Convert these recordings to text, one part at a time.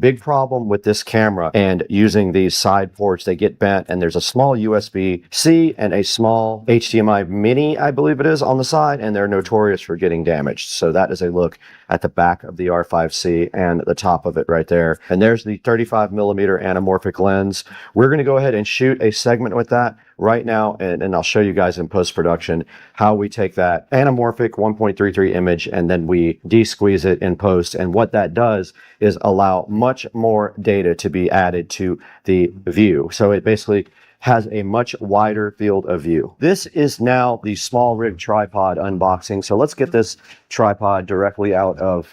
Big problem with this camera and using these side ports, they get bent, and there's a small USB-C and a small HDMI mini, I believe it is, on the side, and they're notorious for getting damaged. So that is a look at the back of the R5C and the top of it right there. And there's the 35 millimeter anamorphic lens. We're going to go ahead and shoot a segment with that right now, and I'll show you guys in post-production how we take that anamorphic 1.33 image and then we de-squeeze it in post. And what that does is allow much more data to be added to the view. So it basically has a much wider field of view. This is now the small rig tripod unboxing. So let's get this tripod directly out of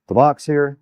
the box here.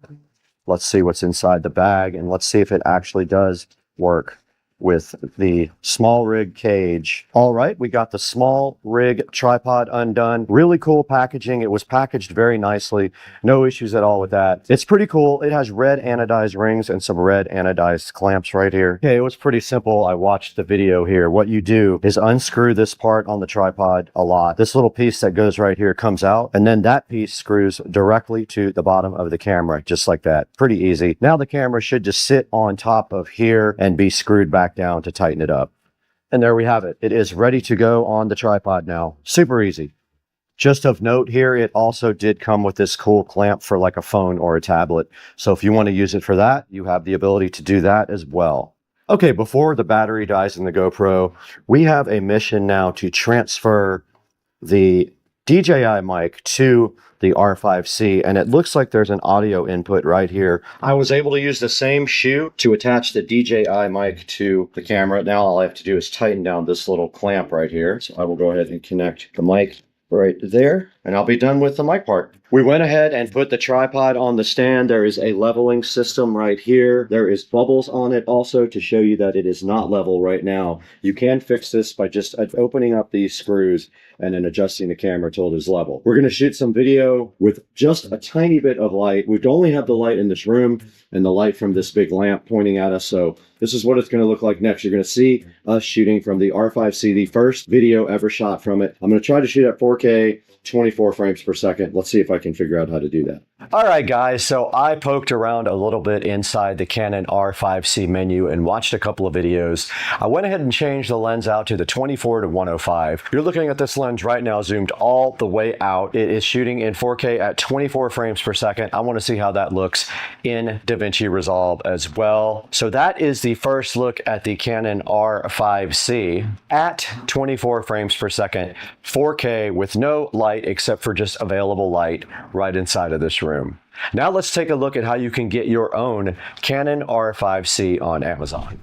Let's see what's inside the bag, and let's see if it actually does work with the small rig cage. All right, we got the small rig tripod undone. Really cool packaging. It was packaged very nicely. No issues at all with that. It's pretty cool. It has red anodized rings and some red anodized clamps right here. Okay, it was pretty simple. I watched the video here. What you do is unscrew this part on the tripod a lot. This little piece that goes right here comes out, and then that piece screws directly to the bottom of the camera, just like that. Pretty easy. Now the camera should just sit on top of here and be screwed back down to tighten it up. And there we have it. It is ready to go on the tripod now. Super easy. Just of note here, it also did come with this cool clamp for like a phone or a tablet. So if you want to use it for that, you have the ability to do that as well. Okay, before the battery dies in the GoPro, we have a mission now to transfer the DJI mic to the R5C, and it looks like there's an audio input right here. I was able to use the same shoe to attach the DJI mic to the camera. Now all I have to do is tighten down this little clamp right here. So I will go ahead and connect the mic right there, and I'll be done with the mic part. We went ahead and put the tripod on the stand. There is a leveling system right here. There is bubbles on it also to show you that it is not level right now. You can fix this by just opening up these screws and then adjusting the camera till it is level. We're going to shoot some video with just a tiny bit of light. We only have the light in this room and the light from this big lamp pointing at us. So this is what it's going to look like next. You're going to see us shooting from the R5C, the first video ever shot from it. I'm going to try to shoot at 4K, 24 frames per second. Let's see if I can figure out how to do that. All right, guys, so I poked around a little bit inside the Canon R5C menu and watched a couple of videos. I went ahead and changed the lens out to the 24 to 105. You're looking at this lens right now zoomed all the way out. It is shooting in 4K at 24 frames per second. I want to see how that looks in DaVinci Resolve as well. So that is the first look at the Canon R5C at 24 frames per second, 4K with no light except for just available light right inside of this room. Now let's take a look at how you can get your own Canon R5C on Amazon.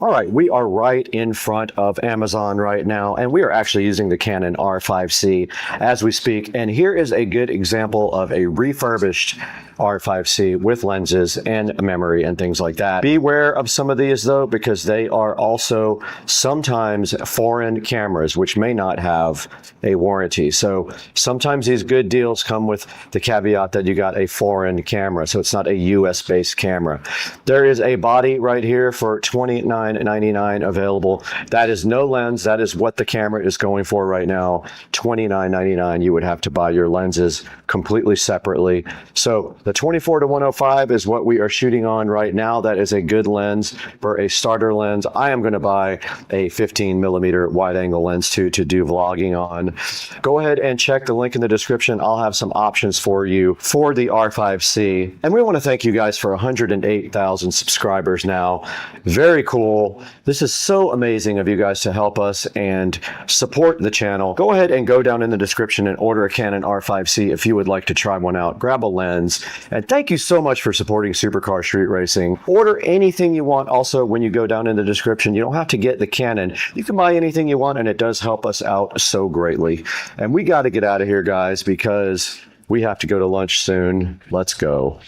All right, we are right in front of Amazon right now, and we are actually using the Canon R5C as we speak. And here is a good example of a refurbished R5C with lenses and memory and things like that. Beware of some of these though, because they are also sometimes foreign cameras, which may not have a warranty. So sometimes these good deals come with the caveat that you got a foreign camera, so it's not a US based camera. There is a body right here for $29.99 available. That is no lens. That is what the camera is going for right now. $29.99. You would have to buy your lenses completely separately. So the 24 to 105 is what we are shooting on right now. That is a good lens for a starter lens. I am going to buy a 15 millimeter wide angle lens too to do vlogging on. Go ahead and check the link in the description. I'll have some options for you for the R5C. And we want to thank you guys for 108,000 subscribers now. Very cool. This is so amazing of you guys to help us and support the channel. Go ahead and go down in the description and order a Canon R5C if you would like to try one out. Grab a lens. And thank you so much for supporting Supercar Street Racing. Order anything you want also when you go down in the description. You don't have to get the Canon. You can buy anything you want, and it does help us out so greatly. And we got to get out of here, guys, because we have to go to lunch soon. Let's go.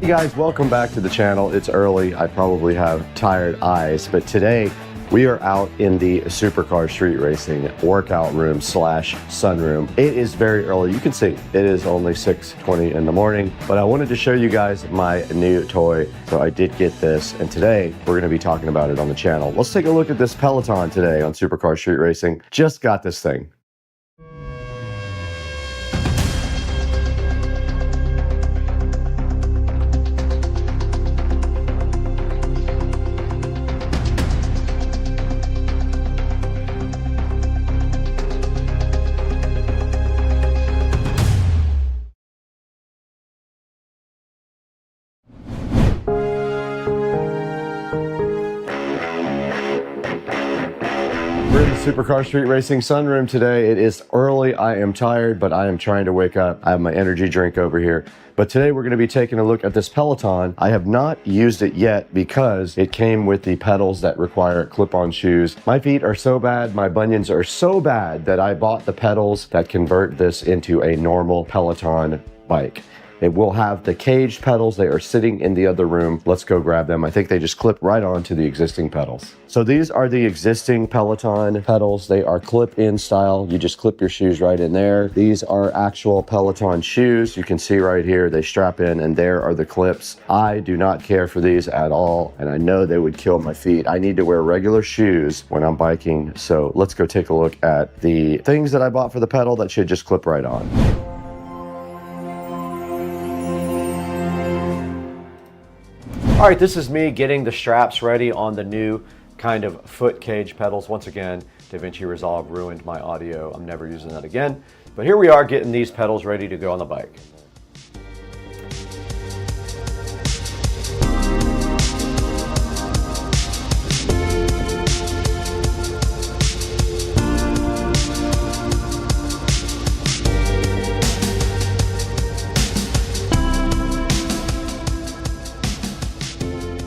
Hey guys, welcome back to the channel. It's early. I probably have tired eyes, but today we are out in the supercar street racing workout room slash sunroom. It is very early. You can see it is only 6:20 in the morning, but I wanted to show you guys my new toy. So I did get this, and today we're going to be talking about it on the channel. Let's take a look at this Peloton today on supercar street racing. Just got this thing. We're in the supercar street racing sunroom today. It is early. I am tired, but I am trying to wake up. I have my energy drink over here. But today we're going to be taking a look at this Peloton. I have not used it yet because it came with the pedals that require clip-on shoes. My feet are so bad, my bunions are so bad that I bought the pedals that convert this into a normal Peloton bike. It will have the caged pedals. They are sitting in the other room. Let's go grab them. I think they just clip right onto the existing pedals. So these are the existing Peloton pedals. They are clip-in style. You just clip your shoes right in there. These are actual Peloton shoes. You can see right here, they strap in and there are the clips. I do not care for these at all, and I know they would kill my feet. I need to wear regular shoes when I'm biking. So let's go take a look at the things that I bought for the pedal that should just clip right on. All right, this is me getting the straps ready on the new kind of foot cage pedals. Once again, DaVinci Resolve ruined my audio. I'm never using that again. But here we are getting these pedals ready to go on the bike.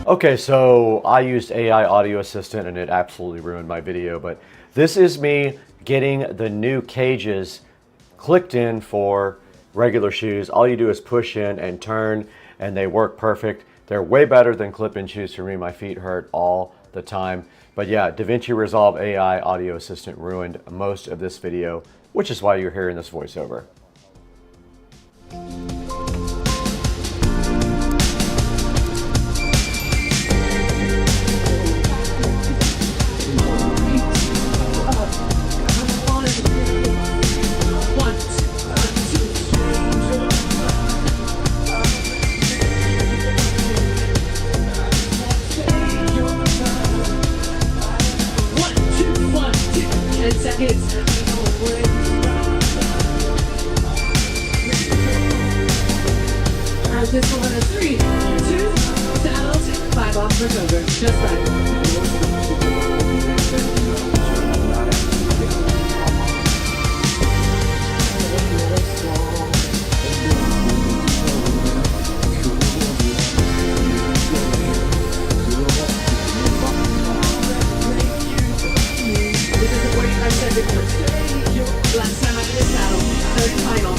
Okay, so I used AI Audio Assistant and it absolutely ruined my video, but this is me getting the new cages clicked in for regular shoes. All you do is push in and turn and they work perfect. They're way better than clip-in shoes for me. My feet hurt all the time. But yeah, DaVinci Resolve AI Audio Assistant ruined most of this video, which is why you're hearing this voiceover. This one is 3, 2, saddles, 5 off for over, just like. This is a 45-second clip. Last time I did a saddle, third final.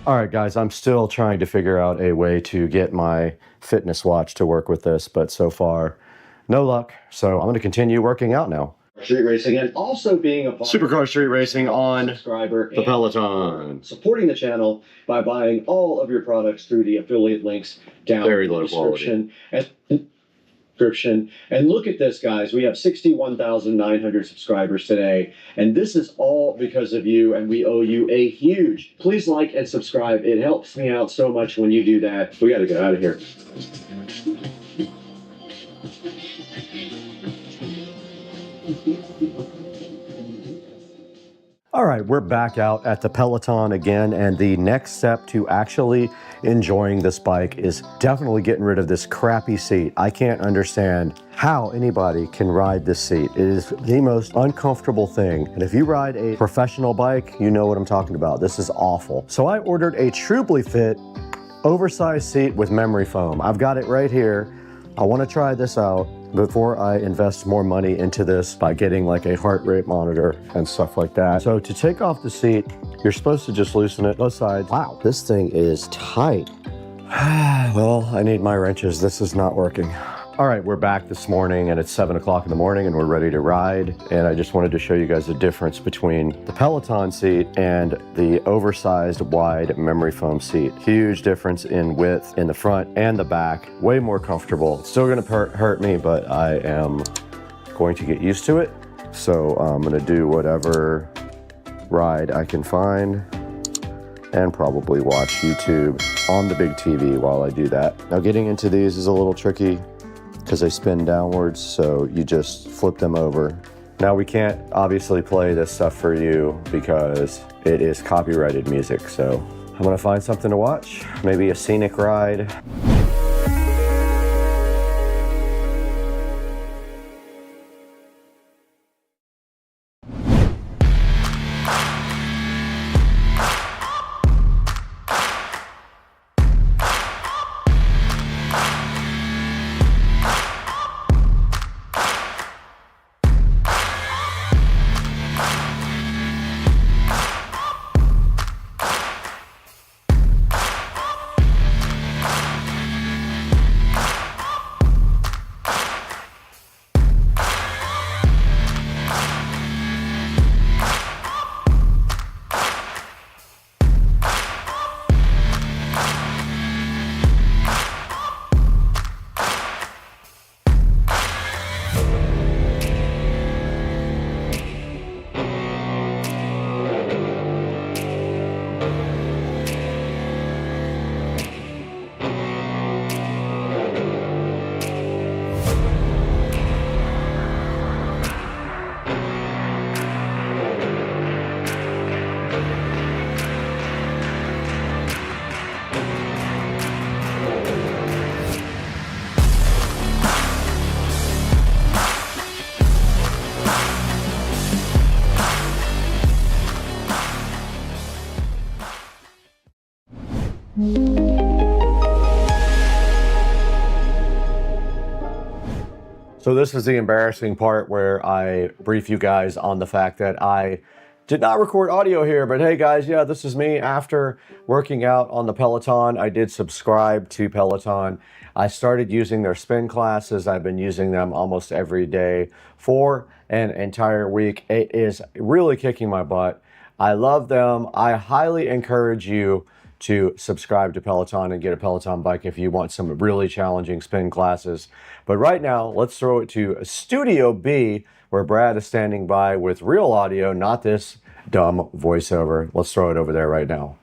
All right, guys, I'm still trying to figure out a way to get my fitness watch to work with this, but so far, no luck. So I'm going to continue working out now. Street racing and also being a supercar street racing on subscriber the Peloton. Supporting the channel by buying all of your products through the affiliate links down in the description. And look at this, guys. We have 61,900 subscribers today. And this is all because of you, and we owe you a huge. Please like and subscribe. It helps me out so much when you do that. We got to get out of here. All right, we're back out at the Peloton again, and the next step to actually enjoying this bike is definitely getting rid of this crappy seat. I can't understand how anybody can ride this seat. It is the most uncomfortable thing, and if you ride a professional bike, you know what I'm talking about. This is awful. So I ordered a Truly Fit oversized seat with memory foam. I've got it right here. I want to try this out before I invest more money into this by getting like a heart rate monitor and stuff like that. So to take off the seat, you're supposed to just loosen it both sides. Wow, this thing is tight. Well, I need my wrenches. This is not working. All right, we're back this morning and it's 7 o'clock in the morning and we're ready to ride. And I just wanted to show you guys the difference between the Peloton seat and the oversized wide memory foam seat. Huge difference in width in the front and the back. Way more comfortable. It's still gonna hurt me, but I am going to get used to it. So I'm gonna do whatever ride I can find and probably watch YouTube on the big TV while I do that. Now getting into these is a little tricky because they spin downwards, so you just flip them over. Now we can't obviously play this stuff for you because it is copyrighted music, so I'm gonna find something to watch, maybe a scenic ride. So this is the embarrassing part where I brief you guys on the fact that I did not record audio here, but hey guys, yeah, this is me. After working out on the Peloton, I did subscribe to Peloton. I started using their spin classes. I've been using them almost every day for an entire week. It is really kicking my butt. I love them. I highly encourage you to subscribe to Peloton and get a Peloton bike if you want some really challenging spin classes. But right now, let's throw it to Studio B, where Brad is standing by with real audio, not this dumb voiceover. Let's throw it over there right now.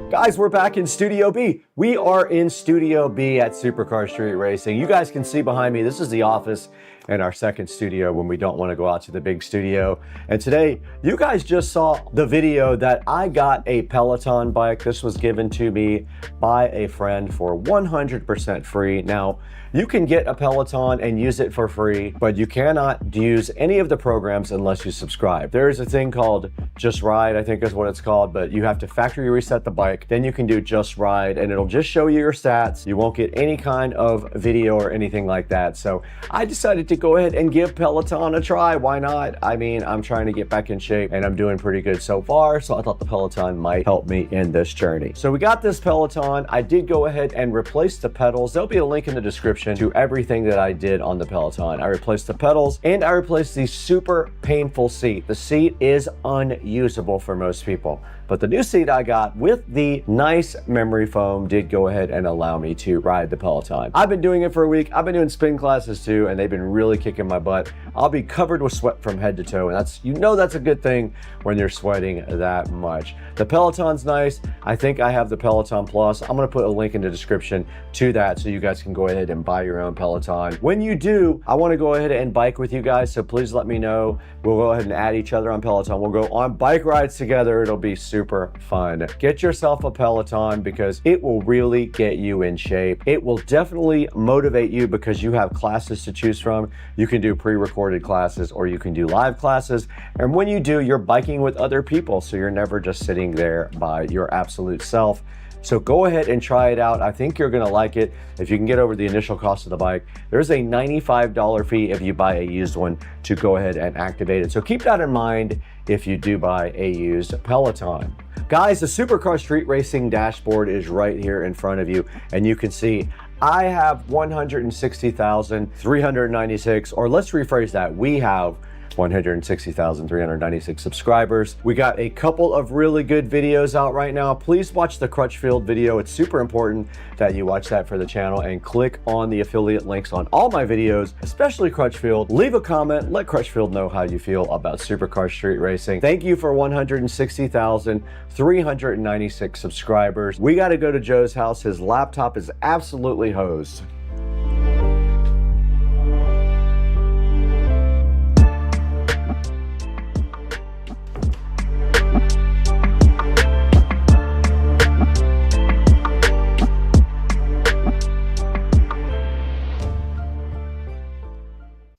Guys, we're back in Studio B. We are in Studio B at Supercar Street Racing. You guys can see behind me, this is the office and our second studio when we don't want to go out to the big studio. And today, you guys just saw the video that I got a Peloton bike. This was given to me by a friend for 100% free. Now, you can get a Peloton and use it for free, but you cannot use any of the programs unless you subscribe. There's a thing called Just Ride, I think is what it's called, but you have to factory reset the bike. Then you can do Just Ride and it'll just show you your stats. You won't get any kind of video or anything like that. So I decided to go ahead and give Peloton a try. Why not? I mean, I'm trying to get back in shape and I'm doing pretty good so far. So I thought the Peloton might help me in this journey. So we got this Peloton. I did go ahead and replace the pedals. There'll be a link in the description to everything that I did on the Peloton. I replaced the pedals and I replaced the super painful seat. The seat is unusable for most people. But the new seat I got with the nice memory foam did go ahead and allow me to ride the Peloton. I've been doing it for a week. I've been doing spin classes too, and they've been really kicking my butt. I'll be covered with sweat from head to toe, and that's, you know, that's a good thing when you're sweating that much. The Peloton's nice. I think I have the Peloton Plus. I'm gonna put a link in the description to that so you guys can go ahead and buy your own Peloton. When you do, I wanna go ahead and bike with you guys, so please let me know. We'll go ahead and add each other on Peloton. We'll go on bike rides together. It'll be super fun. Get yourself a Peloton because it will really get you in shape. It will definitely motivate you because you have classes to choose from. You can do pre-recorded classes or you can do live classes. And when you do, you're biking with other people, so you're never just sitting there by your absolute self. So go ahead and try it out. I think you're gonna like it. If you can get over the initial cost of the bike, there's a $95 fee if you buy a used one to go ahead and activate it. So keep that in mind if you do buy a used Peloton. Guys, the Supercar Street Racing dashboard is right here in front of you, and you can see I have 160,396, or let's rephrase that, we have 160,396 subscribers. We got a couple of really good videos out right now. Please watch the Crutchfield video. It's super important that you watch that for the channel and click on the affiliate links on all my videos, especially Crutchfield. Leave a comment. Let Crutchfield know how you feel about Supercar Street Racing. Thank you for 160,396 subscribers. We got to go to Joe's house. His laptop is absolutely hosed.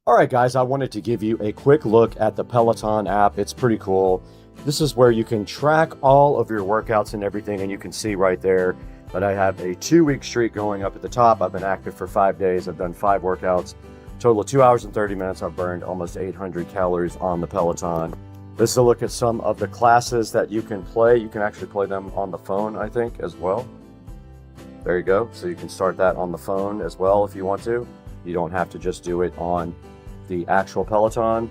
All right, guys, I wanted to give you a quick look at the Peloton app. It's pretty cool. This is where you can track all of your workouts and everything, and you can see right there that I have a 2-week streak going up at the top. I've been active for 5 days. I've done 5 workouts, total of 2 hours and 30 minutes. I've burned almost 800 calories on the Peloton. This is a look at some of the classes that you can play. You can actually play them on the phone, I think, as well. There you go. So you can start that on the phone as well if you want to. You don't have to just do it on the actual Peloton.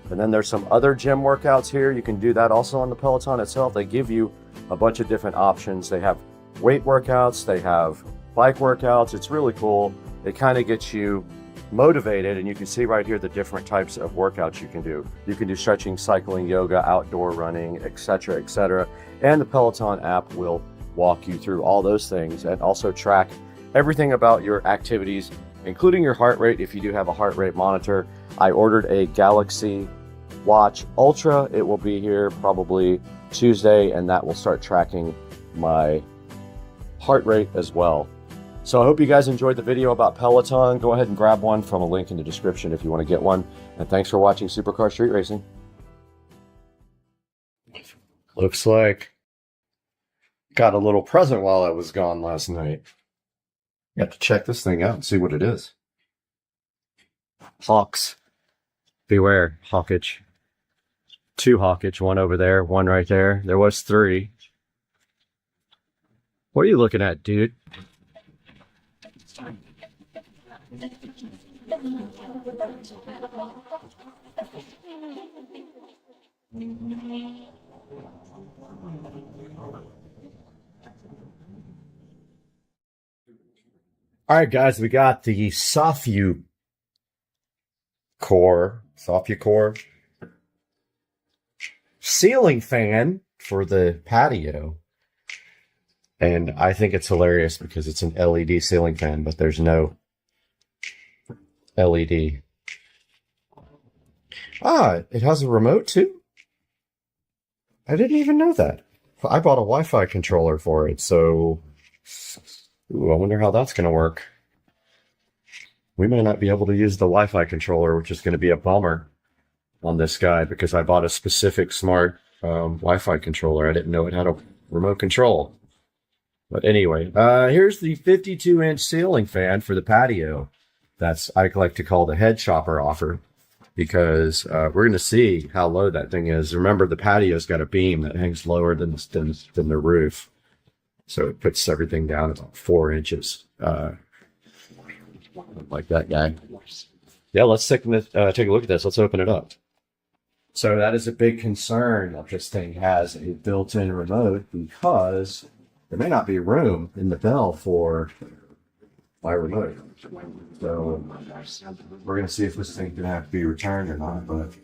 And then there's some other gym workouts here. You can do that also on the Peloton itself. They give you a bunch of different options. They have weight workouts, they have bike workouts. It's really cool. It kind of gets you motivated, and you can see right here the different types of workouts you can do. You can do stretching, cycling, yoga, outdoor running, etc., etc. And the Peloton app will walk you through all those things and also track everything about your activities, including your heart rate if you do have a heart rate monitor. I ordered a Galaxy Watch Ultra. It will be here probably Tuesday, and that will start tracking my heart rate as well. So I hope you guys enjoyed the video about Peloton. Go ahead and grab one from a link in the description if you want to get one. And thanks for watching Supercar Street Racing. Looks like got a little present while I was gone last night. You have to check this thing out and see what it is. Hawks. Beware, hawkage. 2 hawkage, 1 over there, 1 right there. There was 3. What are you looking at, dude? All right, guys, we got the Sofu Core ceiling fan for the patio. And I think it's hilarious because it's an LED ceiling fan, but there's no LED. Ah, it has a remote too? I didn't even know that. I bought a Wi-Fi controller for it, so ooh, I wonder how that's going to work. We may not be able to use the Wi-Fi controller, which is going to be a bummer on this guy because I bought a specific smart Wi-Fi controller. I didn't know it had a remote control. But anyway, here's the 52-inch ceiling fan for the patio. That's, I like to call the head shopper offer because we're going to see how low that thing is. Remember, the patio's got a beam that hangs lower than the roof. So it puts everything down about 4 inches. Like that guy. Yeah, let's take a look at this. Let's open it up. So that is a big concern that this thing has a built-in remote, because there may not be room in the bell for my remote. So we're going to see if this thing can have to be returned or not, but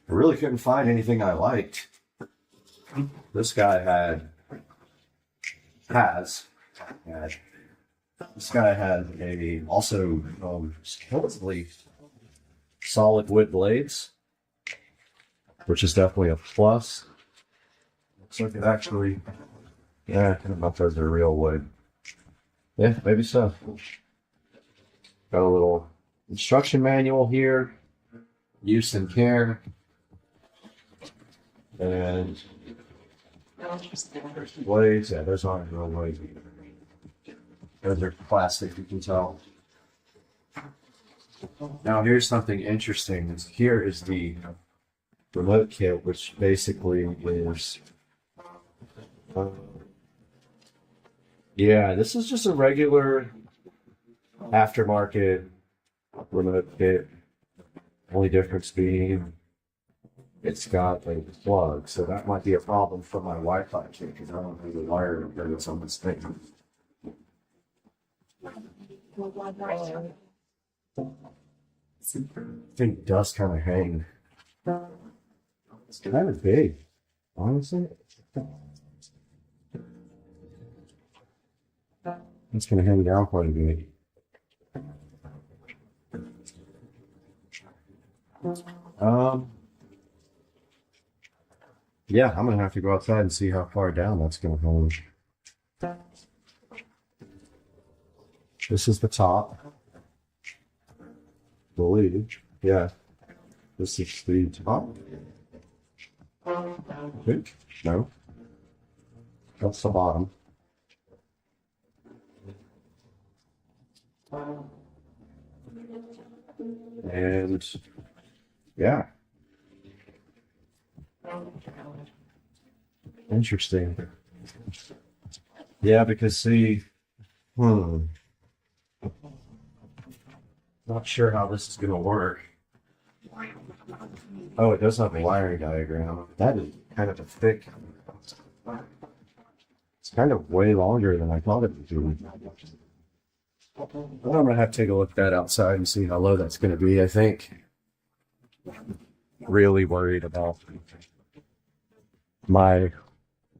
I really couldn't find anything I liked. This guy had a also supposedly solid wood blades, which is definitely a plus. Looks like it actually, yeah, I don't know if those are real wood. Yeah, maybe so. Got a little instruction manual here, use and care, and blades. Yeah, those aren't real blades. Those are plastic, you can tell. Now here's something interesting. Here is the remote kit, which basically is, yeah, this is just a regular aftermarket remote kit. Only difference being it's got a plug, so that might be a problem for my Wi-Fi kit, because I don't know the wire that goes on this thing. I think does kind of hang. It's kind of big, honestly. It's going to hang down quite a bit. Yeah, I'm going to have to go outside and see how far down that's going to hang. This is the top. Believe, yeah. This is the top. Good. No. That's the bottom. And yeah. Interesting. Yeah, because see, not sure how this is going to work. Oh, it does have a wiring diagram. That is kind of a thick. It's kind of way longer than I thought it would be. Well, I'm going to have to take a look at that outside and see how low that's going to be, I think. Really worried about my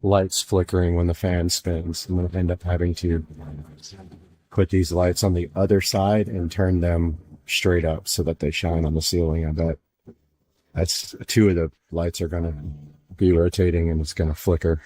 lights flickering when the fan spins. I'm going to end up having to put these lights on the other side and turn them straight up so that they shine on the ceiling. I bet that's two of the lights are going to be rotating and it's going to flicker.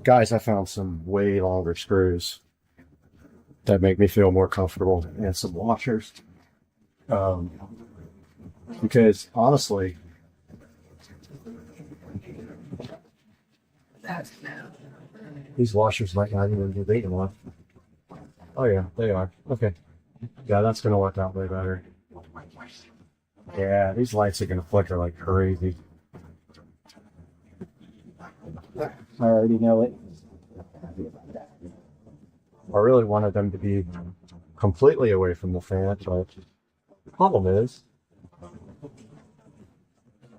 Guys, I found some way longer screws that make me feel more comfortable, and some washers. Because honestly, these washers might not even be big enough. Oh yeah, they are. Okay. Yeah, that's going to work out way better. Yeah, these lights are going to flicker like crazy. I already know it. I really wanted them to be completely away from the fan, but the problem is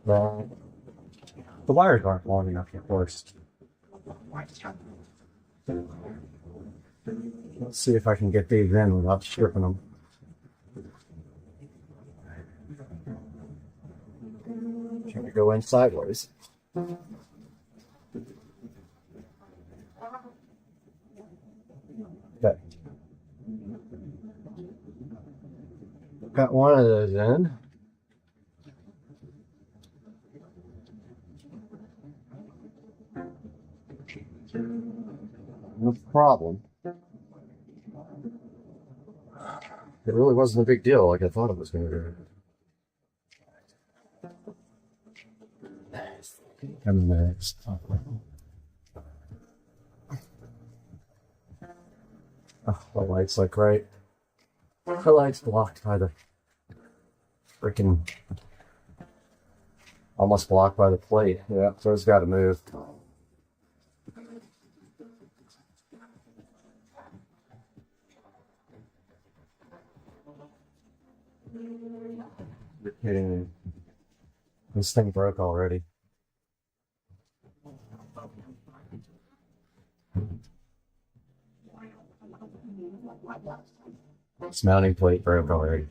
that the wires aren't long enough, of course. Let's see if I can get these in without stripping them. Trying to go in sideways. Okay. Got one of those in. No problem. It really wasn't a big deal like I thought it was going to be. And next. Oh, the light's like right. The light's blocked by the freaking. Almost blocked by the plate. Yeah, so it's got to move. You're kidding me. This thing broke already. This mounting plate broke already.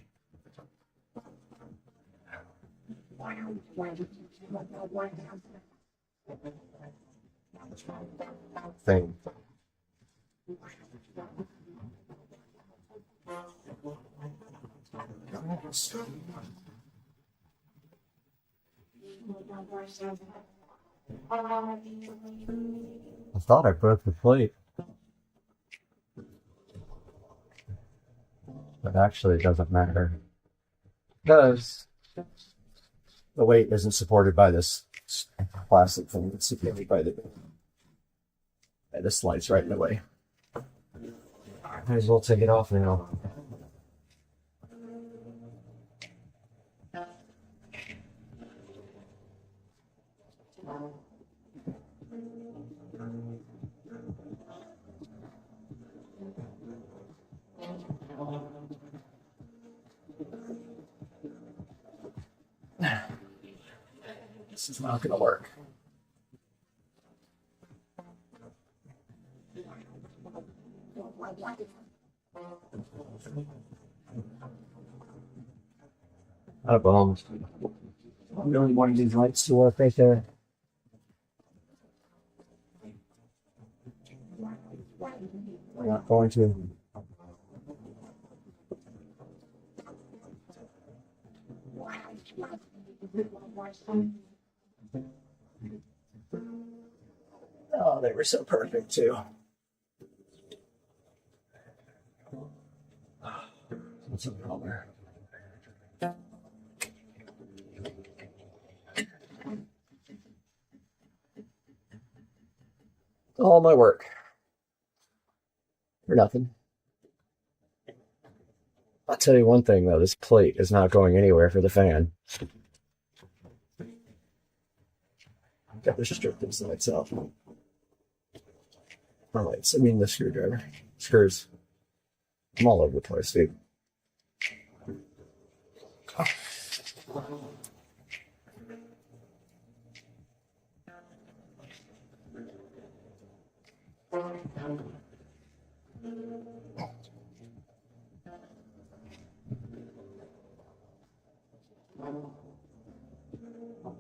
Thing. I thought I broke the plate. But actually it doesn't matter. Because the weight isn't supported by this plastic thing. It's supported by the... Yeah, this slides right in the way. Might as well take it off now. This is not going to work. Out of bones. I really wanted these lights to work right there. We're not going to. Oh, they were so perfect too. What's the color? All my work for nothing. I'll tell you one thing though, this plate is not going anywhere for the fan. I've got to strip these lights out. Or lights, I mean the screwdriver. Screws. I'm all over the place, dude.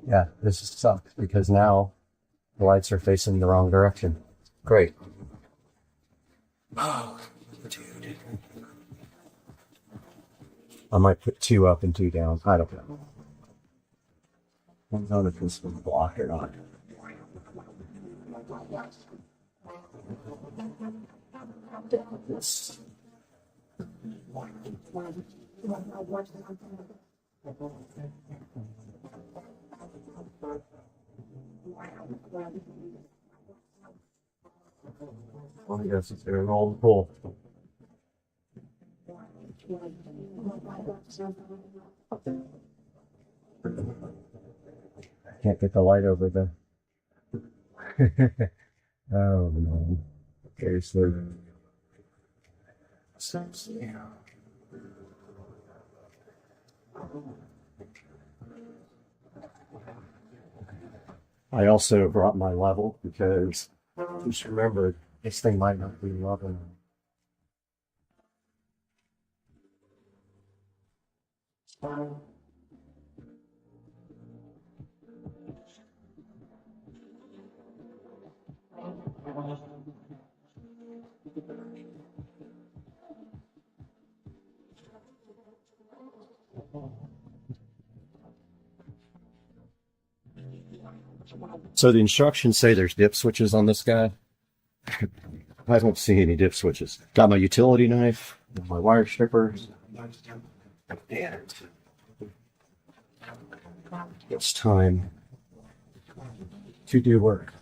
Yeah, this sucks because now the lights are facing the wrong direction. Great. Oh, dude. I might put 2 up and 2 down. I don't know. I don't know if this was blocked or not. This. Well, I guess it's going to roll the pool. I can't get the light over the. Oh no. Seriously. Seriously. I also brought my level because just remember this thing might not be loving So the instructions say there's dip switches on this guy. I don't see any dip switches. Got my utility knife, my wire strippers, and it's time to do work.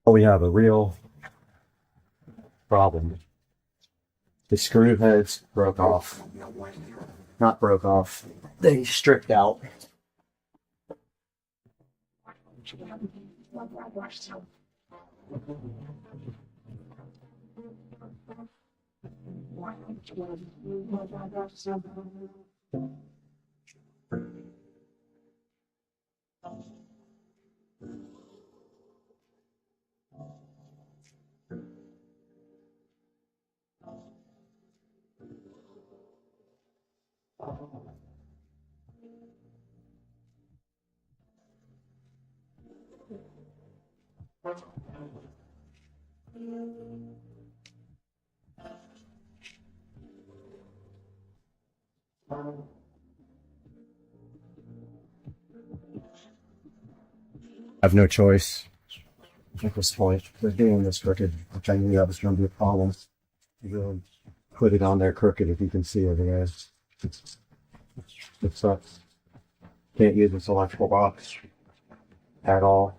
We have a real problem. The screw heads broke off. Not broke off. They stripped out. I have no choice at this point. They're doing this crooked, which I knew that was going to be a problem. Really put it on there crooked, if you can see over there. It sucks. Can't use this electrical box at all.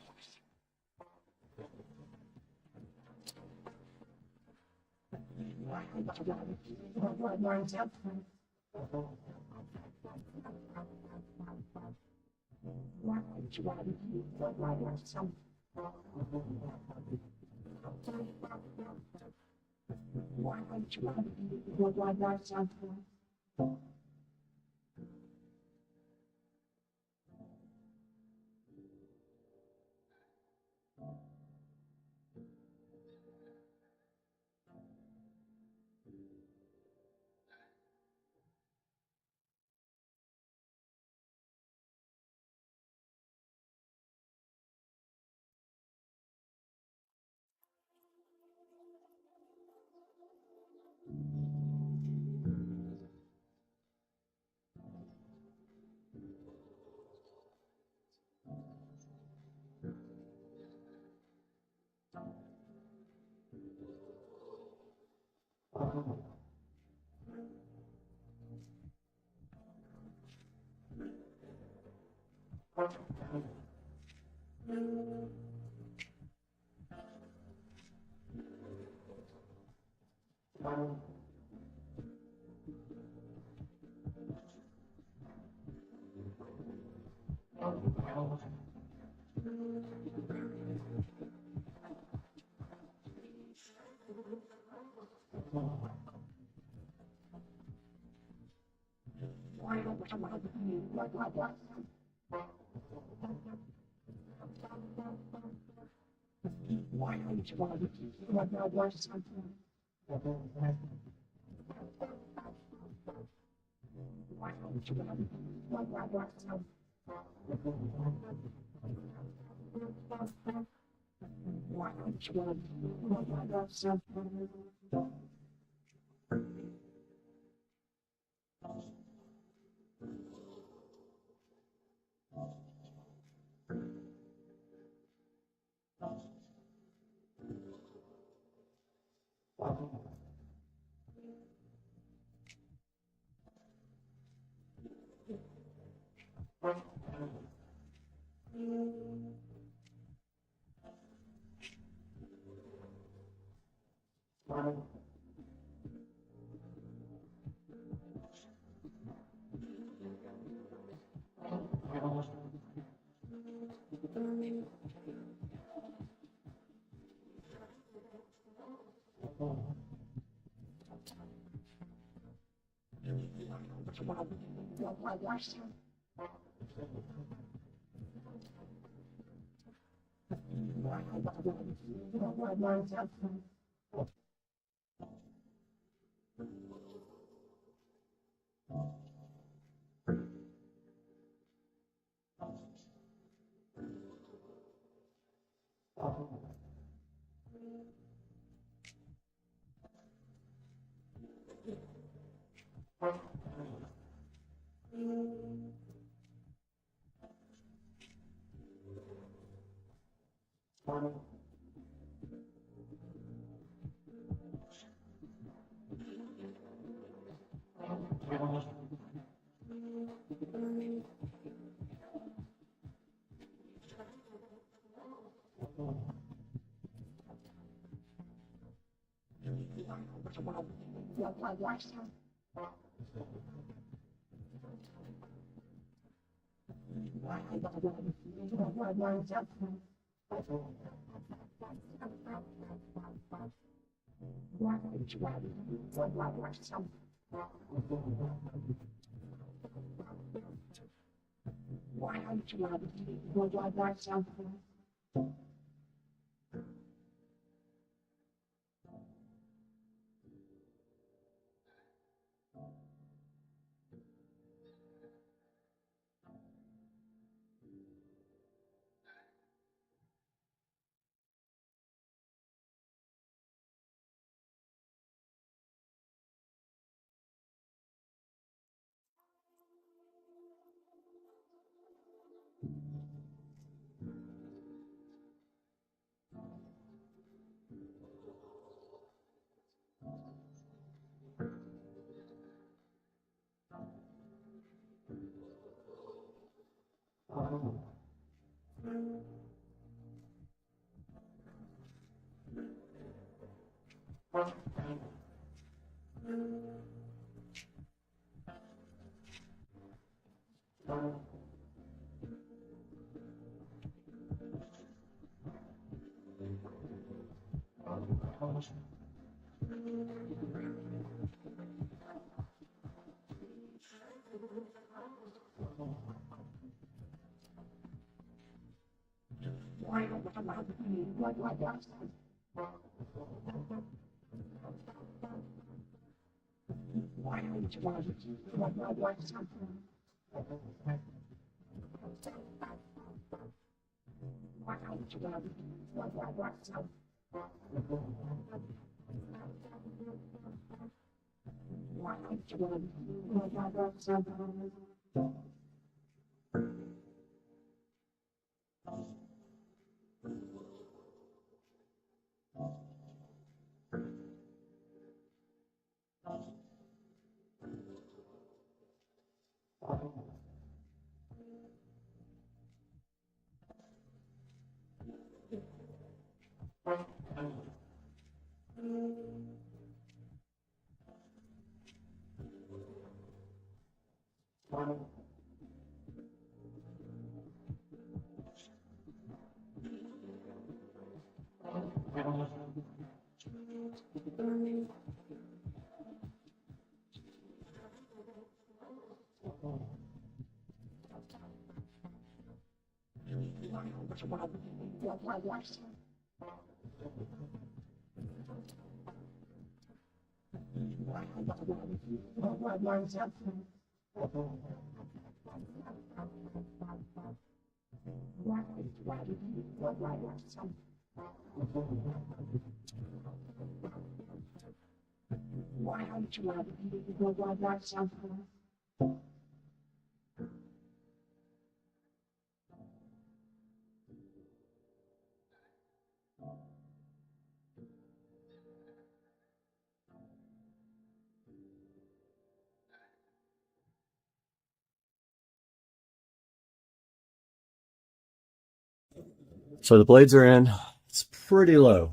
So the blades are in. It's pretty low.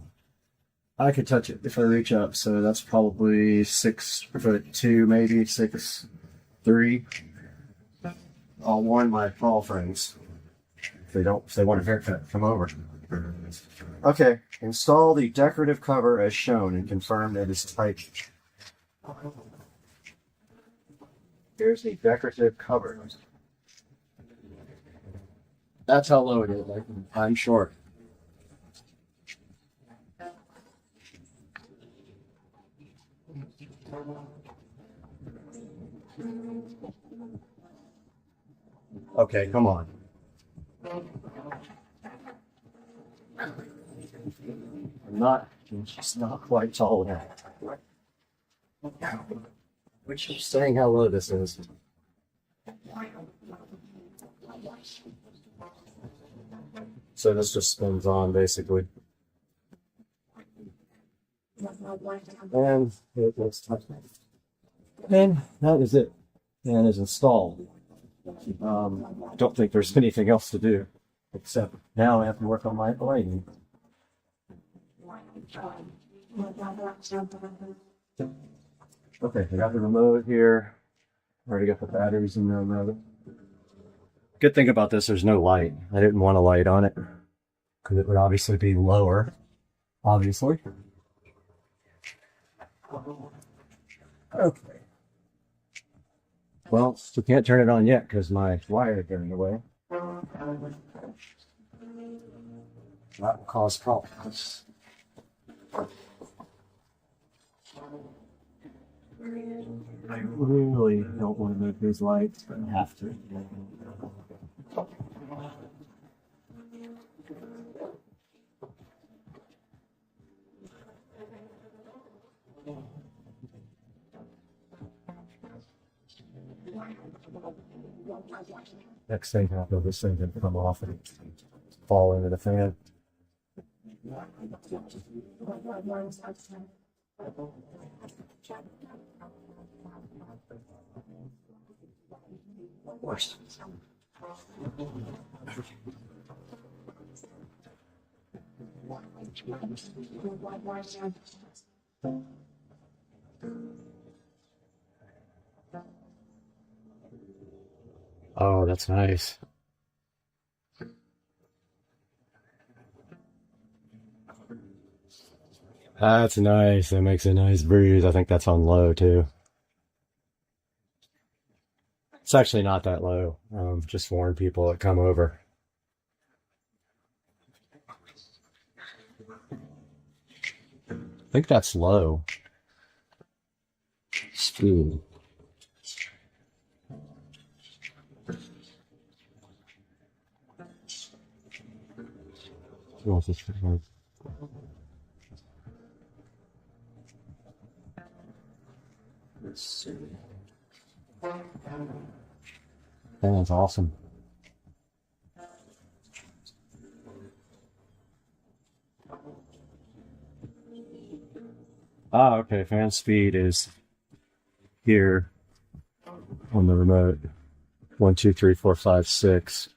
I could touch it if I reach up, so that's probably 6'2", maybe 6'3". I'll warn my tall friends if they want a haircut, come over. Okay, install the decorative cover as shown and confirm that it's tight. Here's the decorative cover. That's how low it is. I'm short. Okay, come on. I'm just not quite tall enough. Which is saying how low this is. So this just spins on basically. And it looks touch. And that is it. And it's installed. I don't think there's anything else to do, except now I have to work on my lighting. Okay, I got the remote here. Already got the batteries in the remote. Good thing about this, there's no light. I didn't want a light on it because it would obviously be lower. Obviously. Okay. Well, we can't turn it on yet because my wire is in the way. That will cause problems. I really don't want to move these lights, but I have to. Next thing happens, this thing can come off and fall into the fan. Worse. Oh, that's nice. That's nice. That makes a nice breeze. I think that's on low too. It's actually not that low. Just warn people that come over. I think that's low. Speed. What's this for? Let's see. That's awesome. Ah, okay. Fan speed is here on the remote. 1, 2, 3, 4, 5, 6.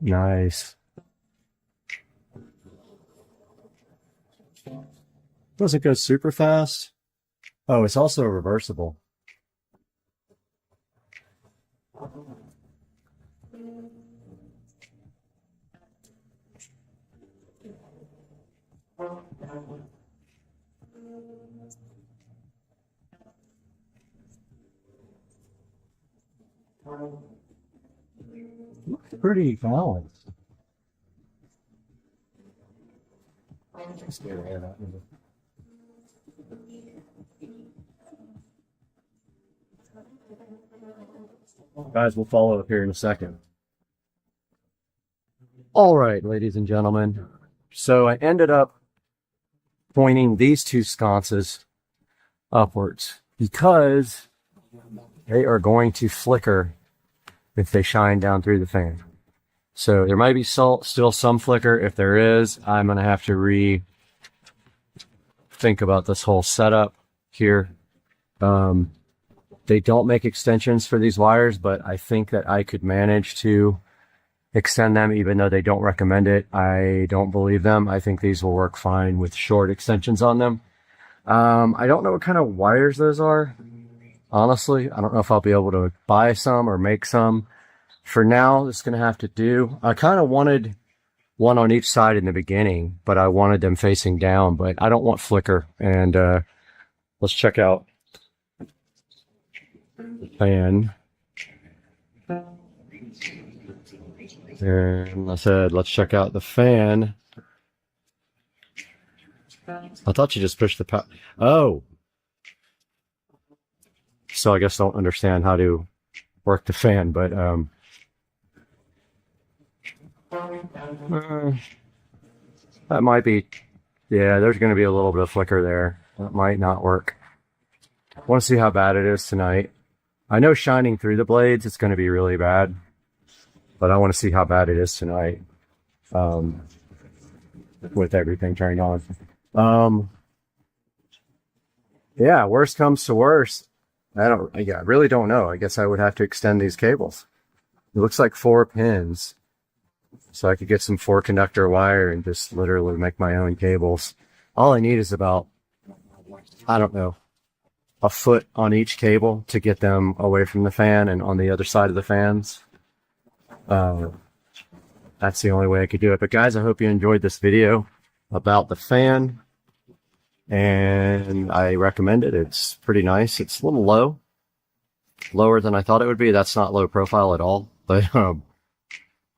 Nice. Doesn't go super fast. Oh, it's also reversible. Looks pretty balanced. Let's get rid of that. Guys, we'll follow up here in a second. All right, ladies and gentlemen. So I ended up pointing these two sconces upwards because they are going to flicker if they shine down through the fan. So there might be still some flicker. If there is, I'm going to have to think about this whole setup here. They don't make extensions for these wires, but I think that I could manage to extend them even though they don't recommend it. I don't believe them. I think these will work fine with short extensions on them. I don't know what kind of wires those are. Honestly, I don't know if I'll be able to buy some or make some. For now, this is going to have to do. I kind of wanted one on each side in the beginning, but I wanted them facing down, but I don't want flicker. And let's check out the fan. And I said, let's check out the fan. I thought you just pushed the power. Oh. So I guess I don't understand how to work the fan, but I That might be, yeah, there's going to be a little bit of flicker there. That might not work. I want to see how bad it is tonight. I know shining through the blades, it's going to be really bad. But I want to see how bad it is tonight. With everything turned on. Yeah, worst comes to worst. I really don't know. I guess I would have to extend these cables. It looks like 4 pins. So I could get some 4-conductor wire and just literally make my own cables. All I need is about, I don't know, a foot on each cable to get them away from the fan and on the other side of the fans. That's the only way I could do it. But guys, I hope you enjoyed this video about the fan. And I recommend it. It's pretty nice. It's a little low. Lower than I thought it would be. That's not low profile at all. But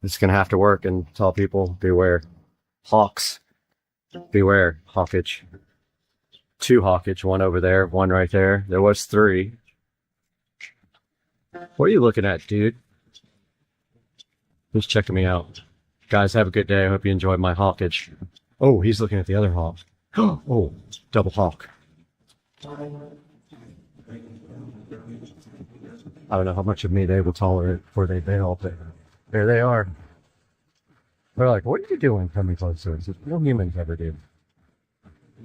it's going to have to work and tell people, beware. Hawks. Beware. Hawkage. 2 hawkage. 1 over there. 1 right there. There was 3. What are you looking at, dude? Who's checking me out? Guys, have a good day. I hope you enjoyed my hawkage. Oh, he's looking at the other hawk. Oh, double hawk. I don't know how much of me they will tolerate before they bail, but there they are. They're like, what are you doing coming close to us? No humans ever do.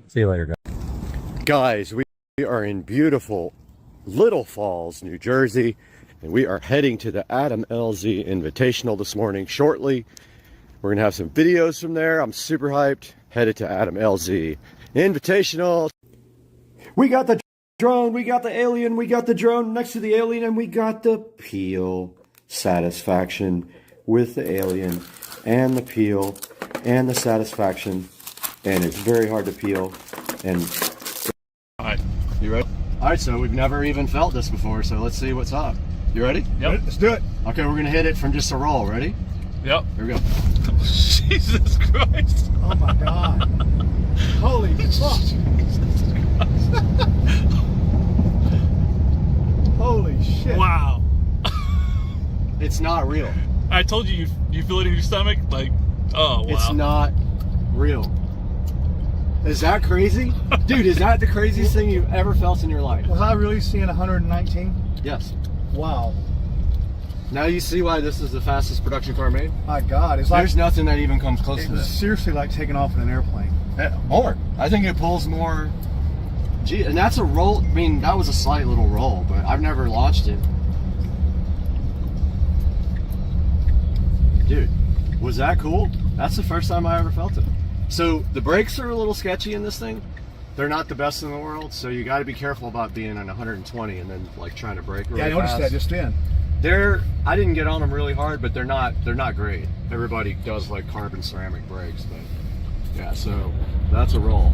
See you later, guys. Guys, we are in beautiful Little Falls, New Jersey, and we are heading to the ASUS LZ Invitational this morning shortly. We're going to have some videos from there. I'm super hyped. Headed to ASUS LZ Invitational. We got the drone, we got the alien, we got the drone next to the alien, and we got the peel satisfaction with the alien and the peel and the satisfaction. And it's very hard to peel. And Alright, you ready? Alright, so we've never even felt this before, so let's see what's up. You ready? Yep. Let's do it. Okay, we're gonna hit it from just a roll. Ready? Yep. Here we go. Jesus Christ. Oh my God. Holy fuck. Holy shit. Wow. It's not real. I told you, you feel it in your stomach? Like, oh, wow. It's not real. Is that crazy? Dude, is that the craziest thing you've ever felt in your life? Was I really seeing 119? Yes. Wow. Now you see why this is the fastest production car made? My God. It's like, There's nothing that even comes close it to was this. seriously like taking off in an airplane. More. I think it pulls more. Gee, and that's a roll. I mean, that was a slight little roll, but I've never launched it. Dude, was that cool? That's the first time I ever felt it. So the brakes are a little sketchy in this thing. They're not the best in the world, so you got to be careful about being on 120 and then like trying to brake really Yeah, I noticed fast. that just then. I didn't get on them really hard, but they're not great. Everybody does like carbon ceramic brakes, but yeah, so that's a roll.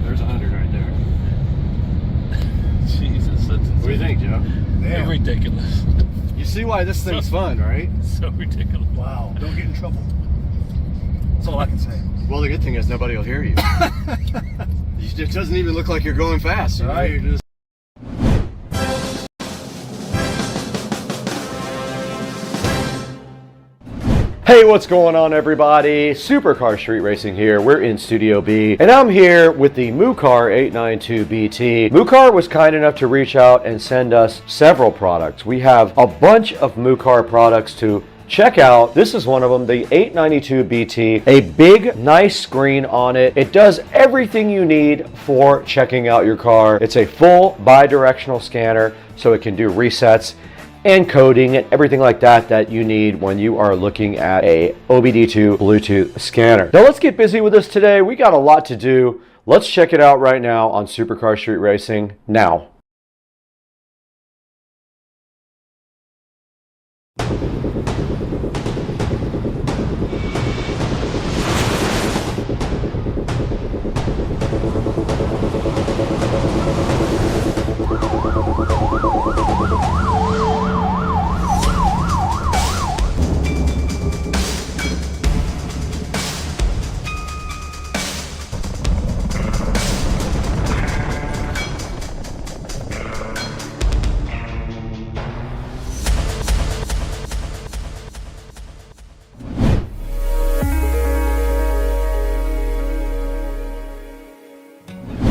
There's 100 right there. Jesus, that's What do you think, Joe? Damn. ridiculous. You see why this thing's fun, right? So ridiculous. Wow. Don't get in trouble. That's all I can say. Well, the good thing is nobody will hear you. It doesn't even look like you're going fast, right? You're just... Hey, what's going on, everybody? Supercar Street Racing here. We're in Studio B, and I'm here with the Mucar 892BT. Mucar was kind enough to reach out and send us several products. We have a bunch of Mucar products to check out. This is one of them, the 892BT. A big, nice screen on it. It does everything you need for checking out your car. It's a full bi-directional scanner, so it can do resets and coding and everything like that that you need when you are looking at a OBD2 Bluetooth scanner. Now let's get busy with this today. We got a lot to do. Let's check it out right now on Supercar Street Racing now.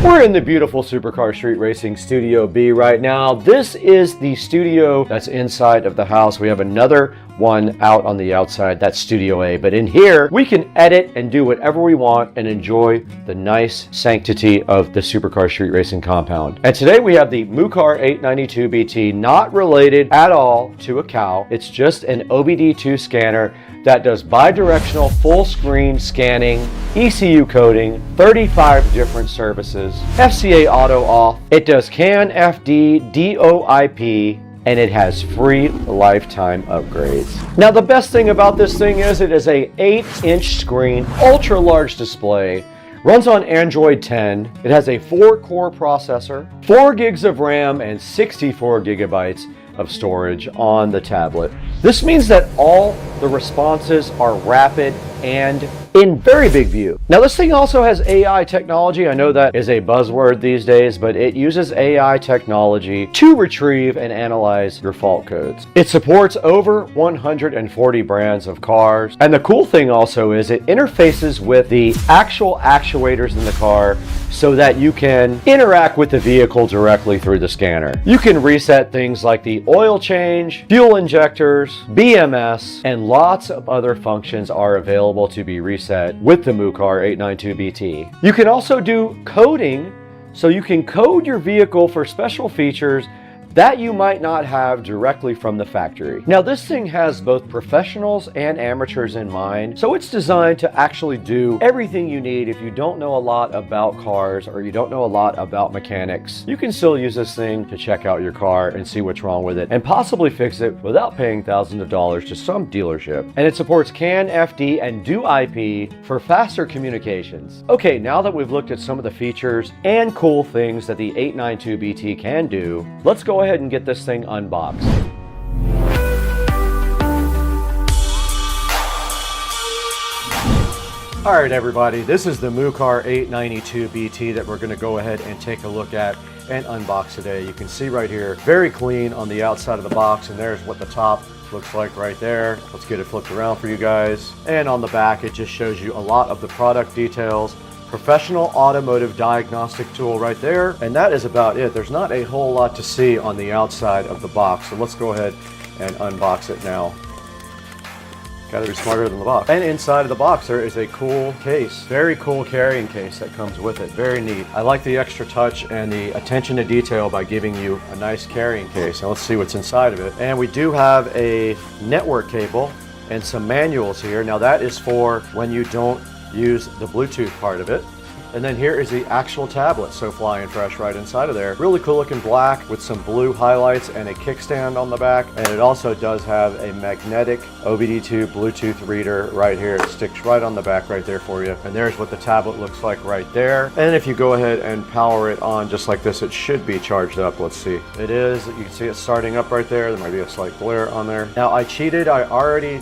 We're in the beautiful Supercar Street Racing Studio B right now. This is the studio that's inside of the house. We have another one out on the outside, that's Studio A. But in here, we can edit and do whatever we want and enjoy the nice sanctity of the Supercar Street Racing compound. And today we have the Mucar 892BT, not related at all to a cow. It's just an OBD2 scanner that does bi-directional full screen scanning, ECU coding, 35 different services, FCA auto off. It does CAN, FD, DOIP, and it has free lifetime upgrades. Now the best thing about this thing is it is a 8-inch screen, ultra large display, runs on Android 10. It has a 4-core processor, 4 gigs of RAM, and 64 gigabytes of storage on the tablet. This means that all the responses are rapid and in very big view. Now this thing also has AI technology. I know that is a buzzword these days, but it uses AI technology to retrieve and analyze your fault codes. It supports over 140 brands of cars. And the cool thing also is it interfaces with the actual actuators in the car so that you can interact with the vehicle directly through the scanner. You can reset things like the oil change, fuel injectors, BMS, and lots of other functions are available to be reset with the Mucar 892BT. You can also do coding, so you can code your vehicle for special features that you might not have directly from the factory. Now this thing has both professionals and amateurs in mind, so it's designed to actually do everything you need. If you don't know a lot about cars or you don't know a lot about mechanics, you can still use this thing to check out your car and see what's wrong with it and possibly fix it without paying thousands of dollars to some dealership. And it supports CAN, FD, and DOIP for faster communications. Okay, now that we've looked at some of the features and cool things that the 892BT can do, let's go ahead and get this thing unboxed. All right, everybody, this is the Mucar 892BT that we're going to go ahead and take a look at and unbox today. You can see right here, very clean on the outside of the box, and there's what the top looks like right there. Let's get it flipped around for you guys. And on the back, it just shows you a lot of the product details. Professional automotive diagnostic tool right there, and that is about it. There's not a whole lot to see on the outside of the box, so let's go ahead and unbox it now. Gotta be smarter than the box. And inside of the box there is a cool case, very cool carrying case that comes with it. Very neat. I like the extra touch and the attention to detail by giving you a nice carrying case. Now let's see what's inside of it. And we do have a network cable and some manuals here. Now that is for when you don't use the Bluetooth part of it. And then here is the actual tablet, so flying fresh right inside of there. Really cool looking black with some blue highlights and a kickstand on the back. And it also does have a magnetic OBD2 Bluetooth reader right here. It sticks right on the back right there for you. And there's what the tablet looks like right there. And if you go ahead and power it on just like this, it should be charged up. Let's see. It is. You can see it starting up right there. There might be a slight glare on there. Now I cheated. I already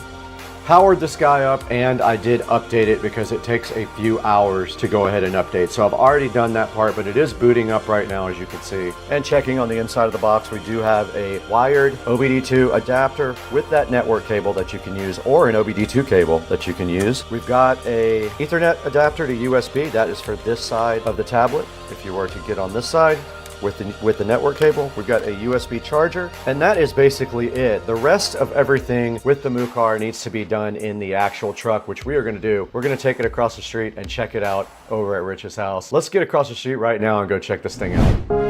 powered this guy up and I did update it because it takes a few hours to go ahead and update. So I've already done that part, but it is booting up right now, as you can see. And checking on the inside of the box, we do have a wired OBD2 adapter with that network cable that you can use, or an OBD2 cable that you can use. We've got a Ethernet adapter to USB. That is for this side of the tablet. If you were to get on this side, with the network cable, we've got a USB charger, and that is basically it. The rest of everything with the Mucar needs to be done in the actual truck, which we are going to do. We're going to take it across the street and check it out over at Rich's house. Let's get across the street right now and go check this thing out.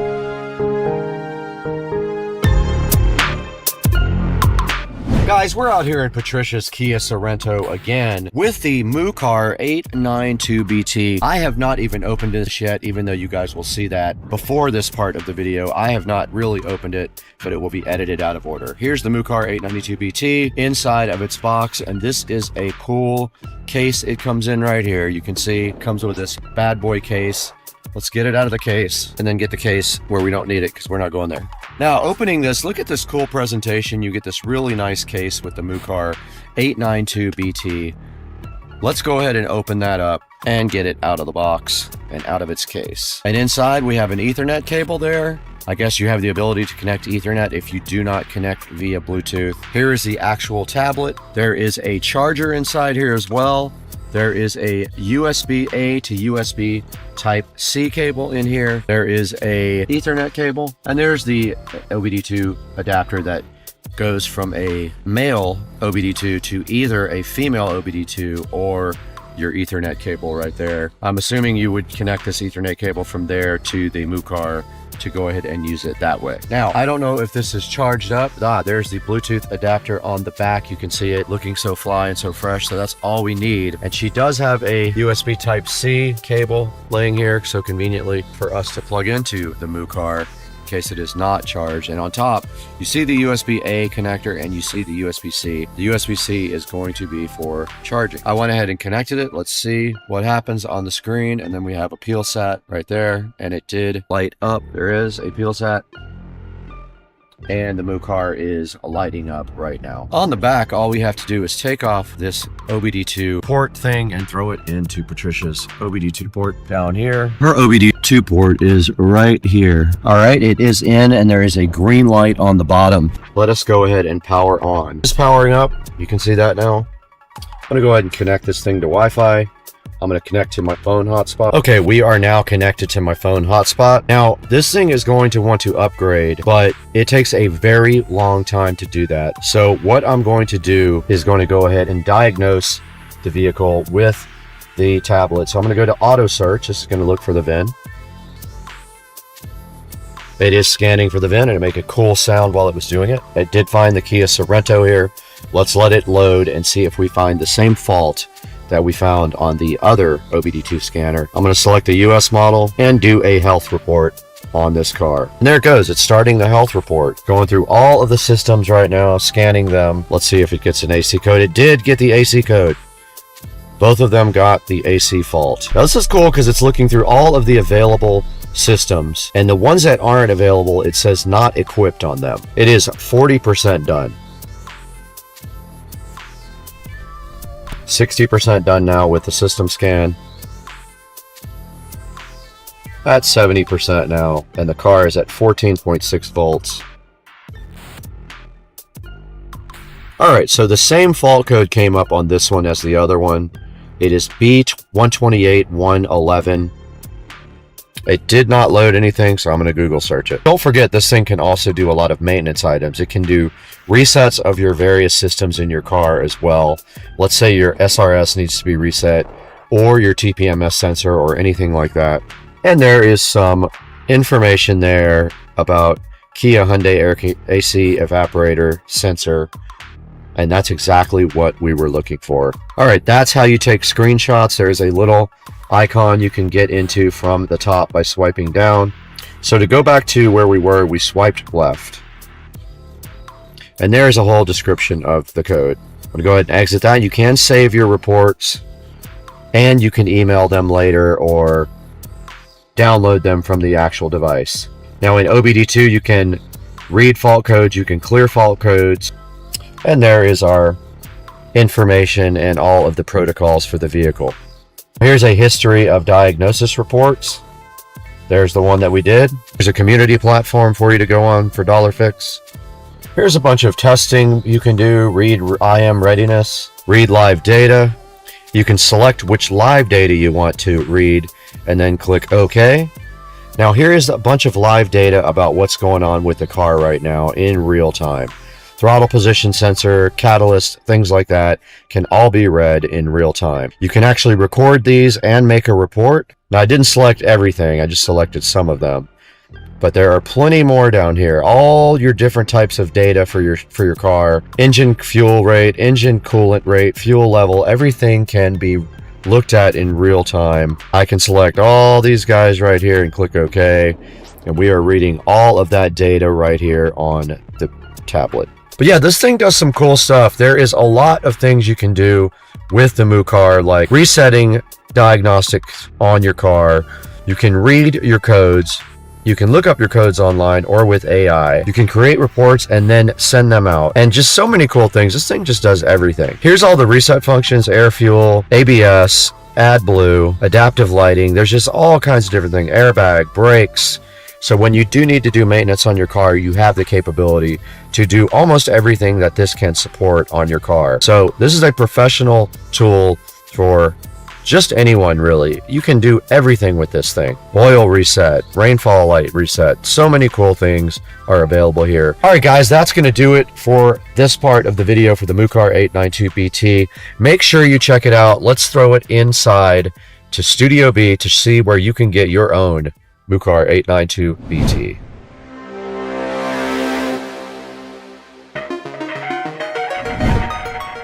Guys, we're out here in Patricia's Kia Sorrento again with the Mucar 892BT. I have not even opened this yet, even though you guys will see that before this part of the video. I have not really opened it, but it will be edited out of order. Here's the Mucar 892BT inside of its box, and this is a cool case it comes in right here. You can see it comes with this bad boy case. Let's get it out of the case and then get the case where we don't need it because we're not going there. Now, opening this, look at this cool presentation. You get this really nice case with the Mucar 892BT. Let's go ahead and open that up and get it out of the box and out of its case. And inside we have an Ethernet cable there. I guess you have the ability to connect Ethernet if you do not connect via Bluetooth. Here is the actual tablet. There is a charger inside here as well. There is a USB-A to USB Type-C cable in here. There is a Ethernet cable, and there's the OBD2 adapter that goes from a male OBD2 to either a female OBD2 or your Ethernet cable right there. I'm assuming you would connect this Ethernet cable from there to the MUCAR to go ahead and use it that way. Now, I don't know if this is charged up. There's the Bluetooth adapter on the back. You can see it looking so fly and so fresh. So that's all we need. And she does have a USB Type-C cable laying here so conveniently for us to plug into the MUCAR in case it is not charged. And on top, you see the USB-A connector and you see the USB-C. The USB-C is going to be for charging. I went ahead and connected it. Let's see what happens on the screen. And then we have a peel set right there, and it did light up. There is a peel set, and the MUCAR is lighting up right now. On the back, all we have to do is take off this OBD2 port thing and throw it into Patricia's OBD2 port down here. Her OBD2 port is right here. All right, it is in, and there is a green light on the bottom. Let us go ahead and power on. It's powering up. You can see that now. I'm gonna go ahead and connect this thing to Wi-Fi. I'm going to connect to my phone hotspot. Okay, we are now connected to my phone hotspot. Now, this thing is going to want to upgrade, but it takes a very long time to do that. So what I'm going to do is going to go ahead and diagnose the vehicle with the tablet. So I'm going to go to auto search. This is going to look for the VIN. It is scanning for the VIN, and it made a cool sound while it was doing it. It did find the Kia Sorento here. Let's let it load and see if we find the same fault that we found on the other OBD2 scanner. I'm going to select the US model and do a health report on this car. And there it goes. It's starting the health report. Going through all of the systems right now, scanning them. Let's see if it gets an AC code. It did get the AC code. Both of them got the AC fault. Now this is cool because it's looking through all of the available systems, and the ones that aren't available, it says not equipped on them. It is 40% done. 60% done now with the system scan. At 70% now, and the car is at 14.6 volts. Alright, so the same fault code came up on this one as the other one. It is B128111. It did not load anything, so I'm going to Google search it. Don't forget, this thing can also do a lot of maintenance items. It can do resets of your various systems in your car as well. Let's say your SRS needs to be reset, or your TPMS sensor, or anything like that. And there is some information there about Kia Hyundai Air AC evaporator sensor, and that's exactly what we were looking for. All right, that's how you take screenshots. There's a little icon you can get into from the top by swiping down. So to go back to where we were, we swiped left, and there's a whole description of the code. I'm gonna go ahead and exit that. You can save your reports, and you can email them later or download them from the actual device. Now in OBD2, you can read fault codes, you can clear fault codes, and there is our information and all of the protocols for the vehicle. Here's a history of diagnosis reports. There's the one that we did. There's a community platform for you to go on for dollar fix. Here's a bunch of testing you can do. Read IM readiness, read live data. You can select which live data you want to read and then click OK. Now here is a bunch of live data about what's going on with the car right now in real time. Throttle position sensor, catalyst, things like that can all be read in real time. You can actually record these and make a report. Now I didn't select everything, I just selected some of them. But there are plenty more down here. All your different types of data for your car. Engine fuel rate, engine coolant rate, fuel level, everything can be looked at in real time. I can select all these guys right here and click OK. And we are reading all of that data right here on the tablet. But yeah, this thing does some cool stuff. There is a lot of things you can do with the MUCAR, like resetting diagnostics on your car. You can read your codes. You can look up your codes online or with AI. You can create reports and then send them out. And just so many cool things. This thing just does everything. Here's all the reset functions: air fuel, ABS, AdBlue, adaptive lighting. There's just all kinds of different things. Airbag, brakes. So when you do need to do maintenance on your car, you have the capability to do almost everything that this can support on your car. So this is a professional tool for just anyone, really. You can do everything with this thing. Oil reset, rainfall light reset. So many cool things are available here. All right, guys, that's going to do it for this part of the video for the Mucar 892BT. Make sure you check it out. Let's throw it inside to Studio B to see where you can get your own Mucar 892BT.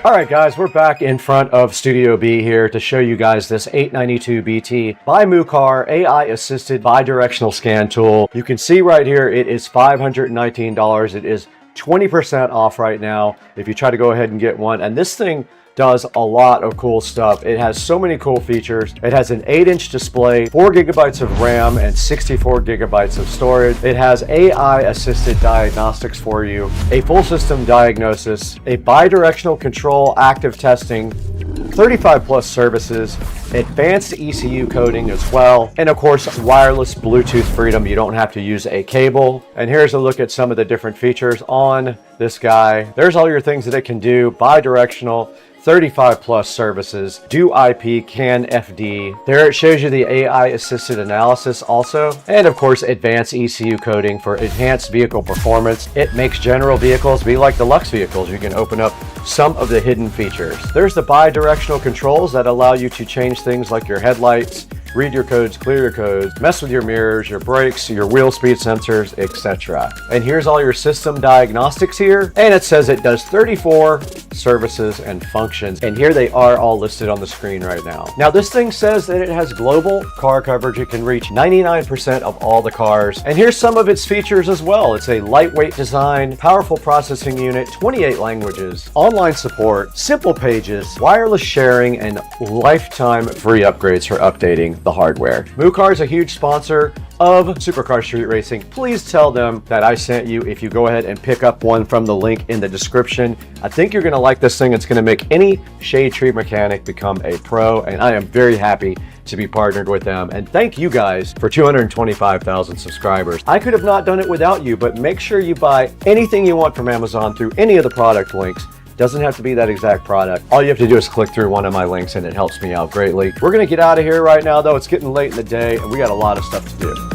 All right, guys, we're back in front of Studio B here to show you guys this 892BT by Mucar AI-assisted bidirectional scan tool. You can see right here, it is $519. It is 20% off right now if you try to go ahead and get one. And this thing does a lot of cool stuff. It has so many cool features. It has an 8-inch display, 4 gigabytes of RAM, and 64 gigabytes of storage. It has AI-assisted diagnostics for you, a full system diagnosis, a bidirectional control active testing, 35 plus services, advanced ECU coding as well, and of course wireless Bluetooth freedom. You don't have to use a cable. And here's a look at some of the different features on this guy. There's all your things that it can do: bidirectional, 35 plus services, do IP, can FD. There it shows you the AI assisted analysis also, and of course advanced ECU coding for enhanced vehicle performance. It makes general vehicles be like deluxe vehicles. You can open up some of the hidden features. There's the bidirectional controls that allow you to change things like your headlights, read your codes, clear your codes, mess with your mirrors, your brakes, your wheel speed sensors, etc. And here's all your system diagnostics here. And it says it does 34 services and functions. And here they are all listed on the screen right now. Now this thing says that it has global car coverage. It can reach 99% of all the cars. And here's some of its features as well. It's a lightweight design, powerful processing unit, 28 languages, online support, simple pages, wireless sharing, and lifetime free upgrades for updating the hardware. Mucar is a huge sponsor of Supercar Street Racing. Please tell them that I sent you if you go ahead and pick up one from the link in the description. I think you're going to like this thing. It's going to make any shade tree mechanic become a pro, and I am very happy to be partnered with them. And thank you guys for 225,000 subscribers. I could have not done it without you, but make sure you buy anything you want from Amazon through any of the product links. Doesn't have to be that exact product. All you have to do is click through one of my links and it helps me out greatly. We're gonna get out of here right now though. It's getting late in the day and we got a lot of stuff to do.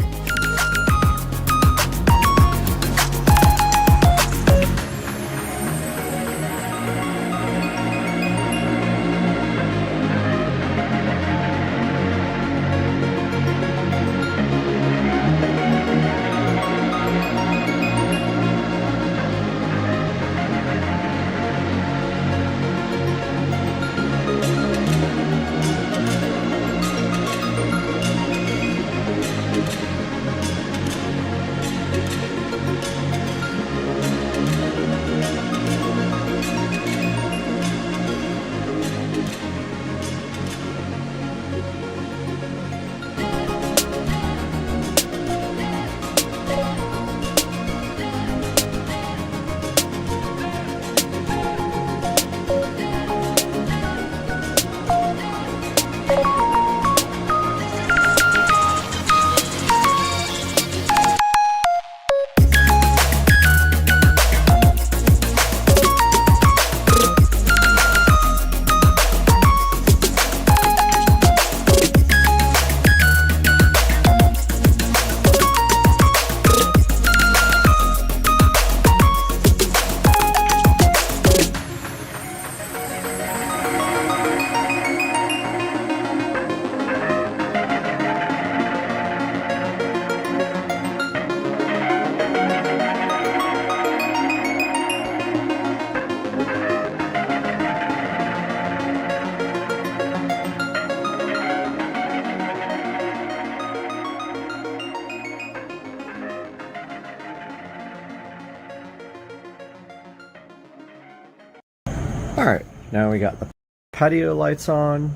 All right, now we got the patio lights on,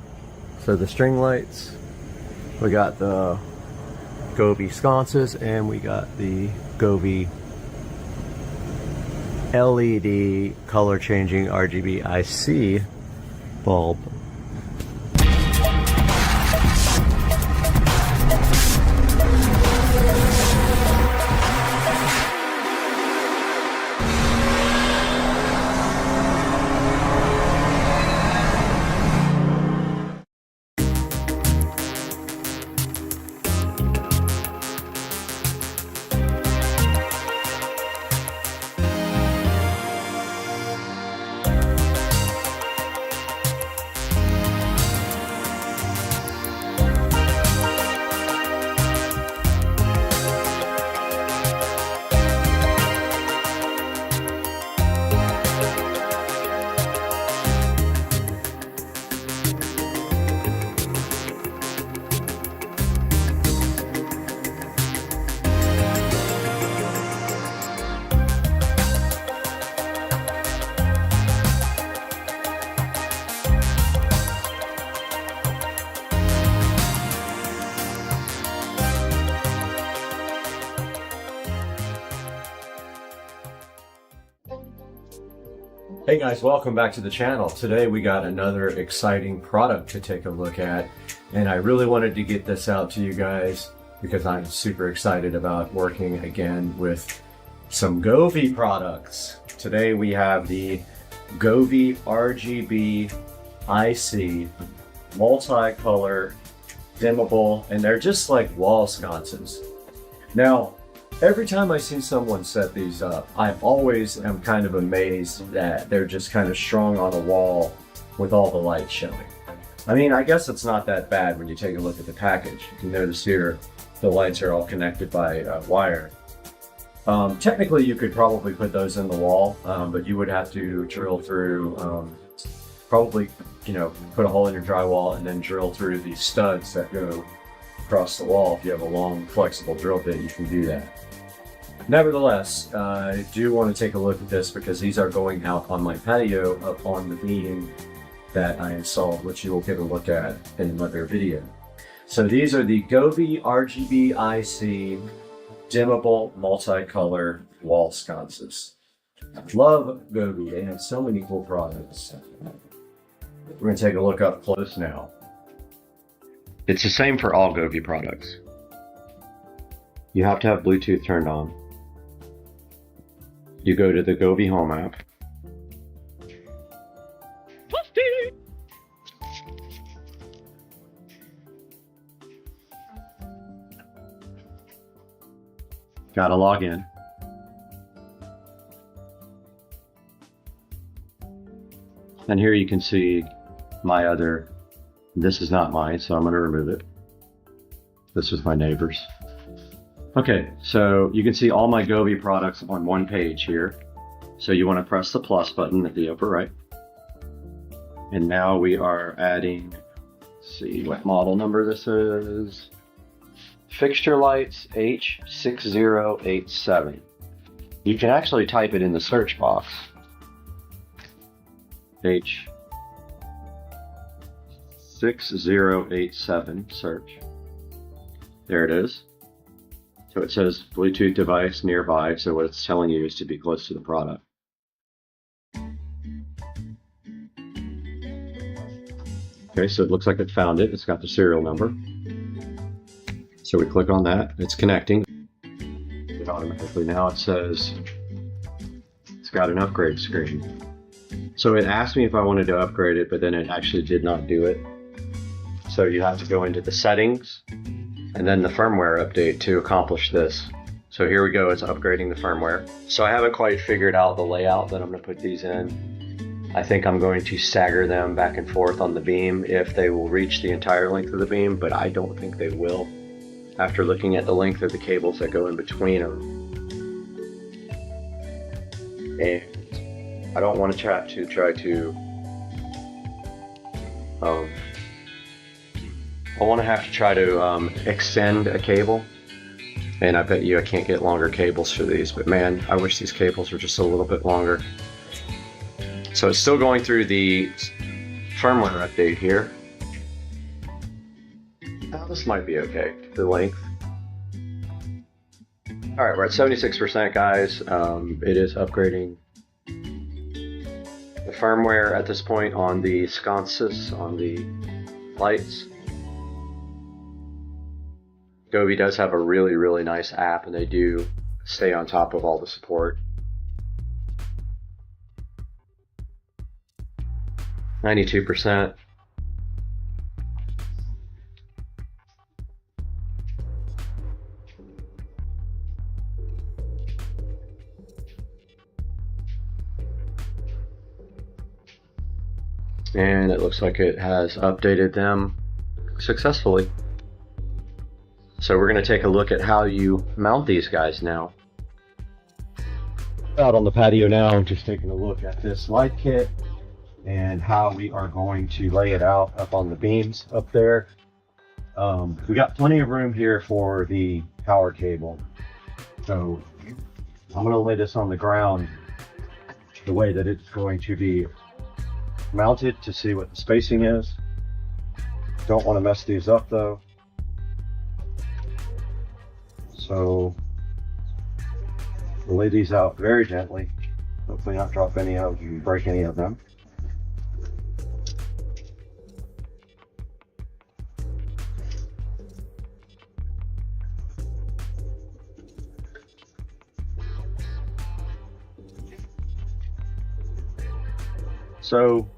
so the string lights. We got the Govee sconces, and we got the Govee LED color changing RGB IC bulb. Hey guys, welcome back to the channel. Today we got another exciting product to take a look at, and I really wanted to get this out to you guys because I'm super excited about working again with some Govee products. Today we have the Govee RGB IC multicolor dimmable, and they're just like wall sconces. Now, every time I see someone set these up, I always am kind of amazed that they're just kind of strung on a wall with all the light showing. I mean, I guess it's not that bad when you take a look at the package. You can notice here the lights are all connected by wire. Technically, you could probably put those in the wall, but you would have to drill through, probably, you know, put a hole in your drywall and then drill through the studs that go across the wall. If you have a long, flexible drill bit, you can do that. Nevertheless, I do want to take a look at this because these are going out on my patio up on the beam that I installed, which you will get a look at in another video. So these are the Govee RGB IC dimmable multicolor wall sconces. Love Govee, they have so many cool products. We're going to take a look up close now. It's the same for all Govee products. You have to have Bluetooth turned on. You go to the Govee Home app. Gotta log in. And here you can see my other, this is not mine, so I'm gonna remove it. This is my neighbor's. Okay, so you can see all my Govee products on one page here. So you want to press the plus button at the upper right. And now we are adding, let's see what model number this is. Fixture lights H6087. You can actually type it in the search box. H6087 search. There it is. So it says Bluetooth device nearby, so what it's telling you is to be close to the product. Okay, so it looks like it found it. It's got the serial number. So we click on that. It's connecting. It automatically now it says it's got an upgrade screen. So it asked me if I wanted to upgrade it, but then it actually did not do it. So you have to go into the settings and then the firmware update to accomplish this. So here we go, it's upgrading the firmware. So I haven't quite figured out the layout that I'm gonna put these in. I think I'm going to stagger them back and forth on the beam if they will reach the entire length of the beam, but I don't think they will after looking at the length of the cables that go in between them. And I don't want to try to I want to have to try to extend a cable, and I bet you I can't get longer cables for these, but man, I wish these cables were just a little bit longer. So it's still going through the firmware update here. Now this might be okay, the length. Alright, we're at 76% guys. It is upgrading the firmware at this point on the sconces, on the lights. Govee does have a really nice app, and they do stay on top of all the support. 92%. And it looks like it has updated them successfully. So we're going to take a look at how you mount these guys now. Out on the patio now, I'm just taking a look at this light kit and how we are going to lay it out up on the beams up there. We got plenty of room here for the power cable. So I'm going to lay this on the ground the way that it's going to be mounted to see what the spacing is. Don't want to mess these up though. So we'll lay these out very gently. Hopefully not drop any of break any of them. So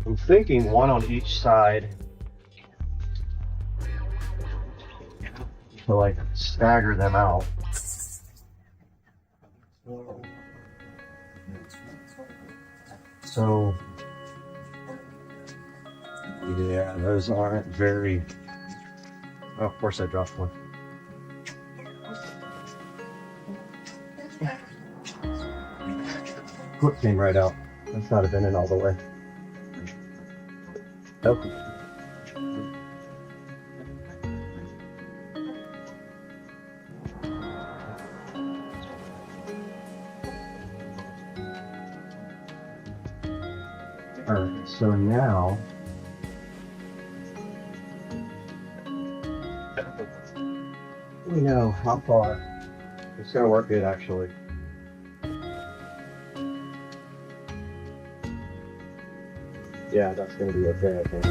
I'm thinking one on each side to like stagger them out. So yeah, those aren't very. Oh, of course I dropped one. Clip came right out. That's not have been in all the way. Okay. Alright, so now we know how far it's going to work good actually. Yeah, that's going to be okay, I think.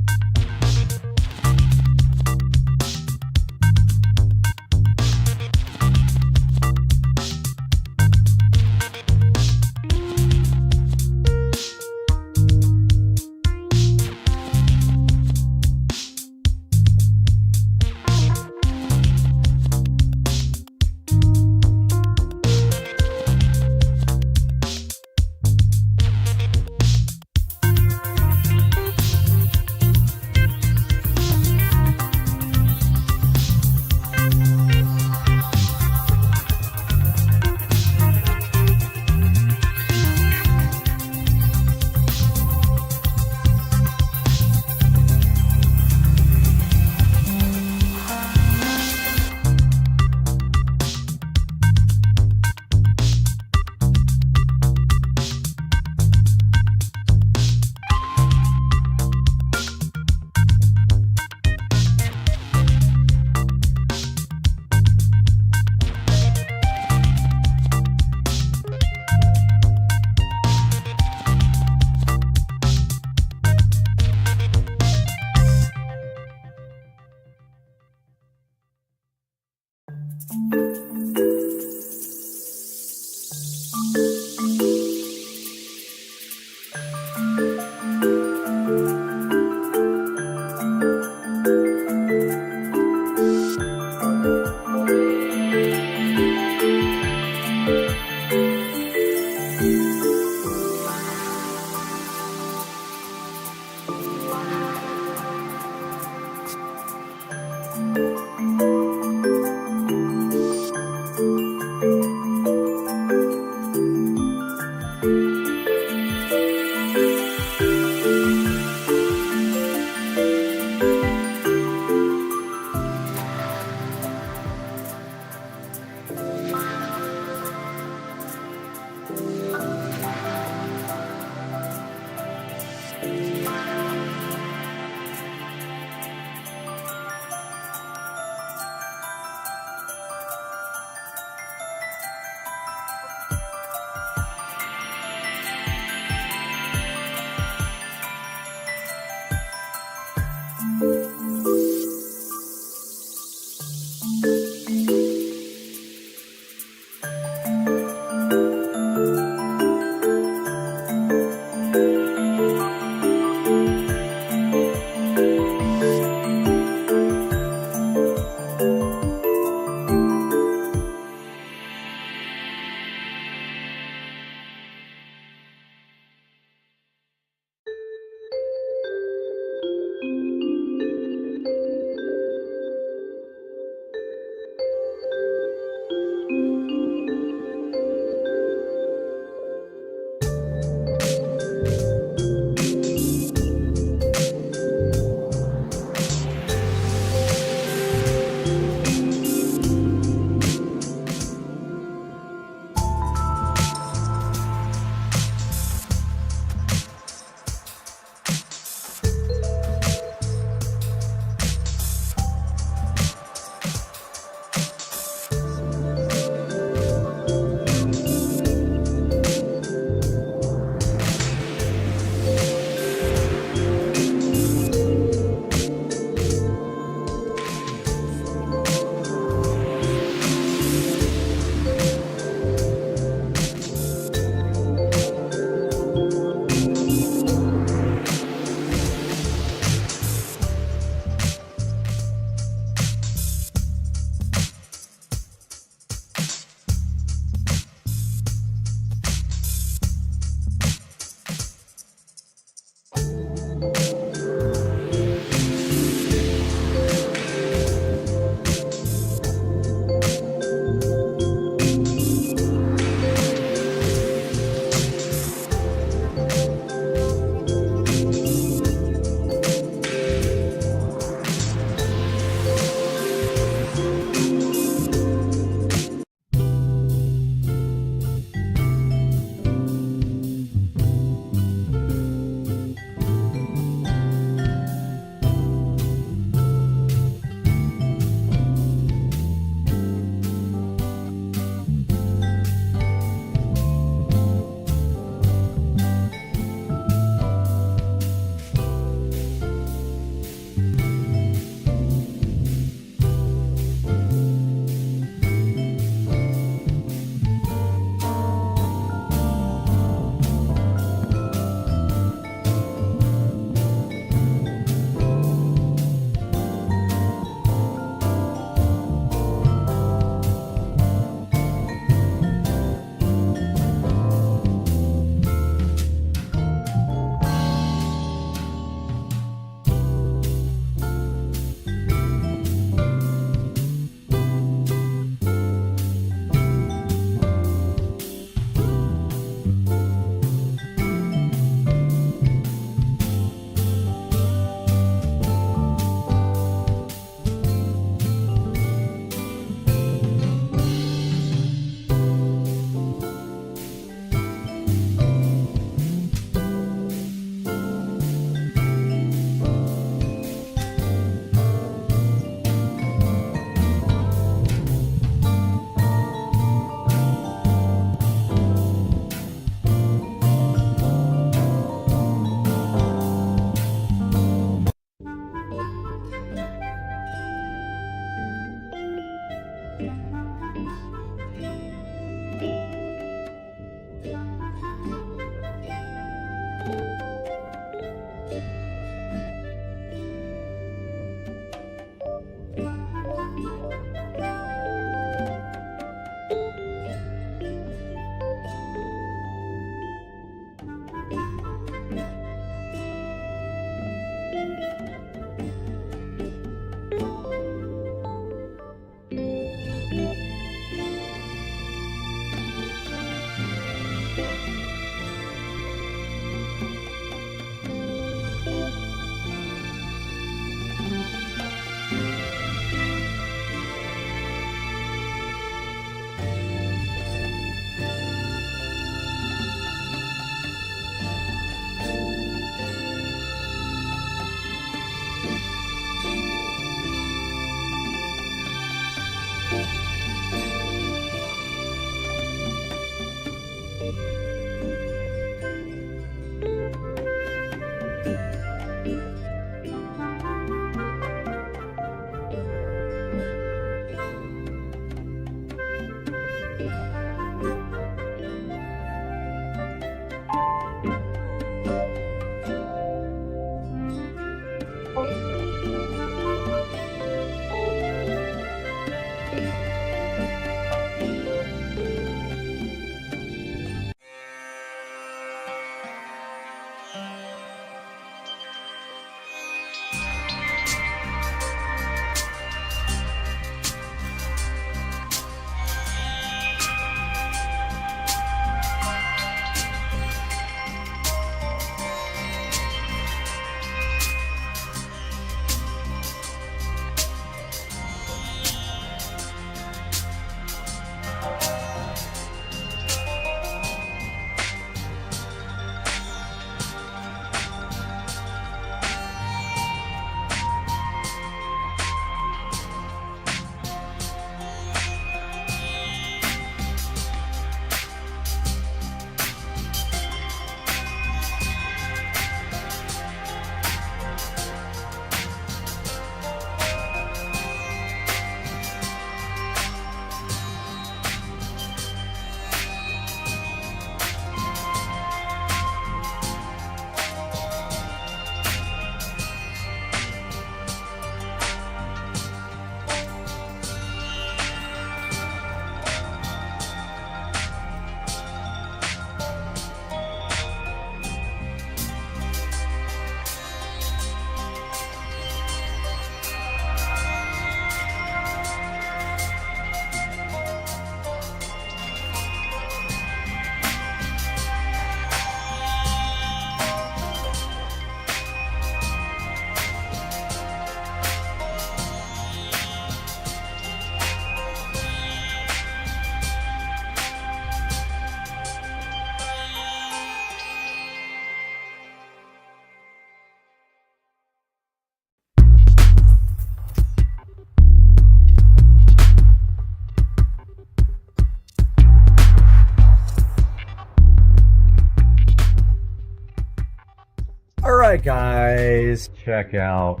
Alright guys, check out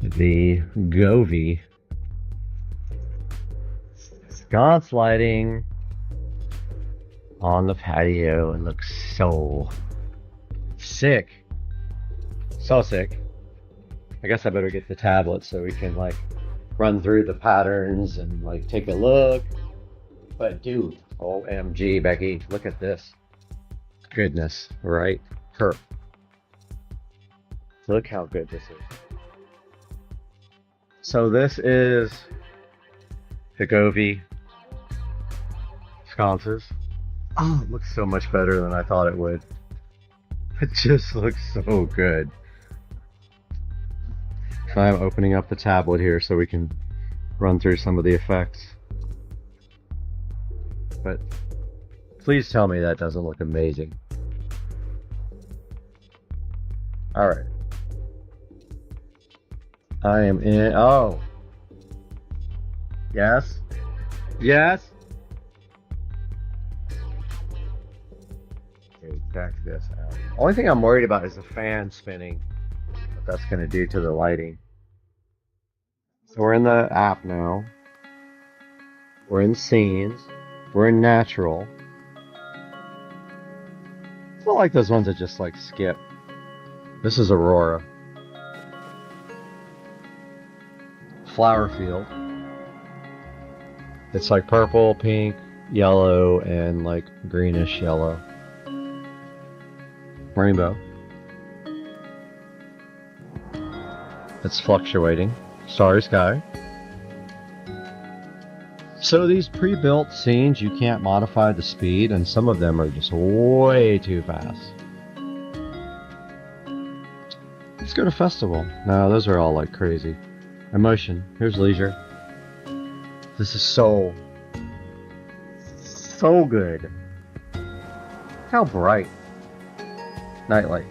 the Govee sconce lighting on the patio. It looks so sick. So sick. I guess I better get the tablet so we can like run through the patterns and like take a look. But dude, OMG Becky, look at this. Goodness, right? Her. Look how good this is. So this is the Govee sconces. Oh, it looks so much better than I thought it would. It just looks so good. So I'm opening up the tablet here so we can run through some of the effects. But please tell me that doesn't look amazing. Alright. I am in. Oh. Yes. Yes. Okay, check this out. Only thing I'm worried about is the fan spinning. What that's going to do to the lighting. So we're in the app now. We're in scenes. We're in natural. It's not like those ones that just like skip. This is Aurora. Flower field. It's like purple, pink, yellow, and like greenish yellow. Rainbow. It's fluctuating. Starry sky. So these pre-built scenes, you can't modify the speed, and some of them are just way too fast. Let's go to festival. No, those are all like crazy. Emotion. Here's leisure. This is so good. How bright. Nightlight.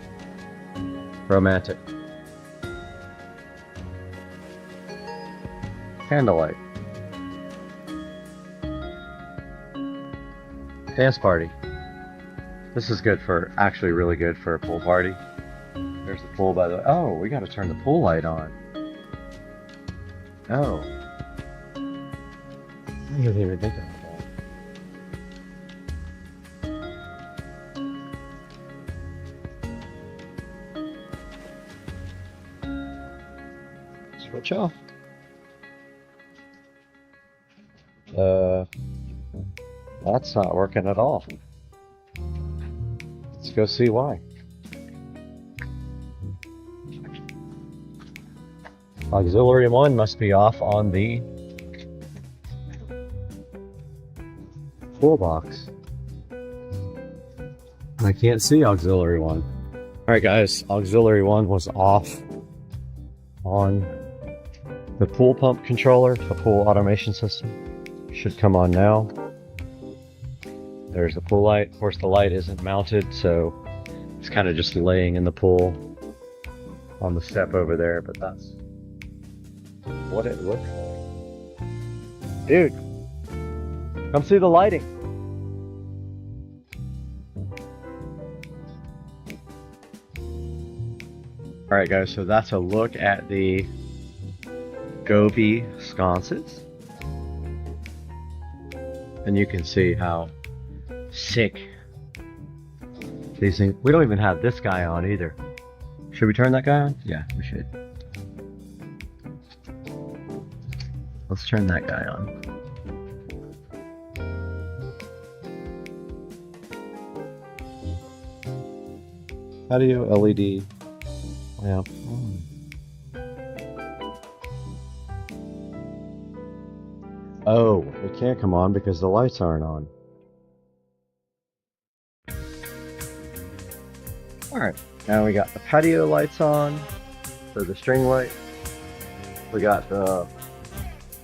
Romantic. Candlelight. Dance party. This is good for, actually really good for a pool party. There's the pool by the way. Oh, we gotta turn the pool light on. Oh. I didn't even think about that. Switch off. That's not working at all. Let's go see why. Auxiliary 1 must be off on the full box. I can't see auxiliary 1. Alright guys, auxiliary 1 was off on the pool pump controller, the pool automation system. Should come on now. There's the pool light. Of course the light isn't mounted, so it's kind of just laying in the pool on the step over there, but that's what it looks like. Dude, come see the lighting. Alright guys, so that's a look at the Gobi sconces. And you can see how sick these things. We don't even have this guy on either. Should we turn that guy on? Yeah, we should. Let's turn that guy on. Audio LED lamp. Oh, it can't come on because the lights aren't on. Alright, now we got the patio lights on, so the string light. We got the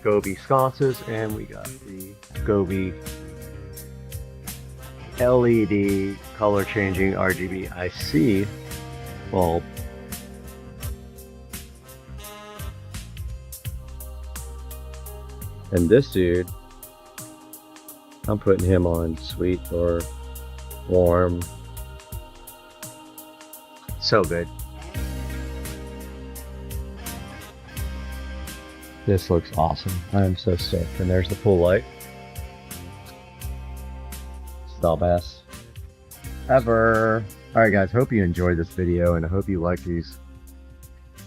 Gobi sconces, and we got the Gobi LED color changing RGB IC bulb. And this dude, I'm putting him on sweet or warm. So good. This looks awesome. I am so stoked. And there's the pool light. It's the best ever. Alright guys, hope you enjoyed this video and I hope you like these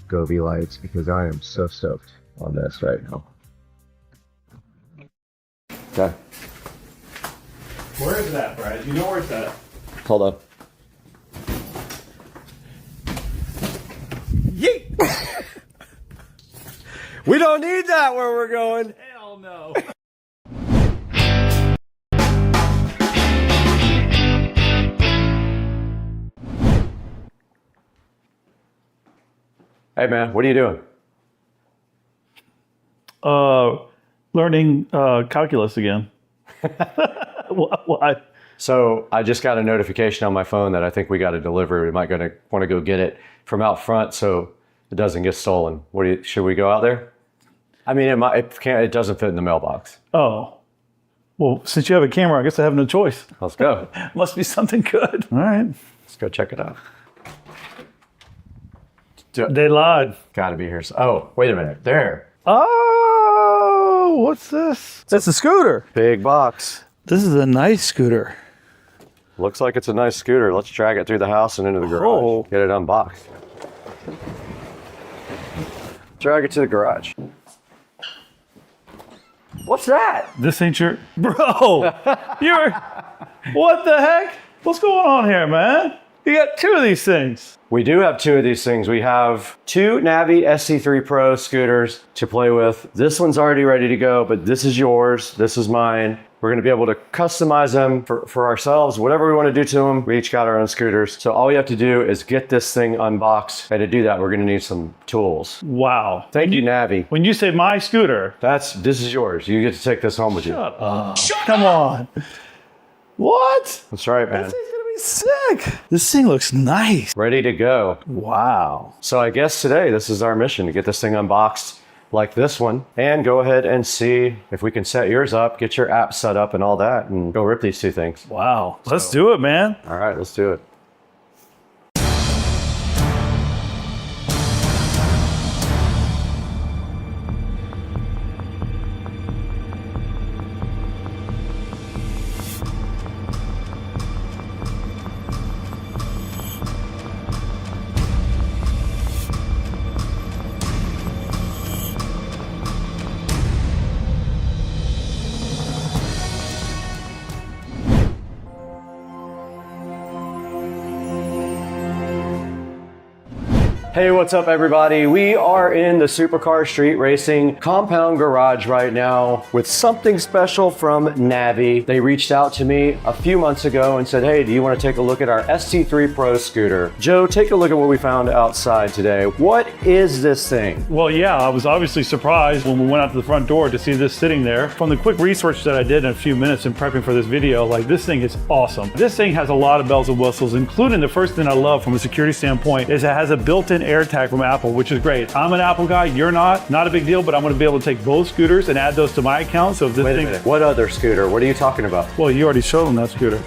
Gobi lights because I am so stoked on this right now. Okay. Where is that, Brad? You know where it's at? Hold on. Yeet! We don't need that where we're going. Hell no. Hey man, what are you doing? Learning calculus again. Why? So I just got a notification on my phone that I think we got a delivery. We might want to go get it from out front so it doesn't get stolen. Should we go out there? I mean, it doesn't fit in the mailbox. Oh. Well, since you have a camera, I guess I have no choice. Let's go. Must be something good. All right. Let's go check it out. They lied. Gotta be here. Oh, wait a minute. There. Oh, what's this? That's a scooter. Big box. This is a nice scooter. Looks like it's a nice scooter. Let's drag it through the house and into the garage. Oh. Get it unboxed. Drag it to the garage. What's that? This ain't your... Bro! You're... What the heck? What's going on here, man? You got two of these things. We do have two of these things. We have two Navi SC3 Pro scooters to play with. This one's already ready to go, but this is yours. This is mine. We're gonna be able to customize them for ourselves, whatever we wanna do to them. We each got our own scooters. So all we have to do is get this thing unboxed. And to do that, we're gonna need some tools. Wow. Thank you, Navi. When you say my scooter... This is yours. You get to take this home with you. Shut up. Come on. What? That's right, man. This thing's gonna be sick. This thing looks nice. Ready to go. Wow. So I guess today, this is our mission, to get this thing unboxed like this one, and go ahead and see if we can set yours up, get your app set up and all that, and go rip these two things. Wow. Let's do it, man. All right, let's do it. Hey, what's up everybody? We are in the Supercar Street Racing compound garage right now with something special from Navi. They reached out to me a few months ago and said, hey, do you want to take a look at our ST3 Pro scooter? Joe, take a look at what we found outside today. What is this thing? Well, yeah, I was obviously surprised when we went out to the front door to see this sitting there. From the quick research that I did in a few minutes in prepping for this video, like this thing is awesome. This thing has a lot of bells and whistles, including the first thing I love from a security standpoint is it has a built-in AirTag from Apple, which is great. I'm an Apple guy, you're not a big deal, but I'm gonna be able to take both scooters and add those to my account. So if this Wait a thing, minute. What other scooter? What are you talking about? well, you already showed them that scooter.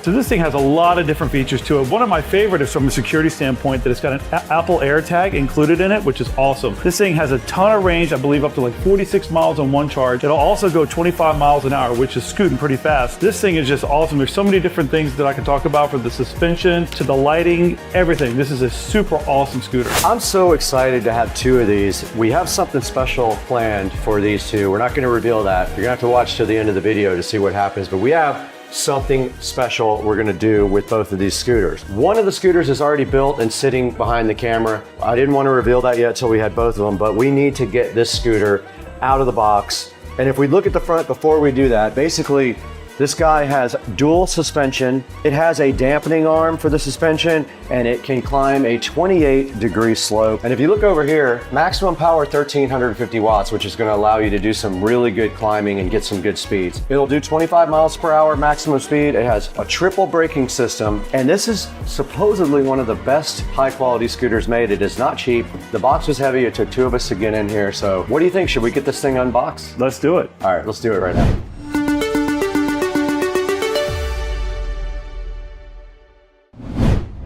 So this thing has a lot of different features to it. One of my favorite is from a security standpoint that it's got an Apple AirTag included in it, which is awesome. This thing has a ton of range, I believe up to like 46 miles on one charge. It'll also go 25 miles an hour, which is scooting pretty fast. This thing is just awesome. There's so many different things that I can talk about, from the suspension to the lighting, everything. This is a super awesome scooter. I'm so excited to have two of these. We have something special planned for these two. We're not going to reveal that. You're going to have to watch to the end of the video to see what happens, but we have something special we're going to do with both of these scooters. One of the scooters is already built and sitting behind the camera. I didn't want to reveal that yet till we had both of them, but we need to get this scooter out of the box. And if we look at the front before we do that, basically this guy has dual suspension. It has a dampening arm for the suspension, and it can climb a 28-degree slope. And if you look over here, maximum power 1,350 watts, which is going to allow you to do some really good climbing and get some good speeds. It'll do 25 miles per hour maximum speed. It has a triple braking system, and this is supposedly one of the best high-quality scooters made. It is not cheap. The box was heavy. It took two of us to get in here. So what do you think? Should we get this thing unboxed? Let's do it. All right, let's do it right now.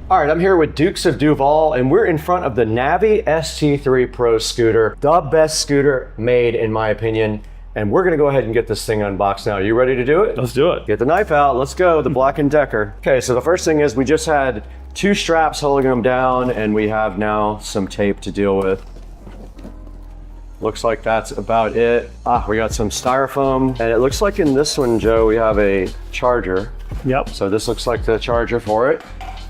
All right, I'm here with Dukes of Duval, and we're in front of the Navi ST3 Pro scooter, the best scooter made, in my opinion. And we're gonna go ahead and get this thing unboxed now. Are you ready to do it? Let's do it. Get the knife out, let's go, the Black & Decker. Okay, so the first thing is we just had two straps holding them down, and we have now some tape to deal with. Looks like that's about it. We got some styrofoam, and it looks like in this one, Joe, we have a charger. Yep. So this looks like the charger for it.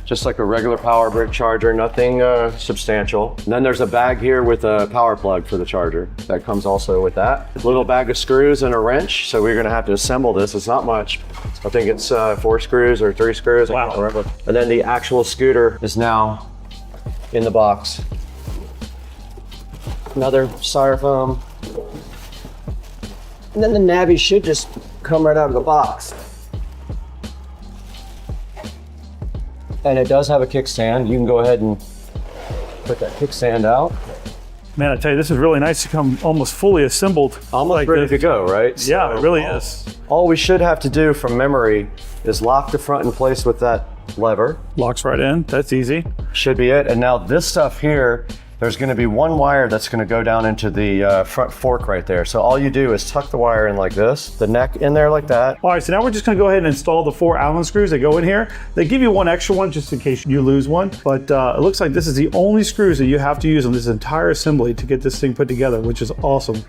Just like a regular power brick charger, nothing substantial. And then there's a bag here with a power plug for the charger. That comes also with that. A little bag of screws and a wrench. So we're gonna have to assemble this. It's not much. I think it's 4 screws or 3 screws. Wow. I can't remember. And then the actual scooter is now in the box. Another styrofoam. And then the Navi should just come right out of the box. And it does have a kickstand. You can go ahead and put that kickstand out. Man, I tell you, this is really nice to come almost fully assembled. Almost like ready this. to go, right? Yeah, So it really is. all we should have to do from memory is lock the front in place with that lever. Locks right in, that's easy. Should be it. And now this stuff here, there's going to be one wire that's going to go down into the front fork right there. So all you do is tuck the wire in like this, the neck in there like that. All right, so now we're just gonna go ahead and install the 4 Allen screws that go in here. They give you one extra one just in case you lose one, but it looks like this is the only screws that you have to use on this entire assembly to get this thing put together, which is awesome.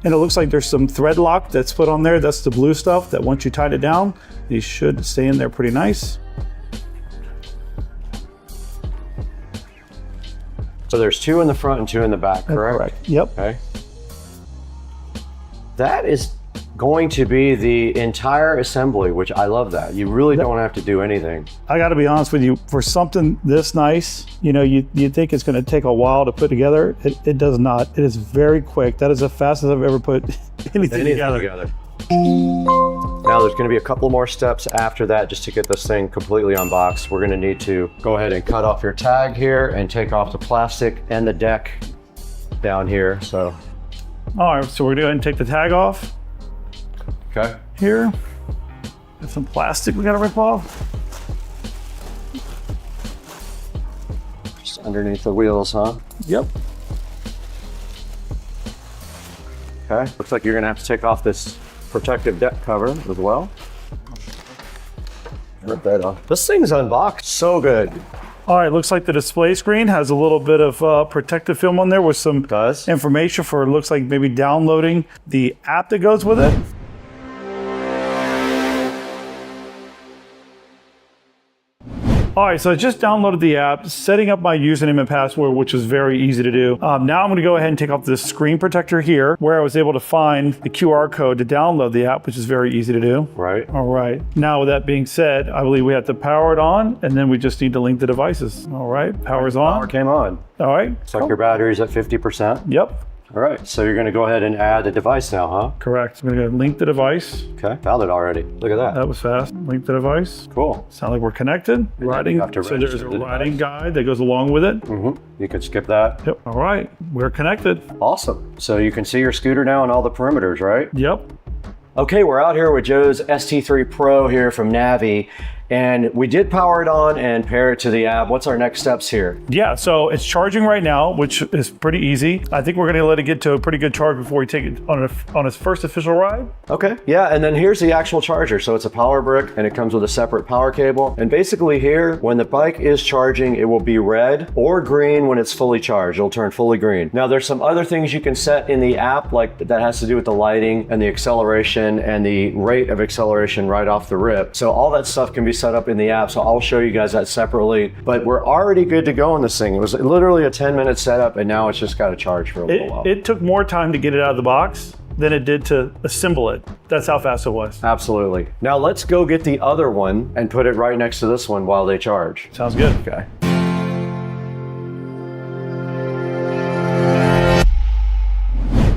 And it looks like there's some thread lock that's put on there. That's the blue stuff that once you tighten it down, these should stay in there pretty nice. So there's 2 in the front and 2 in the back, correct? Correct, yep. Okay. That is going to be the entire assembly, which I love that. You really don't have to do anything. I gotta be honest with you, for something this nice, you know, you'd think it's gonna take a while to put together. It does not. It is very quick. That is the fastest I've ever put anything together. Now there's going to be a couple more steps after that just to get this thing completely unboxed. We're going to need to go ahead and cut off your tag here and take off the plastic and the deck down here. So, all right, so we're gonna go ahead and take the tag off okay. here. Got some plastic we gotta rip off. Just underneath the wheels, huh? Yep. Okay. Looks like you're going to have to take off this protective deck cover as well. Rip that off. This thing's unboxed so good. All right, looks like the display screen has a little bit of protective film on there with some information for, looks like maybe downloading the app that goes with it. All right, so I just downloaded the app, setting up my username and password, which was very easy to do. Now I'm gonna go ahead and take off this screen protector here, where I was able to find the QR code to download the app, which is very easy to do. Right. All right, now with that being said, I believe we have to power it on, and then we just need to link the devices. All right, power's on. Power came on. All right. Looks like your battery's at 50%. Yep. All right, so you're gonna go ahead and add a device now, huh? Correct. I'm gonna go link the device. Okay, found it already. Look at that. That was fast. Link the device. Cool. Sound like we're connected. Writing. have to So there's register a the writing device. guide that goes along with it. You can skip that. Yep. All right. We're connected. Awesome. So you can see your scooter now and all the perimeters, right? Yep. Okay, we're out here with Joe's ST3 Pro here from Navi, and we did power it on and pair it to the app. What's our next steps here? Yeah, so it's charging right now, which is pretty easy. I think we're gonna let it get to a pretty good charge before we take it on its first official ride. Okay, yeah, and then here's the actual charger. So it's a power brick and it comes with a separate power cable. And basically here, when the bike is charging, it will be red or green when it's fully charged. It'll turn fully green. Now there's some other things you can set in the app, like that has to do with the lighting and the acceleration and the rate of acceleration right off the rip. So all that stuff can be set up in the app. So I'll show you guys that separately, but we're already good to go on this thing. It was literally a 10-minute setup and now it's just got to charge for a little while. It took more time to get it out of the box than it did to assemble it. That's how fast it was. Absolutely. Now let's go get the other one and put it right next to this one while they charge. Sounds good. Okay.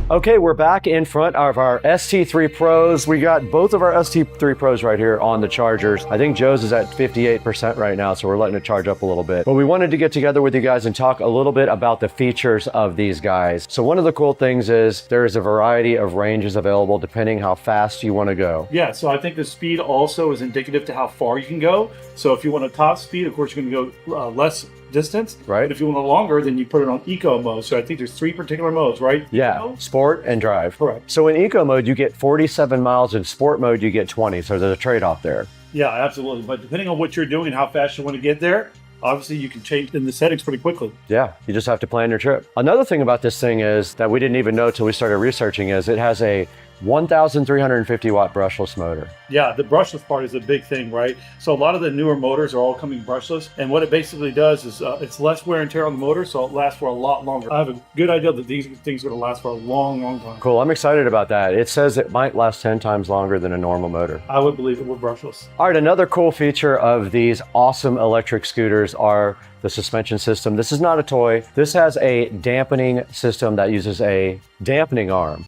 Okay, we're back in front of our ST3 Pros. We got both of our ST3 Pros right here on the chargers. I think Joe's is at 58% right now, so we're letting it charge up a little bit. But we wanted to get together with you guys and talk a little bit about the features of these guys. So one of the cool things is there is a variety of ranges available depending how fast you want to go. Yeah, so I think the speed also is indicative to how far you can go. So if you want a top speed, of course, you're going to go less distance. Right. But if you want a longer, then you put it on eco mode. So I think there's 3 particular modes, right? Yeah, Eco? sport and drive. Correct. So in eco mode, you get 47 miles. In sport mode, you get 20. So there's a trade-off there. Yeah, absolutely. But depending on what you're doing and how fast you want to get there, obviously you can change in the settings pretty quickly. Yeah, you just have to plan your trip. Another thing about this thing is that we didn't even know till we started researching is it has a 1,350 watt brushless motor. Yeah, the brushless part is a big thing, right? So a lot of the newer motors are all coming brushless, and what it basically does is it's less wear and tear on the motor, so it lasts for a lot longer. I have a good idea that these things are going to last for a long, long time. Cool, I'm excited about that. It says it might last 10 times longer than a normal motor. I would believe it with brushless. All right, another cool feature of these awesome electric scooters are the suspension system. This is not a toy. This has a dampening system that uses a dampening arm.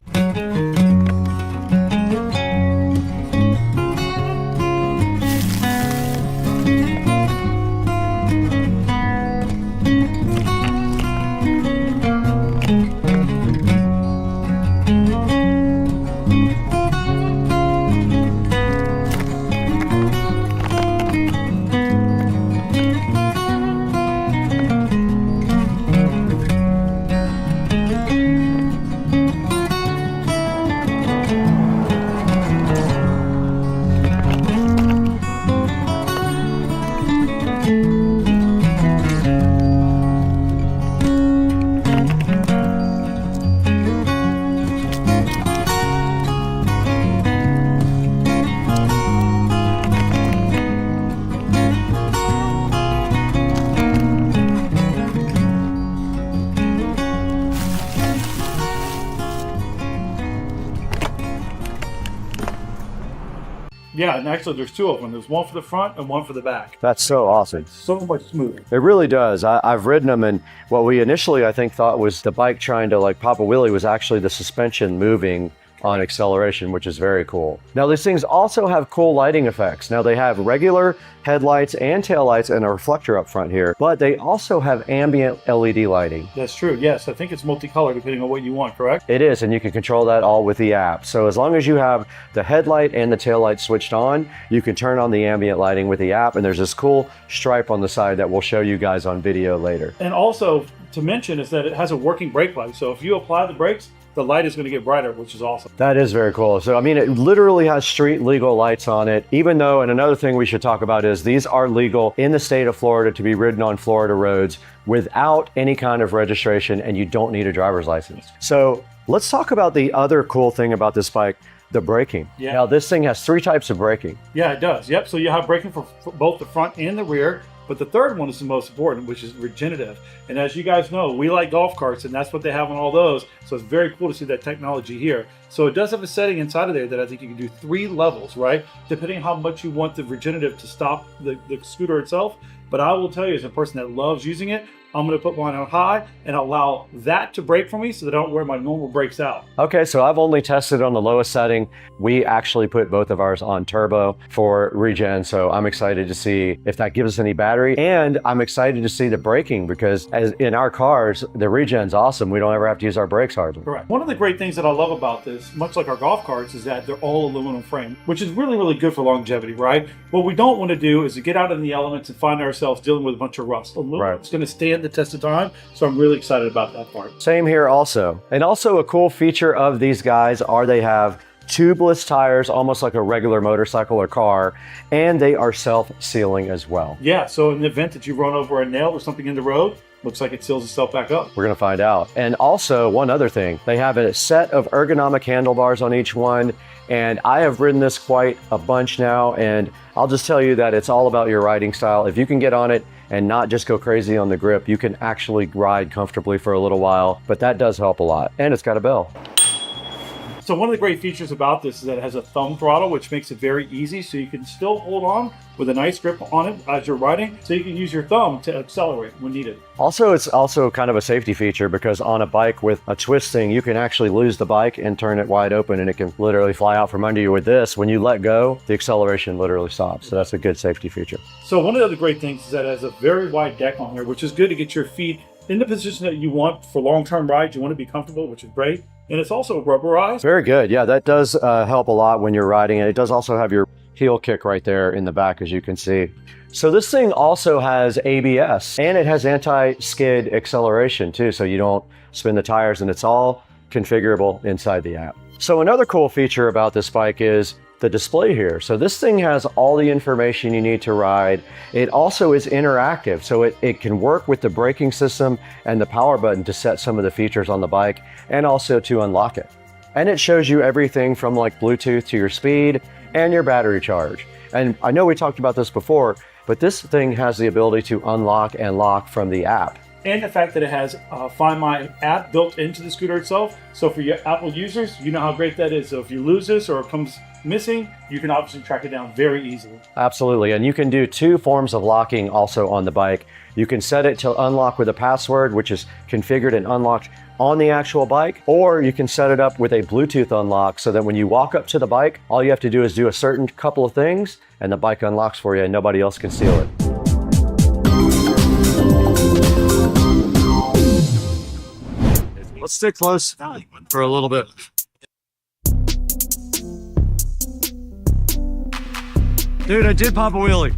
Yeah, and actually there's 2 of them. There's one for the front and one for the back. That's so awesome. So much smoother. It really does. I've ridden them, and what we initially, I think, thought was the bike trying to like pop a wheelie was actually the suspension moving on acceleration, which is very cool. Now these things also have cool lighting effects. Now they have regular headlights and taillights and a reflector up front here, but they also have ambient LED lighting. That's true. Yes, I think it's multicolored depending on what you want, correct? It is, and you can control that all with the app. So as long as you have the headlight and the taillight switched on, you can turn on the ambient lighting with the app, and there's this cool stripe on the side that we'll show you guys on video later. And also to mention is that it has a working brake light. So if you apply the brakes, the light is going to get brighter, which is awesome. That is very cool. So, I mean, it literally has street legal lights on it, even though, and another thing we should talk about is these are legal in the state of Florida to be ridden on Florida roads without any kind of registration, and you don't need a driver's license. So let's talk about the other cool thing about this bike, the braking. Yeah. Now, this thing has 3 types of braking. Yeah, it does. Yep. So you have braking for both the front and the rear. But the third one is the most important, which is regenerative. And as you guys know, we like golf carts, and that's what they have on all those. So it's very cool to see that technology here. So it does have a setting inside of there that I think you can do 3 levels, right? Depending on how much you want the regenerative to stop the scooter itself. But I will tell you, as a person that loves using it, I'm going to put mine on high and allow that to brake for me so that I don't wear my normal brakes out. Okay, so I've only tested on the lowest setting. We actually put both of ours on turbo for regen, so I'm excited to see if that gives us any battery. And I'm excited to see the braking because as in our cars, the regen's awesome. We don't ever have to use our brakes hardly. Correct. One of the great things that I love about this, much like our golf carts, is that they're all aluminum frame, which is really, really good for longevity, right? What we don't want to do is to get out in the elements and find ourselves dealing with a bunch of rust. Aluminum's going to stand the test of time, so I'm really excited about that part. Same here also. And also a cool feature of these guys are they have tubeless tires, almost like a regular motorcycle or car, and they are self-sealing as well. Yeah, so in the event that you run over a nail or something in the road, looks like it seals itself back up. We're gonna find out. And also one other thing, they have a set of ergonomic handlebars on each one, and I have ridden this quite a bunch now, and I'll just tell you that it's all about your riding style. If you can get on it and not just go crazy on the grip, you can actually ride comfortably for a little while, but that does help a lot. And it's got a bell. So one of the great features about this is that it has a thumb throttle, which makes it very easy, so you can still hold on with a nice grip on it as you're riding, so you can use your thumb to accelerate when needed. Also, it's also kind of a safety feature because on a bike with a twisting, you can actually lose the bike and turn it wide open and it can literally fly out from under you. With this, when you let go, the acceleration literally stops. So that's a good safety feature. So one of the other great things is that it has a very wide deck on here, which is good to get your feet in the position that you want for long-term rides. You want to be comfortable, which is great. And it's also rubberized. Very good. Yeah, that does help a lot when you're riding. And it does also have your heel kick right there in the back, as you can see. So this thing also has ABS and it has anti-skid acceleration too. So you don't spin the tires, and it's all configurable inside the app. So another cool feature about this bike is the display here. So this thing has all the information you need to ride. It also is interactive, so it can work with the braking system and the power button to set some of the features on the bike and also to unlock it. And it shows you everything from like Bluetooth to your speed and your battery charge. And I know we talked about this before, but this thing has the ability to unlock and lock from the app. And the fact that it has Find My app built into the scooter itself. So for your Apple users, you know how great that is. So if you lose this or it comes missing, you can obviously track it down very easily. Absolutely, and you can do 2 forms of locking also on the bike. You can set it to unlock with a password, which is configured and unlocked on the actual bike, or you can set it up with a Bluetooth unlock so that when you walk up to the bike, all you have to do is do a certain couple of things and the bike unlocks for you and nobody else can steal it. Let's stay close for a little bit. Dude, I did pop a wheelie.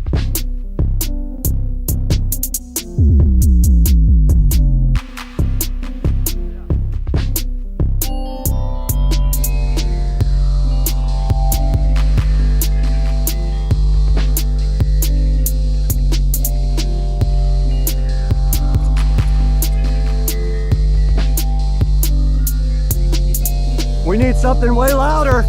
We need something way louder.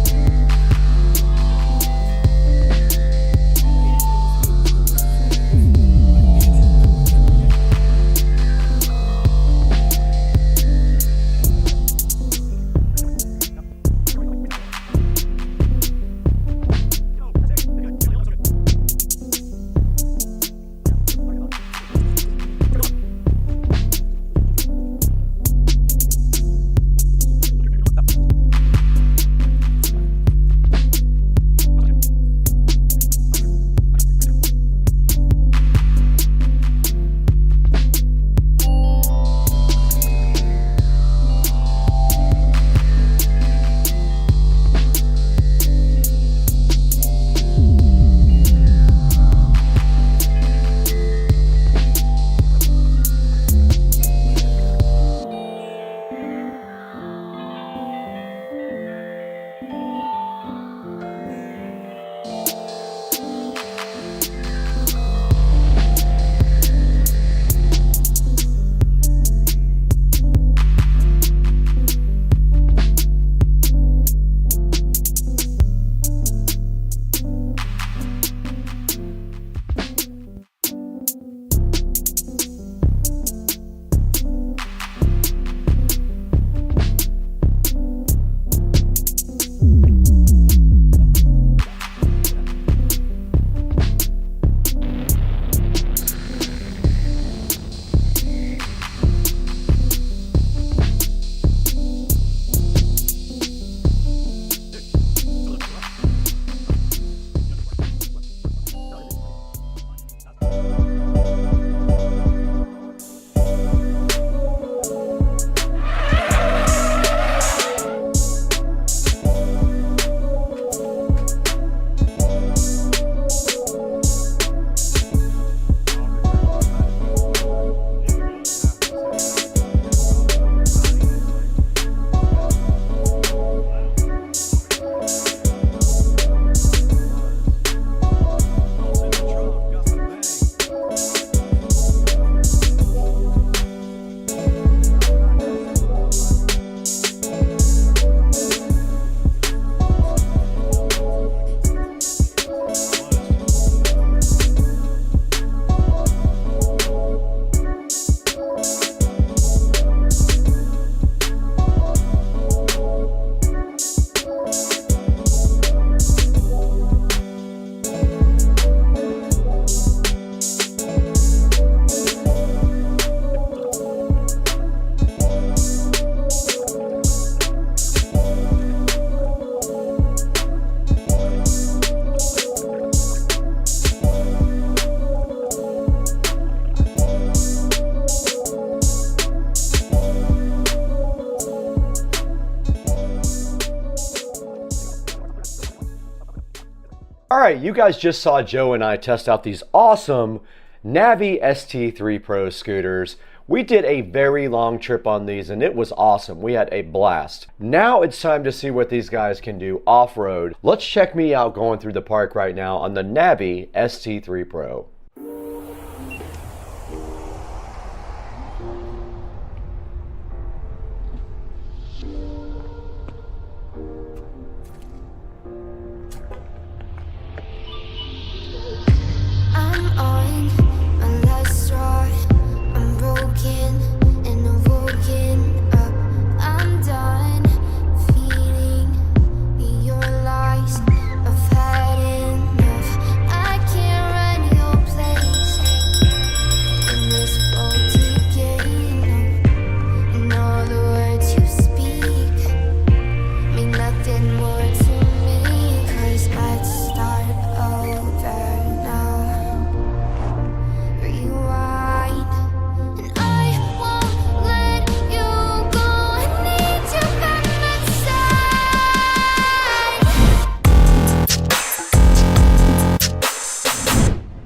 All right, you guys just saw Joe and I test out these awesome Navi ST3 Pro scooters. We did a very long trip on these and it was awesome. We had a blast. Now it's time to see what these guys can do off-road. Let's check me out going through the park right now on the Navi ST3 Pro.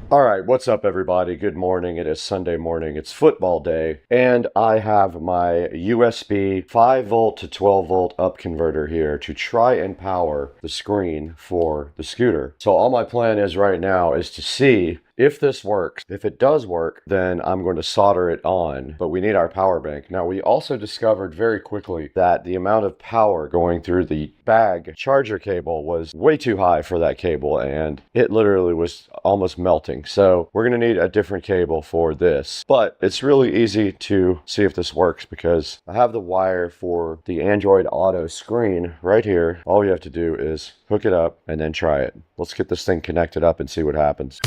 All right, what's up everybody? Good morning. It is Sunday morning. It's football day. And I have my USB 5 volt to 12 volt up converter here to try and power the screen for the scooter. So all my plan is right now is to see if this works. If it does work, then I'm going to solder it on, but we need our power bank. Now, we also discovered very quickly that the amount of power going through the bag charger cable was way too high for that cable, and it literally was almost melting. So we're gonna need a different cable for this, but it's really easy to see if this works because I have the wire for the Android Auto screen right here. All you have to do is hook it up and then try it. Let's get this thing connected up and see what happens.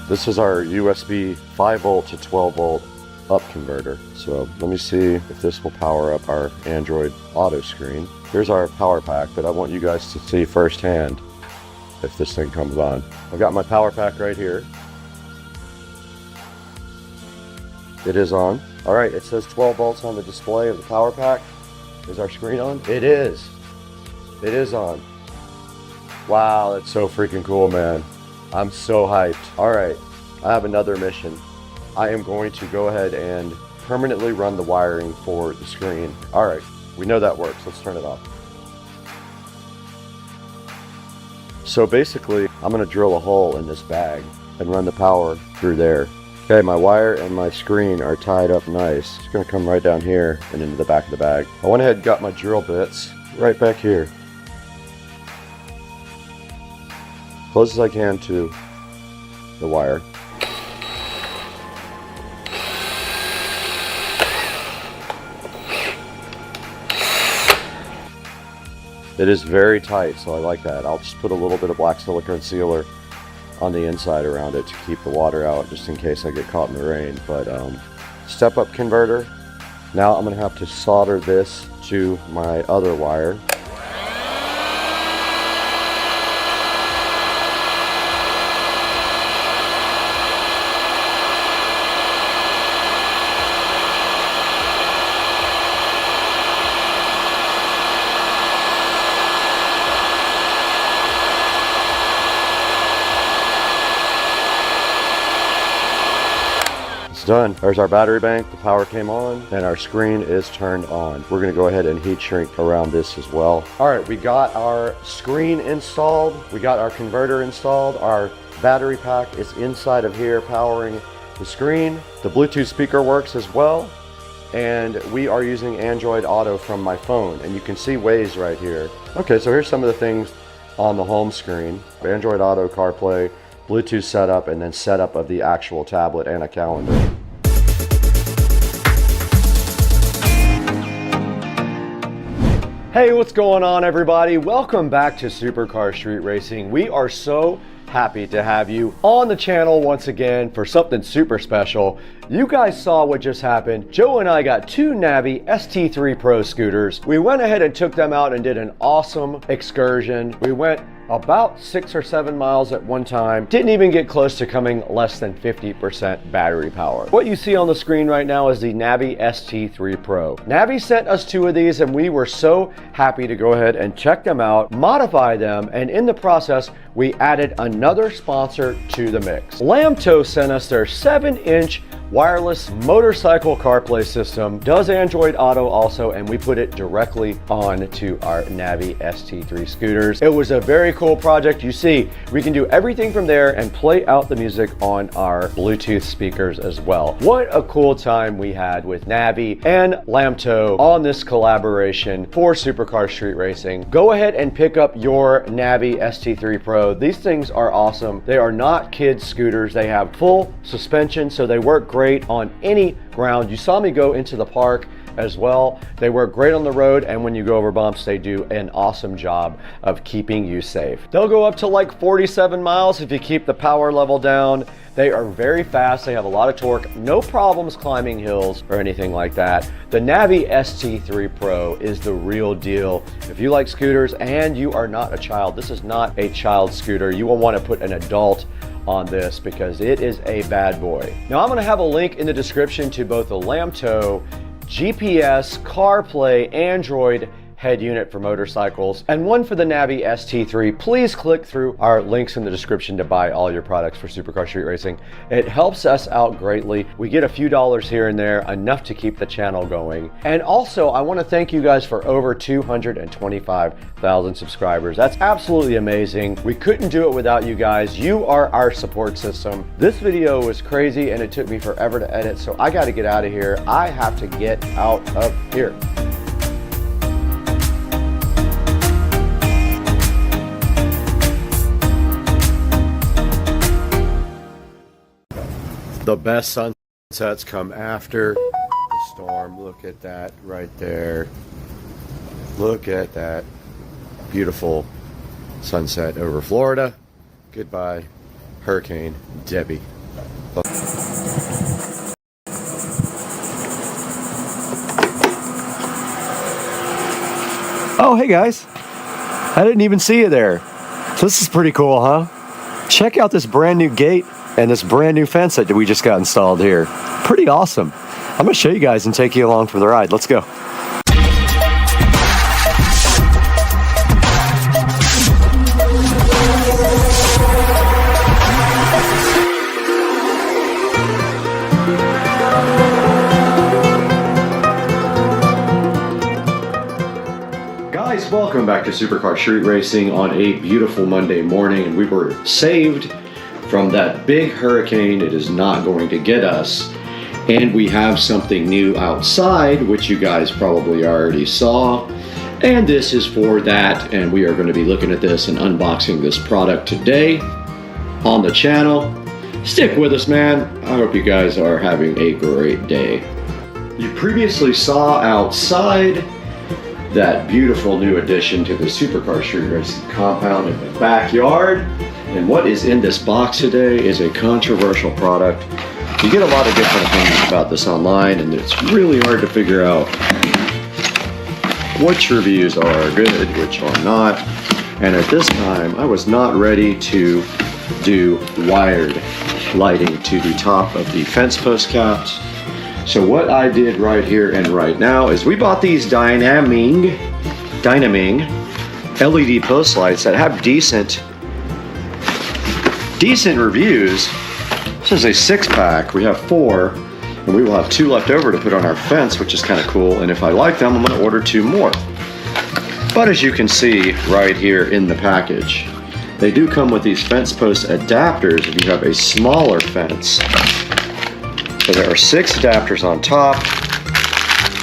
This is our USB 5 volt to 12 volt up converter. So let me see if this will power up our Android Auto screen. Here's our power pack, but I want you guys to see firsthand if this thing comes on. I've got my power pack right here. It is on. All right, it says 12 volts on the display of the power pack. Is our screen on? It is. It is on. Wow, that's so freaking cool, man. I'm so hyped. All right, I have another mission. I am going to go ahead and permanently run the wiring for the screen. All right, we know that works. Let's turn it off. So basically, I'm gonna drill a hole in this bag and run the power through there. Okay, my wire and my screen are tied up nice. It's gonna come right down here and into the back of the bag. I went ahead and got my drill bits right back here. Close as I can to the wire. It is very tight, so I like that. I'll just put a little bit of black silicone sealer on the inside around it to keep the water out, just in case I get caught in the rain. But step up converter. Now I'm gonna have to solder this to my other wire. Done. There's our battery bank, the power came on, and our screen is turned on. We're gonna go ahead and heat shrink around this as well. All right, we got our screen installed, we got our converter installed, our battery pack is inside of here powering the screen. The Bluetooth speaker works as well, and we are using Android Auto from my phone, and you can see Waze right here. Okay, so here's some of the things on the home screen. Android Auto, CarPlay, Bluetooth setup, and then setup of the actual tablet and a calendar. Hey, what's going on, everybody? Welcome back to Supercar Street Racing. We are so happy to have you on the channel once again for something super special. You guys saw what just happened. Joe and I got two Navi ST3 Pro scooters. We went ahead and took them out and did an awesome excursion. We went about 6 or 7 miles at one time. Didn't even get close to coming less than 50% battery power. What you see on the screen right now is the Navi ST3 Pro. Navi sent us two of these and we were so happy to go ahead and check them out, modify them, and in the process, we added another sponsor to the mix. Lamto sent us their 7-inch wireless motorcycle CarPlay system, does Android Auto also, and we put it directly onto our Navi ST3 scooters. It was a very cool project. You see, we can do everything from there and play out the music on our Bluetooth speakers as well. What a cool time we had with Navi and Lamto on this collaboration for Supercar Street Racing. Go ahead and pick up your Navi ST3 Pro. These things are awesome. They are not kids scooters. They have full suspension, so they work great on any ground. You saw me go into the park as well. They work great on the road, and when you go over bumps, they do an awesome job of keeping you safe. They'll go up to like 47 miles if you keep the power level down. They are very fast. They have a lot of torque. No problems climbing hills or anything like that. The Navi ST3 Pro is the real deal. If you like scooters and you are not a child, this is not a child scooter. You will want to put an adult on this because it is a bad boy. Now I'm going to have a link in the description to both the Lamto GPS, CarPlay, Android head unit for motorcycles, and one for the Navi ST3. Please click through our links in the description to buy all your products for Supercar Street Racing. It helps us out greatly. We get a few dollars here and there, enough to keep the channel going. And also, I want to thank you guys for over 225,000 subscribers. That's absolutely amazing. We couldn't do it without you guys. You are our support system. This video was crazy and it took me forever to edit, so I got to get out of here. I have to get out of here. The best sunsets come after the storm. Look at that right there. Look at that beautiful sunset over Florida. Goodbye, Hurricane Debbie. Oh, hey guys. I didn't even see you there. This is pretty cool, huh? Check out this brand new gate and this brand new fence that we just got installed here. Pretty awesome. I'm gonna show you guys and take you along for the ride. Let's go. Guys, welcome back to Supercar Street Racing on a beautiful Monday morning, and we were saved from that big hurricane. It is not going to get us. And we have something new outside, which you guys probably already saw. And this is for that. And we are going to be looking at this and unboxing this product today on the channel. Stick with us, man. I hope you guys are having a great day. You previously saw outside that beautiful new addition to the Supercar Street Racing compound in the backyard. And what is in this box today is a controversial product. You get a lot of different opinions about this online, and it's really hard to figure out which reviews are good, which are not. And at this time, I was not ready to do wired lighting to the top of the fence post caps. So what I did right here and right now is we bought these Dynaming LED post lights that have decent reviews. This is a 6-pack. We have 4, and we will have 2 left over to put on our fence, which is kind of cool. And if I like them, I'm going to order 2 more. But as you can see right here in the package, they do come with these fence post adapters if you have a smaller fence. So there are 6 adapters on top.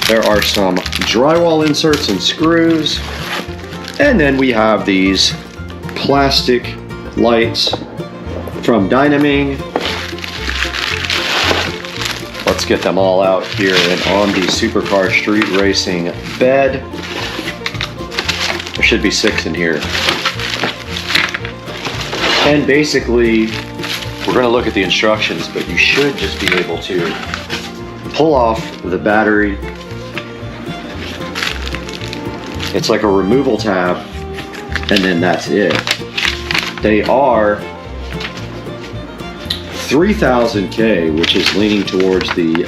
There are some drywall inserts and screws. And then we have these plastic lights from Dynaming. Let's get them all out here and on the Supercar Street Racing bed. should be 6 in here. And basically, we're going to look at the instructions, but you should just be able to pull off the battery. It's like a removal tab, and then that's it. They are 3000K, which is leaning towards the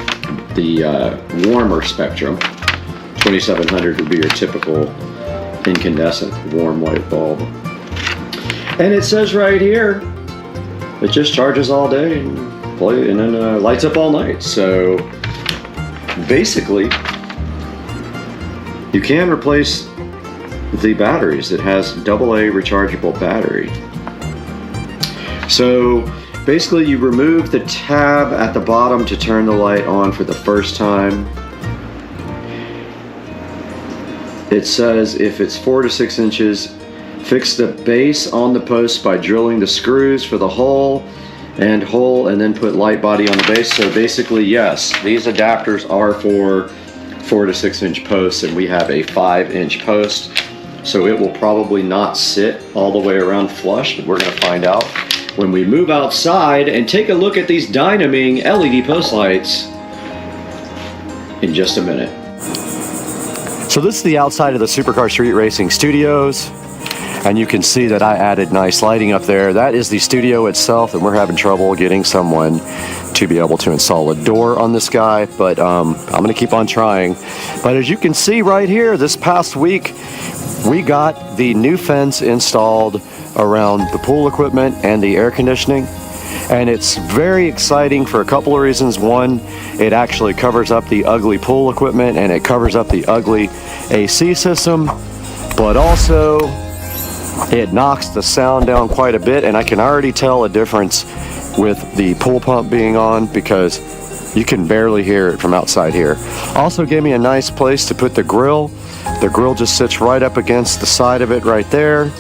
warmer spectrum. 2700 would be your typical incandescent warm white bulb. And it says right here, it just charges all day and then lights up all night. So basically, you can replace the batteries. It has AA rechargeable battery. So basically, you remove the tab at the bottom to turn the light on for the first time. It says if it's 4 to 6 inches, fix the base on the post by drilling the screws for the hole, and then put light body on the base. So basically, yes, these adapters are for 4 to 6 inch posts, and we have a 5-inch post. So it will probably not sit all the way around flush. We're gonna find out when we move outside and take a look at these Hdmi LED post lights in just a minute. So this is the outside of the Supercar Street Racing Studios, and you can see that I added nice lighting up there. That is the studio itself, and we're having trouble getting someone to be able to install a door on this guy, but I'm gonna keep on trying. But as you can see right here, this past week, we got the new fence installed around the pool equipment and the air conditioning, and it's very exciting for a couple of reasons. One, it actually covers up the ugly pool equipment and it covers up the ugly AC system, but also it knocks the sound down quite a bit, and I can already tell a difference with the pool pump being on because you can barely hear it from outside here. Also gave me a nice place to put the grill. The grill just sits right up against the side of it right there.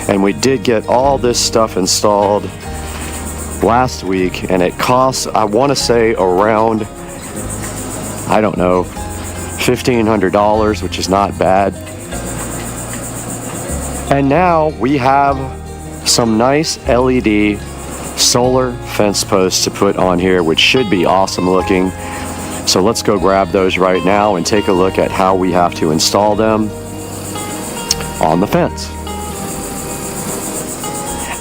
And we did get all this stuff installed last week, and it costs, I want to say, around, I don't know, $1,500, which is not bad. And now we have some nice LED solar fence posts to put on here, which should be awesome looking. So let's go grab those right now and take a look at how we have to install them on the fence.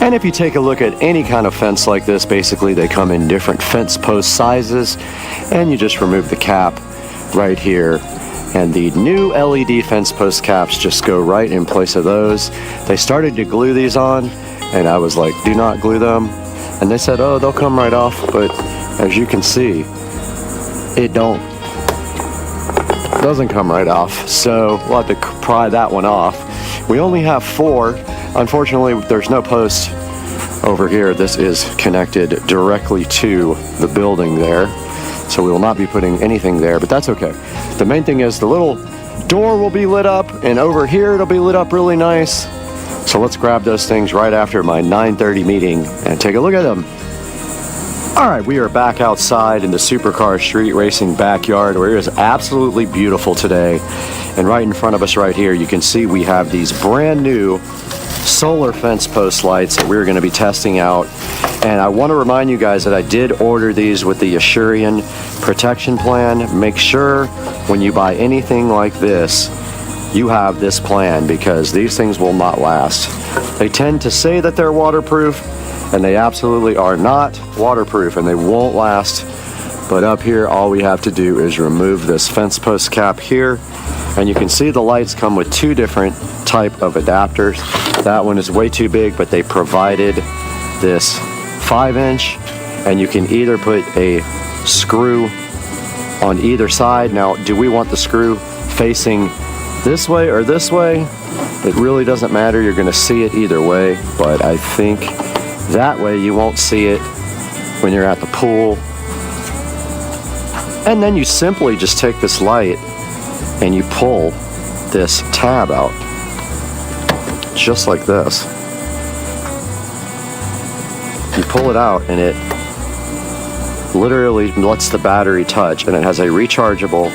And if you take a look at any kind of fence like this, basically they come in different fence post sizes, and you just remove the cap right here. And the new LED fence post caps just go right in place of those. They started to glue these on, and I was like, do not glue them. And they said, oh, they'll come right off, but as you can see, it doesn't come right off. So we'll have to pry that one off. We only have 4. Unfortunately, there's no post over here. This is connected directly to the building there, so we will not be putting anything there, but that's okay. The main thing is the little door will be lit up, and over here it'll be lit up really nice. So let's grab those things right after my 9:30 meeting and take a look at them. All right, we are back outside in the Supercar Street Racing backyard, where it is absolutely beautiful today. And right in front of us right here, you can see we have these brand new solar fence post lights that we're going to be testing out. And I want to remind you guys that I did order these with the Asurian protection plan. Make sure when you buy anything like this, you have this plan, because these things will not last. They tend to say that they're waterproof, and they absolutely are not waterproof, and they won't last. But up here, all we have to do is remove this fence post cap here, and you can see the lights come with 2 different type of adapters. That one is way too big, but they provided this 5-inch, and you can either put a screw on either side. Now, do we want the screw facing this way or this way? It really doesn't matter. You're going to see it either way, but I think that way you won't see it when you're at the pool. And then you simply just take this light and you pull this tab out, just like this. You pull it out and it literally lets the battery touch, and it has a rechargeable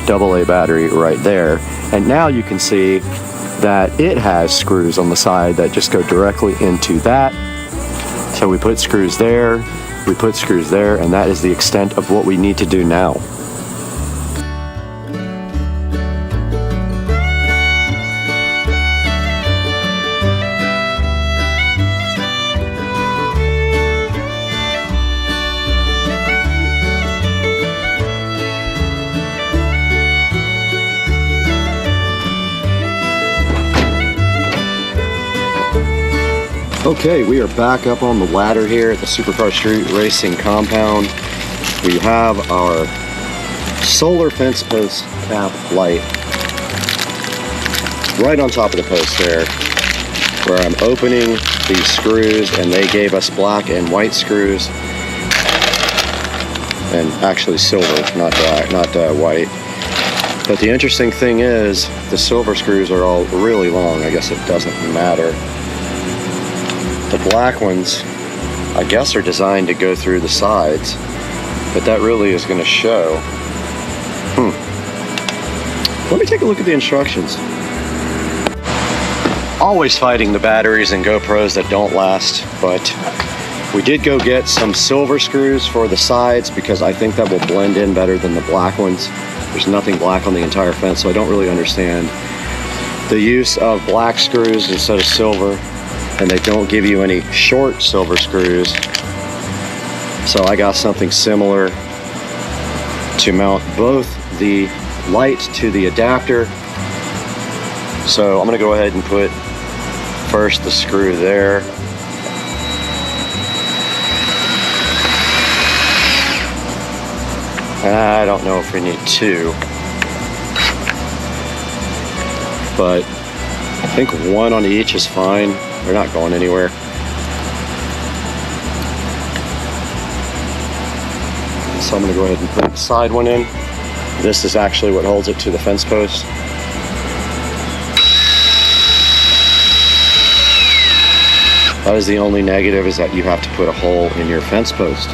AA battery right there. And now you can see that it has screws on the side that just go directly into that. So we put screws there, we put screws there, and that is the extent of what we need to do now. Okay, we are back up on the ladder here at the Supercar Street Racing compound. We have our solar fence post cap light right on top of the post there, where I'm opening these screws, and they gave us black and white screws, and actually silver, not black, not white. But the interesting thing is the silver screws are all really long. I guess it doesn't matter. The black ones, I guess, are designed to go through the sides, but that really is going to show. Let me take a look at the instructions. Always fighting the batteries and GoPros that don't last, but we did go get some silver screws for the sides because I think that will blend in better than the black ones. There's nothing black on the entire fence, so I don't really understand the use of black screws instead of silver. And they don't give you any short silver screws. So I got something similar to mount both the light to the adapter. So I'm gonna go ahead and put first the screw there. I don't know if we need two, but I think one on each is fine. They're not going anywhere. So I'm going to go ahead and put the side one in. This is actually what holds it to the fence post. That is the only negative, is that you have to put a hole in your fence post.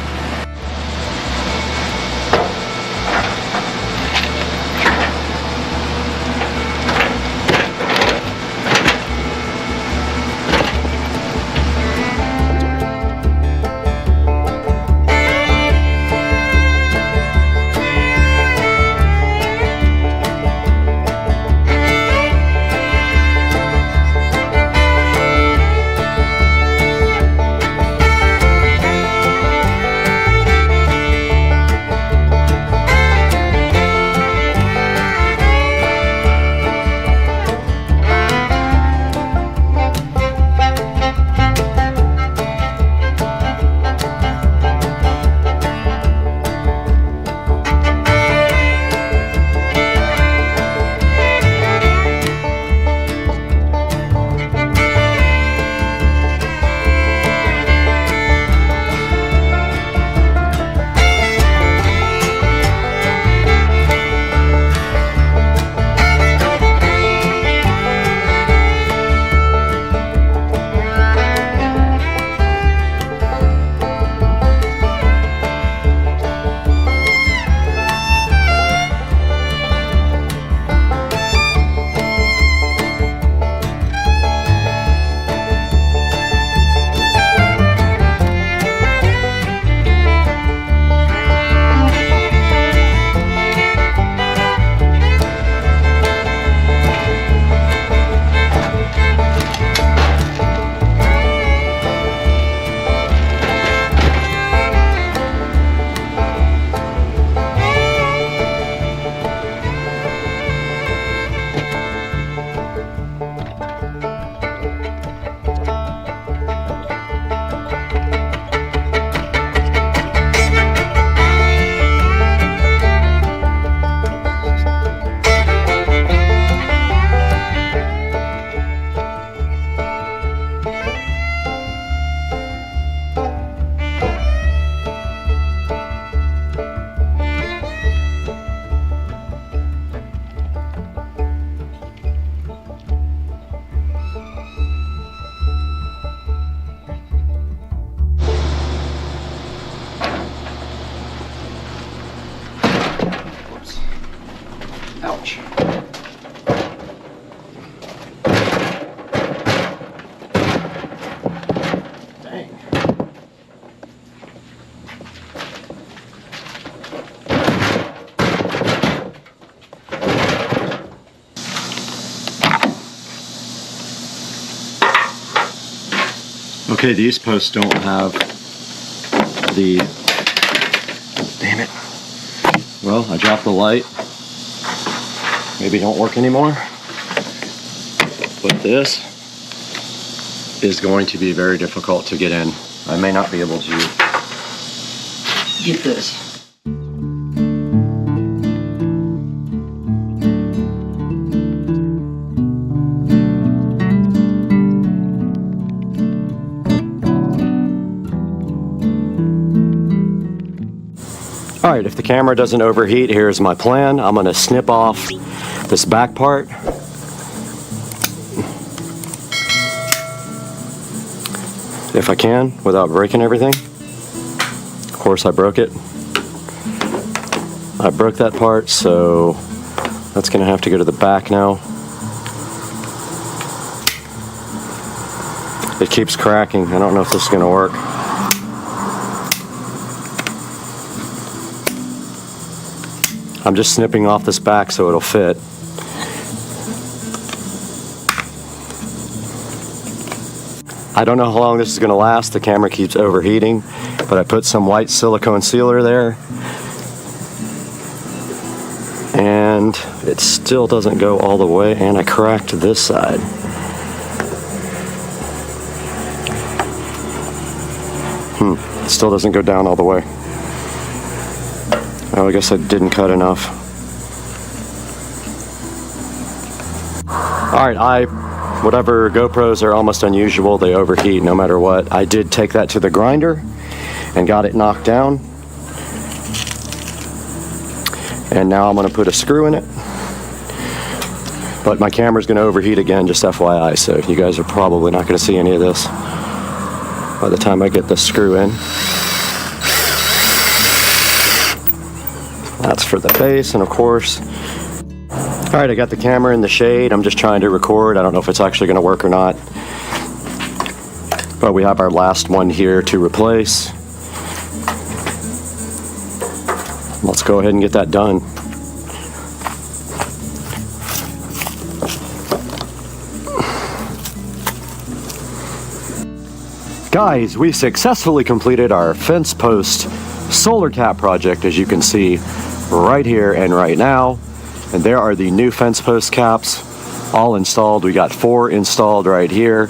Okay, these posts don't have the, damn it. Well, I dropped the light. Maybe it don't work anymore. But this is going to be very difficult to get in. I may not be able to get this. All right, if the camera doesn't overheat, here's my plan. I'm gonna snip off this back part. If I can, without breaking everything. Of course, I broke it. I broke that part, so that's gonna have to go to the back now. It keeps cracking. I don't know if this is gonna work. I'm just snipping off this back so it'll fit. I don't know how long this is going to last. The camera keeps overheating, but I put some white silicone sealer there. And it still doesn't go all the way, and I cracked this side. It still doesn't go down all the way. Oh, I guess I didn't cut enough. Alright, whatever GoPros are almost unusual, they overheat no matter what. I did take that to the grinder and got it knocked down. And now I'm going to put a screw in it. But my camera's going to overheat again, just FYI, so you guys are probably not going to see any of this by the time I get the screw in. That's for the base, and of course. Alright, I got the camera in the shade. I'm just trying to record. I don't know if it's actually going to work or not. But we have our last one here to replace. Let's go ahead and get that done. Guys, we successfully completed our fence post solar cap project, as you can see right here and right now. And there are the new fence post caps all installed. We got 4 installed right here,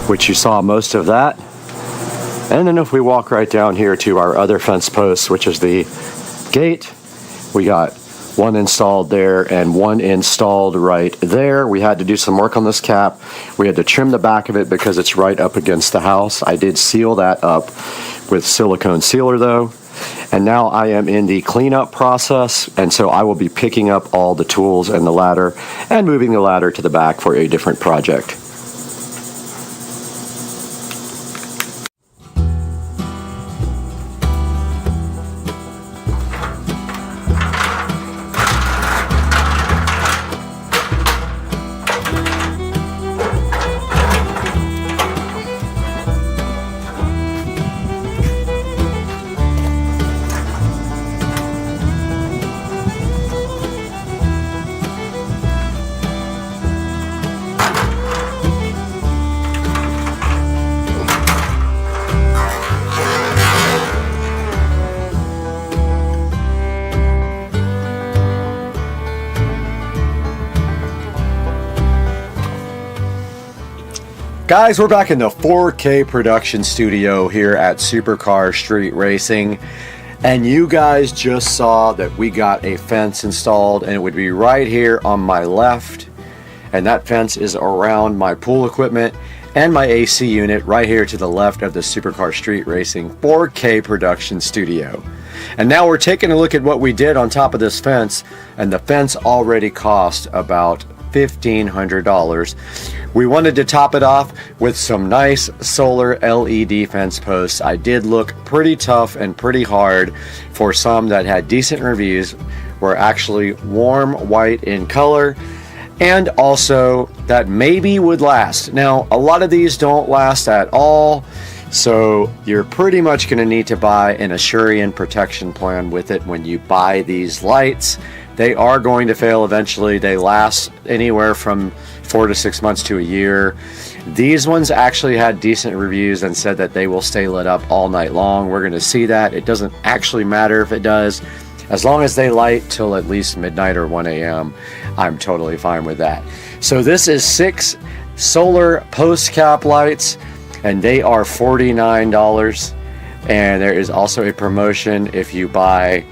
which you saw most of that. And then if we walk right down here to our other fence posts, which is the gate, we got 1 installed there and 1 installed right there. We had to do some work on this cap. We had to trim the back of it because it's right up against the house. I did seal that up with silicone sealer though. And now I am in the cleanup process, and so I will be picking up all the tools and the ladder and moving the ladder to the back for a different project. Guys, we're back in the 4K production studio here at Supercar Street Racing, and you guys just saw that we got a fence installed, and it would be right here on my left, and that fence is around my pool equipment and my AC unit right here to the left of the Supercar Street Racing 4K production studio. And now we're taking a look at what we did on top of this fence, and the fence already cost about $1,500. We wanted to top it off with some nice solar LED fence posts. I did look pretty tough and pretty hard for some that had decent reviews, were actually warm white in color, and also that maybe would last. Now, a lot of these don't last at all, so you're pretty much going to need to buy an Asurion protection plan with it when you buy these lights. They are going to fail eventually. They last anywhere from 4 to 6 months to a year. These ones actually had decent reviews and said that they will stay lit up all night long. We're going to see that. It doesn't actually matter if it does. As long as they light till at least midnight or 1 a.m., I'm totally fine with that. So this is 6 solar post cap lights, and they are $49. And there is also a promotion if you buy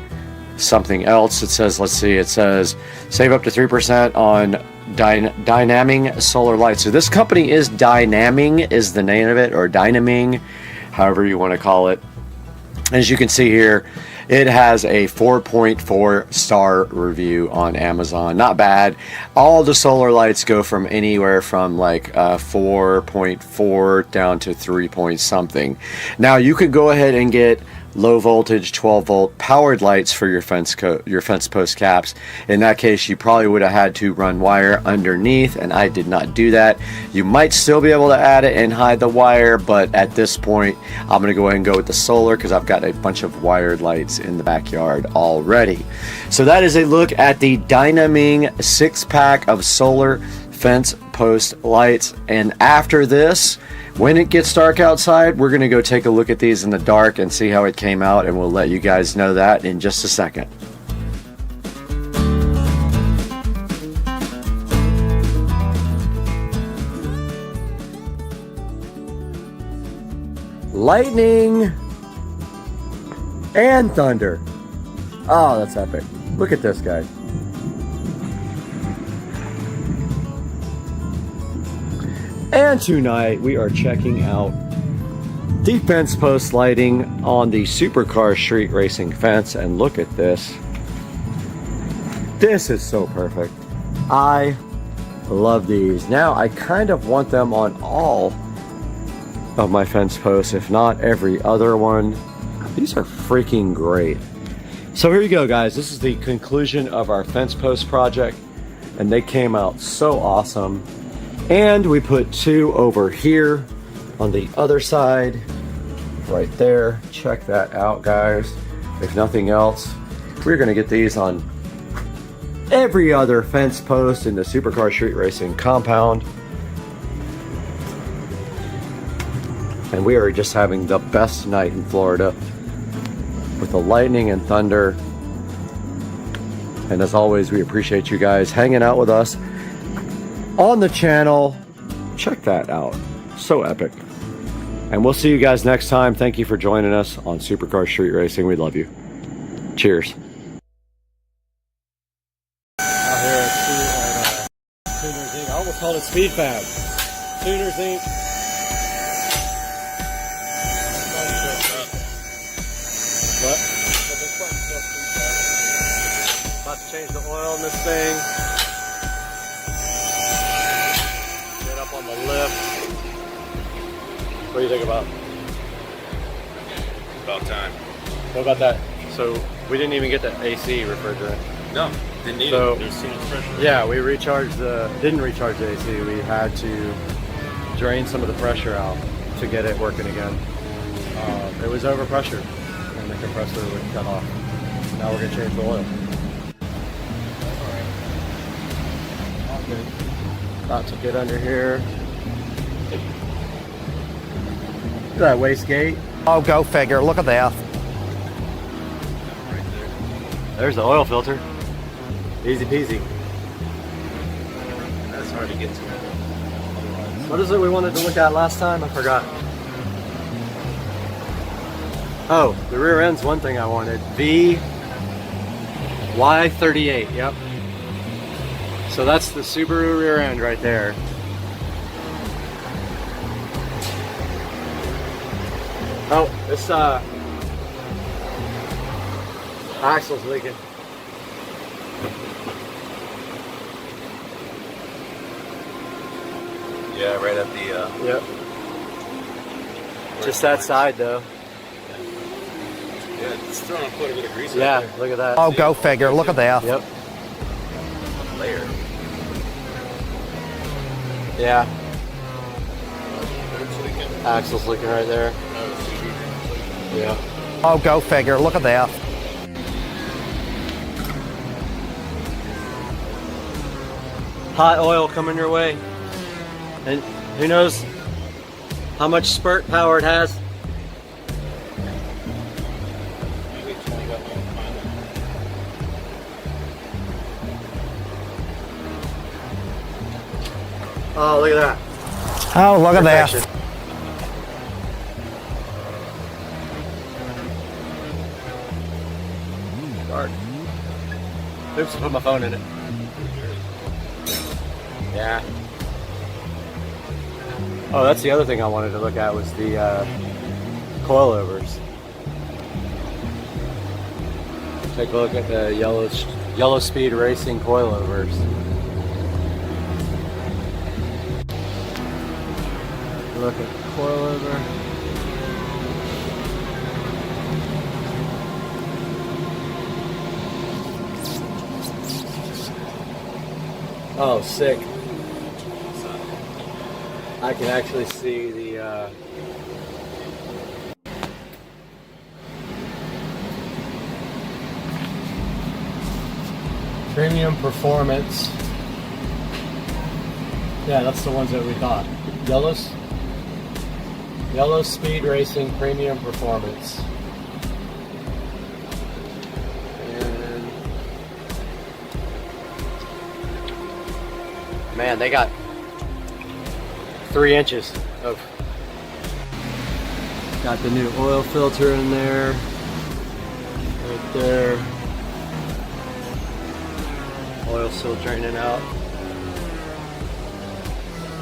something else. It says, let's see, it says save up to 3% on Dynaming solar lights. So this company is Dynaming is the name of it, or Dynaming, however you want to call it. As you can see here, it has a 4.4 star review on Amazon. Not bad. All the solar lights go from anywhere from like 4.4 down to 3 point something. Now you could go ahead and get low voltage 12 volt powered lights for your fence post caps. In that case, you probably would have had to run wire underneath, and I did not do that. You might still be able to add it and hide the wire, but at this point I'm going to go ahead and go with the solar because I've got a bunch of wired lights in the backyard already. So that is a look at the Dynaming 6-pack of solar fence post lights. And after this, when it gets dark outside, we're going to go take a look at these in the dark and see how it came out, and we'll let you guys know that in just a second. Lightning and thunder. Oh, that's epic. Look at this, guys. And tonight we are checking out the fence post lighting on the supercar street racing fence, and look at this. This is so perfect. I love these. Now I kind of want them on all of my fence posts, if not every other one. These are freaking great. So here you go, guys. This is the conclusion of our fence post project, and they came out so awesome. And we put 2 over here on the other side, right there. Check that out, guys. If nothing else, we're gonna get these on every other fence post in the supercar street racing compound. And we are just having the best night in Florida with the lightning and thunder. And as always, we appreciate you guys hanging out with us on the channel. Check that out. So epic. And we'll see you guys next time. Thank you for joining us on Supercar Street Racing. We love you. Cheers. Out here at Tuners Inc. I almost called it Speed Fab. Tuners Inc. What? About to change the oil in this thing. On the lift. What do you think about? About time. What about that? So we didn't even get the AC refrigerant. No, didn't need So- it. There's too much pressure. Yeah, we didn't recharge the AC. We had to drain some of the pressure out to get it working again. It was overpressured and the compressor would cut off. Now we're gonna change the oil. All good. About to get under here. Look at that wastegate. Oh, go figure. Look at that. There's the oil filter. Easy peasy. That's hard to get to. What is it we wanted to look at last time? I forgot. Oh, the rear end's one thing I wanted. Y38, yep. So that's the Subaru rear end right there. Oh, this axle's leaking. Yeah, right at the. Yep. Just that side though. Yeah, it's throwing up quite a bit of grease. Yeah, Right there. look at that. Oh, go figure. Look at that. Yep. Layer. Yeah. It's leaking. Axle's leaking right there. Yeah. Oh, go figure. Look at that. Hot oil coming your way. And who knows how much spurt power it has? Oh, look at that. Oh, look at that. Perfection. Dark. Oops, I put my phone in it. Yeah. Oh, that's the other thing I wanted to look at was the coilovers. Take a look at the yellow speed racing coilovers. Look at the coilover. Oh, sick. I can actually see the premium performance. Yeah, that's the ones that we thought. Yellow Speed Racing Premium Performance. And man, they got 3 inches of. Got the new oil filter in there. Right there. Oil still draining out.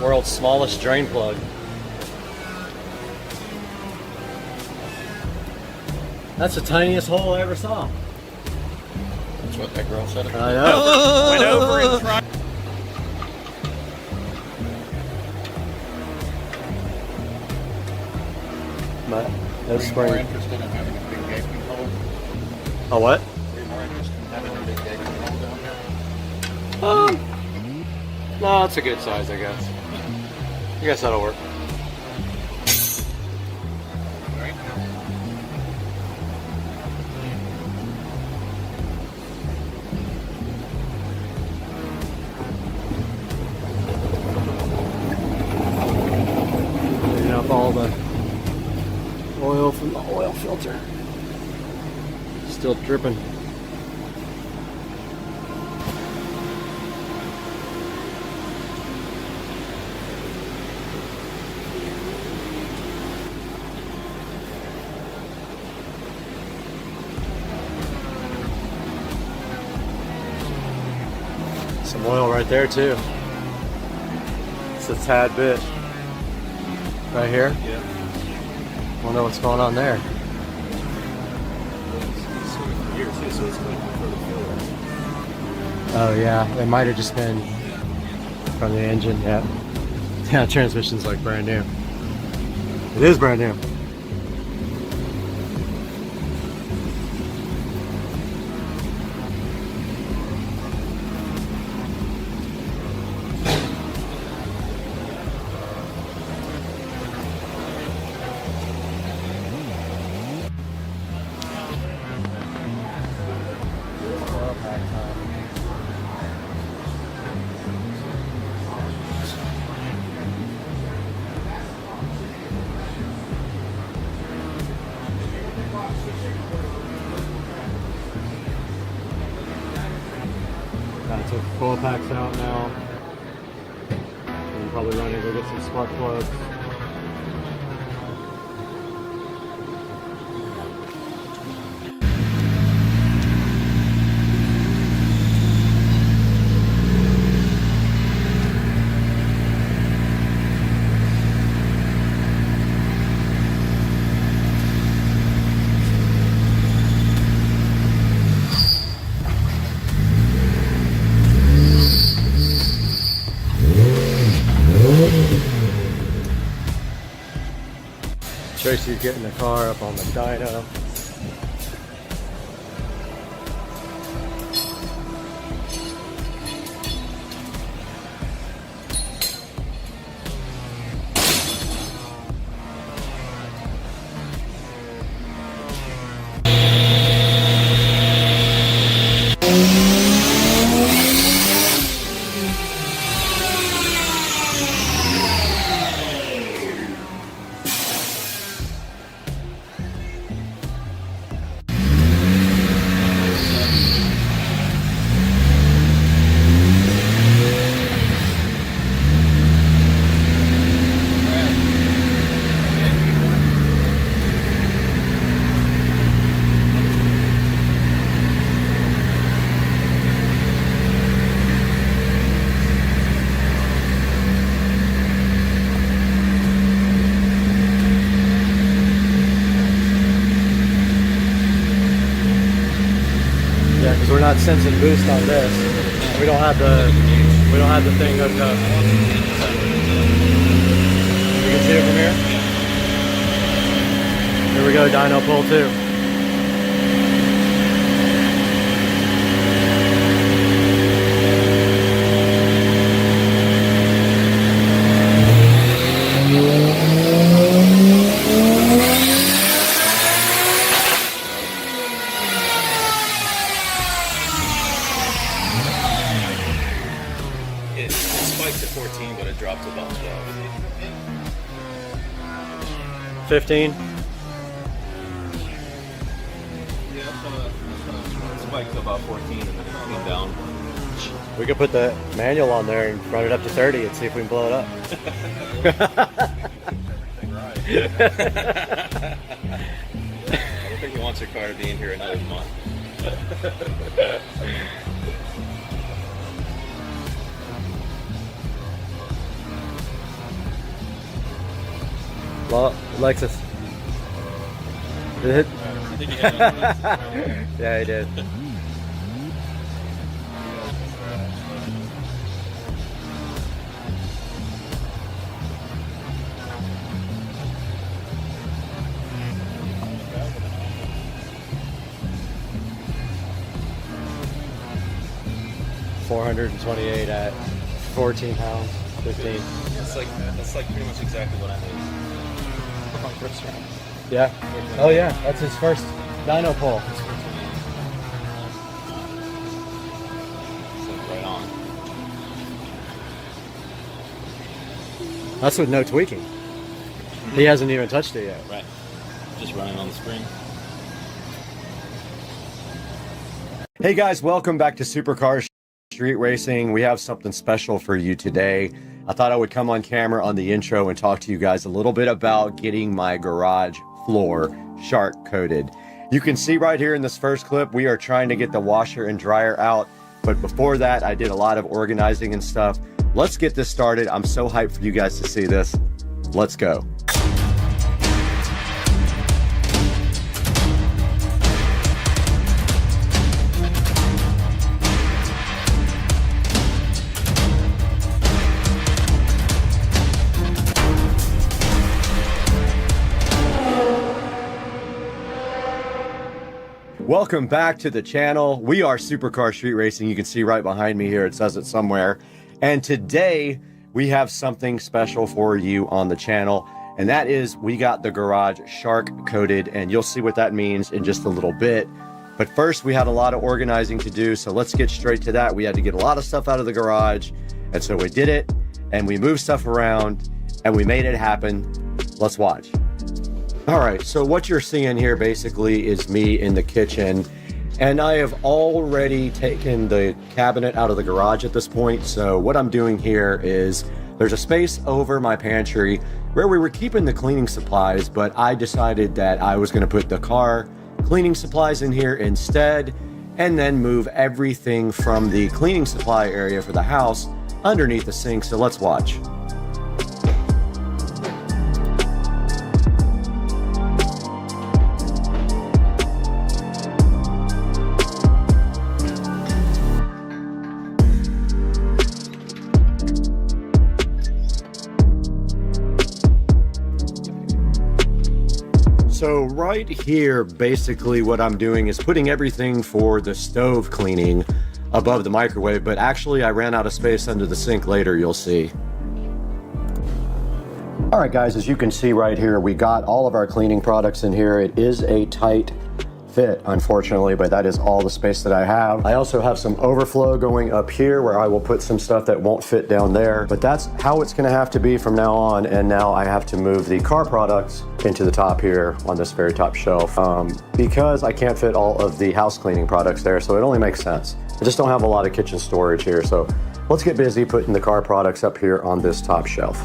World's smallest drain plug. That's the tiniest hole I ever saw. That's what that girl said. I know. Went over and tried. But Are that's you more spring. interested in having a big gaping hole? Oh, what? Are you more interested in having a big gaping hole down there? No, it's a good size, I guess. I guess that'll work. Right? Cleaning up all the oil from the oil filter. Still dripping. Some oil right there too. It's a tad bit. Right here? Yeah. Wonder what's going on there. Here, too, so it's going for the fuel. Oh yeah, it might have just been from the engine. Yeah. Yeah, transmission's like brand new. It is brand new. Took the coil packs out now. I'm probably running to go get some spark plugs. Tracy's getting the car up on the dyno. not sensing boost on this. We don't have the thing hooked up. You can see it from here. Here we go, dyno pull 2. It spiked to 14, but it dropped to about 12. 15. Yeah, it spiked to about 14 and then it came down. We could put the manual on there and run it up to 30 and see if we can blow it up. I don't think he wants your car to be in here another month. Well, Lexus. Did it? I think he had it. Yeah, he did. $428 at 14 pounds, 15. That's like pretty much exactly what I made. On first round. Yeah. Oh yeah, that's his first dyno pull. So right on. That's with no tweaking. He hasn't even touched it yet. Right. Just running on the spring. Hey guys, welcome back to Supercar Street Racing. We have something special for you today. I thought I would come on camera on the intro and talk to you guys a little bit about getting my garage floor shark coated. You can see right here in this first clip, we are trying to get the washer and dryer out. But before that, I did a lot of organizing and stuff. Let's get this started. I'm so hyped for you guys to see this. Let's go. Welcome back to the channel. We are Supercar Street Racing. You can see right behind me here, it says it somewhere. And today we have something special for you on the channel. And that is we got the garage shark coated, and you'll see what that means in just a little bit. But first we had a lot of organizing to do. So let's get straight to that. We had to get a lot of stuff out of the garage. And so we did it, and we moved stuff around and we made it happen. Let's watch. All right, so what you're seeing here basically is me in the kitchen, and I have already taken the cabinet out of the garage at this point. So what I'm doing here is there's a space over my pantry where we were keeping the cleaning supplies, but I decided that I was gonna put the car cleaning supplies in here instead, and then move everything from the cleaning supply area for the house underneath the sink. So let's watch. So right here, basically what I'm doing is putting everything for the stove cleaning above the microwave, but actually I ran out of space under the sink later, you'll see. All right guys, as you can see right here, we got all of our cleaning products in here. It is a tight fit, unfortunately, but that is all the space that I have. I also have some overflow going up here where I will put some stuff that won't fit down there, but that's how it's gonna have to be from now on. And now I have to move the car products into the top here on this very top shelf because I can't fit all of the house cleaning products there, so it only makes sense. I just don't have a lot of kitchen storage here, so let's get busy putting the car products up here on this top shelf.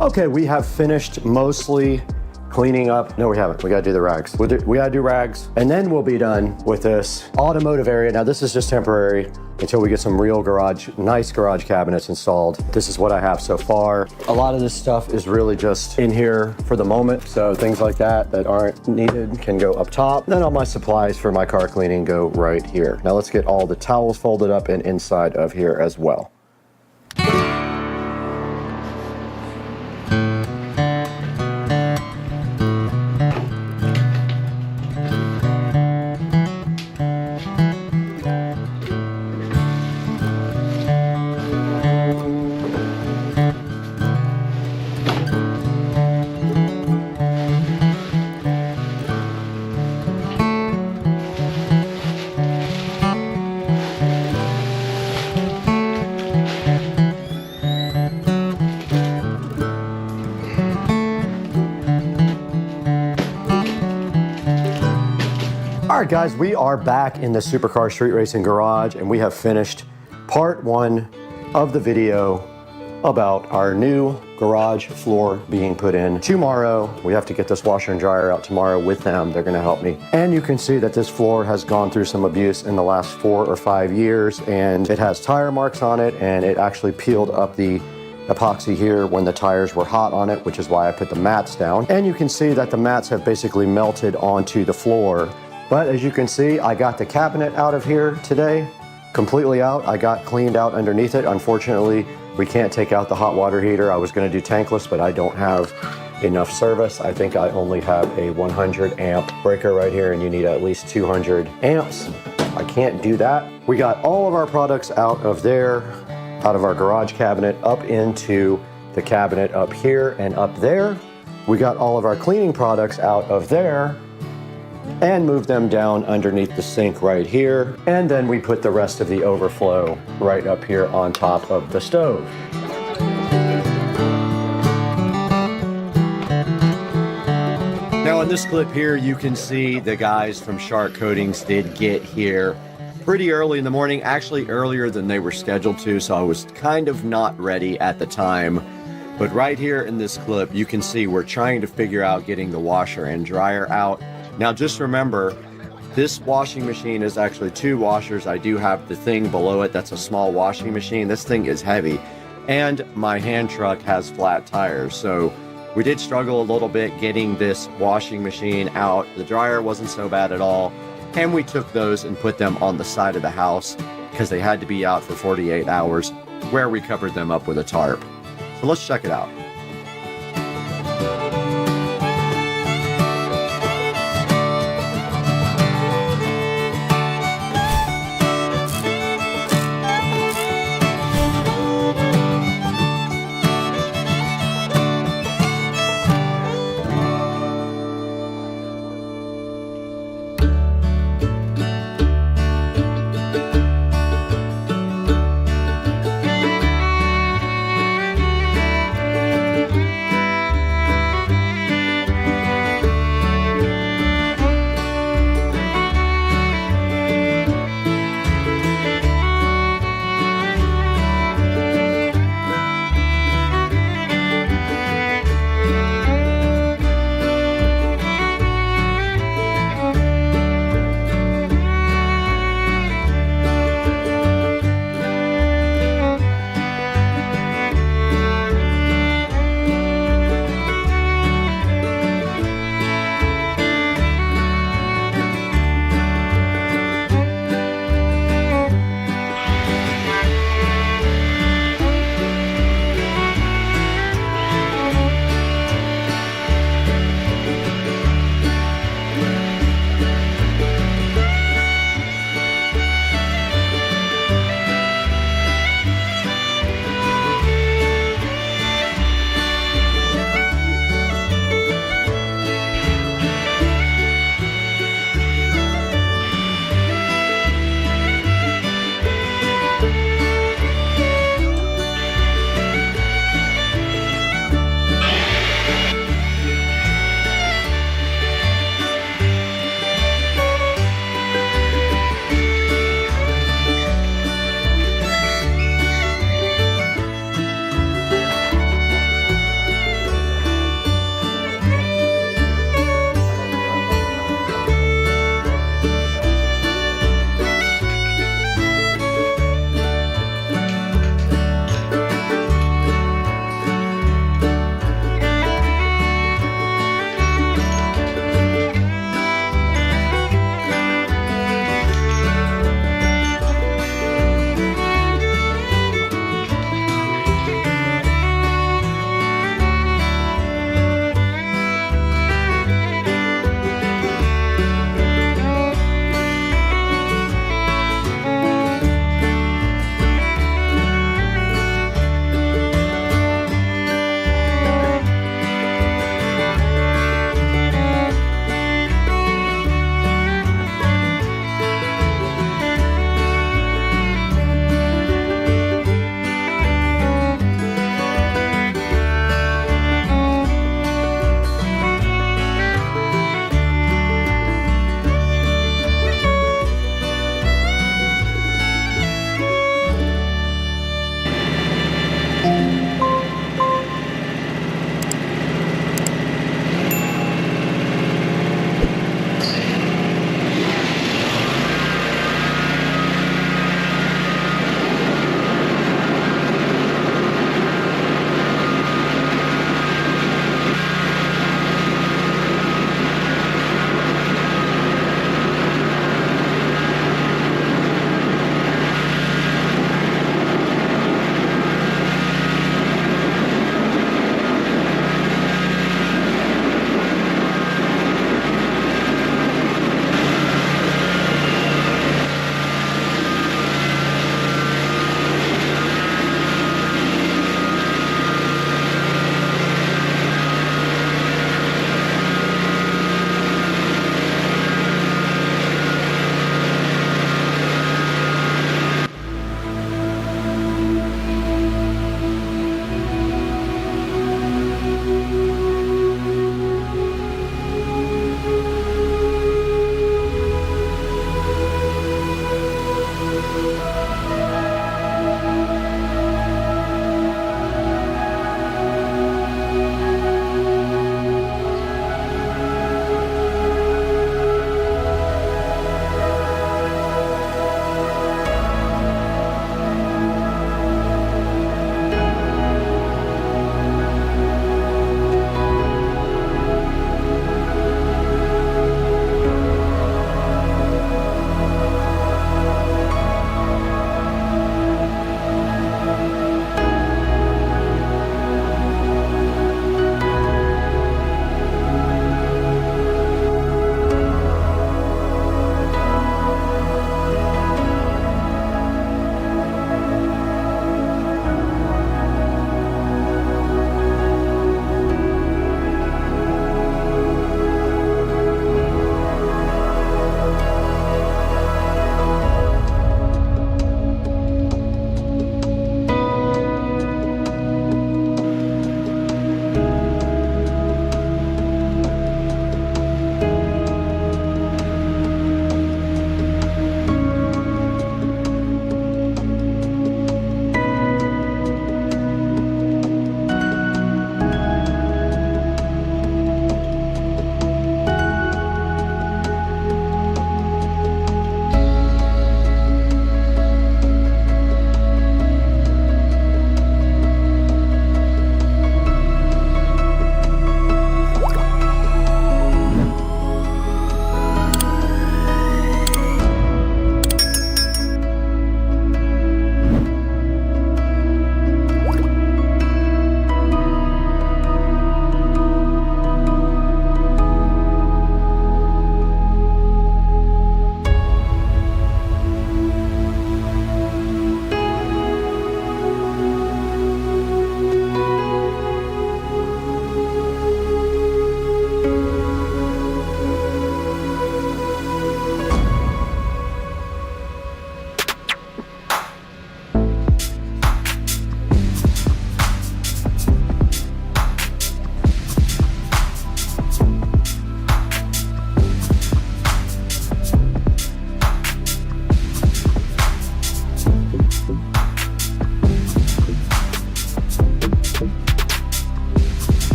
Okay, we have finished mostly cleaning up. No, we haven't. We gotta do the rags. We gotta do rags, and then we'll be done with this automotive area. Now this is just temporary until we get some real nice garage cabinets installed. This is what I have so far. A lot of this stuff is really just in here for the moment. So things like that aren't needed can go up top. Then all my supplies for my car cleaning go right here. Now let's get all the towels folded up and inside of here as well. All right, guys, we are back in the Supercar Street Racing Garage, and we have finished part 1 of the video about our new garage floor being put in. Tomorrow, we have to get this washer and dryer out tomorrow with them. They're gonna help me. And you can see that this floor has gone through some abuse in the last 4 or 5 years, and it has tire marks on it, and it actually peeled up the epoxy here when the tires were hot on it, which is why I put the mats down. And you can see that the mats have basically melted onto the floor. But as you can see, I got the cabinet out of here today, completely out. I got cleaned out underneath it. Unfortunately, we can't take out the hot water heater. I was gonna do tankless, but I don't have enough service. I think I only have a 100 amp breaker right here, and you need at least 200 amps. I can't do that. We got all of our products out of there, out of our garage cabinet, up into the cabinet up here and up there. We got all of our cleaning products out of there and move them down underneath the sink right here. And then we put the rest of the overflow right up here on top of the stove. Now in this clip here, you can see the guys from Shark Coatings did get here pretty early in the morning, actually earlier than they were scheduled to, so I was kind of not ready at the time. But right here in this clip, you can see we're trying to figure out getting the washer and dryer out. Now just remember, this washing machine is actually 2 washers. I do have the thing below it that's a small washing machine. This thing is heavy, and my hand truck has flat tires, so we did struggle a little bit getting this washing machine out. The dryer wasn't so bad at all, and we took those and put them on the side of the house because they had to be out for 48 hours, where we covered them up with a tarp. So let's check it out.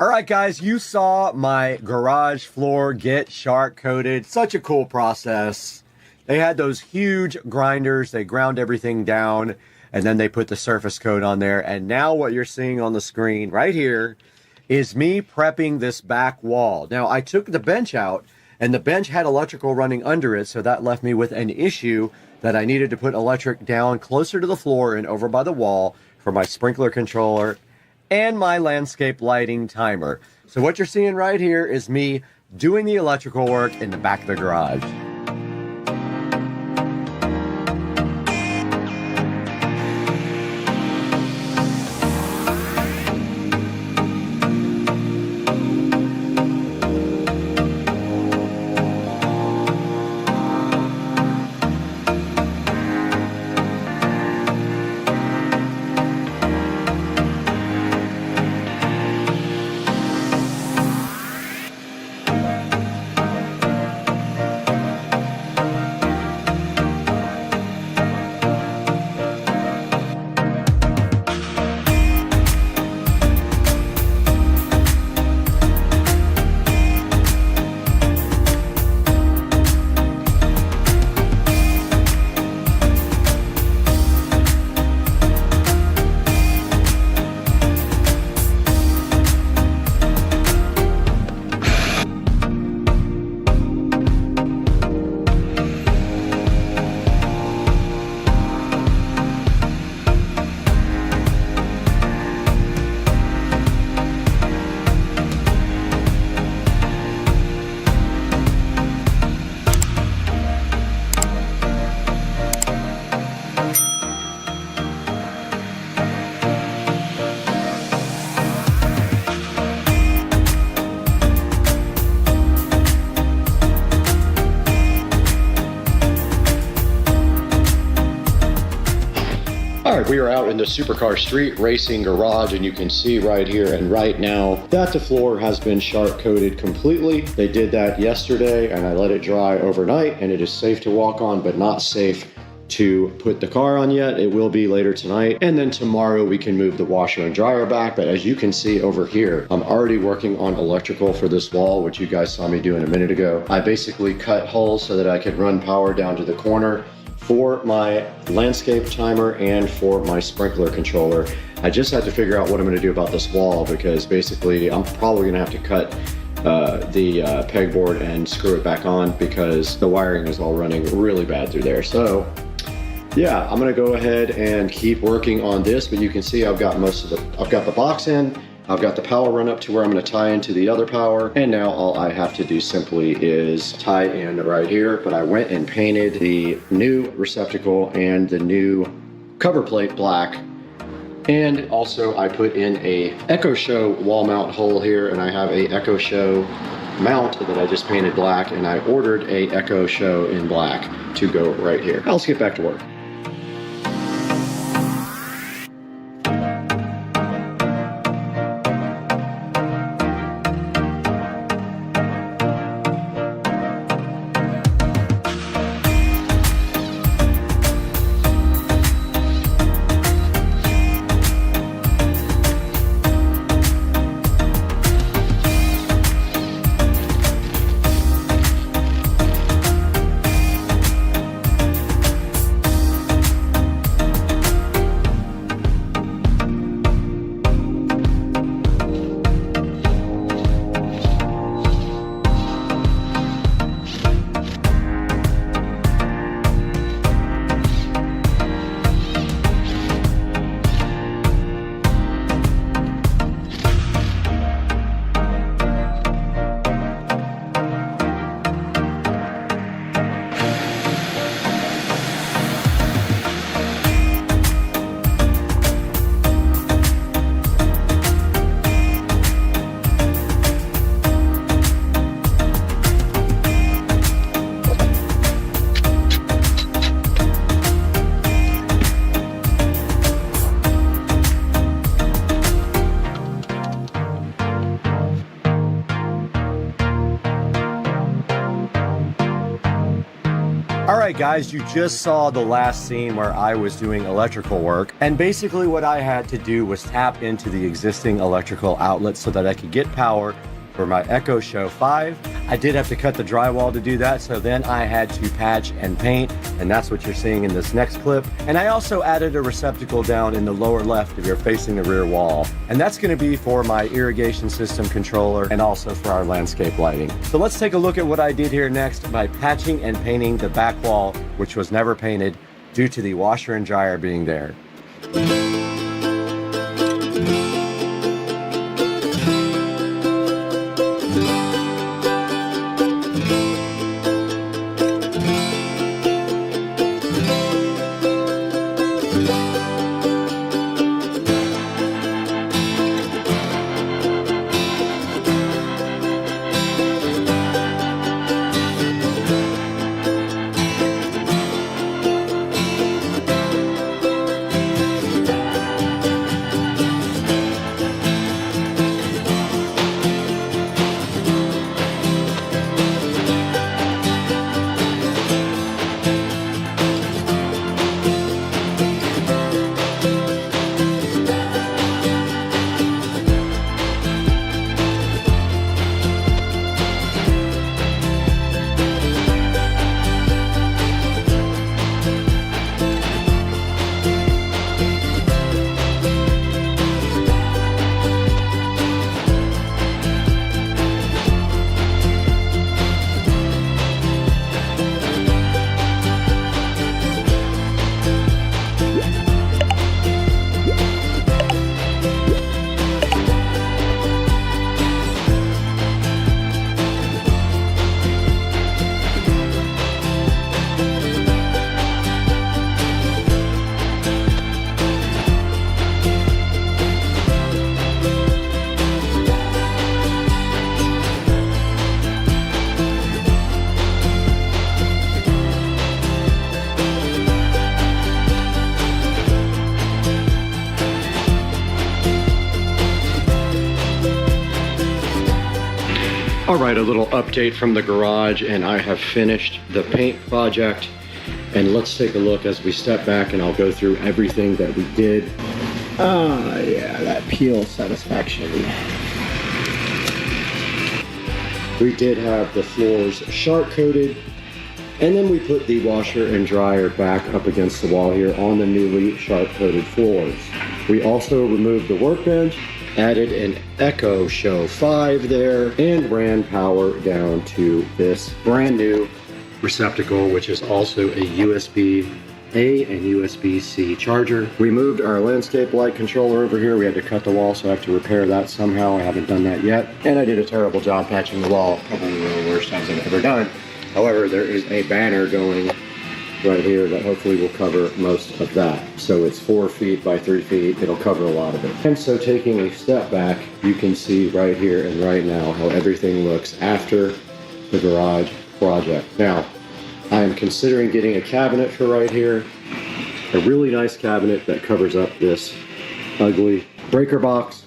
All right, guys, you saw my garage floor get shark coated. Such a cool process. They had those huge grinders. They ground everything down, and then they put the surface coat on there. And now what you're seeing on the screen right here is me prepping this back wall. Now, I took the bench out, and the bench had electrical running under it, so that left me with an issue that I needed to put electric down closer to the floor and over by the wall for my sprinkler controller and my landscape lighting timer. So what you're seeing right here is me doing the electrical work in the back of the garage. We are out in the supercar street racing garage, and you can see right here and right now that the floor has been shark coated completely. They did that yesterday, and I let it dry overnight, and it is safe to walk on, but not safe to put the car on yet. It will be later tonight, and then tomorrow we can move the washer and dryer back. But as you can see over here, I'm already working on electrical for this wall, which you guys saw me doing a minute ago. I basically cut holes so that I could run power down to the corner for my landscape timer and for my sprinkler controller. I just had to figure out what I'm going to do about this wall, because basically I'm probably going to have to cut the pegboard and screw it back on, because the wiring is all running really bad through there. So yeah, I'm going to go ahead and keep working on this, but you can see I've got I've got the box in, I've got the power run up to where I'm going to tie into the other power, and now all I have to do simply is tie in right here. But I went and painted the new receptacle and the new cover plate black, and also I put in a Echo Show wall mount hole here, and I have a Echo Show mount that I just painted black, and I ordered a Echo Show in black to go right here. Now let's get back to work. All right, guys, you just saw the last scene where I was doing electrical work. And basically what I had to do was tap into the existing electrical outlet so that I could get power for my Echo Show 5. I did have to cut the drywall to do that, so then I had to patch and paint, and that's what you're seeing in this next clip. And I also added a receptacle down in the lower left if you're facing the rear wall. And that's gonna be for my irrigation system controller and also for our landscape lighting. So let's take a look at what I did here next by patching and painting the back wall, which was never painted due to the washer and dryer being there. All right, a little update from the garage, and I have finished the paint project. And let's take a look as we step back, and I'll go through everything that we did. Yeah, that peel satisfaction. We did have the floors sharp coated, and then we put the washer and dryer back up against the wall here on the newly sharp coated floors. We also removed the workbench, added an Echo Show 5 there, and ran power down to this brand new receptacle, which is also a USB-A and USB-C charger. We moved our landscape light controller over here. We had to cut the wall, so I have to repair that somehow. I haven't done that yet. And I did a terrible job patching the wall, probably one of the worst times I've ever done. However, there is a banner going right here that hopefully will cover most of that. So it's 4 feet by 3 feet. It'll cover a lot of it. And so taking a step back, you can see right here and right now how everything looks after the garage project. Now, I am considering getting a cabinet for right here. A really nice cabinet that covers up this ugly breaker box.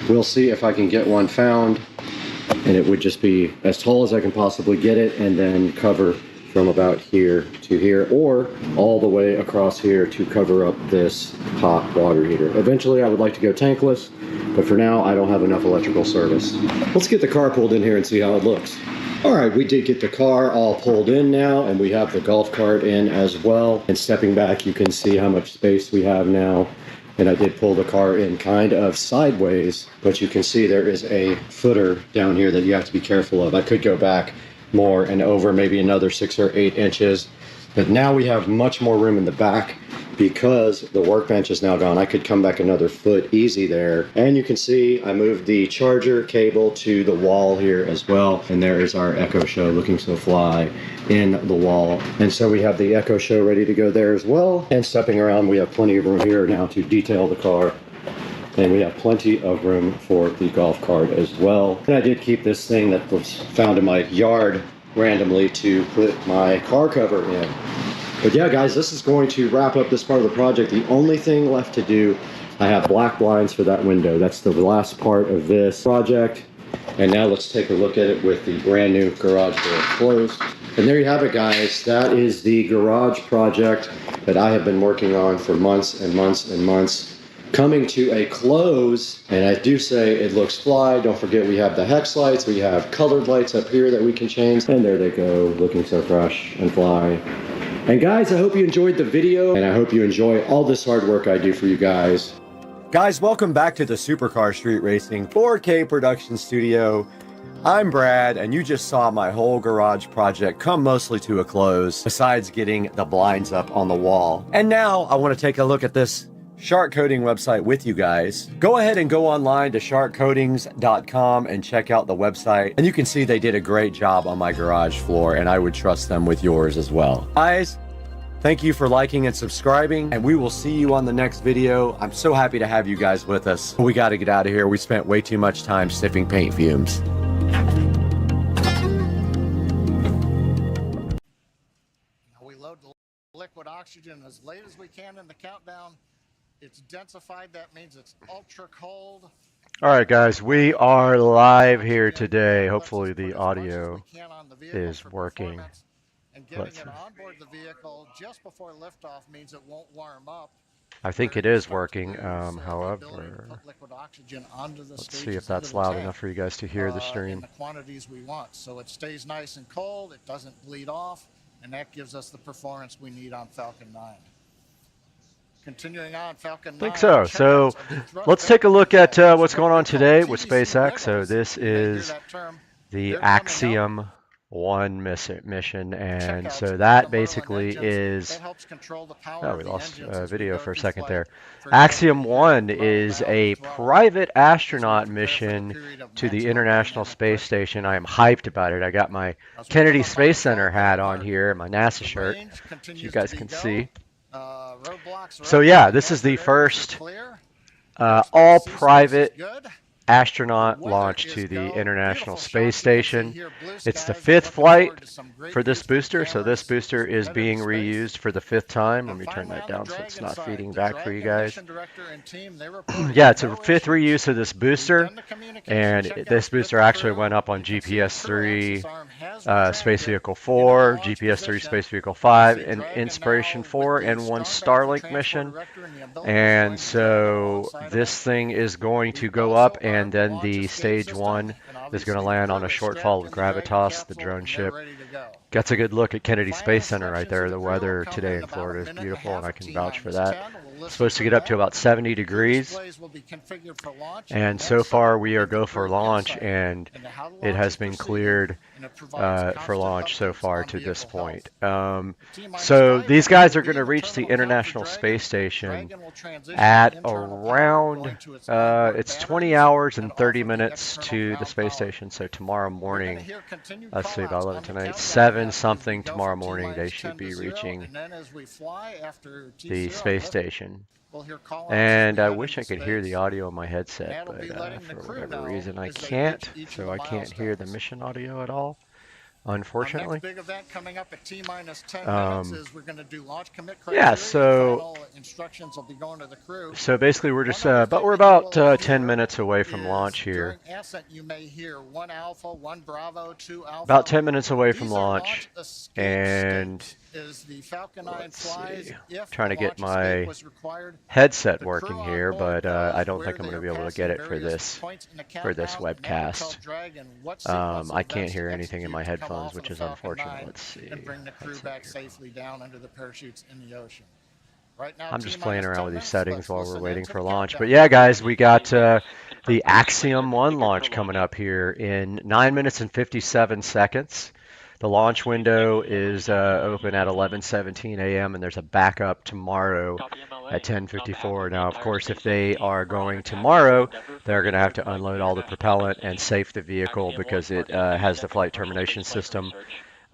We'll see if I can get one found, and it would just be as tall as I can possibly get it and then cover from about here to here, or all the way across here to cover up this hot water heater. Eventually I would like to go tankless, but for now I don't have enough electrical service. Let's get the car pulled in here and see how it looks. All right, we did get the car all pulled in now, and we have the golf cart in as well. And stepping back, you can see how much space we have now. And I did pull the car in kind of sideways, but you can see there is a footer down here that you have to be careful of. I could go back more and over maybe another 6 or 8 inches, but now we have much more room in the back because the workbench is now gone. I could come back another foot easy there. And you can see I moved the charger cable to the wall here as well. And there is our Echo Show looking so fly in the wall. And so we have the Echo Show ready to go there as well. And stepping around, we have plenty of room here now to detail the car. And we have plenty of room for the golf cart as well. And I did keep this thing that was found in my yard randomly to put my car cover in. But yeah, guys, this is going to wrap up this part of the project. The only thing left to do, I have black blinds for that window. That's the last part of this project. And now let's take a look at it with the brand new garage door closed. And there you have it, guys. That is the garage project that I have been working on for months and months and months, coming to a close. And I do say it looks fly. Don't forget we have the hex lights. We have colored lights up here that we can change. And there they go, looking so fresh and fly. And guys, I hope you enjoyed the video, and I hope you enjoy all this hard work I do for you guys. Guys, welcome back to the Supercar Street Racing 4K production studio. I'm Brad, and you just saw my whole garage project come mostly to a close, besides getting the blinds up on the wall. And now I want to take a look at this Shark Coating website with you guys. Go ahead and go online to sharkcoatings.com and check out the website. And you can see they did a great job on my garage floor, and I would trust them with yours as well. Guys, thank you for liking and subscribing, and we will see you on the next video. I'm so happy to have you guys with us. We got to get out of here. We spent way too much time sniffing paint fumes. We load the liquid oxygen as late as we can in the countdown. It's densified. That means it's ultra cold. All right, guys, we are live here today. Hopefully the audio is working. And getting it onboard the vehicle just before liftoff means it won't warm up. I think it is working. However, let's see if that's loud enough for you guys to hear the stream. In the quantities we want, so it stays nice and cold. It doesn't bleed off, and that gives us the performance we need on Falcon 9. Continuing on, Falcon 9. I think so. So let's take a look at what's going on today with SpaceX. So this is the Axiom 1 mission, and so that basically is, oh, we lost video for a second there. Axiom 1 is a private astronaut mission to the International Space Station. I am hyped about it. I got my Kennedy Space Center hat on here, my NASA shirt, as you guys can see. So yeah, this is the first all private astronaut launch to the International Space Station. It's the 5th flight for this booster, so this booster is being reused for the 5th time. Let me turn that down so it's not feeding back for you guys. Yeah, it's a 5th reuse of this booster, and this booster actually went up on GPS-3 Space Vehicle 4, GPS-3 Space Vehicle 5, and Inspiration 4, and 1 Starlink mission. And so this thing is going to go up, and then the stage 1 is going to land on a shortfall of Gravitas, the drone ship. Gets a good look at Kennedy Space Center right there. The weather today in Florida is beautiful, and I can vouch for that. It's supposed to get up to about 70 degrees, and so far we are go for launch, and it has been cleared for launch so far to this point. So these guys are going to reach the International Space Station at around, it's 20 hours and 30 minutes to the space station, so tomorrow morning, let's see, about 11 tonight, 7 something tomorrow morning, they should be reaching the space station. And I wish I could hear the audio on my headset, but for whatever reason I can't, so I can't hear the mission audio at all, unfortunately. Big event coming up at T-minus 10 minutes is we're going to do launch commit yeah, so instructions will be going to the crew. So basically we're just but we're about 10 minutes away from launch here. You may hear 1 Alpha, 1 Bravo, 2 Alpha. About 10 minutes away from launch, and is the Falcon 9 flies trying to get my headset working here, but I don't think I'm going to be able to get it for this webcast. I can't hear anything in my headphones, which is unfortunate. Let's see. And bring the crew back safely down under the parachutes in the ocean. Right now, I'm just playing around with these settings while we're waiting for launch. But yeah, guys, we got the Axiom 1 launch coming up here in 9 minutes and 57 seconds. The launch window is open at 11:17 a.m. and there's a backup tomorrow at 10:54. Now, of course, if they are going tomorrow, they're going to have to unload all the propellant and safe the vehicle because it has the flight termination system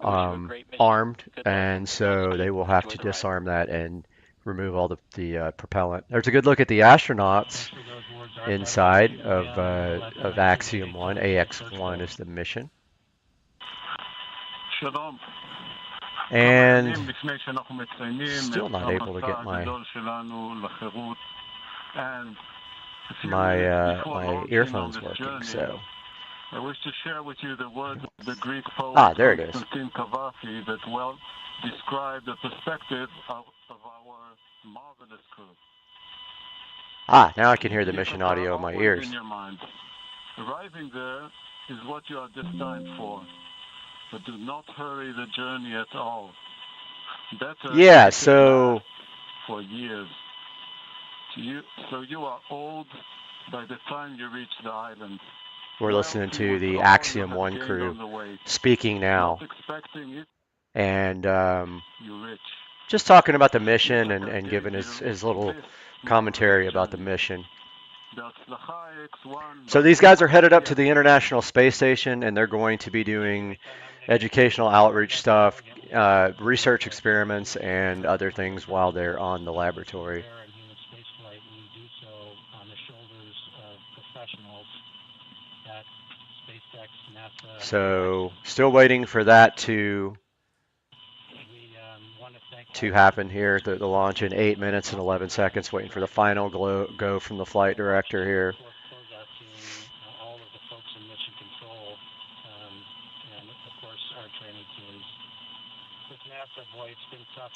armed, and so they will have to disarm that and remove all the propellant. There's a good look at the astronauts inside of Axiom 1. AX1 is the mission. And still not able to get my earphones working, so I wish to share with you the words of the Greek poet there it is. Constantine Cavafy that well describe the perspective of our marvelous crew. Now I can hear the mission audio in my ears. In your mind. Arriving there is what you are destined for, but do not hurry the journey at all. Better Yeah, so for years. So you are old by the time you reach the island. we're listening to the Axiom 1 crew speaking now. And just talking about the mission and giving his little commentary about the mission. So these guys are headed up to the International Space Station, and they're going to be doing educational outreach stuff, research experiments, and other things while they're on the laboratory. So still waiting for that to happen here. The launch in 8 minutes and 11 seconds. Waiting for the final go from the flight director here.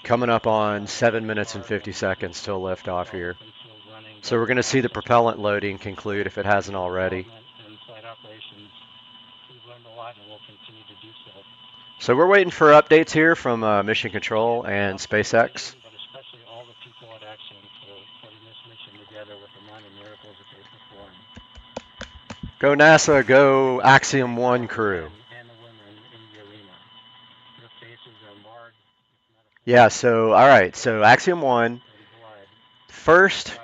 Coming up on 7 minutes and 50 seconds till liftoff here. So we're going to see the propellant loading conclude if it hasn't already. So we're waiting for updates here from Mission Control and SpaceX. Go NASA, go Axiom 1 crew. Yeah, so, all right, so Axiom 1, first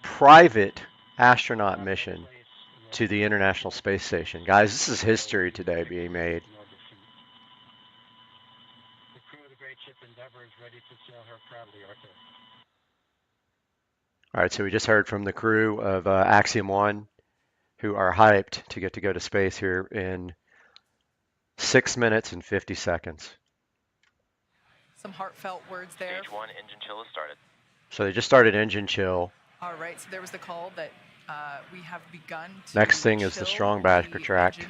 private astronaut mission to the International Space Station. Guys, this is history today being made. All right, so we just heard from the crew of Axiom 1, who are hyped to get to go to space here in 6 minutes and 50 seconds. Some heartfelt words there. Stage 1 engine chill has started. So they just started engine chill. All right, so there was the call that we have begun to Next thing is the strong back retract.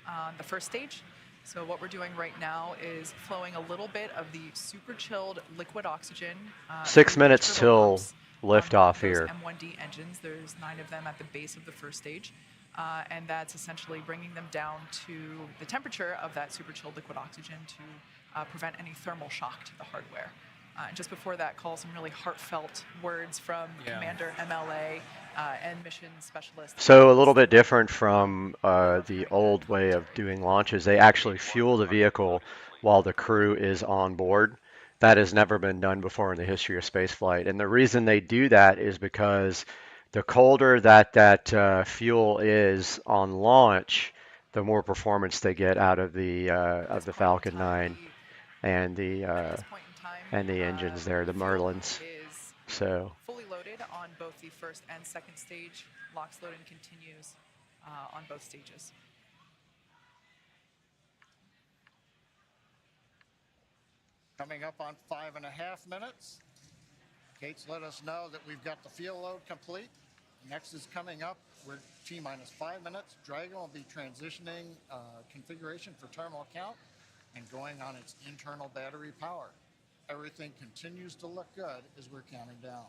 On the first stage. So what we're doing right now is flowing a little bit of the super chilled liquid oxygen. 6 minutes till liftoff here. M1D engines, there's 9 of them at the base of the first stage. And that's essentially bringing them down to the temperature of that super chilled liquid oxygen to prevent any thermal shock to the hardware. Just before that call, some really heartfelt words from Commander MLA and mission specialist. So a little bit different from the old way of doing launches. They actually fuel the vehicle while the crew is on board. That has never been done before in the history of spaceflight. And the reason they do that is because the colder that fuel is on launch, the more performance they get out of the Falcon 9 and the engines there, the Merlins. So fully loaded on both the first and second stage. LOX loading continues on both stages. Coming up on 5.5 minutes. Kate's let us know that we've got the fuel load complete. Next is coming up. We're T-minus 5 minutes. Dragon will be transitioning configuration for terminal count and going on its internal battery power. Everything continues to look good as we're counting down.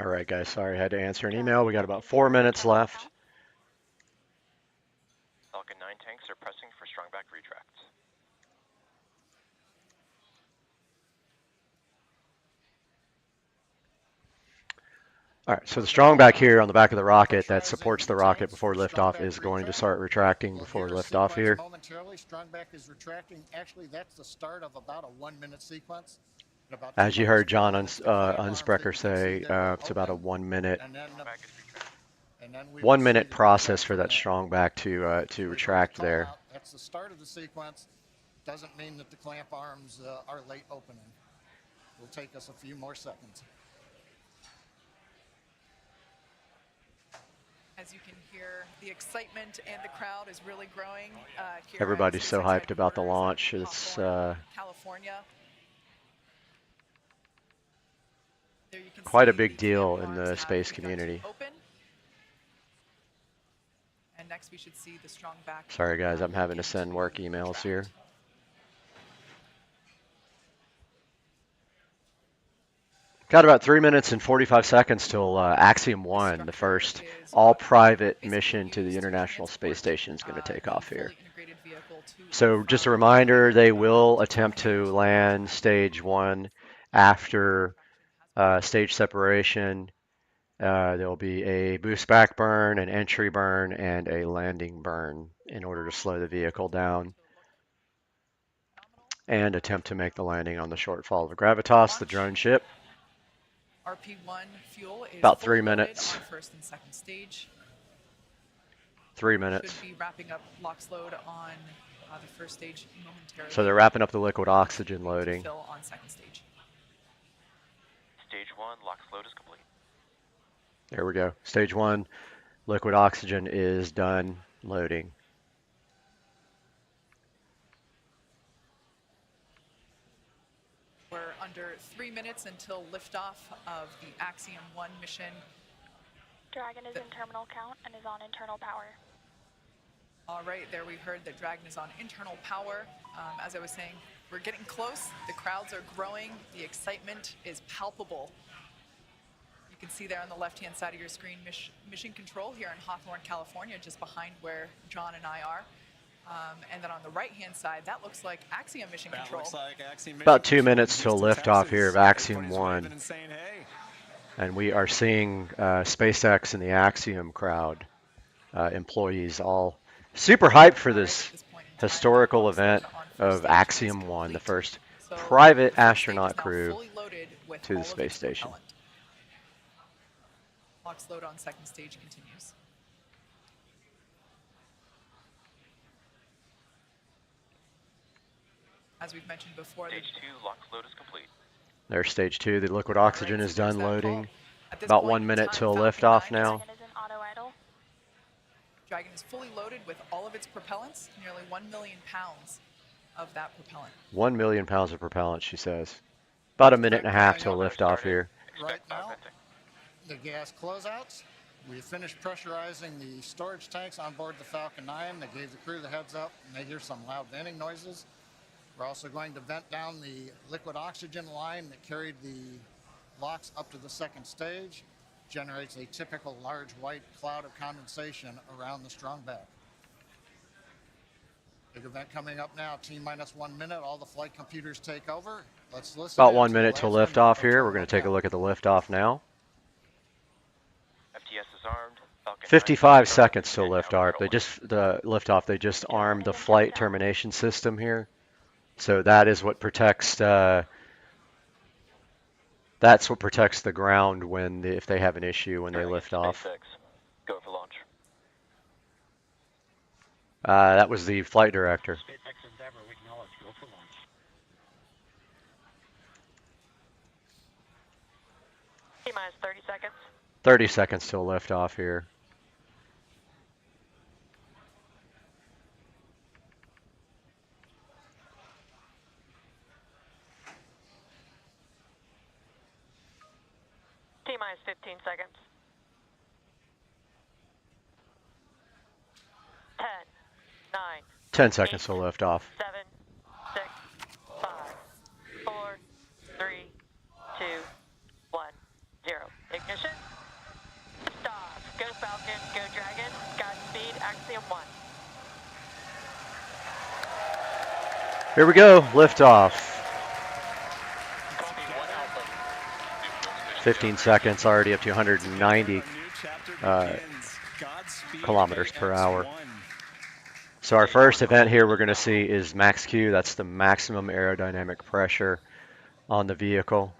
all right, guys, sorry I had to answer an email. We got about 4 minutes left. Falcon 9 tanks are pressing for strong back retracts. All right, so the strong back here on the back of the rocket that supports the rocket before liftoff is going to start retracting before liftoff here. Momentarily, strong back is retracting. Actually, that's the start of about a 1 minute sequence. As you heard John Unsprecher say, it's about a 1 minute. 1 minute process for that strong back to retract there. That's the start of the sequence. Doesn't mean that the clamp arms are late opening. Will take us a few more seconds. As you can hear, the excitement and the crowd is really growing. Here Everybody's at so SpaceX hyped about the headquarters in launch. It's Hawthorne, California. There you can quite a see big the deal cannon in arms the have space begun to community. open. And next we should see the strong back. Sorry guys, I'm having to begin send work emails retract. here. Got about 3 minutes and 45 seconds till Axiom 1, the first all-private mission to the International Space Station, is going to take off here. So just a reminder, they will attempt to land stage 1 after stage separation. There will be a boost back burn, an entry burn, and a landing burn in order to slow the vehicle down and attempt to make the landing on the shortfall of Gravitas, the drone ship. RP1 fuel is About 3 fully loaded minutes. on first and second stage. 3 minutes. Should be wrapping up LOX load on the first stage momentarily. So they're wrapping up the liquid oxygen loading. Fill on second stage. Stage 1, LOX load is complete. There we go. Stage 1, liquid oxygen is done loading. We're under 3 minutes until liftoff of the Axiom 1 mission. Dragon is in terminal count and is on internal power. All right, there we heard that Dragon is on internal power. As I was saying, we're getting close. The crowds are growing. The excitement is palpable. You can see there on the left-hand side of your screen, mission control here in Hawthorne, California, just behind where John and I are. And then on the right-hand side, that looks like Axiom mission control. About 2 minutes till liftoff here of Axiom 1. And we are seeing SpaceX and the Axiom crowd, employees, all super hyped for this historical event of Axiom 1, the first private astronaut crew to the space station. LOX load on second stage continues. As we've mentioned before, Stage 2, LOX load is complete. There's stage 2. The liquid oxygen is done loading. About 1 minute till liftoff now. Dragon is fully loaded with all of its propellants, nearly 1 million pounds of that propellant. 1 million pounds of propellant, she says. About a minute and a half till liftoff here. Right now, the gas closeouts. We finished pressurizing the storage tanks on board the Falcon 9. They gave the crew the heads up, and they hear some loud venting noises. We're also going to vent down the liquid oxygen line that carried the LOX up to the second stage. Generates a typical large white cloud of condensation around the strong back. Big event coming up now, T-minus 1 minute, all the flight computers take over. Let's listen. About 1 minute till liftoff here. We're going to take a look at the liftoff now. FTS is armed. Falcon 55 seconds till liftoff. They just armed the flight termination system here. So that is what protects that's what protects the ground when if they have an issue when they lift off. Go for launch. That was the flight director. T-minus 30 seconds. 30 seconds till liftoff here. T-minus 15 seconds. 10, 9, 10 seconds till liftoff. 7, 6, 5, 4, 3, 2, 1, 0. Ignition. Stop. Go Falcon. Go Dragon. Godspeed. Axiom 1. Here we go. Liftoff. 15 seconds, already up to 190 kilometers per hour. So our first event here we're going to see is max Q. That's the maximum aerodynamic pressure on the vehicle.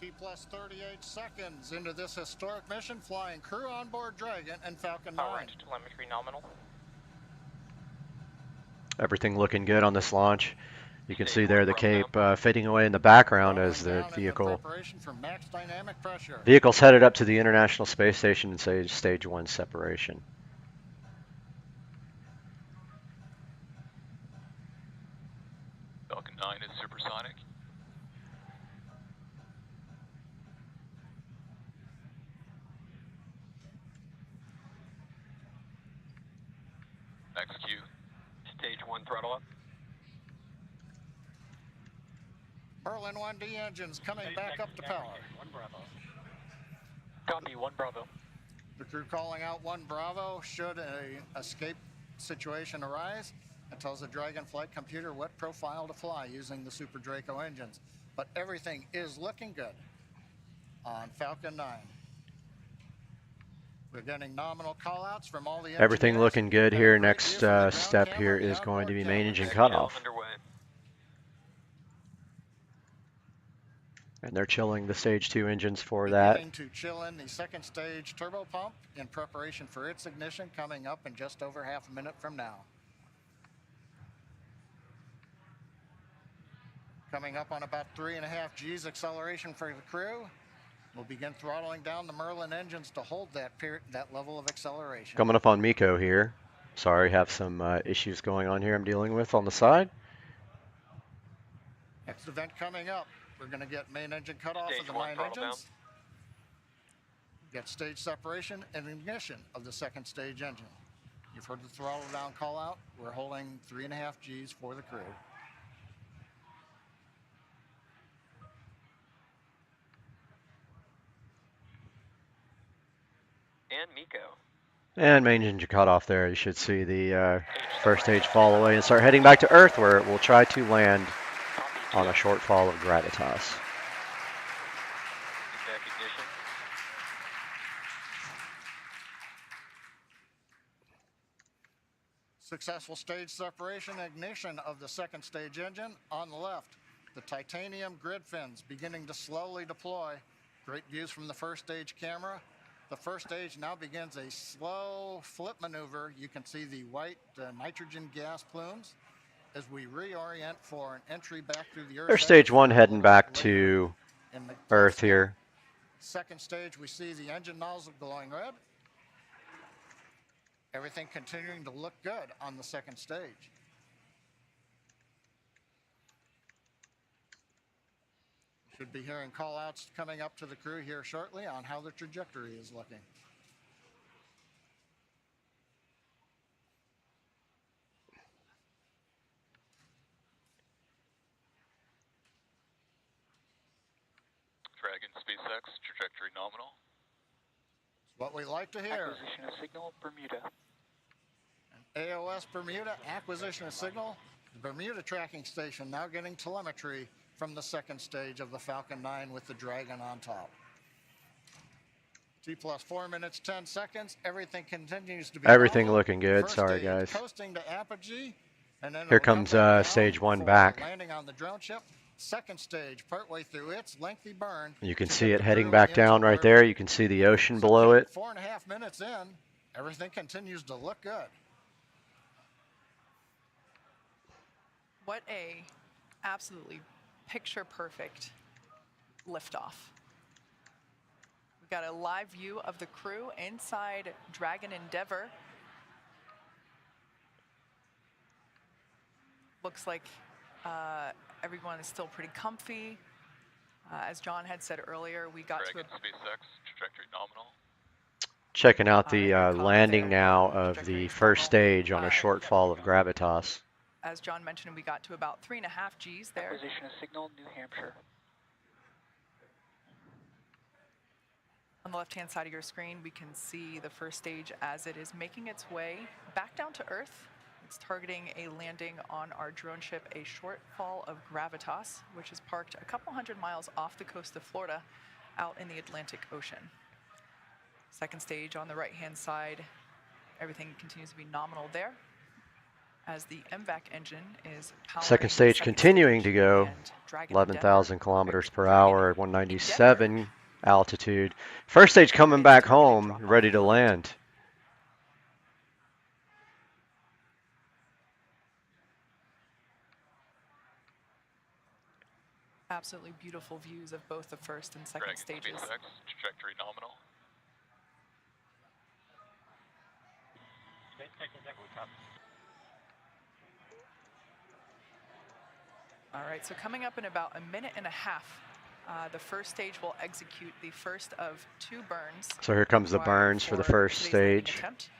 T-plus 38 seconds into this historic mission, flying crew on board Dragon and Falcon 9. Power range telemetry nominal. Everything looking good on this launch. You can see there the cape fading away in the background as the vehicle's headed up to the International Space Station and stage 1 separation. Falcon 9 is supersonic. Next Q. Stage 1 throttle up. Merlin 1D engines coming back up to power. 1 Bravo. Copy, 1 Bravo. The crew calling out 1 Bravo should a escape situation arise. It tells the Dragon flight computer what profile to fly using the Super Draco engines. But everything is looking good on Falcon 9. We're getting nominal callouts from all the engineers. Everything looking good here. Next step here is going to be main engine cutoff. And they're chilling the stage 2 engines for that. Beginning to chill in the second stage turbo pump in preparation for its ignition coming up in just over half a minute from now. Coming up on about 3.5 G's acceleration for the crew. We'll begin throttling down the Merlin engines to hold that level of acceleration. Coming up on Miko here. Sorry, have some issues going on here I'm dealing with on the side. Next event coming up. We're going to get main engine cut off of the 9 engines. Get stage separation and ignition of the second stage engine. You've heard the throttle down call out. We're holding 3.5 G's for the crew. And Miko. And main engine cut off there. You should see the first stage fall away and start heading back to Earth, where it will try to land on a shortfall of gravitas. Successful stage separation, ignition of the second stage engine. On the left, the titanium grid fins beginning to slowly deploy. Great views from the first stage camera. The first stage now begins a slow flip maneuver. You can see the white nitrogen gas plumes as we reorient for an entry back through the Earth. There's stage 1 heading back to Earth here. Second stage, we see the engine nozzle glowing red. Everything continuing to look good on the second stage. Should be hearing call outs coming up to the crew here shortly on how the trajectory is looking. Dragon SpaceX, trajectory nominal. It's what we like to hear. Acquisition of signal, Bermuda. AOS Bermuda, acquisition of signal. The Bermuda tracking station now getting telemetry from the second stage of the Falcon 9 with the Dragon on top. T plus 4 minutes, 10 seconds. Everything continues to be Everything normal. looking good. First Sorry, stage guys. coasting to apogee, and then Here it'll comes come back stage down 1 for back. landing on the drone ship. Second stage, partway through its lengthy burn. You can to see get it the heading crew back into down right orbit. there. You can see the ocean below it. 4.5 minutes in, everything continues to look good. What a absolutely picture perfect liftoff. We've got a live view of the crew inside Dragon Endeavour. Looks like everyone is still pretty comfy. As John had said earlier, we got Dragon to a SpaceX, trajectory nominal. Checking out the landing now of the first stage on a shortfall of gravitas. as John mentioned, we got to about 3.5 Gs there. Acquisition of signal, New Hampshire. On the left-hand side of your screen, we can see the first stage as it is making its way back down to Earth. It's targeting a landing on our drone ship, a shortfall of Gravitas, which is parked a couple hundred miles off the coast of Florida, out in the Atlantic Ocean. Second stage on the right-hand side, everything continues to be nominal there, as the MVAC engine is powering Second stage continuing to go 11,000 kilometers per hour at 197 altitude. First stage coming back home, ready to land. Absolutely beautiful views of both the first and second stages. SpaceX, trajectory nominal. All right, so coming up in about a minute and a half, the first stage will execute the first of 2 burns. So here comes the burns for the first today's stage. attempt.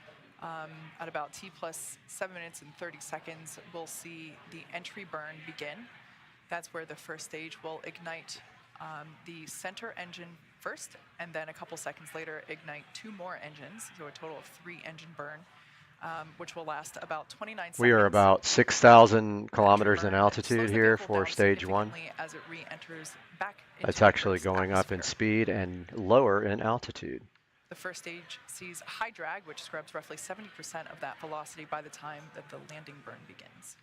At about T plus 7 minutes and 30 seconds, we'll see the entry burn begin. That's where the first stage will ignite the center engine first, and then a couple seconds later ignite 2 more engines, so a total of 3 engine burn, which will last about 29 seconds. We are about 6,000 kilometers in altitude here for stage 1. As it re-enters back It's into actually Earth's going up in atmosphere. speed and lower in altitude. The first stage sees high drag, which scrubs roughly 70% of that velocity by the time that the landing burn begins.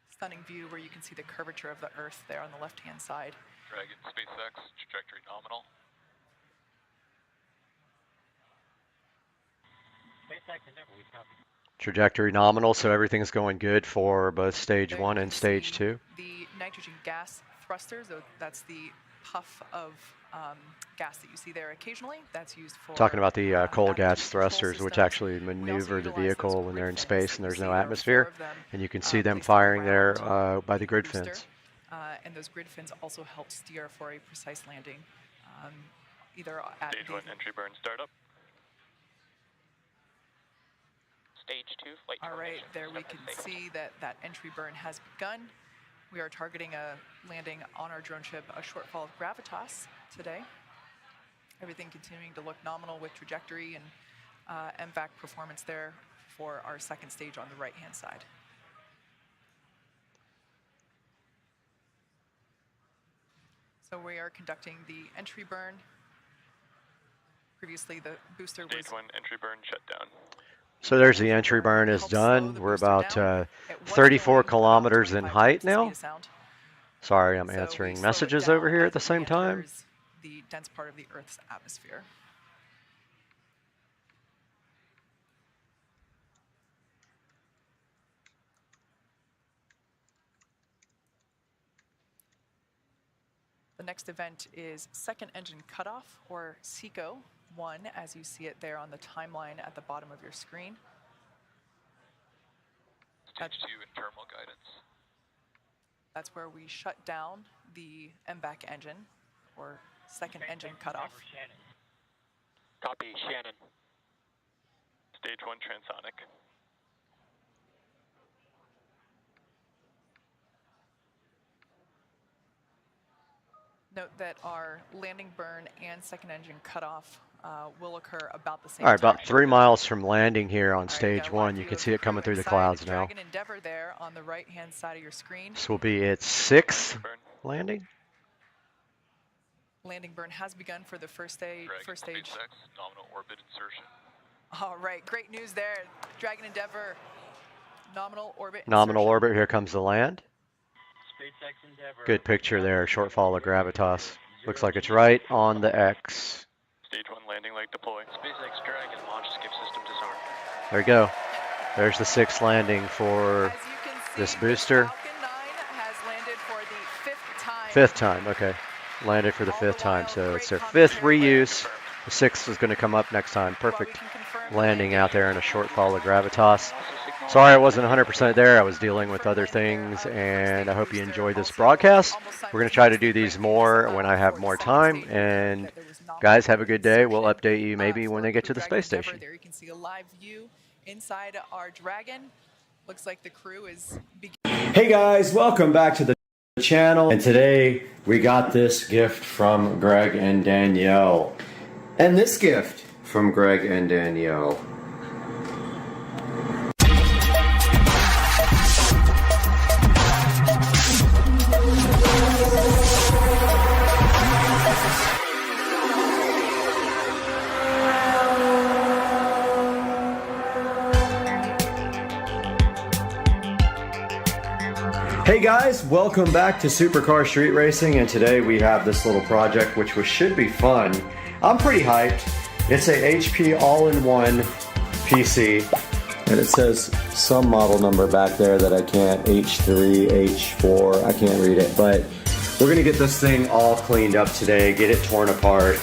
Stunning view where you can see the curvature of the Earth there on the left-hand side. Dragon, SpaceX, trajectory nominal. Trajectory nominal, so everything's going good for both stage There 1 you and can stage see 2. The nitrogen gas thrusters, so that's the puff of gas that you see there occasionally. That's used for Talking about the coal attitude gas control thrusters, which systems. actually We also maneuver the utilize those vehicle when grid they're in fins space that and you there's see. no There are 4 atmosphere. of them, And you can see them placed all firing there around by the grid booster. fins. And those grid fins also help steer for a precise landing, either at Stage 1 entry burn startup. Stage 2 flight All right, termination. there we can see that that entry burn has begun. We are targeting a landing on our drone ship, a shortfall of gravitas today. Everything continuing to look nominal with trajectory and MVAC performance there for our second stage on the right-hand side. So we are conducting the entry burn. Previously, the booster was... Stage 1 entry burn shutdown. So there's the entry burn is done. We're about 34 kilometers in height now. Sorry, I'm answering messages over here at the same time. The dense part of the Earth's atmosphere. The next event is second engine cutoff, or SECO 1, as you see it there on the timeline at the bottom of your screen. Stage 2 internal guidance. That's where we shut down the MVAC engine, or second engine cutoff. Copy, Shannon. Stage 1 transonic. Note that our landing burn and second engine cutoff will occur about the same All right, time. about 3 miles from landing here on stage 1. You can see it coming through the clouds now. Dragon Endeavor there on the right-hand side of your screen. This will be its 6th landing. Landing burn has begun for the first stage. Dragon, SpaceX, nominal orbit insertion. All right, great news there. Dragon Endeavor, nominal orbit Nominal insertion. orbit, here comes the land. Good picture there, shortfall of gravitas. Looks like it's right on the X. Stage 1 landing leg deploy. SpaceX Dragon launch skip system disarmed. There you go. There's the 6th landing for this booster. Falcon 9 has landed for the 5th time. 5th time, okay. Landed for the 5th time, so it's their 5th reuse. The 6th is going to come up next time. Perfect landing out there in a shortfall of gravitas. Sorry I wasn't 100% there. I was dealing with other things, and I hope you enjoyed this broadcast. We're going to try to do these more when I have more time. And guys, have a good day. We'll update you maybe when they get to the space station. There you can see a live view inside our Dragon. Looks like the crew is beginning. Hey guys, welcome back to the channel. And today we got this gift from Greg and Danielle. And this gift from Greg and Danielle. Hey guys, welcome back to Supercar Street Racing, and today we have this little project which should be fun. I'm pretty hyped. It's a HP all-in-one PC. And it says some model number back there that I can't, H3, H4, I can't read it. But we're gonna get this thing all cleaned up today, get it torn apart,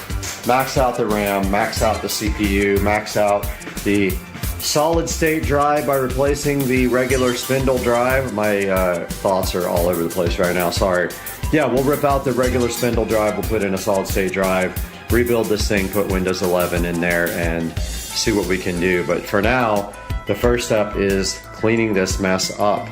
max out the RAM, max out the CPU, max out the solid state drive by replacing the regular spindle drive. My thoughts are all over the place right now, sorry. Yeah, we'll rip out the regular spindle drive, we'll put in a solid state drive, rebuild this thing, put Windows 11 in there, and see what we can do. But for now, the first step is cleaning this mess up.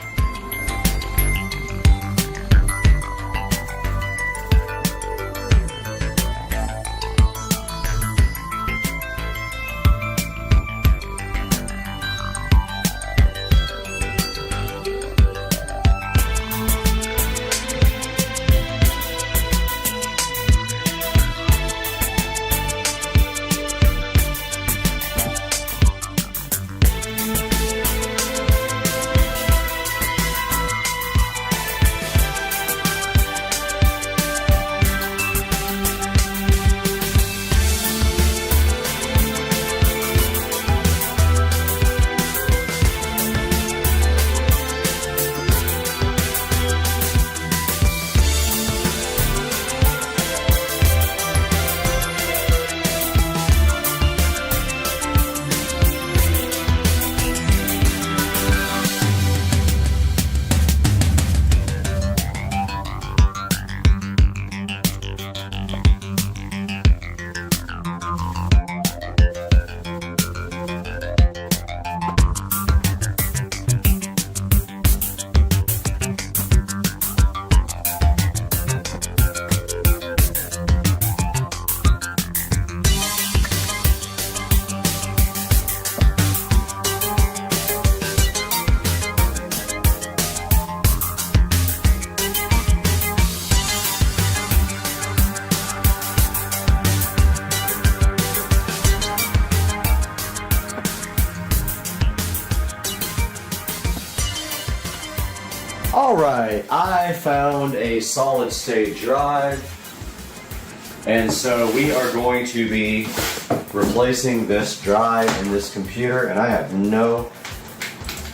Alright, I found a solid state drive, and so we are going to be replacing this drive in this computer, and I have no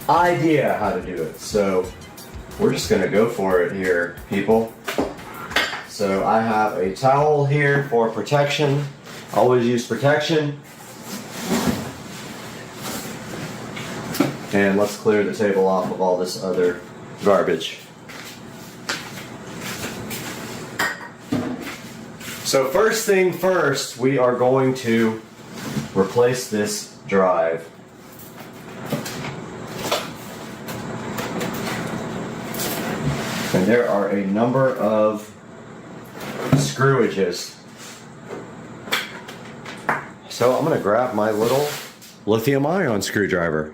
idea how to do it, so we're just going to go for it here, people. So I have a towel here for protection, always use protection, and let's clear the table off of all this other garbage. So first thing first, we are going to replace this drive. And there are a number of screwages. So I'm going to grab my little lithium-ion screwdriver.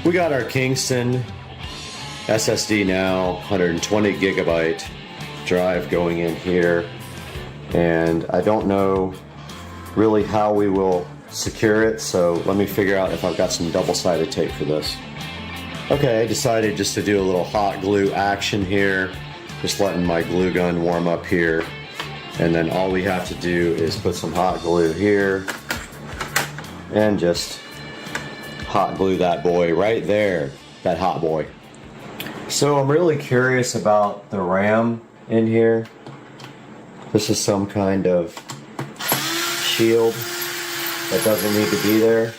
We got our Kingston SSD now, 120 gigabyte drive going in here, and I don't know really how we will secure it, so let me figure out if I've got some double-sided tape for this. Okay, I decided just to do a little hot glue action here, just letting my glue gun warm up here, and then all we have to do is put some hot glue here, and just hot glue that boy right there, that hot boy. So I'm really curious about the RAM in here. This is some kind of shield that doesn't need to be there.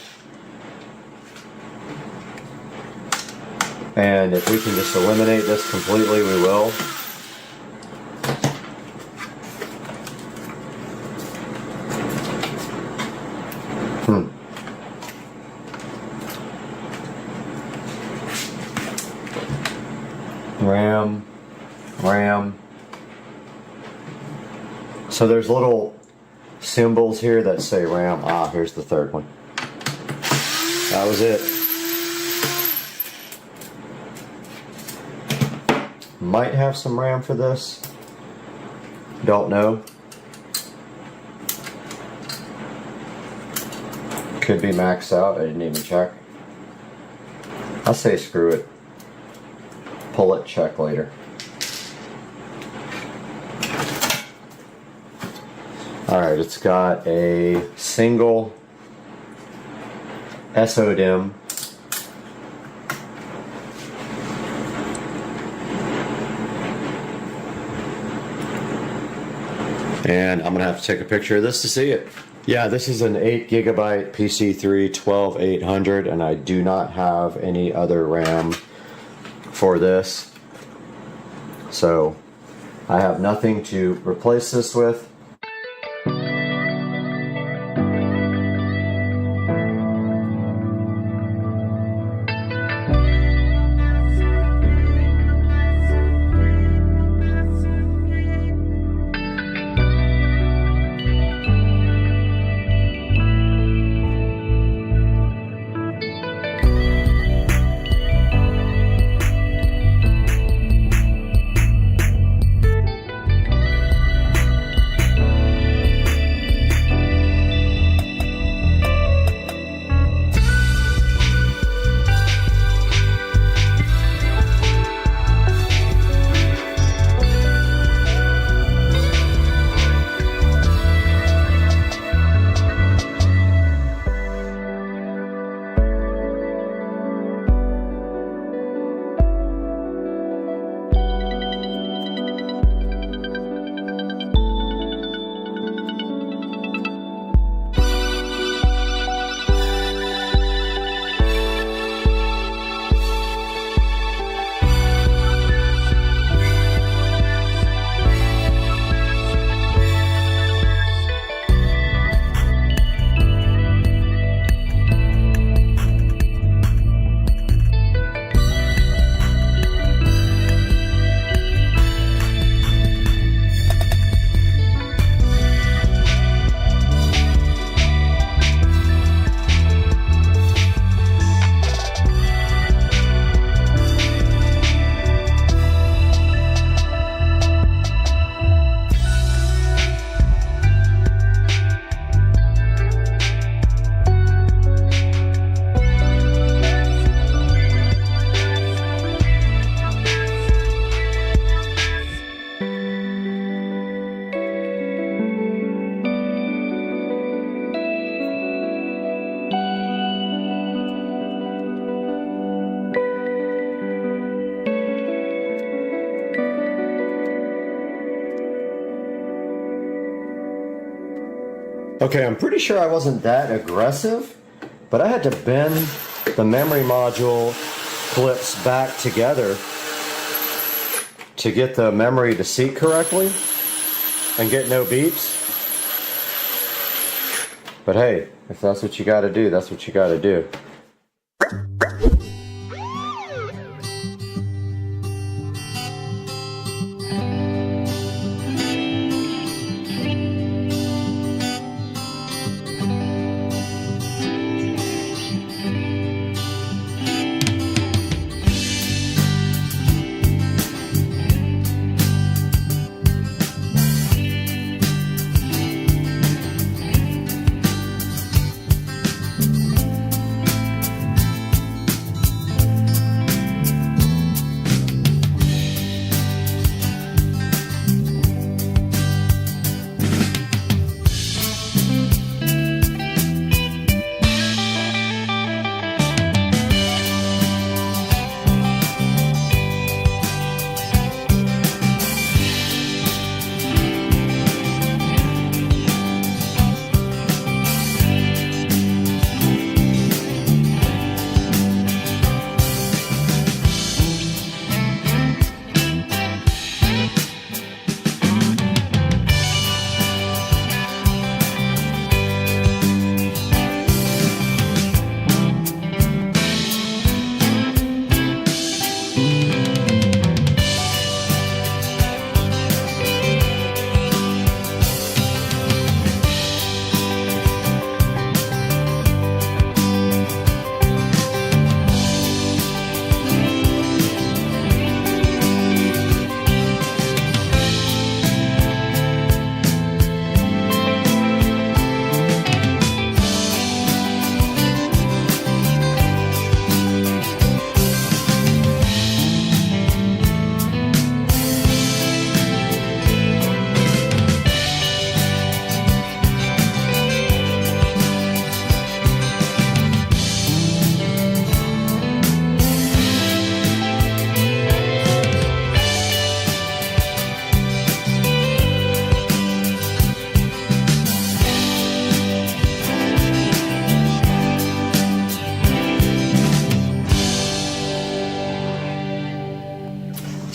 And if we can just eliminate this completely, we will. RAM. So there's little symbols here that say RAM. Ah, here's the third one. That was it. Might have some RAM for this. Don't know. Could be maxed out. I didn't even check. I say screw it. Pull it, check later. Alright, it's got a single SODIMM. And I'm going to have to take a picture of this to see it. Yeah, this is an 8GB PC3 12800, and I do not have any other RAM for this. So I have nothing to replace this with. Okay, I'm pretty sure I wasn't that aggressive, but I had to bend the memory module clips back together to get the memory to seat correctly and get no beeps. But hey, if that's what you gotta do, that's what you gotta do.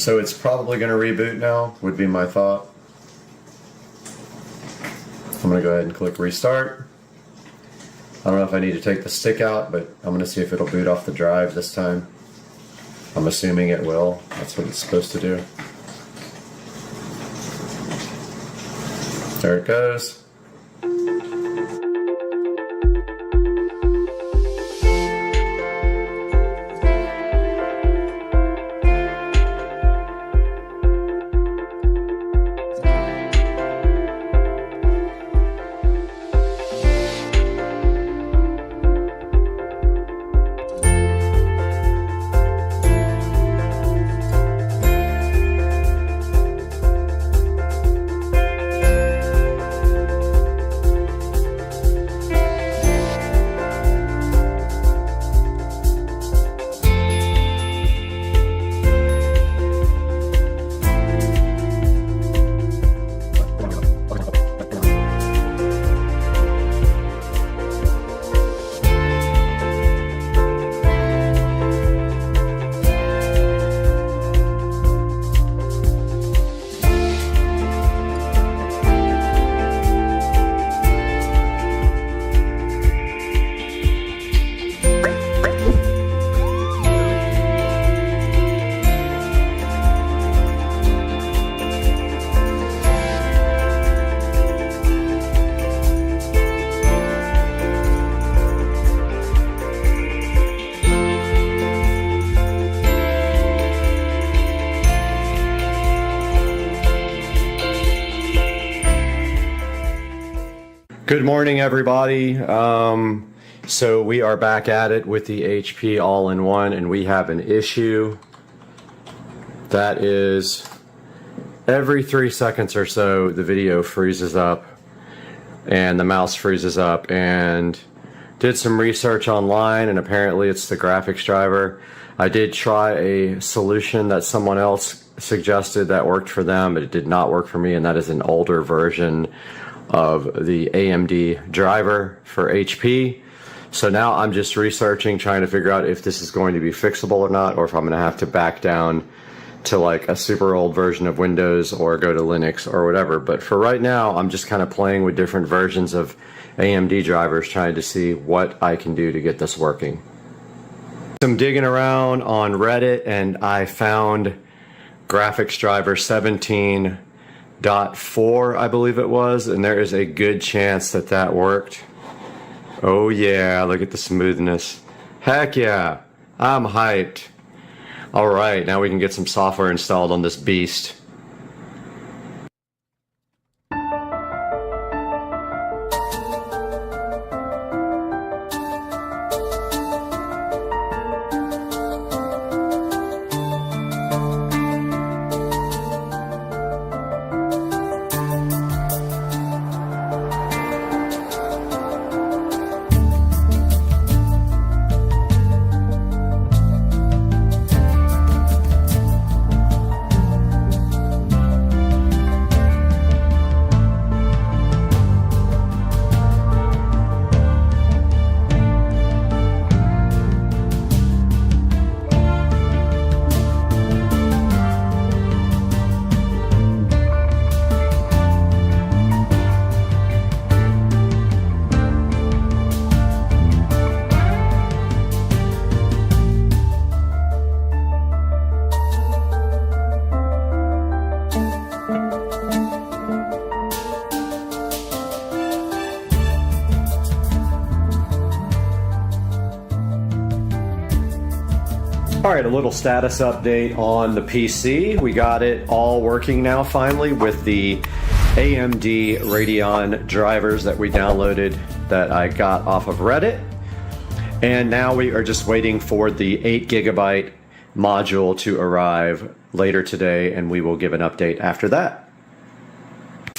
So it's probably going to reboot now, would be my thought. I'm going to go ahead and click restart. I don't know if I need to take the stick out, but I'm going to see if it'll boot off the drive this time. I'm assuming it will. That's what it's supposed to do. There it goes. Good morning, everybody. So we are back at it with the HP all-in-one, and we have an issue. That is, every 3 seconds or so, the video freezes up and the mouse freezes up. And did some research online, and apparently it's the graphics driver. I did try a solution that someone else suggested that worked for them, but it did not work for me, and that is an older version of the AMD driver for HP. So now I'm just researching, trying to figure out if this is going to be fixable or not, or if I'm going to have to back down to like a super old version of Windows or go to Linux or whatever. But for right now, I'm just kind of playing with different versions of AMD drivers, trying to see what I can do to get this working. I'm digging around on Reddit, and I found graphics driver 17.4, I believe it was, and there is a good chance that that worked. Oh yeah, look at the smoothness. Heck yeah, I'm hyped. All right, now we can get some software installed on this beast. Alright, a little status update on the PC. We got it all working now finally with the AMD Radeon drivers that we downloaded that I got off of Reddit. And now we are just waiting for the 8GB module to arrive later today, and we will give an update after that.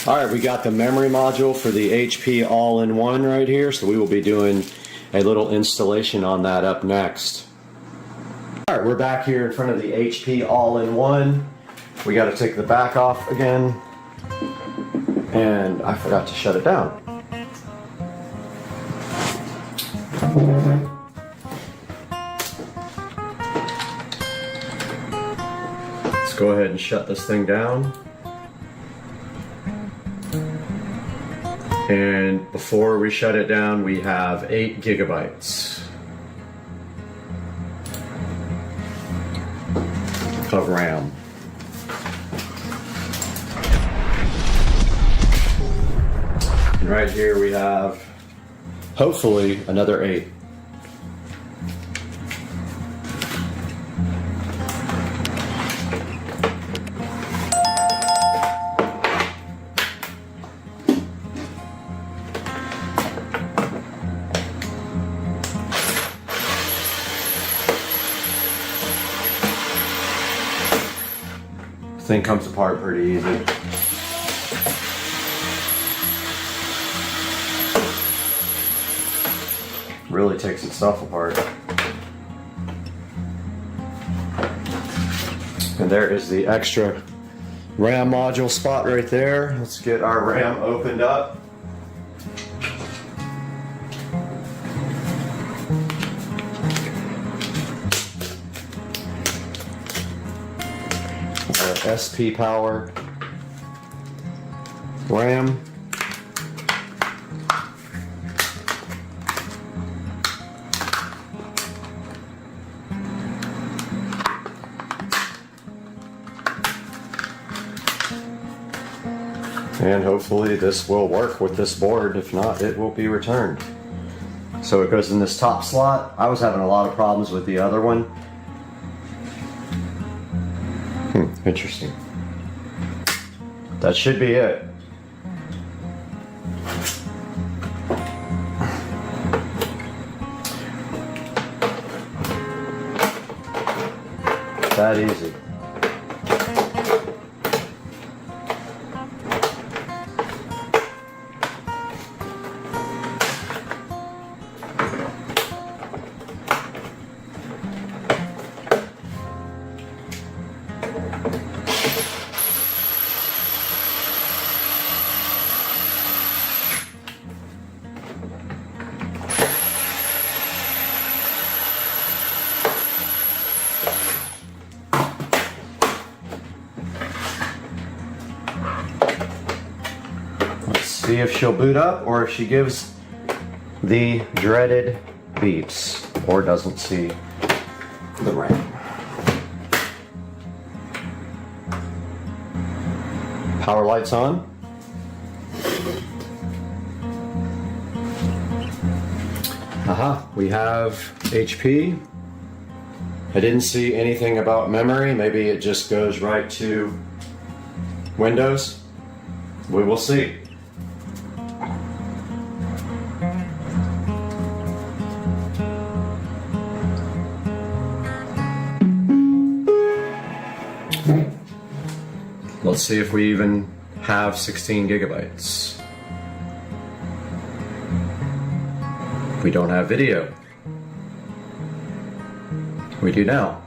Alright, we got the memory module for the HP all-in-one right here, so we will be doing a little installation on that up next. Alright, we're back here in front of the HP all-in-one. We got to take the back off again, and I forgot to shut it down. Let's go go ahead and shut this thing down. And before we shut it down, we have 8 gigabytes of RAM. And right here we have, hopefully, another 8. Thing comes apart pretty easy. Really takes itself apart. And there is the extra RAM module spot right there. Let's get our RAM opened up. SP power RAM. And hopefully this will work with this board. If not, it will be returned. So it goes in this top slot. I was having a lot of problems with the other one. Interesting. That should be it. That easy. See if she'll boot up or if she gives the dreaded beeps or doesn't see the RAM. Power lights on. Aha, we have HP. I didn't see anything about memory. Maybe it just goes right to Windows. We will see. Let's see if we even have 16 gigabytes. We don't have video. We do now.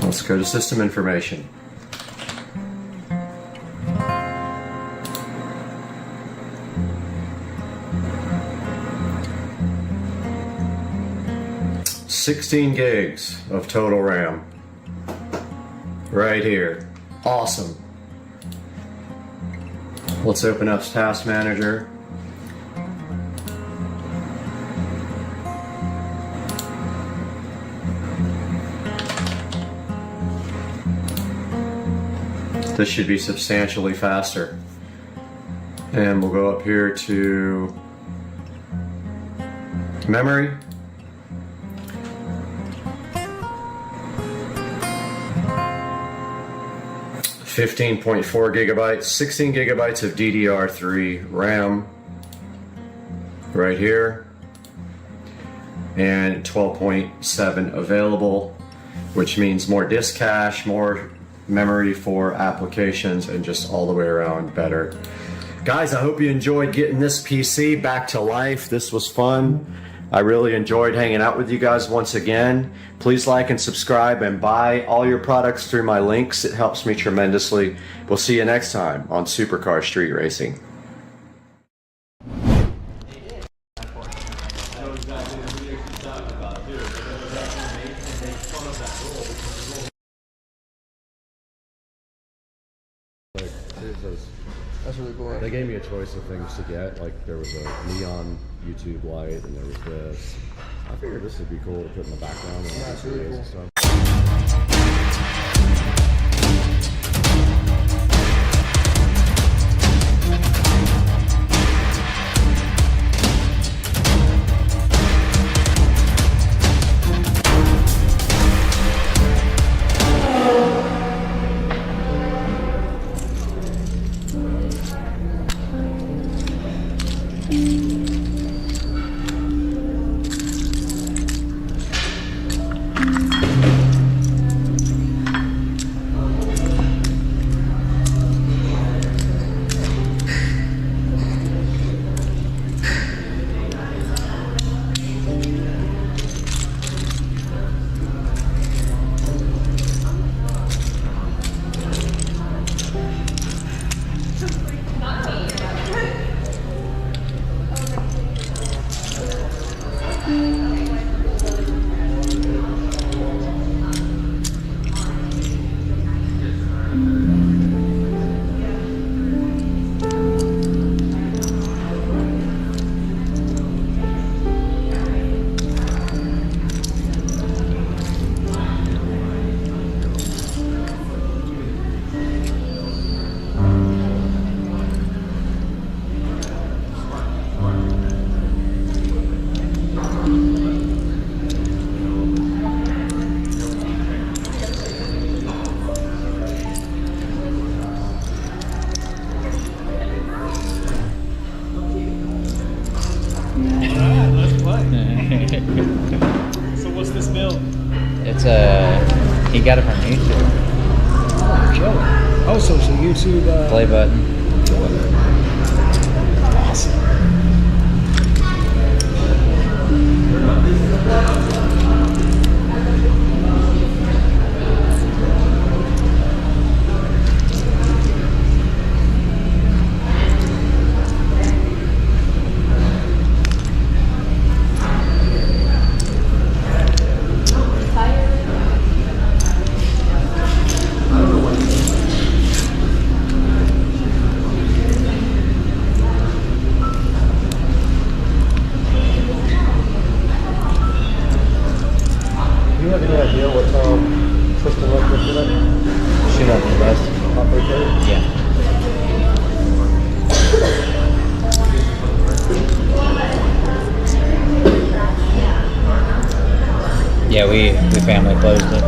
Let's go to system information. $16 gigs of total RAM. Right here. Awesome. Let's open up Task Manager. This should be substantially faster. And we'll go up here to memory. $15.4 gigabytes, 16 gigabytes of DDR3 RAM right here, and 12.7 available, which means more disk cache, more memory for applications, and just all the way around better. Guys, I hope you enjoyed getting this PC back to life. This was fun. I really enjoyed hanging out with you guys once again. Please like and subscribe and buy all your products through my links. It helps me tremendously. We'll see you next time on Supercar Street Racing. That's really cool. They gave me a choice of things to get. Like there was a neon YouTube light, and there was this. I figured this would be cool to put in the background and Yeah, it's really cool. and stuff. So what's this build? It's he got it from YouTube. Oh, killer. Oh, so YouTube. Play button. Awesome. Do you have any idea what system left with it? Shoot up the best. Operator? Yeah. Yeah, we family closed it.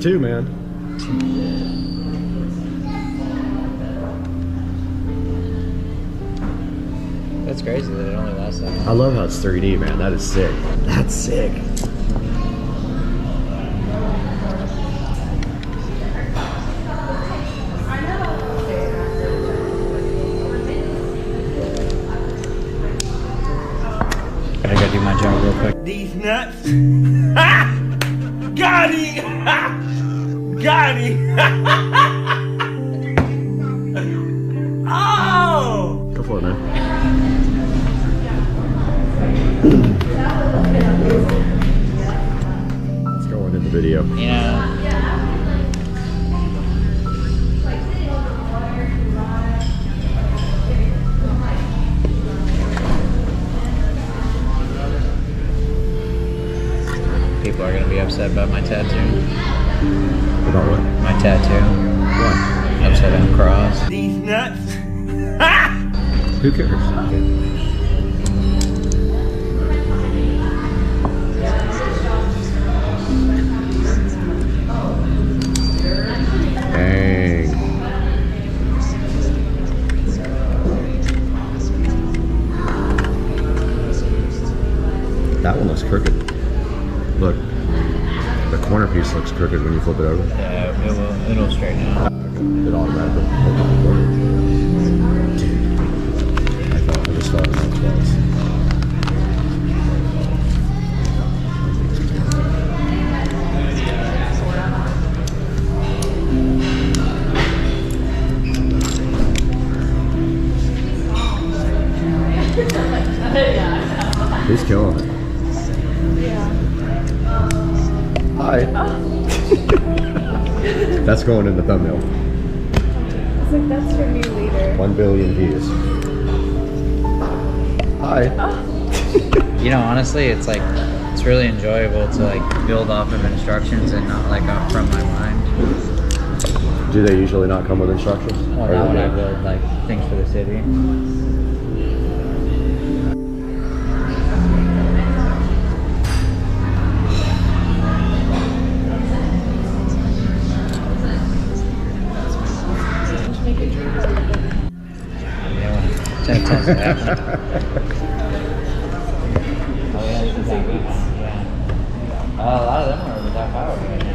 too, man. That's crazy that it only lasts that long. I love how it's 3D, man. That is sick. That's sick. I gotta do my job real quick. These nuts. Ha! Got it. Ha! Got it. Oh! Go for it, man. It's going in the video. Yeah. People are gonna be upset about my tattoo. About what? My tattoo. What? Upside down cross. These nuts. Ha! Who cares? Dang. That one looks crooked. Look, the corner piece looks crooked when you flip it over. Yeah, it'll straighten out. It automatically. Dude, I just thought it was close. He's killing it. Hi. That's going in the thumbnail. It's like, that's your new leader. 1 billion views. Hi. You know, honestly, it's like, it's really enjoyable to like build off of instructions and not like off from my mind. Do they usually not come with instructions? Well, not when I build like things for the city. Test it out. Oh yeah, it's exactly. Yeah. A lot of them are without power right now.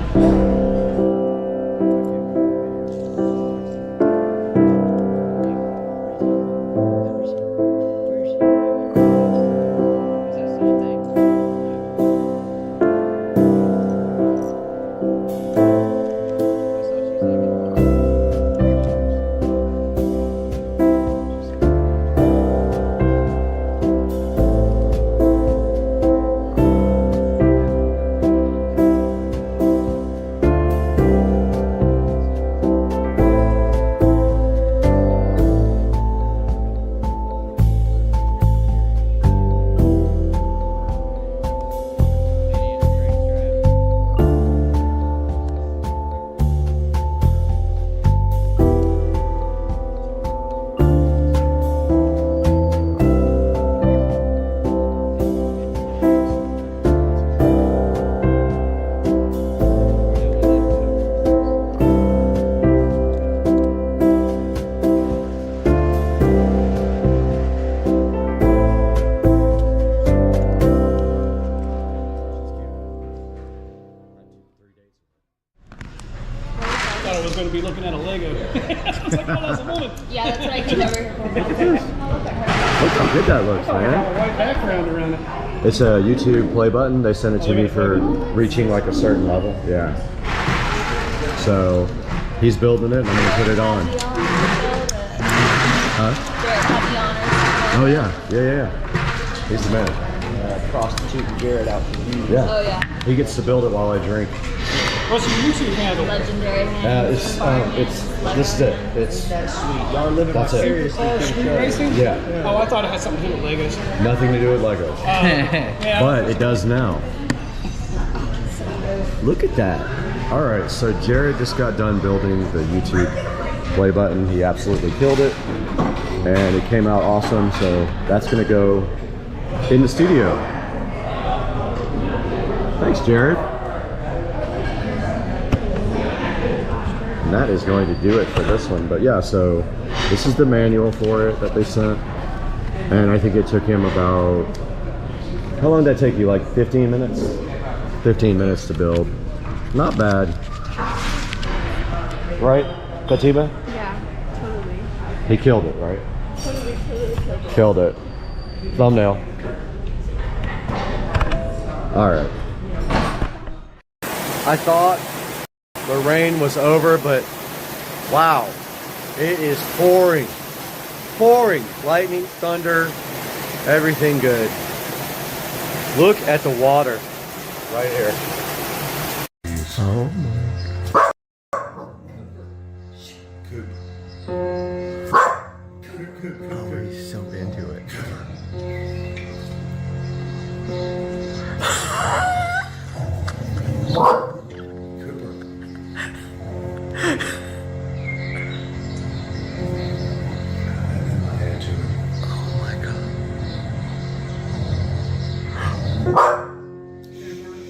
Going to be looking at a Lego. I was like, oh, that's a woman. Yeah, that's what I came over here for. Look at this. Look how good that looks, Oh, I got a man. white background around it. It's a YouTube play button. They sent it to me for reaching like a certain level. Yeah. So he's building it and I'm going to put it on. Huh? Oh yeah. Yeah. He's the man. Prostitute Jared out for you. Yeah. Oh yeah. He gets to build it while I drink. What's your YouTube handle? Legendary hand. This is it. It's Sweet. Y'all living That's it. seriously. Oh, street racing? Yeah. Oh, I thought it had something to do with Legos. Nothing to do with Legos. Yeah. But it does now. Look at that. All right, so Jared just got done building the YouTube play button. He absolutely killed it. And it came out awesome. So that's going to go in the studio. Thanks, Jared. And that is going to do it for this one. But yeah, so this is the manual for it that they sent. And I think it took him about, how long did that take you? Like 15 minutes? 15 minutes to build. Not bad. Right, Katiba? Yeah, totally. He killed it, right? Totally killed it. Killed it. Thumbnail. All right. I thought the rain was over, but wow, it is pouring. Pouring. Lightning, thunder, everything good. Look at the water right here. Oh my. Oh, he's so into it.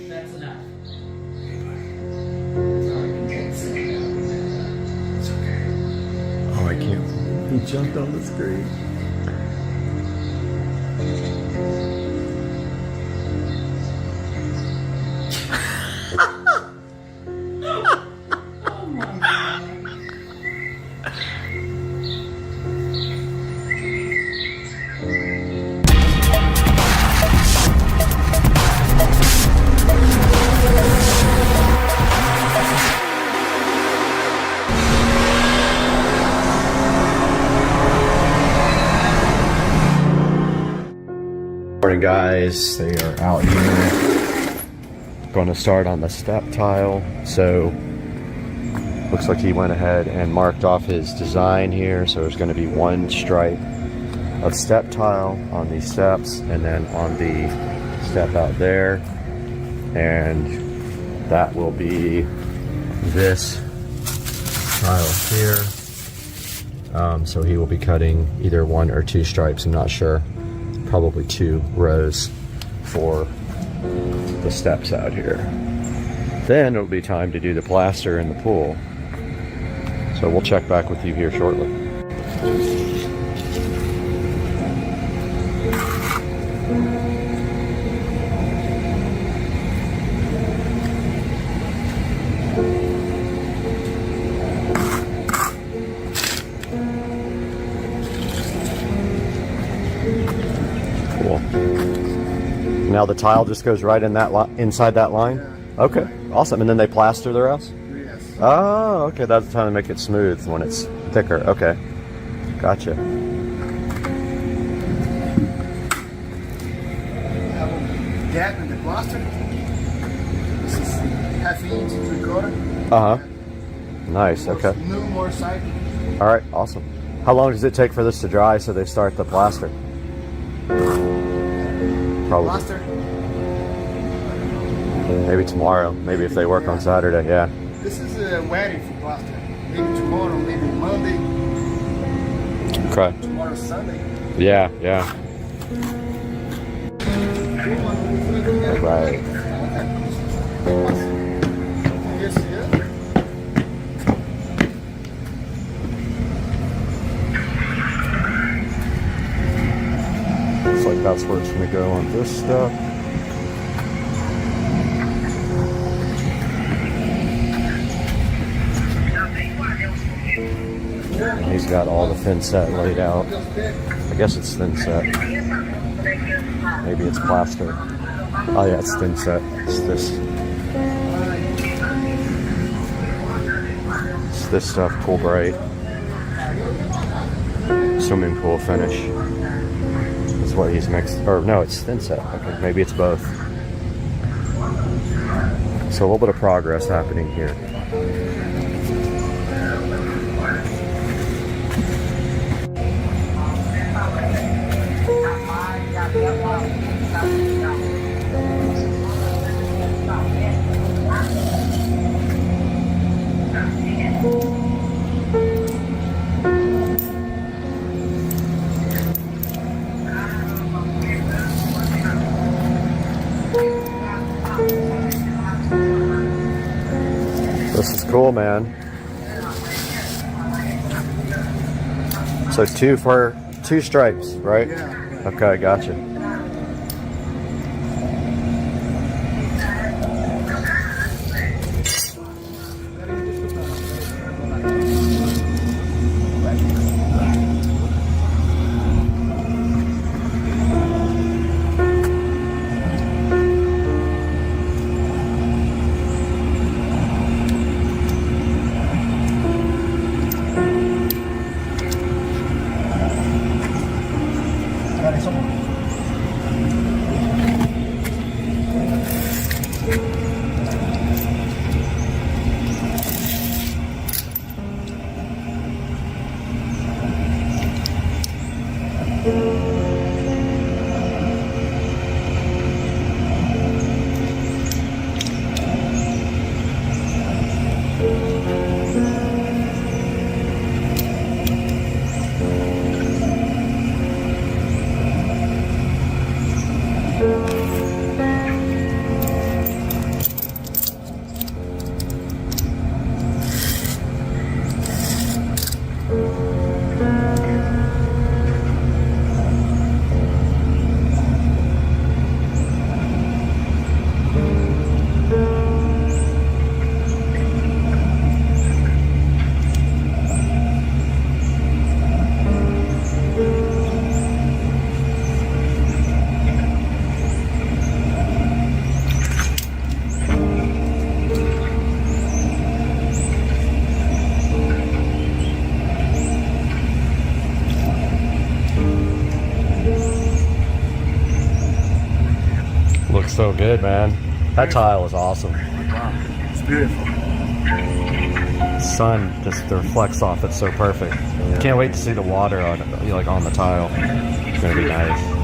That's enough. Oh, I can't. He jumped on the screen. Morning, guys. They are out here. Going to start on the step tile. So looks like he went ahead and marked off his design here. So there's going to be one stripe of step tile on these steps, and then on the step out there, and that will be this tile here. So he will be cutting either one or two stripes. I'm not sure. Probably 2 rows for the steps out here. Then it'll be time to do the plaster in the pool. So we'll check back with you here shortly. Now the tile just goes right in that inside that line? Okay, awesome. And then they plaster the rest? Yes. Oh, okay. That's the time to make it smooth when it's thicker. Okay, gotcha. That and the plaster. This is half-inch 3/4. Uh-huh. Nice, okay. No more side. All right, awesome. How long does it take for this to dry so they start the plaster? Probably. Plaster. Maybe tomorrow. Maybe if they work on Saturday, yeah. This is waiting for plaster. Maybe tomorrow, maybe Monday. Okay. Tomorrow Sunday. Yeah, yeah. All right. Yes, yeah. Looks like that's where it's going to go on this stuff. And he's got all the thin set laid out. I guess it's thin set. Maybe it's plaster. Oh yeah, it's thin set. It's this stuff, Cool Bright. Swimming pool finish. That's what he's mixed. Or no, it's thin set. Okay, maybe it's both. So a little bit of progress happening here. This is cool, man. So two stripes, right? Yeah. Okay, gotcha. Looks so good, man. That tile is awesome. Wow, it's beautiful. Sun just reflects off it so perfect. Can't wait to see the water on like on the tile. It's gonna be nice.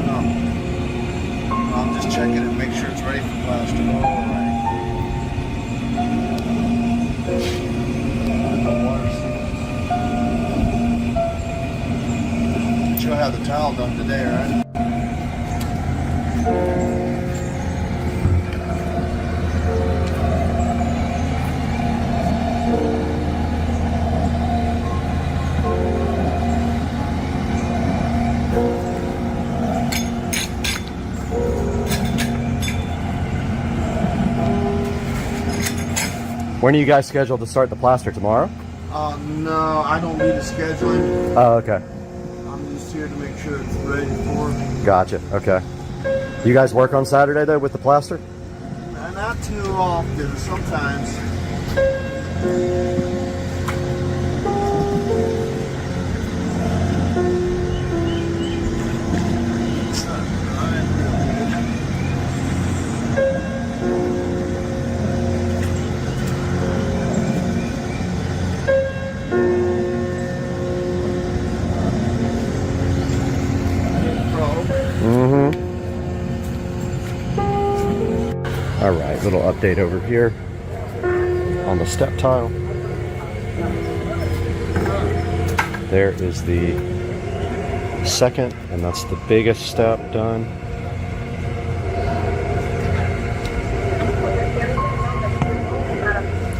No. I'm just checking it, make sure it's ready for plaster. All right. But you'll have the tile done today, right? When are you guys scheduled to start the plaster? Tomorrow? No, I don't need a scheduling. Oh, okay. I'm just here to make sure it's ready for me. Gotcha. Okay. You guys work on Saturday though with the plaster? Not too often, sometimes. All right, little update over here on the step tile. There is the second, and that's the biggest step done.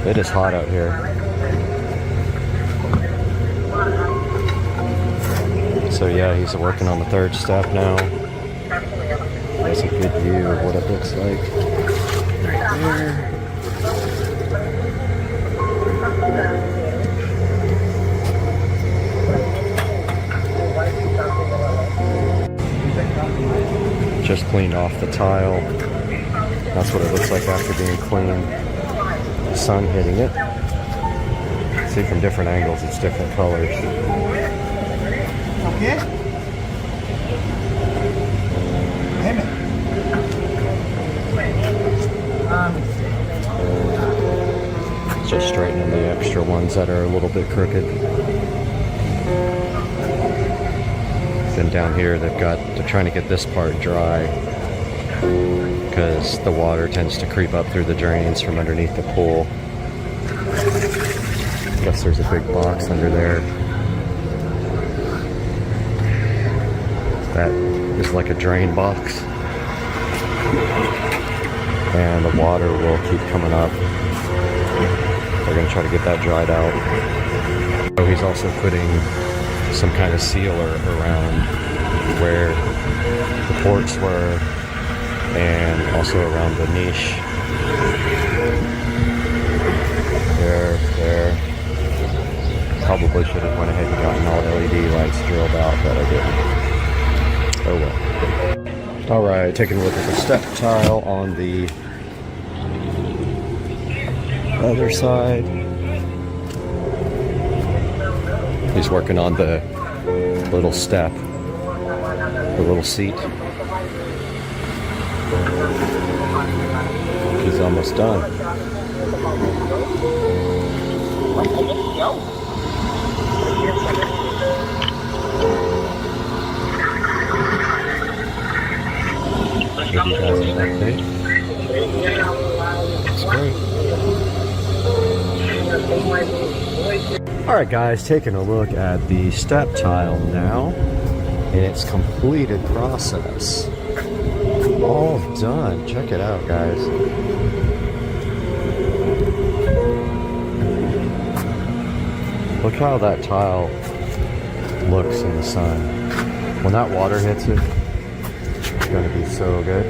It is hot out here. So yeah, he's working on the third step now. That's a good view of what it looks like. Right there. Just cleaned off the tile. That's what it looks like after being cleaned. The sun hitting it. See, from different angles, it's different colors. Okay. Just straightening the extra ones that are a little bit crooked. Then down here they're trying to get this part dry because the water tends to creep up through the drains from underneath the pool. I guess there's a big box under there. That is like a drain box. And the water will keep coming up. They're going to try to get that dried out. So he's also putting some kind of sealer around where the ports were and also around the niche. There. Probably should have went ahead and gotten all LED lights drilled out, but I didn't. Oh well. Alright, taking a look at the step tile on the other side. He's working on the little step, the little seat. He's almost done. Give you guys an update. That's great. Alright guys, taking a look at the step tile now in its completed process. All done. Check it out, guys. Look how that tile looks in the sun. When that water hits it, it's going to be so good.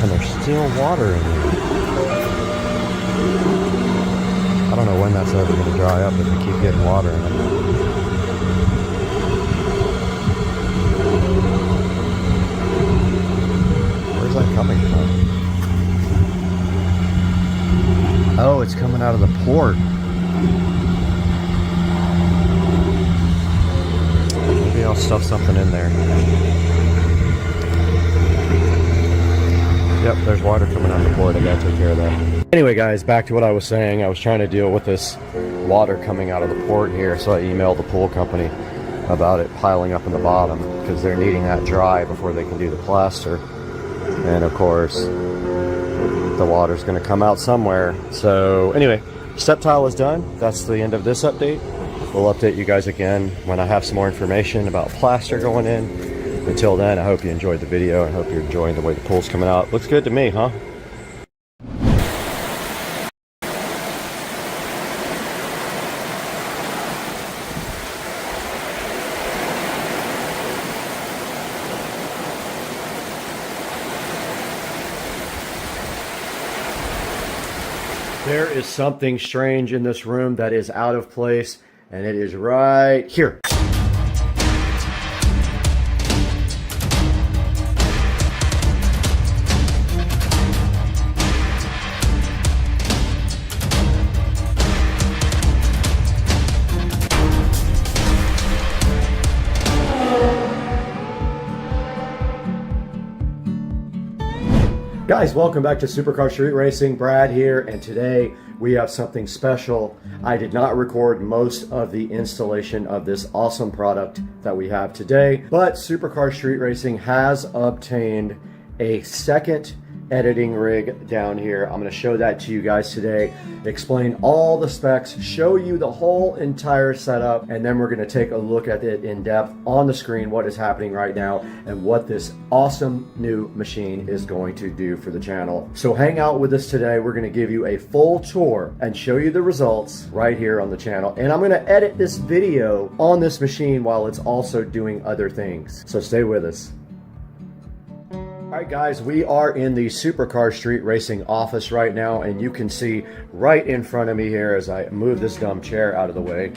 And there's still water in it. I don't know when that's ever going to dry up if we keep getting water in it. Where's that coming from? Oh, it's coming out of the port. Maybe I'll stuff something in there. Yep, there's water coming on the board. I gotta take care of that. Anyway, guys, back to what I was saying. I was trying to deal with this water coming out of the port here, so I emailed the pool company about it piling up in the bottom because they're needing that dry before they can do the plaster. And of course, the water's going to come out somewhere. So anyway, step tile is done. That's the end of this update. We'll update you guys again when I have some more information about plaster going in. Until then, I hope you enjoyed the video. I hope you're enjoying the way the pool's coming out. Looks good to me, huh? There is something strange in this room that is out of place, and it is right here. Guys, welcome back to Supercar Street Racing. Brad here, and today we have something special. I did not record most of the installation of this awesome product that we have today, but Supercar Street Racing has obtained a second editing rig down here. I'm going to show that to you guys today, explain all the specs, show you the whole entire setup, and then we're going to take a look at it in depth on the screen, what is happening right now and what this awesome new machine is going to do for the channel. So hang out with us today. We're going to give you a full tour and show you the results right here on the channel, and I'm going to edit this video on this machine while it's also doing other things. So stay with us. Alright guys, we are in the Supercar Street Racing office right now, and you can see right in front of me here as I move this dumb chair out of the way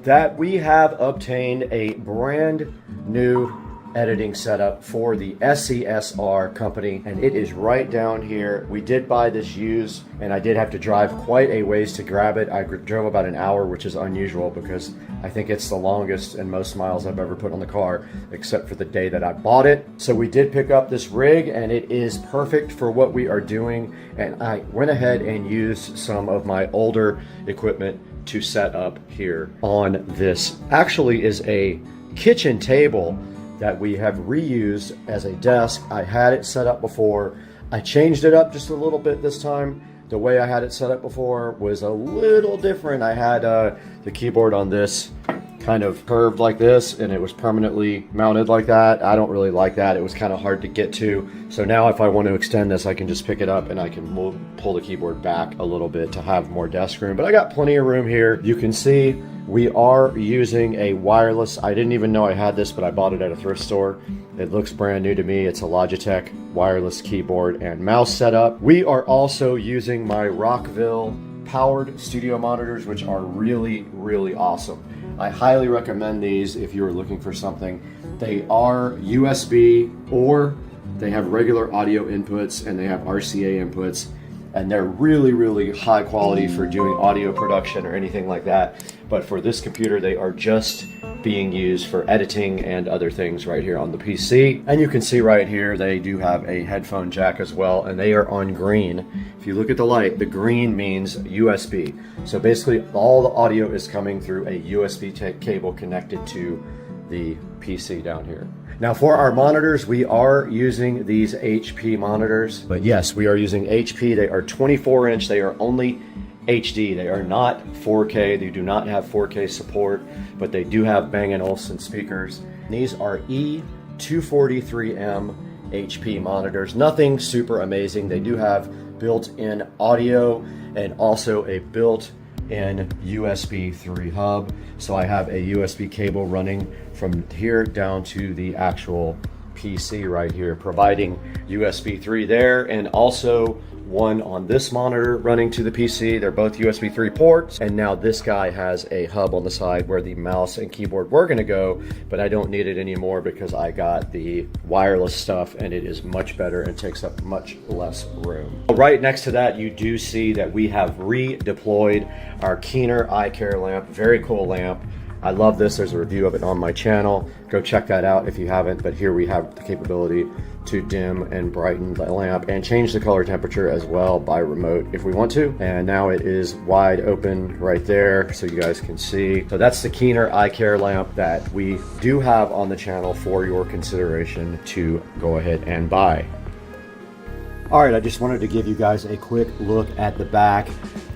that we have obtained a brand new editing setup for the SCSR company, and it is right down here. We did buy this used, and I did have to drive quite a ways to grab it. I drove about an hour, which is unusual because I think it's the longest and most miles I've ever put on the car, except for the day that I bought it. So we did pick up this rig, and it is perfect for what we are doing, and I went ahead and used some of my older equipment to set up here on this. Actually is a kitchen table that we have reused as a desk. I had it set up before. I changed it up just a little bit this time. The way I had it set up before was a little different. I had the keyboard on this kind of curved like this, and it was permanently mounted like that. I don't really like that. It was kind of hard to get to. So now if I want to extend this, I can just pick it up and I can pull the keyboard back a little bit to have more desk room. But I got plenty of room here. You can see we are using a wireless. I didn't even know I had this, but I bought it at a thrift store. It looks brand new to me. It's a Logitech wireless keyboard and mouse setup. We are also using my Rockville powered studio monitors, which are really, really awesome. I highly recommend these if you are looking for something. They are USB, or they have regular audio inputs and they have RCA inputs, and they're really, really high quality for doing audio production or anything like that. But for this computer, they are just being used for editing and other things right here on the PC. And you can see right here, they do have a headphone jack as well, and they are on green. If you look at the light, the green means USB. So basically all the audio is coming through a USB cable connected to the PC down here. Now for our monitors, we are using these HP monitors, but yes, we are using HP. They are 24-inch. They are only HD. They are not 4K. They do not have 4K support, but they do have Bang & Olufsen speakers. These are E243M HP monitors. Nothing super amazing. They do have built-in audio and also a built-in USB 3 hub. So I have a USB cable running from here down to the actual PC right here, providing USB 3 there, and also one on this monitor running to the PC. They're both USB 3 ports, and now this guy has a hub on the side where the mouse and keyboard were gonna go, but I don't need it anymore because I got the wireless stuff and it is much better and takes up much less room. Right next to that, you do see that we have redeployed our Keener eye care lamp. Very cool lamp. I love this. There's a review of it on my channel. Go check that out if you haven't, but here we have the capability to dim and brighten the lamp and change the color temperature as well by remote if we want to. And now it is wide open right there so you guys can see. So that's the Keener eye care lamp that we do have on the channel for your consideration to go ahead and buy. All right, I just wanted to give you guys a quick look at the back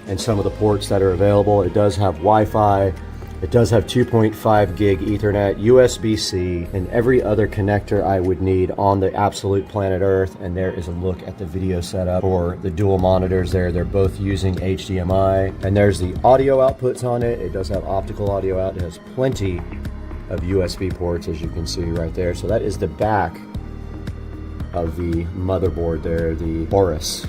and some of the ports that are available. It does have Wi-Fi. It does have 2.5 gig Ethernet, USB-C, and every other connector I would need on the absolute planet Earth. And there is a look at the video setup for the dual monitors there. They're both using HDMI. And there's the audio outputs on it. It does have optical audio out. It has plenty of USB ports, as you can see right there. So that is the back of the motherboard there, the Aorus.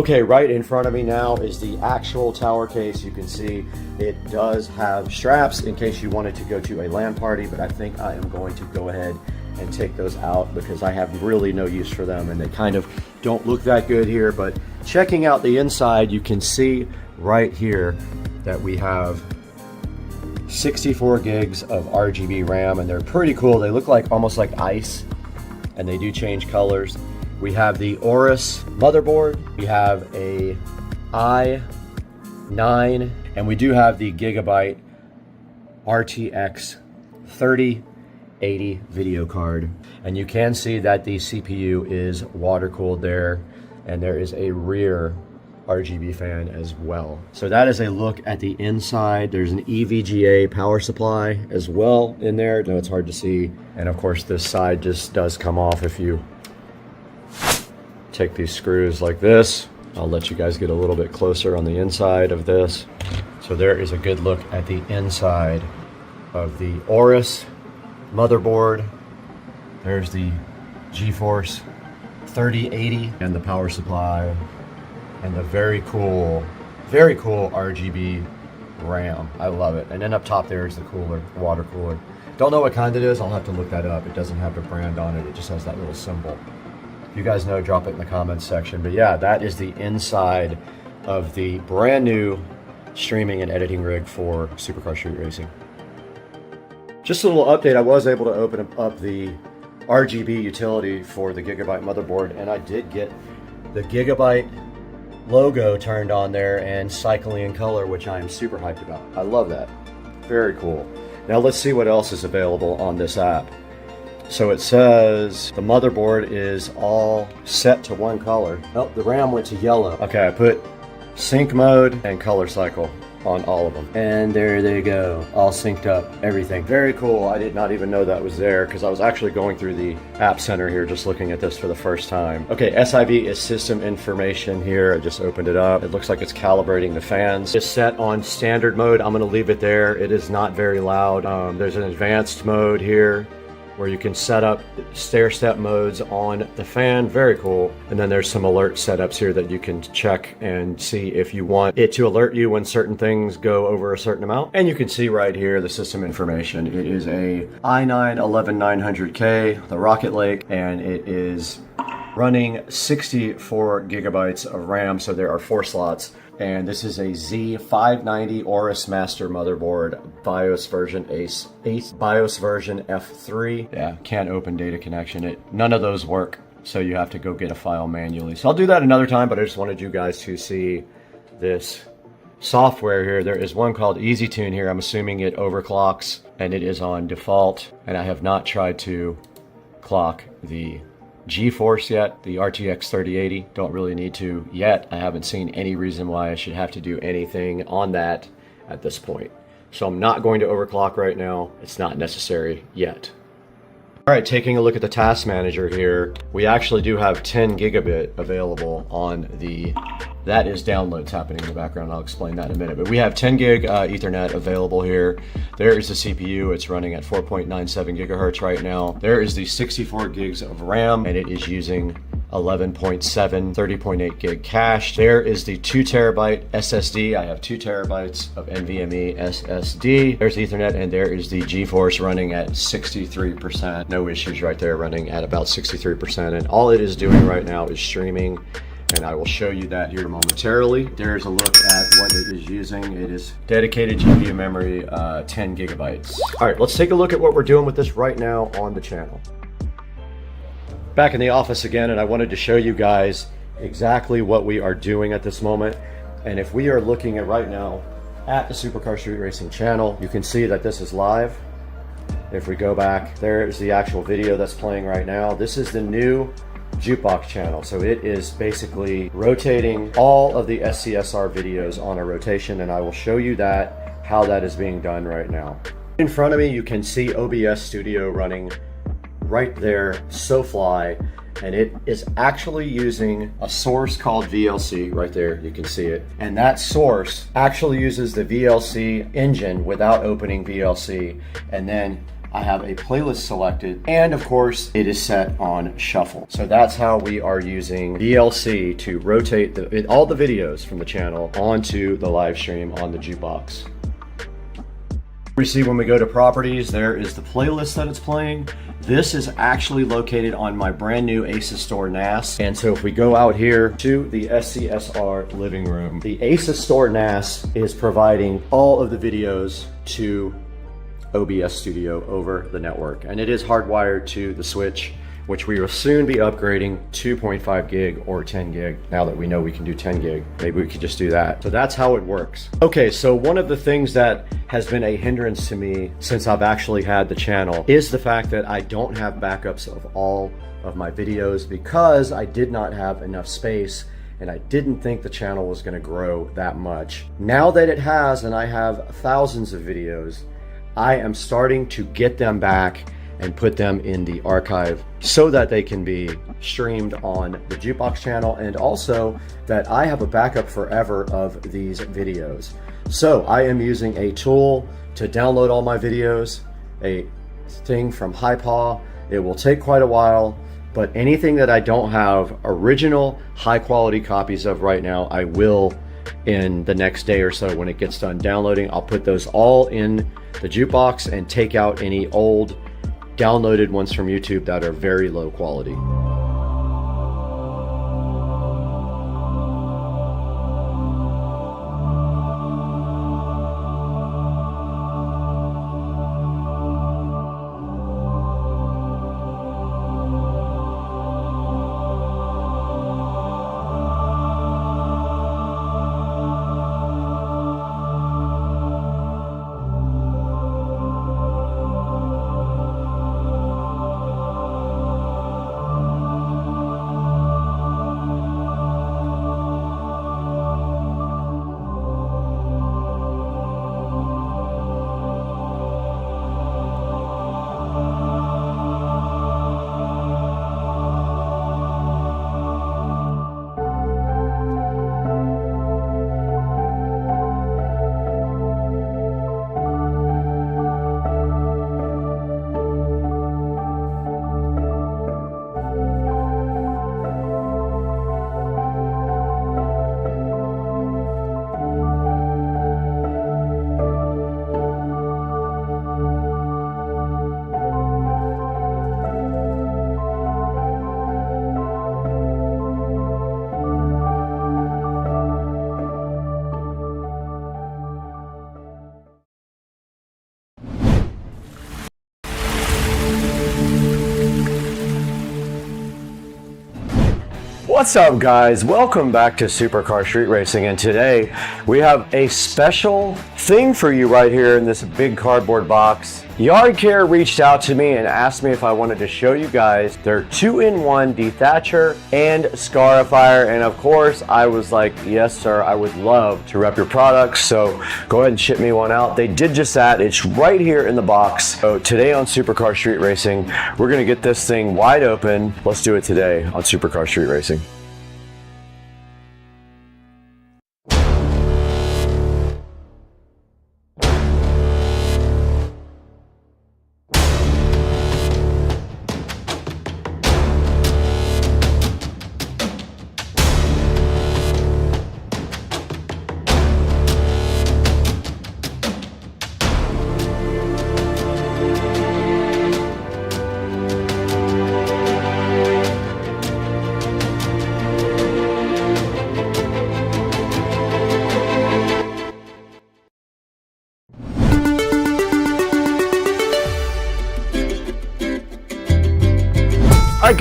Okay, right in front of me now is the actual tower case. You can see it does have straps in case you wanted to go to a LAN party, but I think I am going to go ahead and take those out because I have really no use for them and they kind of don't look that good here. But checking out the inside, you can see right here that we have 64 gigs of RGB RAM, and they're pretty cool. They look like almost like ice, and they do change colors. We have the Aorus motherboard, we have a i9, and we do have the Gigabyte RTX 3080 video card. And you can see that the CPU is water cooled there, and there is a rear RGB fan as well. So that is a look at the inside. There's an EVGA power supply as well in there. I know it's hard to see. And of course this side just does come off if you take these screws like this. I'll let you guys get a little bit closer on the inside of this. So there is a good look at the inside of the Aorus motherboard. There's the GeForce 3080 and the power supply and the very cool RGB RAM. I love it. And then up top there is the cooler, the water cooler. Don't know what kind it is. I'll have to look that up. It doesn't have the brand on it. It just has that little symbol. If you guys know, drop it in the comments section. But yeah, that is the inside of the brand new streaming and editing rig for Supercar Street Racing. Just a little update. I was able to open up the RGB utility for the Gigabyte motherboard, and I did get the Gigabyte logo turned on there and cycling in color, which I am super hyped about. I love that. Very cool. Now let's see what else is available on this app. So it says the motherboard is all set to one color. Oh, the RAM went to yellow. Okay, I put sync mode and color cycle on all of them. And there they go, all synced up, everything. Very cool. I did not even know that was there because I was actually going through the App Center here just looking at this for the first time. Okay, SIV is system information here. I just opened it up. It looks like it's calibrating the fans. It's set on standard mode. I'm gonna leave it there. It is not very loud. There's an advanced mode here where you can set up stair-step modes on the fan. Very cool. And then there's some alert setups here that you can check and see if you want it to alert you when certain things go over a certain amount. And you can see right here the system information. It is a i9 11900K, the Rocket Lake, and it is running 64 gigabytes of RAM, so there are 4 slots. And this is a Z590 Aorus Master motherboard, BIOS version BIOS version F3. Yeah, can't open data connection. None of those work, so you have to go get a file manually. So I'll do that another time, but I just wanted you guys to see this software here. There is one called EasyTune here. I'm assuming it overclocks, and it is on default. And I have not tried to clock the GeForce yet, the RTX 3080. Don't really need to yet. I haven't seen any reason why I should have to do anything on that at this point. So I'm not going to overclock right now. It's not necessary yet. All right, taking a look at the task manager here, we actually do have 10 gigabit available on the, that is downloads happening in the background. I'll explain that in a minute, but we have 10 gig Ethernet available here. There is the CPU. It's running at 4.97 gigahertz right now. There is the 64 gigs of RAM, and it is using 11.7, 30.8 gig cache. There is the 2 terabyte SSD. I have 2 terabytes of NVMe SSD. There's Ethernet, and there is the GeForce running at 63%. No issues right there, running at about 63%. And all it is doing right now is streaming, and I will show you that here momentarily. There's a look at what it is using. It is dedicated GPU memory, 10 gigabytes. All right, let's take a look at what we're doing with this right now on the channel. Back in the office again, and I wanted to show you guys exactly what we are doing at this moment. And if we are looking at right now at the Supercar Street Racing channel, you can see that this is live. If we go back, there's the actual video that's playing right now. This is the new Jukebox channel. So it is basically rotating all of the SCSR videos on a rotation, and I will show you that, how that is being done right now. In front of me, you can see OBS Studio running right there, SoFly, and it is actually using a source called VLC right there. You can see it. And that source actually uses the VLC engine without opening VLC. And then I have a playlist selected, and of course it is set on shuffle. So that's how we are using VLC to rotate all the videos from the channel onto the live stream on the Jukebox. We see when we go to properties, there is the playlist that it's playing. This is actually located on my brand new ASUS Store NAS. And so if we go out here to the SCSR living room, the ASUS Store NAS is providing all of the videos to OBS Studio over the network. And it is hardwired to the switch, which we will soon be upgrading 2.5 gig or 10 gig. Now that we know we can do 10 gig, maybe we could just do that. So that's how it works. Okay, so one of the things that has been a hindrance to me since I've actually had the channel is the fact that I don't have backups of all of my videos because I did not have enough space and I didn't think the channel was gonna grow that much. Now that it has, and I have thousands of videos, I am starting to get them back and put them in the archive so that they can be streamed on the Jukebox channel, and also that I have a backup forever of these videos. So I am using a tool to download all my videos, a thing from HiPaw. It will take quite a while, but anything that I don't have original high quality copies of right now, I will in the next day or so when it gets done downloading. I'll put those all in the Jukebox and take out any old downloaded ones from YouTube that are very low quality. What's up, guys? Welcome back to Supercar Street Racing, and today we have a special thing for you right here in this big cardboard box. Yard Care reached out to me and asked me if I wanted to show you guys their 2-in-1 dethatcher and scarifier, and of course I was like, yes sir, I would love to rep your products, so go ahead and ship me one out. They did just that. It's right here in the box. So today on Supercar Street Racing, we're gonna get this thing wide open. Let's do it today on Supercar Street Racing.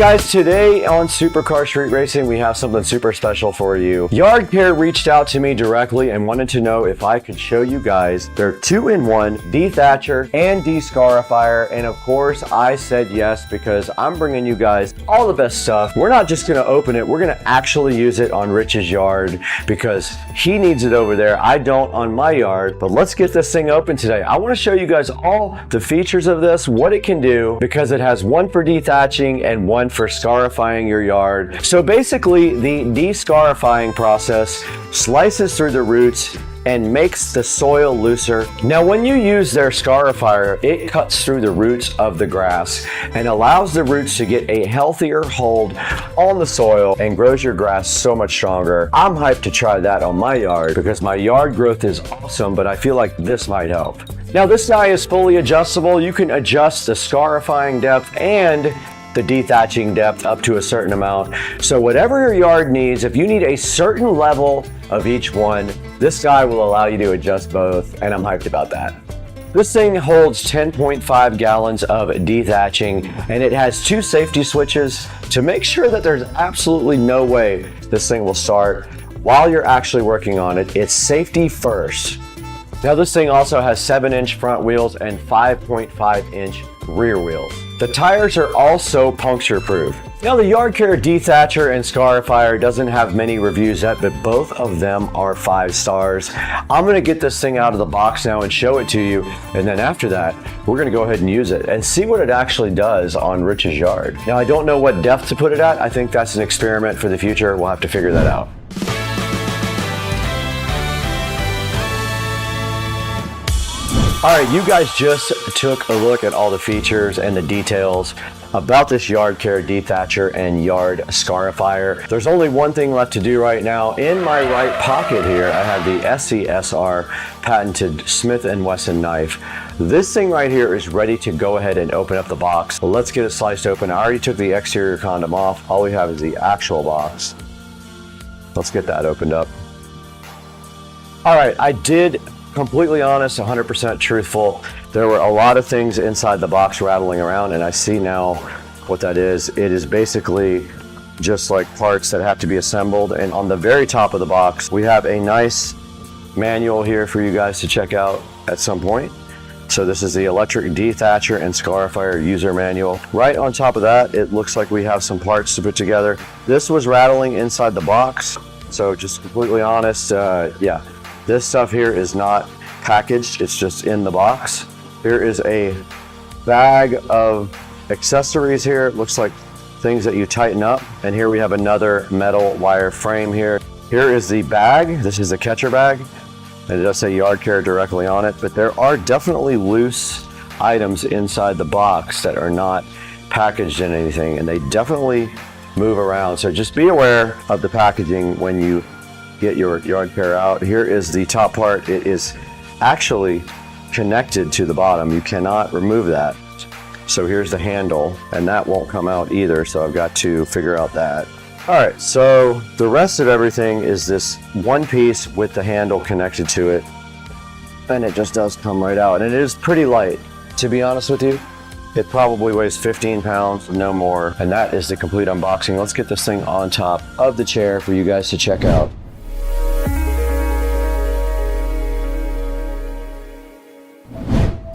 guys, today on Supercar Street Racing, we have something super special for you. Yard Care reached out to me directly and wanted to know if I could show you guys their 2-in-1 dethatcher and descarifier, and of course I said yes because I'm bringing you guys all the best stuff. We're not just gonna open it, we're gonna actually use it on Rich's yard because he needs it over there. I don't on my yard, but let's get this thing open today. I wanna show you guys all the features of this, what it can do, because it has one for dethatching and one for scarifying your yard. So basically the descarifying process slices through the roots and makes the soil looser. Now when you use their scarifier, it cuts through the roots of the grass and allows the roots to get a healthier hold on the soil and grows your grass so much stronger. I'm hyped to try that on my yard because my yard growth is awesome, but I feel like this might help. Now this guy is fully adjustable. You can adjust the scarifying depth and the dethatching depth up to a certain amount. So whatever your yard needs, if you need a certain level of each one, this guy will allow you to adjust both, and I'm hyped about that. This thing holds 10.5 gallons of dethatching, and it has 2 safety switches to make sure that there's absolutely no way this thing will start while you're actually working on it. It's safety first. Now this thing also has 7-inch front wheels and 5.5-inch rear wheels. The tires are also puncture proof. Now the Yard Care dethatcher and scarifier doesn't have many reviews yet, but both of them are 5 stars. I'm gonna get this thing out of the box now and show it to you, and then after that, we're gonna go ahead and use it and see what it actually does on Rich's yard. Now I don't know what depth to put it at. I think that's an experiment for the future. We'll have to figure that out. All right, you guys just took a look at all the features and the details about this Yard Care dethatcher and yard scarifier. There's only one thing left to do right now. In my right pocket here, I have the SCSR patented Smith & Wesson knife. This thing right here is ready to go ahead and open up the box. Well, let's get it sliced open. I already took the exterior condom off. All we have is the actual box. Let's get that opened up. All right, I did completely honest, 100% truthful. There were a lot of things inside the box rattling around, and I see now what that is. It is basically just like parts that have to be assembled. And on the very top of the box, we have a nice manual here for you guys to check out at some point. So this is the electric dethatcher and scarifier user manual. Right on top of that, it looks like we have some parts to put together. This was rattling inside the box. So just completely honest, yeah. This stuff here is not packaged, it's just in the box. Here is a bag of accessories here. It looks like things that you tighten up. And here we have another metal wire frame here. Here is the bag. This is a catcher bag. And it does say Yard Care directly on it, but there are definitely loose items inside the box that are not packaged in anything, and they definitely move around. So just be aware of the packaging when you get your Yard Care out. Here is the top part. It is actually connected to the bottom. You cannot remove that. So here's the handle, and that won't come out either, so I've got to figure out that. All right, so the rest of everything is this one piece with the handle connected to it, and it just does come right out, and it is pretty light. To be honest with you, it probably weighs 15 pounds, no more, and that is the complete unboxing. Let's get this thing on top of the chair for you guys to check out.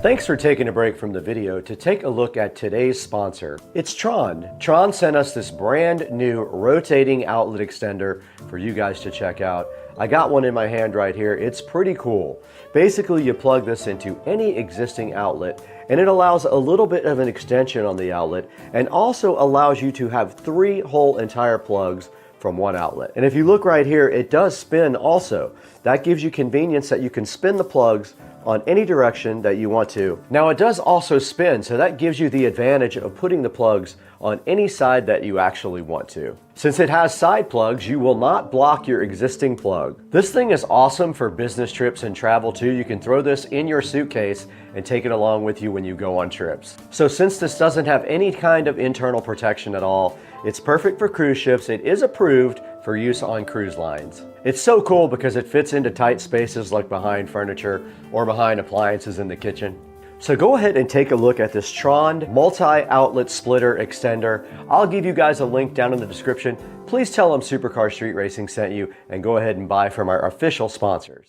Thanks for taking a break from the video to take a look at today's sponsor. It's Tron. Tron sent us this brand new rotating outlet extender for you guys to check out. I got one in my hand right here. It's pretty cool. Basically, you plug this into any existing outlet, and it allows a little bit of an extension on the outlet and also allows you to have 3 whole entire plugs from one outlet. And if you look right here, it does spin also. That gives you convenience that you can spin the plugs on any direction that you want to. Now it does also spin, so that gives you the advantage of putting the plugs on any side that you actually want to. Since it has side plugs, you will not block your existing plug. This thing is awesome for business trips and travel too. You can throw this in your suitcase and take it along with you when you go on trips. So since this doesn't have any kind of internal protection at all, it's perfect for cruise ships. It is approved for use on cruise lines. It's so cool because it fits into tight spaces like behind furniture or behind appliances in the kitchen. So go ahead and take a look at this Tron multi-outlet splitter extender. I'll give you guys a link down in the description. Please tell them Supercar Street Racing sent you and go ahead and buy from our official sponsors.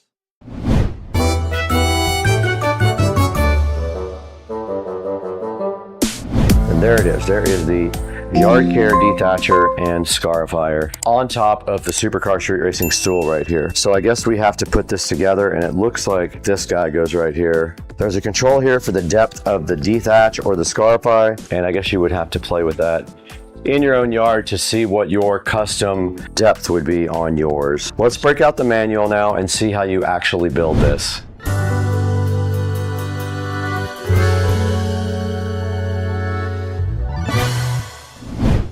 And there it is. There is the yard care detacher and scarifier on top of the Supercar Street Racing stool right here. So I guess we have to put this together, and it looks like this guy goes right here. There's a control here for the depth of the detach or the scarify, and I guess you would have to play with that in your own yard to see what your custom depth would be on yours. Let's break out the manual now and see how you actually build this.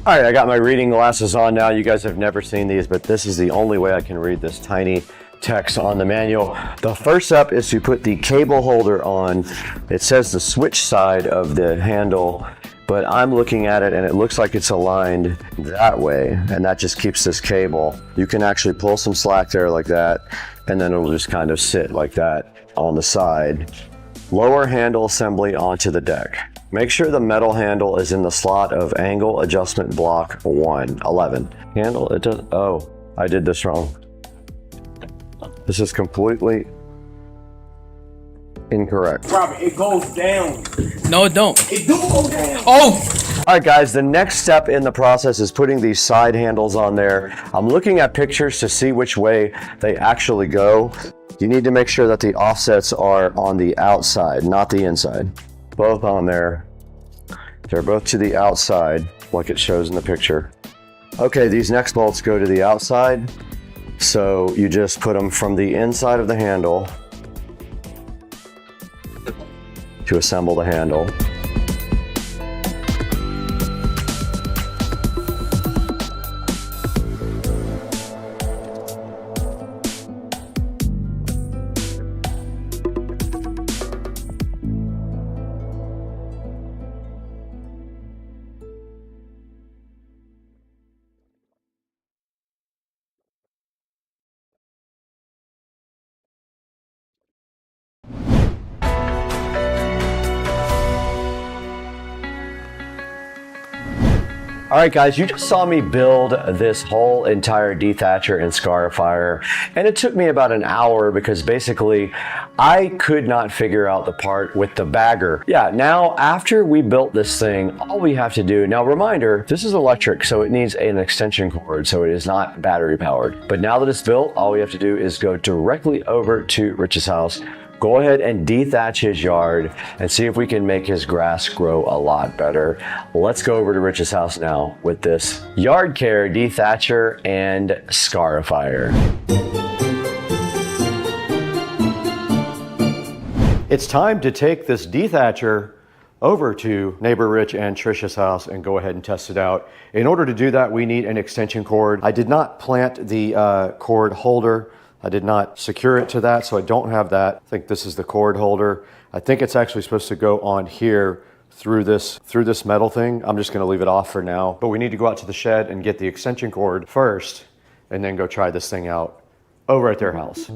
All right, I got my reading glasses on now. You guys have never seen these, but this is the only way I can read this tiny text on the manual. The first step is to put the cable holder on. It says the switch side of the handle, but I'm looking at it and it looks like it's aligned that way, and that just keeps this cable. You can actually pull some slack there like that, and then it'll just kind of sit like that on the side. Lower handle assembly onto the deck. Make sure the metal handle is in the slot of angle adjustment block 11. Handle, it does, oh, I did this wrong. This is completely incorrect. Robert, it goes down. No, it don't. It do go down. Oh! All right, guys, the next step in the process is putting these side handles on there. I'm looking at pictures to see which way they actually go. You need to make sure that the offsets are on the outside, not the inside. Both on there. They're both to the outside, like it shows in the picture. Okay, these next bolts go to the outside. So you just put them from the inside of the handle to assemble the handle. All right, guys, you just saw me build this whole entire dethatcher and scarifier, and it took me about an hour because basically I could not figure out the part with the bagger. Yeah, now after we built this thing, all we have to do, now reminder, this is electric, so it needs an extension cord, so it is not battery powered. But now that it's built, all we have to do is go directly over to Rich's house, go ahead and dethatch his yard and see if we can make his grass grow a lot better. Let's go over to Rich's house now with this yard care dethatcher and scarifier. It's time to take this dethatcher over to neighbor Rich and Trisha's house and go ahead and test it out. In order to do that, we need an extension cord. I did not plant the cord holder. I did not secure it to that, so I don't have that. I think this is the cord holder. I think it's actually supposed to go on here through this metal thing. I'm just gonna leave it off for now. But we need to go out to the shed and get the extension cord first and then go try this thing out over at their house.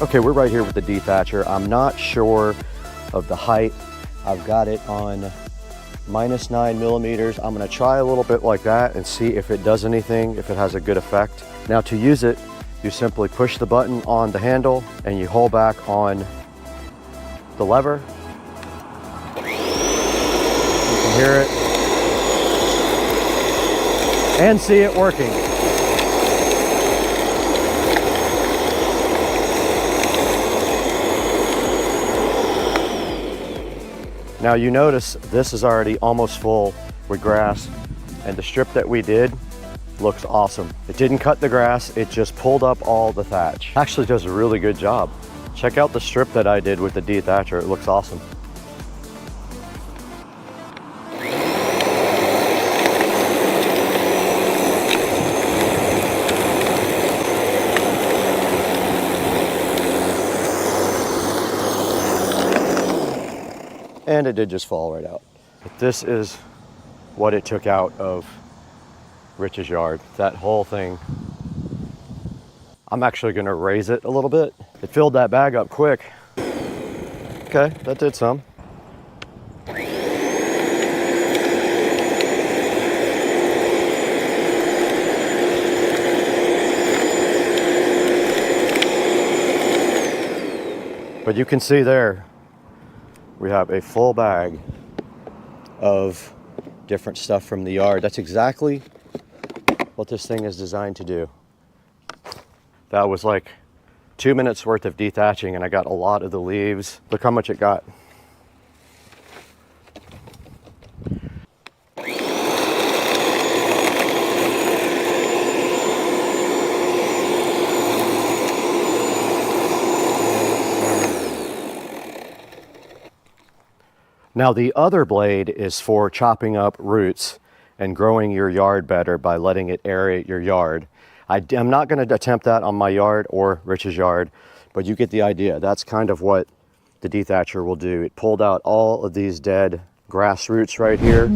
Okay, we're right here with the dethatcher. I'm not sure of the height. I've got it on -9 millimeters. I'm gonna try a little bit like that and see if it does anything, if it has a good effect. Now to use it, you simply push the button on the handle and you hold back on the lever. You can hear it. and see it working. Now you notice this is already almost full with grass, and the strip that we did looks awesome. It didn't cut the grass, it just pulled up all the thatch. Actually does a really good job. Check out the strip that I did with the dethatcher, it looks awesome. And it did just fall right out. But this is what it took out of Rich's yard, that whole thing. I'm actually gonna raise it a little bit. It filled that bag up quick. Okay, that did some. But you can see there, we have a full bag of different stuff from the yard. That's exactly what this thing is designed to do. That was like 2 minutes worth of dethatching, and I got a lot of the leaves. Look how much it got. Now the other blade is for chopping up roots and growing your yard better by letting it aerate your yard. I'm not going to attempt that on my yard or Rich's yard, but you get the idea. That's kind of what the dethatcher will do. It pulled out all of these dead grass roots right here.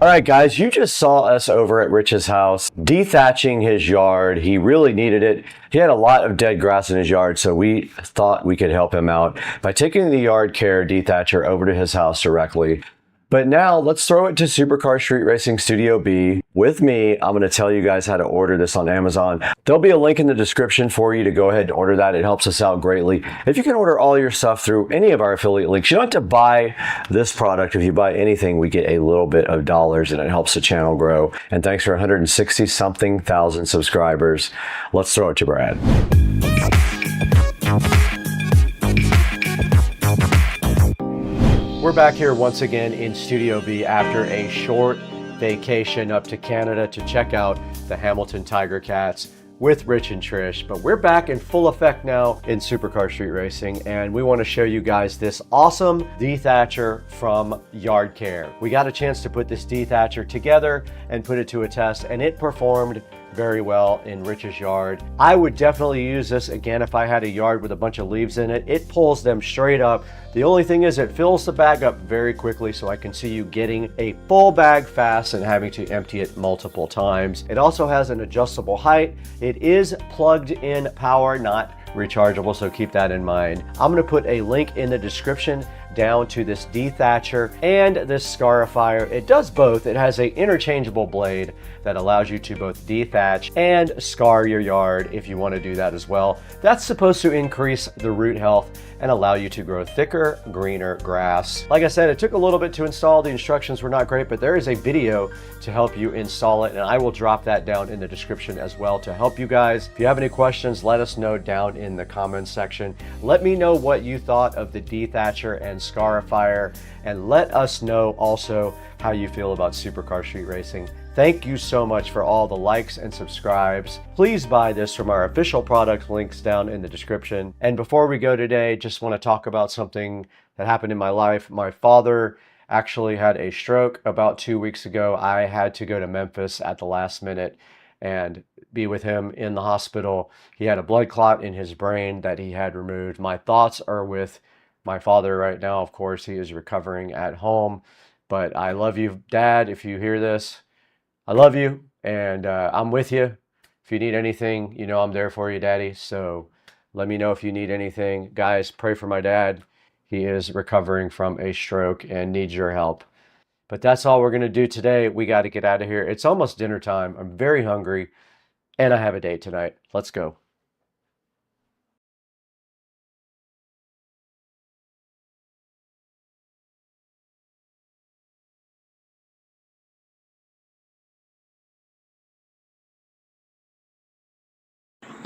All right, guys, you just saw us over at Rich's house dethatching his yard. He really needed it. He had a lot of dead grass in his yard, so we thought we could help him out by taking the yard care dethatcher over to his house directly. But now let's throw it to Supercar Street Racing Studio B with me. I'm going to tell you guys how to order this on Amazon. There'll be a link in the description for you to go ahead and order that. It helps us out greatly. If you can order all your stuff through any of our affiliate links, you don't have to buy this product. If you buy anything, we get a little bit of dollars and it helps the channel grow. And thanks for 160 something thousand subscribers. Let's throw it to Brad. We're back here once again in Studio B after a short vacation up to Canada to check out the Hamilton Tiger Cats with Rich and Trish. But we're back in full effect now in Supercar Street Racing, and we want to show you guys this awesome dethatcher from Yard Care. We got a chance to put this dethatcher together and put it to a test, and it performed very well in Rich's yard. I would definitely use this again if I had a yard with a bunch of leaves in it. It pulls them straight up. The only thing is it fills the bag up very quickly, so I can see you getting a full bag fast and having to empty it multiple times. It also has an adjustable height. It is plugged in power, not rechargeable, so keep that in mind. I'm going to put a link in the description down to this dethatcher and this scarifier. It does both. It has a interchangeable blade that allows you to both dethatch and scar your yard if you want to do that as well. That's supposed to increase the root health and allow you to grow thicker, greener grass. Like I said, it took a little bit to install. The instructions were not great, but there is a video to help you install it, and I will drop that down in the description as well to help you guys. If you have any questions, let us know down in the comments section. Let me know what you thought of the dethatcher and scarifier, and let us know also how you feel about Supercar Street Racing. Thank you so much for all the likes and subscribes. Please buy this from our official product links down in the description. And before we go today, just want to talk about something that happened in my life. My father actually had a stroke about 2 weeks ago. I had to go to Memphis at the last minute and be with him in the hospital. He had a blood clot in his brain that he had removed. My thoughts are with my father right now. Of course, he is recovering at home, but I love you, Dad, if you hear this. I love you, and I'm with you. If you need anything, you know I'm there for you, Daddy. So let me know if you need anything. Guys, pray for my dad. He is recovering from a stroke and needs your help. But that's all we're going to do today. We got to get out of here. It's almost dinner time. I'm very hungry, and I have a date tonight. Let's go.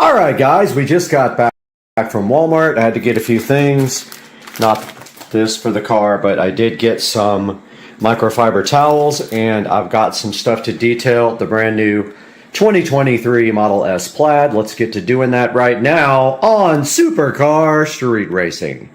All right, guys, we just got back from Walmart. I had to get a few things. Not this for the car, but I did get some microfiber towels, and I've got some stuff to detail the brand new 2023 Model S Plaid. Let's get to doing that right now on Supercar Street Racing.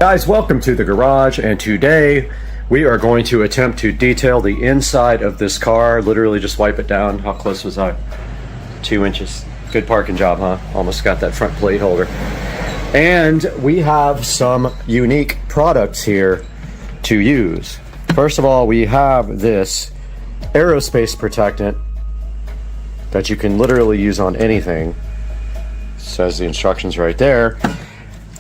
Guys, welcome to the garage, and today we are going to attempt to detail the inside of this car. Literally just wipe it down. How close was I? 2 inches. Good parking job, huh? Almost got that front plate holder. And we have some unique products here to use. First of all, we have this aerospace protectant that you can literally use on anything. It says the instructions right there.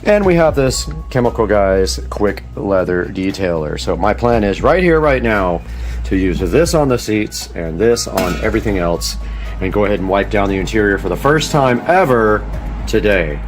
And we have this Chemical Guys quick leather detailer. So my plan is right here, right now, to use this on the seats and this on everything else, and go ahead and wipe down the interior for the first time ever today.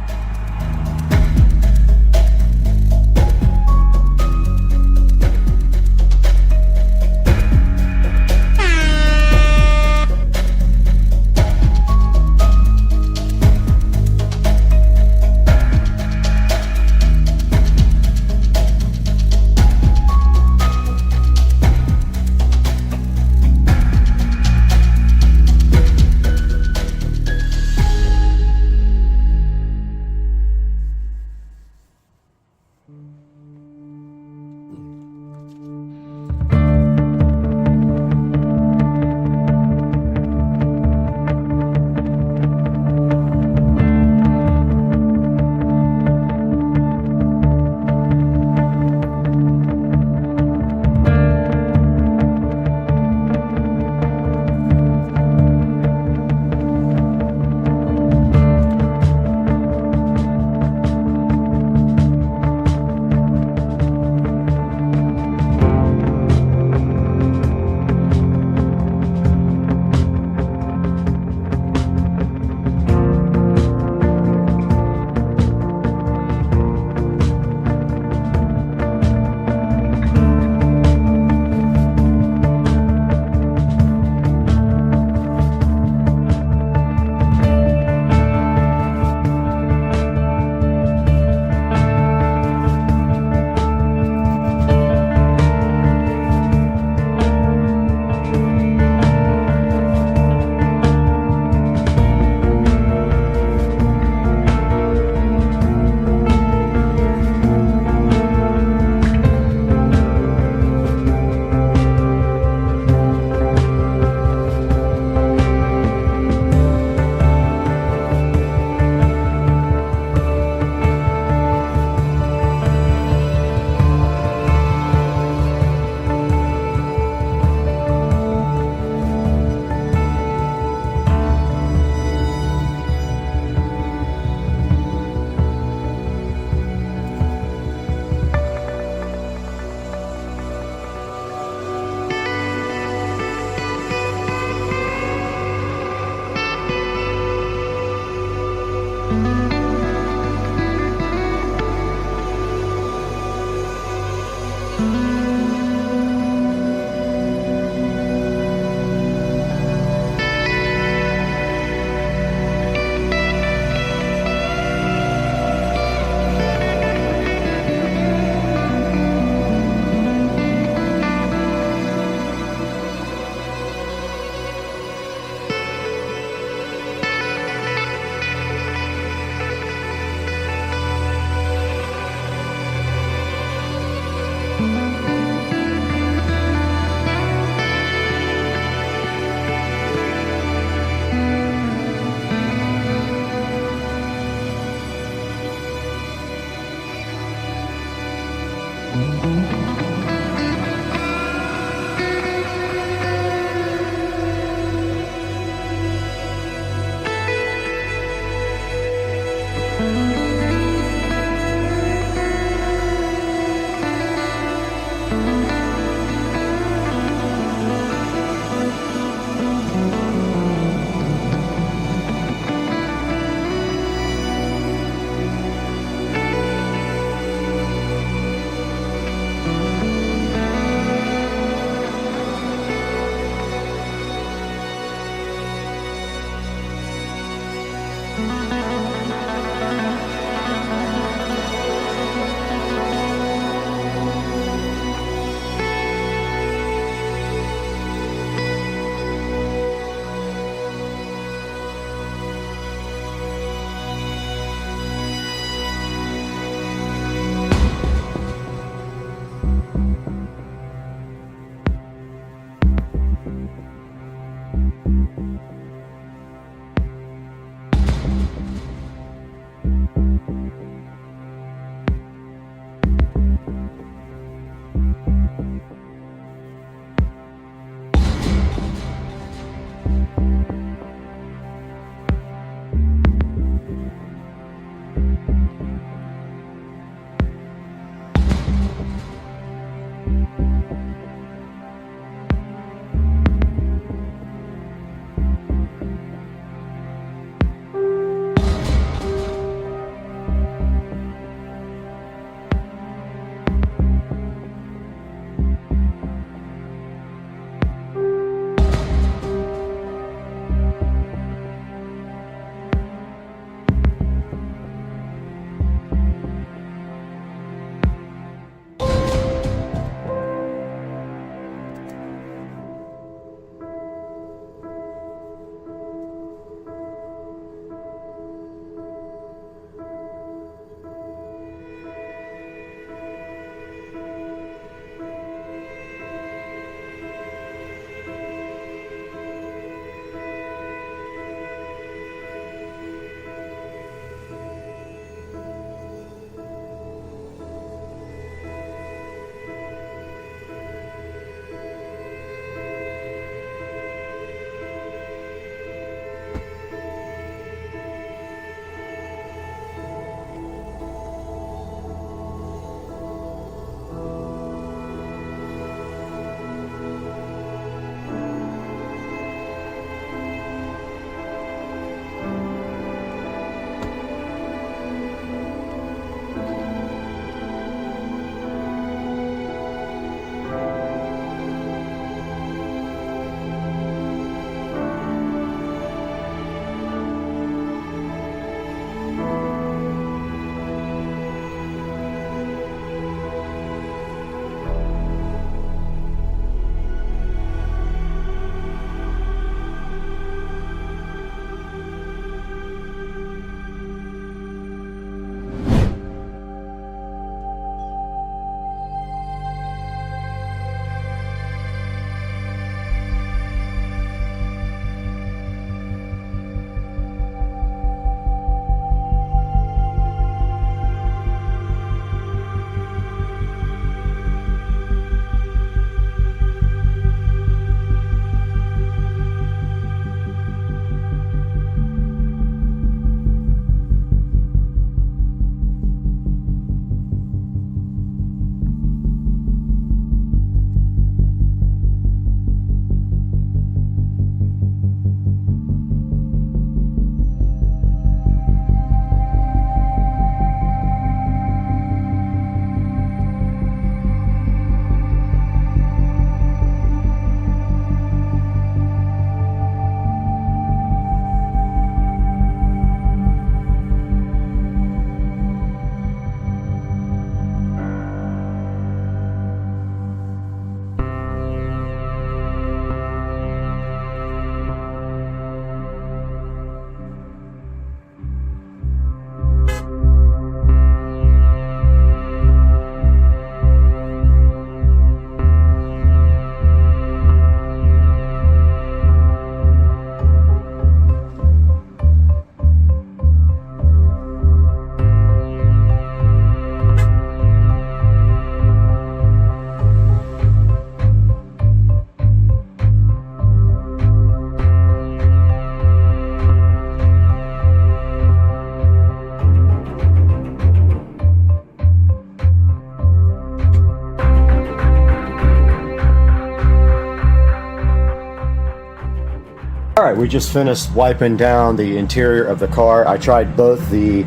All right, we just finished wiping down the interior of the car. I tried both the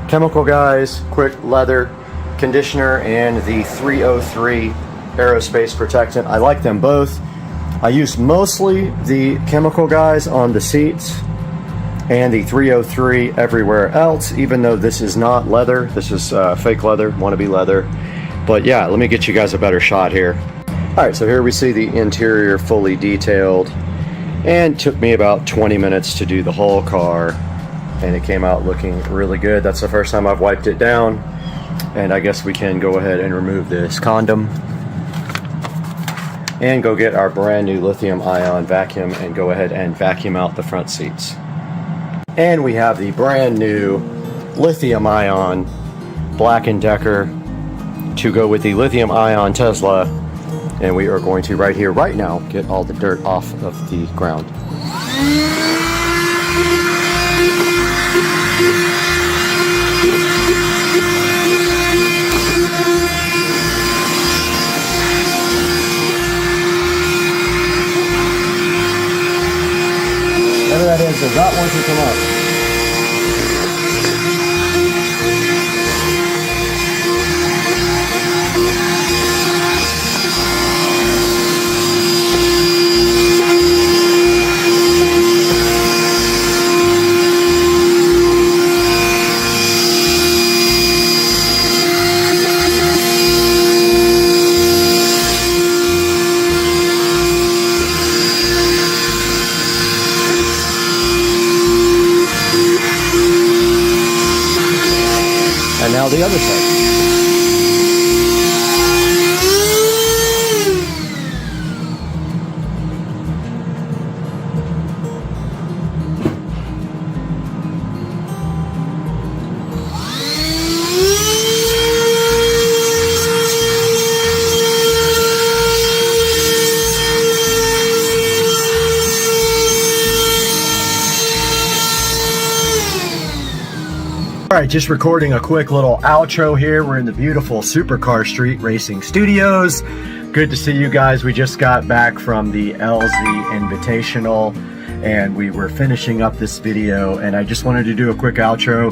Chemical Guys Quick Leather Conditioner and the 303 Aerospace Protectant. I like them both. I used mostly the Chemical Guys on the seats, and the 303 everywhere else, even though this is not leather. This is fake leather, wannabe leather. But yeah, let me get you guys a better shot here. All right, so here we see the interior fully detailed, and took me about 20 minutes to do the whole car, and it came out looking really good. That's the first time I've wiped it down, and I guess we can go ahead and remove this condom and go get our brand new lithium ion vacuum and go ahead and vacuum out the front seats. And we have the brand new lithium ion Black & Decker to go with the lithium ion Tesla, and we are going to right here right now get all the dirt off of the ground. Whatever that is, does not want to come up. And now the other side. All right, just recording a quick little outro here. We're in the beautiful Supercar Street Racing Studios. Good to see you guys. We just got back from the LZ Invitational and we were finishing up this video, and I just wanted to do a quick outro.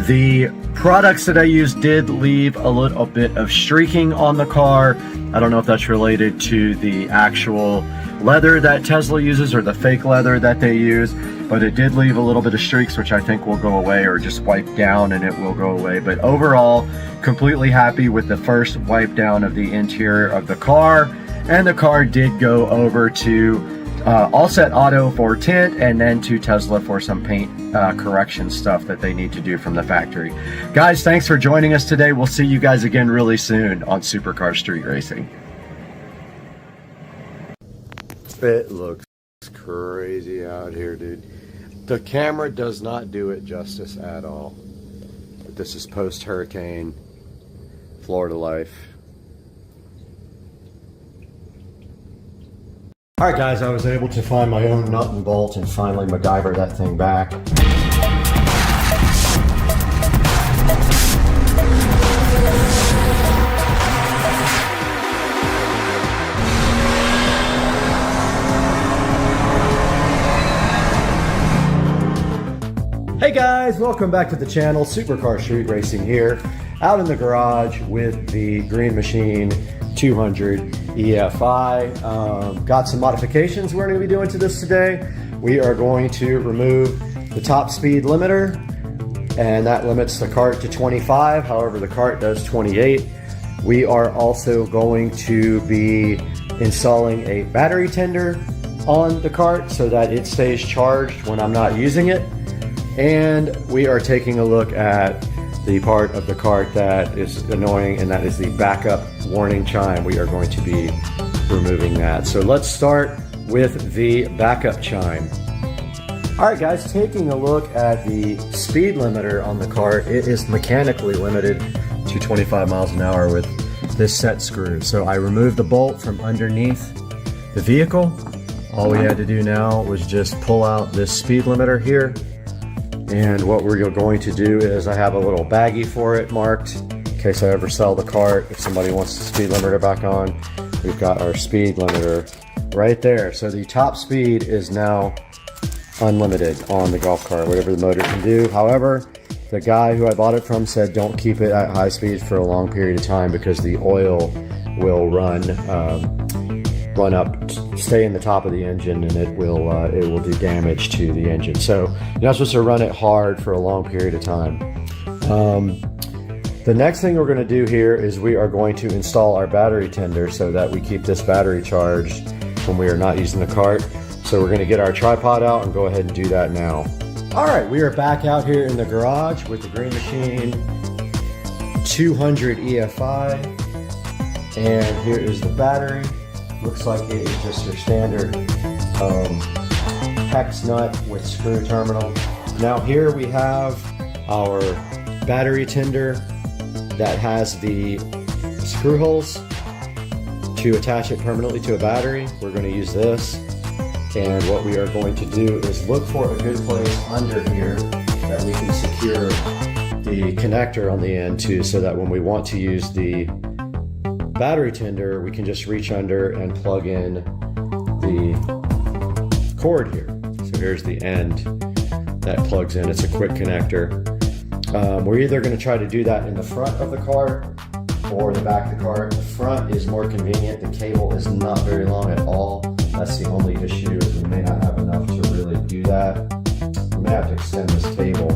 The products that I used did leave a little bit of streaking on the car. I don't know if that's related to the actual leather that Tesla uses or the fake leather that they use, but it did leave a little bit of streaks, which I think will go away, or just wipe down and it will go away. But overall, completely happy with the first wipe down of the interior of the car. And the car did go over to All Set Auto for tint, and then to Tesla for some paint correction stuff that they need to do from the factory. Guys, thanks for joining us today. We'll see you guys again really soon on Supercar Street Racing. It looks crazy out here, dude. The camera does not do it justice at all. But this is post-hurricane Florida life. Alright guys, I was able to find my own nut and bolt and finally MacGyver that thing back. Hey guys, welcome back to the channel. Supercar Street Racing here, out in the garage with the Green Machine 200 EFI. Got some modifications we're going to be doing to this today. We are going to remove the top speed limiter, and that limits the cart to 25. However, the cart does 28. We are also going to be installing a battery tender on the cart so that it stays charged when I'm not using it. And we are taking a look at the part of the cart that is annoying, and that is the backup warning chime. We are going to be removing that. So let's start with the backup chime. All right guys, taking a look at the speed limiter on the cart, it is mechanically limited to 25 miles an hour with this set screw. So I removed the bolt from underneath the vehicle. All we had to do now was just pull out this speed limiter here. And what we're going to do is, I have a little baggie for it marked in case I ever sell the cart. If somebody wants the speed limiter back on, we've got our speed limiter right there. So the top speed is now unlimited on the golf cart, whatever the motor can do. However, the guy who I bought it from said don't keep it at high speed for a long period of time because the oil will run up stay in the top of the engine, and it will do damage to the engine. So you're not supposed to run it hard for a long period of time. The next thing we're going to do here is we are going to install our battery tender so that we keep this battery charged when we are not using the cart. So we're going to get our tripod out and go ahead and do that now. All right, we are back out here in the garage with the Green Machine 200 EFI, and here is the battery. Looks like it is just your standard hex nut with screw terminal. Now here we have our battery tender that has the screw holes to attach it permanently to a battery. We're going to use this, and what we are going to do is look for a good place under here that we can secure the connector on the end to, so that when we want to use the battery tender, we can just reach under and plug in the cord here. So here's the end that plugs in. It's a quick connector. We're either going to try to do that in the front of the cart or the back of the cart. The front is more convenient. The cable is not very long at all. That's the only issue, is we may not have enough to really do that. We may have to extend this cable.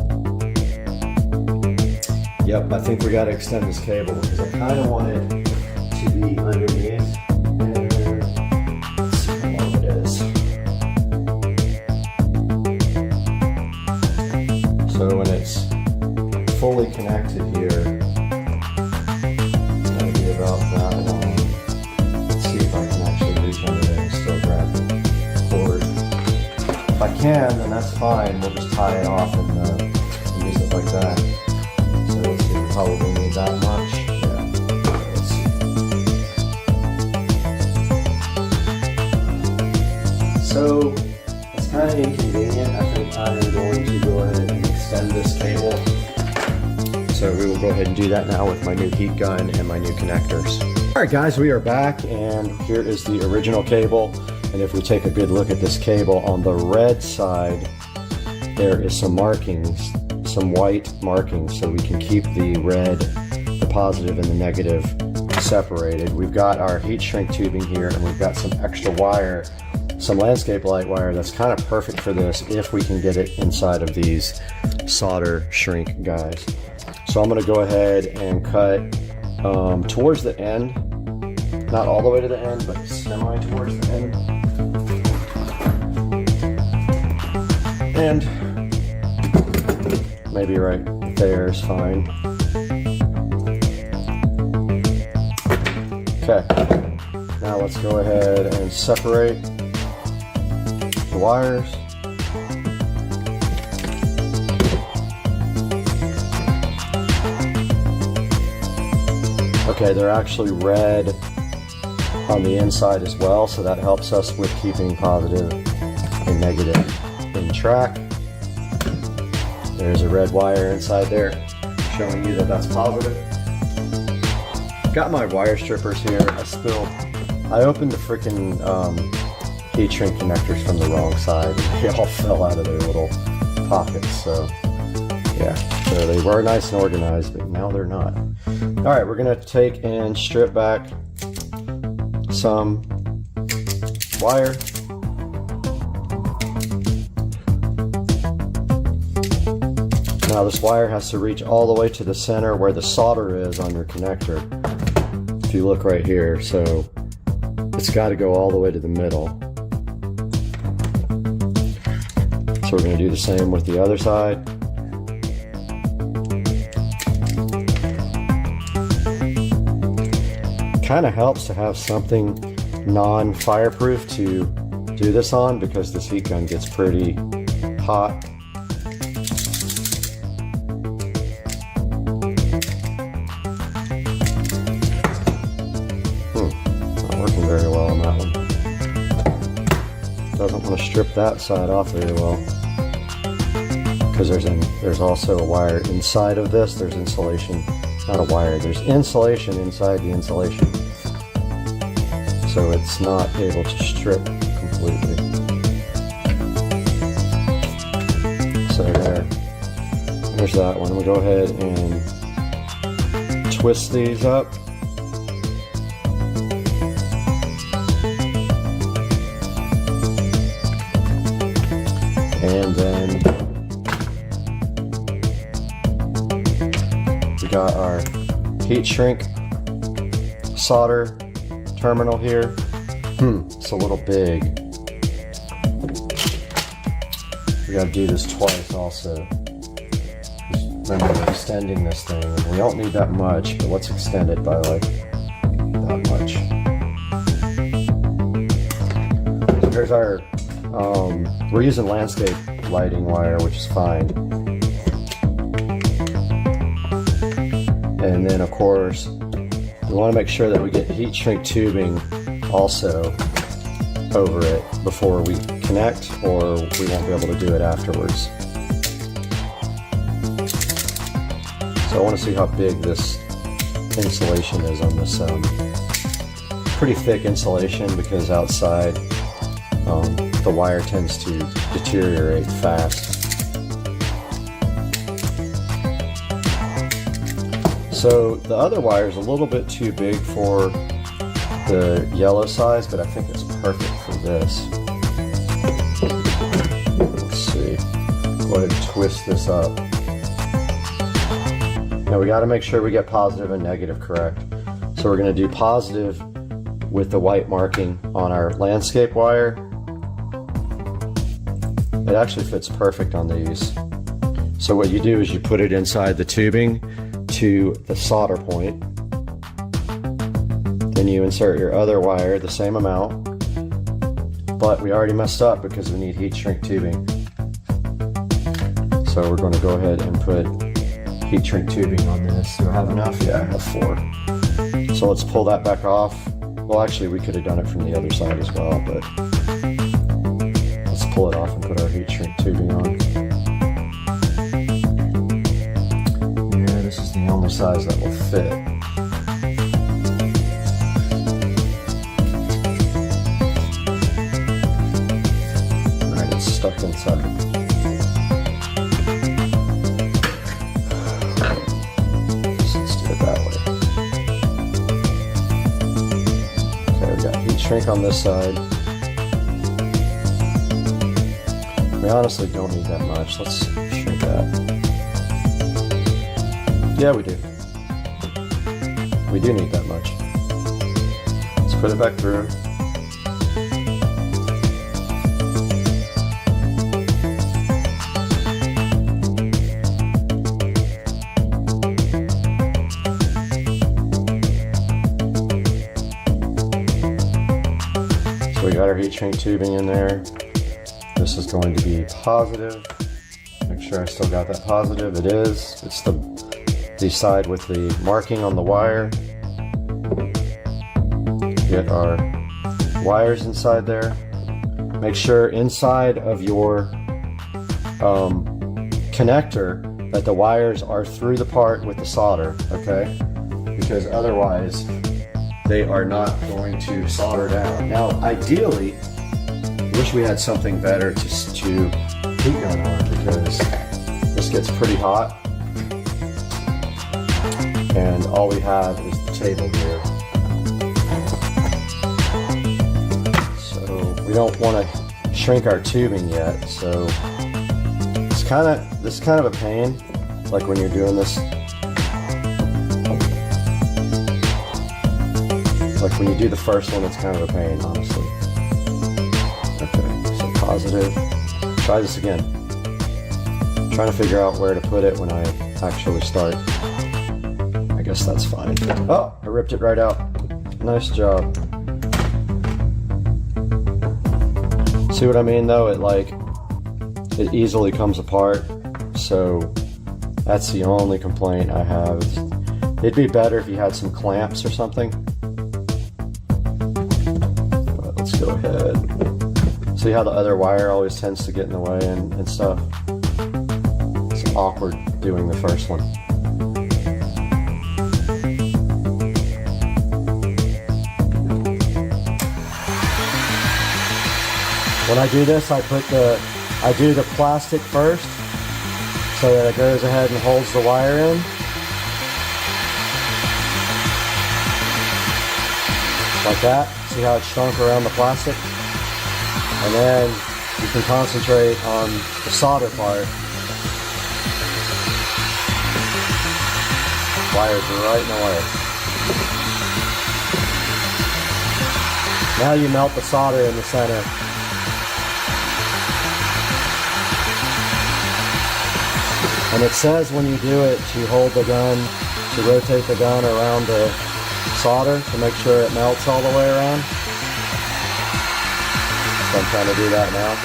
Yep, I think we got to extend this cable because I kind of want it to be underneath. And let's see how long it is. So when it's fully connected here, it's going to be about that long. Let's see if I can actually reach under there and still grab the cord. If I can, then that's fine. We'll just tie it off and use it like that. So let's see, we probably need that much. So it's kind of inconvenient. I think I am going to go ahead and extend this cable. So we will go ahead and do that now with my new heat gun and my new connectors. All right, guys, we are back, and here is the original cable. And if we take a good look at this cable, on the red side, there is some markings, some white markings, so we can keep the red, the positive, and the negative separated. We've got our heat shrink tubing here, and we've got some extra wire, some landscape light wire that's kind of perfect for this if we can get it inside of these solder shrink guys. So I'm going to go ahead and cut towards the end, not all the way to the end, but semi towards the end. And maybe right there is fine. Okay, now let's go ahead and separate the wires. Okay, they're actually red on the inside as well, so that helps us with keeping positive and negative in track. There's a red wire inside there showing you that that's positive. Got my wire strippers here. I opened the freaking heat shrink connectors from the wrong side. They all fell out of their little pockets, so yeah. So they were nice and organized, but now they're not. All right, we're gonna take and strip back some wire. Now this wire has to reach all the way to the center where the solder is on your connector. If you look right here, so it's got to go all the way to the middle. So we're going to do the same with the other side. Kind of helps to have something non-fireproof to do this on, because this heat gun gets pretty hot. Not working very well on that one. Doesn't want to strip that side off very well, because there's also a wire inside of this. There's insulation, not a wire, there's insulation inside the insulation, so it's not able to strip completely. So there's that one. We'll go ahead and twist these up. And then we got our heat shrink solder terminal here. It's a little big. We gotta do this twice also. Just remember, we're extending this thing, and we don't need that much, but let's extend it by like that much. So here's our, we're using landscape lighting wire, which is fine. And then of course, we want to make sure that we get heat shrink tubing also over it before we connect, or we won't be able to do it afterwards. So I want to see how big this insulation is on this pretty thick insulation, because outside the wire tends to deteriorate fast. So the other wire is a little bit too big for the yellow size, but I think it's perfect for this. Let's see. Go ahead and twist this up. Now we got to make sure we get positive and negative correct. So we're going to do positive with the white marking on our landscape wire. It actually fits perfect on these. So what you do is you put it inside the tubing to the solder point. Then you insert your other wire, the same amount, but we already messed up because we need heat shrink tubing. So we're going to go ahead and put heat shrink tubing on this. Do I have enough? Yeah, I have 4. So let's pull that back off. Well, actually, we could have done it from the other side as well, but let's pull it off and put our heat shrink tubing on. Yeah, this is the only size that will fit. Alright, it's stuck inside. Shrink on this side. We honestly don't need that much. Let's shrink that. Yeah, we do. We do need that much. Let's put it back through. We got our heat shrink tubing in there. This is going to be positive. Make sure I still got that positive. It is. It's the side with the marking on the wire. Get our wires inside there. Make sure inside of your connector that the wires are through the part with the solder, okay? Because otherwise, they are not going to solder down. Now, ideally, I wish we had something better to heat gun on, because this gets pretty hot, and all we have is the table here. So we don't want to shrink our tubing yet. So this is kind of a pain, like when you're doing this. Like when you do the first one, it's kind of a pain, honestly. Okay, so positive. Try this again. I'm trying to figure out where to put it when I actually start. I guess that's fine. Oh, I ripped it right out. Nice job. See what I mean though? It easily comes apart. So that's the only complaint I have. It'd be better if you had some clamps or something. Go ahead. See how the other wire always tends to get in the way and stuff? It's awkward doing the first one. When I do this, I do the plastic first so that it goes ahead and holds the wire in. Like that. See how it shrunk around the plastic? And then you can concentrate on the solder part. Wires are right in the way. Now you melt the solder in the center. And it says when you do it to hold the gun, to rotate the gun around the solder to make sure it melts all the way around. So I'm trying to do that now.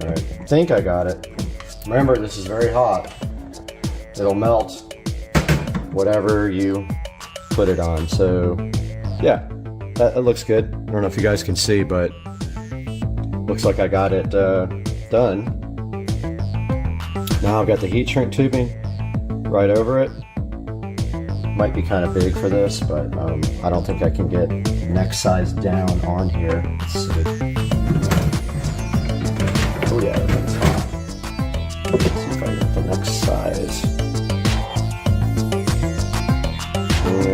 Alright, I think I got it. Remember, this is very hot. It'll melt whatever you put it on. So yeah, that looks good. I don't know if you guys can see, but looks like I got it done. Now I've got the heat shrink tubing right over it. Might be kind of big for this, but I don't think I can get neck size down on here. Let's see. Oh yeah, that's hot. Let's see if I get the neck size.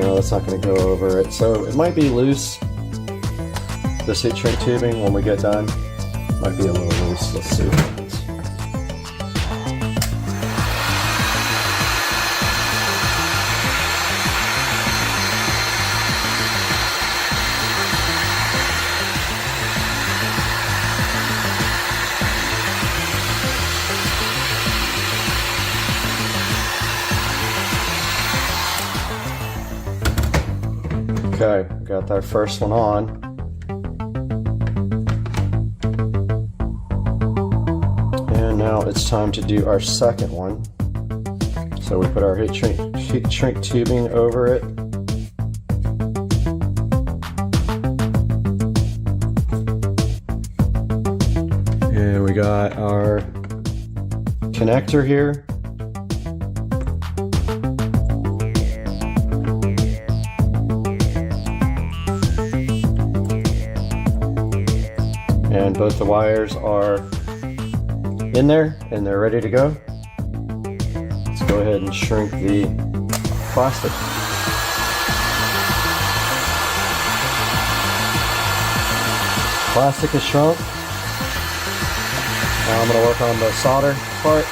No, that's not going to go over it. So it might be loose. This heat shrink tubing, when we get done, might be a little loose. Let's see. Okay, got our first one on. And now it's time to do our second one. So we put our heat shrink tubing over it. And we got our connector here. And both the wires are in there and they're ready to go. Let's go ahead and shrink the plastic. Plastic is shrunk. Now I'm going to work on the solder part.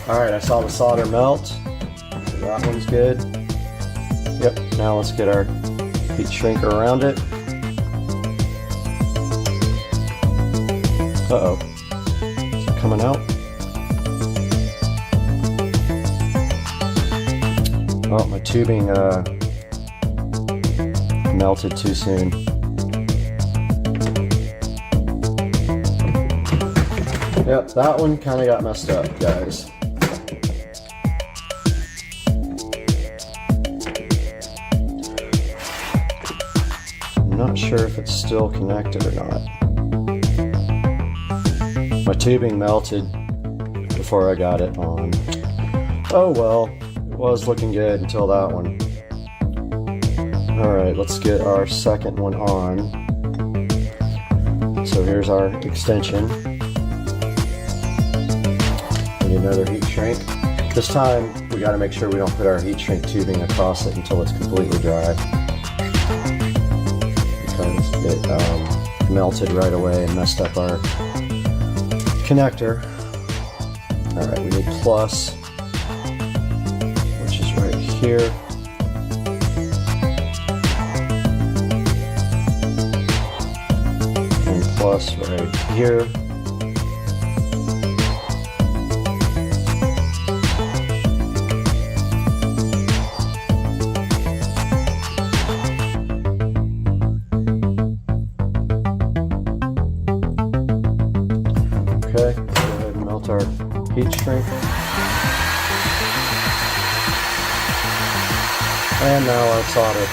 Alright, I saw the solder melt. That one's good. Yep, now let's get our heat shrinker around it. Uh-oh. Is it coming out? Oh, my tubing melted too soon. Yep, that one kind of got messed up, guys. Not sure if it's still connected or not. My tubing melted before I got it on. Oh well, it was looking good until that one. Alright, let's get our second one on. So here's our extension. We need another heat shrink. This time we got to make sure we don't put our heat shrink tubing across it until it's completely dry. It melted right away and messed up our connector. Alright, we need plus, which is right here. And plus right here. Okay, go ahead and melt our heat shrink. And now our solder.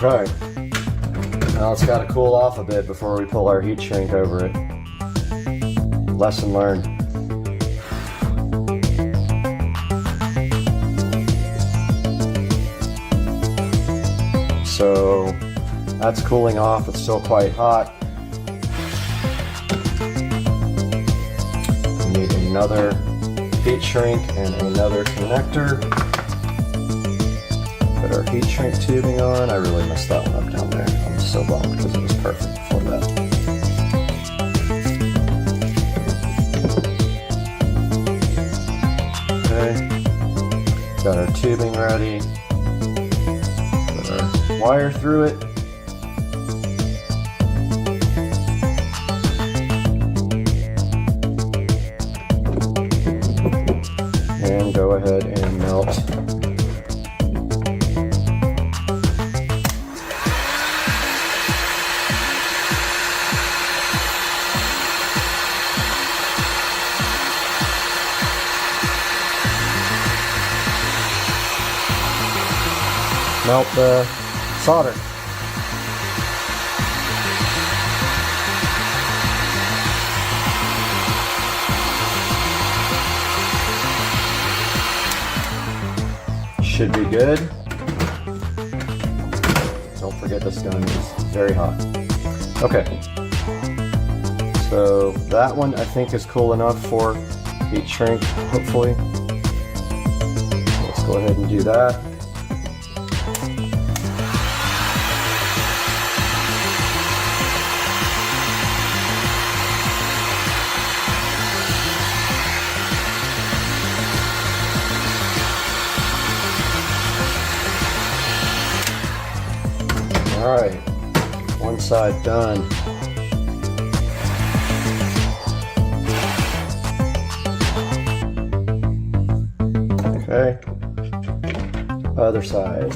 Okay. Now it's got to cool off a bit before we pull our heat shrink over it. Lesson learned. So that's cooling off. It's still quite hot. We need another heat shrink and another connector. Put our heat shrink tubing on. I really messed that one up down there. I'm so bummed because it was perfect before that. Okay. Got our tubing ready. Put our wire through it. And go ahead and melt . Melt the solder. Should be good. Don't forget this gun is very hot. Okay. So that one I think is cool enough for heat shrink, hopefully. Let's go ahead and do that. All right, one side done. Okay, other side.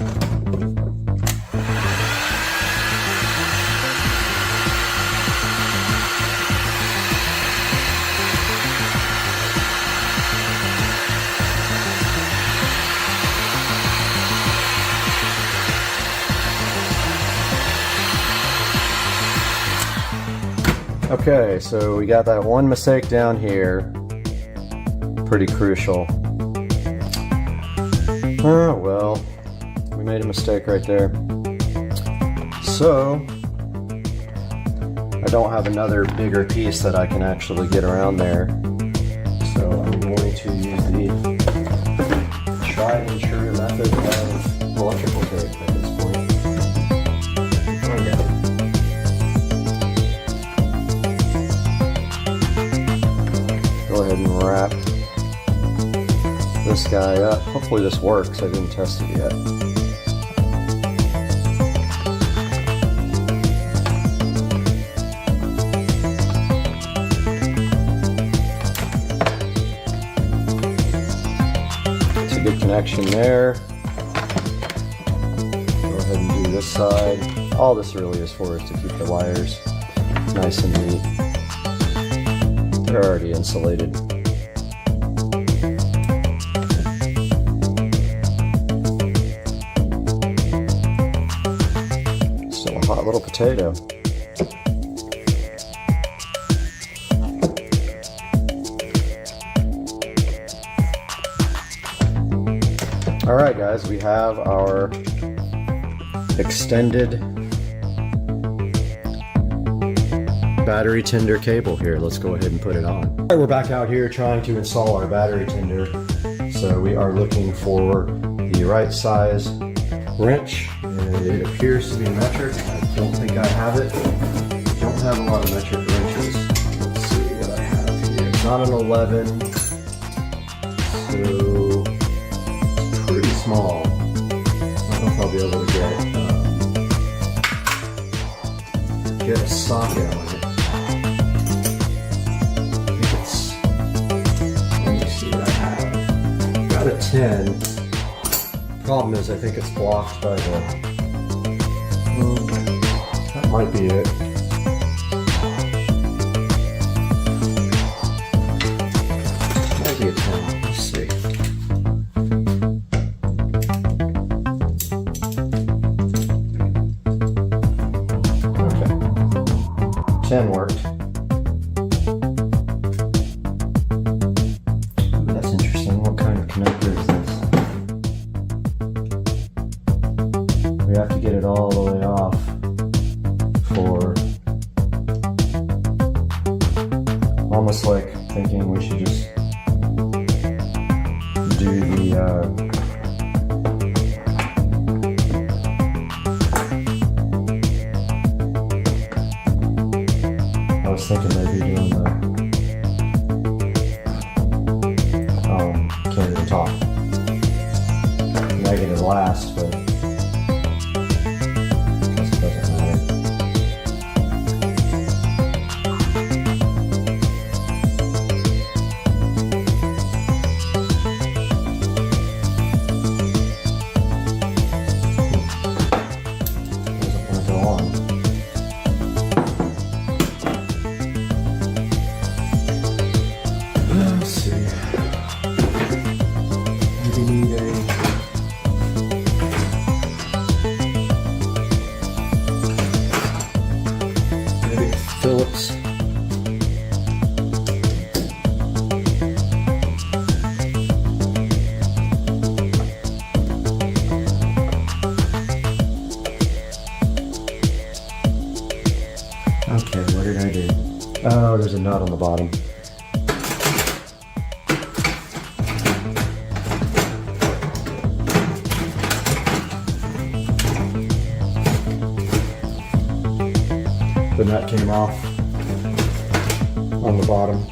Okay, so we got that one mistake down here. Pretty crucial. Oh, well, we made a mistake right there. So, I don't have another bigger piece that I can actually get around there. So I'm going to use the tried and true method of electrical tape at this point. Go ahead and wrap this guy up. Hopefully this works. I didn't test it yet. It's a good connection there. Go ahead and do this side. All this really is for is to keep the wires nice and neat. They're already insulated. Still a hot little potato. All right, guys, we have our extended battery tender cable here. Let's go ahead and put it on. All right, we're back out here trying to install our battery tender. So we are looking for the right size wrench, and it appears to be metric. I don't think I have it. I don't have a lot of metric wrenches. Let's see what I have here. It's not an 11, so it's pretty small. I don't know if I'll be able to get a socket on it. A 10. Problem is, I think it's blocked by the. That might be it. Might be a 10. Let's see. I was thinking maybe doing the can't even talk. Negative last, but I guess it doesn't matter. Doesn't want to go on. Let's see. Maybe need a Phillips. Okay, what did I do? Oh, there's a nut on the bottom. The nut came off on the bottom.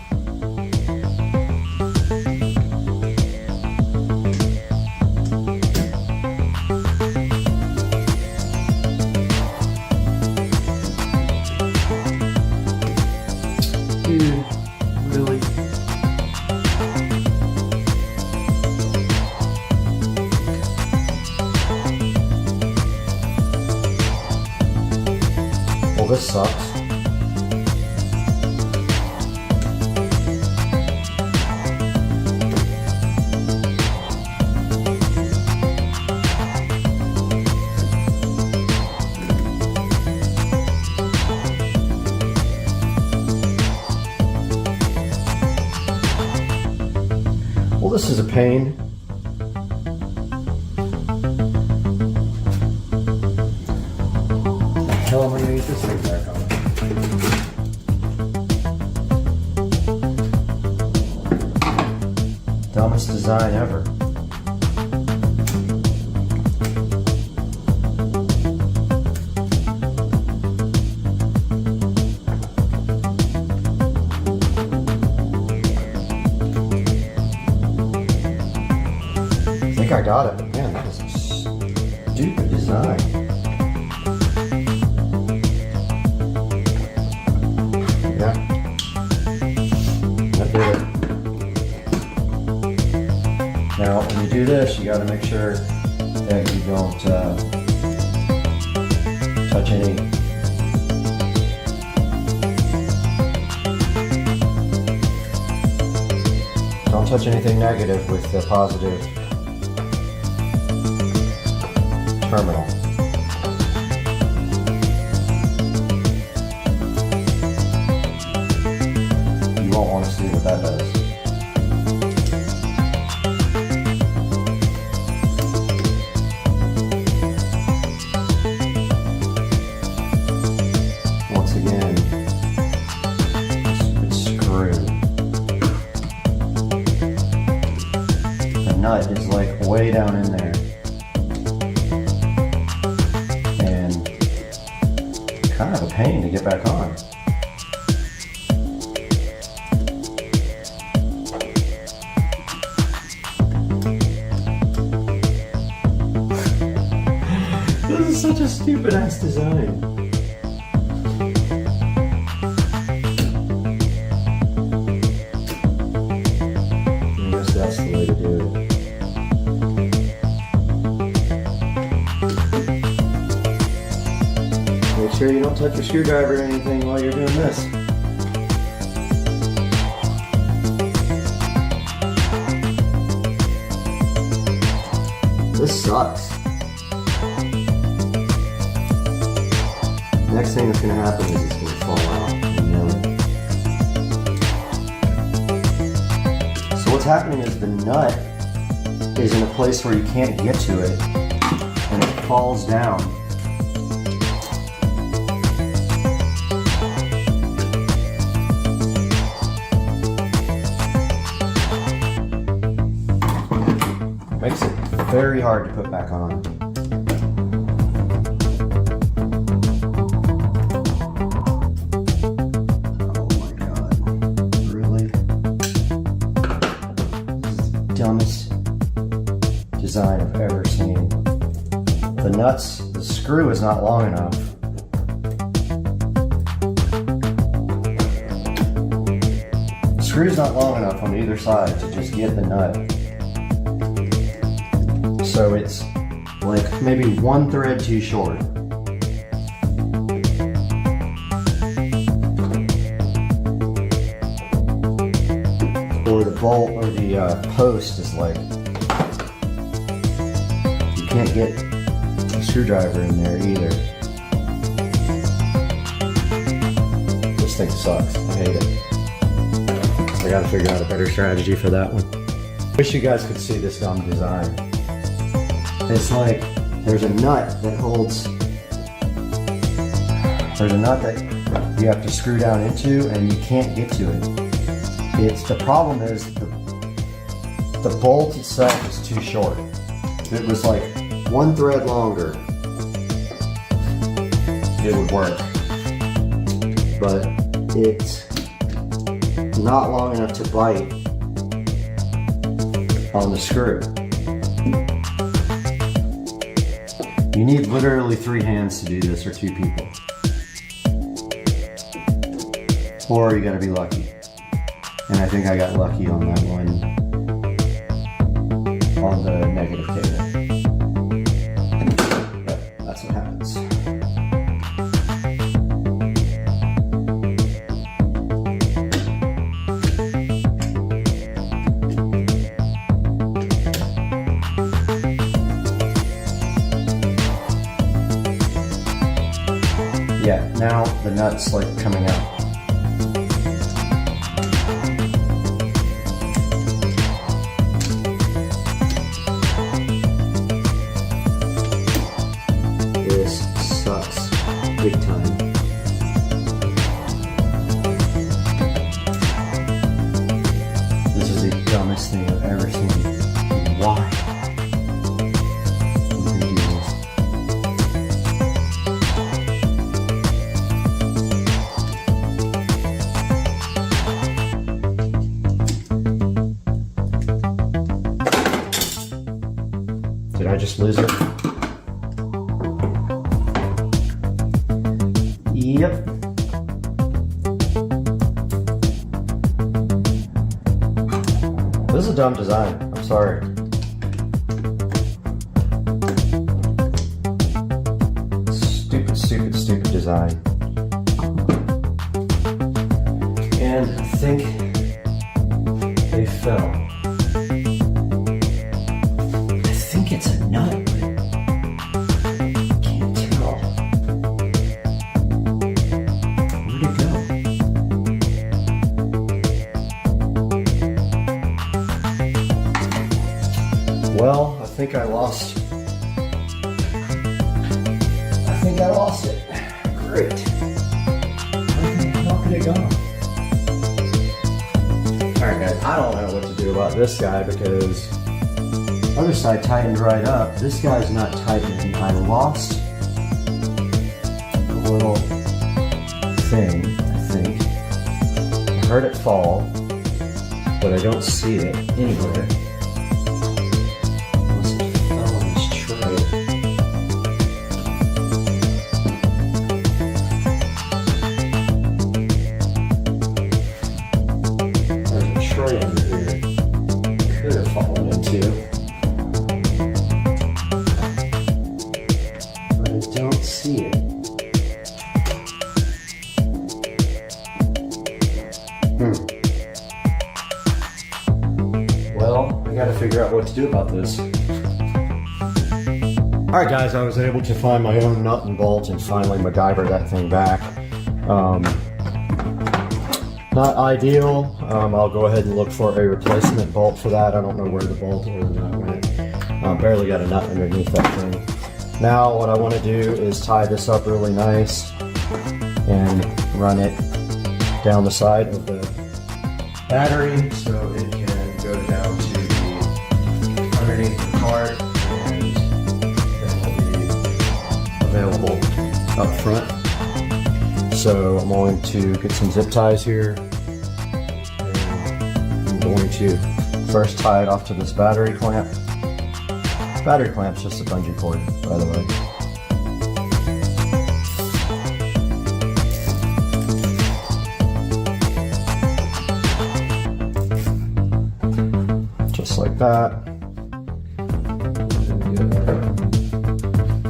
Dude, really? Well, this sucks. Well, this is a pain. The hell am I gonna get this thing back on? Dumbest design ever. I think I got it, but man, that is a stupid design. Yeah. That did it. Now, when you do this, you gotta make sure that you don't touch any anything negative with the positive terminal. You won't want to see what that does. Once again, it's screwed. The nut is like way down in there. Kind of a pain to get back on. This is such a stupid ass design. I guess that's the way to do it. Make sure you don't touch your screwdriver or anything while you're doing this. This sucks. Next thing that's going to happen is it's going to fall out. You know it. So what's happening is the nut is in a place where you can't get to it and it falls down. Makes it very hard to put back on. Oh my god. Really? This is the dumbest design I've ever seen. The nuts, the screw is not long enough. The screw's not long enough on either side to just get the nut. So it's like maybe one thread too short. Or the bolt or the post is like, you can't get a screwdriver in there either. This thing sucks. I hate it. I gotta figure out a better strategy for that one. Wish you guys could see this dumb design. It's like there's a nut that holds. There's a nut that you have to screw down into, and you can't get to it. It's the problem is the bolt itself is too short. If it was like one thread longer, it would work. But it's not long enough to bite on the screw. You need literally 3 hands to do this, or 2 people. Or you gotta be lucky. And I think I got lucky on that one, on the negative cable. But that's what happens. Yeah, now the nut's like coming out. This sucks big time. This is the dumbest thing I've ever seen. Why? Did I just lose it? Yep. This is a dumb design. I'm sorry. Stupid, stupid, stupid design. And I think they fell. It's a nut, but I can't tell. Where'd it go? Well, I think I lost. I think I lost it. Great. How could it go? Alright guys, I don't know what to do about this guy because other side tightened right up. This guy's not tightening. I lost a little thing, I think. I heard it fall, but I don't see it anywhere. Unless it fell on this tray. There's a tray under here. Could have fallen into. Don't see it. Well, I gotta figure out what to do about this. Alright guys, I was able to find my own nut and bolt and finally MacGyver that thing back. Not ideal. I'll go ahead and look for a replacement bolt for that. I don't know where the bolt or the nut went. Barely got a nut underneath that thing. Now what I want to do is tie this up really nice and run it down the side of the battery so it can go down to the underneath take the card and then will be available up front. So I'm going to get some zip ties here. And I'm going to first tie it off to this battery clamp. Battery clamp's just a bungee cord, by the way. Just like that.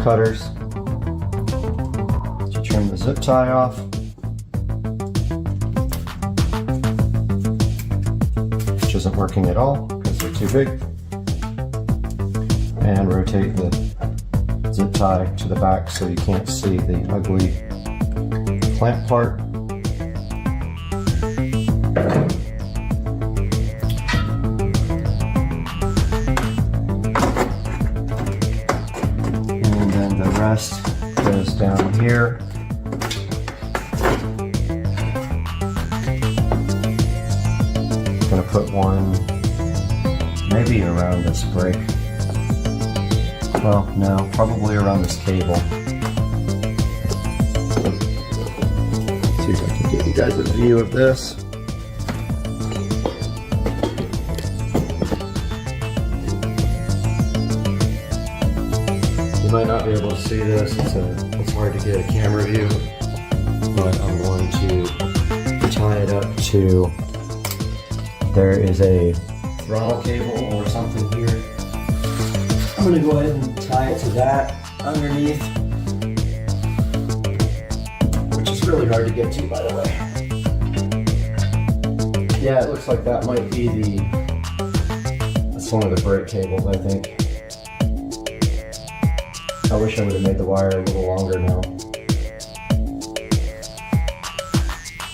Cutters to trim the zip tie off. Which isn't working at all because they're too big. And rotate the zip tie to the back so you can't see the ugly clamp part. And then the rest goes down here. I'm gonna put one maybe around this break. Well, no, probably around this cable. See if I can get you guys a view of this. You might not be able to see this, it's hard to get a camera view, but I'm going to tie it up to, there is a throttle cable or something here. I'm going to go ahead and tie it to that underneath, which is really hard to get to, by the way. Yeah, it looks like that might be that's one of the brake cables, I think. I wish I would have made the wire a little longer now.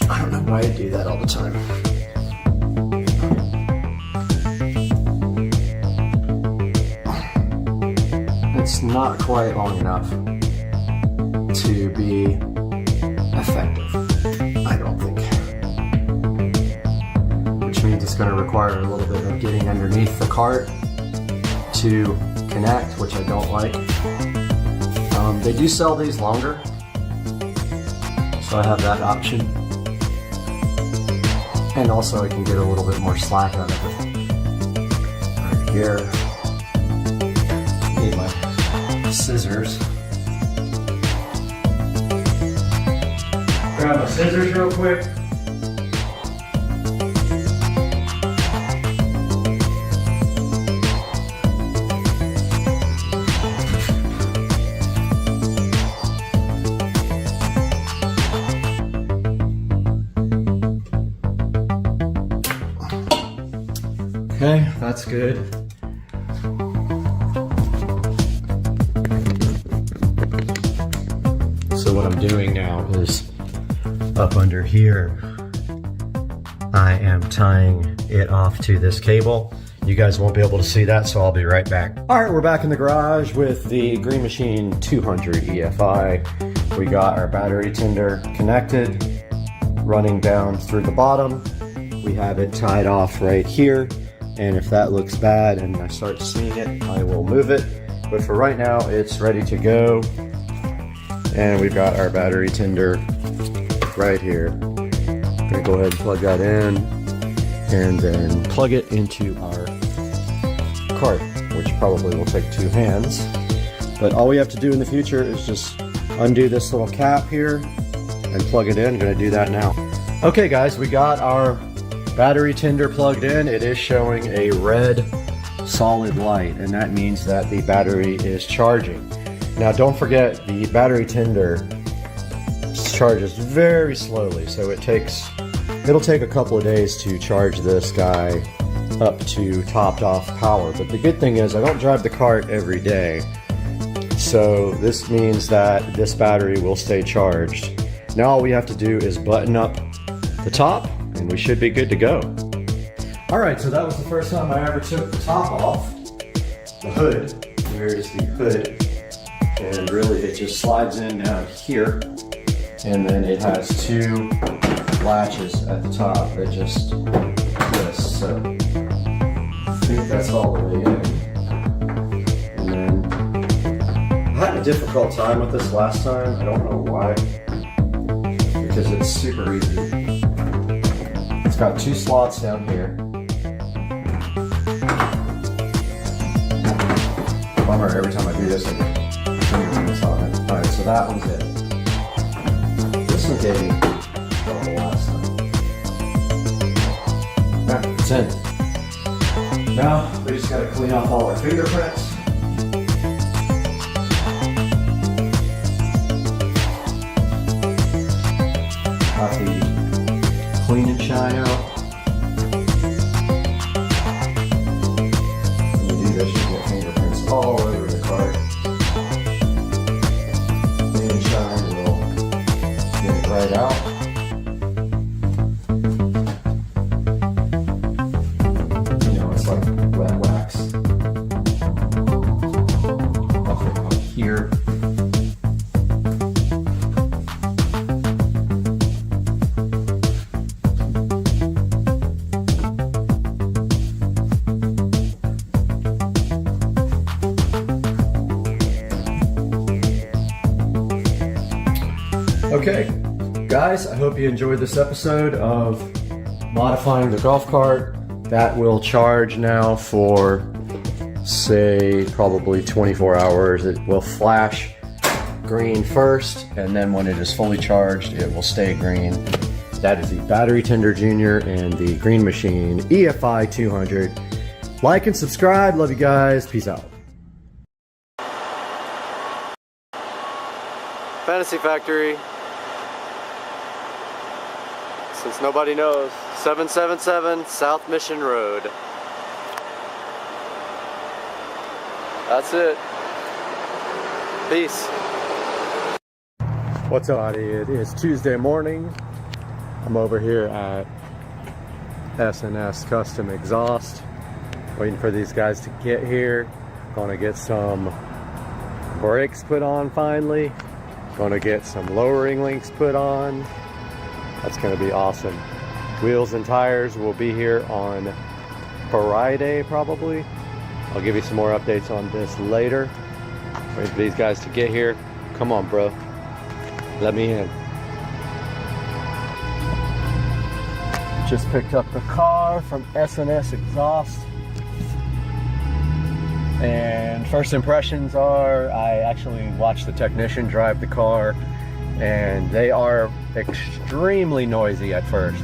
I don't know why I do that all the time. It's not quite long enough to be effective, I don't think. Which means it's going to require a little bit of getting underneath the cart to connect, which I don't like. They do sell these longer, so I have that option. And also I can get a little bit more slack out of it. Right here. Need my scissors. Grab my scissors real quick. Okay, that's good. So what I'm doing now is up under here, I am tying it off to this cable. You guys won't be able to see that, so I'll be right back. All right, we're back in the garage with the Green Machine 200 EFI. We got our battery tender connected, running down through the bottom. We have it tied off right here. And if that looks bad and I start seeing it, I will move it. But for right now, it's ready to go. And we've got our battery tender right here. I'm gonna go ahead and plug that in and then plug it into our cart, which probably will take 2 hands. But all we have to do in the future is just undo this little cap here and plug it in. I'm gonna do that now. Okay guys, we got our battery tender plugged in. It is showing a red solid light, and that means that the battery is charging. Now don't forget, the battery tender charges very slowly, so it'll take a couple of days to charge this guy up to topped off power. But the good thing is I don't drive the cart every day, so this means that this battery will stay charged. Now all we have to do is button up the top and we should be good to go. All right, so that was the first time I ever took the top off, the hood. There is the hood, and really it just slides in down here, and then it has 2 latches at the top that just twist. So I think that's all the way in. had a difficult time with this last time. I don't know why. Because it's super easy. It's got 2 slots down here. Bummer, every time I do this, I get fingerprints on it. Alright, so that one's it. This one gave me the last time. It's in. Now, we just gotta clean off all our fingerprints. Got the clean and shine out. When you do this, you get fingerprints all over the card. Clean and shine will get it right out. You know, it's like wet wax. Nothing up here. Okay, guys, I hope you enjoyed this episode of modifying the golf cart. That will charge now for, say, probably 24 hours. It will flash green first, and then when it is fully charged, it will stay green. That is the Battery Tender Jr. and the Green Machine EFI 200. Like and subscribe. Love you guys. Peace out. Fantasy Factory. Since nobody knows, 777 South Mission Road. That's it. Peace. What's up, buddy? It is Tuesday morning. I'm over here at S&S Custom Exhaust, waiting for these guys to get here. Gonna get some brakes put on finally. Gonna get some lowering links put on. That's gonna be awesome. Wheels and tires will be here on Friday probably. I'll give you some more updates on this later. Wait for these guys to get here. Come on, bro. Let me in. Just picked up the car from S&S Exhaust. And first impressions are, I actually watched the technician drive the car, and they are extremely noisy at first.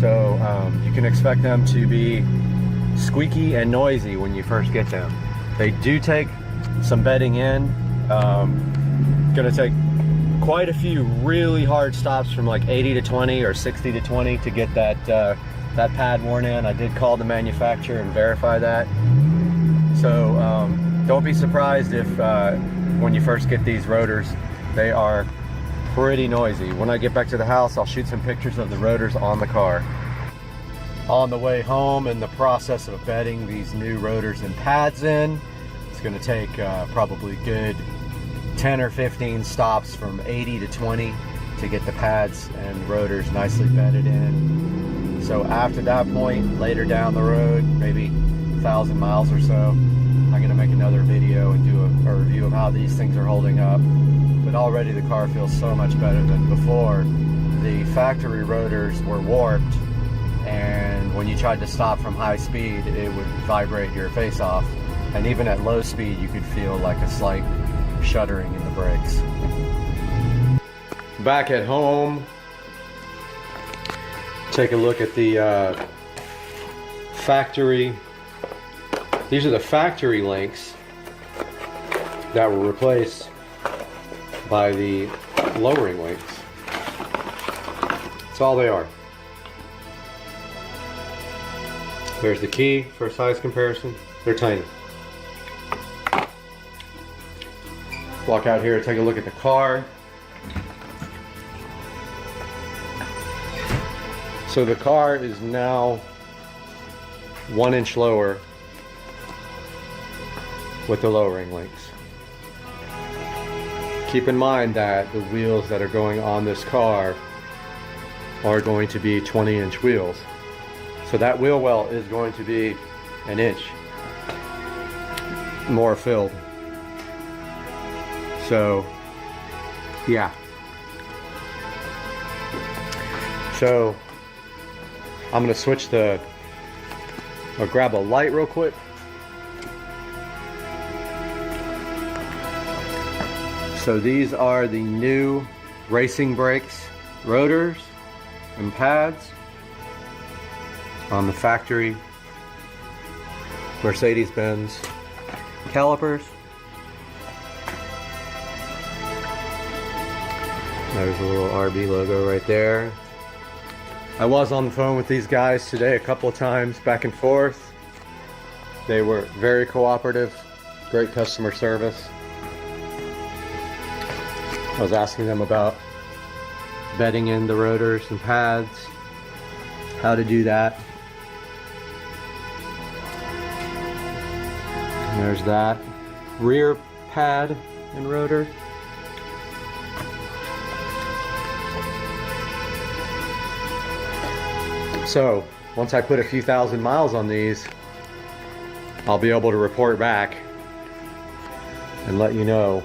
So you can expect them to be squeaky and noisy when you first get them. They do take some bedding in. Gonna take quite a few really hard stops from like 80 to 20 or 60 to 20 to get that pad worn in. I did call the manufacturer and verify that. So don't be surprised if when you first get these rotors, they are pretty noisy. When I get back to the house, I'll shoot some pictures of the rotors on the car. On the way home, in the process of bedding these new rotors and pads in, it's going to take probably good 10 or 15 stops from 80 to 20 to get the pads and rotors nicely bedded in. So after that point, later down the road, maybe 1,000 miles or so, I'm going to make another video and do a review of how these things are holding up. But already the car feels so much better than before. The factory rotors were warped, and when you tried to stop from high speed, it would vibrate your face off. And even at low speed, you could feel like a slight shuddering in the brakes. Back at home, take a look at the factory. These are the factory links that were replaced by the lowering links. That's all they are. There's the key for a size comparison. They're tiny. Walk out here and take a look at the car. So the car is now 1 inch lower with the lowering links. Keep in mind that the wheels that are going on this car are going to be 20-inch wheels. So that wheel well is going to be 1 inch more filled. So, yeah. So, I'm gonna switch I'll grab a light real quick. So these are the new racing brakes, rotors, and pads on the factory Mercedes-Benz calipers. There's a little RB logo right there. I was on the phone with these guys today a couple of times, back and forth. They were very cooperative, great customer service. I was asking them about bedding in the rotors and pads, how to do that. And there's that rear pad and rotor. So, once I put a few thousand miles on these, I'll be able to report back and let you know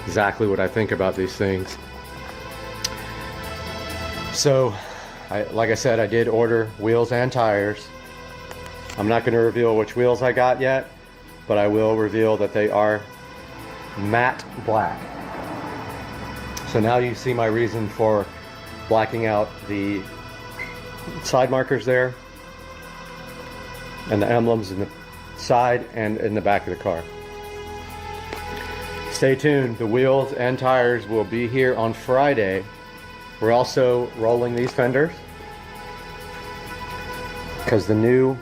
exactly what I think about these things. So, like I said, I did order wheels and tires. I'm not going to reveal which wheels I got yet, but I will reveal that they are matte black. So now you see my reason for blacking out the side markers there and the emblems in the side and in the back of the car. Stay tuned, the wheels and tires will be here on Friday. We're also rolling these fenders because the new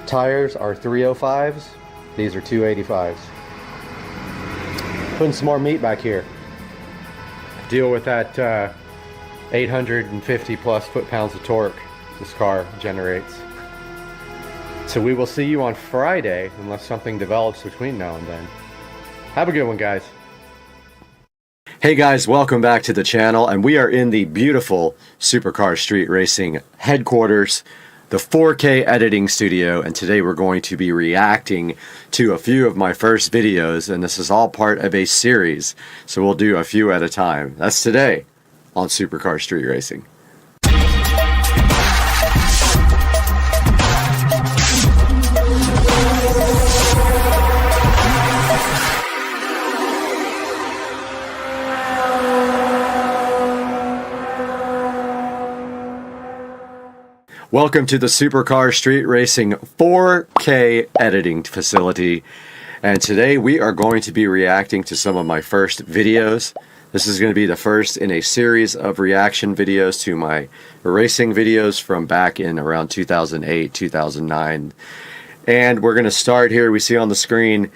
tires are 305s, these are 285s. Putting some more meat back here. Deal with that 850 plus foot-pounds of torque this car generates. So we will see you on Friday unless something develops between now and then. Have a good one, guys. Hey guys, welcome back to the channel, and we are in the beautiful Supercar Street Racing headquarters, the 4K editing studio, and today we're going to be reacting to a few of my first videos, and this is all part of a series, so we'll do a few at a time. That's today on Supercar Street Racing. Welcome to the Supercar Street Racing 4K editing facility, and today we are going to be reacting to some of my first videos. This is going to be the first in a series of reaction videos to my racing videos from back in around 2008, 2009. And we're going to start here, we see on the screen.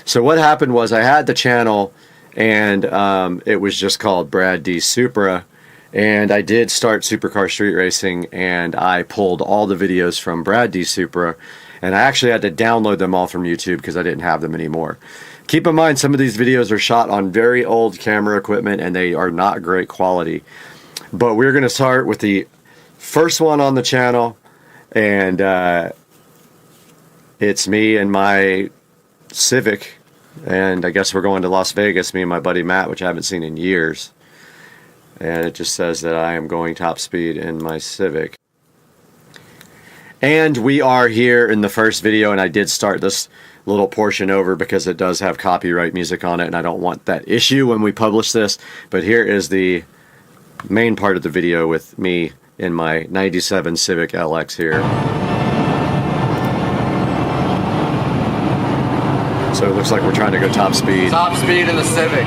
So what happened was I had the channel, and it was just called Brad D Supra. And I did start Supercar Street Racing, and I pulled all the videos from Brad D Supra, and I actually had to download them all from YouTube because I didn't have them anymore. Keep in mind, some of these videos are shot on very old camera equipment, and they are not great quality. But we're going to start with the first one on the channel, and it's me and my Civic, and I guess we're going to Las Vegas, me and my buddy Matt, which I haven't seen in years. And it just says that I am going top speed in my Civic. And we are here in the first video, and I did start this little portion over because it does have copyright music on it, and I don't want that issue when we publish this. But here is the main part of the video with me in my 97 Civic LX here. So it looks like we're trying to go top speed. Top speed in the Civic.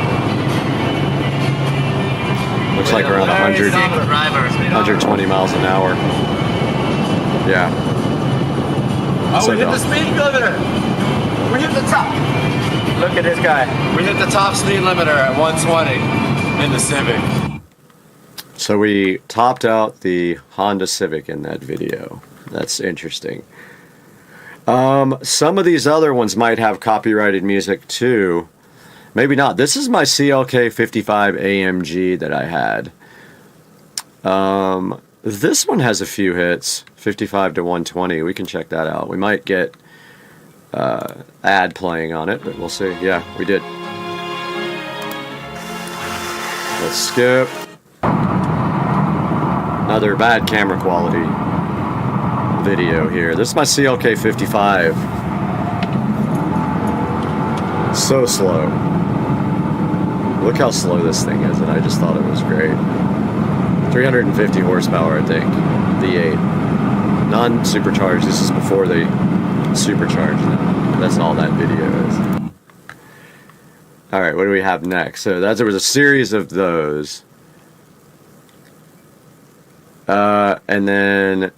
Looks like around 100, 120 miles an hour. Yeah. Oh, we hit the speed limiter. We hit the top. Look at this guy. We hit the top speed limiter at 120 in the Civic. So we topped out the Honda Civic in that video. That's interesting. Some of these other ones might have copyrighted music too. Maybe not. This is my CLK 55 AMG that I had. This one has a few hits, 55 to 120. We can check that out. We might get ad playing on it, but we'll see. Yeah, we did. Let's skip. Another bad camera quality video here. This is my CLK55. So slow. Look how slow this thing is, and I just thought it was great. 350 horsepower, I think. V8. Non-supercharged. This is before they supercharged them. That's all that video is. Alright, what do we have next? So there was a series of those. And then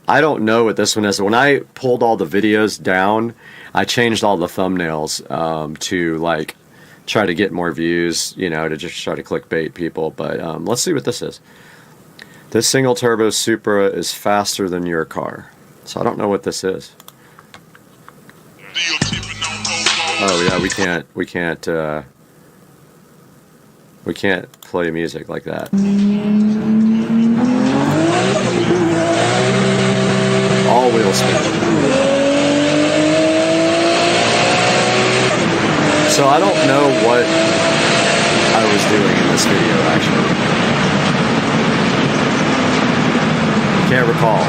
I don't know what this one is. When I pulled all the videos down, I changed all the thumbnails to like try to get more views, you know, to just try to clickbait people. But let's see what this is. This single turbo Supra is faster than your car. So I don't know what this is. Oh yeah, we can't play music like that. All wheel spin. So I don't know what I was doing in this video actually. Can't recall.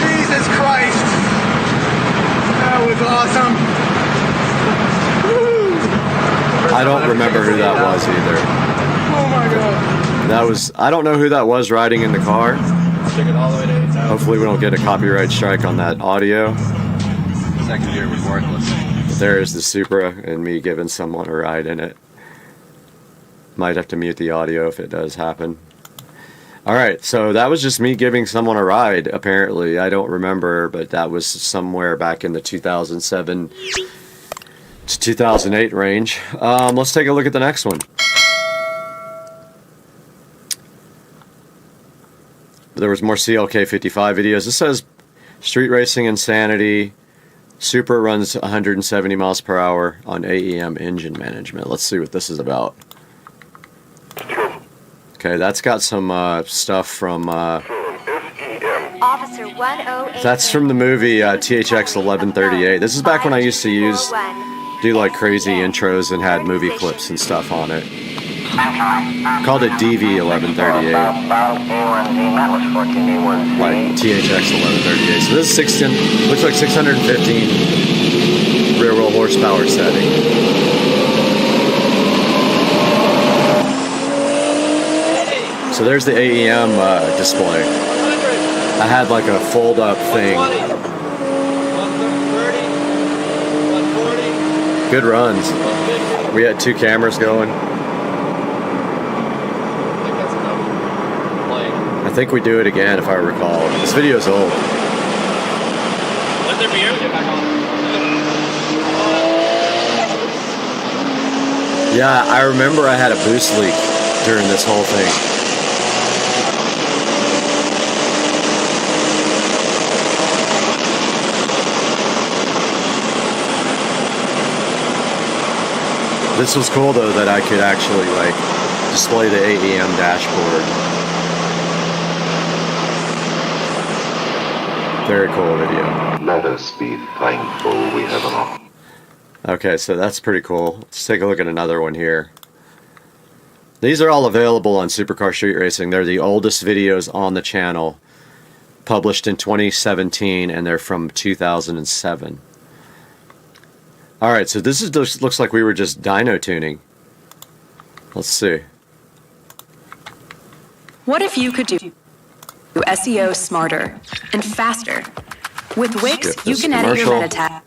Jesus Christ! That was awesome! I don't remember who that was either. Oh my god. That was, I don't know who that was riding in the car. Hopefully we don't get a copyright strike on that audio. Second gear was worthless. There's the Supra and me giving someone a ride in it. Might have to mute the audio if it does happen. Alright, so that was just me giving someone a ride, apparently. I don't remember, but that was somewhere back in the 2007 to 2008 range. Let's take a look at the next one. There was more CLK55 videos. This says Street Racing Insanity. Supra runs 170 miles per hour on AEM engine management. Let's see what this is about. Okay, that's got some stuff from... Officer 108. That's from the movie THX 1138. This is back when I used to do like crazy intros and had movie clips and stuff on it. Called it DV 1138. Like THX 1138. So this is 16, looks like 615 rear wheel horsepower setting. So there's the AEM display. I had like a fold up thing. Good runs. We had 2 cameras going. I think we do it again if I recall. This video is old. Let there be air. Get back on. Yeah, I remember I had a boost leak during this whole thing. This was cool though that I could actually like display the AEM dashboard. Very cool video. Let us be thankful we have an option. Okay, so that's pretty cool. Let's take a look at another one here. These are all available on Supercar Street Racing. They're the oldest videos on the channel, published in 2017, and they're from 2007. Alright, so this is just, looks like we were just dyno tuning. Let's see. What if you could do SEO smarter and faster? With Wix, you can edit your meta tag.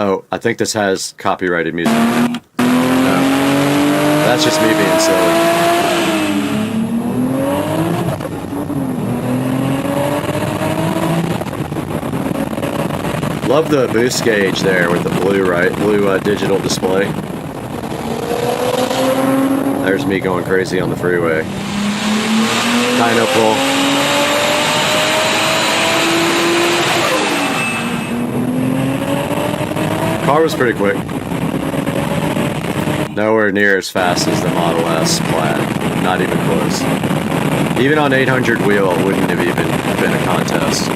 Oh, I think this has copyrighted music. No. That's just me being silly. Love the boost gauge there with the blue, blue digital display. There's me going crazy on the freeway. Dyno pull. Car was pretty quick. Nowhere near as fast as the Model S Plaid. Not even close. Even on 800 wheel, it wouldn't have even been a contest.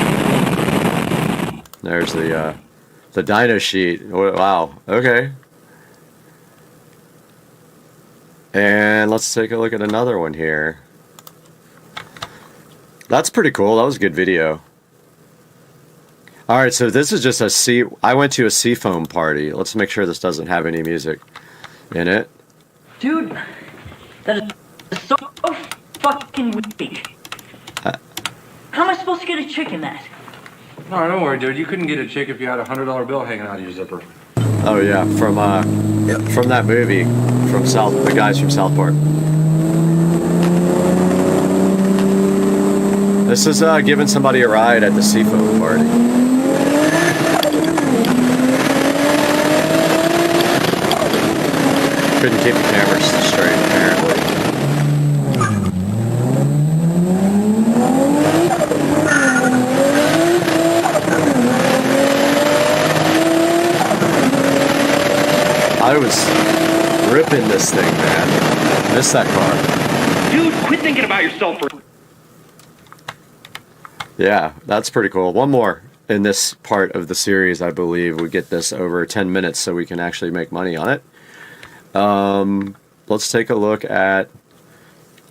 There's the dyno sheet. Wow. Okay. And let's take a look at another one here. That's pretty cool. That was a good video. All right, so this is just I went to a Seafoam party. Let's make sure this doesn't have any music in it. Dude, that is so fucking weak. How am I supposed to get a chick in that? No, don't worry, dude. You couldn't get a chick if you had a $100 bill hanging out of your zipper. Oh yeah, from that movie, from the guys from South Park. This is giving somebody a ride at the Seafoam party. Couldn't keep the cameras straight, apparently. I was ripping this thing, man. Missed that car. Dude, quit thinking about yourself for... Yeah, that's pretty cool. One more in this part of the series, I believe. We get this over 10 minutes so we can actually make money on it. Let's take a look at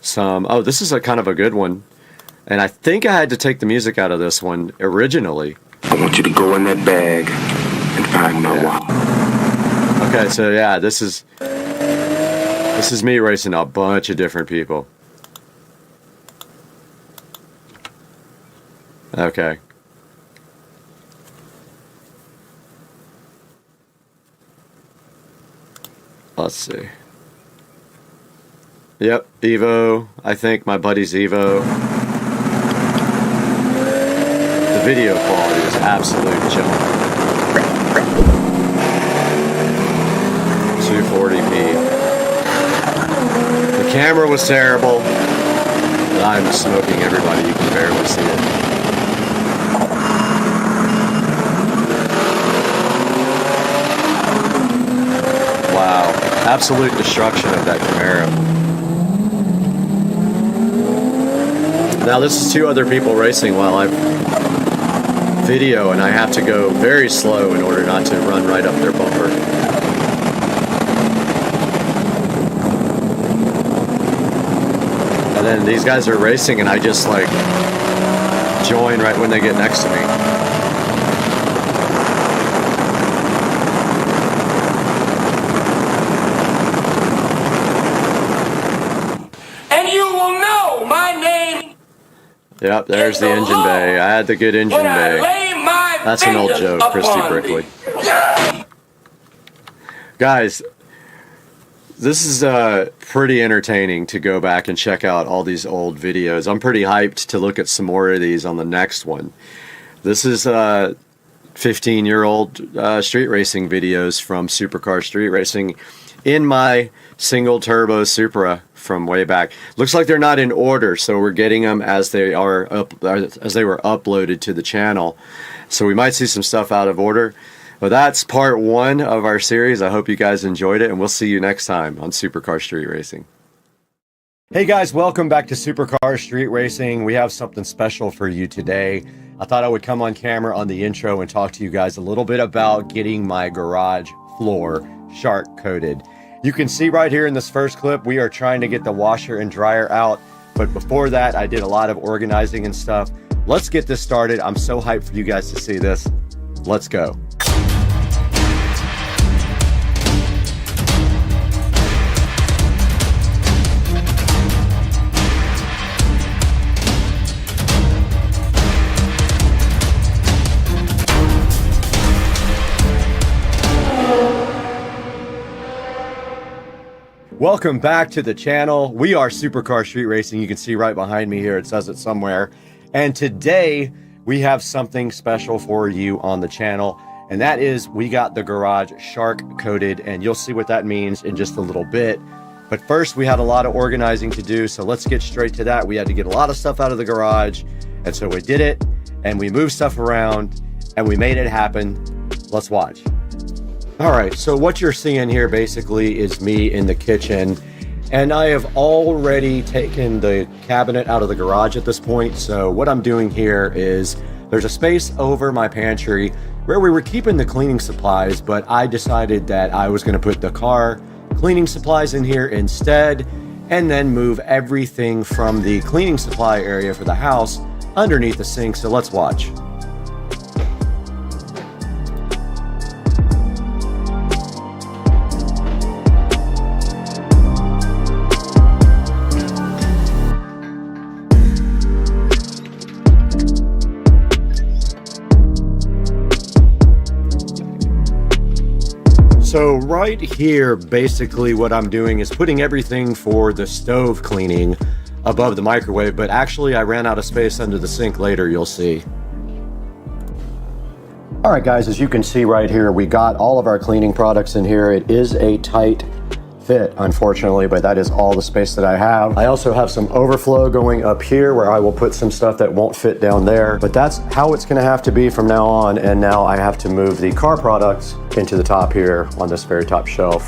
some... Oh, this is a kind of a good one. And I think I had to take the music out of this one originally. I want you to go in that bag and find my wallet. Okay, so yeah, this is me racing a bunch of different people. Okay. Let's see. Yep, Evo. I think my buddy's Evo. The video quality is absolute junk. 240p. The camera was terrible. But I'm smoking everybody. You can barely see it. Wow, absolute destruction of that Camaro. Now this is two other people racing while I video, and I have to go very slow in order not to run right up their bumper. And then these guys are racing and I just like join right when they get next to me. Yep, there's the engine bay. I had the good engine bay. That's an old joke, Christy Brickley. Guys, this is pretty entertaining to go back and check out all these old videos. I'm pretty hyped to look at some more of these on the next one. This is 15-year-old street racing videos from Supercar Street Racing in my single turbo Supra from way back. Looks like they're not in order, so we're getting them as they were uploaded to the channel. So we might see some stuff out of order. But that's part one of our series. I hope you guys enjoyed it, and we'll see you next time on Supercar Street Racing. Hey guys, welcome back to Supercar Street Racing. We have something special for you today. I thought I would come on camera on the intro and talk to you guys a little bit about getting my garage floor shark coated. You can see right here in this first clip, we are trying to get the washer and dryer out. But before that, I did a lot of organizing and stuff. Let's get this started. I'm so hyped for you guys to see this. Let's go. Welcome back to the channel. We are Supercar Street Racing. You can see right behind me here, it says it somewhere. And today we have something special for you on the channel. And that is we got the garage shark coated, and you'll see what that means in just a little bit. But first we had a lot of organizing to do, so let's get straight to that. We had to get a lot of stuff out of the garage. And so we did it, and we moved stuff around, and we made it happen. Let's watch. All right, so what you're seeing here basically is me in the kitchen, and I have already taken the cabinet out of the garage at this point. So what I'm doing here is There's a space over my pantry where we were keeping the cleaning supplies, but I decided that I was going to put the car cleaning supplies in here instead, and then move everything from the cleaning supply area for the house underneath the sink. So let's watch. So right here, basically what I'm doing is putting everything for the stove cleaning above the microwave, but actually I ran out of space under the sink later, you'll see. All right, guys, as you can see right here, we got all of our cleaning products in here. It is a tight fit, unfortunately, but that is all the space that I have. I also have some overflow going up here where I will put some stuff that won't fit down there, but that's how it's gonna have to be from now on. And now I have to move the car products into the top here on this very top shelf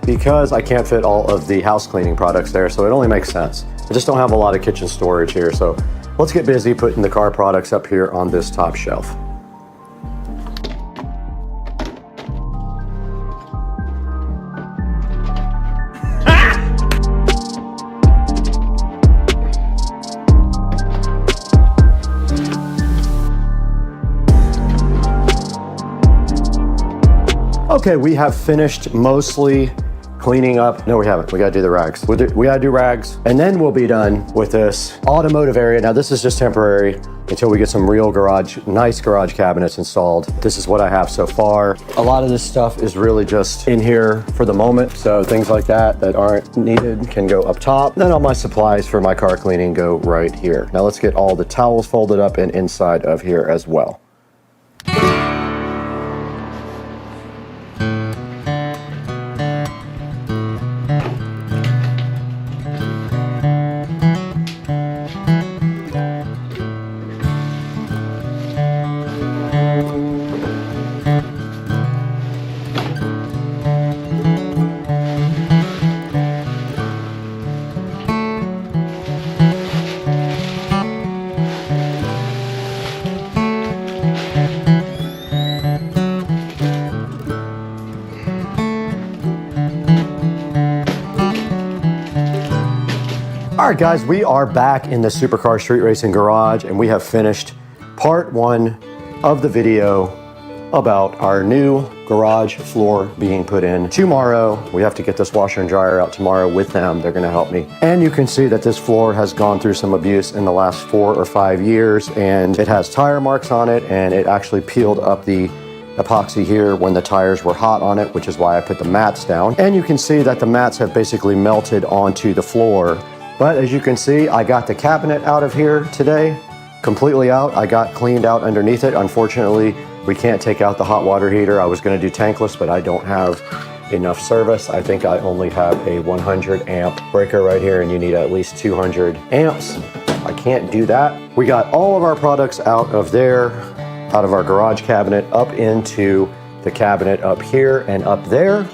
because I can't fit all of the house cleaning products there, so it only makes sense. I just don't have a lot of kitchen storage here, so let's get busy putting the car products up here on this top shelf. Okay, we have finished mostly cleaning up. No, we haven't. We gotta do the rags. We gotta do rags, and then we'll be done with this automotive area. Now, this is just temporary until we get some real nice garage cabinets installed. This is what I have so far. A lot of this stuff is really just in here for the moment. So things like that aren't needed can go up top. Then all my supplies for my car cleaning go right here. Now let's get all the towels folded up and inside of here as well. All right, guys, we are back in the Supercar Street Racing Garage, and we have finished part 1 of the video about our new garage floor being put in. Tomorrow, we have to get this washer and dryer out tomorrow with them. They're gonna help me. And you can see that this floor has gone through some abuse in the last 4 or 5 years, and it has tire marks on it, and it actually peeled up the epoxy here when the tires were hot on it, which is why I put the mats down. And you can see that the mats have basically melted onto the floor. But as you can see, I got the cabinet out of here today, completely out. I got cleaned out underneath it. Unfortunately, we can't take out the hot water heater. I was gonna do tankless, but I don't have enough service. I think I only have a 100 amp breaker right here, and you need at least 200 amps. I can't do that. We got all of our products out of there, out of our garage cabinet, up into the cabinet up here and up there.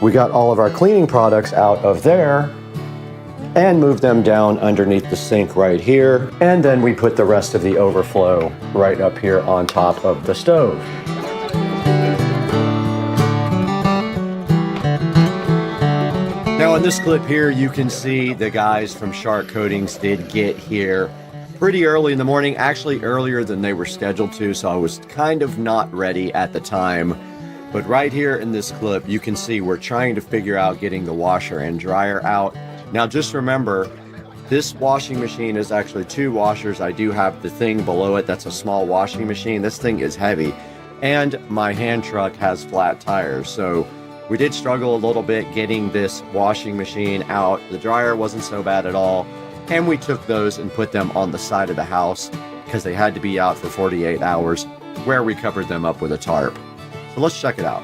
We got all of our cleaning products out of there and move them down underneath the sink right here. And then we put the rest of the overflow right up here on top of the stove. Now in this clip here, you can see the guys from Shark Coatings did get here pretty early in the morning, actually earlier than they were scheduled to, so I was kind of not ready at the time. But right here in this clip, you can see we're trying to figure out getting the washer and dryer out. Now just remember, this washing machine is actually 2 washers. I do have the thing below it that's a small washing machine. This thing is heavy, and my hand truck has flat tires. So we did struggle a little bit getting this washing machine out. The dryer wasn't so bad at all. And we took those and put them on the side of the house because they had to be out for 48 hours, where we covered them up with a tarp. So let's check it out.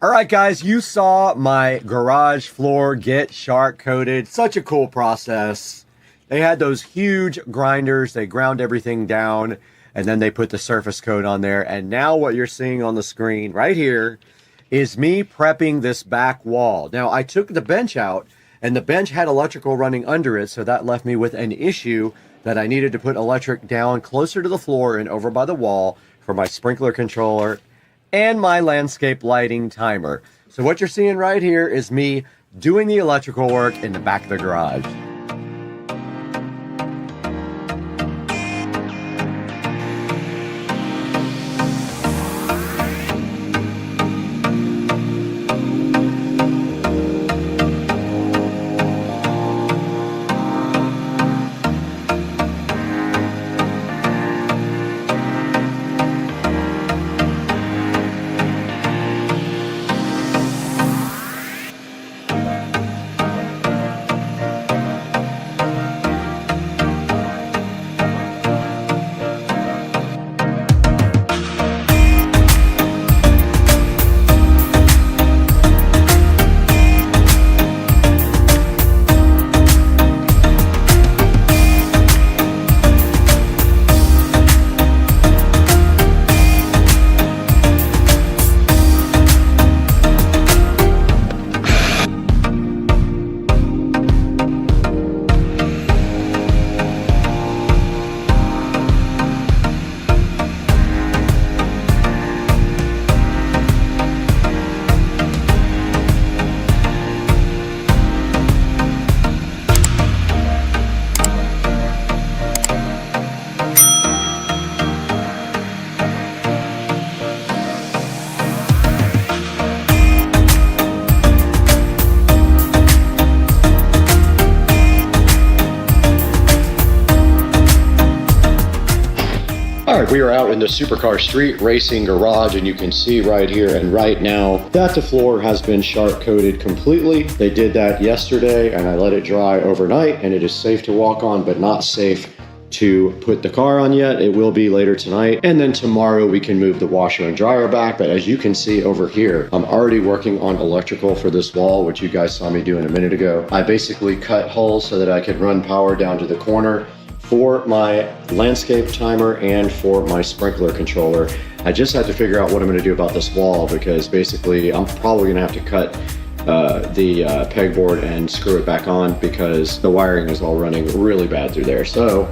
All right, guys, you saw my garage floor get shark coated. Such a cool process. They had those huge grinders. They ground everything down, and then they put the surface coat on there. And now what you're seeing on the screen right here is me prepping this back wall. Now, I took the bench out, and the bench had electrical running under it, so that left me with an issue that I needed to put electric down closer to the floor and over by the wall for my sprinkler controller and my landscape lighting timer. So what you're seeing right here is me doing the electrical work in the back of the garage. We are out in the Supercar Street Racing Garage, and you can see right here and right now that the floor has been shark coated completely. They did that yesterday, and I let it dry overnight, and it is safe to walk on, but not safe to put the car on yet. It will be later tonight, and then tomorrow we can move the washer and dryer back. But as you can see over here, I'm already working on electrical for this wall, which you guys saw me doing a minute ago. I basically cut holes so that I could run power down to the corner for my landscape timer and for my sprinkler controller. I just had to figure out what I'm going to do about this wall, because basically I'm probably going to have to cut the pegboard and screw it back on, because the wiring is all running really bad through there. So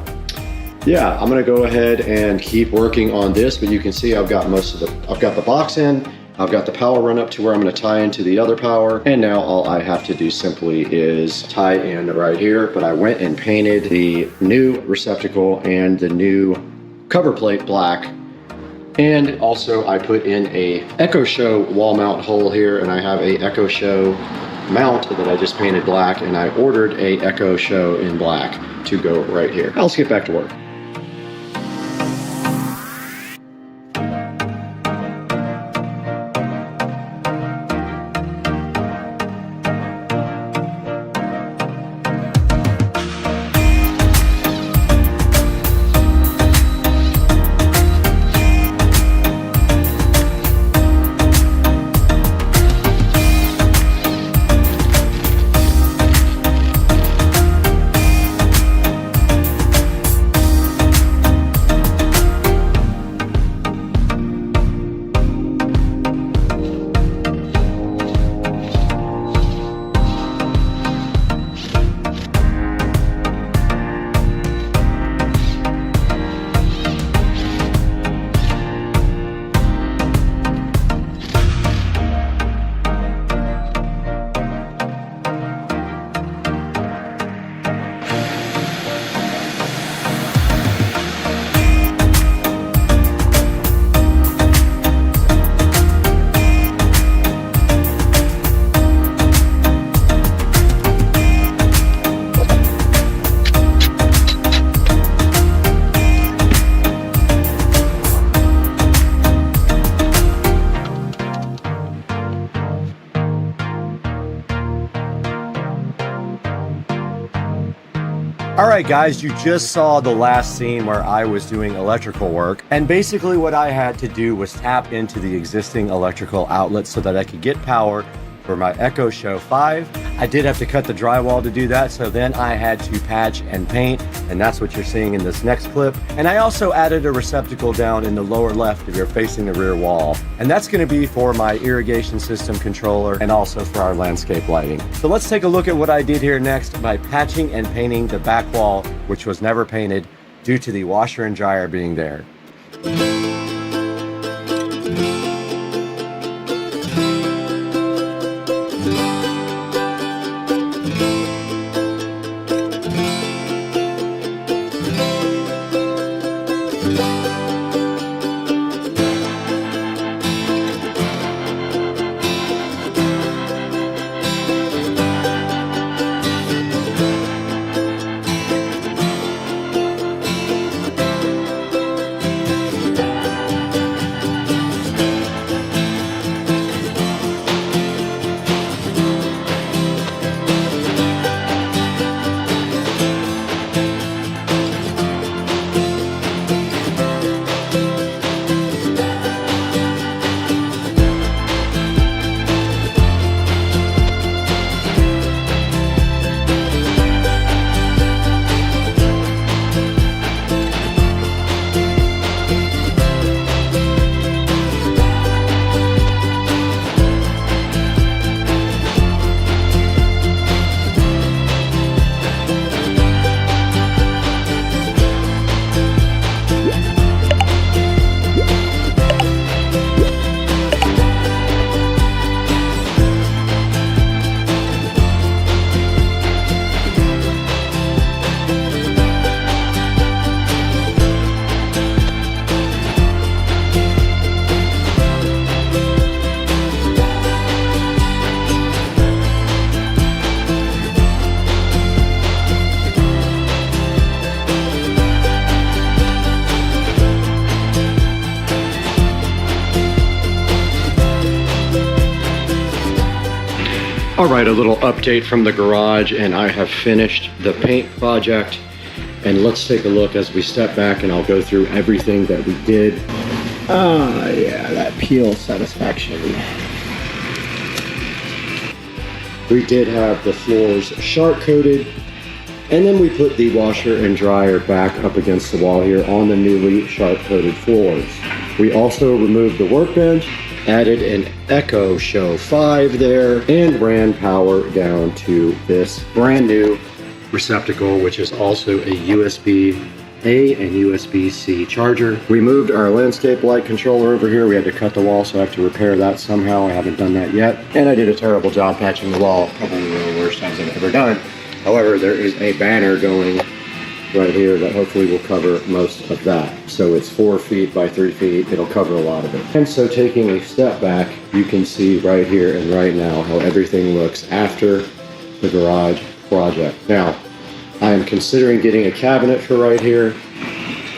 yeah, I'm going to go ahead and keep working on this, but you can see I've got the box in. I've got the power run up to where I'm going to tie into the other power, and now all I have to do simply is tie in right here. But I went and painted the new receptacle and the new cover plate black, and also I put in a Echo Show wall mount hole here, and I have a Echo Show mount that I just painted black, and I ordered a Echo Show in black to go right here. Now let's get back to work. All right, guys, you just saw the last scene where I was doing electrical work. And basically what I had to do was tap into the existing electrical outlet so that I could get power for my Echo Show 5. I did have to cut the drywall to do that, so then I had to patch and paint, and that's what you're seeing in this next clip. And I also added a receptacle down in the lower left if you're facing the rear wall. And that's gonna be for my irrigation system controller and also for our landscape lighting. So let's take a look at what I did here next by patching and painting the back wall, which was never painted due to the washer and dryer being there. All right, a little update from the garage, and I have finished the paint project. And let's take a look as we step back and I'll go through everything that we did. Yeah, that peel satisfaction. We did have the floors sharp coated, and then we put the washer and dryer back up against the wall here on the newly sharp coated floors. We also removed the workbench, added an Echo Show 5 there, and ran power down to this brand new receptacle, which is also a USB-A and USB-C charger. We moved our landscape light controller over here. We had to cut the wall, so I have to repair that somehow. I haven't done that yet. And I did a terrible job patching the wall, probably one of the worst times I've ever done. However, there is a banner going right here that hopefully will cover most of that. So it's 4 feet by 3 feet. It'll cover a lot of it. And so taking a step back, you can see right here and right now how everything looks after the garage project. Now, I am considering getting a cabinet for right here.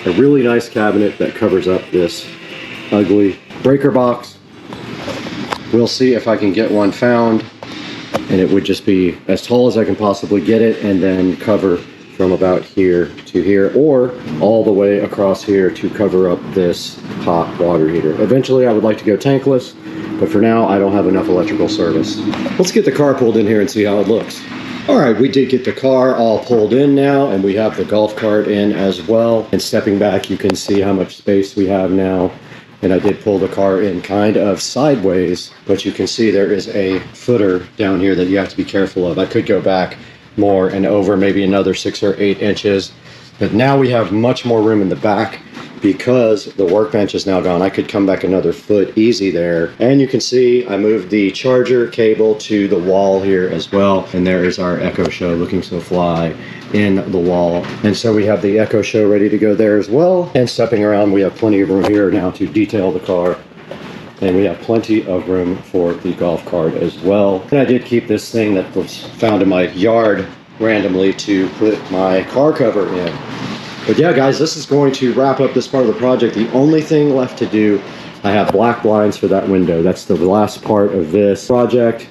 A really nice cabinet that covers up this ugly breaker box. We'll see if I can get one found, and it would just be as tall as I can possibly get it and then cover from about here to here, or all the way across here to cover up this hot water heater. Eventually I would like to go tankless, but for now I don't have enough electrical service. Let's get the car pulled in here and see how it looks. All right, we did get the car all pulled in now, and we have the golf cart in as well. And stepping back, you can see how much space we have now. And I did pull the car in kind of sideways, but you can see there is a footer down here that you have to be careful of. I could go back more and over maybe another 6 or 8 inches, but now we have much more room in the back because the workbench is now gone. I could come back another foot easy there. And you can see I moved the charger cable to the wall here as well, and there is our Echo Show looking so fly in the wall. And so we have the Echo Show ready to go there as well. And stepping around, we have plenty of room here now to detail the car. And we have plenty of room for the golf cart as well. And I did keep this thing that was found in my yard randomly to put my car cover in. But yeah, guys, this is going to wrap up this part of the project. The only thing left to do, I have black blinds for that window. That's the last part of this project.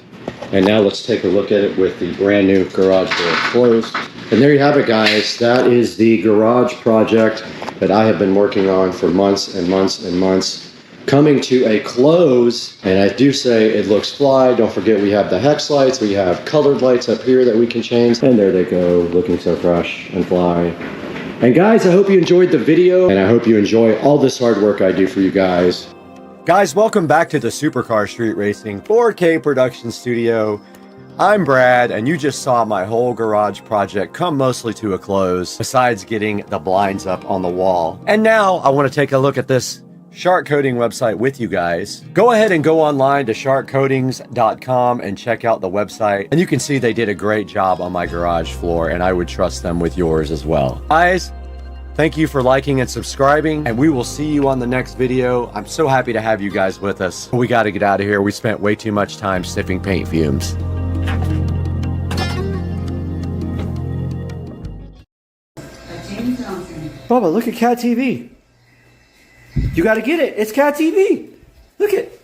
And now let's take a look at it with the brand new garage door closed. And there you have it, guys. That is the garage project that I have been working on for months and months and months, coming to a close. And I do say it looks fly. Don't forget we have the hex lights. We have colored lights up here that we can change. And there they go, looking so fresh and fly. And guys, I hope you enjoyed the video, and I hope you enjoy all this hard work I do for you guys. Guys, welcome back to the Supercar Street Racing 4K production studio. I'm Brad, and you just saw my whole garage project come mostly to a close, besides getting the blinds up on the wall. And now I want to take a look at this Shark Coating website with you guys. Go ahead and go online to sharkcoatings.com and check out the website. And you can see they did a great job on my garage floor, and I would trust them with yours as well. Guys, thank you for liking and subscribing, and we will see you on the next video. I'm so happy to have you guys with us. We got to get out of here. We spent way too much time sniffing paint fumes. Bubba, look at Cat TV. You gotta get it. It's Cat TV. Look it.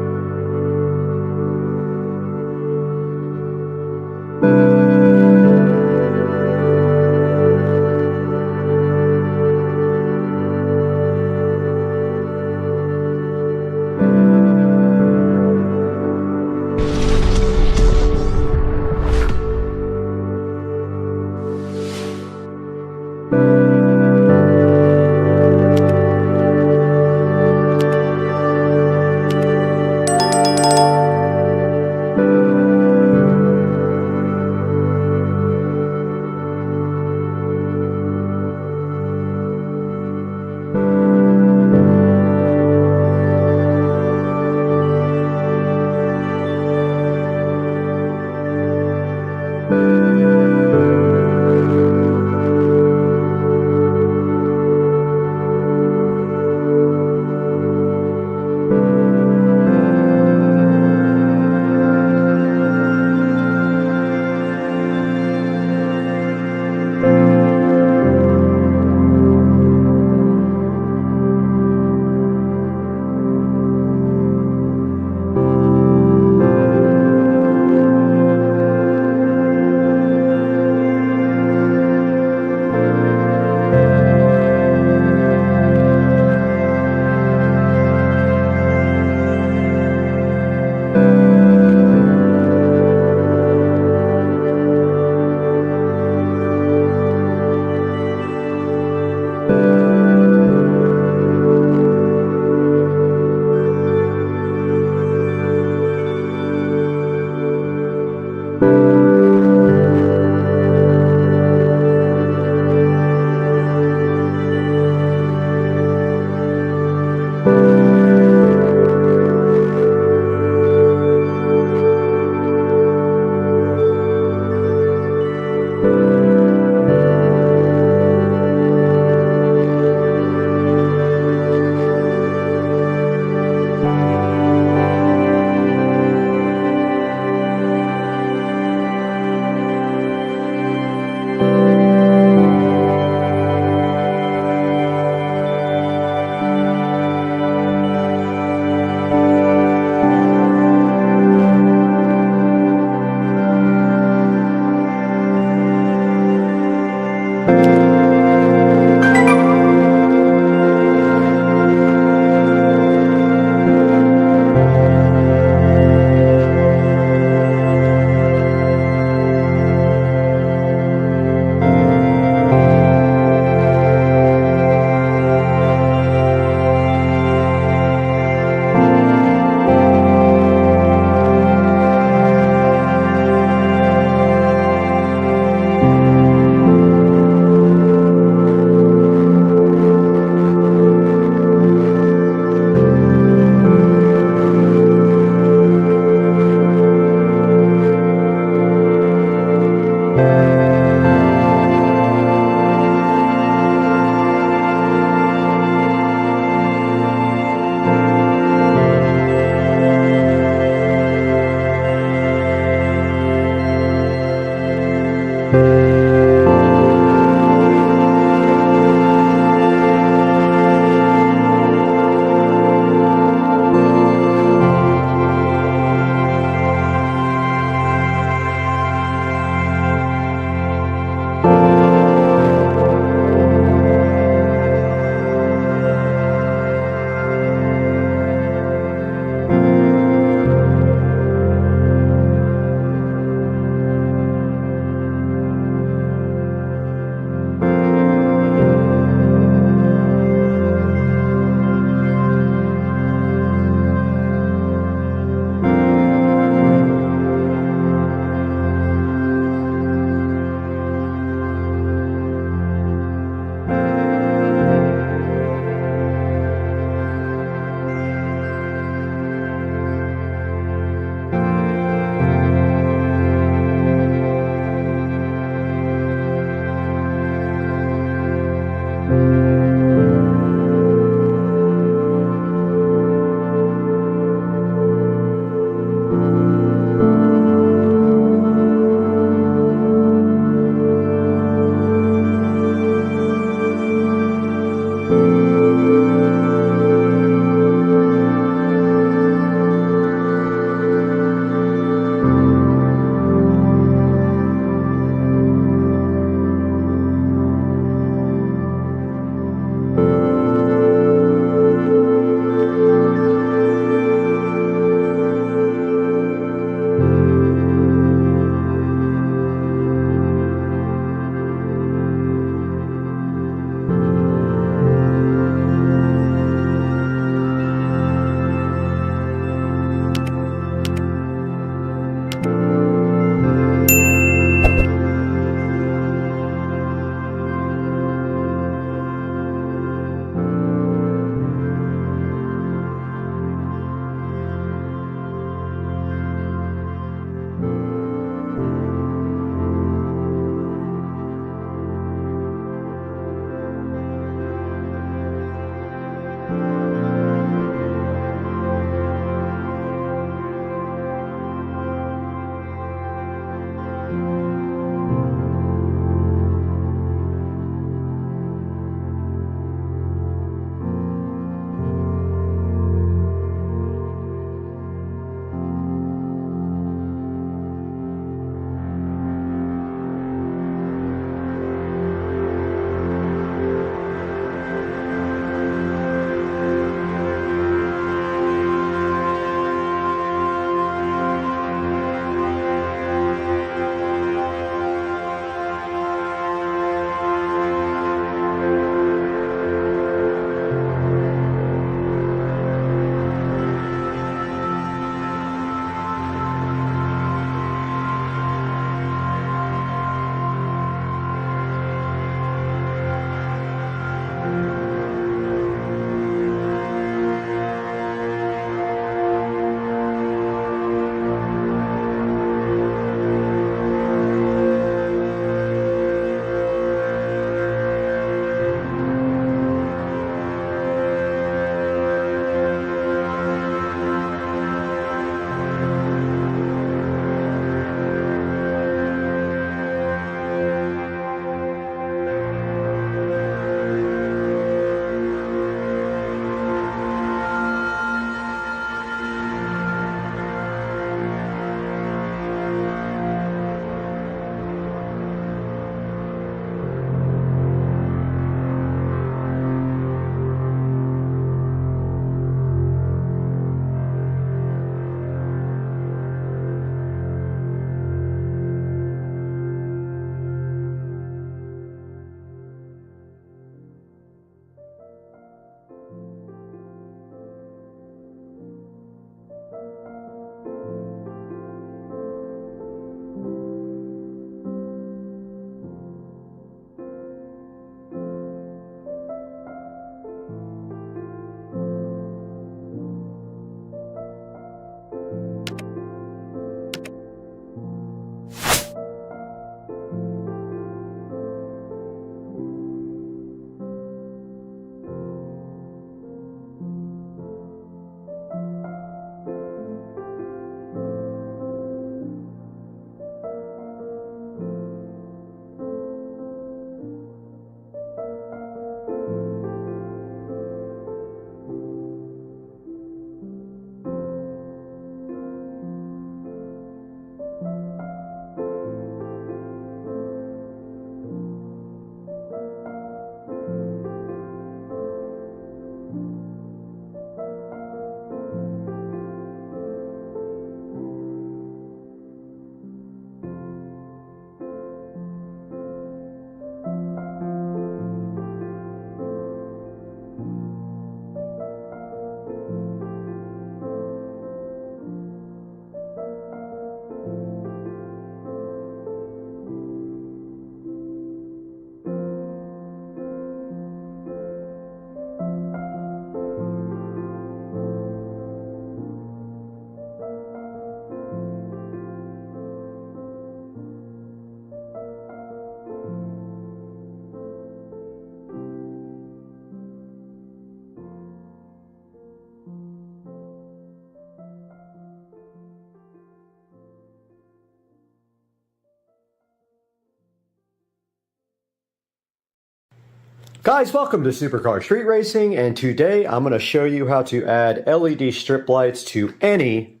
Guys, welcome to Supercar Street Racing, and today I'm going to show you how to add LED strip lights to any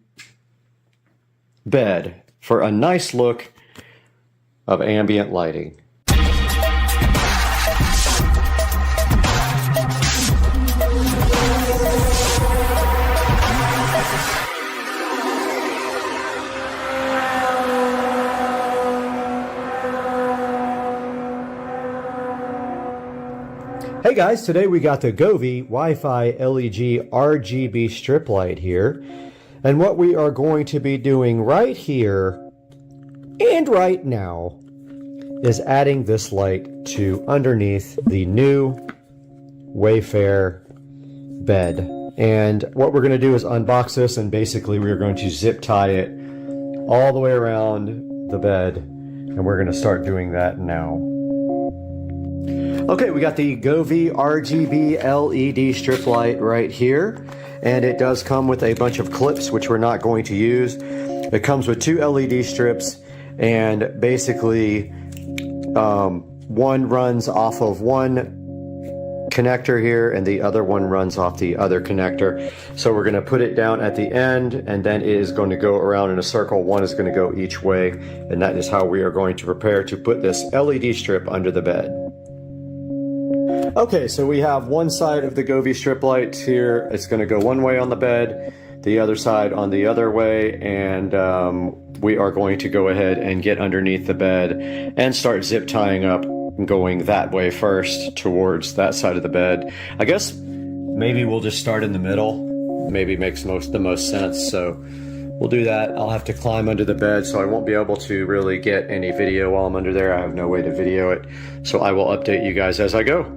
bed for a nice look of ambient lighting. Hey guys, today we got the Govee Wi-Fi LED RGB strip light here. And what we are going to be doing right here and right now is adding this light to underneath the new Wayfair bed. And what we're going to do is unbox this, and basically we're going to zip tie it all the way around the bed. And we're going to start doing that now. Okay, we got the Govee RGB LED strip light right here, and it does come with a bunch of clips, which we're not going to use. It comes with two LED strips, and basically one runs off of one connector here, and the other one runs off the other connector. So we're going to put it down at the end, and then it is going to go around in a circle. One is going to go each way, and that is how we are going to prepare to put this LED strip under the bed. Okay, so we have one side of the Govee strip light here. It's going to go one way on the bed, the other side on the other way, and we are going to go ahead and get underneath the bed and start zip tying up, going that way first towards that side of the bed. I guess maybe we'll just start in the middle. Maybe makes the most sense, so we'll do that. I'll have to climb under the bed, so I won't be able to really get any video while I'm under there. I have no way to video it, so I will update you guys as I go.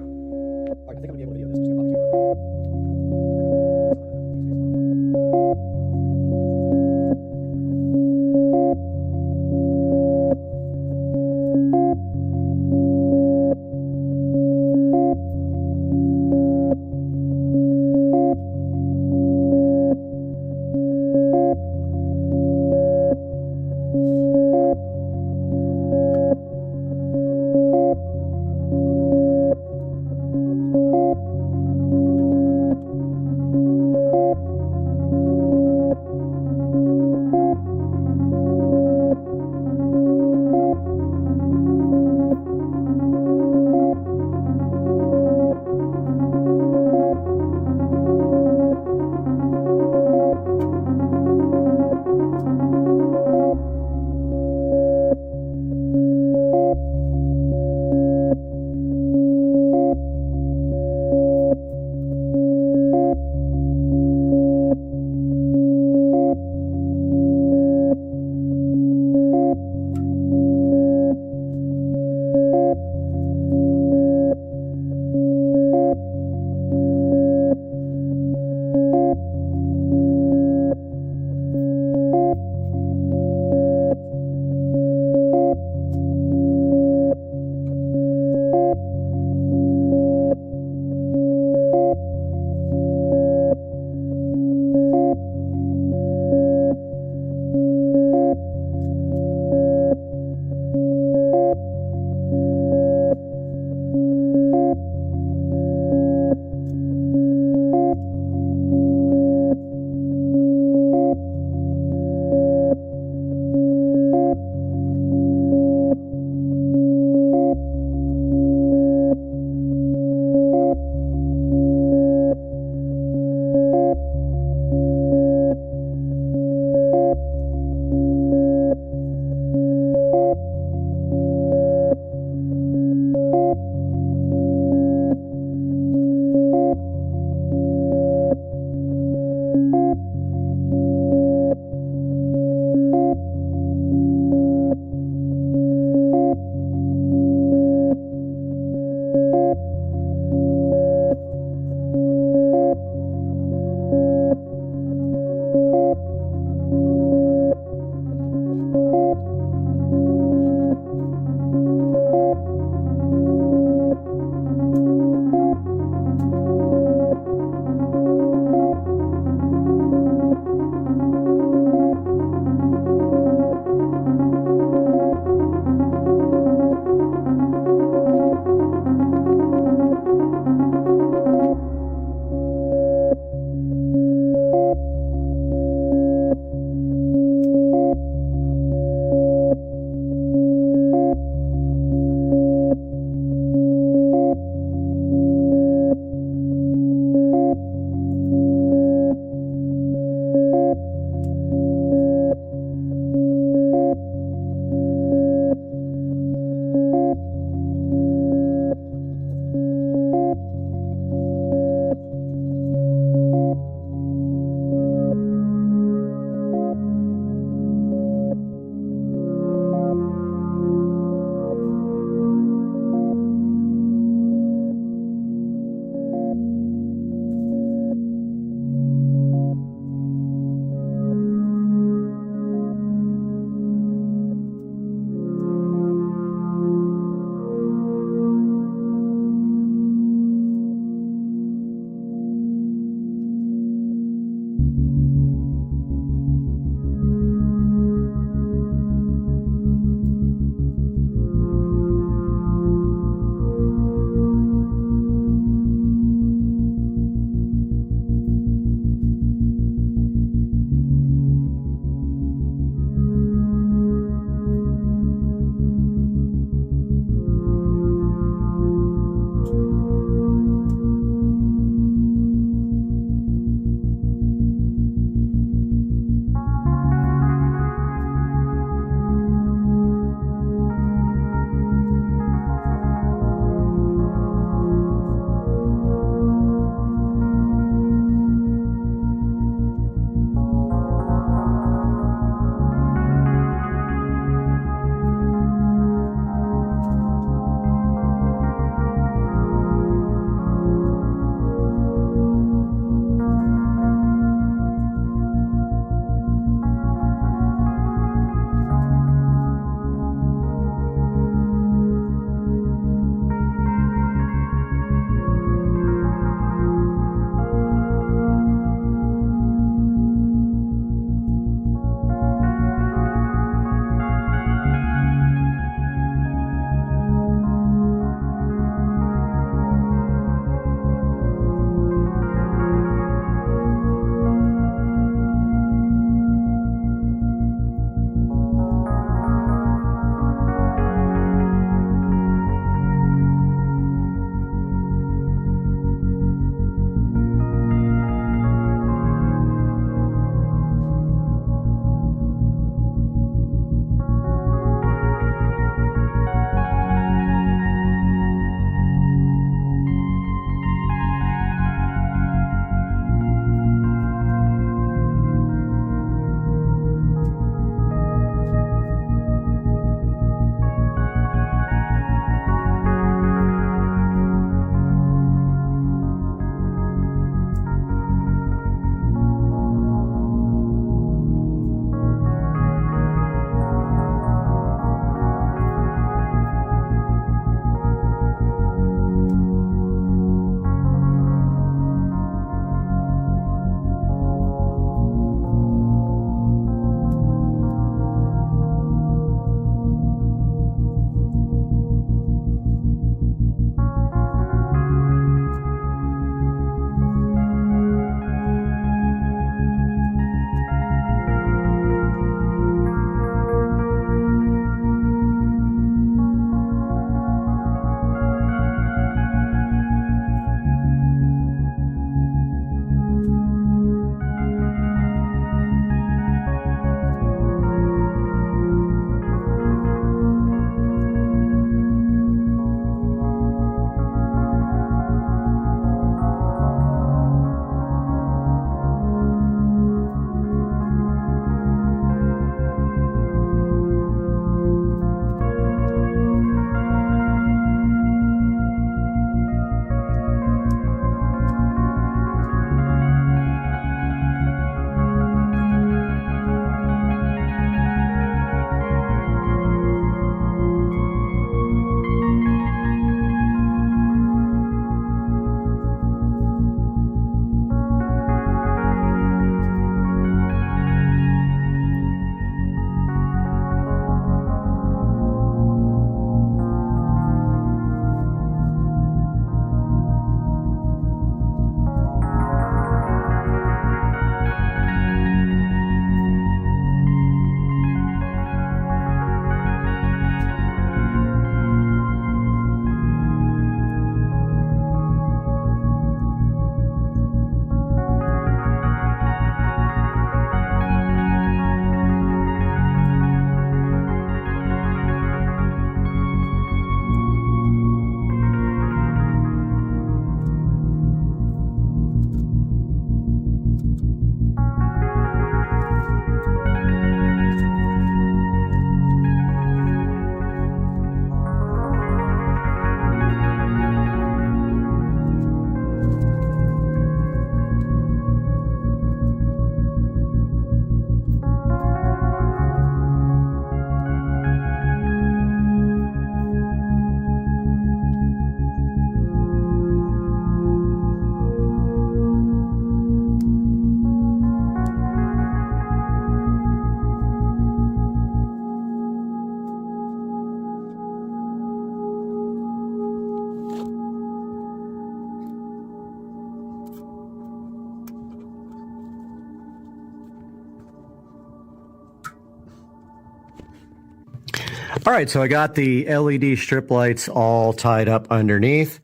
All right, so I got the LED strip lights all tied up underneath.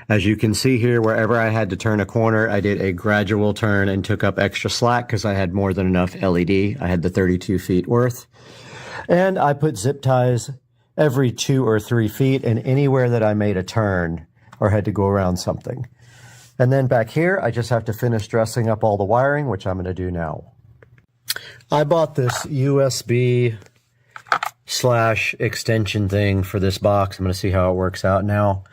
As you can see here, wherever I had to turn a corner, I did a gradual turn and took up extra slack because I had more than enough LED. I had the 32 feet worth. And I put zip ties every 2 or 3 feet and anywhere that I made a turn or had to go around something. And then back here, I just have to finish dressing up all the wiring, which I'm going to do now. I bought this USB / extension thing for this box. I'm going to see how it works out now.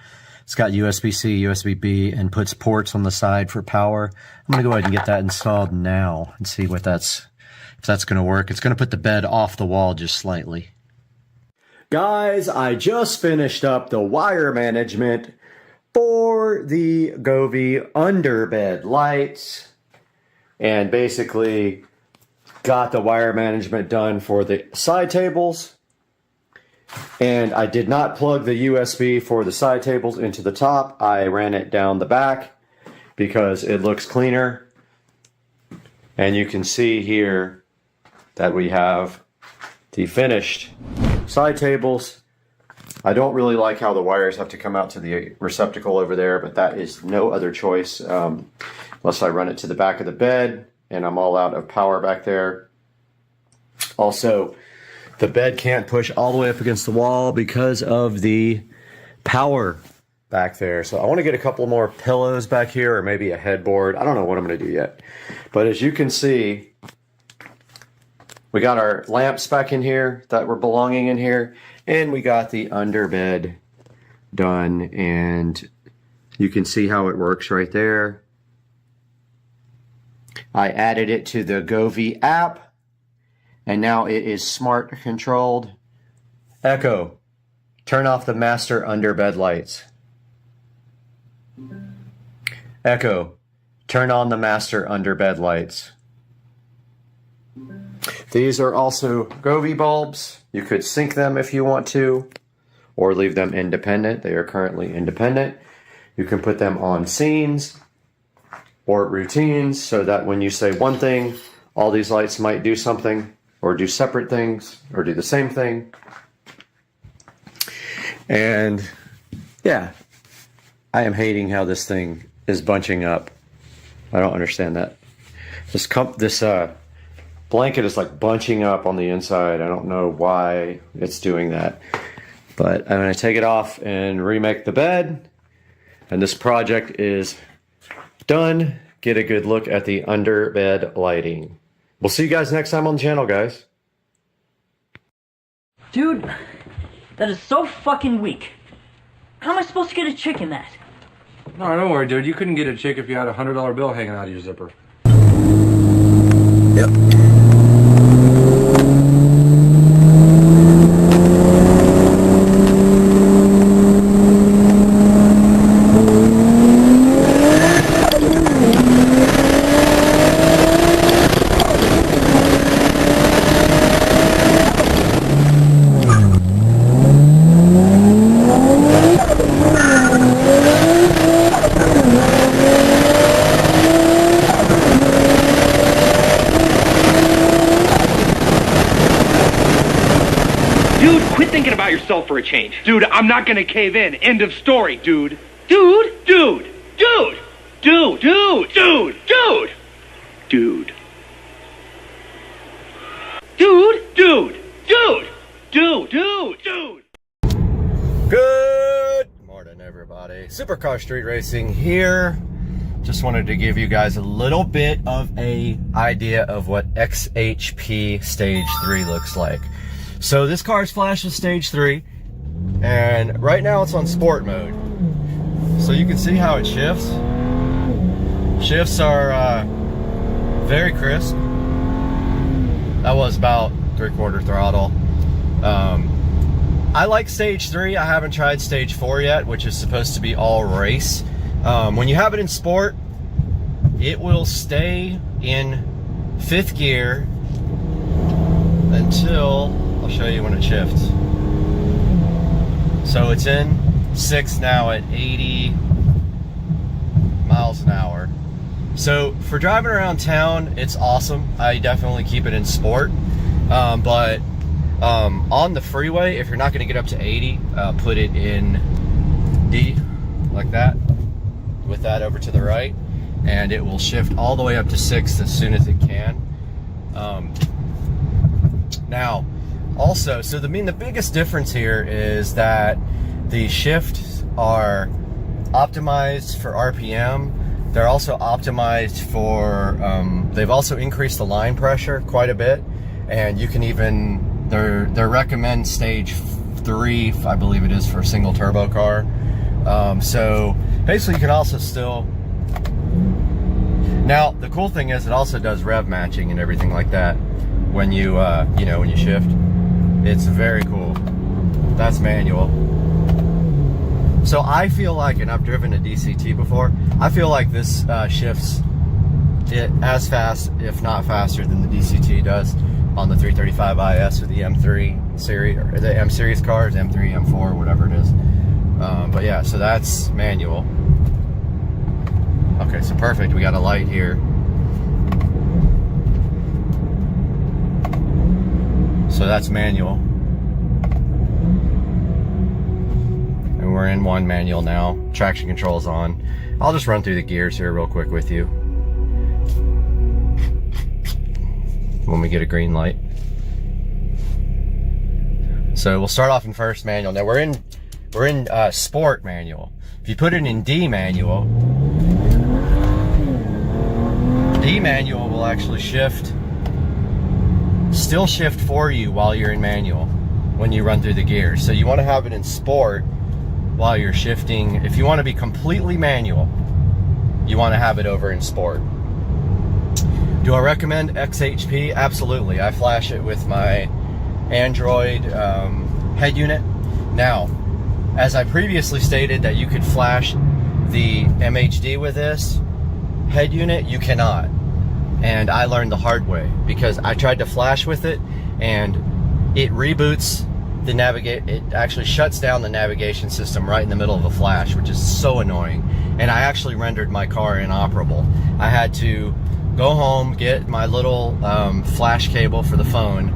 It's got USB-C, USB-B, and puts ports on the side for power. I'm going to go ahead and get that installed now and see if that's going to work. It's going to put the bed off the wall just slightly. Guys, I just finished up the wire management for the Govee underbed lights and basically got the wire management done for the side tables. And I did not plug the USB for the side tables into the top. I ran it down the back because it looks cleaner. And you can see here that we have the finished side tables. I don't really like how the wires have to come out to the receptacle over there, but that is no other choice unless I run it to the back of the bed and I'm all out of power back there. Also, the bed can't push all the way up against the wall because of the power back there. So I want to get a couple more pillows back here or maybe a headboard. I don't know what I'm going to do yet. But as you can see, we got our lamps back in here that were belonging in here. And we got the underbed done. And you can see how it works right there. I added it to the Govee app. And now it is smart controlled. Echo, turn off the master underbed lights. Echo, turn on the master underbed lights. These are also Govee bulbs. You could sync them if you want to, or leave them independent. They are currently independent. You can put them on scenes or routines so that when you say one thing, all these lights might do something. Or do separate things, or do the same thing. And yeah, I am hating how this thing is bunching up. I don't understand that. This blanket is like bunching up on the inside. I don't know why it's doing that. But I'm going to take it off and remake the bed. And this project is done. Get a good look at the underbed lighting. We'll see you guys next time on the channel, guys. Dude, that is so fucking weak. How am I supposed to get a chick in that? No, don't worry, dude. You couldn't get a chick if you had a $100 bill hanging out of your zipper. Yep. For a change. Dude, I'm not gonna cave in. End of story, dude. Dude. Dude. Dude. Dude. Dude. Dude. Dude. Dude. Dude. Dude. Dude. Dude. Dude. Dude. Good morning, everybody. Supercar Street Racing here. Just just wanted to give you guys a little bit of a idea of what XHP Stage 3 looks like. So this car is flashed with Stage 3, and right now it's on sport mode. So you can see how it shifts. Shifts are very crisp. That was about 3/4 throttle. I like Stage 3. I haven't tried Stage 4 yet, which is supposed to be all race. When you have it in sport, it will stay in 5th gear until, I'll show you when it shifts. So it's in 6th now at 80 miles an hour. So for driving around town, it's awesome. I definitely keep it in sport. But on the freeway, if you're not going to get up to 80, put it in D, like that, with that over to the right, and it will shift all the way up to 6th as soon as it can. Now, also, so the biggest difference here is that the shifts are optimized for RPM. They're also optimized for, they've also increased the line pressure quite a bit, and you can even, they recommend Stage 3, I believe it is, for a single turbo car. So basically you can also still, now the cool thing is it also does rev matching and everything like that when you, you know, when you shift. It's very cool. That's manual. So I feel like, and I've driven a DCT before, I feel like this shifts it as fast, if not faster, than the DCT does on the 335IS or the M3 series, or the M series cars, M3, M4, whatever it is. But yeah, so that's manual. Okay, so perfect. We got a light here. So that's manual. And we're in one manual now. Traction control's on. I'll just run through the gears here real quick with you when we get a green light. So we'll start off in first manual. Now we're in sport manual. If you put it in D manual will actually still shift for you while you're in manual when you run through the gears. So you want to have it in sport while you're shifting. If you want to be completely manual, you want to have it over in sport. Do I recommend XHP? Absolutely. I flash it with my Android head unit. Now, as I previously stated that you could flash the MHD with this head unit, you cannot. And I learned the hard way because I tried to flash with it and it reboots the it actually shuts down the navigation system right in the middle of a flash, which is so annoying. And I actually rendered my car inoperable. I had to go home, get my little flash cable for the phone.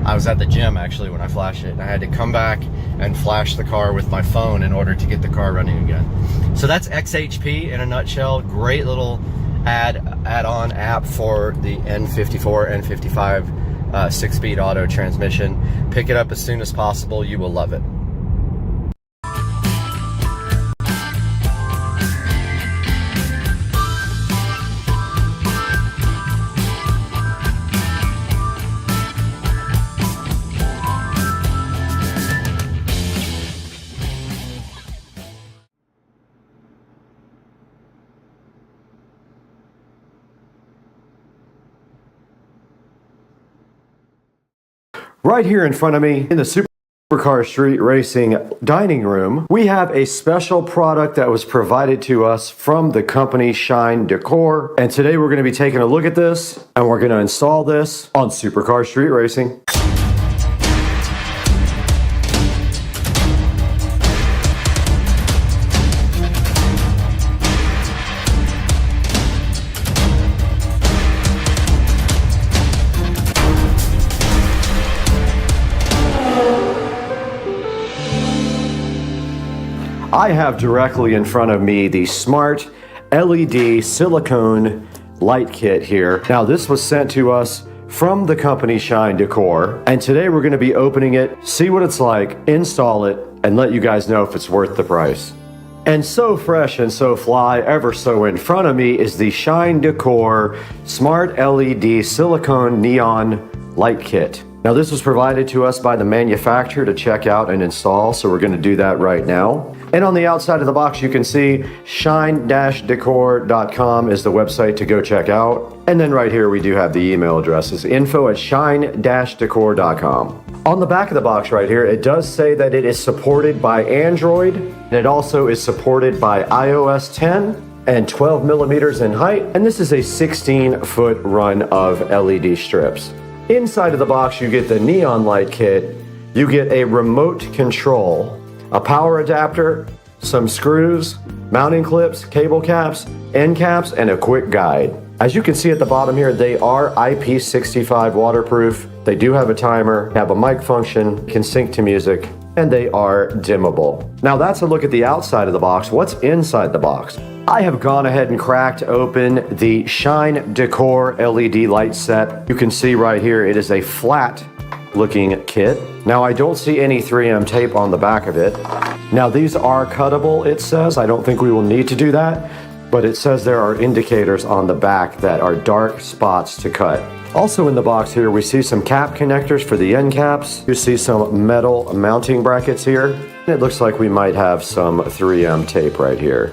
I was at the gym actually when I flashed it, and I had to come back and flash the car with my phone in order to get the car running again. So that's XHP in a nutshell. Great little add-on app for the N54, N55 6-speed auto transmission. Pick it up as soon as possible. You will love it. Right here in front of me in the Supercar Street Racing dining room, we have a special product that was provided to us from the company Shine Decor. And today we're going to be taking a look at this and we're going to install this on Supercar Street Racing. I have directly in front of me the smart LED silicone light kit here. Now this was sent to us from the company Shine Decor, and today we're going to be opening it, see what it's like, install it, and let you guys know if it's worth the price. And so fresh and so fly, ever so in front of me is the Shine Decor Smart LED Silicone Neon Light Kit. Now this was provided to us by the manufacturer to check out and install, so we're going to do that right now. And on the outside of the box you can see shine-decor.com is the website to go check out. And then right here we do have the email addresses, info@shine-decor.com. On the back of the box right here, it does say that it is supported by Android, and it also is supported by iOS 10 and 12 millimeters in height, and this is a 16-foot run of LED strips. Inside of the box, you get the neon light kit, you get a remote control, a power adapter, some screws, mounting clips, cable caps, end caps, and a quick guide. As you can see at the bottom here, they are IP65 waterproof. They do have a timer, have a mic function, can sync to music, and they are dimmable. Now that's a look at the outside of the box. What's inside the box? I have gone ahead and cracked open the Shine Decor LED light set. You can see right here, it is a flat looking kit. Now I don't see any 3M tape on the back of it. Now these are cuttable, it says. I don't think we will need to do that, but it says there are indicators on the back that are dark spots to cut. Also in the box here, we see some cap connectors for the end caps. You see some metal mounting brackets here. It looks like we might have some 3M tape right here.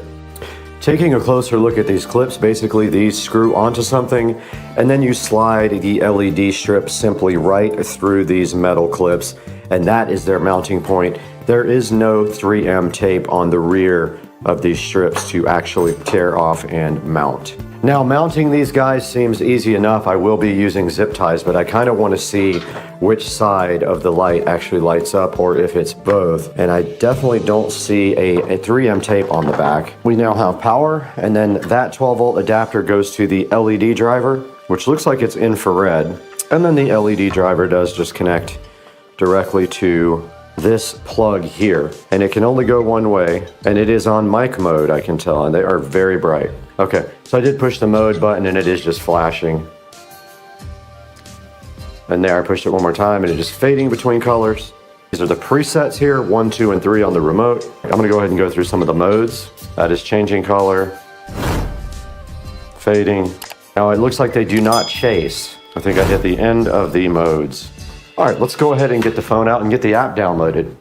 Taking a closer look at these clips, basically these screw onto something and then you slide the LED strip simply right through these metal clips, and that is their mounting point. There is no 3M tape on the rear of these strips to actually tear off and mount. Now mounting these guys seems easy enough. I will be using zip ties, but I kind of want to see which side of the light actually lights up or if it's both. And I definitely don't see a 3M tape on the back. We now have power, and then that 12-volt adapter goes to the LED driver, which looks like it's infrared. And then the LED driver does just connect directly to this plug here, and it can only go one way, and it is on mic mode, I can tell, and they are very bright. Okay, so I did push the mode button and it is just flashing. And there, I pushed it one more time and it is fading between colors. These are the presets here, 1, 2, and 3 on the remote. I'm gonna go ahead and go through some of the modes. That is changing color, fading. Now it looks like they do not chase. I think I hit the end of the modes. All right, let's go ahead and get the phone out and get the app downloaded.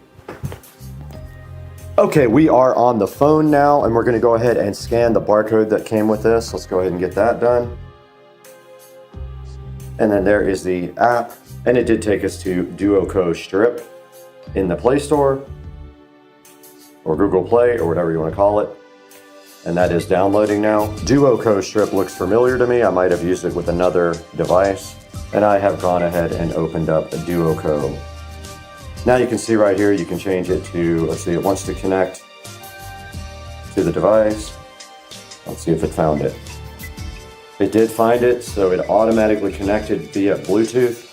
Okay, we are on the phone now, and we're gonna go ahead and scan the barcode that came with this. Let's go ahead and get that done. And then there is the app, and it did take us to Duoco Strip in the Play Store, or Google Play, or whatever you wanna call it. And that is downloading now. Duoco Strip looks familiar to me. I might have used it with another device. And I have gone ahead and opened up a Duoco. Now you can see right here, you can change it to, let's see, it wants to connect to the device. Let's see if it found it. It did find it, so it automatically connected via Bluetooth.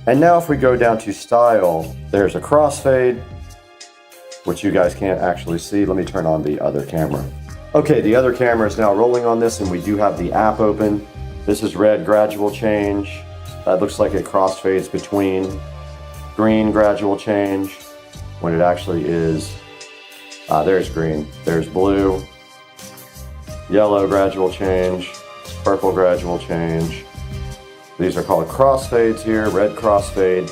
And now if we go down to style, there's a crossfade, which you guys can't actually see. Let me turn on the other camera. Okay, the other camera is now rolling on this, and we do have the app open. This is red gradual change. That looks like it crossfades between green gradual change when it actually is, there's green, there's blue, yellow gradual change, purple gradual change. These are called crossfades here, red crossfade,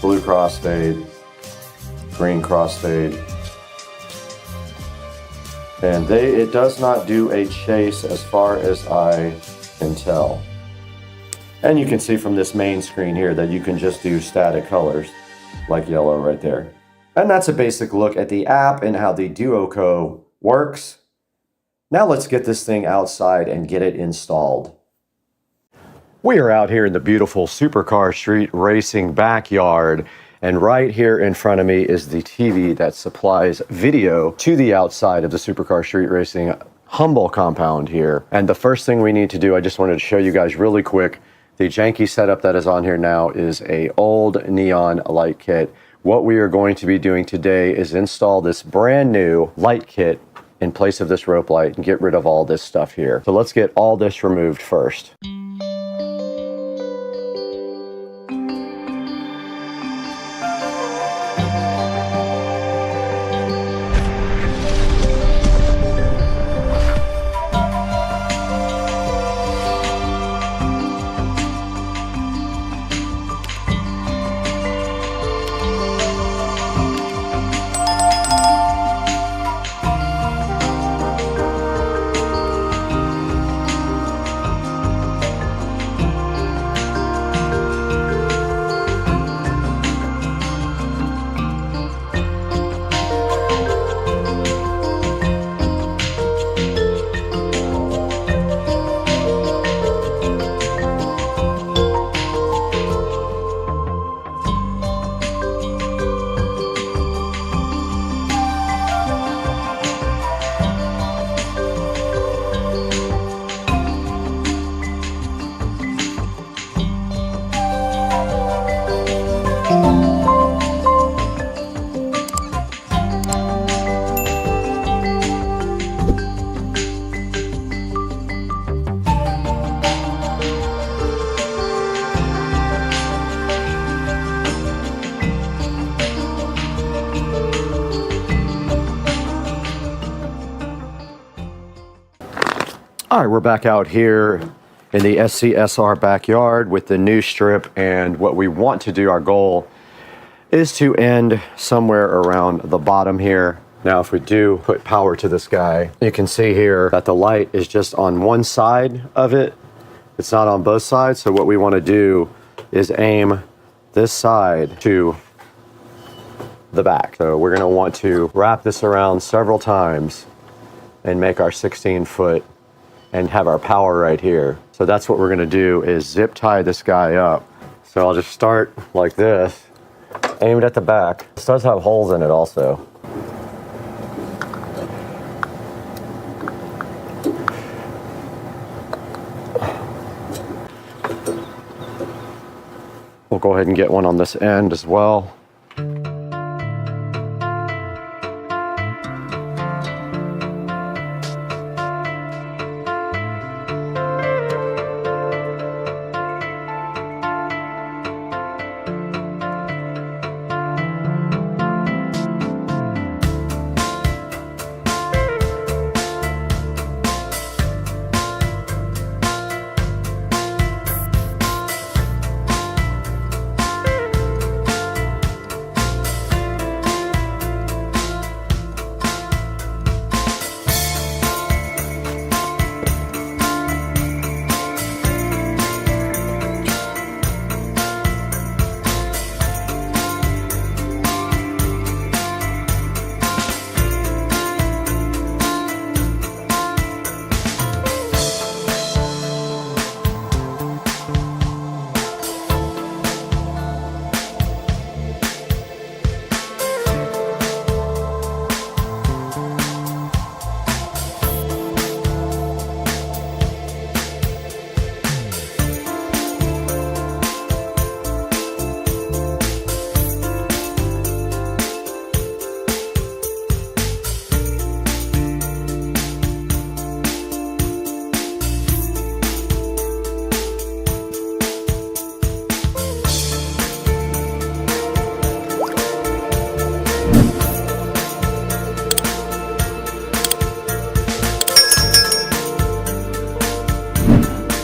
blue crossfade, green crossfade. And it does not do a chase as far as I can tell. And you can see from this main screen here that you can just do static colors, like yellow right there. And that's a basic look at the app and how the Duoco works. Now let's get this thing outside and get it installed. We are out here in the beautiful Supercar Street Racing backyard. And right here in front of me is the TV that supplies video to the outside of the Supercar Street Racing Humble compound here. And the first thing we need to do, I just wanted to show you guys really quick, the janky setup that is on here now is a old neon light kit. What we are going to be doing today is install this brand new light kit in place of this rope light and get rid of all this stuff here. So let's get all this removed first. All right, we're back out here in the SCSR backyard with the new strip, and what we want to do, our goal is to end somewhere around the bottom here. Now, if we do put power to this guy, you can see here that the light is just on one side of it. It's not on both sides. So what we want to do is aim this side to the back. So we're going to want to wrap this around several times and make our 16-foot and have our power right here. So that's what we're going to do, is zip tie this guy up. So I'll just start like this, aim it at the back. This does have holes in it also. We'll go ahead and get one on this end as well.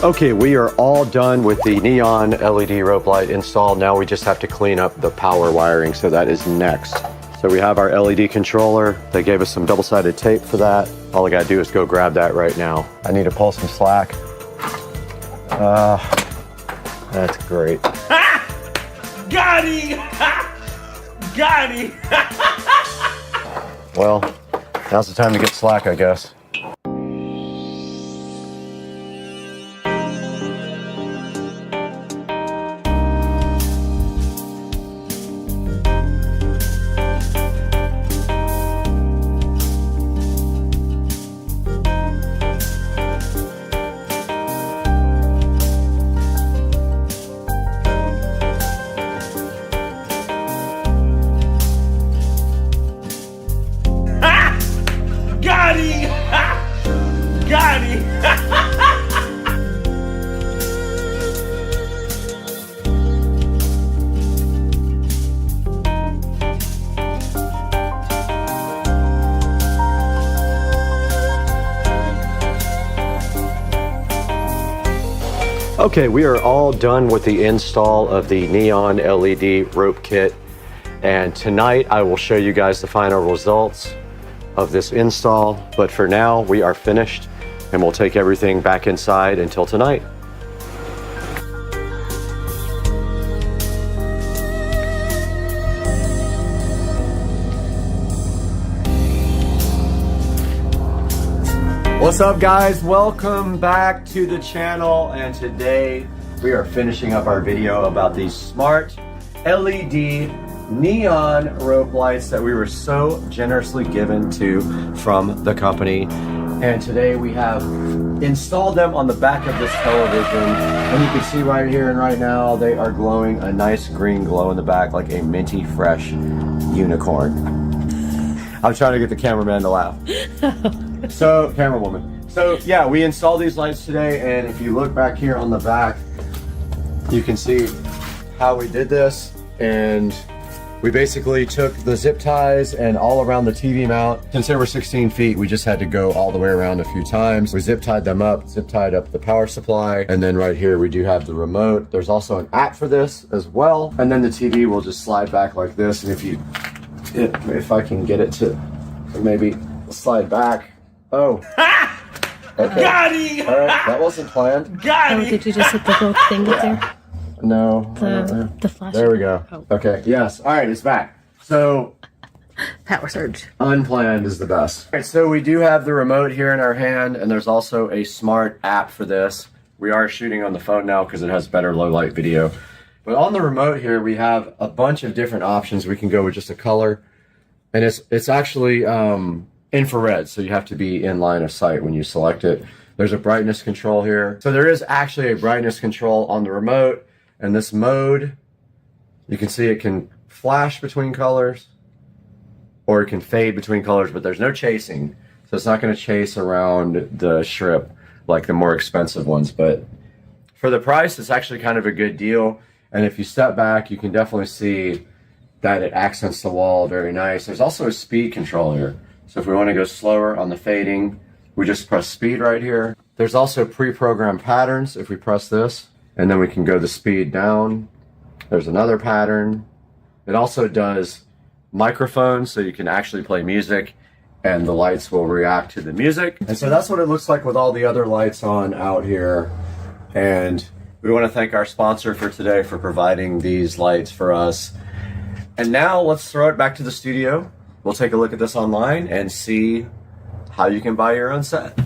Okay, we are all done with the neon LED rope light installed. Now we just have to clean up the power wiring, so that is next. So we have our LED controller. They gave us some double-sided tape for that. All I gotta do is go grab that right now. I need to pull some slack. That's great. Got him! Got him! Well, now's the time to get slack, I guess. Okay, we are all done with the install of the neon LED rope kit, and tonight I will show you guys the final results of this install. But for now, we are finished, and we'll take everything back inside until tonight. What's up, guys? Welcome back to the channel, and today we are finishing up our video about these smart LED neon rope lights that we were so generously given to from the company. And today we have installed them on the back of this television, and you can see right here and right now they are glowing a nice green glow in the back, like a minty fresh unicorn. I'm trying to get the cameraman to laugh. So, camerawoman. So yeah, we installed these lights today, and if you look back here on the back, you can see how we did this, and We basically took the zip ties and all around the TV mount. Since they were 16 feet, we just had to go all the way around a few times. We zip tied them up, zip tied up the power supply. And then right here, we do have the remote. There's also an app for this as well. And then the TV will just slide back like this. And if I can get it to maybe slide back. Oh. Okay. Got him! All right, that wasn't planned. Got him! Oh, did you just hit the little thing up there? No. The flash. There we go. Oh. Okay, yes. All right, it's back. So, Power surge. unplanned is the best. All right, so we do have the remote here in our hand, and there's also a smart app for this. We are shooting on the phone now because it has better low light video. But on the remote here, we have a bunch of different options. We can go with just a color, and it's actually infrared, so you have to be in line of sight when you select it. There's a brightness control here. So there is actually a brightness control on the remote. And this mode, you can see it can flash between colors or it can fade between colors, but there's no chasing. So it's not going to chase around the strip like the more expensive ones. But for the price, it's actually kind of a good deal. And if you step back, you can definitely see that it accents the wall very nice. There's also a speed control here. So if we want to go slower on the fading, we just press speed right here. There's also pre-programmed patterns if we press this. And then we can go the speed down. There's another pattern. It also does microphones, so you can actually play music and the lights will react to the music. And so that's what it looks like with all the other lights on out here. And we want to thank our sponsor for today for providing these lights for us. And now let's throw it back to the studio. We'll take a look at this online and see how you can buy your own set.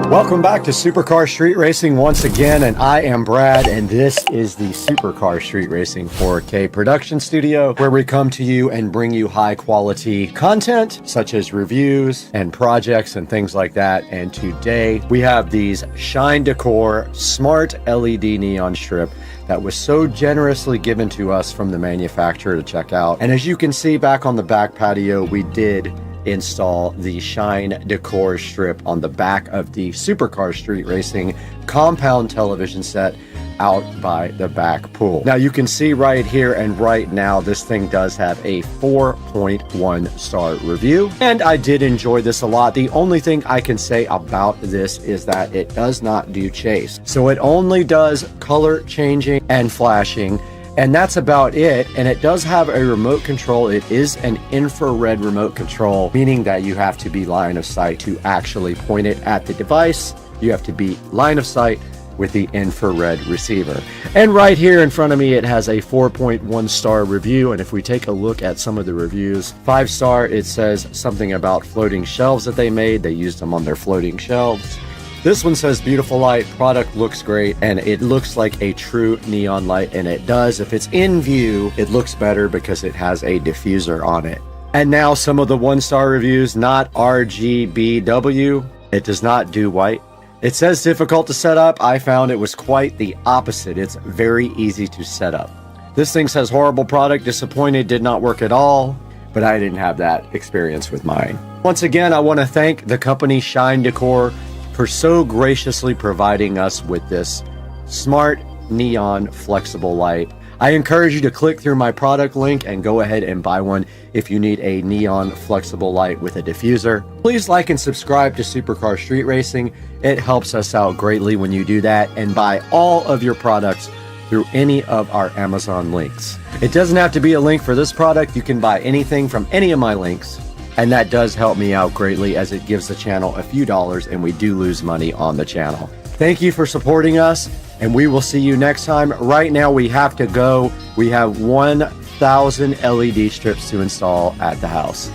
Welcome back to Supercar Street Racing once again, and I am Brad, and this is the Supercar Street Racing 4K production studio, where we come to you and bring you high quality content, such as reviews and projects and things like that. And today we have these Shine Decor smart LED neon strip that was so generously given to us from the manufacturer to check out. And as you can see back on the back patio, we did install the Shine Decor strip on the back of the Supercar Street Racing compound television set out by the back pool. Now you can see right here and right now, this thing does have a 4.1 star review, and I did enjoy this a lot. The only thing I can say about this is that it does not do chase. So it only does color changing and flashing, and that's about it. And it does have a remote control. It is an infrared remote control, meaning that you have to be line of sight to actually point it at the device. You have to be line of sight with the infrared receiver. And right here in front of me, it has a 4.1 star review. And if we take a look at some of the reviews, 5 star, it says something about floating shelves that they made. They used them on their floating shelves. This one says beautiful light, product looks great, and it looks like a true neon light, and it does. If it's in view, it looks better because it has a diffuser on it. And now some of the 1-star reviews, not RGBW. It does not do white. It says difficult to set up. I found it was quite the opposite. It's very easy to set up. This thing says horrible product, disappointed, did not work at all, but I didn't have that experience with mine. Once again, I want to thank the company Shine Decor for so graciously providing us with this smart neon flexible light. I encourage you to click through my product link and go ahead and buy one if you need a neon flexible light with a diffuser. Please like and subscribe to Supercar Street Racing. It helps us out greatly when you do that, and buy all of your products through any of our Amazon links. It doesn't have to be a link for this product. You can buy anything from any of my links. And that does help me out greatly, as it gives the channel a few dollars, and we do lose money on the channel. Thank you for supporting us, and we will see you next time. Right now we have to go. We have 1,000 LED strips to install at the house.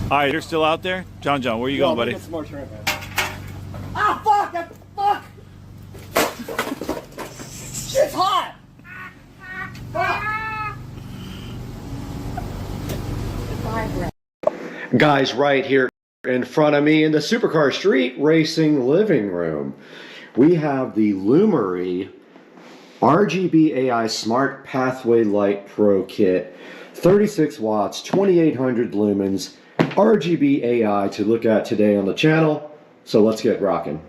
All right, you're still out there? John, where you going, buddy? Get some more trim, man. Ah, fuck! Fuck! Shit's hot! Guys, right here in front of me in the Supercar Street Racing living room, we have the Lumery RGB AI Smart Pathway Light Pro Kit, 36 watts, 2800 lumens, RGB AI to look at today on the channel. So let's get rocking.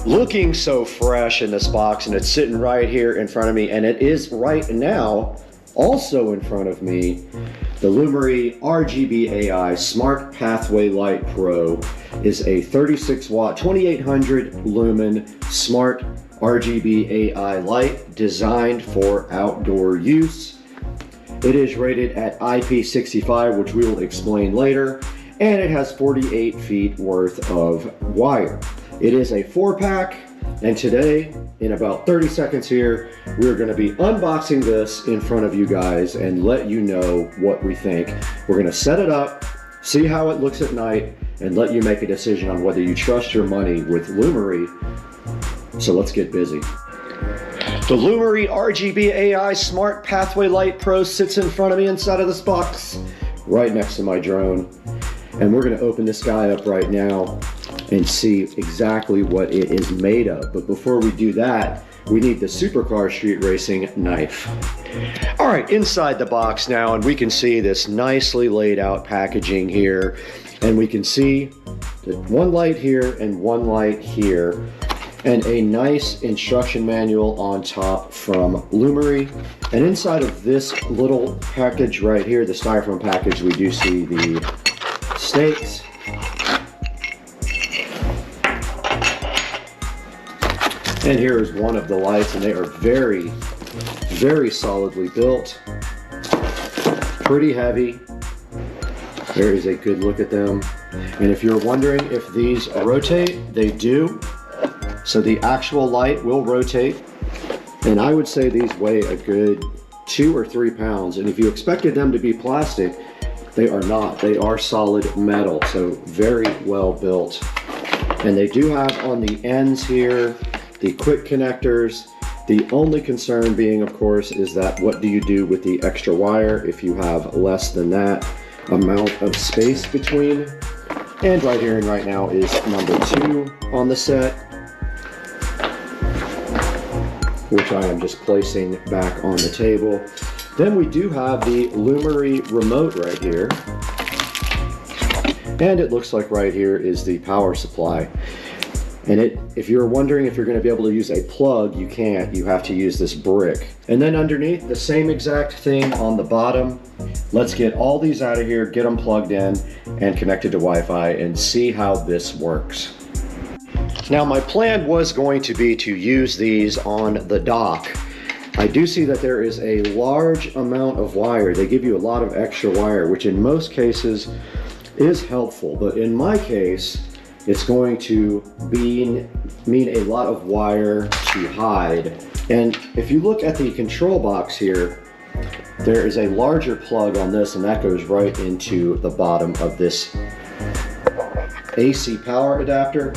Looking so fresh in this box, and it's sitting right here in front of me, and it is right now also in front of me. The Lumery RGB AI Smart Pathway Light Pro is a 36 watt, 2800 lumen smart RGB AI light designed for outdoor use. It is rated at IP65, which we will explain later, and it has 48 feet worth of wire. It is a 4-pack, and today, in about 30 seconds here, we're going to be unboxing this in front of you guys and let you know what we think. We're going to set it up, see how it looks at night, and let you make a decision on whether you trust your money with Lumery. So let's get busy. The Lumery RGB AI Smart Pathway Light Pro sits in front of me inside of this box, right next to my drone. And we're going to open this guy up right now and see exactly what it is made of. But before we do that, we need the Supercar Street Racing knife. All right, inside the box now, and we can see this nicely laid out packaging here. And we can see that one light here and one light here, and a nice instruction manual on top from Lumery. And inside of this little package right here, the styrofoam package, we do see the stakes. And here is one of the lights, and they are very, very solidly built. Pretty heavy. There is a good look at them. And if you're wondering if these rotate, they do. So the actual light will rotate. And I would say these weigh a good 2 or 3 pounds. And if you expected them to be plastic, they are not. They are solid metal, so very well built. And they do have on the ends here the quick connectors. The only concern being, of course, is that what do you do with the extra wire if you have less than that amount of space between? And right here and right now is number 2 on the set, which I am just placing back on the table. Then we do have the Lumery remote right here. And it looks like right here is the power supply. And if you're wondering if you're going to be able to use a plug, you can't. You have to use this brick. And then underneath, the same exact thing on the bottom. Let's get all these out of here, get them plugged in and connected to Wi-Fi, and see how this works. Now, my plan was going to be to use these on the dock. I do see that there is a large amount of wire. They give you a lot of extra wire, which in most cases is helpful. But in my case, it's going to mean a lot of wire to hide. And if you look at the control box here, there is a larger plug on this, and that goes right into the bottom of this AC power adapter.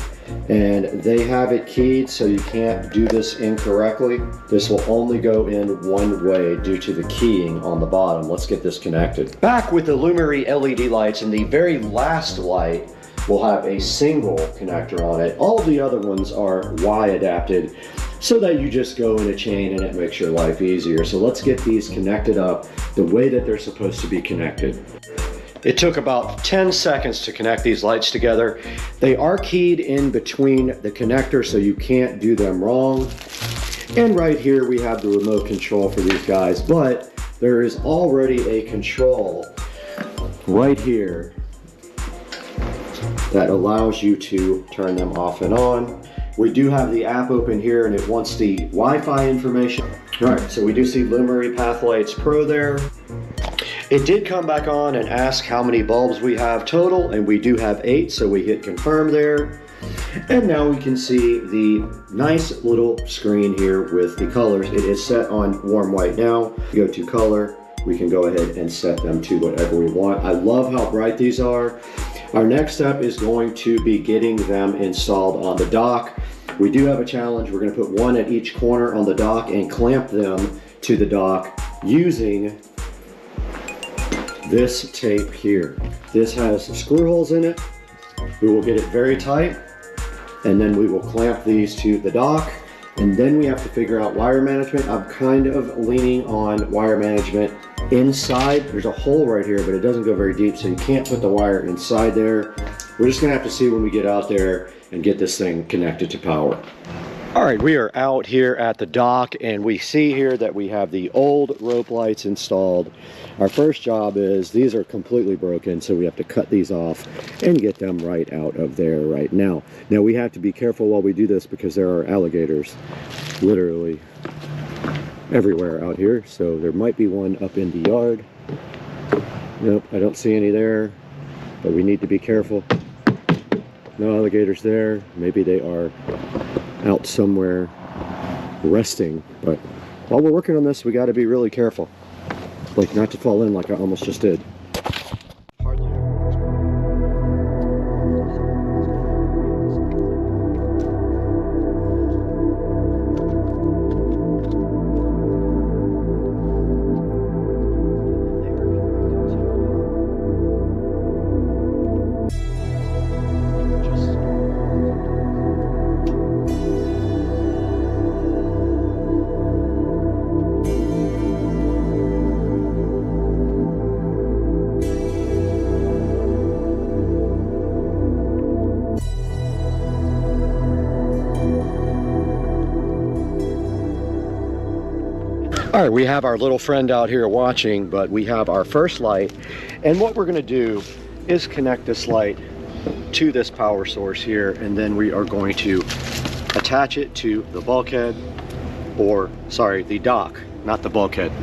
And they have it keyed, so you can't do this incorrectly. This will only go in one way due to the keying on the bottom. Let's get this connected. Back with the Lumery LED lights, and the very last light will have a single connector on it. All the other ones are Y adapted, so that you just go in a chain and it makes your life easier. So let's get these connected up the way that they're supposed to be connected. It took about 10 seconds to connect these lights together. They are keyed in between the connectors, so you can't do them wrong. And right here we have the remote control for these guys, but there is already a control right here that allows you to turn them off and on. We do have the app open here, and it wants the Wi-Fi information. All right, so we do see Lumery Pathlights Pro there. It did come back on and ask how many bulbs we have total, and we do have 8, so we hit confirm there. And now we can see the nice little screen here with the colors. It is set on warm white now. Go to color, we can go ahead and set them to whatever we want. I love how bright these are. Our next step is going to be getting them installed on the dock. We do have a challenge. We're going to put one at each corner on the dock and clamp them to the dock using this tape here. This has screw holes in it. We will get it very tight, and then we will clamp these to the dock, and then we have to figure out wire management. I'm kind of leaning on wire management inside. There's a hole right here, but it doesn't go very deep, so you can't put the wire inside there. We're just gonna have to see when we get out there and get this thing connected to power. All right, we are out here at the dock, and we see here that we have the old rope lights installed. Our first job is, these are completely broken, so we have to cut these off and get them right out of there right now. Now we have to be careful while we do this because there are alligators literally everywhere out here. So there might be one up in the yard. Nope, I don't see any there, but we need to be careful. No alligators there. Maybe they are out somewhere resting, but while we're working on this, we got to be really careful, like not to fall in like I almost just did. All right, we have our little friend out here watching, but we have our first light, and what we're going to do is connect this light to this power source here, and then we are going to attach it to the bulkhead, or sorry, the dock, not the bulkhead.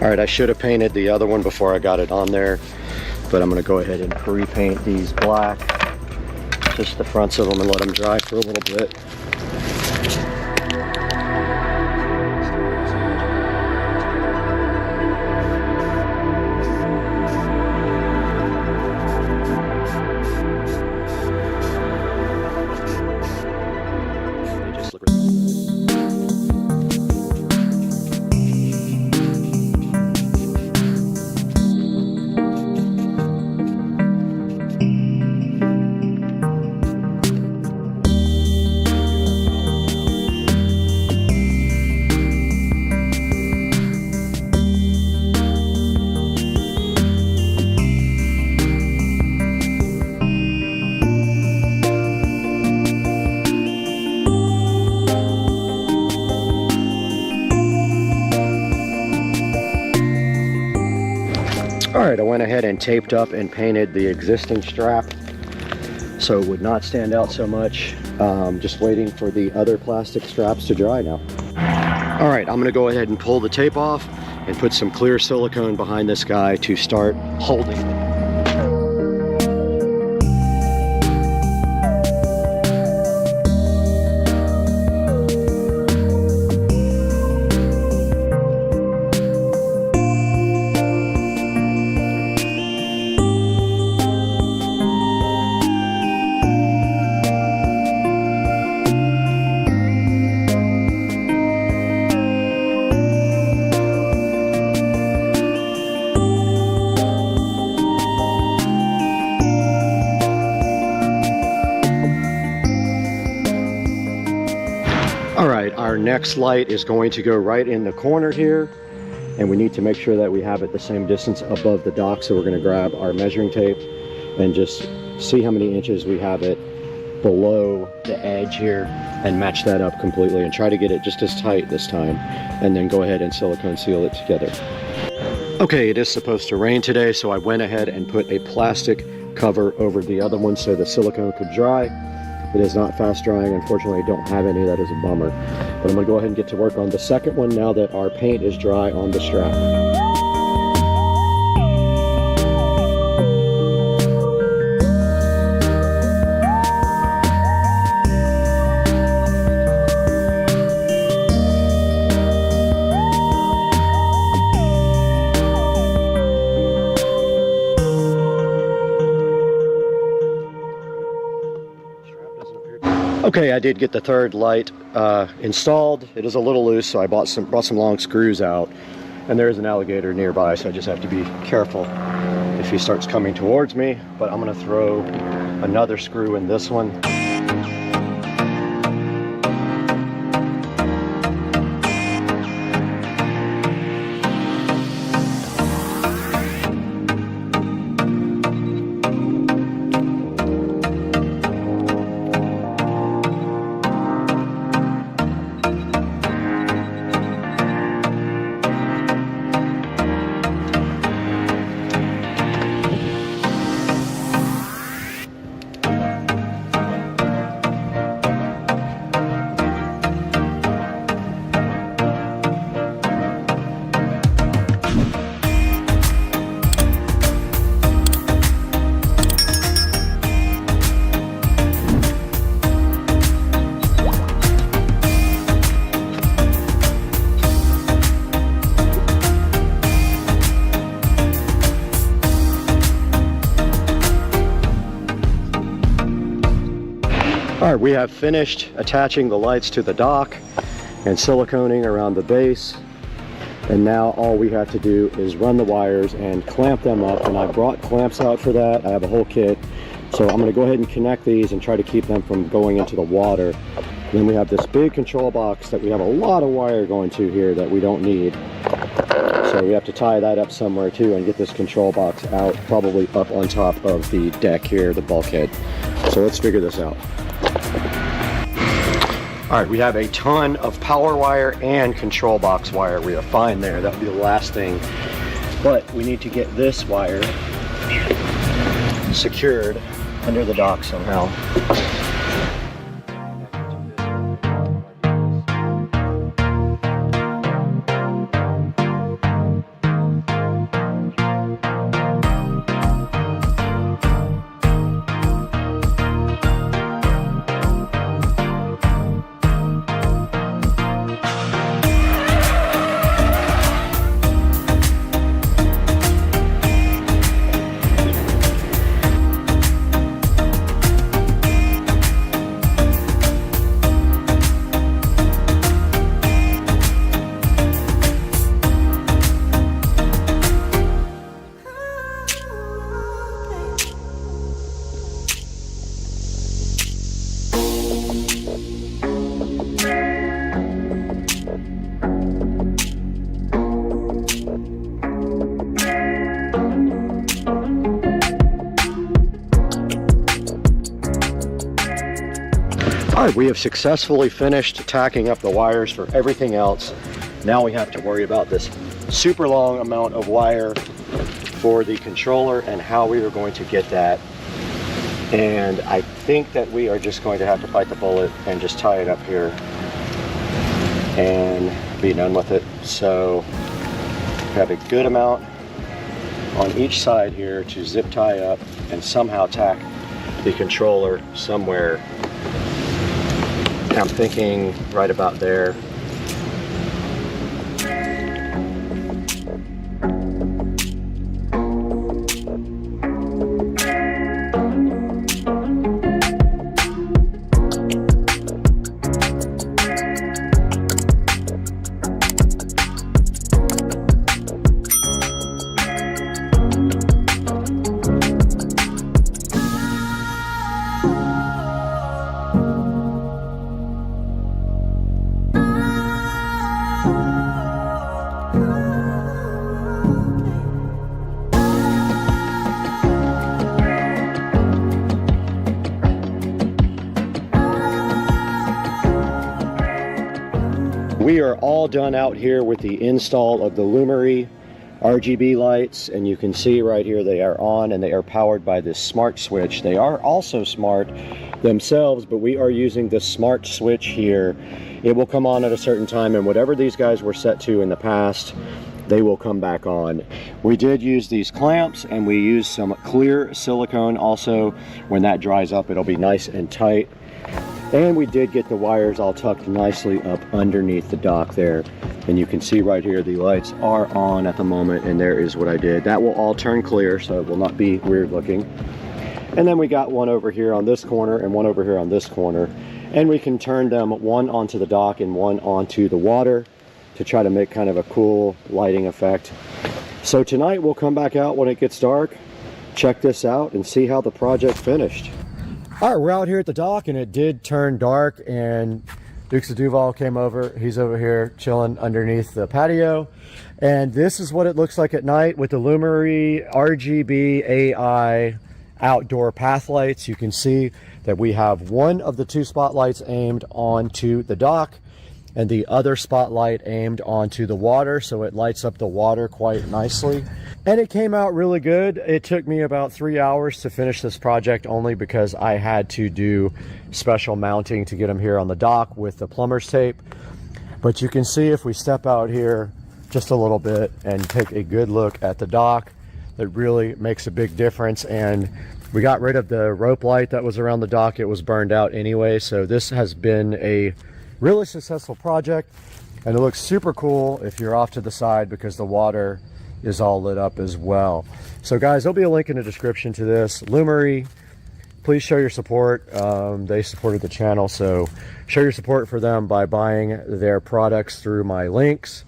All right, I should have painted the other one before I got it on there, but I'm gonna go ahead and pre-paint these black, just the fronts of them, and let them dry for a little bit. Alright, I went ahead and taped up and painted the existing strap so it would not stand out so much. Just waiting for the other plastic straps to dry now. Alright, I'm going to go ahead and pull the tape off and put some clear silicone behind this guy to start holding it. our next light is going to go right in the corner here, and we need to make sure that we have it the same distance above the dock. So we're going to grab our measuring tape and just see how many inches we have it below the edge here and match that up completely and try to get it just as tight this time, and then go ahead and silicone seal it together. Okay, it is supposed to rain today, so I went ahead and put a plastic cover over the other one so the silicone could dry. It is not fast drying. Unfortunately, I don't have any. That is a bummer. But I'm going to go ahead and get to work on the second one now that our paint is dry on the strap. Okay, I did get the third light installed. It is a little loose, so I brought some long screws out, and there is an alligator nearby, so I just have to be careful if he starts coming towards me. But I'm going to throw another screw in this one. All right, we have finished attaching the lights to the dock and siliconing around the base. And now all we have to do is run the wires and clamp them up. And I brought clamps out for that. I have a whole kit. So I'm gonna go ahead and connect these and try to keep them from going into the water. And then we have this big control box that we have a lot of wire going to here that we don't need. So we have to tie that up somewhere too and get this control box out, probably up on top of the deck here, the bulkhead. So let's figure this out. All right, we have a ton of power wire and control box wire. We are fine there. That'll be the last thing. But we need to get this wire secured under the dock somehow. All right, we have successfully finished tacking up the wires for everything else. Now we have to worry about this super long amount of wire for the controller and how we are going to get that. And I think that we are just going to have to bite the bullet and just tie it up here and be done with it. So we have a good amount on each side here to zip tie up and somehow tack the controller somewhere. I'm thinking right about there. We are all done out here with the install of the Lumery RGB lights, and you can see right here they are on and they are powered by this smart switch. They are also smart themselves, but we are using the smart switch here. It will come on at a certain time, and whatever these guys were set to in the past, they will come back on. We did use these clamps, and we used some clear silicone also. When that dries up, it'll be nice and tight. And we did get the wires all tucked nicely up underneath the dock there. And you can see right here, the lights are on at the moment, and there is what I did. That will all turn clear, so it will not be weird looking. And then we got one over here on this corner and one over here on this corner. And we can turn them one onto the dock and one onto the water to try to make kind of a cool lighting effect. So tonight we'll come back out when it gets dark, check this out, and see how the project finished. All right, we're out here at the dock, and it did turn dark, and Dukes of Duval came over. He's over here chilling underneath the patio, and this is what it looks like at night with the Lumery RGB AI outdoor path lights. You can see that we have one of the two spotlights aimed onto the dock and the other spotlight aimed onto the water, so it lights up the water quite nicely. And it came out really good. It took me about 3 hours to finish this project, only because I had to do special mounting to get them here on the dock with the plumber's tape. But you can see if we step out here just a little bit and take a good look at the dock, that really makes a big difference. And we got rid of the rope light that was around the dock. It was burned out anyway, so this has been a really successful project, and it looks super cool if you're off to the side because the water is all lit up as well. So guys, there'll be a link in the description to this. Lumery, please show your support. They supported the channel, so show your support for them by buying their products through my links,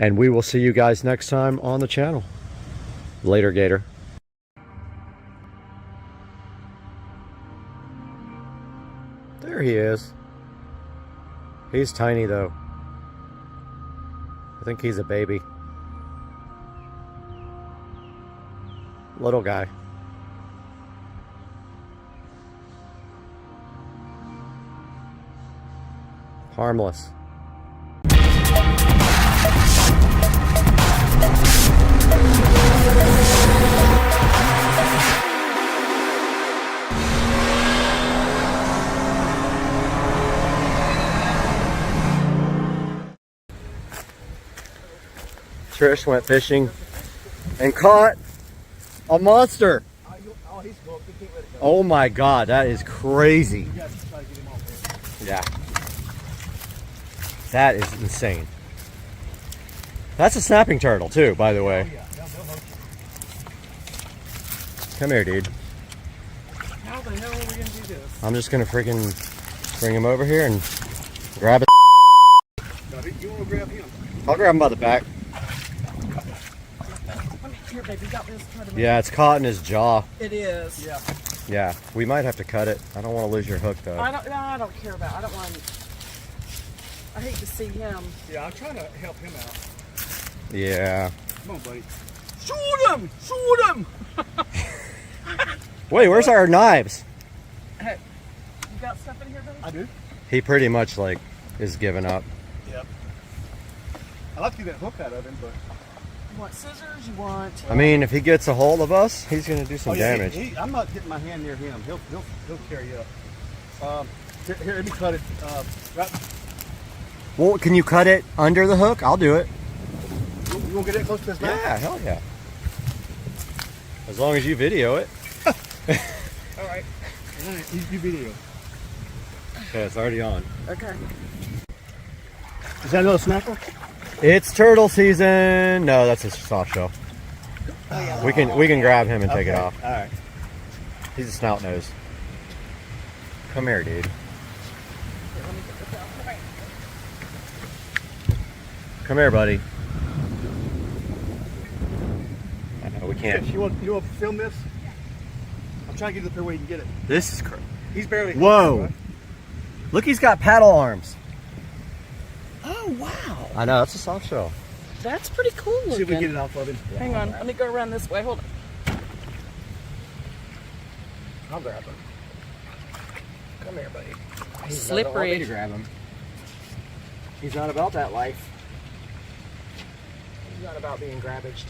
and we will see you guys next time on the channel. Later, Gator. There he is. He's tiny though. I think he's a baby. Little guy. Harmless. Trish went fishing and caught a monster. Oh my God, that is crazy. Yeah. That is insane. That's a snapping turtle too, by the way. Come here, dude. How the hell are we gonna do this? I'm just gonna freaking bring him over here and grab it. You wanna grab him? I'll grab him by the back. Here, baby, got this. Yeah, it's caught in his jaw. It is. Yeah. Yeah, we might have to cut it. I don't want to lose your hook though. I don't care about it. I don't want. I hate to see him. Yeah, I'm trying to help him out. Yeah. Come on, buddy. Shoot him! Shoot him! Wait, where's our knives? Hey, you got stuff in here, buddy? I do. He pretty much like is giving up. Yep. I'd like to get that hook out of him, but. You want scissors? You want? I mean, if he gets a hold of us, he's gonna do some damage. I'm not getting my hand near him. He'll carry you up. Here, let me cut it. Right. Well, can you cut it under the hook? I'll do it. You want to get it close to his mouth? Yeah, hell yeah. As long as you video it. All right. You video. Okay, it's already on. Okay. Is that another snapper? It's turtle season. No, that's a soft shell. Oh, yeah. We can grab him and take it off. All right. He's a snout nose. Come here, dude. Come here, buddy. We can't. You want to film this? I'm trying to get it up there where you can get it. This is crazy. He's barely. Whoa! Right? Look, he's got paddle arms. Oh wow! I know, that's a soft shell. That's pretty cool looking. See if we can get it off of him. Hang on, let me go around this way. Hold on. I'll grab him. Come here, buddy. He's slippery. To grab him. He's not about that life. He's not about being grabbaged.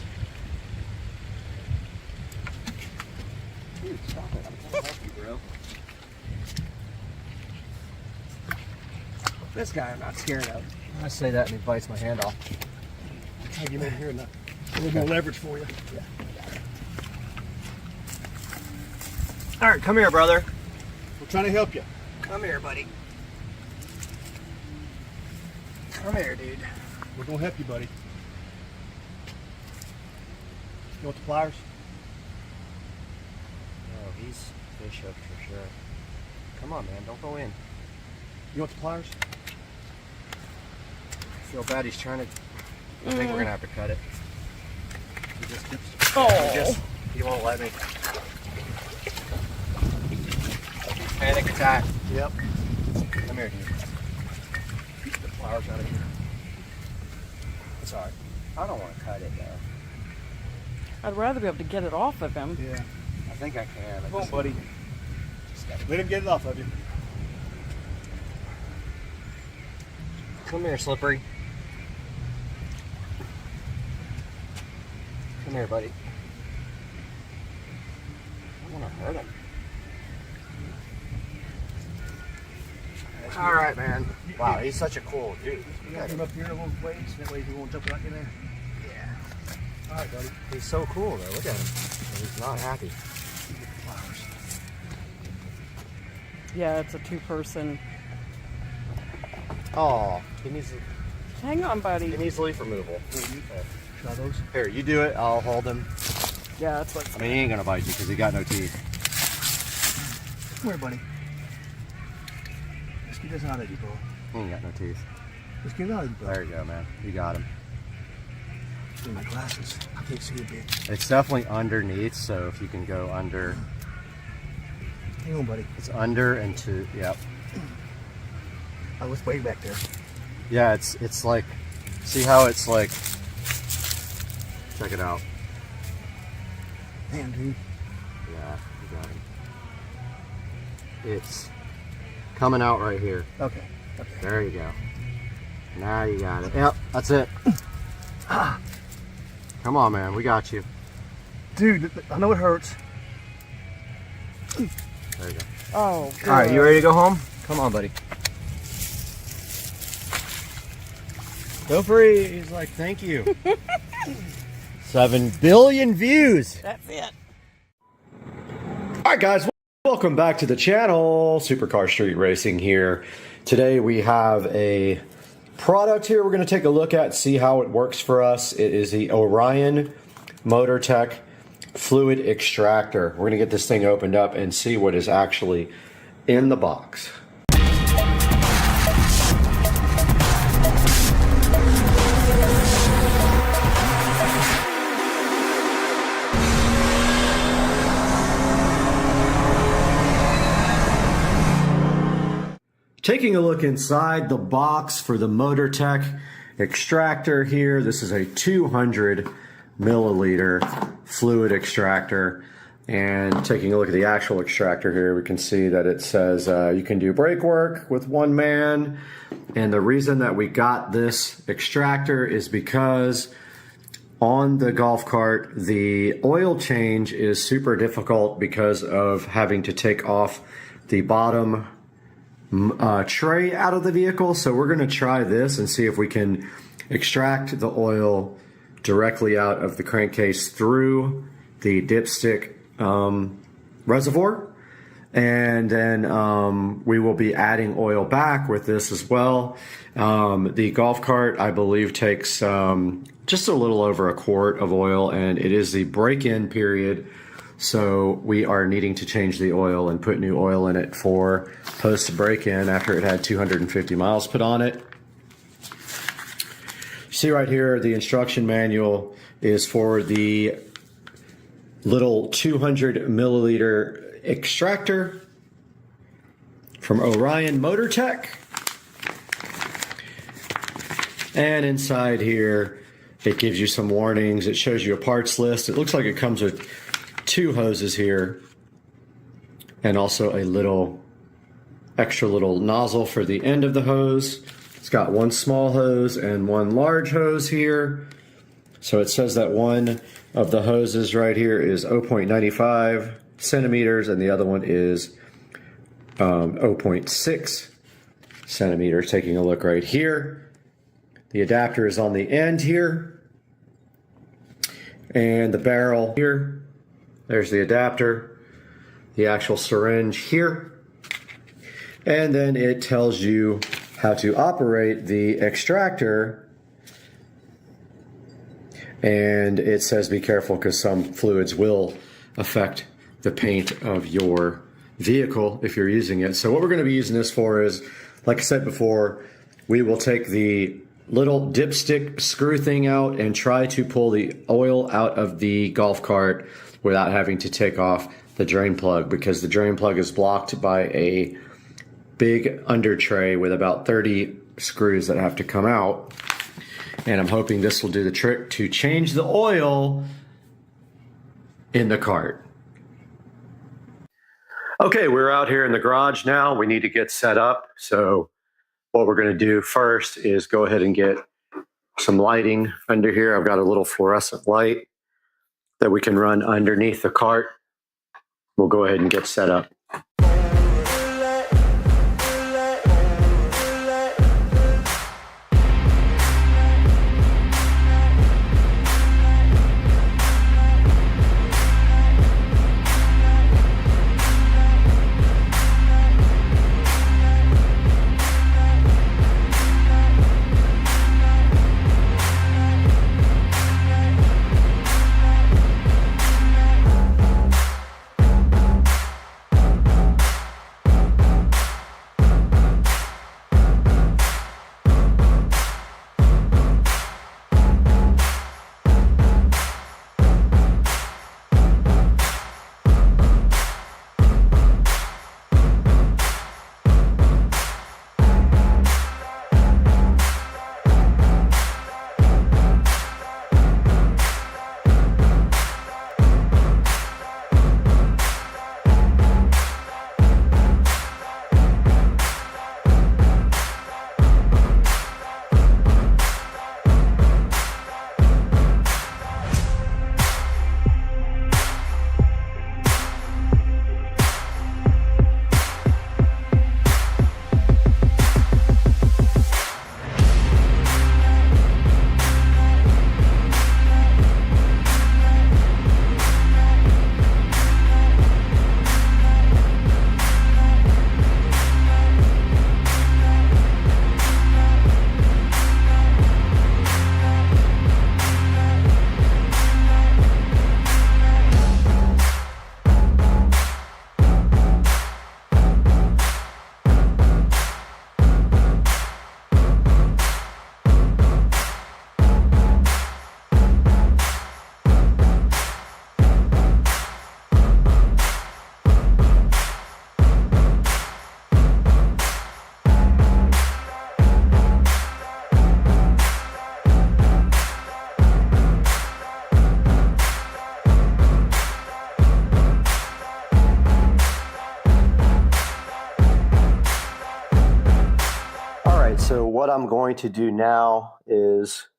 Dude, stop it. I'm trying to help you, bro. This guy I'm not scared of. I say that and he bites my hand off. I'll try to get in here and a little more leverage for you. Yeah. All right, come here, brother. We're trying to help you. Come here, buddy. Come here, dude. We're going to help you, buddy. You want the pliers? Oh, he's fish hooked for sure. Come on, man. Don't go in. You want the pliers? I feel bad. He's trying to... I think we're going to have to cut it. He just keeps... He won't let me. Panic attack. Yep. Come here, dude. Keep the flowers out of here. It's alright. I don't want to cut it, though. I'd rather be able to get it off of him. Yeah. I think I can. Come on, buddy. Let him get it off of you. Come here, Slippery. Come here, buddy. I don't want to hurt him. All right, man. Wow, he's such a cool dude. You got him up here a little ways, that way he won't jump right in there. Yeah. All right, buddy. He's so cool, though. Look at him. He's not happy. Flowers. Yeah, it's a two-person. Oh, he needs. Hang on, buddy. He needs leaf removal. Try those. Here, you do it. I'll hold him. Yeah, that's what. I mean, he ain't gonna bite you because he got no teeth. Come here, buddy. Let's get this out of you, bro. He ain't got no teeth. Let's get it out of you, bro. There you go, man. You got him. In my glasses. I can't see a bit. It's definitely underneath, so if you can go under. Hang on, buddy. It's under and to, yep. Oh, it's way back there. Yeah, it's like, see how it's like, check it out. Damn, dude. Yeah, you got him. It's coming out right here. Okay. There you go. Now you got it. Yep, that's it. Come on, man. We got you. Dude, I know it hurts. There you go. Oh, good. All right, you ready to go home? Come on, buddy. Go free. He's like, thank you. 7 billion views. That's it. All right, guys. Welcome back to the channel. Supercar Street Racing here. Today we have a product here we're going to take a look at, see how it works for us. It is the Orion MotorTech fluid extractor. We're going to get this thing opened up and see what is actually in the box. Taking a look inside the box for the MotorTech extractor here. This is a 200 milliliter fluid extractor. And taking a look at the actual extractor here, we can see that it says you can do brake work with one man. And the reason that we got this extractor is because on the golf cart, the oil change is super difficult because of having to take off the bottom tray out of the vehicle. So we're going to try this and see if we can extract the oil directly out of the crankcase through the dipstick reservoir, and then we will be adding oil back with this as well. The golf cart, I believe, takes just a little over a quart of oil, and it is the break-in period, so we are needing to change the oil and put new oil in it for post break-in after it had 250 miles put on it. See right here, the instruction manual is for the little 200 milliliter extractor from Orion MotorTech. And inside here, it gives you some warnings. It shows you a parts list. It looks like it comes with 2 hoses here and also a little extra little nozzle for the end of the hose. It's got one small hose and one large hose here. So it says that one of the hoses right here is 0.95 centimeters and the other one is 0.6 centimeters. Taking a look right here. The adapter is on the end here. And the barrel here. There's the adapter. The actual syringe here. And then it tells you how to operate the extractor. And it says be careful because some fluids will affect the paint of your vehicle if you're using it. So what we're going to be using this for is, like I said before, we will take the little dipstick screw thing out and try to pull the oil out of the golf cart without having to take off the drain plug, because the drain plug is blocked by a big under tray with about 30 screws that have to come out. And I'm hoping this will do the trick to change the oil in the cart. Okay, we're out here in the garage now. We need to get set up. So what we're going to do first is go ahead and get some lighting under here. I've got a little fluorescent light that we can run underneath the cart. We'll go ahead and get set up. So what I'm going to do now is,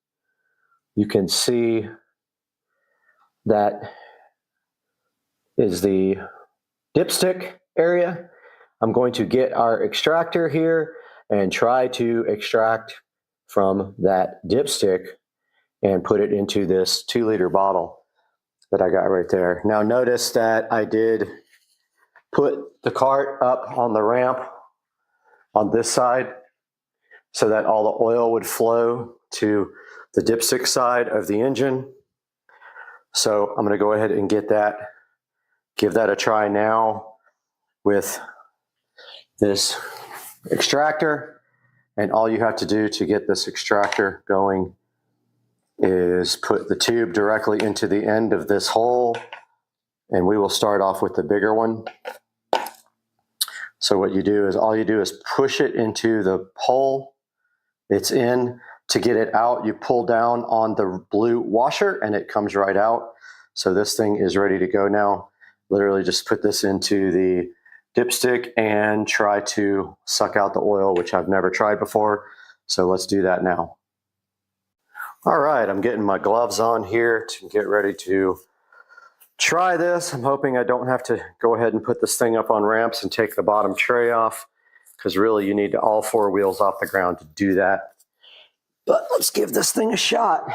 you can see that is the dipstick area. I'm going to get our extractor here and try to extract from that dipstick and put it into this 2-liter bottle that I got right there. Now notice that I did put the cart up on the ramp on this side so that all the oil would flow to the dipstick side of the engine. So I'm going to go ahead and give that a try now with this extractor. And all you have to do to get this extractor going is put the tube directly into the end of this hole, and we will start off with the bigger one. So what you do is, all you do is push it into the hole it's in. To get it out, you pull down on the blue washer and it comes right out. So this thing is ready to go now. Literally just put this into the dipstick and try to suck out the oil, which I've never tried before. So let's do that now. All right, I'm getting my gloves on here to get ready to try this. I'm hoping I don't have to go ahead and put this thing up on ramps and take the bottom tray off, because really you need all 4 wheels off the ground to do that. But let's give this thing a shot.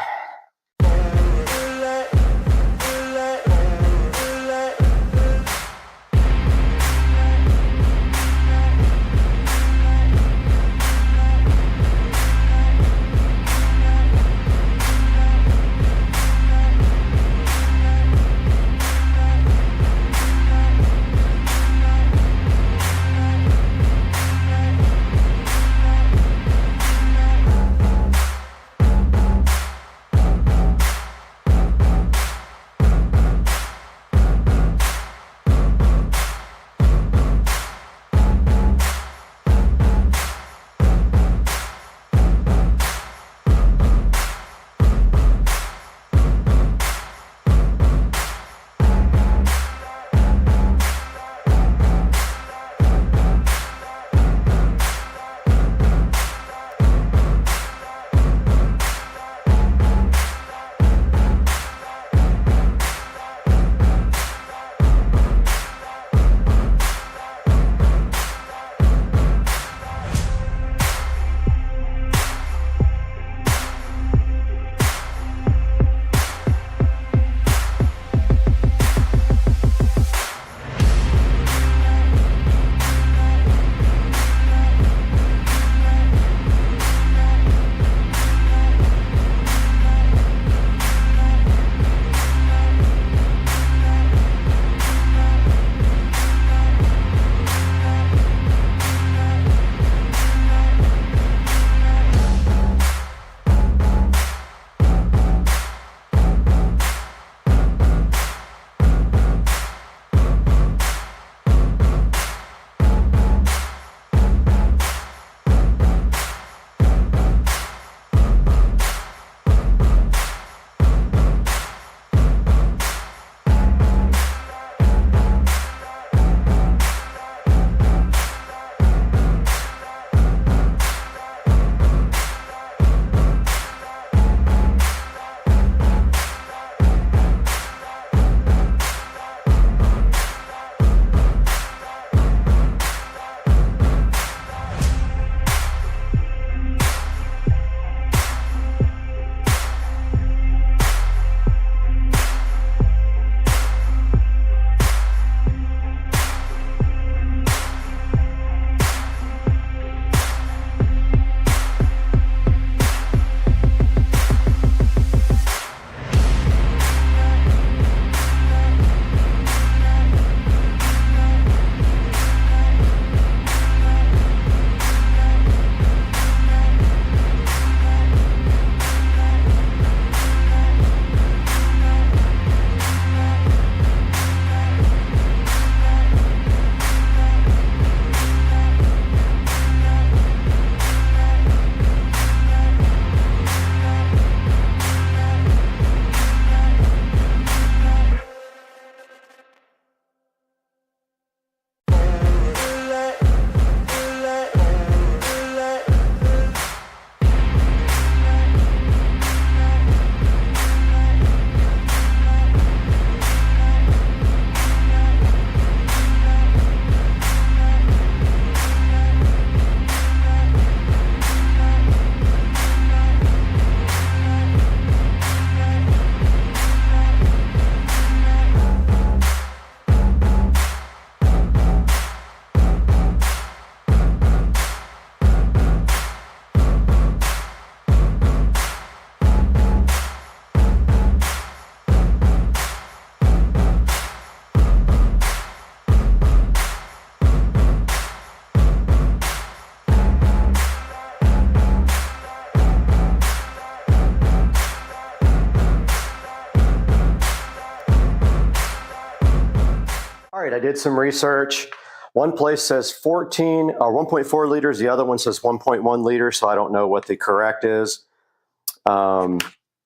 right, I did some research. One place says 14 or 1.4 liters. The other one says 1.1 liters. So I don't know what the correct is.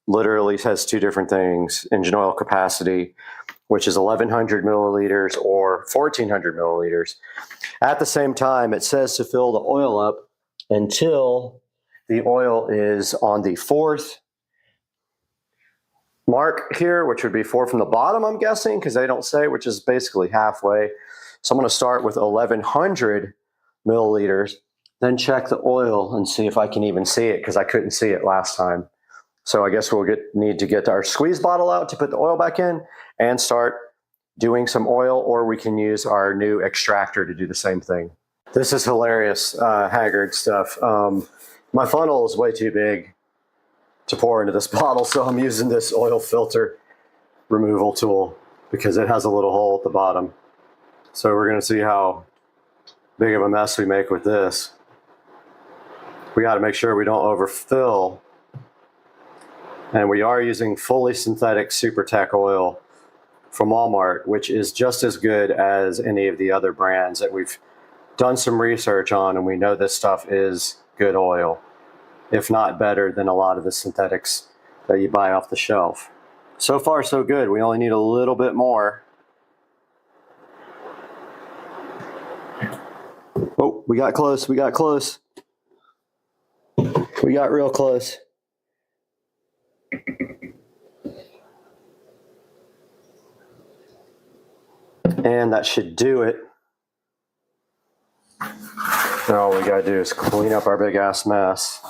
Literally says two different things. Engine oil capacity, which is 1,100 milliliters or 1,400 milliliters. At the same time, it says to fill the oil up until The oil is on the 4th mark here, which would be 4 from the bottom, I'm guessing, because they don't say, which is basically halfway. So I'm going to start with 1,100 milliliters, then check the oil and see if I can even see it, because I couldn't see it last time. So I guess we'll need to get our squeeze bottle out to put the oil back in and start doing some oil, or we can use our new extractor to do the same thing. This is hilarious, Haggard stuff. My funnel is way too big to pour into this bottle, so I'm using this oil filter removal tool because it has a little hole at the bottom. So we're going to see how big of a mess we make with this. We got to make sure we don't overfill. And we are using fully synthetic SuperTech oil from Walmart, which is just as good as any of the other brands that we've done some research on, and we know this stuff is good oil, if not better than a lot of the synthetics that you buy off the shelf. So far, so good. We only need a little bit more. Oh, we got close. We got close. We got real close. And that should do it. Now all we gotta do is clean up our big ass mess.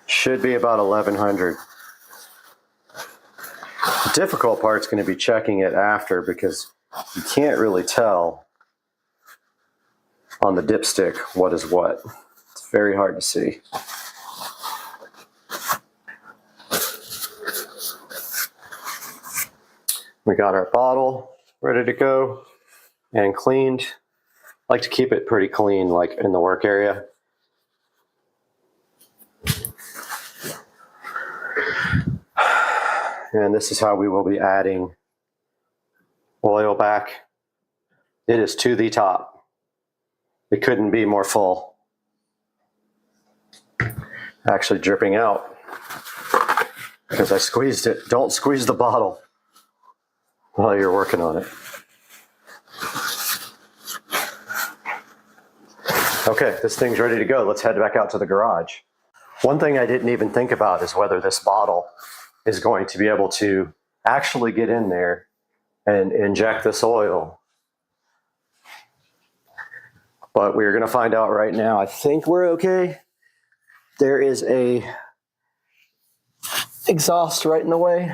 Should be about 1,100. The difficult part's going to be checking it after, because you can't really tell on the dipstick what is what. It's very hard to see. We got our bottle ready to go and cleaned. I like to keep it pretty clean, like in the work area. And this is how we will be adding oil back. It is to the top. It couldn't be more full. Actually dripping out because I squeezed it. Don't squeeze the bottle while you're working on it. Okay, this thing's ready to go. Let's head back out to the garage. One thing I didn't even think about is whether this bottle is going to be able to actually get in there and inject this oil. But we're going to find out right now. I think we're okay. There is a exhaust right in the way.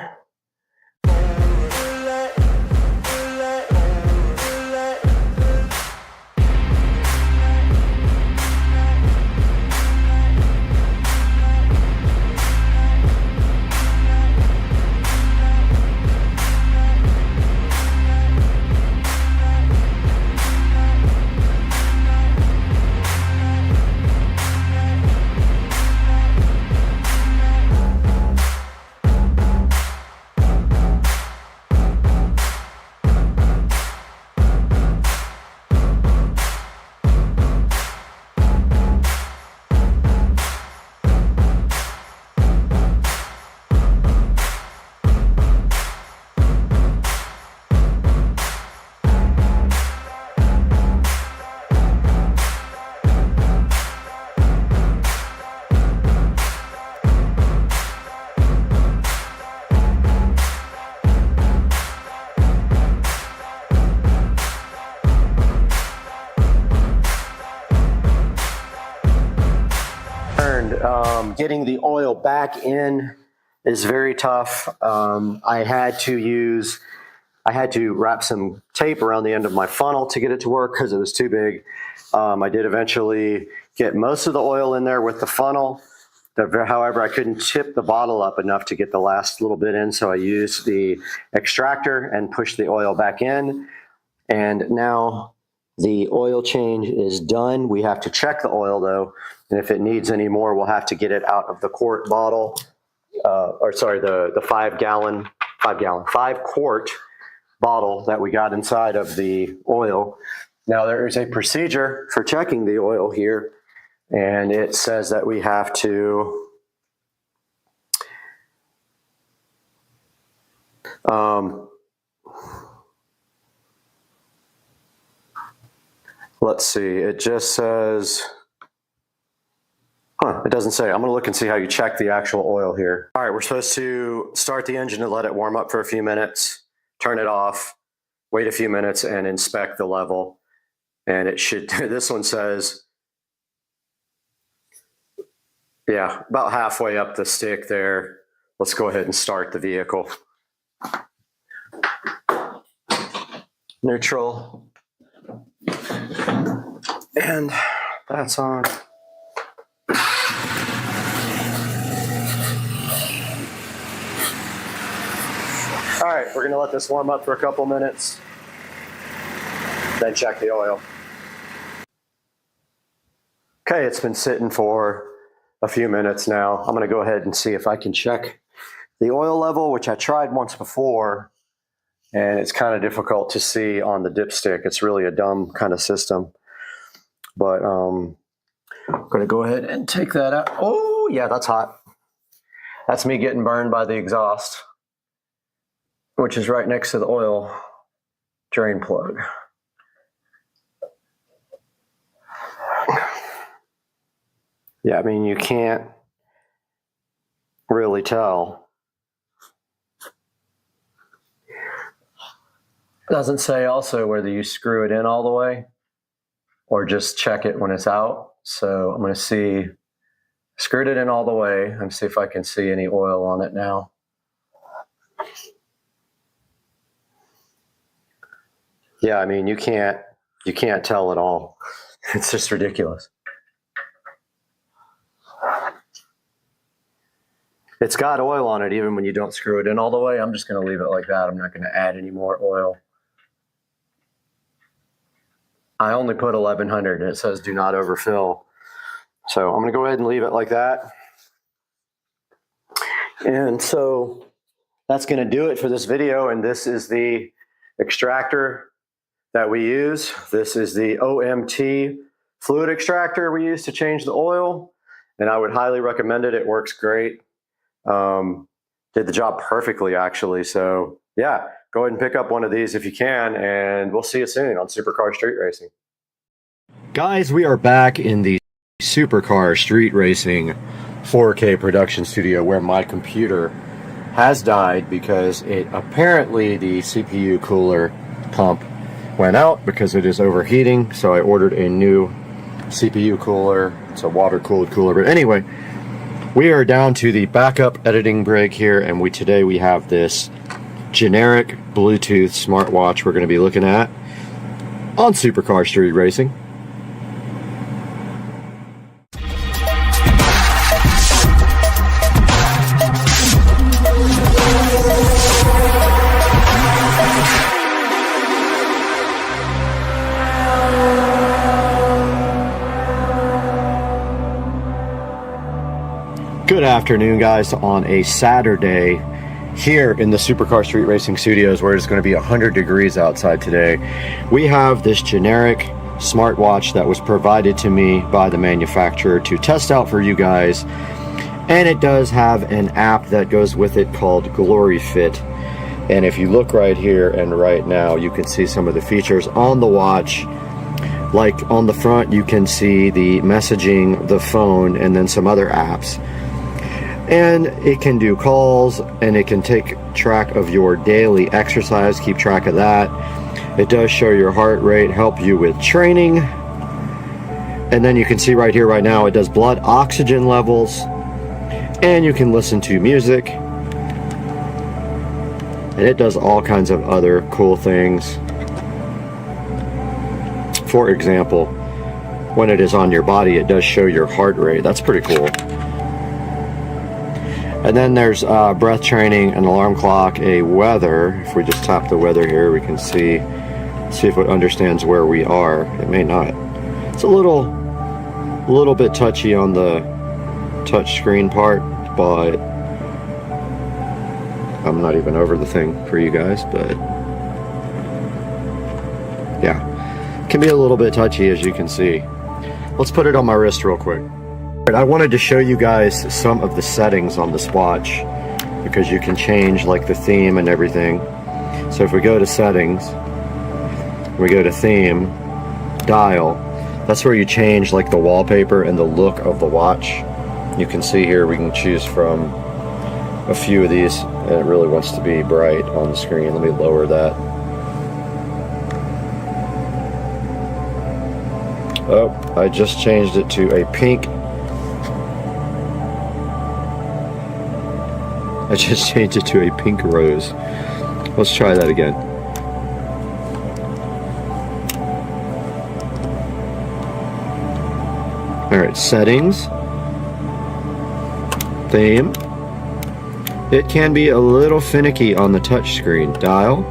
Getting the oil back in is very tough. I had to wrap some tape around the end of my funnel to get it to work because it was too big. I did eventually get most of the oil in there with the funnel. However, I couldn't tip the bottle up enough to get the last little bit in, so I used the extractor and pushed the oil back in. And now the oil change is done. We have to check the oil though, and if it needs any more, we'll have to get it out of the quart bottle, the 5 quart bottle that we got inside of the oil. Now there is a procedure for checking the oil here, and it says that we have to Let's see, it just says, it doesn't say. I'm gonna look and see how you check the actual oil here. All right, we're supposed to start the engine and let it warm up for a few minutes, turn it off, wait a few minutes and inspect the level. And it should, this one says, yeah, about halfway up the stick there. Let's go ahead and start the vehicle. Neutral. And that's on. All right, we're gonna let this warm up for a couple minutes, then check the oil. Okay, it's been sitting for a few minutes now. I'm gonna go ahead and see if I can check the oil level, which I tried once before, and it's kind of difficult to see on the dipstick. It's really a dumb kind of system. But I'm gonna go ahead and take that out. Oh, yeah, that's hot. That's me getting burned by the exhaust, which is right next to the oil drain plug. Yeah, I mean, you can't really tell. It doesn't say also whether you screw it in all the way or just check it when it's out. So I'm going to see, screwed it in all the way and see if I can see any oil on it now. Yeah, I mean, you can't tell at all. It's just ridiculous. It's got oil on it even when you don't screw it in all the way. I'm just going to leave it like that. I'm not going to add any more oil. I only put 1100 and it says do not overfill. So I'm going to go ahead and leave it like that. And so that's going to do it for this video. And this is the extractor that we use. This is the OMT fluid extractor we use to change the oil. And I would highly recommend it. It works great. Did the job perfectly, actually. So yeah, go ahead and pick up one of these if you can, and we'll see you soon on Supercar Street Racing. Guys, we are back in the Supercar Street Racing 4K production studio where my computer has died because it apparently the CPU cooler pump went out because it is overheating. So I ordered a new CPU cooler. It's a water-cooled cooler. But anyway, we are down to the backup editing break here, and today we have this generic Bluetooth smartwatch we're going to be looking at on Supercar Street Racing. Good afternoon, guys, on a Saturday here in the Supercar Street Racing Studios where it's going to be 100 degrees outside today. We have this generic smartwatch that was provided to me by the manufacturer to test out for you guys, and it does have an app that goes with it called Glory Fit. And if you look right here and right now, you can see some of the features on the watch. Like on the front, you can see the messaging, the phone, and then some other apps. And it can do calls, and it can take track of your daily exercise, keep track of that. It does show your heart rate, help you with training. And then you can see right here, right now, it does blood oxygen levels, and you can listen to music. And it does all kinds of other cool things. For example, when it is on your body, it does show your heart rate. That's pretty cool. And then there's breath training, an alarm clock, a weather. If we just tap the weather here, we can see if it understands where we are. It may not. It's a little bit touchy on the touch screen part, but I'm not even over the thing for you guys, but yeah, it can be a little bit touchy, as you can see. Let's put it on my wrist real quick. I wanted to show you guys some of the settings on this watch because you can change like the theme and everything. So if we go to settings, we go to theme, dial, that's where you change like the wallpaper and the look of the watch. You can see here we can choose from a few of these, and it really wants to be bright on the screen. Let me lower that. Oh, I just changed it to a pink. I just changed it to a pink rose. Let's try that again. Alright, settings. Theme. It can be a little finicky on the touch screen. Dial.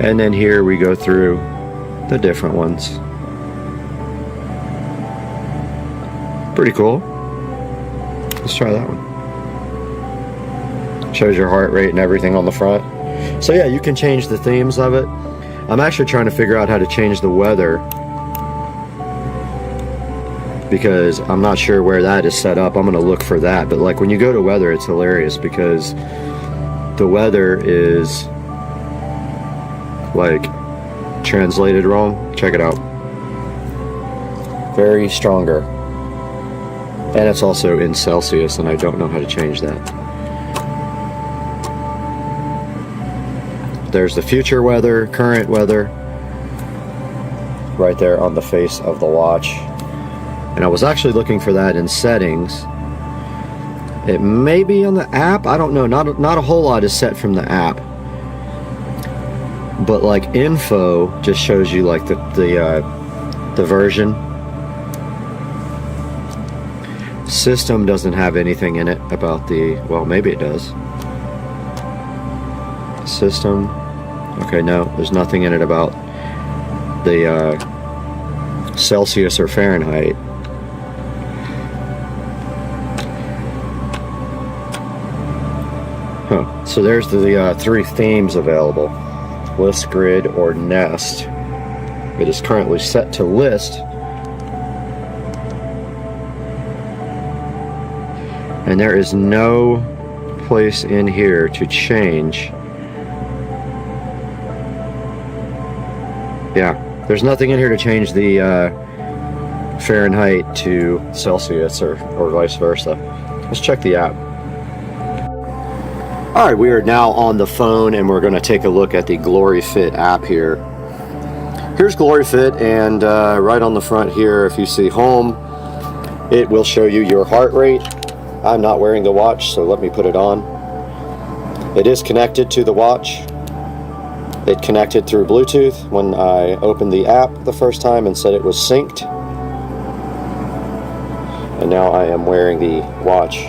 And then here we go through the different ones. Pretty cool. Let's try that one. Shows your heart rate and everything on the front. So yeah, you can change the themes of it. I'm actually trying to figure out how to change the weather, because I'm not sure where that is set up. I'm going to look for that. But like when you go to weather, it's hilarious because the weather is like translated wrong. Check it out. Very stronger. And it's also in Celsius, and I don't know how to change that. There's the future weather, current weather, right there on the face of the watch. And I was actually looking for that in settings. It may be on the app. I don't know. Not a whole lot is set from the app. But like info just shows you like the version. System doesn't have anything in it about the, well, maybe it does. System. Okay, no, there's nothing in it about the Celsius or Fahrenheit. Huh. So there's the three themes available. List, grid, or nest. It is currently set to list. And there is no place in here to change. Yeah, there's nothing in here to change the Fahrenheit to Celsius or vice versa. Let's check the app. Alright, we are now on the phone and we're going to take a look at the GloryFit app here. Here's GloryFit, and right on the front here, if you see home, it will show you your heart rate. I'm not wearing the watch, so let me put it on. It is connected to the watch. It connected through Bluetooth when I opened the app the first time and said it was synced. And now I am wearing the watch.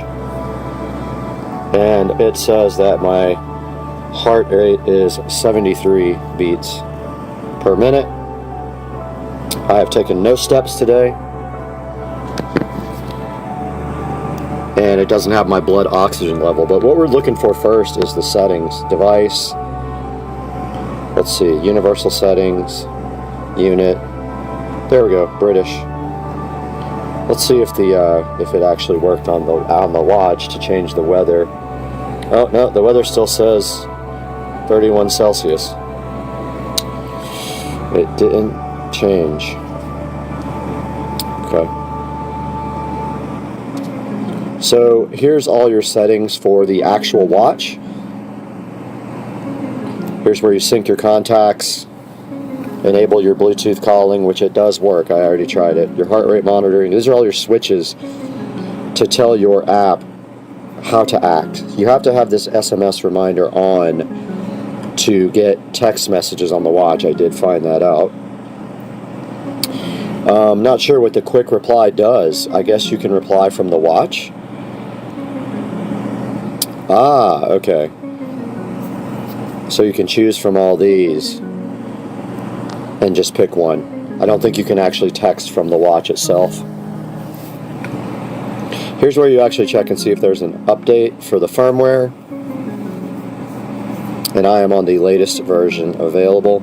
And it says that my heart rate is 73 beats per minute. I have taken no steps today. And it doesn't have my blood oxygen level. But what we're looking for first is the settings. Device. Let's see, universal settings, unit. There we go, British. Let's see if it actually worked on the watch to change the weather. Oh no, the weather still says 31 Celsius. It didn't change. Okay. So here's all your settings for the actual watch. Here's where you sync your contacts, enable your Bluetooth calling, which it does work. I already tried it. Your heart rate monitoring. These are all your switches to tell your app how to act. You have to have this SMS reminder on to get text messages on the watch. I did find that out. Not sure what the quick reply does. I guess you can reply from the watch. Ah, okay. So you can choose from all these and just pick one. I don't think you can actually text from the watch itself. Here's where you actually check and see if there's an update for the firmware. And I am on the latest version available.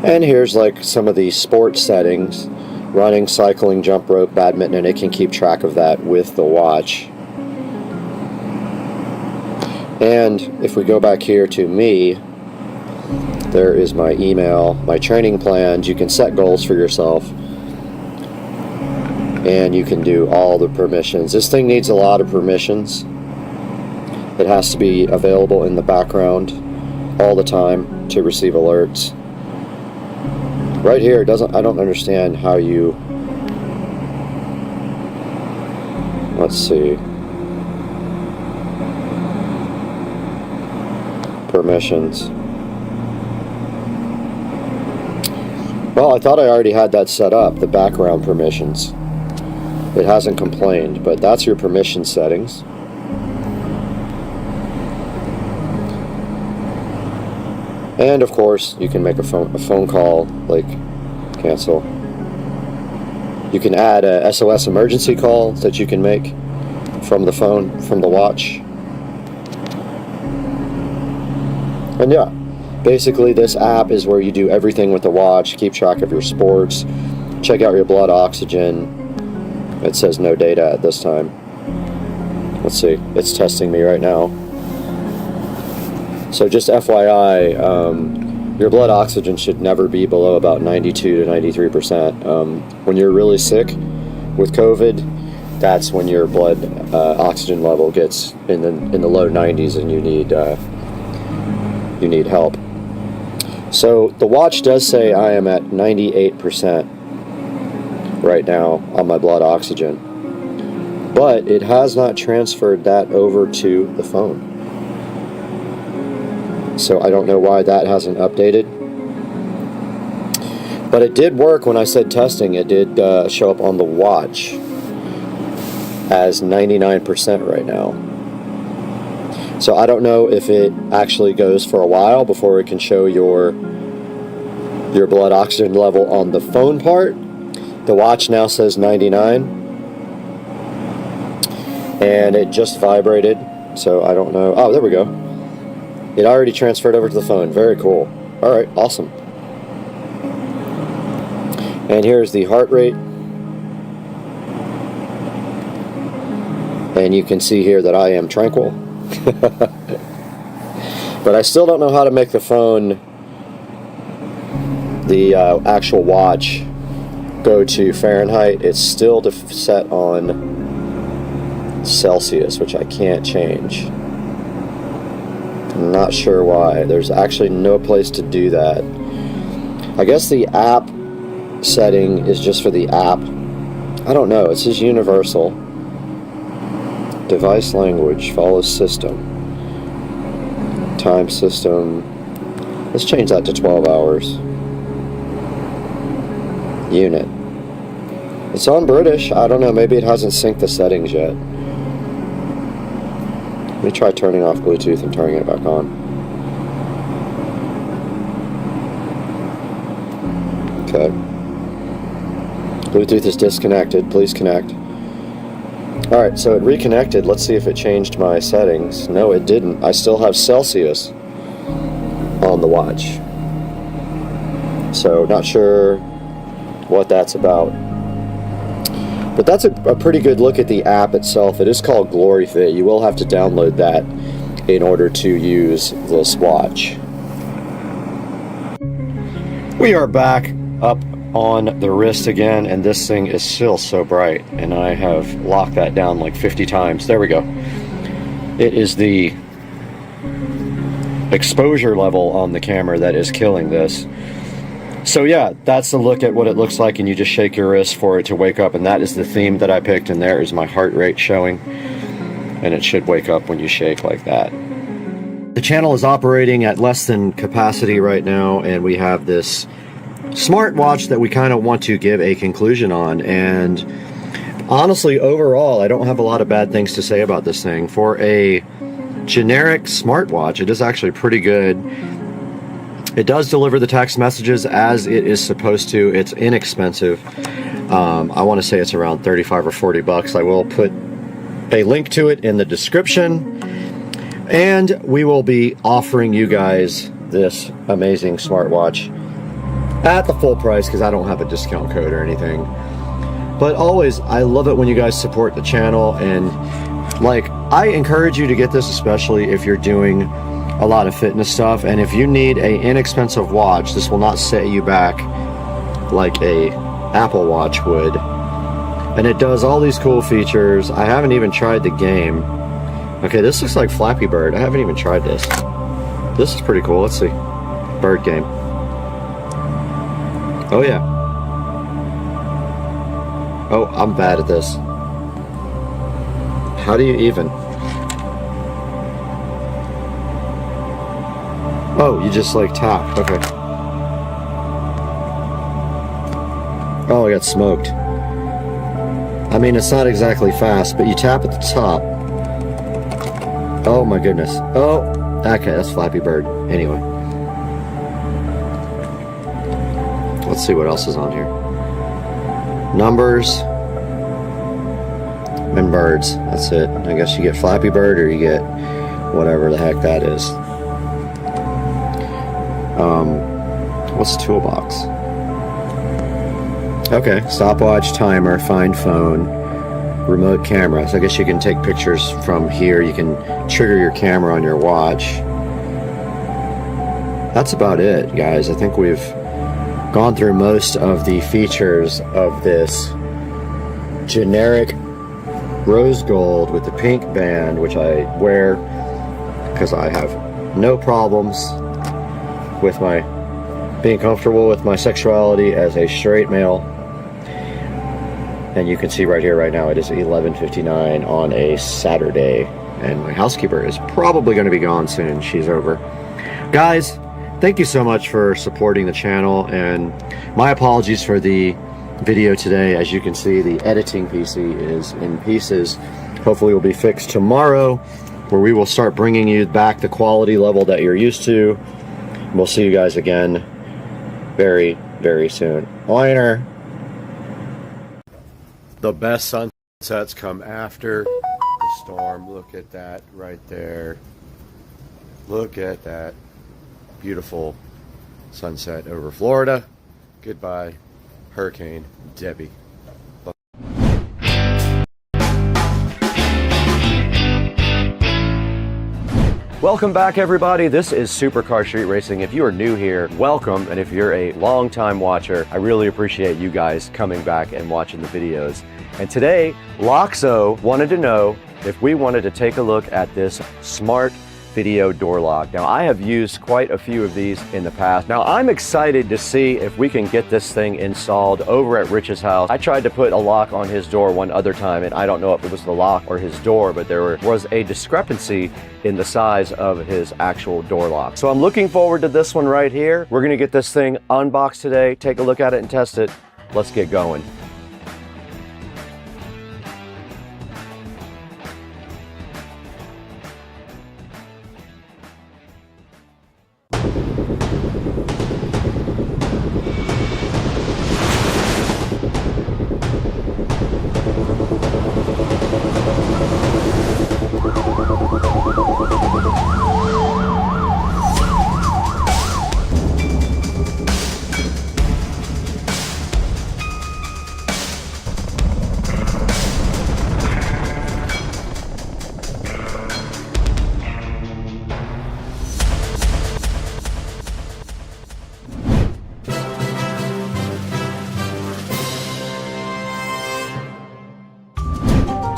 And here's like some of the sports settings. Running, cycling, jump rope, badminton, and it can keep track of that with the watch. And if we go back here to me, There is my email, my training plans. You can set goals for yourself. And you can do all the permissions. This thing needs a lot of permissions. It has to be available in the background all the time to receive alerts. Right here, I don't understand how you, let's see, permissions. Well, I thought I already had that set up, the background permissions. It hasn't complained, but that's your permission settings. And of course, you can make a phone call, like cancel. You can add a SOS emergency call that you can make from the phone, from the watch. And yeah, basically this app is where you do everything with the watch, keep track of your sports, check out your blood oxygen. It says no data at this time. Let's see, it's testing me right now. So just FYI, your blood oxygen should never be below about 92 to 93%. When you're really sick with COVID, that's when your blood oxygen level gets in the low 90s and you need help. So the watch does say I am at 98% right now on my blood oxygen, but it has not transferred that over to the phone. So I don't know why that hasn't updated. But it did work when I said testing. It did show up on the watch as 99% right now. So I don't know if it actually goes for a while before it can show your blood oxygen level on the phone part. The watch now says 99. And it just vibrated. So I don't know. Oh, there we go. It already transferred over to the phone. Very cool. Alright, awesome. And here's the heart rate. And you can see here that I am tranquil. But I still don't know how to make the phone, the actual watch, go to Fahrenheit. It's still set on Celsius, which I can't change. I'm not sure why. There's actually no place to do that. I guess the app setting is just for the app. I don't know. It says universal. Device language follows system. Time system. Let's change that to 12 hours. Unit. It's on British. I don't know. Maybe it hasn't synced the settings yet. Let me try turning off Bluetooth and turning it back on. Okay. Bluetooth is disconnected. Please connect. Alright, so it reconnected. Let's see if it changed my settings. No, it didn't. I still have Celsius on the watch. So, not sure what that's about. But that's a pretty good look at the app itself. It is called GloryFit. You will have to download that in order to use this watch. We are back up on the wrist again, and this thing is still so bright, and I have locked that down like 50 times. There we go. It is the exposure level on the camera that is killing this. So yeah, that's a look at what it looks like, and you just shake your wrist for it to wake up, and that is the theme that I picked, and there is my heart rate showing, and it should wake up when you shake like that. The channel is operating at less than capacity right now, and we have this smartwatch that we kind of want to give a conclusion on. And honestly, overall, I don't have a lot of bad things to say about this thing. For a generic smartwatch, it is actually pretty good. It does deliver the text messages as it is supposed to. It's inexpensive. I want to say it's around 35 or 40 bucks. I will put a link to it in the description, and we will be offering you guys this amazing smartwatch at the full price because I don't have a discount code or anything. But always, I love it when you guys support the channel, and like, I encourage you to get this, especially if you're doing a lot of fitness stuff. And if you need a inexpensive watch, this will not set you back like a Apple Watch would. And it does all these cool features. I haven't even tried the game. Okay, this looks like Flappy Bird. I haven't even tried this. This is pretty cool. Let's see. Bird game. Oh yeah. Oh, I'm bad at this. How do you even? Oh, you just like tap. Okay. Oh, I got smoked. I mean, it's not exactly fast, but you tap at the top. Oh my goodness. Oh, okay, that's Flappy Bird. Anyway. Let's see what else is on here. Numbers and birds. That's it. I guess you get Flappy Bird or you get whatever the heck that is. What's the toolbox? Okay, stopwatch, timer, find phone, remote camera. So I guess you can take pictures from here. You can trigger your camera on your watch. That's about it, guys. I think we've gone through most of the features of this generic rose gold with the pink band, which I wear because I have no problems with my being comfortable with my sexuality as a straight male. And you can see right here, right now, it is 11:59 on a Saturday, and my housekeeper is probably going to be gone soon. She's over. Guys, thank you so much for supporting the channel, and my apologies for the video today. As you can see, the editing PC is in pieces. Hopefully it will be fixed tomorrow, where we will start bringing you back the quality level that you're used to. We'll see you guys again very, very soon. Later. The best sunsets come after the storm. Look at that right there. Look at that beautiful sunset over Florida. Goodbye, Hurricane Debbie. Welcome back, everybody. This is Supercar Street Racing. If you are new here, welcome. And if you're a long-time watcher, I really appreciate you guys coming back and watching the videos. And today, Loxo wanted to know if we wanted to take a look at this smart video door lock. Now, I have used quite a few of these in the past. Now, I'm excited to see if we can get this thing installed over at Rich's house. I tried to put a lock on his door one other time, and I don't know if it was the lock or his door, but there was a discrepancy in the size of his actual door lock. So I'm looking forward to this one right here. We're gonna get this thing unboxed today, take a look at it and test it. Let's get going.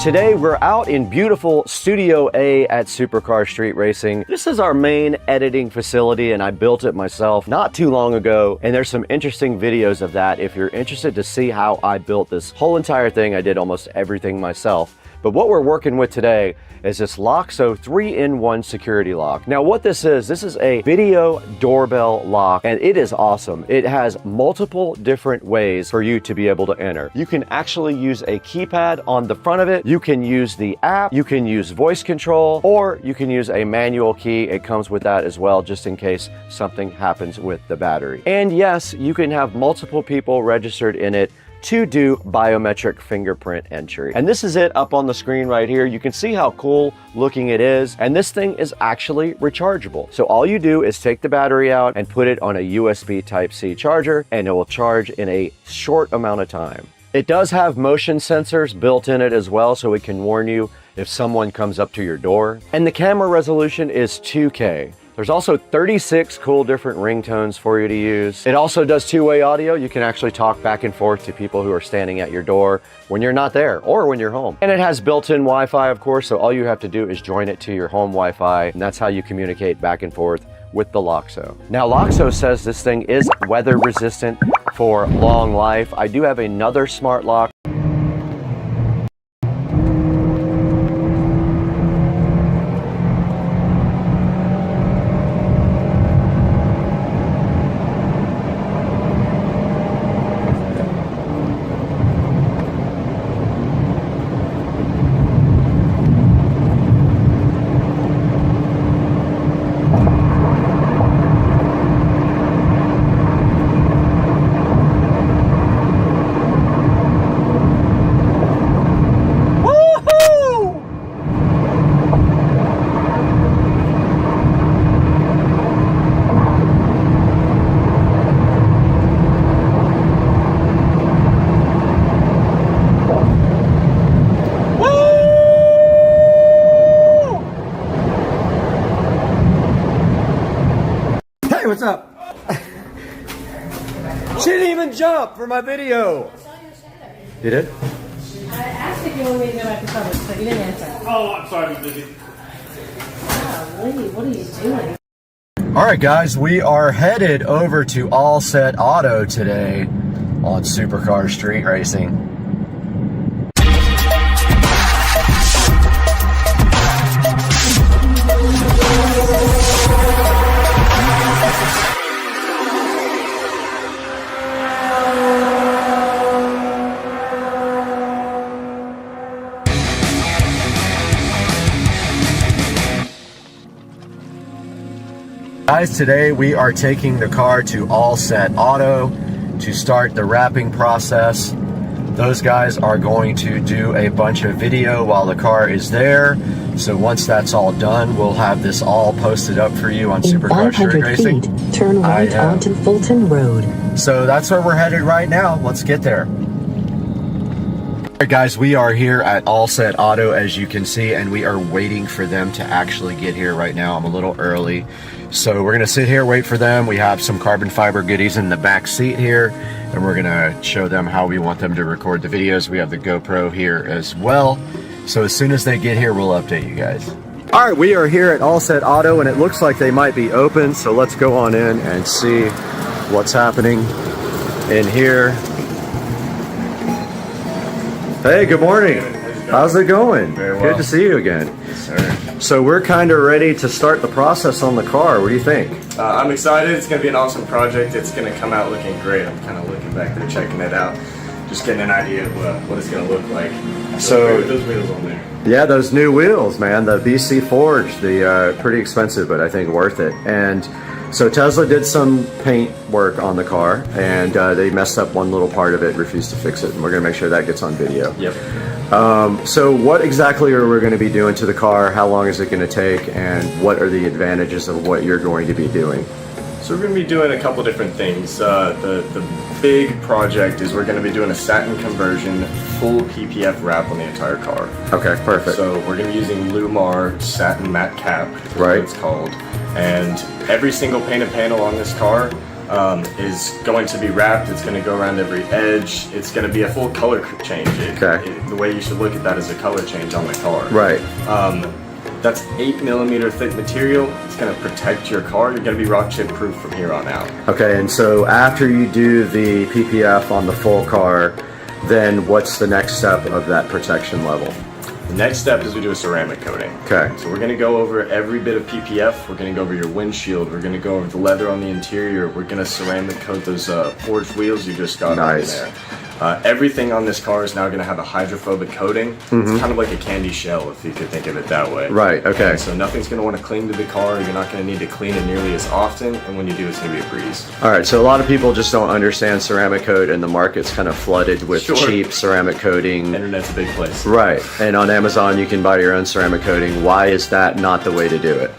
Today we're out in beautiful Studio A at Supercar Street Racing. This is our main editing facility, and I built it myself not too long ago, and there's some interesting videos of that. If you're interested to see how I built this whole entire thing, I did almost everything myself. But what we're working with today is this Loxo 3-in-1 security lock. Now what this is a video doorbell lock, and it is awesome. It has multiple different ways for you to be able to enter. You can actually use a keypad on the front of it. You can use the app, you can use voice control, or you can use a manual key. It comes with that as well, just in case something happens with the battery. And yes, you can have multiple people registered in it to do biometric fingerprint entry. And this is it up on the screen right here. You can see how cool looking it is. And this thing is actually rechargeable. So all you do is take the battery out and put it on a USB Type-C charger, and it will charge in a short amount of time. It does have motion sensors built in it as well, so it can warn you if someone comes up to your door. And the camera resolution is 2K. There's also 36 cool different ringtones for you to use. It also does two-way audio. You can actually talk back and forth to people who are standing at your door when you're not there or when you're home. And it has built-in Wi-Fi, of course, so all you have to do is join it to your home Wi-Fi, and that's how you communicate back and forth with the Loxo. Now, Loxo says this thing is weather resistant for long life. I do have another smart lock. What's up? She didn't even jump for my video. You did? I asked if you wanted me to go back to public, but you didn't answer. Oh, I'm sorry, I'm busy. Golly, what are you doing? All right, guys, we are headed over to All Set Auto today on Supercar Street Racing. Guys, today we are taking the car to All Set Auto to start the wrapping process. Those guys are going to do a bunch of video while the car is there. So once that's all done, we'll have this all posted up for you on Supercar Street Racing. Turn right onto Fulton Road. So that's where we're headed right now. Let's get there. All right, guys, we are here at All Set Auto, as you can see, and we are waiting for them to actually get here right now. I'm a little early. So we're gonna sit here, wait for them. We have some carbon fiber goodies in the back seat here, and we're gonna show them how we want them to record the videos. We have the GoPro here as well. So as soon as they get here, we'll update you guys. All right, we are here at All Set Auto, and it looks like they might be open. So let's go on in and see what's happening in here. Hey, good morning. How's it going? Very well. Good to see you again. Yes, sir. So we're kind of ready to start the process on the car. What do you think? I'm excited. It's going to be an awesome project. It's going to come out looking great. I'm kind of looking back there, checking it out, just getting an idea of what it's going to look like. So with those wheels on there. Yeah, those new wheels, man. The BC Forge, the pretty expensive, but I think worth it. And so Tesla did some paint work on the car, and they messed up one little part of it, refused to fix it, and we're going to make sure that gets on video. Yep. So what exactly are we going to be doing to the car? How long is it going to take? And what are the advantages of what you're going to be doing? So we're going to be doing a couple different things. The big project is we're going to be doing a satin conversion, full PPF wrap on the entire car. Okay, perfect. So we're going to be using Lumar satin matte cap, right? It's called, and every single painted panel on this car is going to be wrapped. It's going to go around every edge. It's going to be a full color change. The way you should look at that is a color change on the car. Right. That's 8mm thick material. It's going to protect your car. You're going to be rock chip proof from here on out. Okay, and so after you do the PPF on the full car, then what's the next step of that protection level? The next step is we do a ceramic coating. Okay. So we're going to go over every bit of PPF. We're going to go over your windshield. We're going to go over the leather on the interior. We're going to ceramic coat those forged wheels you just got on there. Everything on this car is now going to have a hydrophobic coating. It's kind of like a candy shell, if you could think of it that way. Right, okay. And so nothing's going to want to cling to the car. You're not going to need to clean it nearly as often, and when you do, it's going to be a breeze. All right, so a lot of people just don't understand ceramic coat, and the market's kind of flooded with cheap ceramic coating. Internet's a big place. Right, and on Amazon you can buy your own ceramic coating. Why is that not the way to do it?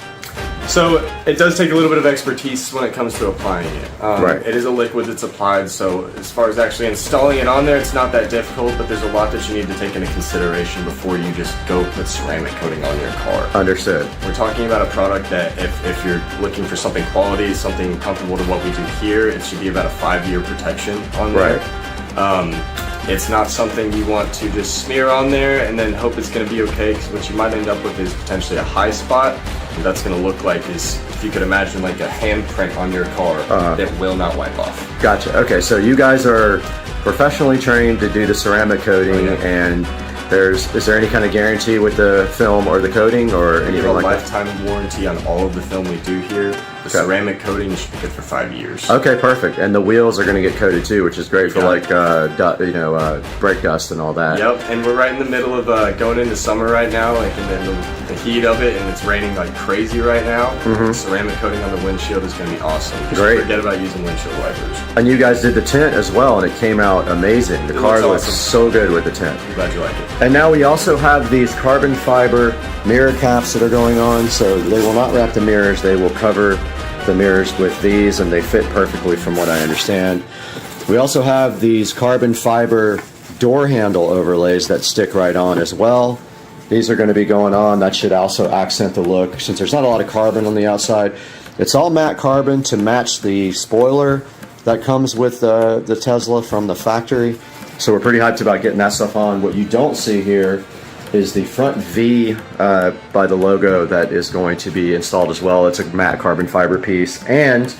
So it does take a little bit of expertise when it comes to applying it. Right. It is a liquid that's applied, so as far as actually installing it on there, it's not that difficult, but there's a lot that you need to take into consideration before you just go put ceramic coating on your car. Understood. We're talking about a product that if you're looking for something quality, something comparable to what we do here, it should be about a 5-year protection on there. It's not something you want to just smear on there and then hope it's going to be okay, because what you might end up with is potentially a high spot. What that's going to look like is, if you could imagine like a handprint on your car that will not wipe off. Gotcha. Okay, so you guys are professionally trained to do the ceramic coating, and is there any kind of guarantee with the film or the coating or anything like that? We have a lifetime warranty on all of the film we do here. The ceramic coating should be good for 5 years. Okay, perfect. And the wheels are going to get coated too, which is great for like brake dust and all that. Yep, and we're right in the middle of going into summer right now, like in the heat of it, and it's raining like crazy right now. Ceramic coating on the windshield is going to be awesome. Just forget about using windshield wipers. And you guys did the tint as well, and it came out amazing. The car looks so good with the tint. I'm glad you like it. And now we also have these carbon fiber mirror caps that are going on, so they will not wrap the mirrors, they will cover the mirrors with these, and they fit perfectly from what I understand. We also have these carbon fiber door handle overlays that stick right on as well. These are going to be going on. That should also accent the look, since there's not a lot of carbon on the outside. It's all matte carbon to match the spoiler that comes with the Tesla from the factory. So we're pretty hyped about getting that stuff on. What you don't see here is the front V by the logo that is going to be installed as well. It's a matte carbon fiber piece, and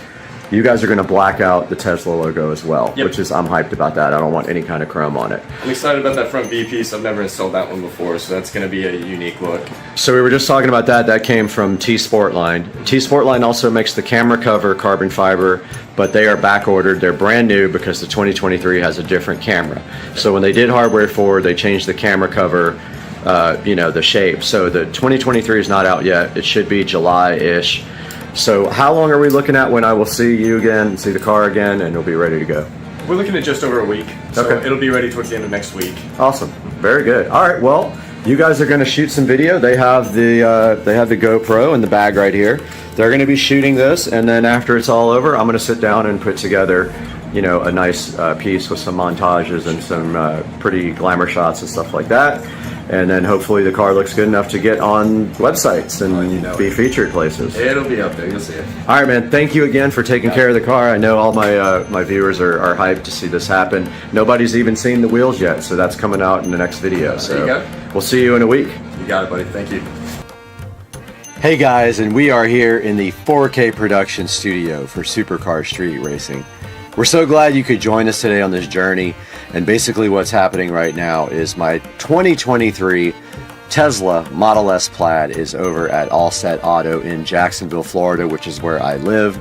you guys are going to black out the Tesla logo as well, which is, I'm hyped about that. I don't want any kind of chrome on it. I'm excited about that front V piece. I've never installed that one before, so that's going to be a unique look. So we were just talking about that. That came from T-Sportline. T-Sportline also makes the camera cover carbon fiber, but they are back ordered. They're brand new because the 2023 has a different camera. So when they did hardware forward, they changed the camera cover, the shape. So the 2023 is not out yet. It should be July-ish. So how long are we looking at when I will see you again, see the car again, and it'll be ready to go? We're looking at just over a week. So it'll be ready towards the end of next week. Awesome. Very good. All right, well, you guys are going to shoot some video. They have the GoPro in the bag right here. They're going to be shooting this, and then after it's all over, I'm going to sit down and put together, a nice piece with some montages and some pretty glamour shots and stuff like that. And then hopefully the car looks good enough to get on websites and be featured places. It'll be up there. You'll see it. All right, man. Thank you again for taking care of the car. I know all my viewers are hyped to see this happen. Nobody's even seen the wheels yet, so that's coming out in the next video. So we'll see you in a week. You got it, buddy. Thank you. Hey guys, and we are here in the 4K production studio for Supercar Street Racing. We're so glad you could join us today on this journey. And basically what's happening right now is my 2023 Tesla Model S Plaid is over at All Set Auto in Jacksonville, Florida, which is where I live.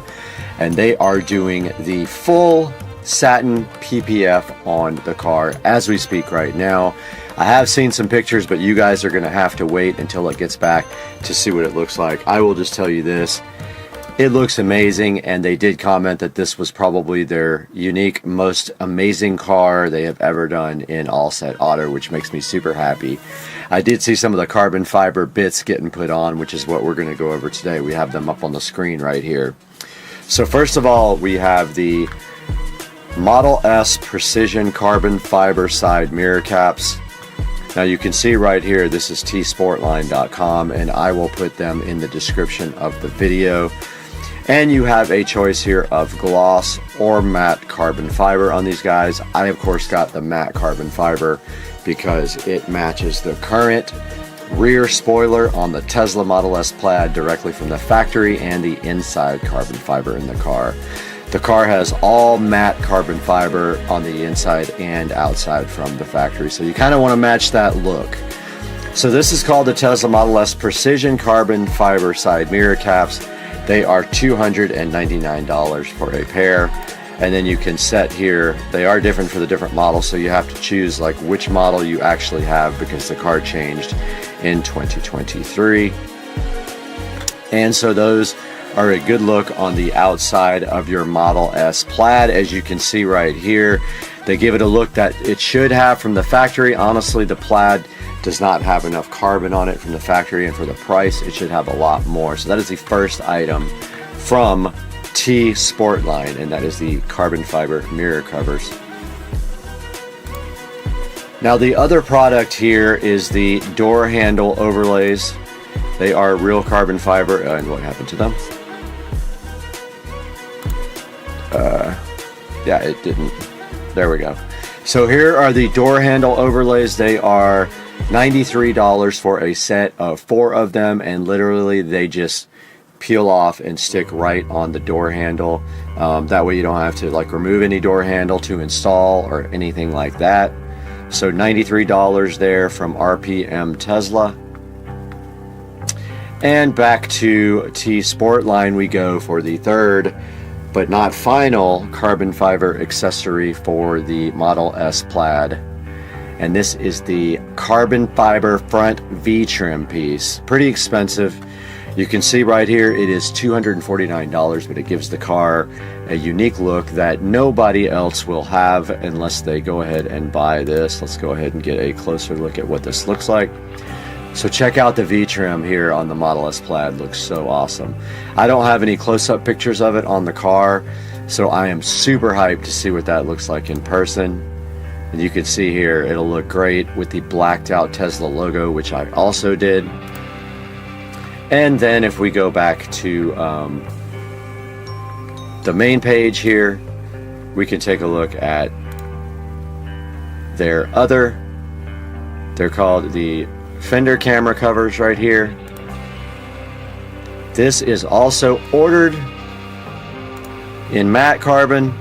And they are doing the full satin PPF on the car as we speak right now. I have seen some pictures, but you guys are going to have to wait until it gets back to see what it looks like. I will just tell you this. It looks amazing, and they did comment that this was probably their unique, most amazing car they have ever done in All Set Auto, which makes me super happy. I did see some of the carbon fiber bits getting put on, which is what we're going to go over today. We have them up on the screen right here. So first of all, we have the Model S Precision Carbon Fiber Side Mirror Caps. Now you can see right here, this is tsportline.com, and I will put them in the description of the video. And you have a choice here of gloss or matte carbon fiber on these guys. I of course got the matte carbon fiber because it matches the current rear spoiler on the Tesla Model S Plaid directly from the factory, and the inside carbon fiber in the car. The car has all matte carbon fiber on the inside and outside from the factory, so you kind of want to match that look. So this is called the Tesla Model S Precision Carbon Fiber Side Mirror Caps. They are $299 for a pair, and then you can set here. They are different for the different models, so you have to choose like which model you actually have because the car changed in 2023. And so those are a good look on the outside of your Model S Plaid. As you can see right here, they give it a look that it should have from the factory. Honestly, the Plaid does not have enough carbon on it from the factory, and for the price it should have a lot more. So that is the first item from T Sportline, and that is the carbon fiber mirror covers. Now the other product here is the door handle overlays. They are real carbon fiber, and what happened to them? Yeah, it didn't. There we go. So here are the door handle overlays. They are $93 for a set of 4 of them, and literally they just peel off and stick right on the door handle. That way you don't have to like remove any door handle to install or anything like that. So $93 there from RPM Tesla. And back to T Sportline we go for the third but not final carbon fiber accessory for the Model S Plaid. And this is the carbon fiber front V-trim piece. Pretty expensive. You can see right here it is $249, but it gives the car a unique look that nobody else will have unless they go ahead and buy this. Let's go ahead and get a closer look at what this looks like. So check out the V-trim here on the Model S Plaid. Looks so awesome. I don't have any close-up pictures of it on the car, so I am super hyped to see what that looks like in person. And you can see here it'll look great with the blacked out Tesla logo, which I also did. And then if we go back to the main page here, we can take a look at their other, they're called the fender camera covers right here. This is also ordered in matte carbon,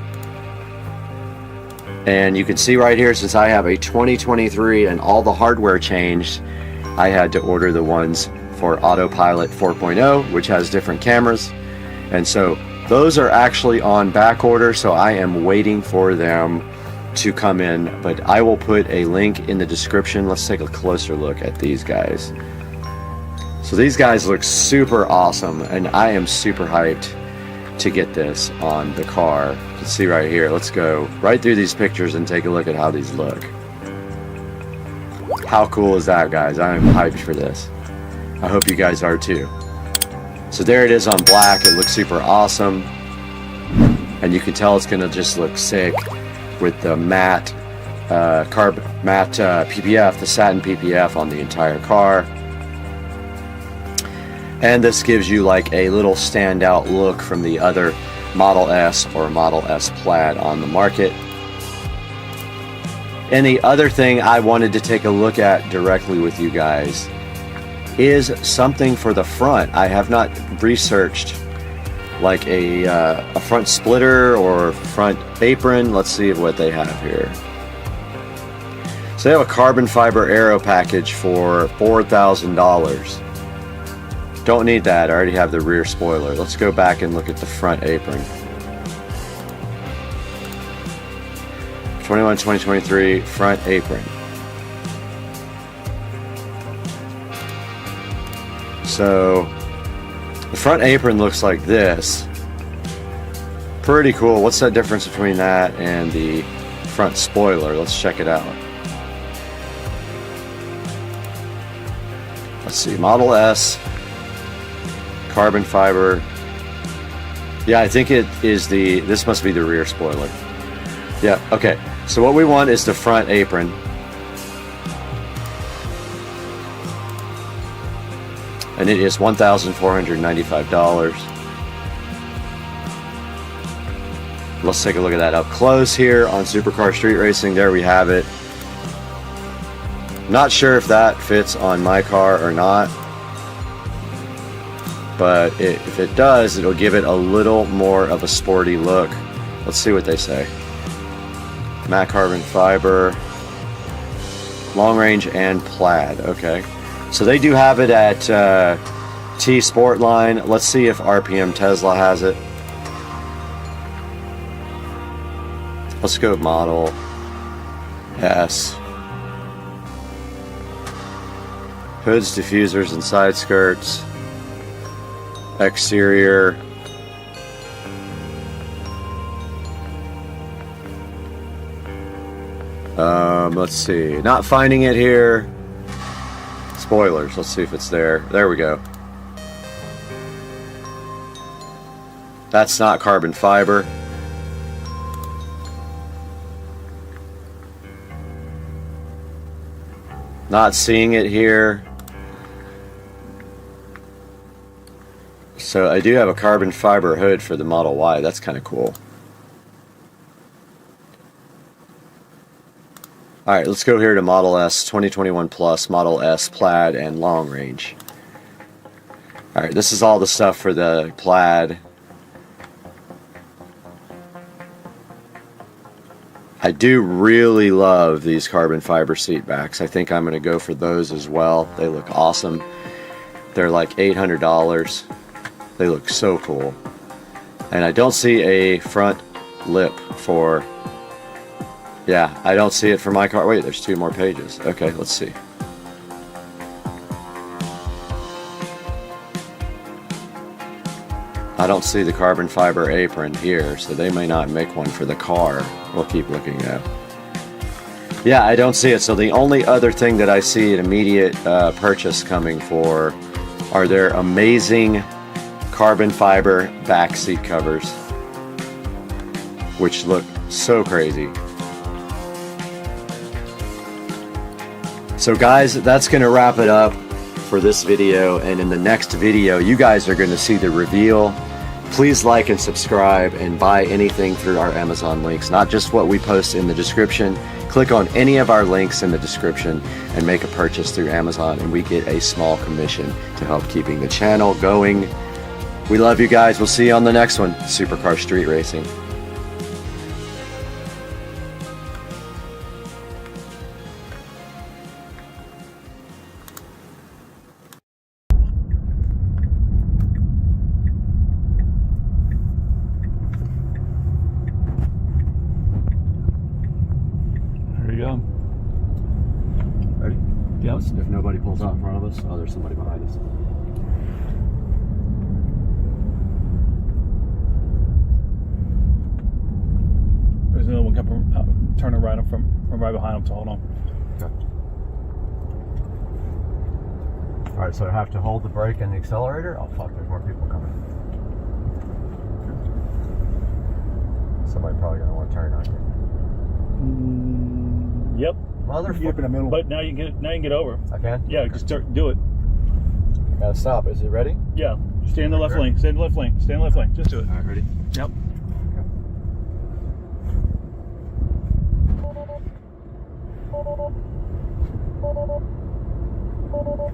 and you can see right here, since I have a 2023 and all the hardware changed, I had to order the ones for Autopilot 4.0, which has different cameras, and so those are actually on back order, so I am waiting for them to come in, but I will put a link in the description. Let's take a closer look at these guys. So these guys look super awesome, and I am super hyped to get this on the car. You can see right here. Let's go right through these pictures and take a look at how these look. How cool is that, guys? I am hyped for this. I hope you guys are too. So there it is on black. It looks super awesome, and you can tell it's gonna just look sick with the matte PPF, the satin PPF on the entire car. And this gives you like a little standout look from the other Model S or Model S Plaid on the market. And the other thing I wanted to take a look at directly with you guys is something for the front. I have not researched like a front splitter or front apron. Let's see what they have here. So they have a carbon fiber aero package for $4,000. Don't need that, I already have the rear spoiler. Let's go back and look at the front apron. 2023 front apron. So the front apron looks like this. Pretty cool. What's that difference between that and the front spoiler? Let's check it out. Let's see, Model S, carbon fiber. Yeah, I think it is this must be the rear spoiler. Yeah, okay. So what we want is the front apron. And it is $1,495. Let's take a look at that up close here on Supercar Street Racing. There we have it. Not sure if that fits on my car or not, but if it does, it'll give it a little more of a sporty look. Let's see what they say. Matte carbon fiber, long range and plaid. Okay. So they do have it at T Sportline. Let's see if RPM Tesla has it. Let's go Model S. Hoods, diffusers, and side skirts. Exterior. Let's see. Not finding it here. spoilers. Let's see if it's there. There we go. That's not carbon fiber. Not seeing it here. So I do have a carbon fiber hood for the Model Y. That's kind of cool. Alright, let's go here to Model S 2021 Plus, Model S Plaid, and Long Range. Alright, this is all the stuff for the Plaid. I do really love these carbon fiber seat backs. I think I'm going to go for those as well. They look awesome. They're like $800. They look so cool. And I don't see a front lip for... Yeah, I don't see it for my car. Wait, there's 2 more pages. Okay, let's see. I don't see the carbon fiber apron here, so they may not make one for the car. We'll keep looking though. Yeah, I don't see it. So the only other thing that I see an immediate purchase coming for are their amazing carbon fiber back seat covers, which look so crazy. So guys, that's going to wrap it up for this video, and in the next video you guys are going to see the reveal. Please like and subscribe and buy anything through our Amazon links, not just what we post in the description. Click on any of our links in the description and make a purchase through Amazon, and we get a small commission to help keeping the channel going. We love you guys. We'll see you on the next one. Supercar Street Racing. If nobody pulls out in front of us, oh, there's somebody behind us. There's another one coming, turning right from right behind him, so hold on. Okay. Alright, so I have to hold the brake and the accelerator? Oh fuck, there's more people coming. Somebody probably gonna want to turn on you. Yep. Motherfucker in the middle. But now you can get over. I can? Yeah, just do it. Gotta stop. Is it ready? Yeah. Stay in the left lane. Stay in the left lane. Stay in the left lane. Just do it. Alright, ready? Yep.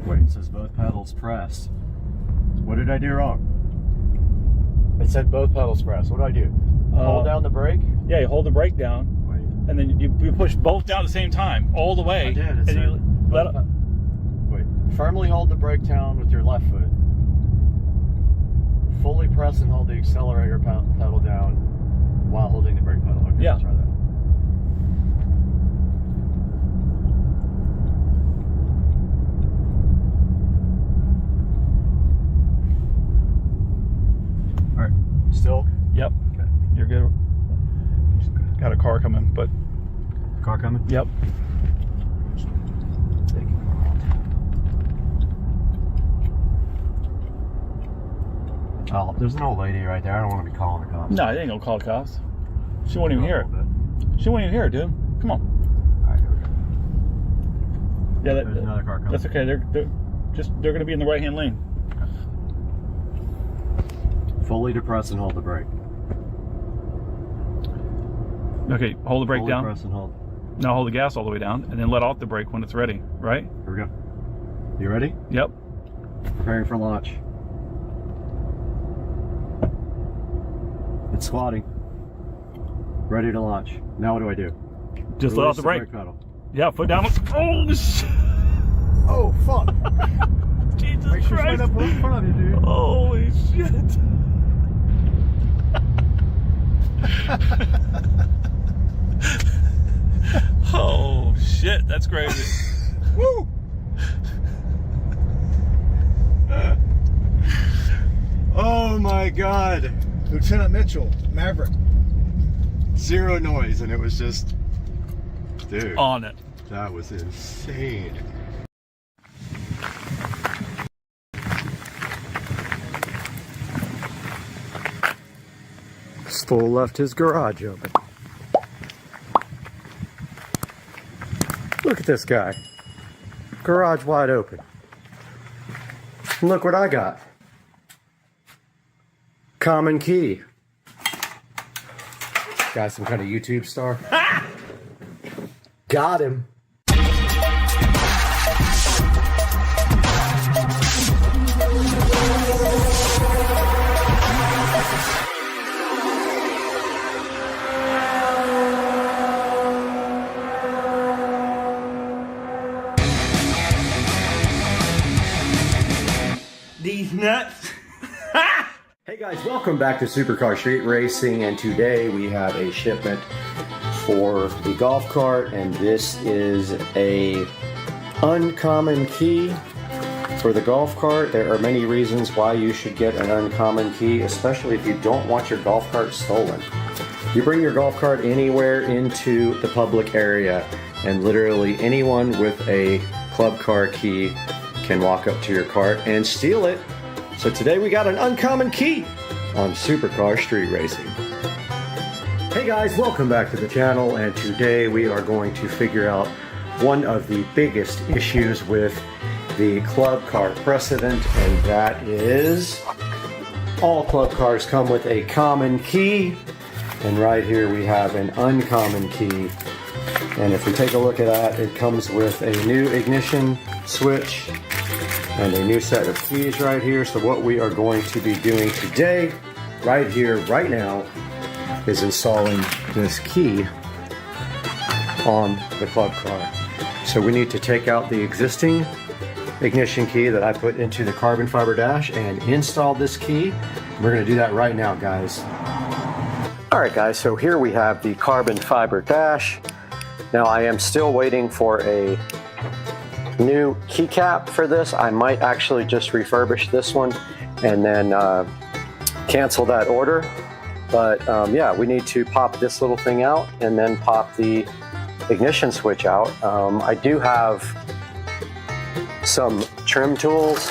Wait, it says both pedals pressed. What did I do wrong? It said both pedals pressed. What do I do? Hold down the brake? Yeah, you hold the brake down. And then you push both down at the same time, all the way. I did. Wait. Firmly hold the brake down with your left foot. Fully press and hold the accelerator pedal down while holding the brake pedal. Okay, yeah. Try that. All right. Still? Yep. Okay. You're good. Got a car coming, but... Car coming? Yep. Oh, there's an old lady right there. I don't want to be calling the cops. No, they ain't gonna call the cops. She won't even hear it. She won't even hear it, dude. Come on. Alright, here we go. Yeah, there's another car coming. That's okay. They're gonna be in the right-hand lane. Fully depress and hold the brake. Okay, hold the brake Fully down. Press and hold. Now hold the gas all the way down, and then let off the brake when it's ready, right? Here we go. You ready? Yep. Preparing for launch. It's squatting. Ready to launch. Now what do I do? Just let off the brake. Pedal. Yeah, foot down. Oh, shit. Oh, fuck. Jesus Make sure Christ. it's right up in front of you, dude. Holy shit. Oh, shit. That's crazy. Woo! Oh my God. Lieutenant Mitchell, Maverick. Zero noise, and it was just, dude. On it. That was insane. This fool left his garage open. Look at this guy. Garage wide open. And look what I got. Common key. Guy, some kind of YouTube star. Got him. These nuts. Hey guys, welcome back to Supercar Street Racing, and today we have a shipment for the golf cart, and this is a uncommon key for the golf cart. There are many reasons why you should get an uncommon key, especially if you don't want your golf cart stolen. You bring your golf cart anywhere into the public area, and literally anyone with a club car key can walk up to your cart and steal it. So today we got an uncommon key on Supercar Street Racing. Hey guys, welcome back to the channel, and today we are going to figure out one of the biggest issues with the club car precedent, and that is all club cars come with a common key, and right here we have an uncommon key. And if we take a look at that, it comes with a new ignition switch and a new set of keys right here. So what we are going to be doing today, right here, right now, is installing this key on the club car. So we need to take out the existing ignition key that I put into the carbon fiber dash and install this key. We're going to do that right now, guys. All right, guys, so here we have the carbon fiber dash. Now I am still waiting for a new keycap for this. I might actually just refurbish this one and then cancel that order. But yeah, we need to pop this little thing out and then pop the ignition switch out. I do have some trim tools,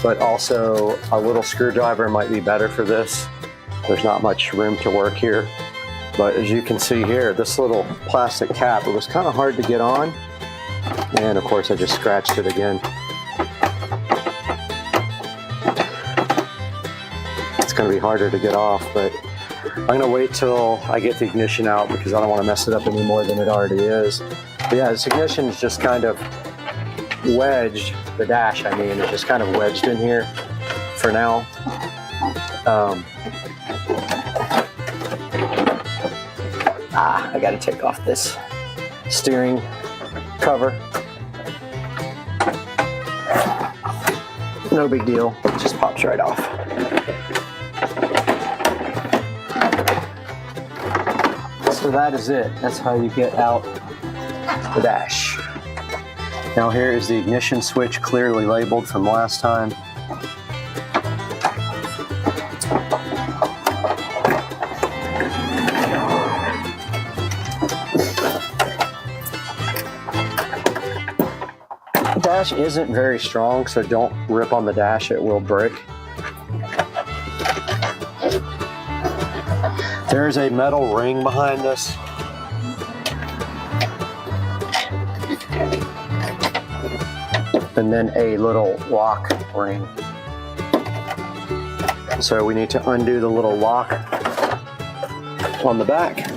but also a little screwdriver might be better for this. There's not much room to work here. But as you can see here, this little plastic cap, it was kind of hard to get on. And of course I just scratched it again. It's going to be harder to get off, but I'm going to wait till I get the ignition out because I don't want to mess it up any more than it already is. But yeah, this ignition is just kind of wedged, the dash I mean, is just kind of wedged in here for now. I got to take off this steering cover. No big deal, it just pops right off. So that is it. That's how you get out the dash. Now here is the ignition switch, clearly labeled from last time. The dash isn't very strong, so don't rip on the dash, it will break. There's a metal ring behind this. And then a little lock ring. So we need to undo the little lock on the back.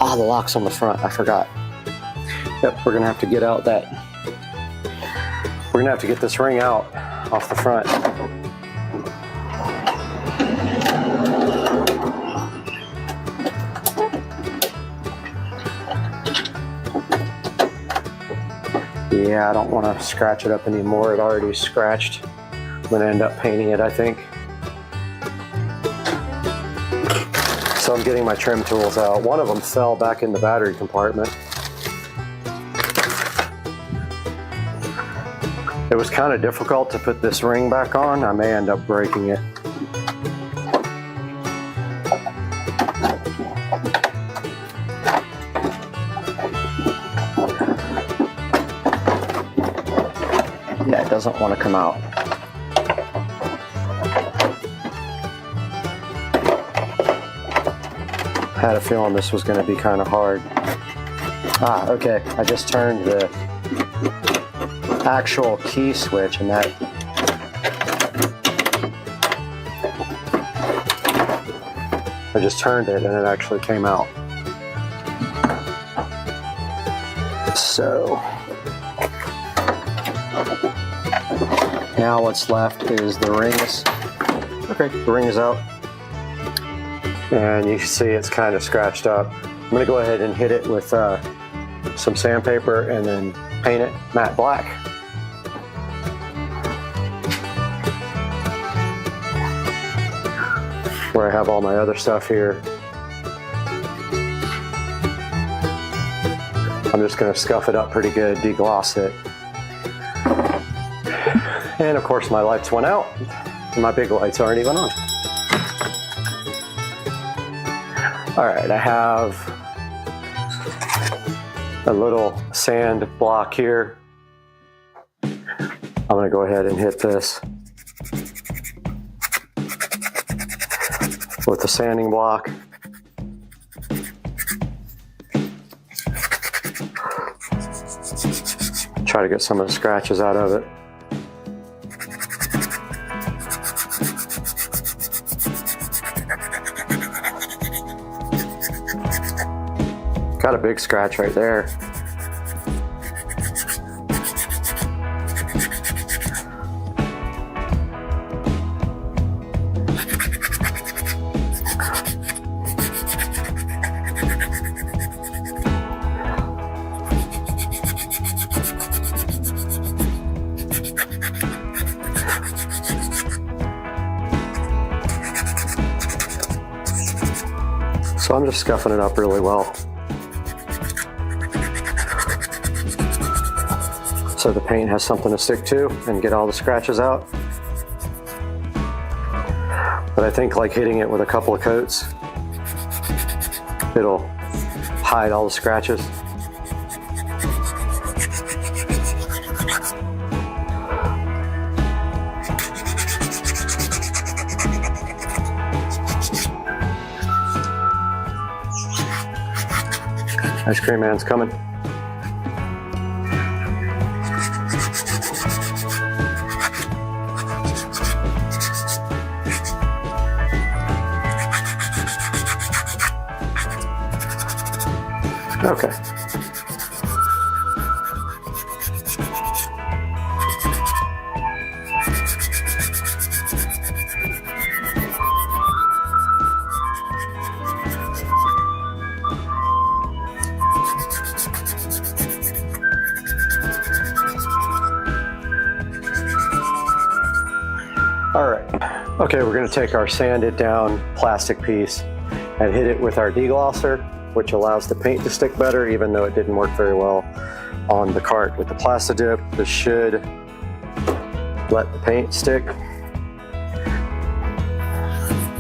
Ah, the lock's on the front, I forgot. Yep, we're gonna have to get out that. We're gonna have to get this ring out off the front. Yeah, I don't want to scratch it up anymore. It already scratched. I'm going to end up painting it, I think. So I'm getting my trim tools out. One of them fell back in the battery compartment. It was kind of difficult to put this ring back on. I may end up breaking it. Yeah, it doesn't want to come out. I had a feeling this was going to be kind of hard. Ah, okay. I just turned the actual key switch and that I just turned it and it actually came out. So now what's left is the rings. Okay, the ring is out. And you can see it's kind of scratched up. I'm gonna go ahead and hit it with some sandpaper and then paint it matte black. Where I have all my other stuff here. I'm just gonna scuff it up pretty good, degloss it. And of course my lights went out. And my big lights aren't even on. All right, I have a little sand block here. I'm gonna go ahead and hit this with the sanding block. Try to get some of the scratches out of it. Got a big scratch right there. So I'm just scuffing it up really well. So the paint has something to stick to and get all the scratches out. But I think like hitting it with a couple of coats, it'll hide all the scratches. Ice cream man's coming. Okay. All right. Okay, we're going to take our sanded down plastic piece and hit it with our deglosser, which allows the paint to stick better, even though it didn't work very well on the cart. With the Plastidip, this should let the paint stick.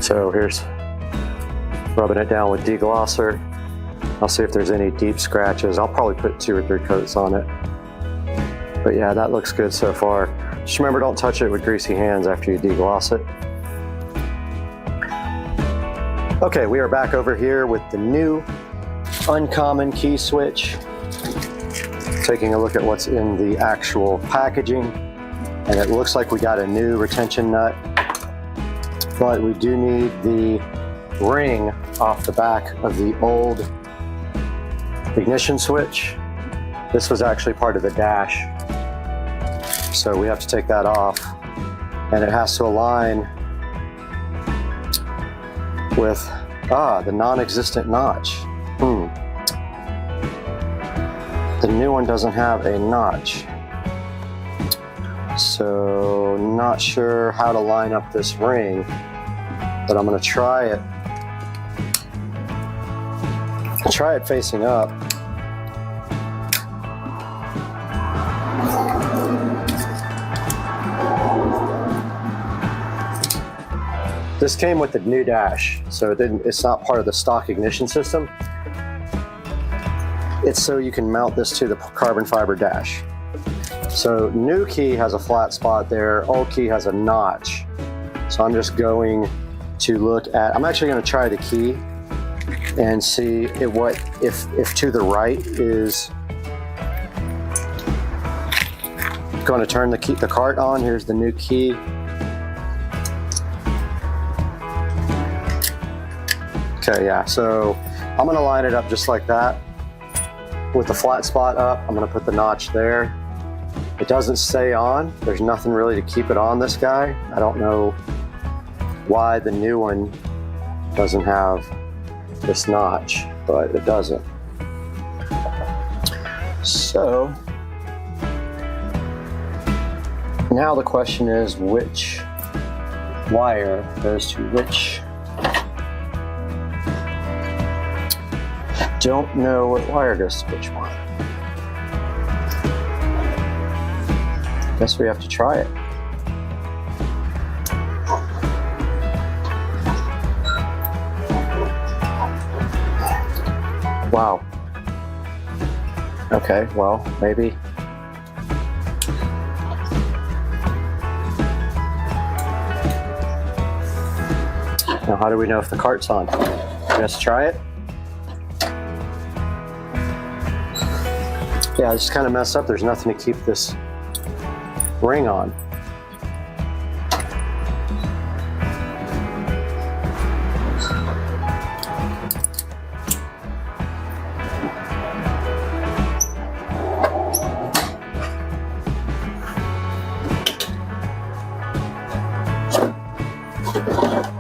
So here's rubbing it down with deglosser. I'll see if there's any deep scratches. I'll probably put 2 or 3 coats on it. But yeah, that looks good so far. Just remember, don't touch it with greasy hands after you degloss it. Okay, we are back over here with the new uncommon key switch. Taking a look at what's in the actual packaging, and it looks like we got a new retention nut, but we do need the ring off the back of the old ignition switch. This was actually part of the dash, so we have to take that off, and it has to align with the non-existent notch. The new one doesn't have a notch, so not sure how to line up this ring, but I'm going to try it. Try it facing up. This came with the new dash, so it's not part of the stock ignition system. It's so you can mount this to the carbon fiber dash. So new key has a flat spot there, old key has a notch. So I'm just going to look at, I'm actually going to try the key and see if to the right is going to turn the cart on. Here's the new key. Okay, yeah, so I'm going to line it up just like that with the flat spot up. I'm going to put the notch there. It doesn't stay on. There's nothing really to keep it on this guy. I don't know why the new one doesn't have this notch, but it doesn't. So now the question is, which wire goes to which? Don't know what wire goes to which one. Guess we have to try it. Wow. Okay, well, maybe. Now, how do we know if the cart's on? Let's try it. Yeah, I just kind of messed up. There's nothing to keep this ring on.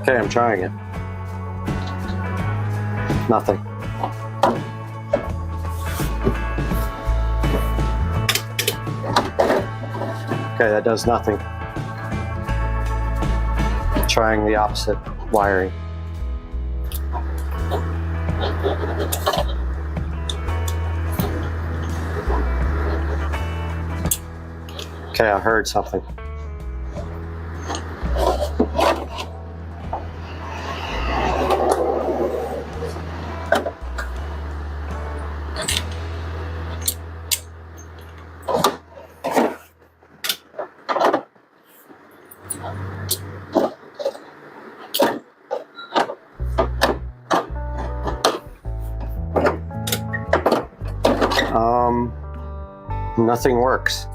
Okay, I'm trying it. Nothing. Okay, that does nothing. Trying the opposite wiring. Okay, I heard something. Nothing works.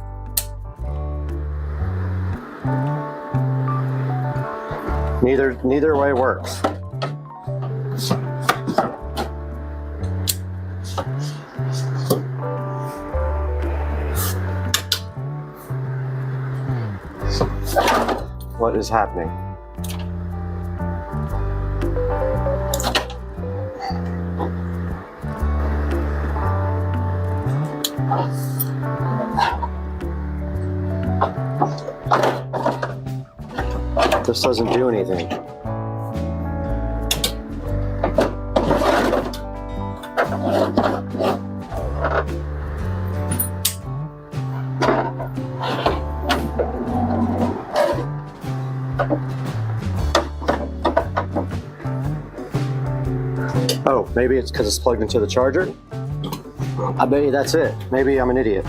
Neither way works. What is happening? This doesn't do anything. Oh, maybe it's because it's plugged into the charger? I bet you that's it. Maybe I'm an idiot.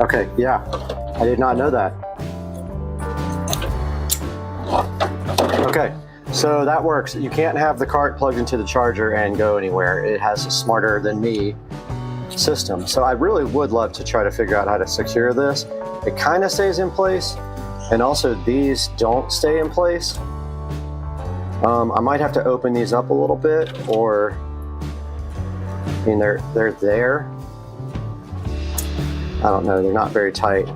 Okay, yeah. I did not know that. Okay, so that works. You can't have the cart plugged into the charger and go anywhere. It has a smarter than me system. So I really would love to try to figure out how to secure this. It kind of stays in place, and also these don't stay in place. I might have to open these up a little bit, or I mean they're there. I don't know, they're not very tight.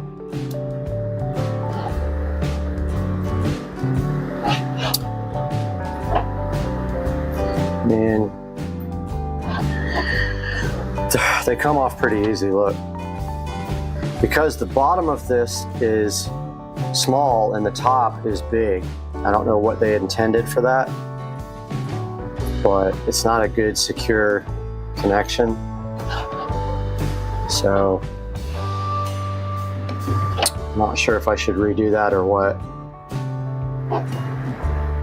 And they come off pretty easy, look. Because the bottom of this is small and the top is big. I don't know what they intended for that, but it's not a good secure connection. So I'm not sure if I should redo that or what.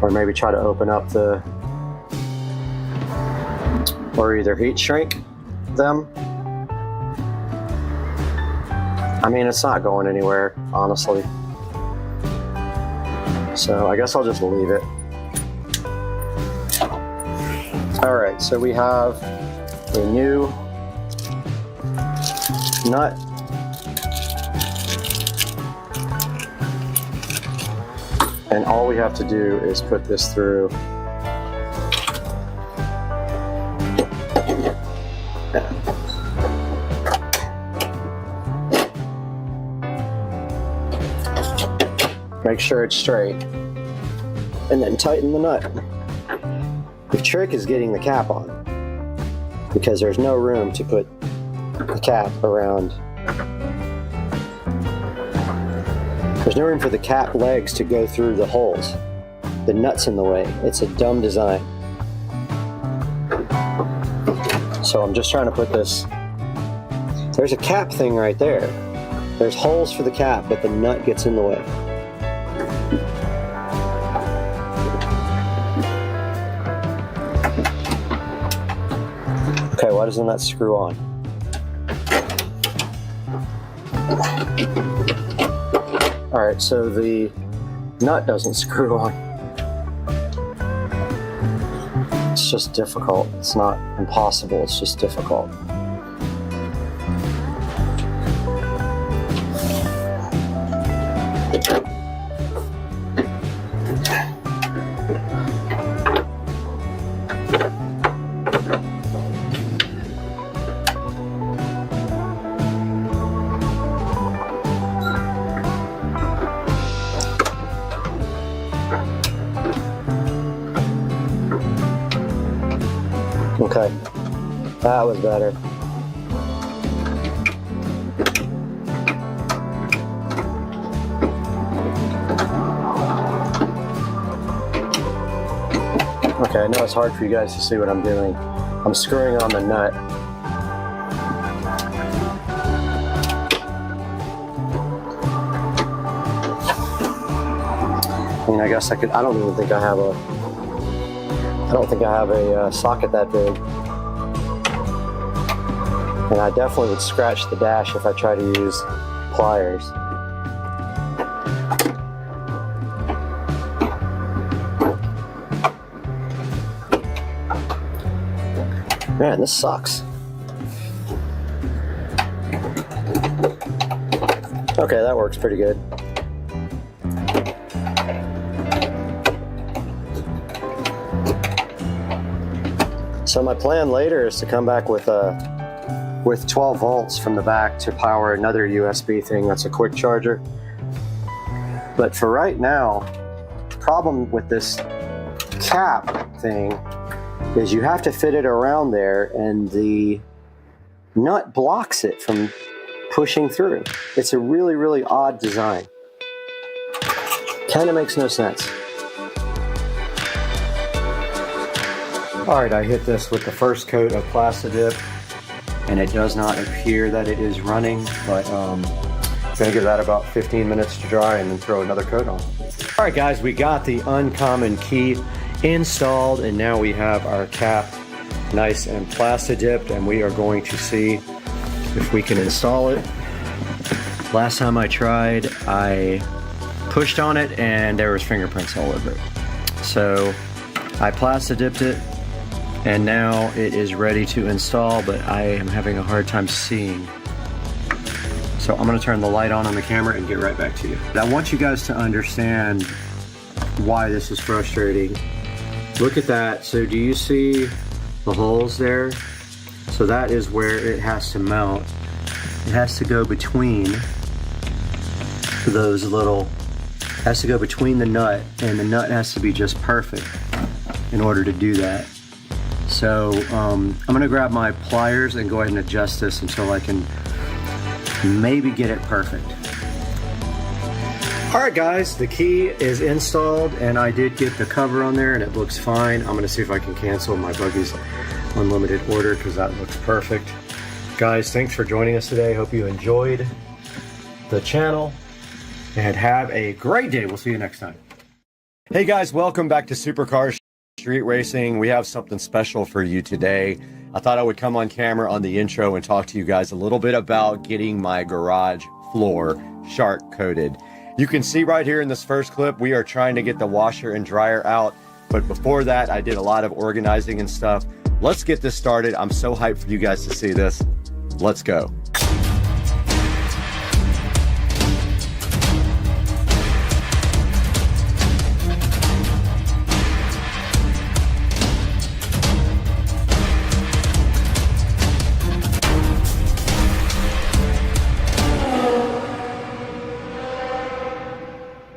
Or maybe try to open up the, or either heat shrink them I mean, it's not going anywhere, honestly. So I guess I'll just leave it. All right, so we have a new nut. And all we have to do is put this through. Make sure it's straight, and then tighten the nut. The trick is getting the cap on, because there's no room to put the cap around. There's no room for the cap legs to go through the holes. The nut's in the way. It's a dumb design. So I'm just trying to put this. There's a cap thing right there. There's holes for the cap, but the nut gets in the way. Okay, why doesn't that screw on? Alright, so the nut doesn't screw on. It's just difficult. It's not impossible, it's just difficult. Okay, that was better. Okay, I know it's hard for you guys to see what I'm doing. I'm screwing on the nut. I mean, I guess I could, I don't even think I have a socket that big. And I definitely would scratch the dash if I try to use pliers. Man, this sucks. Okay, that works pretty good. So my plan later is to come back with 12 volts from the back to power another USB thing that's a quick charger. But for right now, the problem with this cap thing is you have to fit it around there and the nut blocks it from pushing through. It's a really, really odd design. Kind of makes no sense. All right, I hit this with the first coat of Plastidip, and it does not appear that it is running, but I'm gonna give that about 15 minutes to dry and then throw another coat on. All right, guys, we got the uncommon key installed, and now we have our cap nice and Plastidipped, and we are going to see if we can install it. Last time I tried, I pushed on it and there was fingerprints all over it. So I Plastidipped it, and now it is ready to install, but I am having a hard time seeing. So I'm gonna turn the light on the camera and get right back to you. I want you guys to understand why this is frustrating. Look at that. So do you see the holes there? So that is where it has to mount. It has to go between those little, has to go between the nut, and the nut has to be just perfect in order to do that. So I'm gonna grab my pliers and go ahead and adjust this until I can maybe get it perfect. All right, guys, the key is installed, and I did get the cover on there and it looks fine. I'm gonna see if I can cancel my Buggy's unlimited order because that looks perfect. Guys, thanks for joining us today. Hope you enjoyed the channel and have a great day. We'll see you next time. Hey guys, welcome back to Supercars Street Racing. We have something special for you today. I thought I would come on camera on the intro and talk to you guys a little bit about getting my garage floor shark coated. You can see right here in this first clip, we are trying to get the washer and dryer out. But before that, I did a lot of organizing and stuff. Let's get this started. I'm so hyped for you guys to see this. Let's go.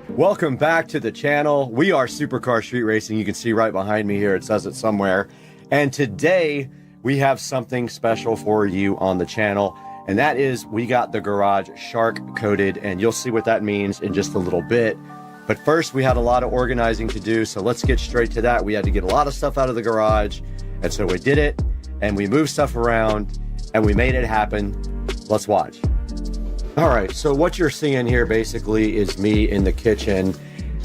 Welcome back to the channel. We are Supercar Street Racing. You can see right behind me here, it says it somewhere. And today we have something special for you on the channel. And that is we got the garage shark coated, and you'll see what that means in just a little bit. But first we had a lot of organizing to do. So let's get straight to that. We had to get a lot of stuff out of the garage. And so we did it, and we moved stuff around, and we made it happen. Let's watch. All right, so what you're seeing here basically is me in the kitchen,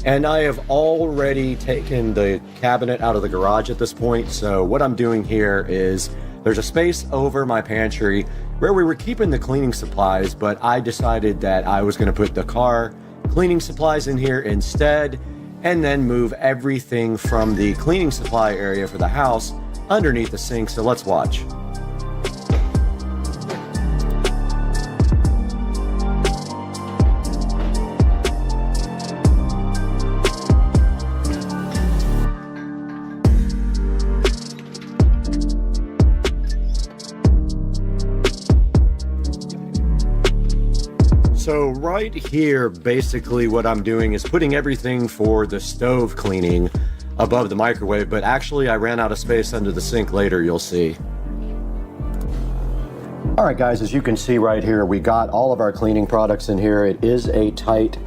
and I have already taken the cabinet out of the garage at this point. So what I'm doing here is there's a space over my pantry where we were keeping the cleaning supplies, but I decided that I was gonna put the car cleaning supplies in here instead, and then move everything from the cleaning supply area for the house underneath the sink. So let's watch. So right here, basically what I'm doing is putting everything for the stove cleaning above the microwave, but actually I ran out of space under the sink later, you'll see. All right, guys, as you can see right here, we got all of our cleaning products in here. It is a tight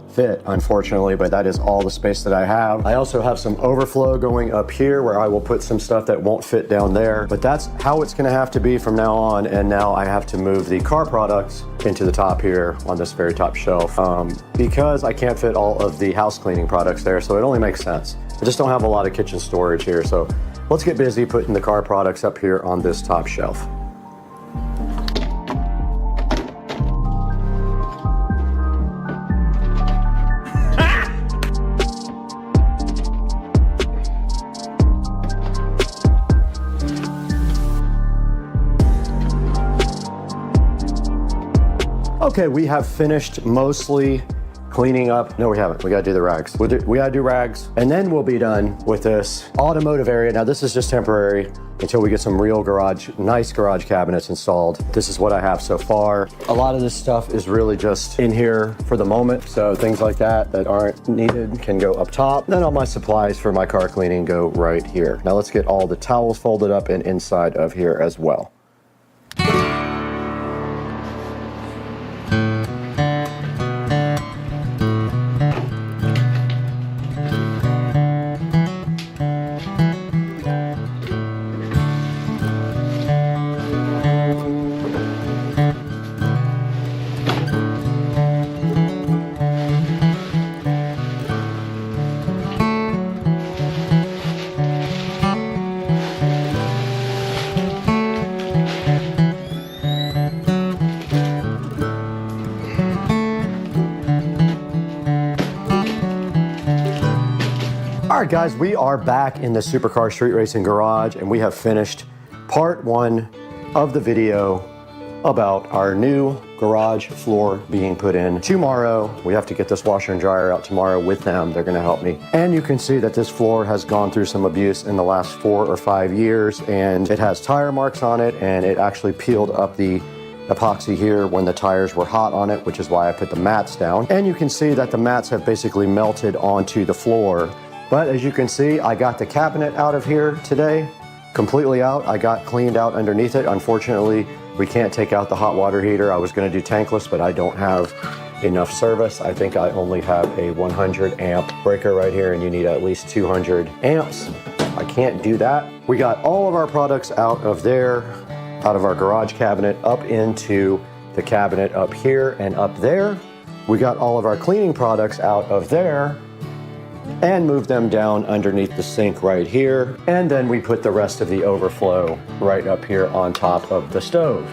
fit, unfortunately, but that is all the space that I have. I also have some overflow going up here where I will put some stuff that won't fit down there, but that's how it's gonna have to be from now on. And now I have to move the car products into the top here on this very top shelf because I can't fit all of the house cleaning products there, so it only makes sense. I just don't have a lot of kitchen storage here, so let's get busy putting the car products up here on this top shelf. Okay, we have finished mostly cleaning up. No, we haven't. We gotta do the rags. We gotta do rags, and then we'll be done with this automotive area. Now, this is just temporary until we get some real nice garage cabinets installed. This is what I have so far. A lot of this stuff is really just in here for the moment. So things like that aren't needed can go up top. Then all my supplies for my car cleaning go right here. Now let's get all the towels folded up and inside of here as well. All right, guys, we are back in the Supercar Street Racing garage, and we have finished part 1 of the video about our new garage floor being put in tomorrow. We have to get this washer and dryer out tomorrow with them. They're gonna help me. And you can see that this floor has gone through some abuse in the last 4 or 5 years, and it has tire marks on it, and it actually peeled up the epoxy here when the tires were hot on it, which is why I put the mats down. And you can see that the mats have basically melted onto the floor. But as you can see, I got the cabinet out of here today, completely out. I got cleaned out underneath it. Unfortunately, we can't take out the hot water heater. I was gonna do tankless, but I don't have enough service. I think I only have a 100 amp breaker right here, and you need at least 200 amps. I can't do that. We got all of our products out of there, out of our garage cabinet, up into the cabinet up here and up there. We got all of our cleaning products out of there and move them down underneath the sink right here. And then we put the rest of the overflow right up here on top of the stove.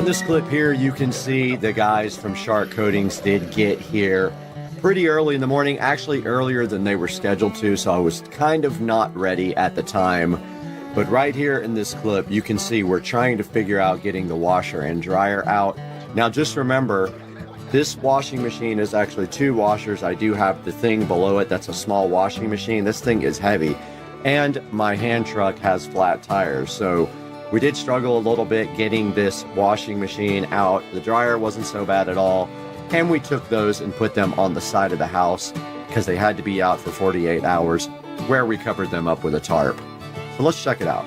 On this clip here, you can see the guys from Shark Coatings did get here pretty early in the morning, actually earlier than they were scheduled to, so I was kind of not ready at the time. But right here in this clip, you can see we're trying to figure out getting the washer and dryer out. Now just remember, this washing machine is actually 2 washers. I do have the thing below it that's a small washing machine. This thing is heavy, and my hand truck has flat tires, so we did struggle a little bit getting this washing machine out. The dryer wasn't so bad at all, and we took those and put them on the side of the house because they had to be out for 48 hours, where we covered them up with a tarp. So let's check it out.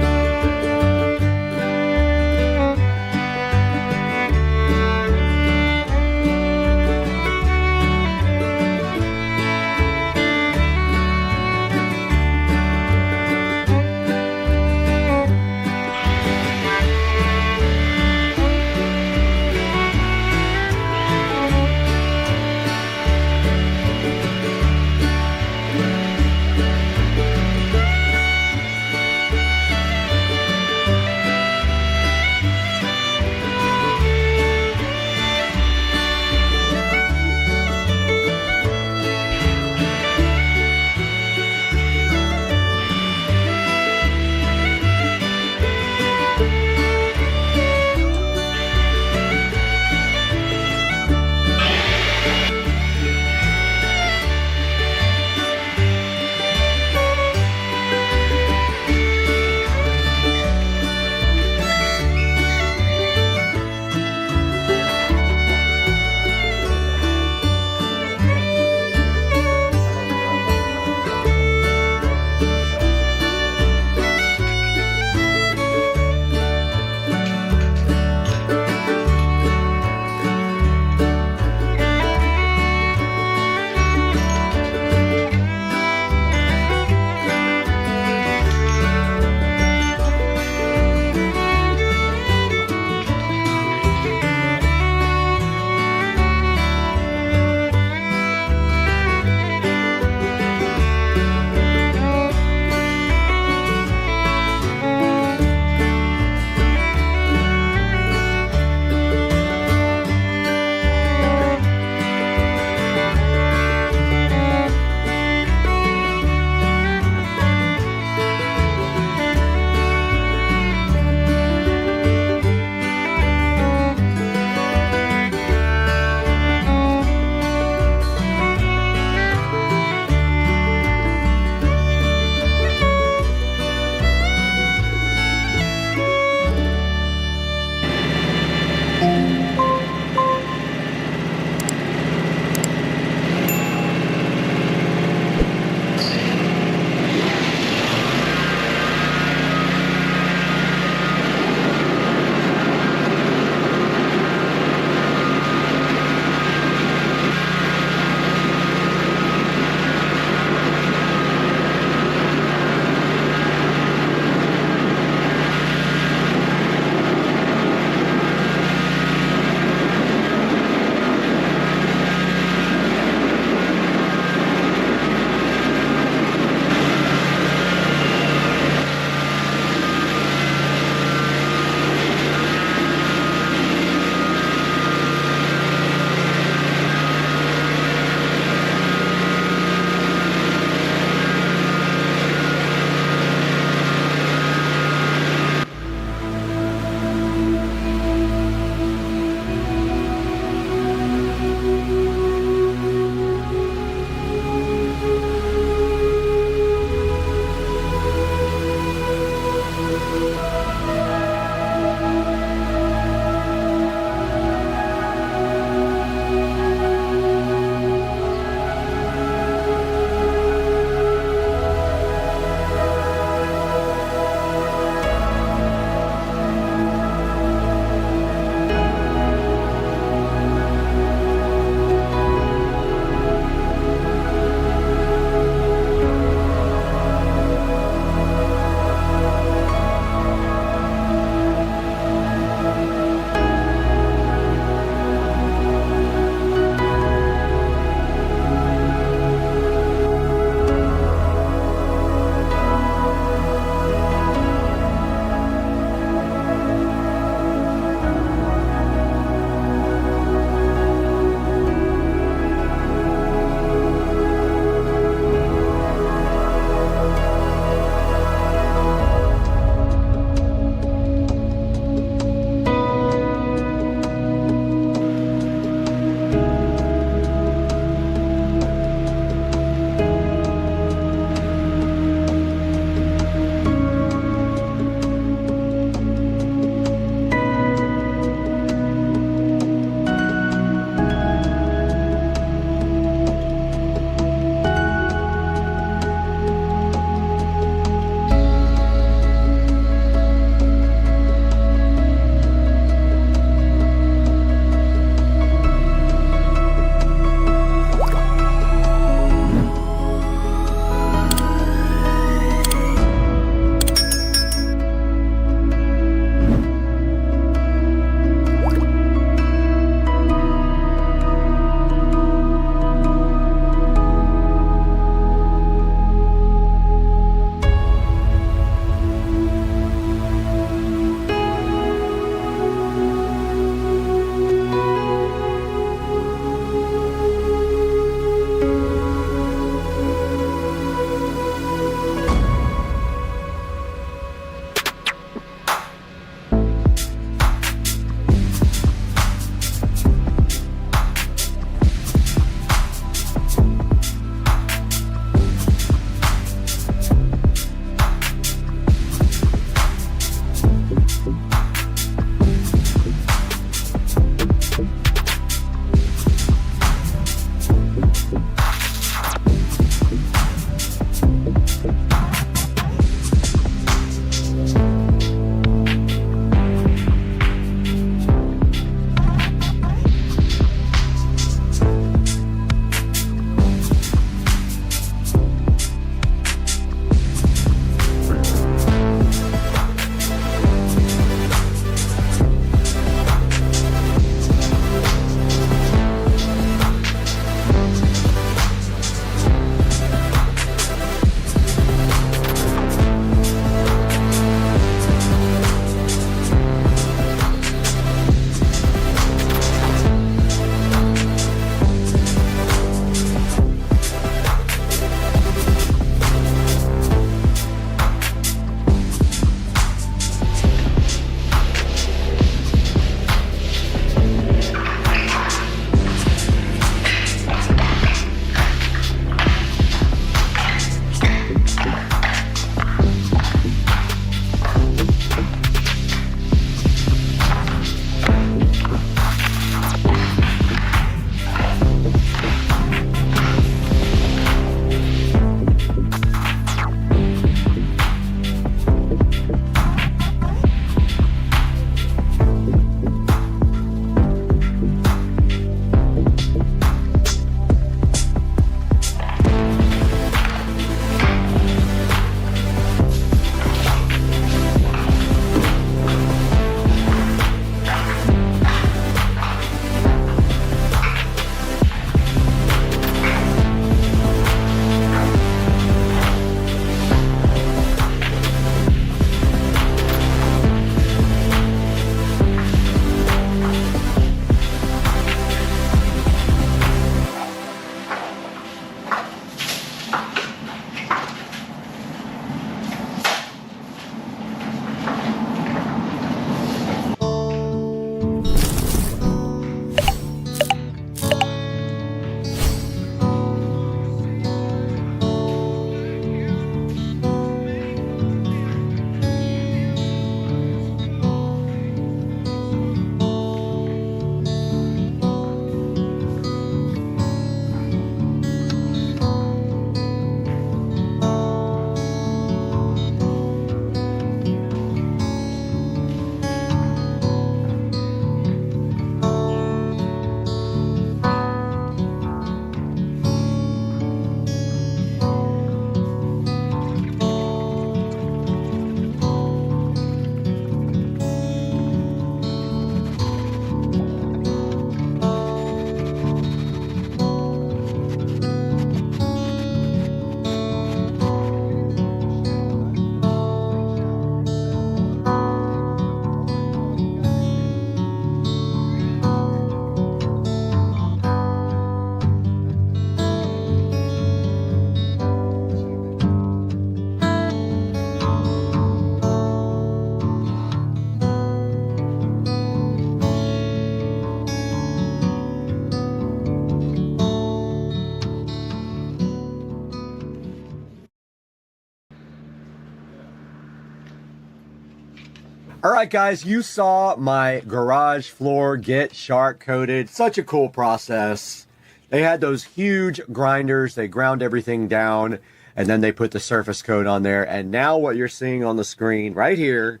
All right, guys, you saw my garage floor get shark coated. Such a cool process. They had those huge grinders. They ground everything down, and then they put the surface coat on there. And now what you're seeing on the screen right here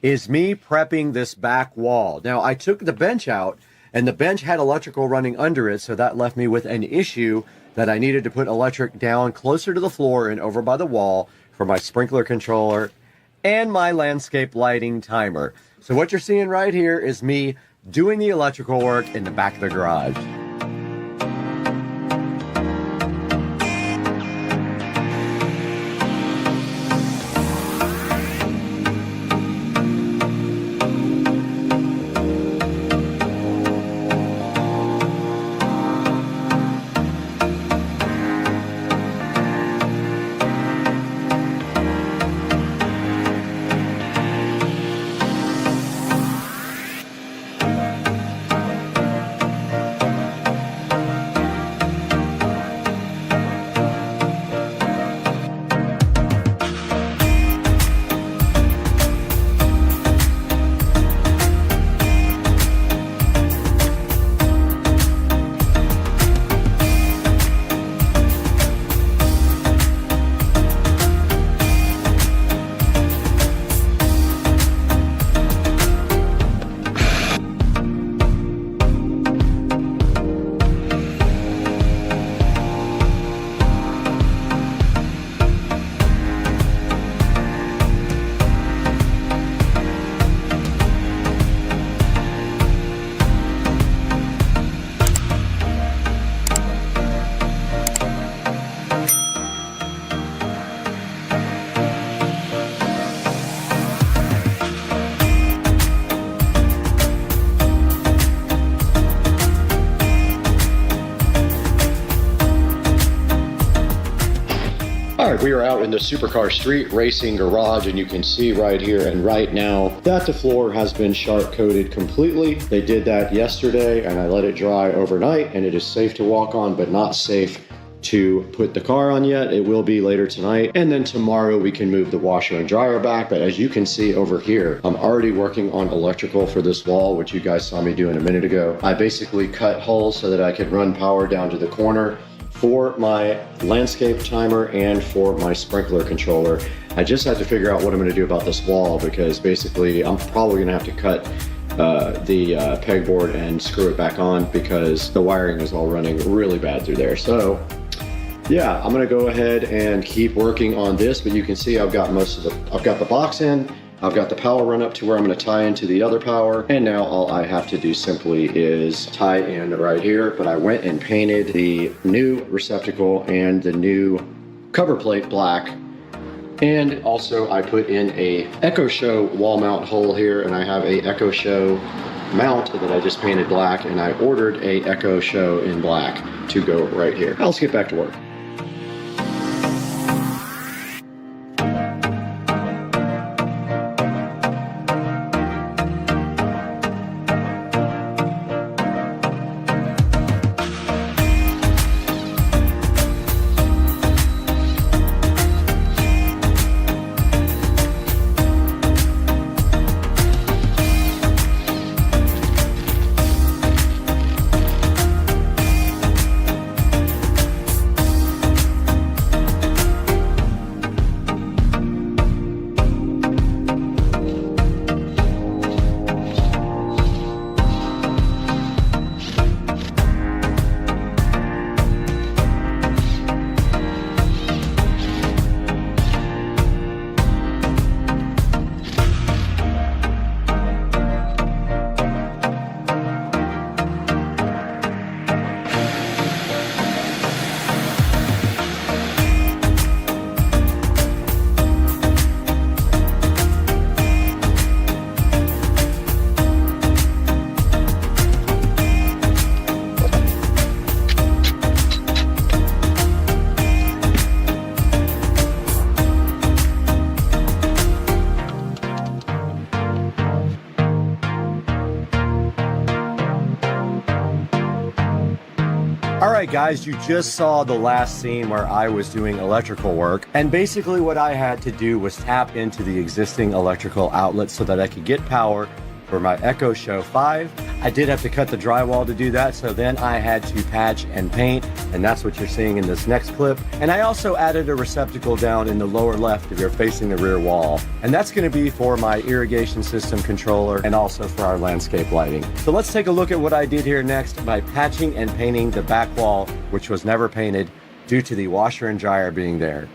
is me prepping this back wall. Now, I took the bench out, and the bench had electrical running under it, so that left me with an issue that I needed to put electric down closer to the floor and over by the wall for my sprinkler controller and my landscape lighting timer. So what you're seeing right here is me doing the electrical work in the back of the garage. We are out in the supercar street racing garage, and you can see right here and right now that the floor has been shark coated completely. They did that yesterday, and I let it dry overnight, and it is safe to walk on, but not safe to put the car on yet. It will be later tonight, and then tomorrow we can move the washer and dryer back. But as you can see over here, I'm already working on electrical for this wall, which you guys saw me doing a minute ago. I basically cut holes so that I could run power down to the corner for my landscape timer and for my sprinkler controller. I just have to figure out what I'm going to do about this wall, because basically I'm probably going to have to cut the pegboard and screw it back on, because the wiring is all running really bad through there. So yeah, I'm going to go ahead and keep working on this, but you can see I've got I've got the box in, I've got the power run up to where I'm going to tie into the other power, and now all I have to do simply is tie in right here. But I went and painted the new receptacle and the new cover plate black, and also I put in a Echo Show wall mount hole here, and I have a Echo Show mount that I just painted black, and I ordered a Echo Show in black to go right here. Now let's get back to work. All right, guys, you just saw the last scene where I was doing electrical work. And basically what I had to do was tap into the existing electrical outlet so that I could get power for my Echo Show 5. I did have to cut the drywall to do that, so then I had to patch and paint, and that's what you're seeing in this next clip. And I also added a receptacle down in the lower left if you're facing the rear wall. And that's gonna be for my irrigation system controller and also for our landscape lighting. So let's take a look at what I did here next by patching and painting the back wall, which was never painted due to the washer and dryer being there.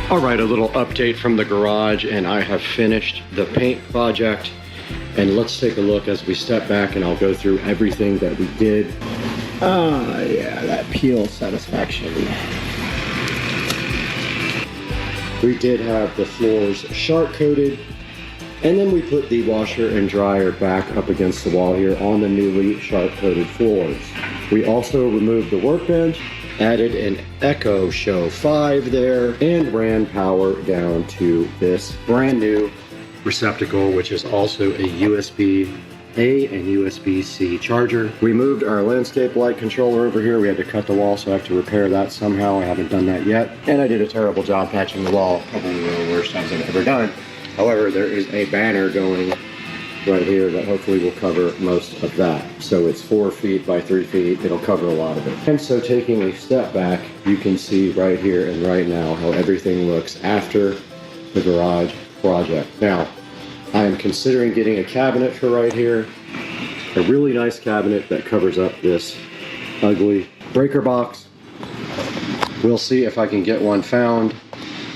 All right, a little update from the garage, and I have finished the paint project. And let's take a look as we step back, and I'll go through everything that we did. Ah, yeah, that peel satisfaction. We did have the floors sharp coated, and then we put the washer and dryer back up against the wall here on the newly sharp coated floors. We also removed the workbench, added an Echo Show 5 there, and ran power down to this brand new receptacle, which is also a USB-A and USB-C charger. We moved our landscape light controller over here. We had to cut the wall, so I have to repair that somehow. I haven't done that yet. And I did a terrible job patching the wall, probably one of the worst times I've ever done. However, there is a banner going right here that hopefully will cover most of that. So it's 4 feet by 3 feet. It'll cover a lot of it. And so taking a step back, you can see right here and right now how everything looks after the garage project. Now, I am considering getting a cabinet for right here. A really nice cabinet that covers up this ugly breaker box. We'll see if I can get one found,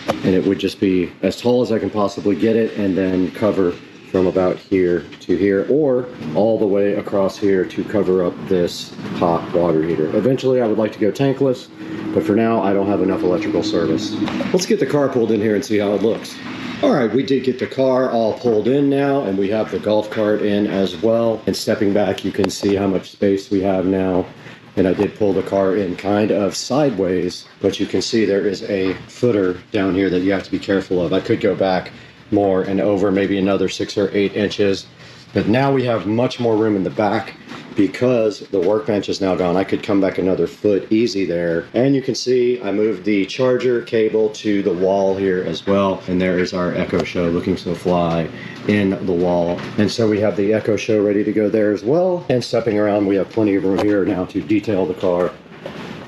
and it would just be as tall as I can possibly get it and then cover from about here to here, or all the way across here to cover up this hot water heater. Eventually I would like to go tankless, but for now I don't have enough electrical service. Let's get the car pulled in here and see how it looks. All right, we did get the car all pulled in now, and we have the golf cart in as well. And stepping back, you can see how much space we have now. And I did pull the car in kind of sideways, but you can see there is a footer down here that you have to be careful of. I could go back more and over maybe another 6 or 8 inches, but now we have much more room in the back because the workbench is now gone. I could come back another foot easy there. And you can see I moved the charger cable to the wall here as well, and there is our Echo Show looking so fly in the wall. And so we have the Echo Show ready to go there as well. And stepping around, we have plenty of room here now to detail the car.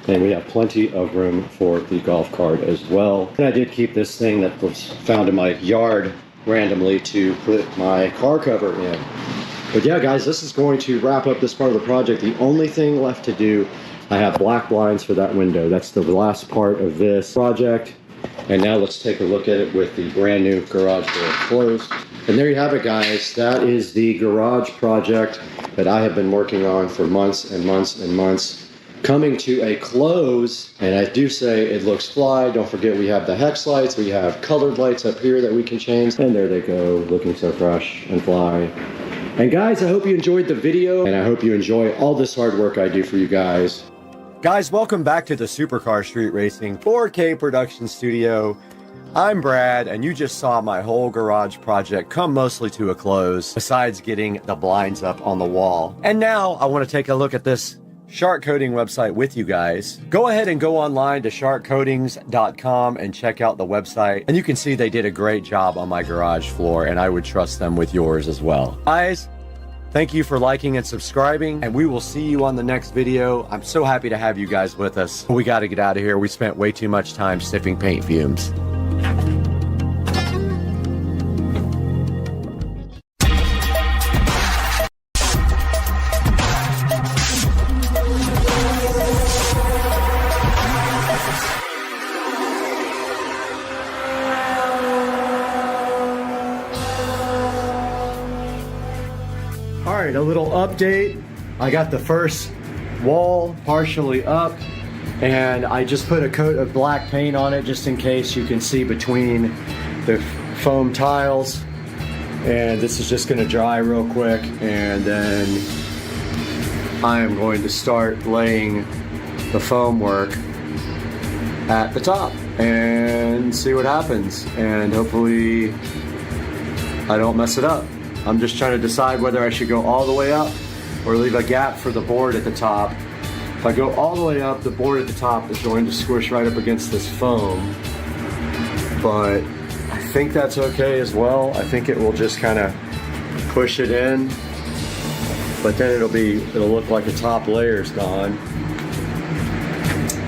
And we have plenty of room for the golf cart as well. And I did keep this thing that was found in my yard randomly to put my car cover in. But yeah, guys, this is going to wrap up this part of the project. The only thing left to do, I have black blinds for that window. That's the last part of this project. And now let's take a look at it with the brand new garage door closed. And there you have it, guys. That is the garage project that I have been working on for months and months and months, coming to a close. And I do say it looks fly. Don't forget we have the hex lights. We have colored lights up here that we can change. And there they go, looking so fresh and fly. And guys, I hope you enjoyed the video, and I hope you enjoy all this hard work I do for you guys. Guys, welcome back to the Supercar Street Racing 4K production studio. I'm Brad, and you just saw my whole garage project come mostly to a close, besides getting the blinds up on the wall. And now I want to take a look at this Shark Coating website with you guys. Go ahead and go online to sharkcoatings.com and check out the website. And you can see they did a great job on my garage floor, and I would trust them with yours as well. Guys, thank you for liking and subscribing, and we will see you on the next video. I'm so happy to have you guys with us. We got to get out of here. We spent way too much time sniffing paint fumes. Alright, a little update. I got the first wall partially up, and I just put a coat of black paint on it just in case you can see between the foam tiles. And this is just going to dry real quick, and then I am going to start laying the foam work at the top and see what happens, and hopefully I don't mess it up. I'm just trying to decide whether I should go all the way up or leave a gap for the board at the top. If I go all the way up, the board at the top is going to squish right up against this foam, but I think that's okay as well. I think it will just kind of push it in, but then it'll look like the top layer's gone.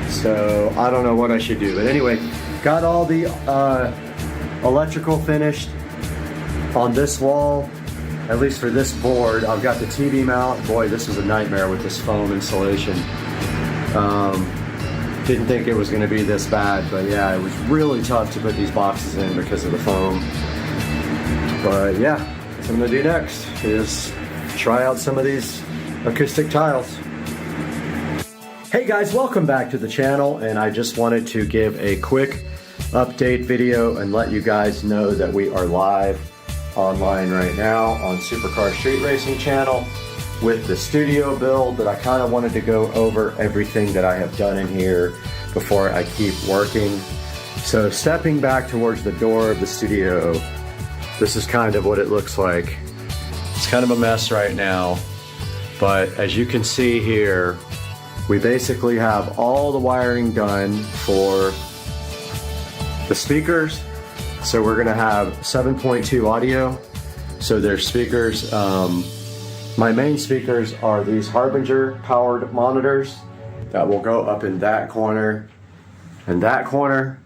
So I don't know what I should do, but anyway, got all the electrical finished on this wall. At least for this board. I've got the TV mount. Boy, this was a nightmare with this foam insulation. Didn't think it was going to be this bad, but yeah, it was really tough to put these boxes in because of the foam. But yeah, what I'm going to do next is try out some of these acoustic tiles. Hey guys, welcome back to the channel, and I just wanted to give a quick update video and let you guys know that we are live online right now on Supercar Street Racing channel with the studio build, but I kind of wanted to go over everything that I have done in here before I keep working. So stepping back towards the door of the studio, this is kind of what it looks like. It's kind of a mess right now, but as you can see here, we basically have all the wiring done for the speakers. So we're gonna have 7.2 audio. So there's speakers. My main speakers are these Harbinger powered monitors that will go up in that corner and that corner.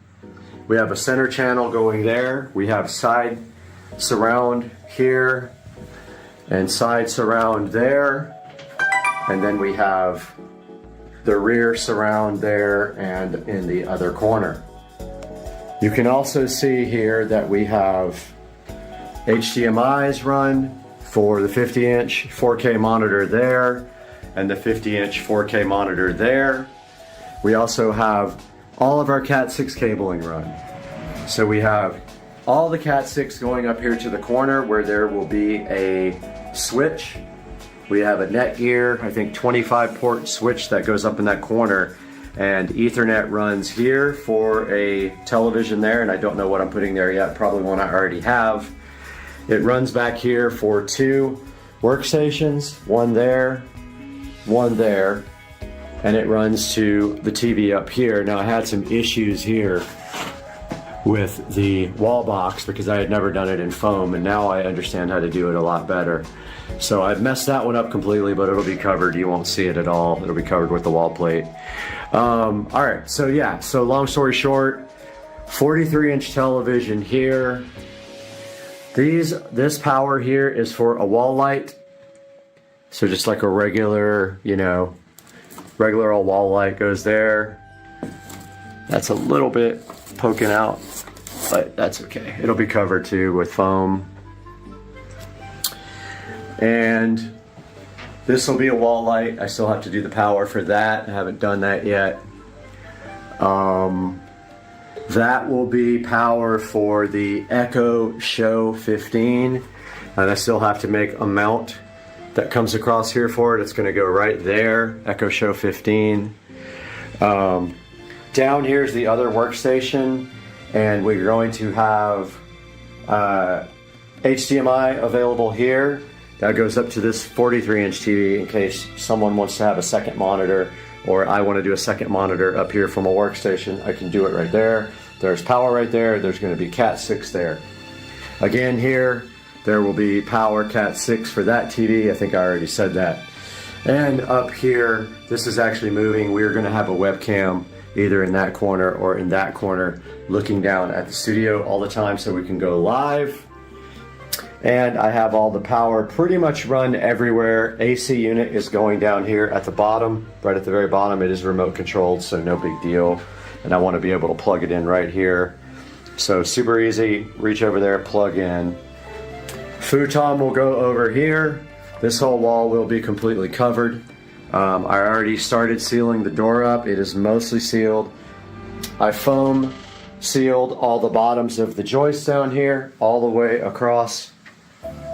We have a center channel going there. We have side surround here and side surround there. And then we have the rear surround there and in the other corner. You can also see here that we have HDMIs run for the 50-inch 4K monitor there and the 50-inch 4K monitor there. We also have all of our Cat 6 cabling run. So we have all the Cat 6 going up here to the corner where there will be a switch. We have a Netgear, I think 25 port switch that goes up in that corner, and Ethernet runs here for a television there, and I don't know what I'm putting there yet, probably one I already have. It runs back here for 2 workstations, one there, and it runs to the TV up here. Now I had some issues here with the wall box because I had never done it in foam, and now I understand how to do it a lot better. So I've messed that one up completely, but it'll be covered. You won't see it at all. It'll be covered with the wall plate. All right, so yeah, so long story short, 43-inch television here. This power here is for a wall light. So just like a regular, regular old wall light goes there. That's a little bit poking out, but that's okay. It'll be covered too with foam. And this will be a wall light. I still have to do the power for that. I haven't done that yet. That will be power for the Echo Show 15. And I still have to make a mount that comes across here for it. It's going to go right there, Echo Show 15. Down here is the other workstation, and we're going to have HDMI available here. That goes up to this 43-inch TV in case someone wants to have a second monitor, or I want to do a second monitor up here from a workstation. I can do it right there. There's power right there. There's going to be Cat 6 there. Again here, there will be power Cat 6 for that TV. I think I already said that. And up here, this is actually moving. We're going to have a webcam either in that corner or in that corner looking down at the studio all the time so we can go live. And I have all the power pretty much run everywhere. AC unit is going down here at the bottom, right at the very bottom. It is remote controlled, so no big deal. And I want to be able to plug it in right here. So super easy, reach over there, plug in. Futon will go over here. This whole wall will be completely covered. I already started sealing the door up. It is mostly sealed. I foam sealed all the bottoms of the joists down here, all the way across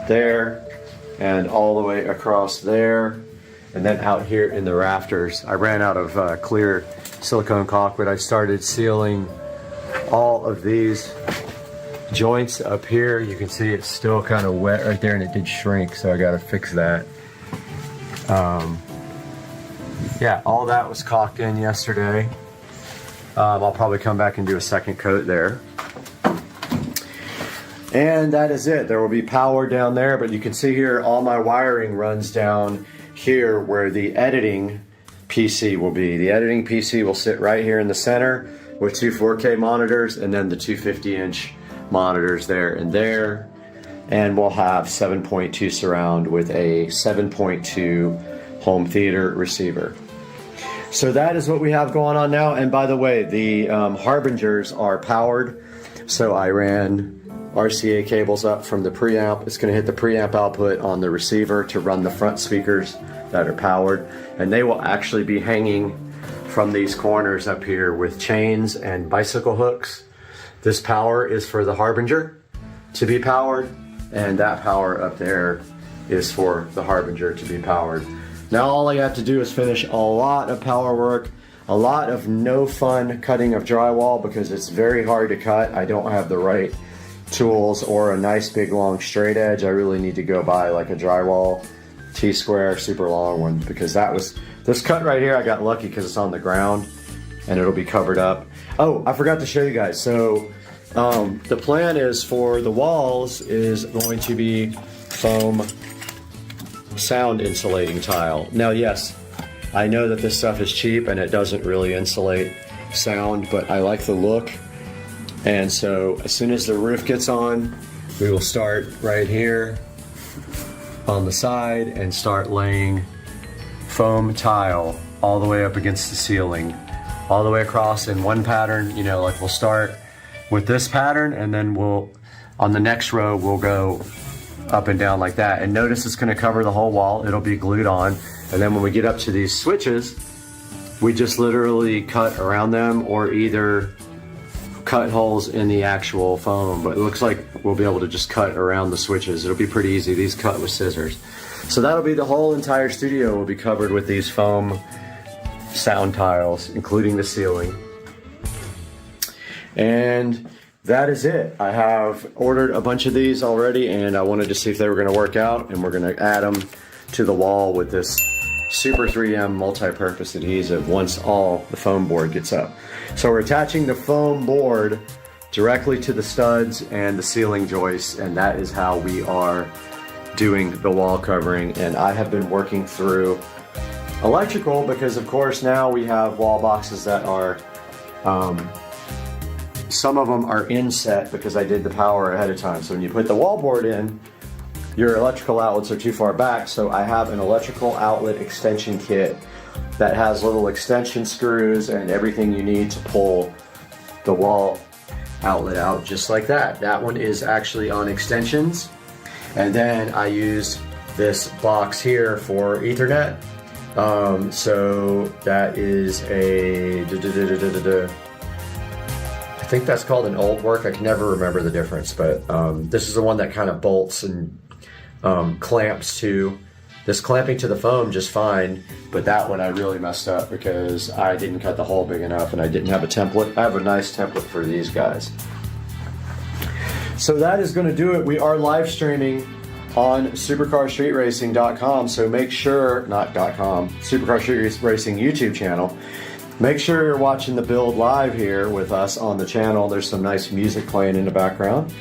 there, and all the way across there, and then out here in the rafters. I ran out of clear silicone caulk, but I started sealing all of these joints up here. You can see it's still kind of wet right there, and it did shrink, so I got to fix that. Yeah, all that was caulked in yesterday. I'll probably come back and do a second coat there. And that is it. There will be power down there, but you can see here all my wiring runs down here where the editing PC will be. The editing PC will sit right here in the center with two 4K monitors and then the two 50-inch monitors there and there. And we'll have 7.2 surround with a 7.2 home theater receiver. So that is what we have going on now. And by the way, the Harbingers are powered. So I ran RCA cables up from the preamp. It's going to hit the preamp output on the receiver to run the front speakers that are powered. And they will actually be hanging from these corners up here with chains and bicycle hooks. This power is for the Harbinger to be powered, and that power up there is for the Harbinger to be powered. Now all I have to do is finish a lot of power work, a lot of no fun cutting of drywall because it's very hard to cut. I don't have the right tools or a nice big long straight edge. I really need to go buy like a drywall T-square super long one, because that was this cut right here. I got lucky because it's on the ground and it'll be covered up. Oh, I forgot to show you guys. So the plan is for the walls is going to be foam sound insulating tile. Now yes, I know that this stuff is cheap and it doesn't really insulate sound, but I like the look. And so as soon as the roof gets on, we will start right here on the side and start laying foam tile all the way up against the ceiling, all the way across in one pattern. You know, like we'll start with this pattern and then we'll, on the next row, we'll go up and down like that. And notice it's going to cover the whole wall. It'll be glued on. And then when we get up to these switches, we just literally cut around them or either cut holes in the actual foam, but it looks like we'll be able to just cut around the switches. It'll be pretty easy. These cut with scissors. So that'll be the whole entire studio will be covered with these foam sound tiles, including the ceiling. And that is it. I have ordered a bunch of these already and I wanted to see if they were going to work out, and we're going to add them to the wall with this Super 3M multi-purpose adhesive once all the foam board gets up. So we're attaching the foam board directly to the studs and the ceiling joists, and that is how we are doing the wall covering. And I have been working through electrical because of course now we have wall boxes that are some of them are inset because I did the power ahead of time. So when you put the wall board in, your electrical outlets are too far back. So I have an electrical outlet extension kit that has little extension screws and everything you need to pull the wall outlet out just like that. That one is actually on extensions. And then I used this box here for Ethernet. So that is a, I think that's called an old work. I can never remember the difference, but this is the one that kind of bolts and clamps to. This clamping to the foam just fine, but that one I really messed up because I didn't cut the hole big enough and I didn't have a template. I have a nice template for these guys. So that is going to do it. We are live streaming on supercarstreetracing.com, so make sure, not .com, Supercar Street Racing YouTube channel. Make sure you're watching the build live here with us on the channel. There's some nice music playing in the background.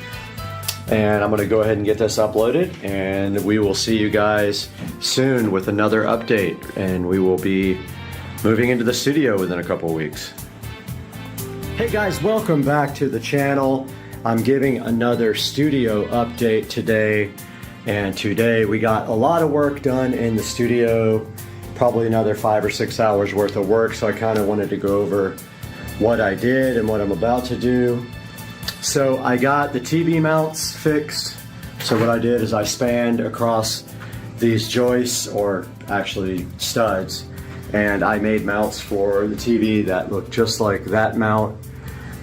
And I'm going to go ahead and get this uploaded, and we will see you guys soon with another update, and we will be moving into the studio within a couple of weeks. Hey guys, welcome back to the channel. I'm giving another studio update today, and today we got a lot of work done in the studio, probably another 5 or 6 hours worth of work, so I kind of wanted to go over what I did and what I'm about to do. So I got the TV mounts fixed. So what I did is I spanned across these joists, or actually studs, and I made mounts for the TV that look just like that mount.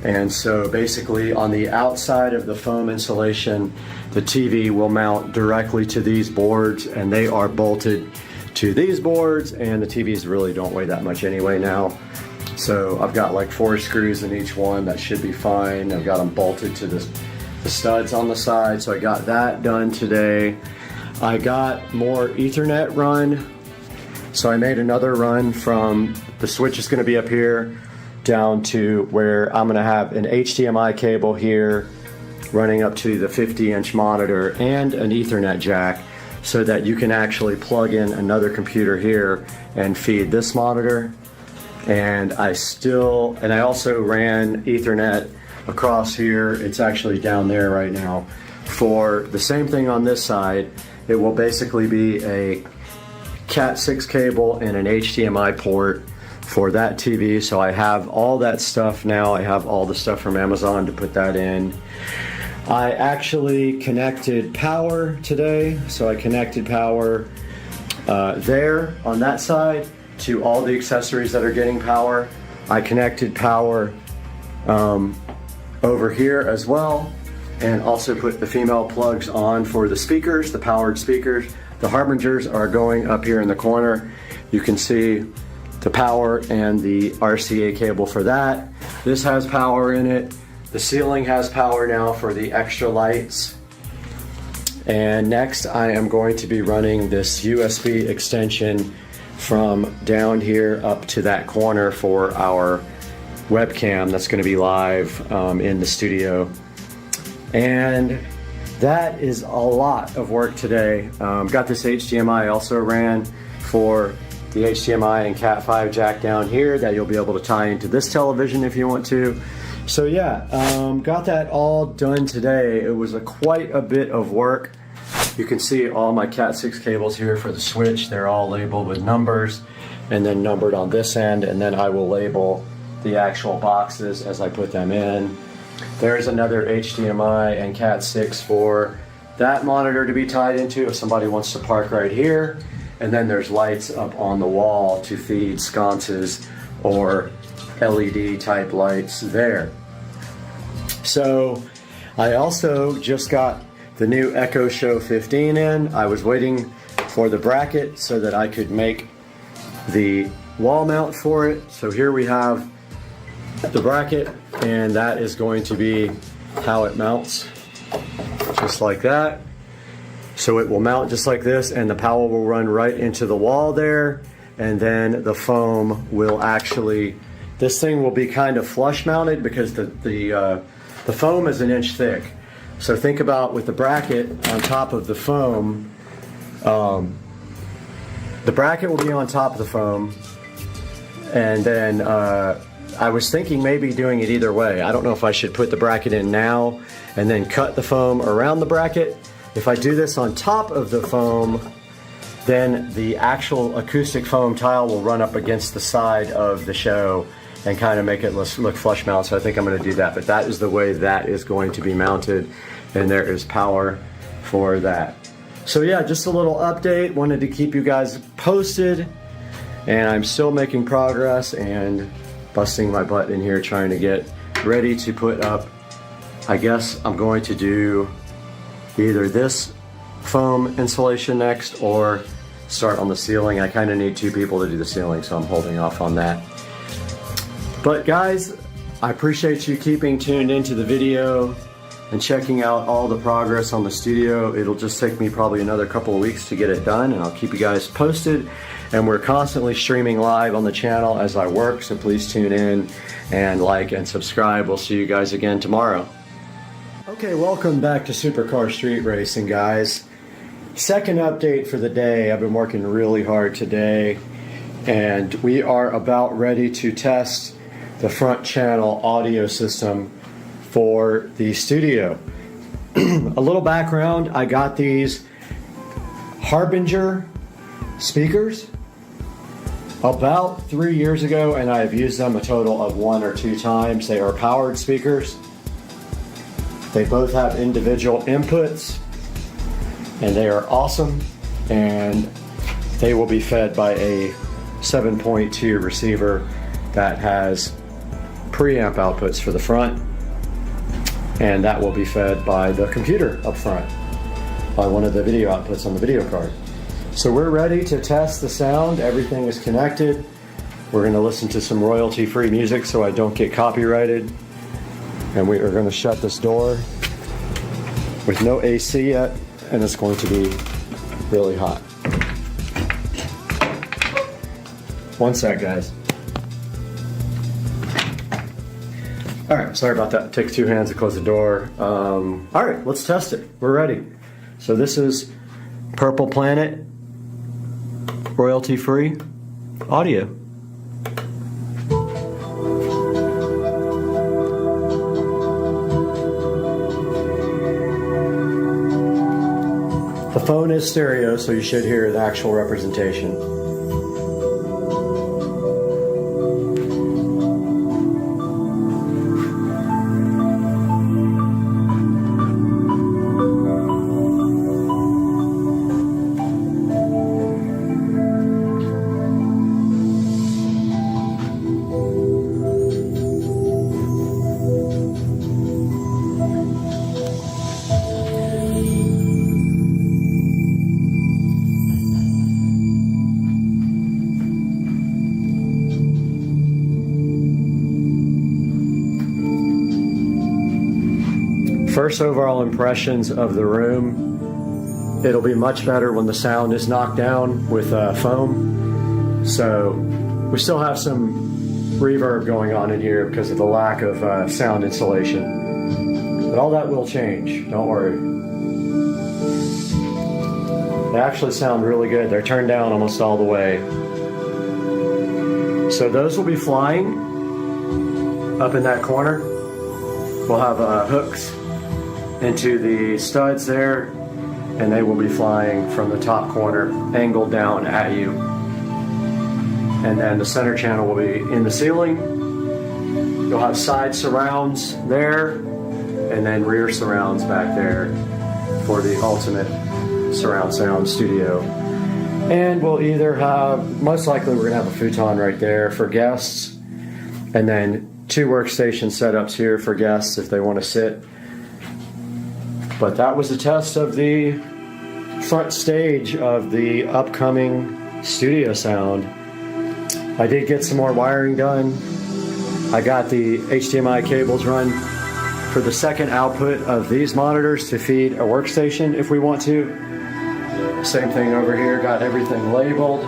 And so basically on the outside of the foam insulation, the TV will mount directly to these boards, and they are bolted to these boards, and the TVs really don't weigh that much anyway now. So I've got like 4 screws in each one. That should be fine. I've got them bolted to the studs on the side. So I got that done today. I got more Ethernet run. So I made another run from the switch is going to be up here down to where I'm going to have an HDMI cable here running up to the 50-inch monitor and an Ethernet jack, so that you can actually plug in another computer here and feed this monitor. And I also ran Ethernet across here. It's actually down there right now. For the same thing on this side, it will basically be a Cat6 cable and an HDMI port for that TV. So I have all that stuff now. I have all the stuff from Amazon to put that in. I actually connected power today. So I connected power there on that side to all the accessories that are getting power. I connected power over here as well, and also put the female plugs on for the speakers, the powered speakers. The Harbingers are going up here in the corner. You can see the power and the RCA cable for that. This has power in it. The ceiling has power now for the extra lights. And next I am going to be running this USB extension from down here up to that corner for our webcam that's going to be live in the studio. And that is a lot of work today. Got this HDMI also ran for the HDMI and Cat5 jack down here that you'll be able to tie into this television if you want to. So yeah, got that all done today. It was quite a bit of work. You can see all my Cat6 cables here for the switch. They're all labeled with numbers and then numbered on this end, and then I will label the actual boxes as I put them in. There's another HDMI and Cat6 for that monitor to be tied into if somebody wants to park right here. And then there's lights up on the wall to feed sconces or LED type lights there. So I also just got the new Echo Show 15 in. I was waiting for the bracket so that I could make the wall mount for it. So here we have the bracket, and that is going to be how it mounts, just like that. So it will mount just like this, and the power will run right into the wall there, and then the foam will actually, this thing will be kind of flush mounted because the foam is 1 inch thick. So think about with the bracket on top of the foam, the bracket will be on top of the foam, and then I was thinking maybe doing it either way. I don't know if I should put the bracket in now and then cut the foam around the bracket. If I do this on top of the foam, then the actual acoustic foam tile will run up against the side of the show and kind of make it look flush mount. So I think I'm going to do that, but that is the way that is going to be mounted, and there is power for that. So yeah, just a little update. Wanted to keep you guys posted, and I'm still making progress and busting my butt in here trying to get ready to put up. I guess I'm going to do either this foam insulation next or start on the ceiling. I kind of need 2 people to do the ceiling, so I'm holding off on that. But guys, I appreciate you keeping tuned into the video and checking out all the progress on the studio. It'll just take me probably another couple of weeks to get it done, and I'll keep you guys posted. And we're constantly streaming live on the channel as I work, so please tune in and like and subscribe. We'll see you guys again tomorrow. Okay, welcome back to Supercar Street Racing, guys. Second update for the day. I've been working really hard today, and we are about ready to test the front channel audio system for the studio. A little background, I got these Harbinger speakers about 3 years ago, and I have used them a total of 1 or 2 times. They are powered speakers. They both have individual inputs, and they are awesome, and they will be fed by a 7.2 receiver that has preamp outputs for the front, and that will be fed by the computer up front, by one of the video outputs on the video card. So we're ready to test the sound. Everything is connected. We're going to listen to some royalty-free music so I don't get copyrighted. And we are going to shut this door with no AC yet, and it's going to be really hot. One sec, guys. All right, sorry about that. It takes 2 hands to close the door. All right, let's test it. We're ready. So this is Purple Planet royalty-free audio. The phone is stereo, so you should hear the actual representation. First overall impressions of the room. It'll be much better when the sound is knocked down with foam. So we still have some reverb going on in here because of the lack of sound insulation. But all that will change, don't worry. They actually sound really good. They're turned down almost all the way. So those will be flying up in that corner. We'll have hooks into the studs there, and they will be flying from the top corner, angled down at you. And then the center channel will be in the ceiling. You'll have side surrounds there, and then rear surrounds back there for the ultimate surround sound studio. And we'll either have, most likely we're gonna have a futon right there for guests, and then 2 workstation setups here for guests if they want to sit. But that was a test of the front stage of the upcoming studio sound. I did get some more wiring done. I got the HDMI cables run for the second output of these monitors to feed a workstation if we want to. Same thing over here, got everything labeled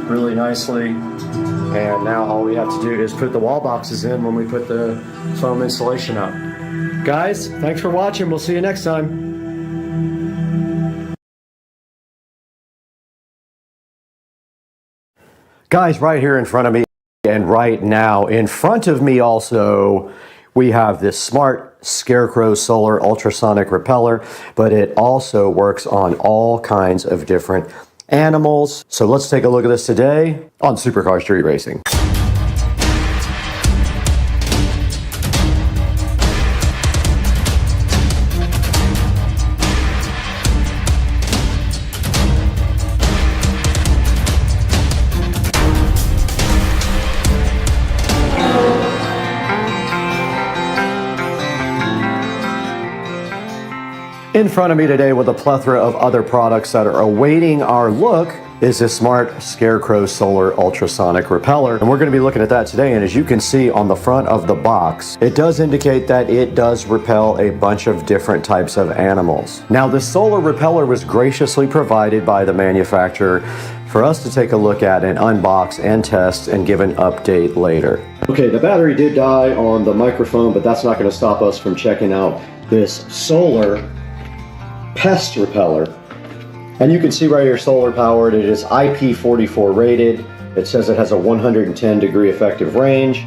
really nicely. And now all we have to do is put the wall boxes in when we put the foam insulation up. Guys, thanks for watching. We'll see you next time. Guys, right here in front of me, and right now in front of me also, we have this smart Scarecrow solar ultrasonic repeller, but it also works on all kinds of different animals. So let's take a look at this today on Supercar Street Racing. In front of me today with a plethora of other products that are awaiting our look is this smart Scarecrow solar ultrasonic repeller. And we're going to be looking at that today. And as you can see on the front of the box, it does indicate that it does repel a bunch of different types of animals. Now, this solar repeller was graciously provided by the manufacturer for us to take a look at and unbox and test and give an update later. Okay, the battery did die on the microphone, but that's not going to stop us from checking out this solar pest repeller. And you can see right here, solar powered. It is IP44 rated. It says it has a 110 degree effective range,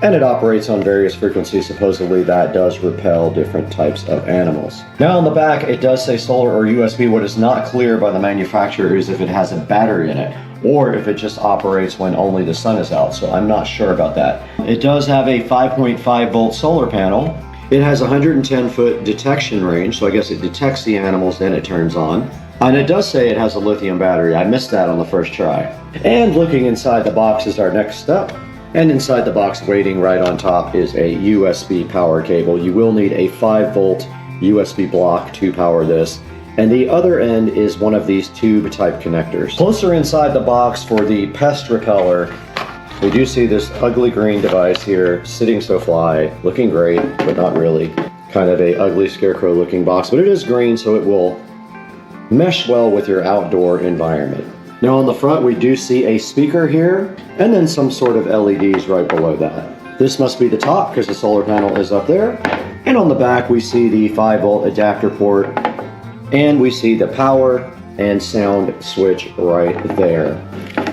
and it operates on various frequencies. Supposedly that does repel different types of animals. Now on the back, it does say solar or USB. What is not clear by the manufacturer is if it has a battery in it, or if it just operates when only the sun is out. So I'm not sure about that. It does have a 5.5 volt solar panel. It has 110 foot detection range, so I guess it detects the animals, then it turns on. And it does say it has a lithium battery. I missed that on the first try. And looking inside the box is our next step. And inside the box, waiting right on top, is a USB power cable. You will need a 5 volt USB block to power this. And the other end is one of these tube type connectors. Closer inside the box for the pest repeller, we do see this ugly green device here, sitting so fly, looking great, but not really. Kind of a ugly scarecrow looking box, but it is green, so it will mesh well with your outdoor environment. Now on the front, we do see a speaker here, and then some sort of LEDs right below that. This must be the top because the solar panel is up there. And on the back, we see the 5 volt adapter port, and we see the power and sound switch right there.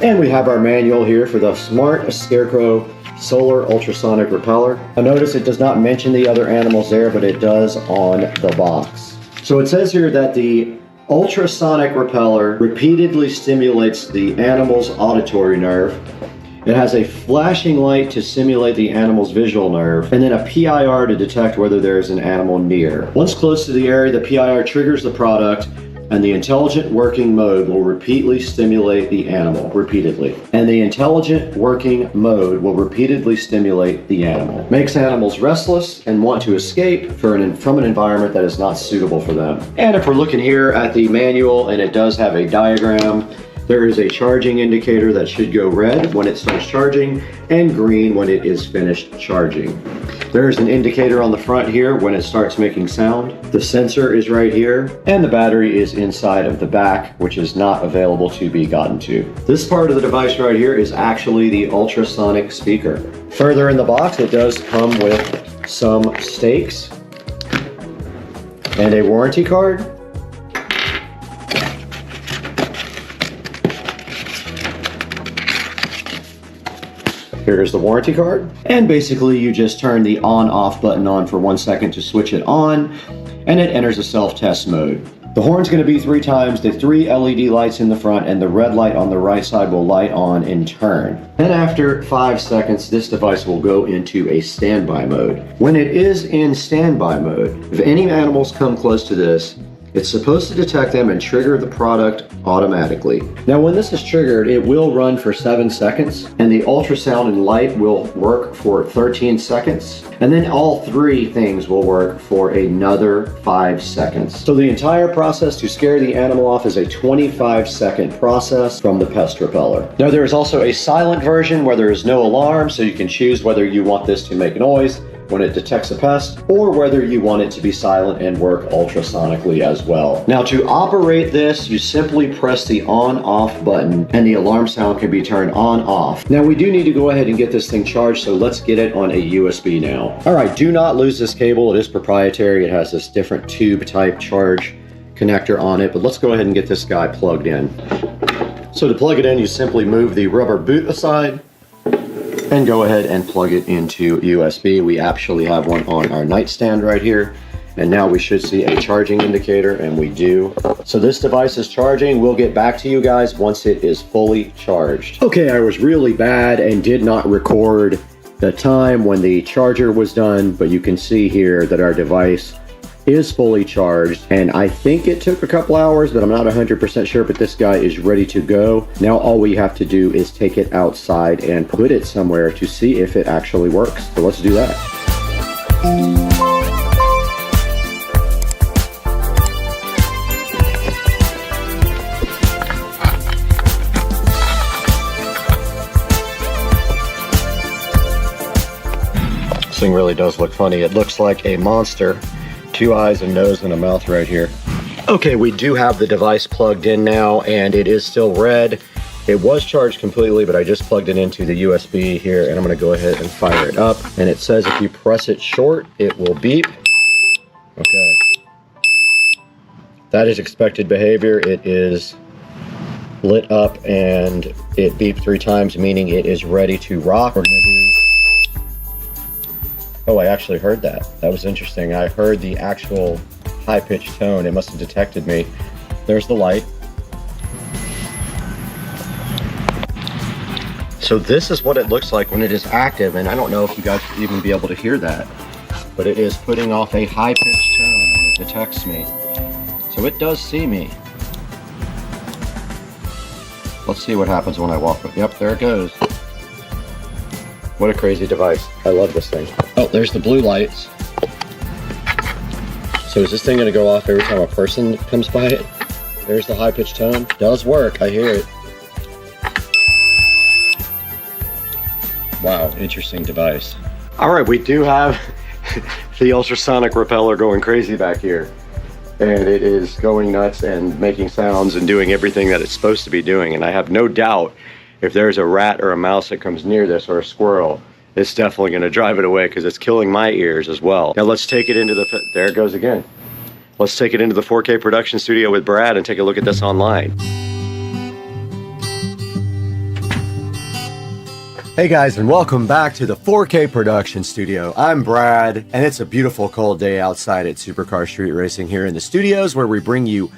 And we have our manual here for the Smart Scarecrow Solar Ultrasonic Repeller. I notice it does not mention the other animals there, but it does on the box. So it says here that the ultrasonic repeller repeatedly stimulates the animal's auditory nerve. It has a flashing light to simulate the animal's visual nerve, and then a PIR to detect whether there is an animal near. Once close to the area, the PIR triggers the product, and the intelligent working mode will repeatedly stimulate the animal, repeatedly. And the intelligent working mode will repeatedly stimulate the animal. Makes animals restless and want to escape from an environment that is not suitable for them. And if we're looking here at the manual, and it does have a diagram, there is a charging indicator that should go red when it starts charging and green when it is finished charging. There is an indicator on the front here when it starts making sound. The sensor is right here, and the battery is inside of the back, which is not available to be gotten to. This part of the device right here is actually the ultrasonic speaker. Further in the box, it does come with some stakes and a warranty card. Here's the warranty card. And basically you just turn the on-off button on for 1 second to switch it on, and it enters a self-test mode. The horn's going to be 3 times, the 3 LED lights in the front and the red light on the right side will light on in turn. And after 5 seconds, this device will go into a standby mode. When it is in standby mode, if any animals come close to this, it's supposed to detect them and trigger the product automatically. Now when this is triggered, it will run for 7 seconds, and the ultrasound and light will work for 13 seconds, and then all 3 things will work for another 5 seconds. So the entire process to scare the animal off is a 25-second process from the pest repeller. Now there is also a silent version where there is no alarm, so you can choose whether you want this to make noise when it detects a pest, or whether you want it to be silent and work ultrasonically as well. Now to operate this, you simply press the on-off button and the alarm sound can be turned on-off. Now we do need to go ahead and get this thing charged, so let's get it on a USB now. All right, do not lose this cable. It is proprietary. It has this different tube type charge connector on it, but let's go ahead and get this guy plugged in. So to plug it in, you simply move the rubber boot aside and go ahead and plug it into USB. We actually have one on our nightstand right here. And now we should see a charging indicator, and we do. So this device is charging. We'll get back to you guys once it is fully charged. Okay, I was really bad and did not record the time when the charger was done, but you can see here that our device is fully charged, and I think it took a couple hours, but I'm not 100% sure, but this guy is ready to go. Now all we have to do is take it outside and put it somewhere to see if it actually works. So let's do that. thing really does look funny. It looks like a monster. 2 eyes, a nose, and a mouth right here. Okay, we do have the device plugged in now, and it is still red. It was charged completely, but I just plugged it into the USB here, and I'm gonna go ahead and fire it up. And it says if you press it short, it will beep. Okay. That is expected behavior. It is lit up and it beeped 3 times, meaning it is ready to rock. We're gonna do... Oh, I actually heard that. That was interesting. I heard the actual high-pitched tone. It must have detected me. There's the light. So this is what it looks like when it is active, and I don't know if you guys will even be able to hear that, but it is putting off a high-pitched tone when it detects me. So it does see me. Let's see what happens when I walk with. Yep, there it goes. What a crazy device. I love this thing. Oh, there's the blue lights. So is this thing gonna go off every time a person comes by it? There's the high-pitched tone. Does work, I hear it. Wow, interesting device. All right, we do have the ultrasonic repeller going crazy back here. And it is going nuts and making sounds and doing everything that it's supposed to be doing. And I have no doubt if there's a rat or a mouse that comes near this, or a squirrel, it's definitely gonna drive it away because it's killing my ears as well. Now let's take it into the, there it goes again. Let's take it into the 4K production studio with Brad and take a look at this online. Hey guys, and welcome back to the 4K production studio. I'm Brad, and it's a beautiful cold day outside at Supercar Street Racing here in the studios, where we bring you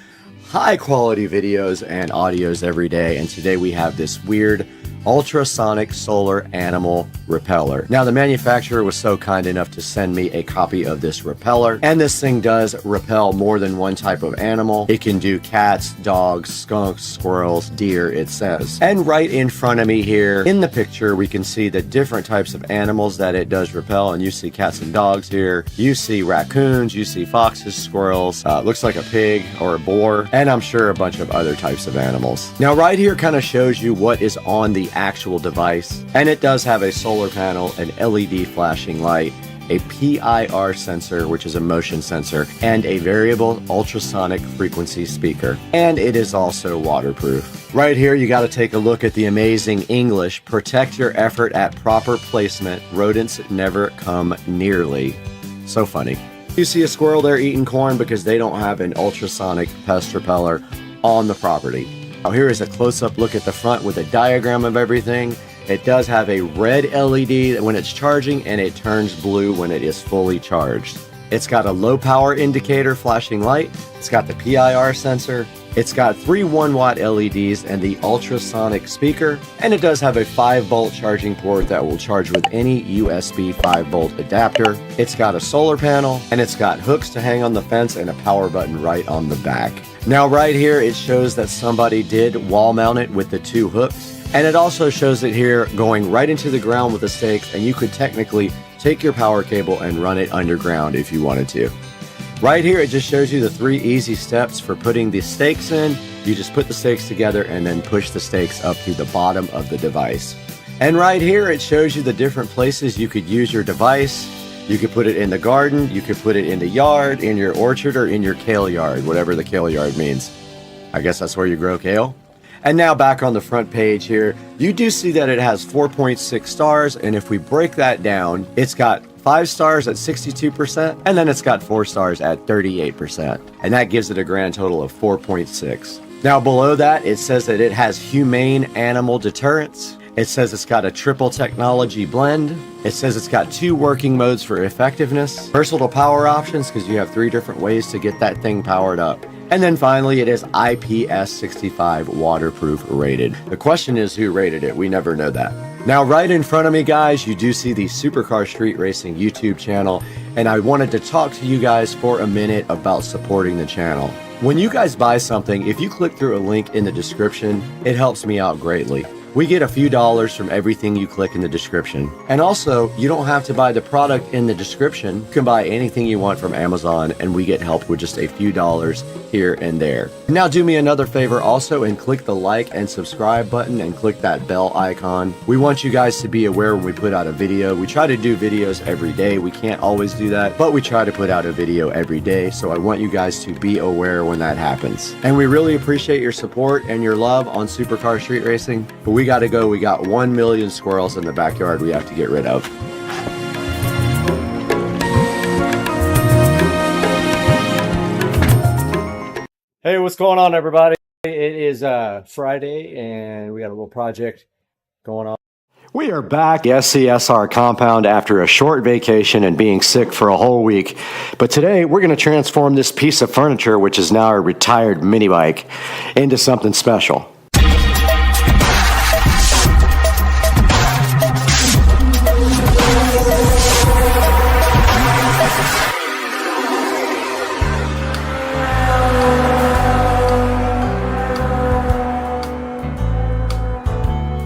high quality videos and audios every day. And today we have this weird ultrasonic solar animal repeller. Now, the manufacturer was so kind enough to send me a copy of this repeller, and this thing does repel more than one type of animal. It can do cats, dogs, skunks, squirrels, deer, it says. And right in front of me here in the picture, we can see the different types of animals that it does repel. And you see cats and dogs here. You see raccoons, you see foxes, squirrels, looks like a pig or a boar, and I'm sure a bunch of other types of animals. Now, right here kind of shows you what is on the actual device, and it does have a solar panel, an LED flashing light, a PIR sensor, which is a motion sensor, and a variable ultrasonic frequency speaker. And it is also waterproof. Right here, you got to take a look at the amazing English. Protect your effort at proper placement. Rodents never come nearly. So funny. You see a squirrel there eating corn because they don't have an ultrasonic pest repeller on the property. Now here is a close-up look at the front with a diagram of everything. It does have a red LED when it's charging, and it turns blue when it is fully charged. It's got a low power indicator flashing light. It's got the PIR sensor. It's got 3 1-watt LEDs and the ultrasonic speaker. And it does have a 5-volt charging port that will charge with any USB 5-volt adapter. It's got a solar panel, and it's got hooks to hang on the fence and a power button right on the back. Now right here, it shows that somebody did wall mount it with the 2 hooks. And it also shows it here going right into the ground with the stakes, and you could technically take your power cable and run it underground if you wanted to. Right here, it just shows you the 3 easy steps for putting the stakes in. You just put the stakes together and then push the stakes up to the bottom of the device. And right here, it shows you the different places you could use your device. You could put it in the garden, you could put it in the yard, in your orchard, or in your kale yard, whatever the kale yard means. I guess that's where you grow kale. And now back on the front page here, you do see that it has 4.6 stars, and if we break that down, it's got 5 stars at 62%, and then it's got 4 stars at 38%, and that gives it a grand total of 4.6. Now below that, it says that it has humane animal deterrence. It says it's got a triple technology blend. It says it's got 2 working modes for effectiveness, versatile power options, because you have 3 different ways to get that thing powered up. And then finally, it is IPS65 waterproof rated. The question is, who rated it? We never know that. Now, right in front of me, guys, you do see the Supercar Street Racing YouTube channel, and I wanted to talk to you guys for a minute about supporting the channel. When you guys buy something, if you click through a link in the description, it helps me out greatly. We get a few dollars from everything you click in the description. And also, you don't have to buy the product in the description. You can buy anything you want from Amazon, and we get helped with just a few dollars here and there. Now do me another favor also and click the like and subscribe button and click that bell icon. We want you guys to be aware when we put out a video. We try to do videos every day. We can't always do that, but we try to put out a video every day. So I want you guys to be aware when that happens. And we really appreciate your support and your love on Supercar Street Racing. But we got to go. We got 1 million squirrels in the backyard we have to get rid of. Hey, what's going on, everybody? It is Friday, and we got a little project going on. We are back at the SCSR compound after a short vacation and being sick for a whole week. But today we're going to transform this piece of furniture, which is now a retired mini bike, into something special.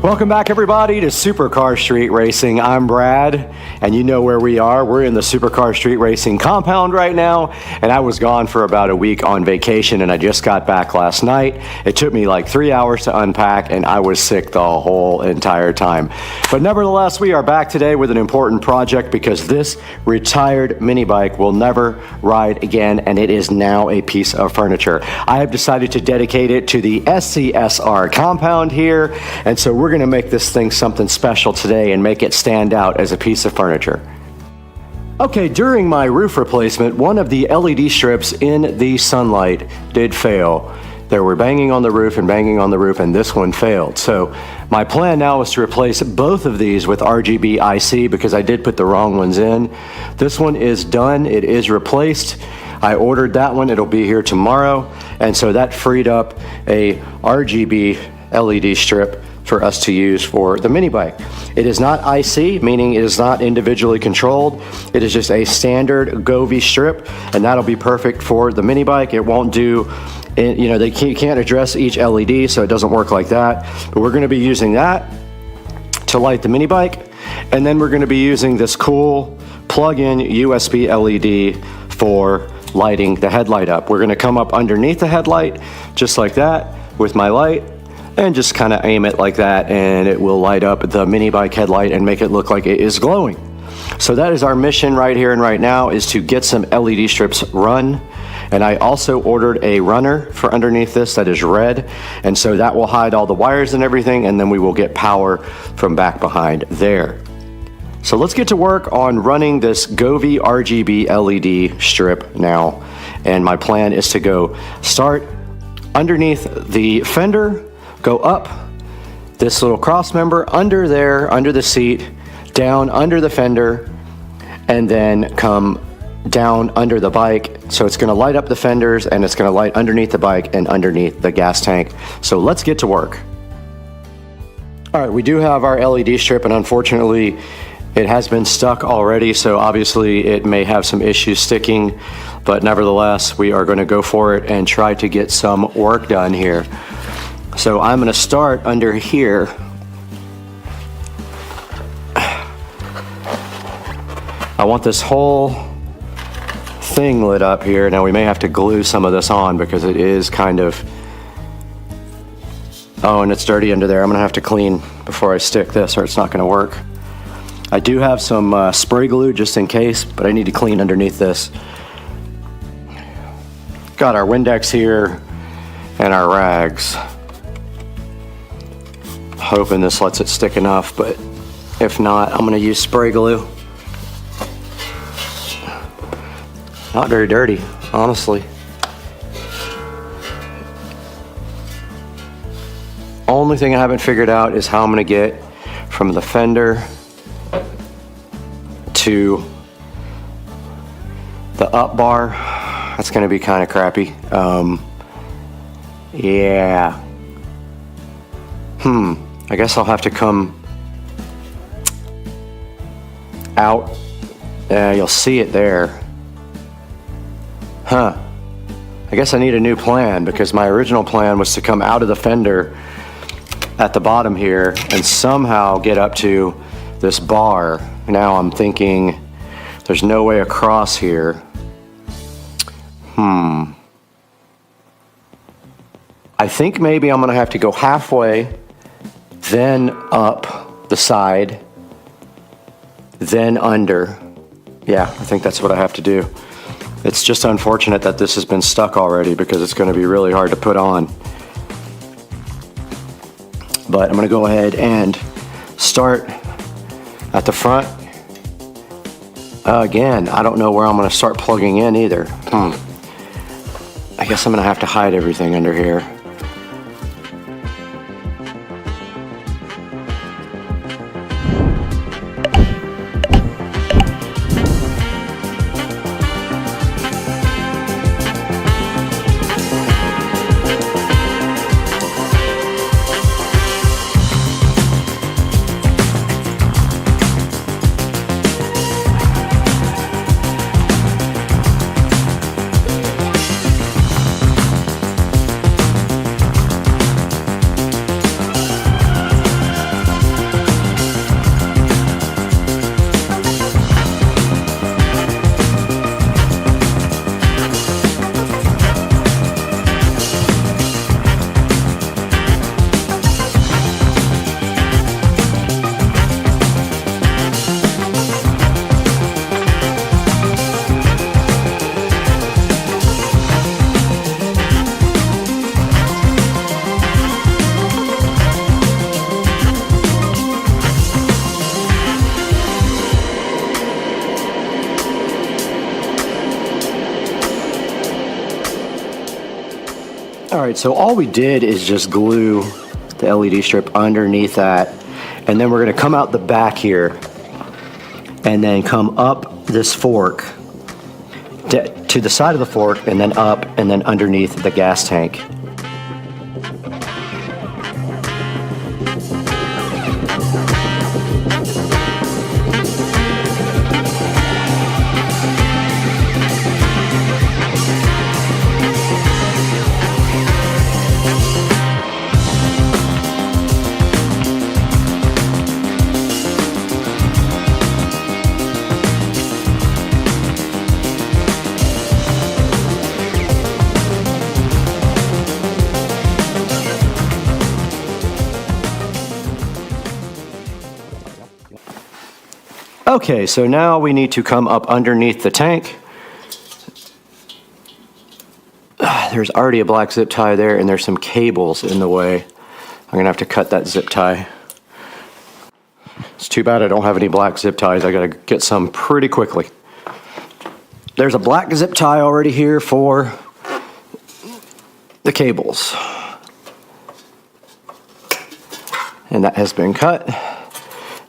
Welcome back, everybody, to Supercar Street Racing. I'm Brad, and you know where we are. We're in the Supercar Street Racing compound right now, and I was gone for about a week on vacation, and I just got back last night. It took me like 3 hours to unpack, and I was sick the whole entire time. But nevertheless, we are back today with an important project because this retired mini bike will never ride again, and it is now a piece of furniture. I have decided to dedicate it to the SCSR compound here, and so we're going to make this thing something special today and make it stand out as a piece of furniture. Okay, during my roof replacement, one of the LED strips in the sunlight did fail. They were banging on the roof and banging on the roof, and this one failed. So my plan now is to replace both of these with RGB IC because I did put the wrong ones in. This one is done. It is replaced. I ordered that one. It'll be here tomorrow. And so that freed up a RGB LED strip for us to use for the mini bike. It is not IC, meaning it is not individually controlled. It is just a standard Govee strip, and that'll be perfect for the mini bike. It won't do, you know, they can't address each LED, so it doesn't work like that. But we're going to be using that to light the mini bike, and then we're going to be using this cool plug-in USB LED for lighting the headlight up. We're going to come up underneath the headlight just like that with my light, and just kind of aim it like that, and it will light up the mini bike headlight and make it look like it is glowing. So that is our mission right here and right now, is to get some LED strips run. And I also ordered a runner for underneath this that is red, and so that will hide all the wires and everything, and then we will get power from back behind there. So let's get to work on running this Govee RGB LED strip now. And my plan is to go start underneath the fender, go up this little cross member under there, under the seat, down under the fender, and then come down under the bike. So it's going to light up the fenders, and it's going to light underneath the bike and underneath the gas tank. So let's get to work. All right, we do have our LED strip, and unfortunately it has been stuck already, so obviously it may have some issues sticking, but nevertheless we are going to go for it and try to get some work done here. So I'm going to start under here. I want this whole thing lit up here. Now we may have to glue some of this on because it is kind of, oh, and it's dirty under there. I'm going to have to clean before I stick this, or it's not going to work. I do have some spray glue just in case, but I need to clean underneath this. Got our Windex here and our rags. Hoping this lets it stick enough, but if not, I'm going to use spray glue. Not very dirty, honestly. Only thing I haven't figured out is how I'm going to get from the fender to the up bar. That's going to be kind of crappy. Yeah. I guess I'll have to come out. You'll see it there. I guess I need a new plan because my original plan was to come out of the fender at the bottom here and somehow get up to this bar. Now I'm thinking there's no way across here. I think maybe I'm gonna have to go halfway, then up the side, then under. Yeah, I think that's what I have to do. It's just unfortunate that this has been stuck already because it's gonna be really hard to put on. But I'm gonna go ahead and start at the front. Again, I don't know where I'm gonna start plugging in either. I guess I'm gonna have to hide everything under here. All right, so all we did is just glue the LED strip underneath that, and then we're gonna come out the back here and then come up this fork to the side of the fork and then up and then underneath the gas tank. Okay, so now we need to come up underneath the tank. There's already a black zip tie there and there's some cables in the way. I'm gonna have to cut that zip tie. It's too bad I don't have any black zip ties. I gotta get some pretty quickly. There's a black zip tie already here for the cables. And that has been cut.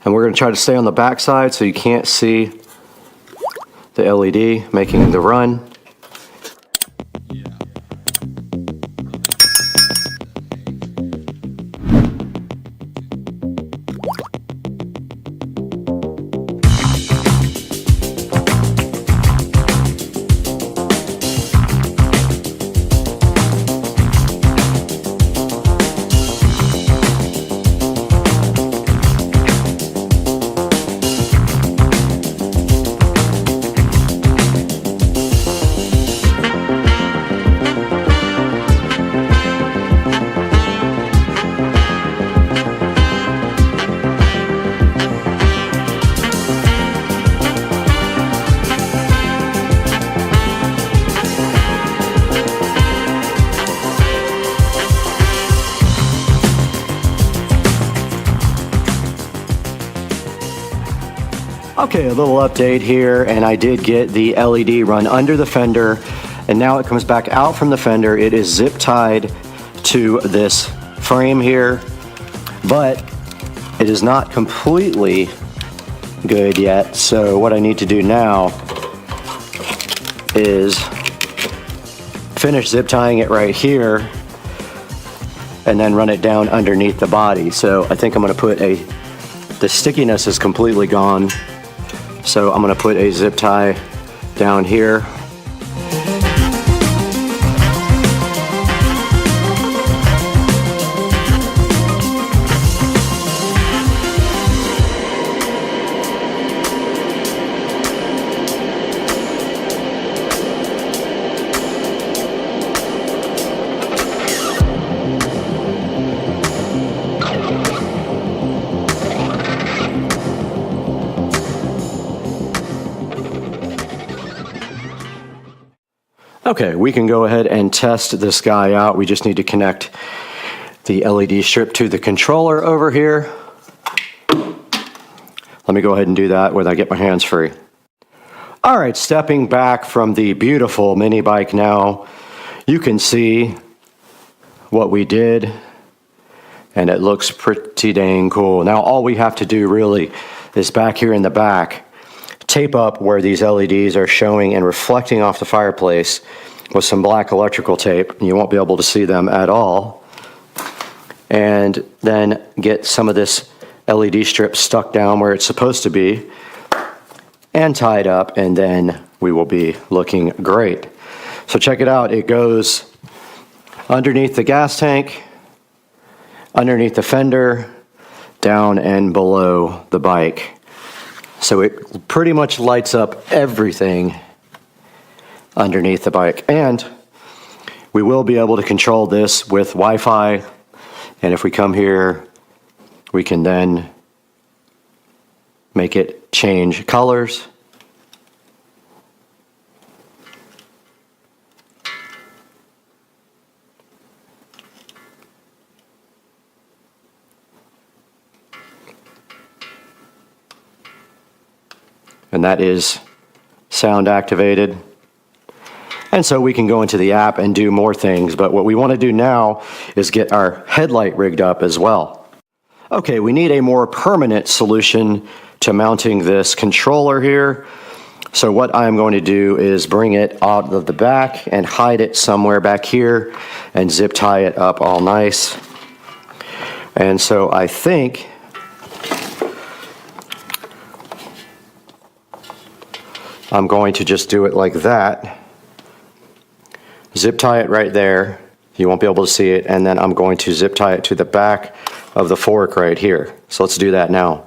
And we're going to try to stay on the back side so you can't see the LED making the run. Okay, a little update here, and I did get the LED run under the fender, and now it comes back out from the fender. It is zip tied to this frame here, but it is not completely good yet. So what I need to do now is finish zip tying it right here and then run it down underneath the body. So I think I'm going to put the stickiness is completely gone. So I'm going to put a zip tie down here. Okay, we can go ahead and test this guy out. We just need to connect the LED strip to the controller over here. Let me go ahead and do that when I get my hands free. All right, stepping back from the beautiful mini bike now, you can see what we did, and it looks pretty dang cool. Now all we have to do really is back here in the back, tape up where these LEDs are showing and reflecting off the fireplace with some black electrical tape. You won't be able to see them at all. And then get some of this LED strip stuck down where it's supposed to be and tied up, and then we will be looking great. So check it out. It goes underneath the gas tank, underneath the fender, down and below the bike. So it pretty much lights up everything underneath the bike. And we will be able to control this with Wi-Fi. And if we come here, we can then make it change colors. And that is sound activated. And so we can go into the app and do more things, but what we want to do now is get our headlight rigged up as well. Okay, we need a more permanent solution to mounting this controller here. So what I'm going to do is bring it out of the back and hide it somewhere back here and zip tie it up all nice. And so I think I'm going to just do it like that. Zip tie it right there. You won't be able to see it. And then I'm going to zip tie it to the back of the fork right here. So let's do that now.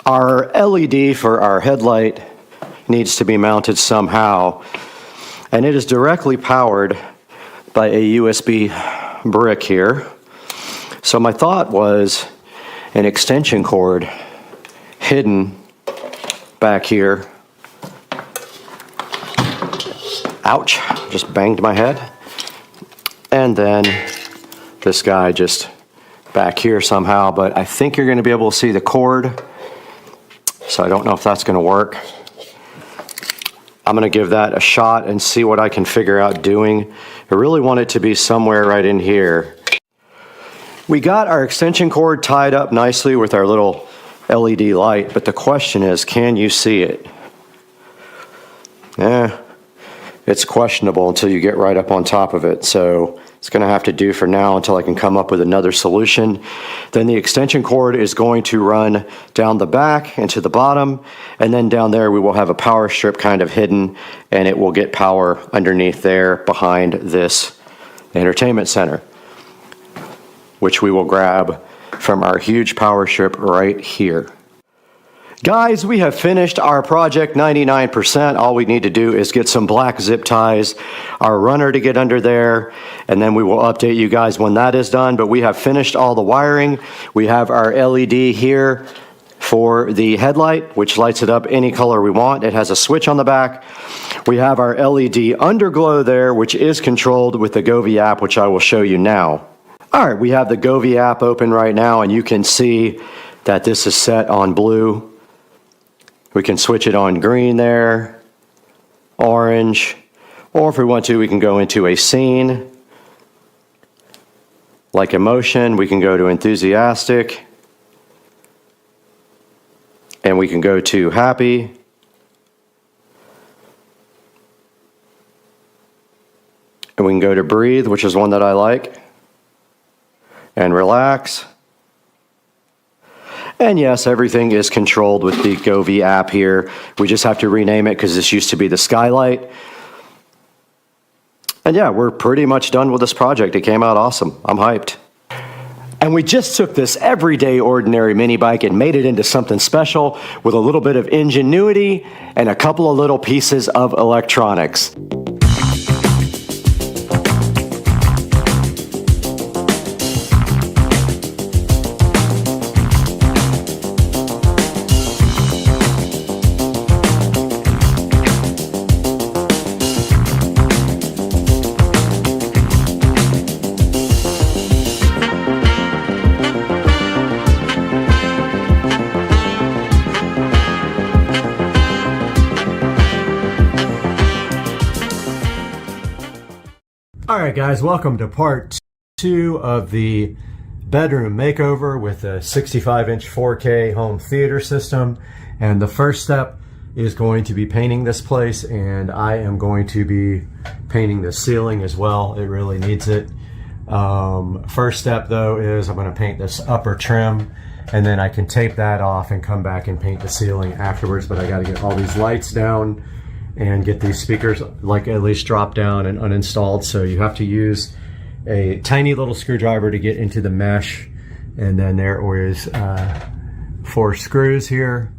Our LED for our headlight needs to be mounted somehow, and it is directly powered by a USB brick here. So my thought was an extension cord hidden back here. Ouch, just banged my head. And then this guy just back here somehow, but I think you're going to be able to see the cord. So I don't know if that's going to work. I'm going to give that a shot and see what I can figure out doing. I really want it to be somewhere right in here. We got our extension cord tied up nicely with our little LED light, but the question is, can you see it? It's questionable until you get right up on top of it. So it's going to have to do for now until I can come up with another solution. Then the extension cord is going to run down the back and to the bottom, and then down there we will have a power strip kind of hidden, and it will get power underneath there behind this entertainment center, which we will grab from our huge power strip right here. Guys, we have finished our project 99%. All we need to do is get some black zip ties, our runner to get under there, and then we will update you guys when that is done. But we have finished all the wiring. We have our LED here for the headlight, which lights it up any color we want. It has a switch on the back. We have our LED underglow there, which is controlled with the Govee app, which I will show you now. All right, we have the Govee app open right now, and you can see that this is set on blue. We can switch it on green there, orange, or if we want to, we can go into a scene. Like emotion, we can go to enthusiastic, and we can go to happy. And we can go to breathe, which is one that I like, and relax. And yes, everything is controlled with the Govee app here. We just have to rename it because this used to be the Skylight. And yeah, we're pretty much done with this project. It came out awesome. I'm hyped. And we just took this everyday ordinary mini bike and made it into something special with a little bit of ingenuity and a couple of little pieces of electronics. Alright guys, welcome to part 2 of the bedroom makeover with a 65-inch 4K home theater system. And the first step is going to be painting this place, and I am going to be painting the ceiling as well. It really needs it. First step though is I'm going to paint this upper trim, and then I can tape that off and come back and paint the ceiling afterwards. But I got to get all these lights down and get these speakers like at least dropped down and uninstalled. So you have to use a tiny little screwdriver to get into the mesh. And then there is 4 screws here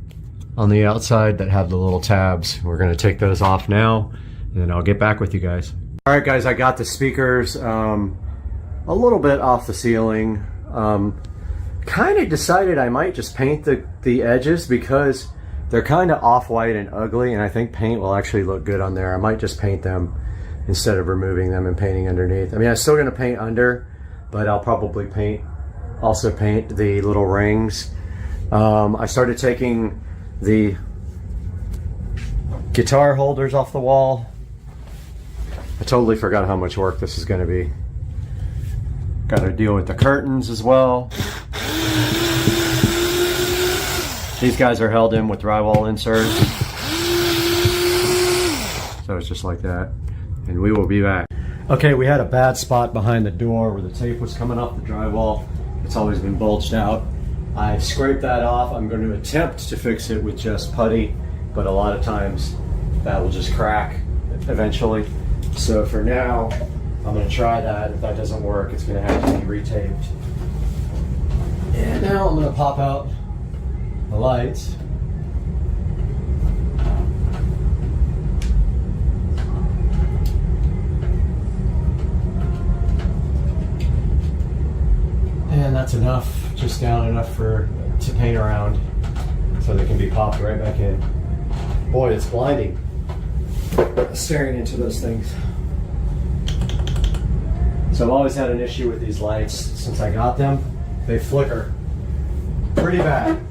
on the outside that have the little tabs. We're gonna take those off now, and then I'll get back with you guys. All right guys, I got the speakers a little bit off the ceiling. Kind of decided I might just paint the edges because they're kind of off-white and ugly, and I think paint will actually look good on there. I might just paint them instead of removing them and painting underneath. I mean, I'm still going to paint under, but I'll probably also paint the little rings. I started taking the guitar holders off the wall. I totally forgot how much work this is going to be. Got to deal with the curtains as well. These guys are held in with drywall inserts. So it's just like that. And we will be back. Okay, we had a bad spot behind the door where the tape was coming off the drywall. It's always been bulged out. I scraped that off. I'm going to attempt to fix it with just putty, but a lot of times that will just crack eventually. So for now, I'm going to try that. If that doesn't work, it's going to have to be retaped. And now I'm going to pop out the lights. And that's enough, just down enough to paint around so they can be popped right back in. Boy, it's blinding staring into those things. So I've always had an issue with these lights since I got them. They flicker pretty bad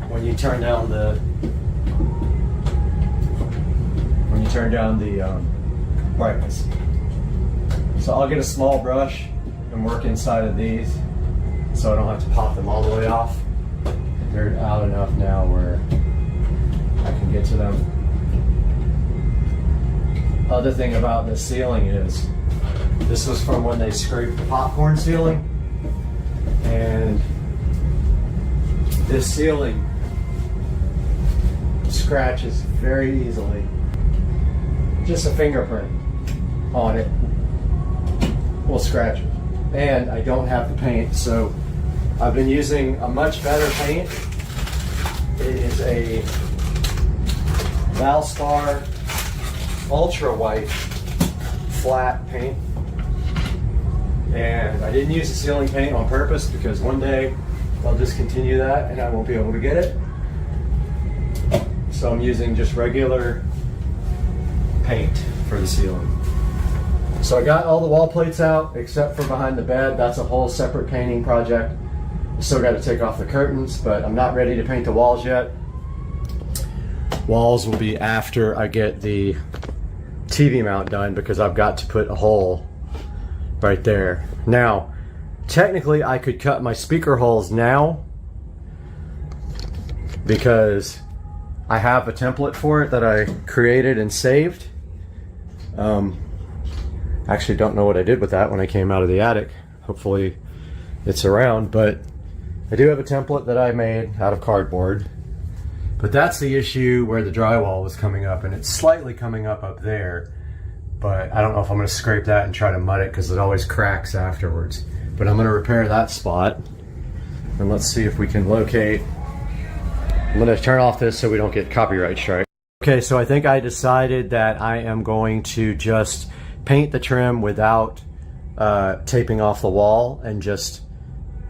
when you turn down the brightness. So I'll get a small brush and work inside of these so I don't have to pop them all the way off. They're out enough now where I can get to them. Other thing about this ceiling is this was from when they scraped the popcorn ceiling, and this ceiling scratches very easily. Just a fingerprint on it will scratch it. And I don't have the paint, so I've been using a much better paint. It is a Valspar Ultra White flat paint. And I didn't use the ceiling paint on purpose because one day I'll discontinue that and I won't be able to get it. So I'm using just regular paint for the ceiling. So I got all the wall plates out except for behind the bed. That's a whole separate painting project. I still got to take off the curtains, but I'm not ready to paint the walls yet. Walls will be after I get the TV mount done because I've got to put a hole right there. Now, technically I could cut my speaker holes now because I have a template for it that I created and saved. Actually don't know what I did with that when I came out of the attic. Hopefully it's around, but I do have a template that I made out of cardboard, but that's the issue where the drywall was coming up, and it's slightly coming up there, but I don't know if I'm going to scrape that and try to mud it because it always cracks afterwards. But I'm going to repair that spot, and let's see if we can locate. I'm going to turn off this so we don't get copyright strike. Okay, so I think I decided that I am going to just paint the trim without taping off the wall, and just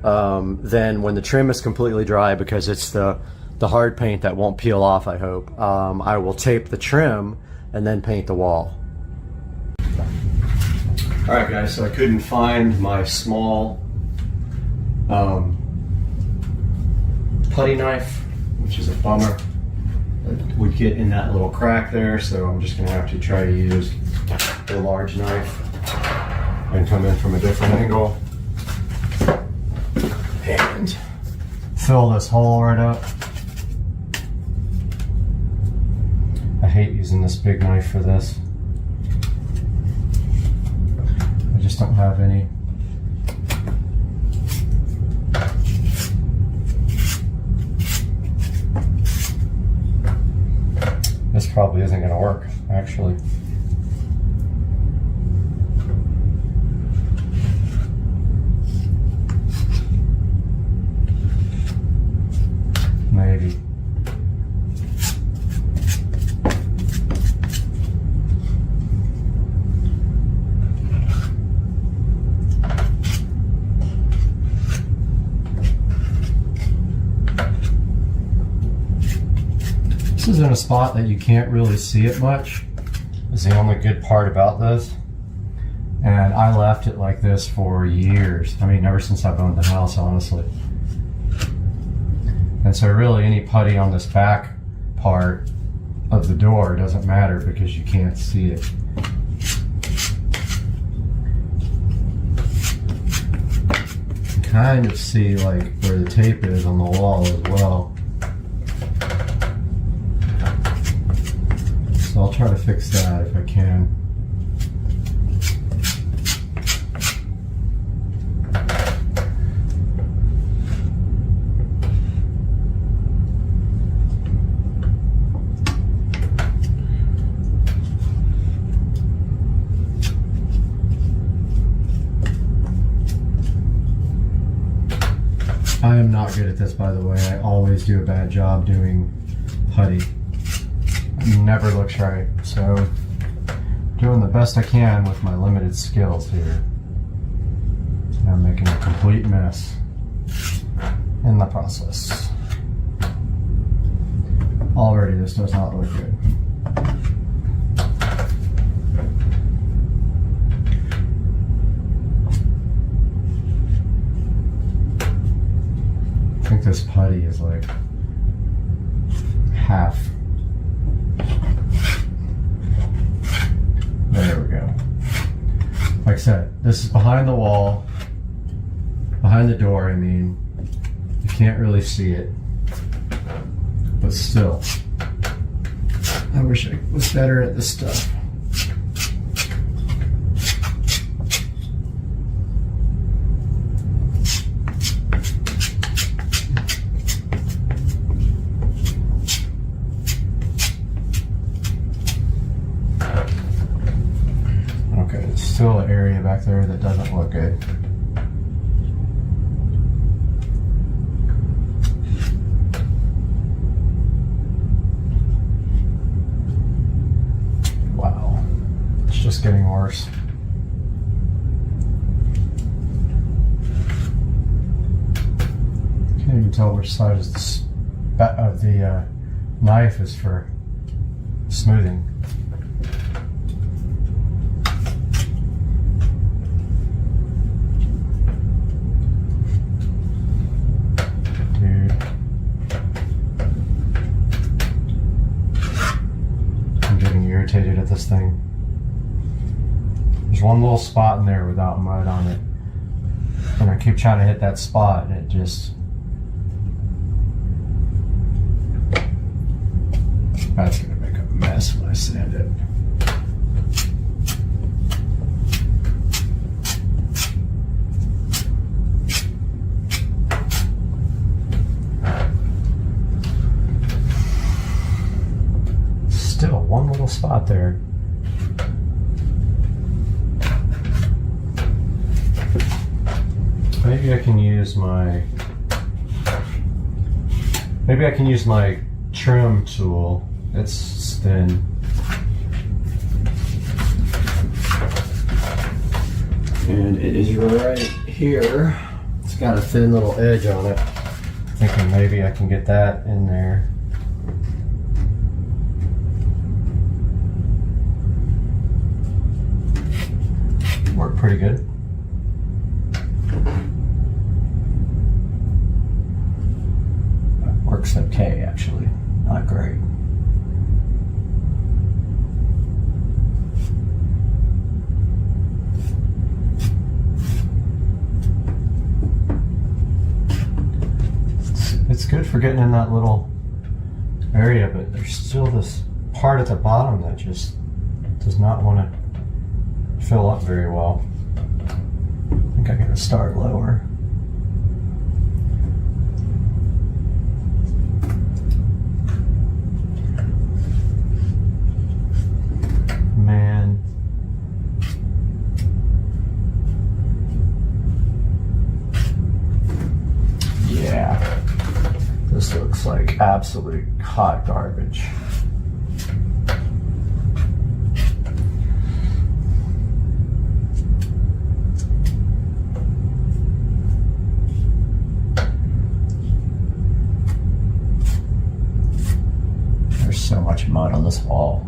then when the trim is completely dry, because it's the hard paint that won't peel off, I hope, I will tape the trim and then paint the wall. Alright guys, so I couldn't find my small putty knife, which is a bummer. It would get in that little crack there, so I'm just going to have to try to use the large knife and come in from a different angle and fill this hole right up. I hate using this big knife for this. I just don't have any. This probably isn't going to work, actually. Maybe. This is in a spot that you can't really see it much. Is the only good part about this. And I left it like this for years. I mean, ever since I've owned the house, honestly. And so really any putty on this back part of the door doesn't matter because you can't see it. You can kind of see like where the tape is on the wall as well. So I'll try to fix that if I can. I am not good at this, by the way. I always do a bad job doing putty. It never looks right. So, doing the best I can with my limited skills here. I'm making a complete mess in the process. Already, this does not look good. I think this putty is like half. There we go. Like I said, this is behind the wall, behind the door, I mean. You can't really see it, but still. I wish I was better at this stuff. Still an area back there that doesn't look good. Wow, it's just getting worse. Can't even tell which side is the knife is for smoothing. Irritated at this thing. There's one little spot in there without mud on it, and I keep trying to hit that spot and it just, that's gonna make a mess when I sand it. spot there. Maybe I can use my trim tool. It's thin. And it is right here. It's got a thin little edge on it. Thinking maybe I can get that in there. Worked pretty good. Works okay, actually. Not great. It's good for getting in that little area, but there's still this part at the bottom that just does not want to fill up very well. I think I gotta start lower. Man. Yeah. This looks like absolute hot garbage. There's so much mud on this wall.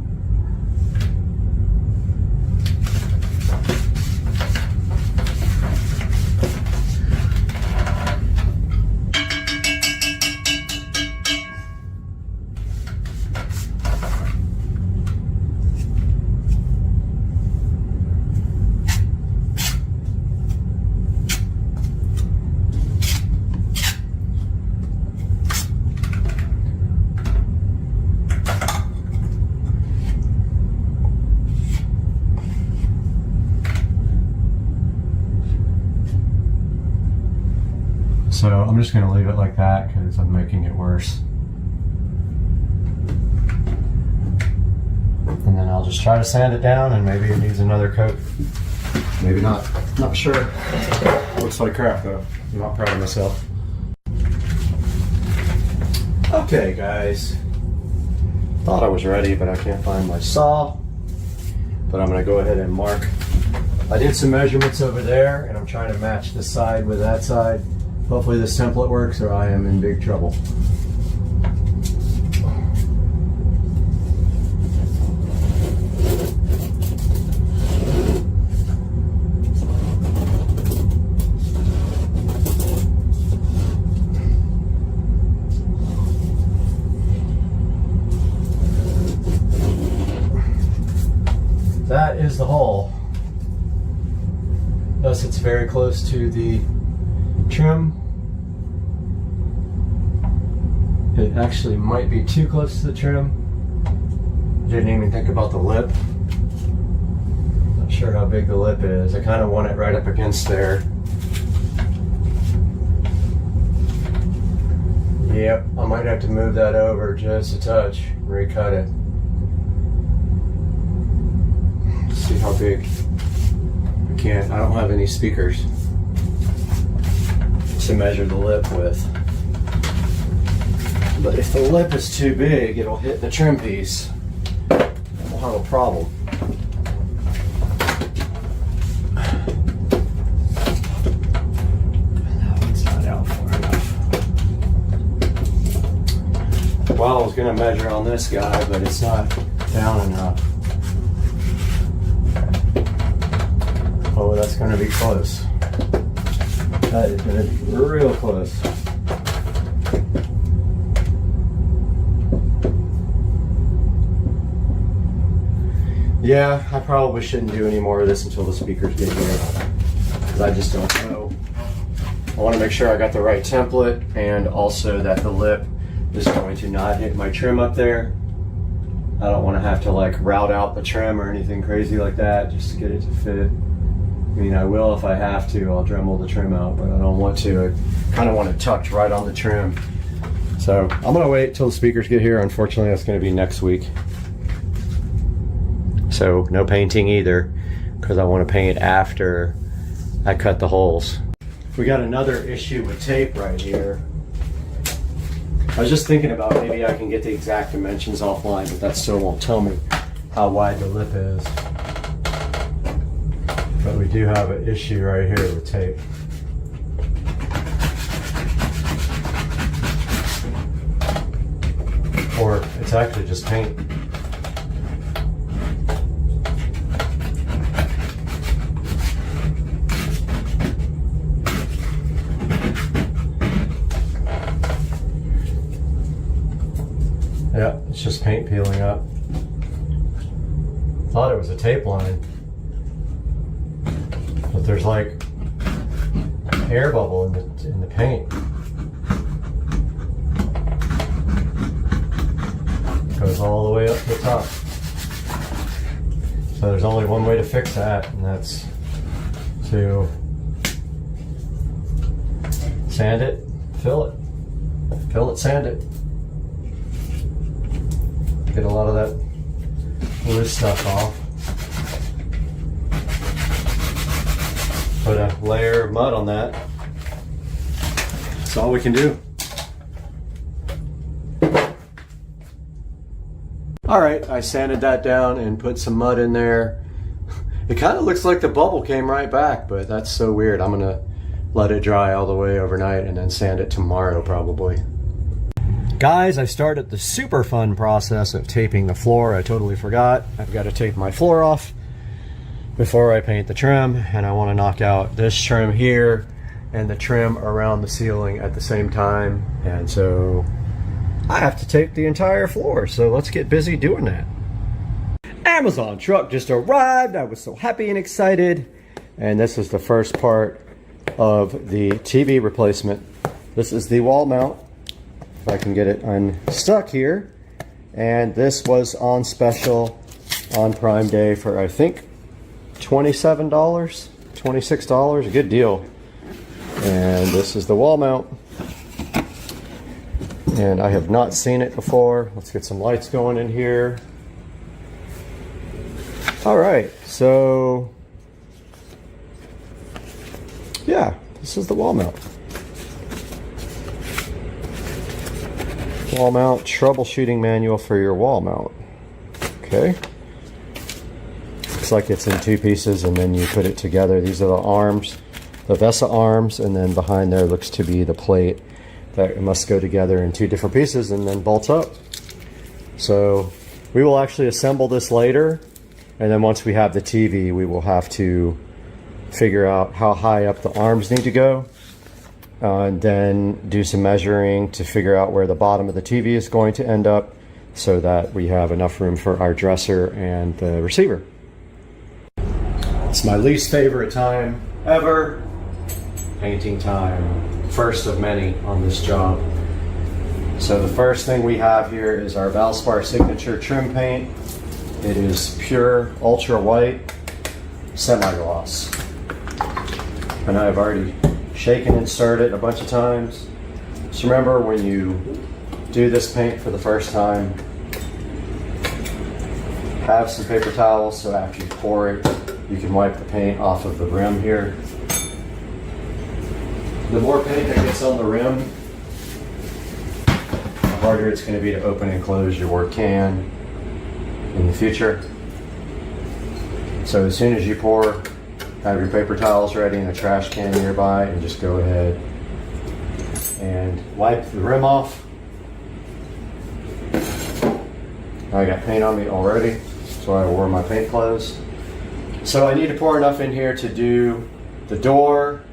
So I'm just going to leave it like that because I'm making it worse. And then I'll just try to sand it down, and maybe it needs another coat. Maybe not. Not sure. Looks like crap though. I'm not proud of myself. Okay guys. Thought I was ready, but I can't find my saw. But I'm going to go ahead and mark. I did some measurements over there, and I'm trying to match this side with that side. Hopefully this template works, or I am in big trouble. That is the hole. Thus it's very close to the trim. It actually might be too close to the trim. Didn't even think about the lip. Not sure how big the lip is. I kind of want it right up against there. Yep, I might have to move that over just a touch and recut it. Let's see how big. I don't have any speakers to measure the lip with. But if the lip is too big, it'll hit the trim piece. We'll have a problem. That one's not out far enough. Well, I was going to measure on this guy, but it's not down enough. Oh, that's going to be close. That is going to be real close. Yeah, I probably shouldn't do any more of this until the speakers get here, because I just don't know. I want to make sure I got the right template, and also that the lip is going to not hit my trim up there. I don't want to have to like route out the trim or anything crazy like that just to get it to fit. I mean, I will if I have to. I'll Dremel the trim out, but I don't want to. I kind of want it tucked right on the trim. So I'm going to wait till the speakers get here. Unfortunately, that's going to be next week. So no painting either, because I want to paint after I cut the holes. We got another issue with tape right here. I was just thinking about maybe I can get the exact dimensions offline, but that still won't tell me how wide the lip is. But we do have an issue right here with tape. Or it's actually just paint. Yeah, it's just paint peeling up. Thought it was a tape line. But there's like air bubble in the paint. Goes all the way up to the top. So there's only one way to fix that, and that's to sand it, fill it, sand it. Get a lot of that loose stuff off. Put a layer of mud on that. That's all we can do. All right, I sanded that down and put some mud in there. It kind of looks like the bubble came right back, but that's so weird. I'm gonna let it dry all the way overnight and then sand it tomorrow probably. Guys, I started the super fun process of taping the floor. I totally forgot. I've got to tape my floor off before I paint the trim, and I want to knock out this trim here and the trim around the ceiling at the same time. And so I have to tape the entire floor, so let's get busy doing that. Amazon truck just arrived. I was so happy and excited. And this is the first part of the TV replacement. This is the wall mount. If I can get it unstuck here. And this was on special on Prime Day for, I think, $27, $26, a good deal. And this is the wall mount. And I have not seen it before. Let's get some lights going in here. All right, so yeah, this is the wall mount. Wall mount troubleshooting manual for your wall mount. Okay. Looks like it's in two pieces and then you put it together. These are the arms, the VESA arms, and then behind there looks to be the plate that must go together in two different pieces and then bolts up. So we will actually assemble this later, and then once we have the TV, we will have to figure out how high up the arms need to go. And then do some measuring to figure out where the bottom of the TV is going to end up so that we have enough room for our dresser and the receiver. It's my least favorite time ever. Painting time. First of many on this job. So the first thing we have here is our Valspar Signature trim paint. It is pure ultra white semi-gloss. And I've already shaken and stirred it a bunch of times. Just remember, when you do this paint for the first time, have some paper towels so after you pour it, you can wipe the paint off of the rim here. The more paint that gets on the rim, the harder it's going to be to open and close your work can in the future. So as soon as you pour, have your paper towels ready and a trash can nearby, and just go ahead and wipe the rim off. I got paint on me already, so I wore my paint clothes. So I need to pour enough in here to do the door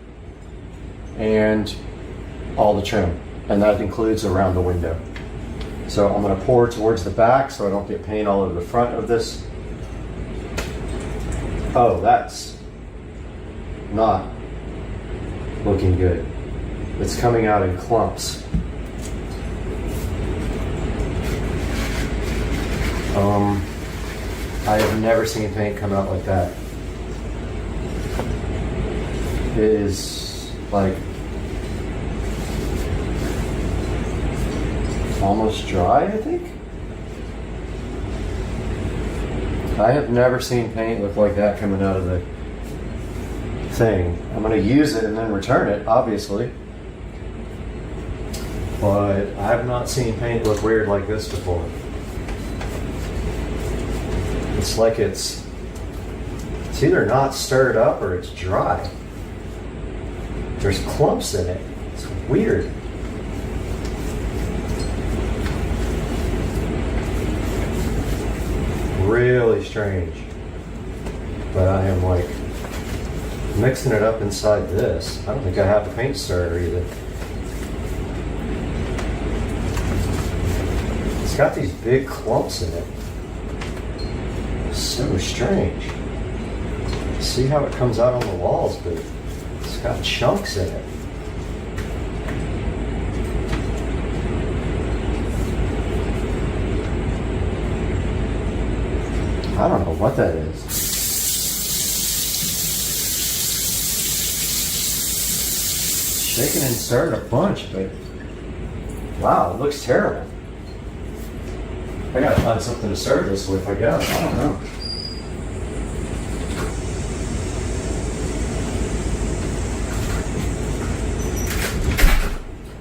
and all the trim, and that includes around the window. So I'm going to pour towards the back so I don't get paint all over the front of this. Oh, that's not looking good. It's coming out in clumps. I have never seen paint come out like that. It is like almost dry, I think. I have never seen paint look like that coming out of the thing. I'm going to use it and then return it, obviously. But I have not seen paint look weird like this before. It's like it's either not stirred up or it's dry. There's clumps in it. It's weird. Really strange. But I am like mixing it up inside this. I don't think I have a paint stirrer either. It's got these big clumps in it. So strange. See how it comes out on the walls, but it's got chunks in it. I don't know what that is. Shaken and stirred a bunch, but wow, it looks terrible. I gotta find something to stir this with, I guess. I don't know.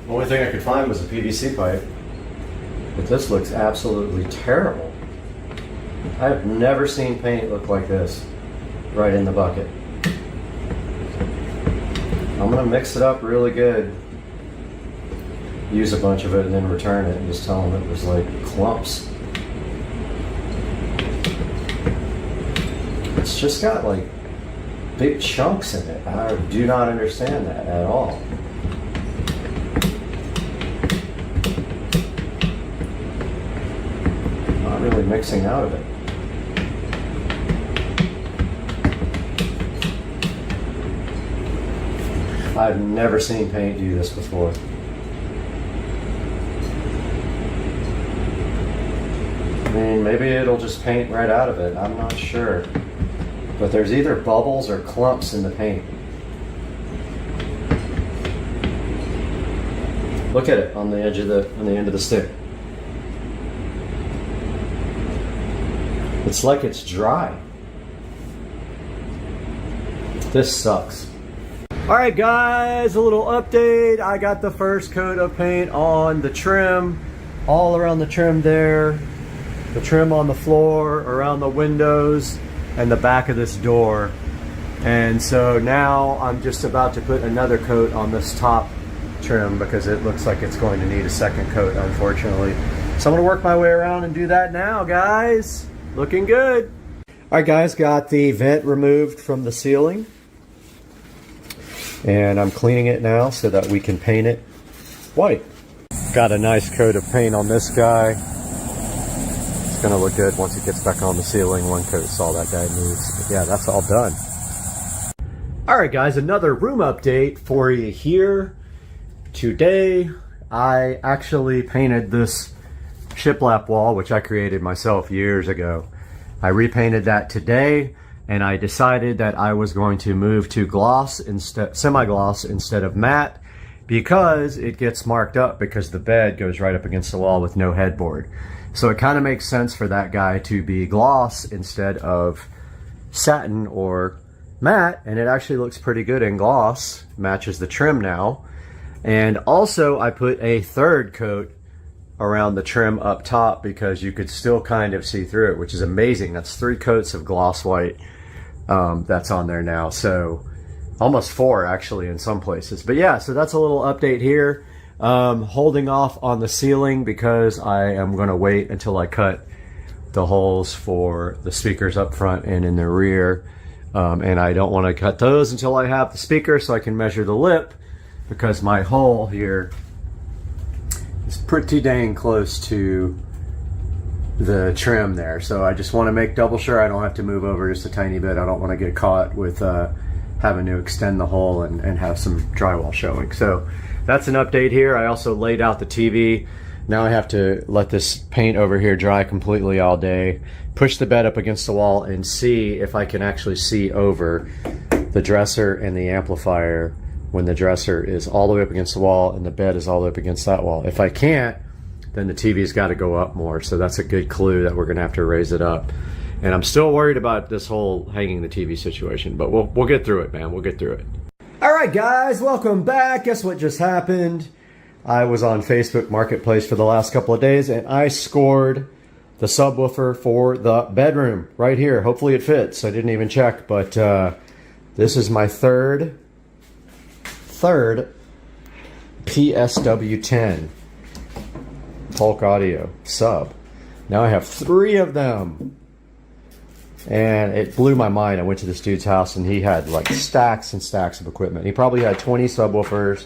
The only thing I could find was a PVC pipe, but this looks absolutely terrible. I've never seen paint look like this right in the bucket. I'm gonna mix it up really good, use a bunch of it, and then return it and just tell them it was like clumps. It's just got like big chunks in it. I do not understand that at all. Not really mixing out of it. I've never seen paint do this before. I mean, maybe it'll just paint right out of it. I'm not sure. But there's either bubbles or clumps in the paint. Look at it on the edge of the end of the stick. It's like it's dry. This sucks. Alright guys, a little update. I got the first coat of paint on the trim, all around the trim there, the trim on the floor, around the windows, and the back of this door. And so now I'm just about to put another coat on this top trim because it looks like it's going to need a second coat, unfortunately. So I'm going to work my way around and do that now, guys. Looking good. Alright guys, got the vent removed from the ceiling. And I'm cleaning it now so that we can paint it white. Got a nice coat of paint on this guy. It's gonna look good once it gets back on the ceiling. One coat saw that guy moves. But yeah, that's all done. Alright guys, another room update for you here. Today, I actually painted this shiplap wall, which I created myself years ago. I repainted that today. And I decided that I was going to move to gloss instead, semi-gloss instead of matte, because it gets marked up because the bed goes right up against the wall with no headboard. So it kind of makes sense for that guy to be gloss instead of satin or matte, and it actually looks pretty good in gloss, matches the trim now. And also I put a third coat around the trim up top because you could still kind of see through it, which is amazing. That's 3 coats of gloss white. That's on there now, so almost 4 actually in some places. But yeah, so that's a little update here. Holding off on the ceiling because I am going to wait until I cut the holes for the speakers up front and in the rear. And I don't want to cut those until I have the speaker so I can measure the lip, because my hole here is pretty dang close to the trim there. So I just want to make double sure I don't have to move over just a tiny bit. I don't want to get caught with having to extend the hole and have some drywall showing. So that's an update here. I also laid out the TV. Now I have to let this paint over here dry completely all day, push the bed up against the wall and see if I can actually see over the dresser and the amplifier when the dresser is all the way up against the wall and the bed is all the way up against that wall. If I can't, then the TV's got to go up more. So that's a good clue that we're going to have to raise it up. And I'm still worried about this whole hanging the TV situation, but we'll get through it, man. We'll get through it. All right, guys, welcome back. Guess what just happened? I was on Facebook Marketplace for the last couple of days, and I scored the subwoofer for the bedroom right here. Hopefully it fits. I didn't even check, but this is my third PSW10 Hulk Audio sub. Now I have 3 of them. And it blew my mind. I went to this dude's house and he had like stacks and stacks of equipment. He probably had 20 subwoofers.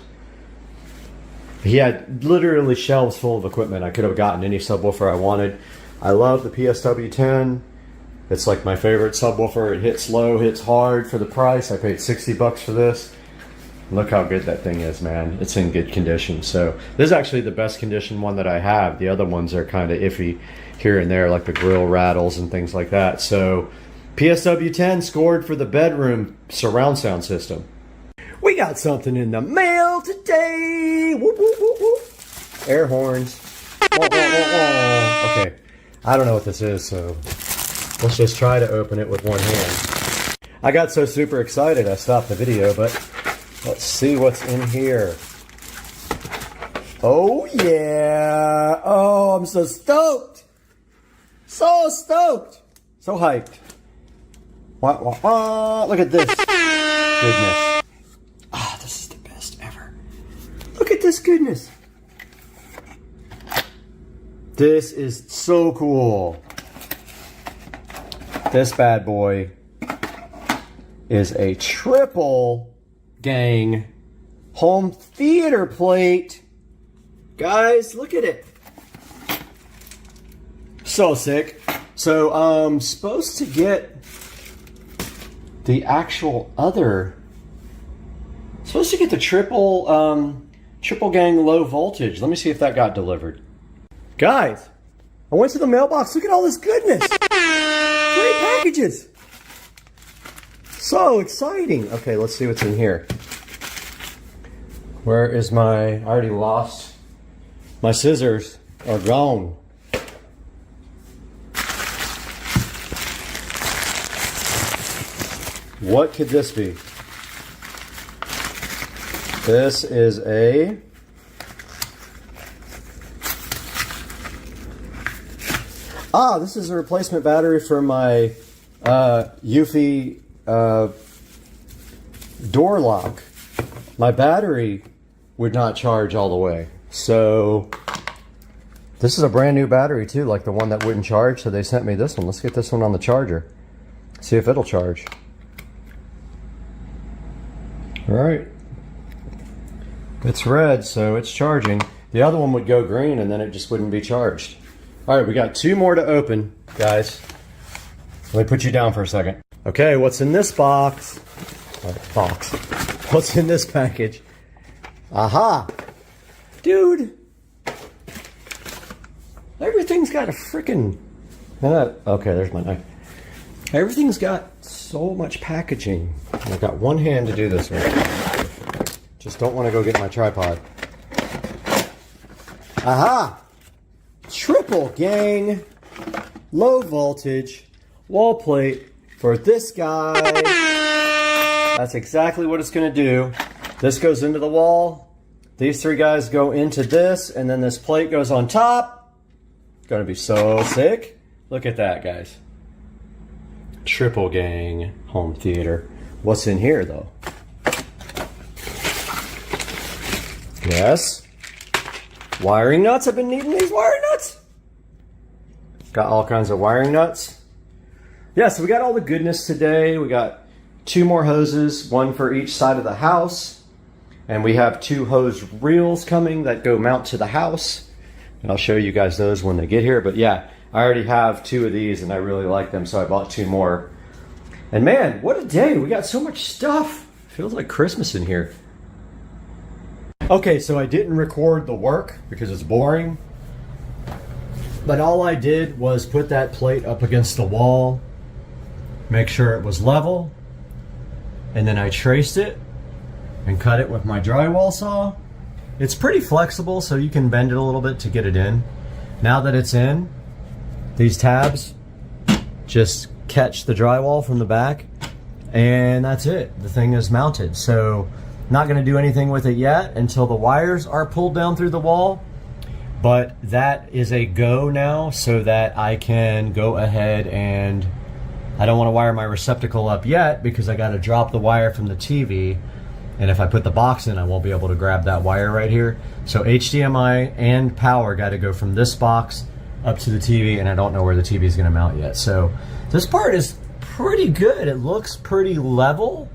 He had literally shelves full of equipment. I could have gotten any subwoofer I wanted. I love the PSW10. It's like my favorite subwoofer. It hits low, hits hard for the price. I paid $60 for this. Look how good that thing is, man. It's in good condition. So this is actually the best condition one that I have. The other ones are kind of iffy here and there, like the grill rattles and things like that. So PSW10 scored for the bedroom surround sound system. We got something in the mail today. Whoop, whoop, whoop, whoop. Air horns. Whoa, whoa, whoa, whoa. Okay, I don't know what this is, so let's just try to open it with one hand. I got so super excited I stopped the video, but let's see what's in here. Oh yeah! Oh, I'm so stoked! So stoked! So hyped. Wah, wah, wah. Look at this goodness. Ah, this is the best ever. Look at this goodness. This is so cool. This bad boy is a triple gang home theater plate. Guys, look at it. So sick. So I'm supposed to get the actual other, supposed to get the triple gang low voltage. Let me see if that got delivered. Guys, I went to the mailbox. Look at all this goodness. 3 packages. So exciting. Okay, let's see what's in here. Where is my, I already lost, my scissors are gone. What could this be? This is a this is a replacement battery for my Eufy door lock. My battery would not charge all the way. So this is a brand new battery too, like the one that wouldn't charge. So they sent me this one. Let's get this one on the charger. See if it'll charge. All right. It's red, so it's charging. The other one would go green and then it just wouldn't be charged. All right, we got 2 more to open, guys. Let me put you down for a second. Okay, what's in this box? What's in this package? Aha! Dude! Everything's got a freaking... okay, there's my knife. Everything's got so much packaging. I've got one hand to do this with. Just don't want to go get my tripod. Aha! Triple gang, low voltage, wall plate for this guy. That's exactly what it's going to do. This goes into the wall. These 3 guys go into this, and then this plate goes on top. It's going to be so sick. Look at that, guys. Triple gang home theater. What's in here, though? Yes. Wiring nuts. I've been needing these wiring nuts. Got all kinds of wiring nuts. Yeah, so we got all the goodness today. We got 2 more hoses, 1 for each side of the house. And we have 2 hose reels coming that go mount to the house. And I'll show you guys those when they get here. But yeah, I already have 2 of these and I really like them, so I bought 2 more. And man, what a day. We got so much stuff. Feels like Christmas in here. Okay, so I didn't record the work because it's boring. But all I did was put that plate up against the wall, make sure it was level, and then I traced it and cut it with my drywall saw. It's pretty flexible, so you can bend it a little bit to get it in. Now that it's in, these tabs just catch the drywall from the back, and that's it. The thing is mounted. So not going to do anything with it yet until the wires are pulled down through the wall, but that is a go now, so that I can go ahead, and I don't want to wire my receptacle up yet because I got to drop the wire from the TV, and if I put the box in, I won't be able to grab that wire right here. So HDMI and power got to go from this box up to the TV, and I don't know where the TV is going to mount yet. So this part is pretty good. It looks pretty level.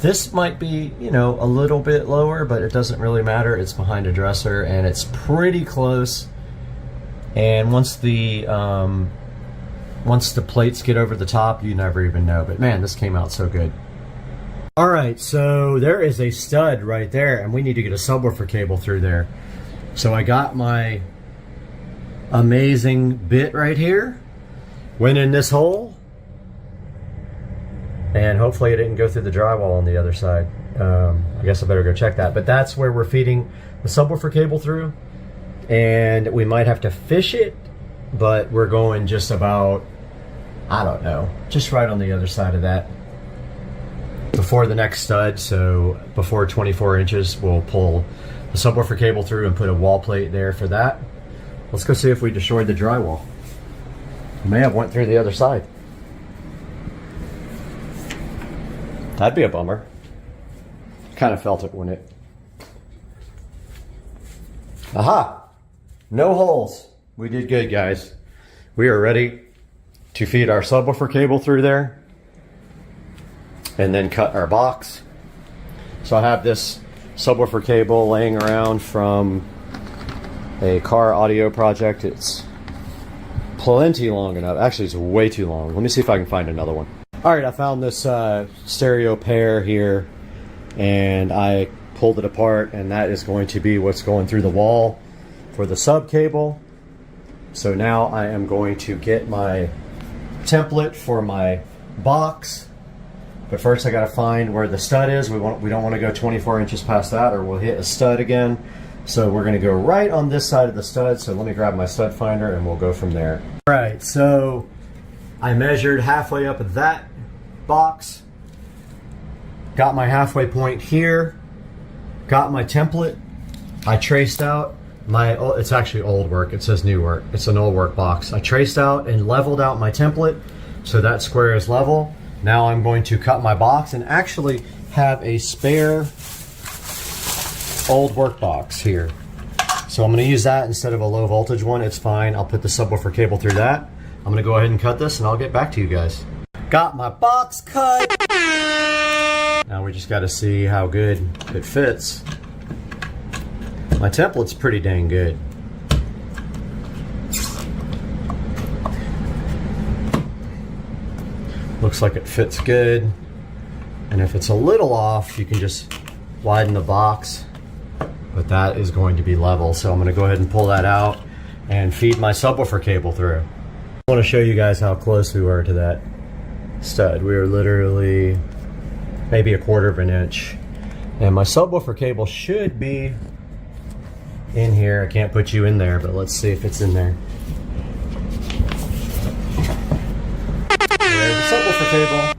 This might be, you know, a little bit lower, but it doesn't really matter. It's behind a dresser, and it's pretty close. And once the plates get over the top, you never even know. But man, this came out so good. All right, so there is a stud right there, and we need to get a subwoofer cable through there. So I got my amazing bit right here, went in this hole, and hopefully it didn't go through the drywall on the other side. I guess I better go check that. But that's where we're feeding the subwoofer cable through, and we might have to fish it, but we're going just about, I don't know, just right on the other side of that before the next stud. So before 24 inches, we'll pull the subwoofer cable through and put a wall plate there for that. Let's go see if we destroyed the drywall. We may have went through the other side. That'd be a bummer. Kind of felt it when it... Aha! No holes. We did good, guys. We are ready to feed our subwoofer cable through there and then cut our box. So I have this subwoofer cable laying around from a car audio project. It's plenty long enough. Actually, it's way too long. Let me see if I can find another one. All right, I found this stereo pair here, and I pulled it apart, and that is going to be what's going through the wall for the sub cable. So now I am going to get my template for my box, but first I got to find where the stud is. We don't want to go 24 inches past that, or we'll hit a stud again. So we're going to go right on this side of the stud. So let me grab my stud finder and we'll go from there. All right, so I measured halfway up of that box, got my halfway point here, got my template. I traced out my, it's actually old work. It says new work. It's an old work box. I traced out and leveled out my template so that square is level. Now I'm going to cut my box and actually have a spare old work box here. So I'm going to use that instead of a low voltage one. It's fine. I'll put the subwoofer cable through that. I'm going to go ahead and cut this and I'll get back to you guys. Got my box cut. Now we just got to see how good it fits. My template's pretty dang good. Looks like it fits good. And if it's a little off, you can just widen the box. But that is going to be level. So I'm going to go ahead and pull that out and feed my subwoofer cable through. I want to show you guys how close we were to that stud. We were literally maybe 1/4 of an inch. And my subwoofer cable should be in here. I can't put you in there, but let's see if it's in there. There's the subwoofer cable.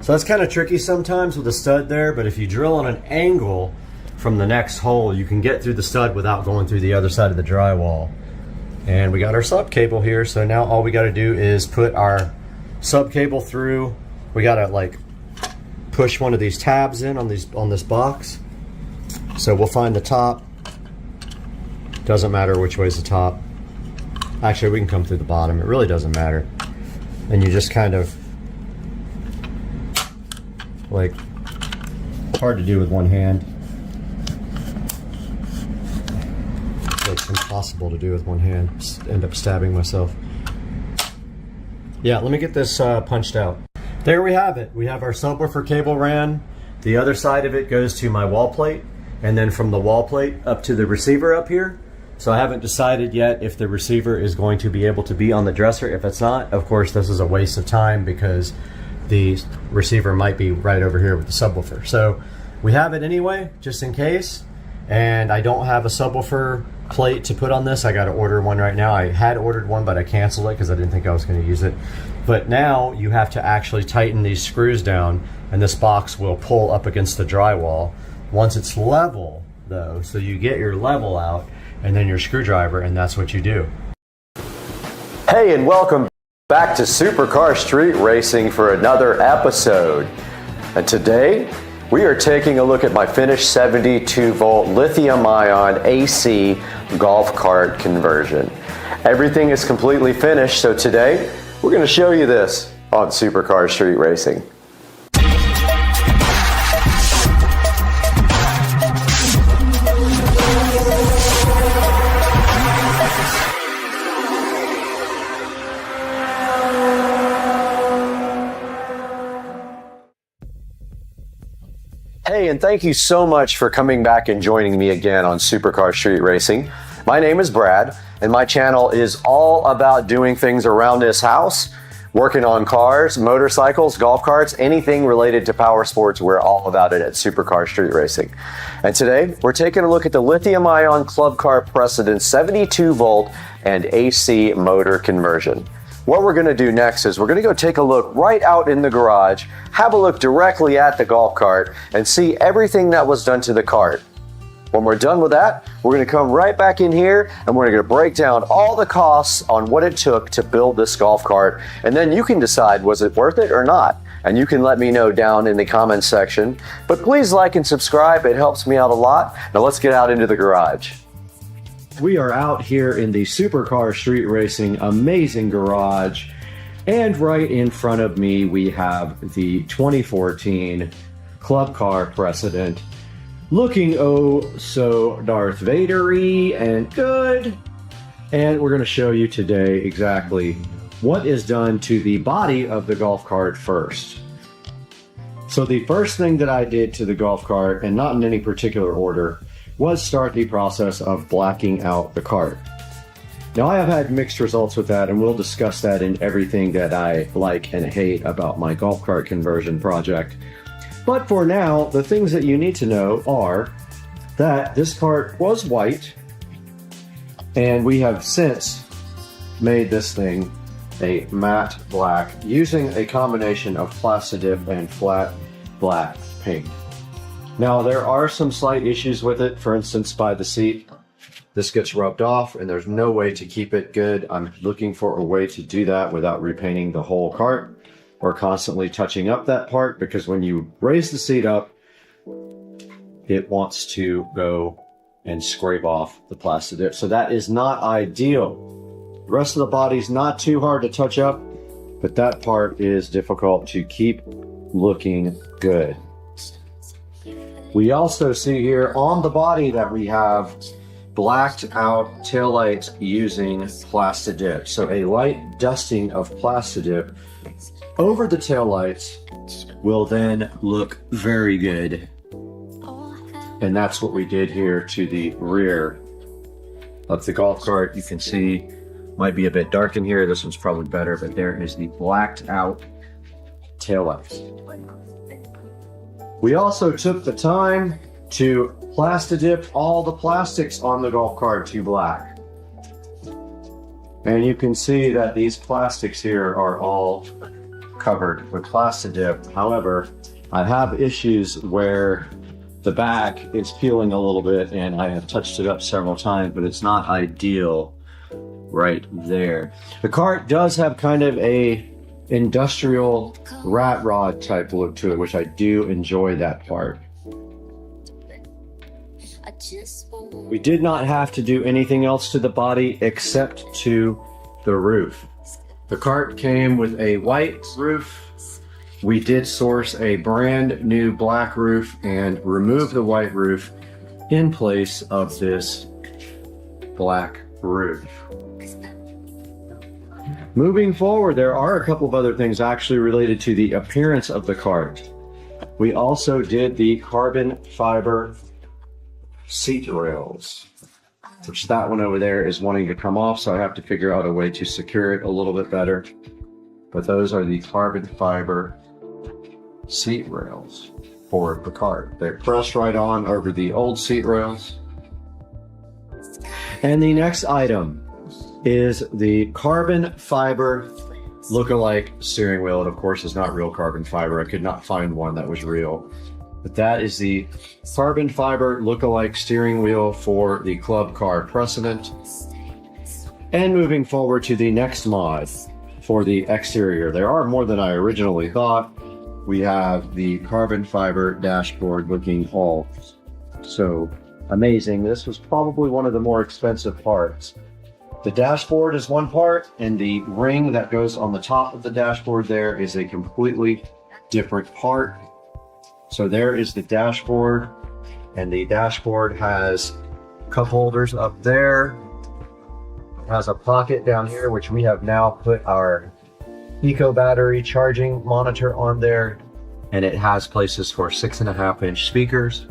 So that's kind of tricky sometimes with a stud there, but if you drill on an angle from the next hole, you can get through the stud without going through the other side of the drywall. And we got our sub cable here, so now all we got to do is put our sub cable through. We got to like push one of these tabs in on this box. So we'll find the top. Doesn't matter which way is the top. Actually, we can come through the bottom. It really doesn't matter. And you just kind of like, hard to do with one hand. It's impossible to do with one hand. Just end up stabbing myself. Yeah, let me get this punched out. There we have it. We have our subwoofer cable ran. The other side of it goes to my wall plate, and then from the wall plate up to the receiver up here. So I haven't decided yet if the receiver is going to be able to be on the dresser. If it's not, of course, this is a waste of time because the receiver might be right over here with the subwoofer. So we have it anyway, just in case. And I don't have a subwoofer plate to put on this. I got to order one right now. I had ordered one, but I canceled it because I didn't think I was going to use it. But now you have to actually tighten these screws down, and this box will pull up against the drywall once it's level, though. So you get your level out and then your screwdriver, and that's what you do. Hey, and welcome back to Supercar Street Racing for another episode. And today we are taking a look at my finished 72 volt lithium ion AC golf cart conversion. Everything is completely finished, so today we're going to show you this on Supercar Street Racing. Hey, and thank you so much for coming back and joining me again on Supercar Street Racing. My name is Brad, and my channel is all about doing things around this house, working on cars, motorcycles, golf carts, anything related to power sports. We're all about it at Supercar Street Racing. And today, we're taking a look at the lithium-ion club car precedent 72 volt and AC motor conversion. What we're going to do next is we're going to go take a look right out in the garage, have a look directly at the golf cart, and see everything that was done to the cart. When we're done with that, we're going to come right back in here and we're going to break down all the costs on what it took to build this golf cart, and then you can decide was it worth it or not. And you can let me know down in the comments section. But please like and subscribe, it helps me out a lot. Now let's get out into the garage. We are out here in the Supercar Street Racing amazing garage, and right in front of me we have the 2014 club car precedent, looking oh so Darth Vader-y and good. And we're going to show you today exactly what is done to the body of the golf cart first. So the first thing that I did to the golf cart, and not in any particular order, was start the process of blacking out the cart. Now I have had mixed results with that, and we'll discuss that in everything that I like and hate about my golf cart conversion project. But for now, the things that you need to know are that this cart was white, and we have since made this thing a matte black using a combination of Plastidip and flat black paint. Now, there are some slight issues with it. For instance, by the seat, this gets rubbed off and there's no way to keep it good. I'm looking for a way to do that without repainting the whole cart or constantly touching up that part, because when you raise the seat up, it wants to go and scrape off the Plastidip. So that is not ideal. The rest of the body's not too hard to touch up, but that part is difficult to keep looking good. We also see here on the body that we have blacked out taillights using Plastidip. So a light dusting of Plastidip over the taillights will then look very good. And that's what we did here to the rear of the golf cart. You can see, might be a bit dark in here. This one's probably better, but there is the blacked out taillights. We also took the time to Plastidip all the plastics on the golf cart to black. And you can see that these plastics here are all covered with Plastidip. However, I have issues where the back is peeling a little bit, and I have touched it up several times, but it's not ideal right there. The cart does have kind of a industrial rat rod type look to it, which I do enjoy that part. We did not have to do anything else to the body except to the roof. The cart came with a white roof. We did source a brand new black roof and remove the white roof in place of this black roof. Moving forward, there are a couple of other things actually related to the appearance of the cart. We also did the carbon fiber seat rails, which that one over there is wanting to come off, so I have to figure out a way to secure it a little bit better. But those are the carbon fiber seat rails for the cart. They're pressed right on over the old seat rails. And the next item is the carbon fiber look-alike steering wheel. It, of course, is not real carbon fiber. I could not find one that was real. But that is the carbon fiber look-alike steering wheel for the Club Car Precedent. And moving forward to the next mod for the exterior. There are more than I originally thought. We have the carbon fiber dashboard looking all so amazing. This was probably one of the more expensive parts. The dashboard is one part, and the ring that goes on the top of the dashboard there is a completely different part. So there is the dashboard, and the dashboard has cup holders up there. It has a pocket down here, which we have now put our Eco battery charging monitor on there, and it has places for 6.5-inch speakers.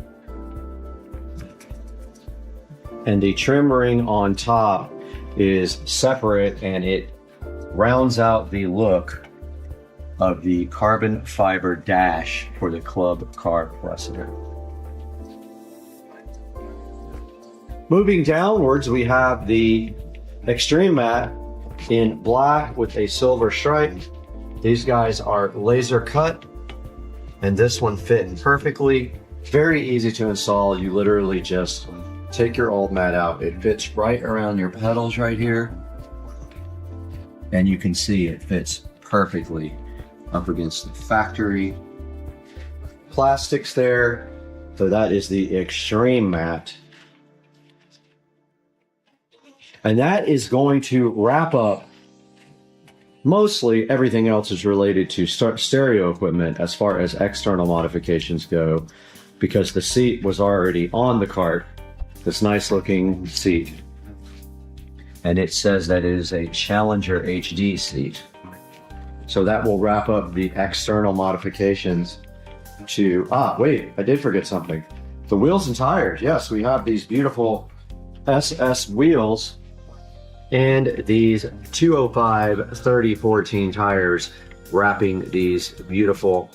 And the trim ring on top is separate, and it rounds out the look of the carbon fiber dash for the Club Car Precedent. Moving downwards, we have the Extreme Mat in black with a silver stripe. These guys are laser cut, and this one fit perfectly. Very easy to install. You literally just take your old mat out. It fits right around your pedals right here, and you can see it fits perfectly up against the factory plastics there. So that is the Extreme Mat. And that is going to wrap up mostly everything else is related to stereo equipment as far as external modifications go, because the seat was already on the cart, this nice looking seat. And it says that it is a Challenger HD seat. So that will wrap up the external modifications to, wait, I did forget something. The wheels and tires. Yes, we have these beautiful SS wheels and these 205 3014 tires wrapping these beautiful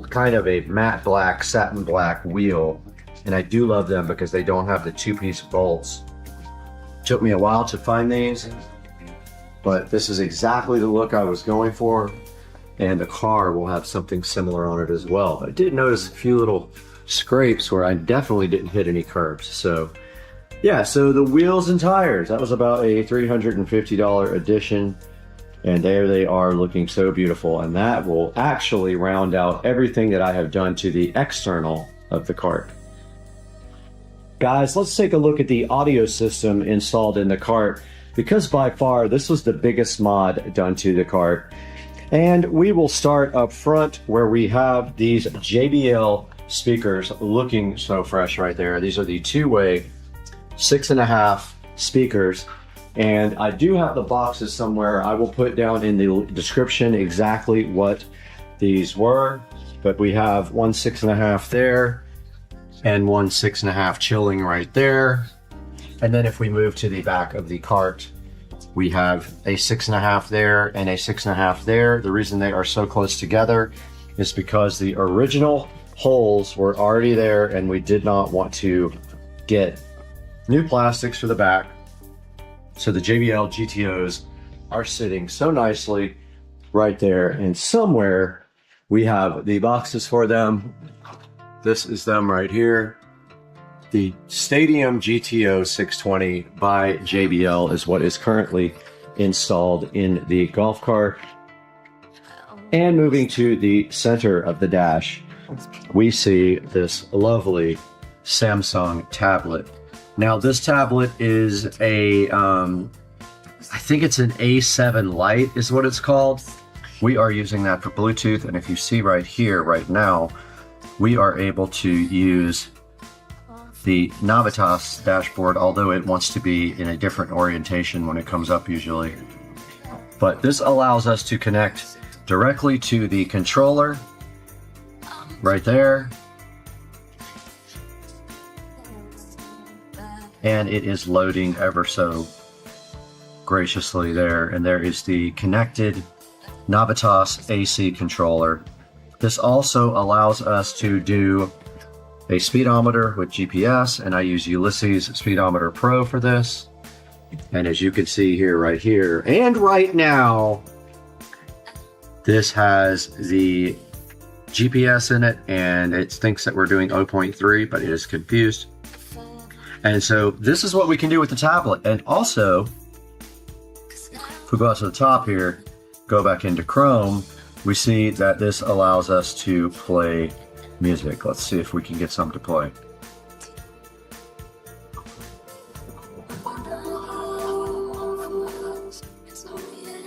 kind of a matte black, satin black wheel. And I do love them because they don't have the two-piece bolts. Took me a while to find these, but this is exactly the look I was going for, and the car will have something similar on it as well. I did notice a few little scrapes where I definitely didn't hit any curbs. So yeah, so the wheels and tires, that was about a $350 addition, and there they are looking so beautiful. And that will actually round out everything that I have done to the external of the cart. Guys, let's take a look at the audio system installed in the cart, because by far this was the biggest mod done to the cart. And we will start up front where we have these JBL speakers looking so fresh right there. These are the two-way 6.5 speakers, and I do have the boxes somewhere. I will put down in the description exactly what these were, but we have one 6.5 there and one 6.5 chilling right there. And then if we move to the back of the cart, we have a 6.5 there and a 6.5 there. The reason they are so close together is because the original holes were already there, and we did not want to get new plastics for the back. So the JBL GTOs are sitting so nicely right there, and somewhere we have the boxes for them. This is them right here. The Stadium GTO 620 by JBL is what is currently installed in the golf cart. And moving to the center of the dash, we see this lovely Samsung tablet. Now this tablet is a, I think it's an A7 Lite is what it's called. We are using that for Bluetooth, and if you see right here, right now, we are able to use the Navitas dashboard, although it wants to be in a different orientation when it comes up usually. But this allows us to connect directly to the controller right there. And it is loading ever so graciously there. And there is the connected Navitas AC controller. This also allows us to do a speedometer with GPS, and I use Ulysses Speedometer Pro for this. And as you can see here, right here, and right now, this has the GPS in it, and it thinks that we're doing 0.3, but it is confused. And so this is what we can do with the tablet. And also, if we go out to the top here, go back into Chrome, we see that this allows us to play music. Let's see if we can get some to play.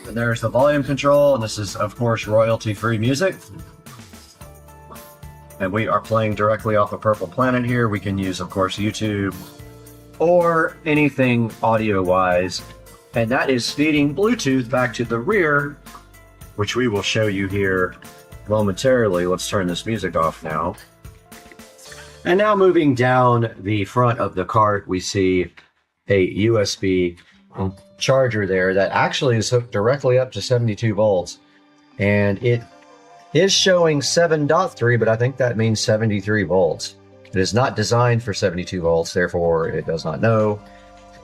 And there's the volume control, and this is, of course, royalty-free music. And we are playing directly off of Purple Planet here. We can use, of course, YouTube or anything audio-wise. And that is feeding Bluetooth back to the rear, which we will show you here momentarily. Let's turn this music off now. And now moving down the front of the cart, we see a USB charger there that actually is hooked directly up to 72 volts. And it is showing 7.3, but I think that means 73 volts. It is not designed for 72 volts, therefore it does not know.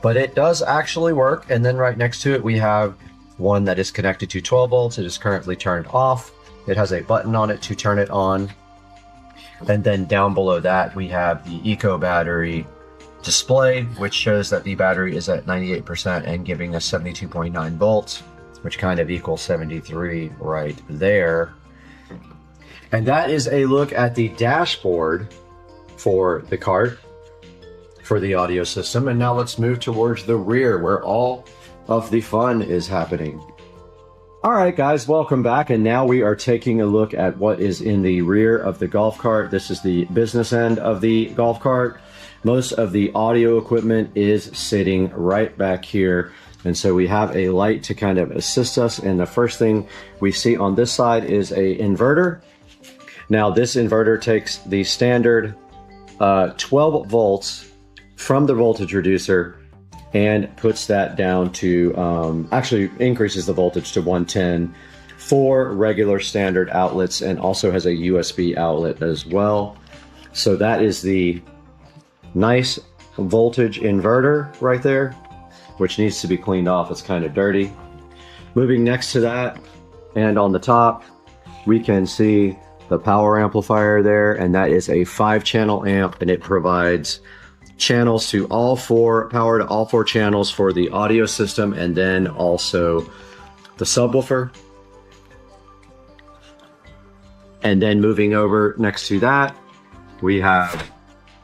But it does actually work. And then right next to it, we have one that is connected to 12 volts. It is currently turned off. It has a button on it to turn it on. And then down below that, we have the Eco battery display, which shows that the battery is at 98% and giving us 72.9 volts, which kind of equals 73 right there. And that is a look at the dashboard for the cart, for the audio system. And now let's move towards the rear, where all of the fun is happening. All right, guys, welcome back. And now we are taking a look at what is in the rear of the golf cart. This is the business end of the golf cart. Most of the audio equipment is sitting right back here. And so we have a light to kind of assist us. And the first thing we see on this side is a inverter. Now this inverter takes the standard 12 volts from the voltage reducer and puts that down to, actually increases the voltage to 110 for regular standard outlets, and also has a USB outlet as well. So that is the nice voltage inverter right there, which needs to be cleaned off. It's kind of dirty. Moving next to that, and on the top, we can see the power amplifier there, and that is a 5-channel amp, and it provides channels to all four, power to all 4 channels for the audio system, and then also the subwoofer. And then moving over next to that, we have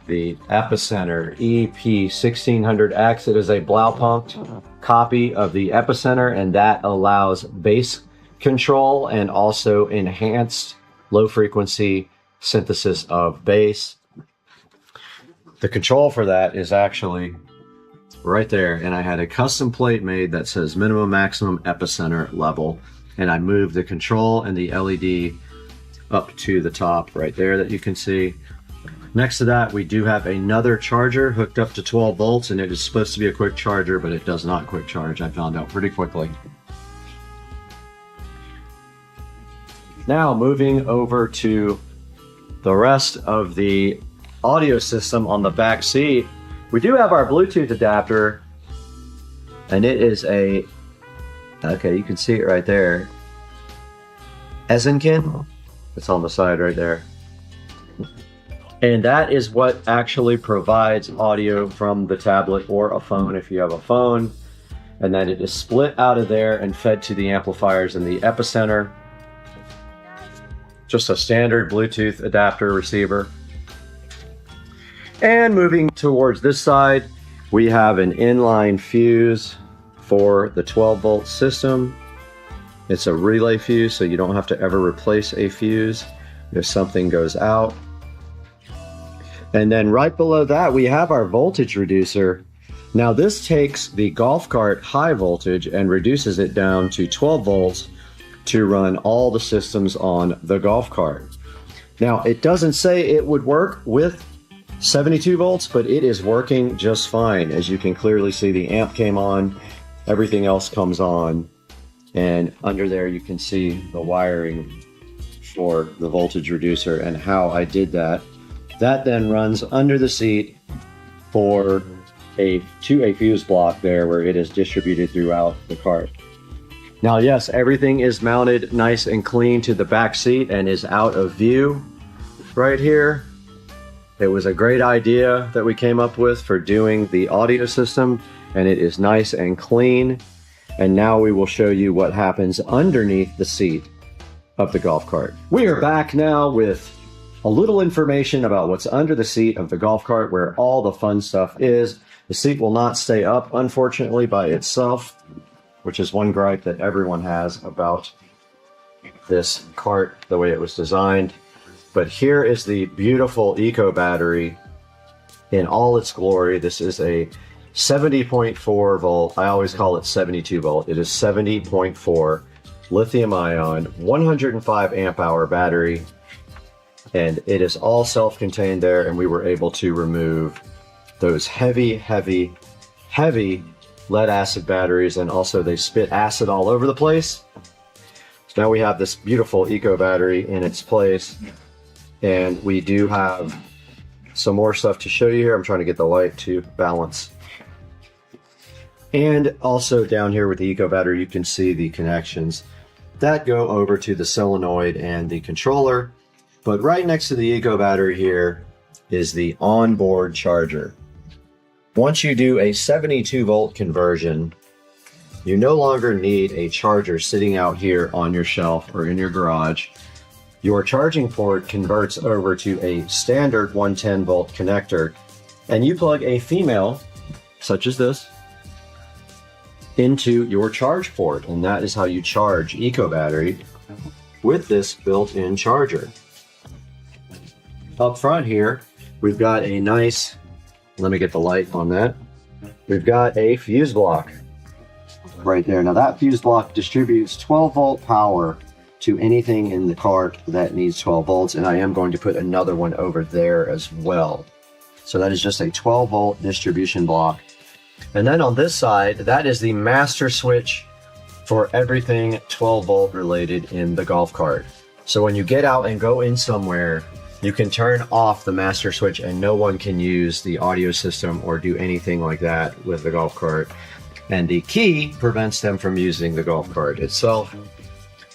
the Epicenter EP1600X. It is a Blaupunkt copy of the Epicenter, and that allows bass control and also enhanced low frequency synthesis of bass. The control for that is actually right there, and I had a custom plate made that says minimum maximum Epicenter level, and I moved the control and the LED up to the top right there that you can see. Next to that, we do have another charger hooked up to 12 volts, and it is supposed to be a quick charger, but it does not quick charge. I found out pretty quickly. Now moving over to the rest of the audio system on the back seat, we do have our Bluetooth adapter, and it is a, okay, you can see it right there, Elecan. It's on the side right there. And that is what actually provides audio from the tablet or a phone if you have a phone. And then it is split out of there and fed to the amplifiers in the Epicenter. Just a standard Bluetooth adapter receiver. And moving towards this side, we have an inline fuse for the 12 volt system. It's a relay fuse, so you don't have to ever replace a fuse if something goes out. And then right below that, we have our voltage reducer. Now this takes the golf cart high voltage and reduces it down to 12 volts to run all the systems on the golf cart. Now it doesn't say it would work with 72 volts, but it is working just fine. As you can clearly see, the amp came on, everything else comes on, and under there you can see the wiring for the voltage reducer and how I did that. That then runs under the seat to a fuse block there where it is distributed throughout the cart. Now, yes, everything is mounted nice and clean to the back seat and is out of view right here. It was a great idea that we came up with for doing the audio system, and it is nice and clean. And now we will show you what happens underneath the seat of the golf cart. We are back now with a little information about what's under the seat of the golf cart, where all the fun stuff is. The seat will not stay up, unfortunately, by itself, which is one gripe that everyone has about this cart, the way it was designed. But here is the beautiful eco battery in all its glory. This is a 70.4 volt. I always call it 72 volt. It is 70.4 lithium ion, 105 amp hour battery. And it is all self-contained there. And we were able to remove those heavy lead acid batteries. And also they spit acid all over the place. So now we have this beautiful eco battery in its place. And we do have some more stuff to show you here. I'm trying to get the light to balance. And also down here with the eco battery, you can see the connections that go over to the solenoid and the controller. But right next to the eco battery here is the onboard charger. Once you do a 72 volt conversion, you no longer need a charger sitting out here on your shelf or in your garage. Your charging port converts over to a standard 110 volt connector, and you plug a female, such as this, into your charge port, and that is how you charge eco battery with this built-in charger. Up front here, we've got a nice, let me get the light on that. We've got a fuse block right there. Now that fuse block distributes 12 volt power to anything in the cart that needs 12 volts, and I am going to put another one over there as well. So that is just a 12 volt distribution block. And then on this side, that is the master switch for everything 12 volt related in the golf cart. So when you get out and go in somewhere, you can turn off the master switch and no one can use the audio system or do anything like that with the golf cart. And the key prevents them from using the golf cart itself.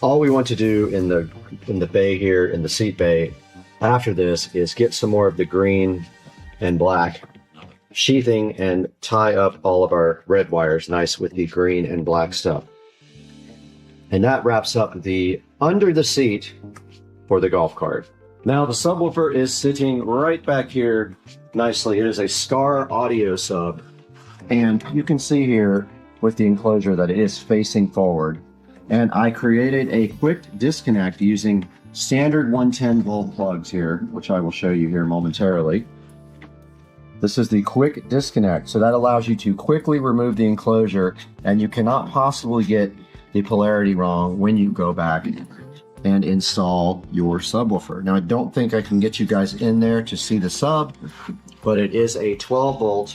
All we want to do in the bay here, in the seat bay, after this is get some more of the green and black sheathing and tie up all of our red wires nice with the green and black stuff. And that wraps up the under the seat for the golf cart. Now the subwoofer is sitting right back here nicely. It is a Scar audio sub, and you can see here with the enclosure that it is facing forward. And I created a quick disconnect using standard 110 volt plugs here, which I will show you here momentarily. This is the quick disconnect, so that allows you to quickly remove the enclosure, and you cannot possibly get the polarity wrong when you go back and install your subwoofer. Now I don't think I can get you guys in there to see the sub, but it is a 12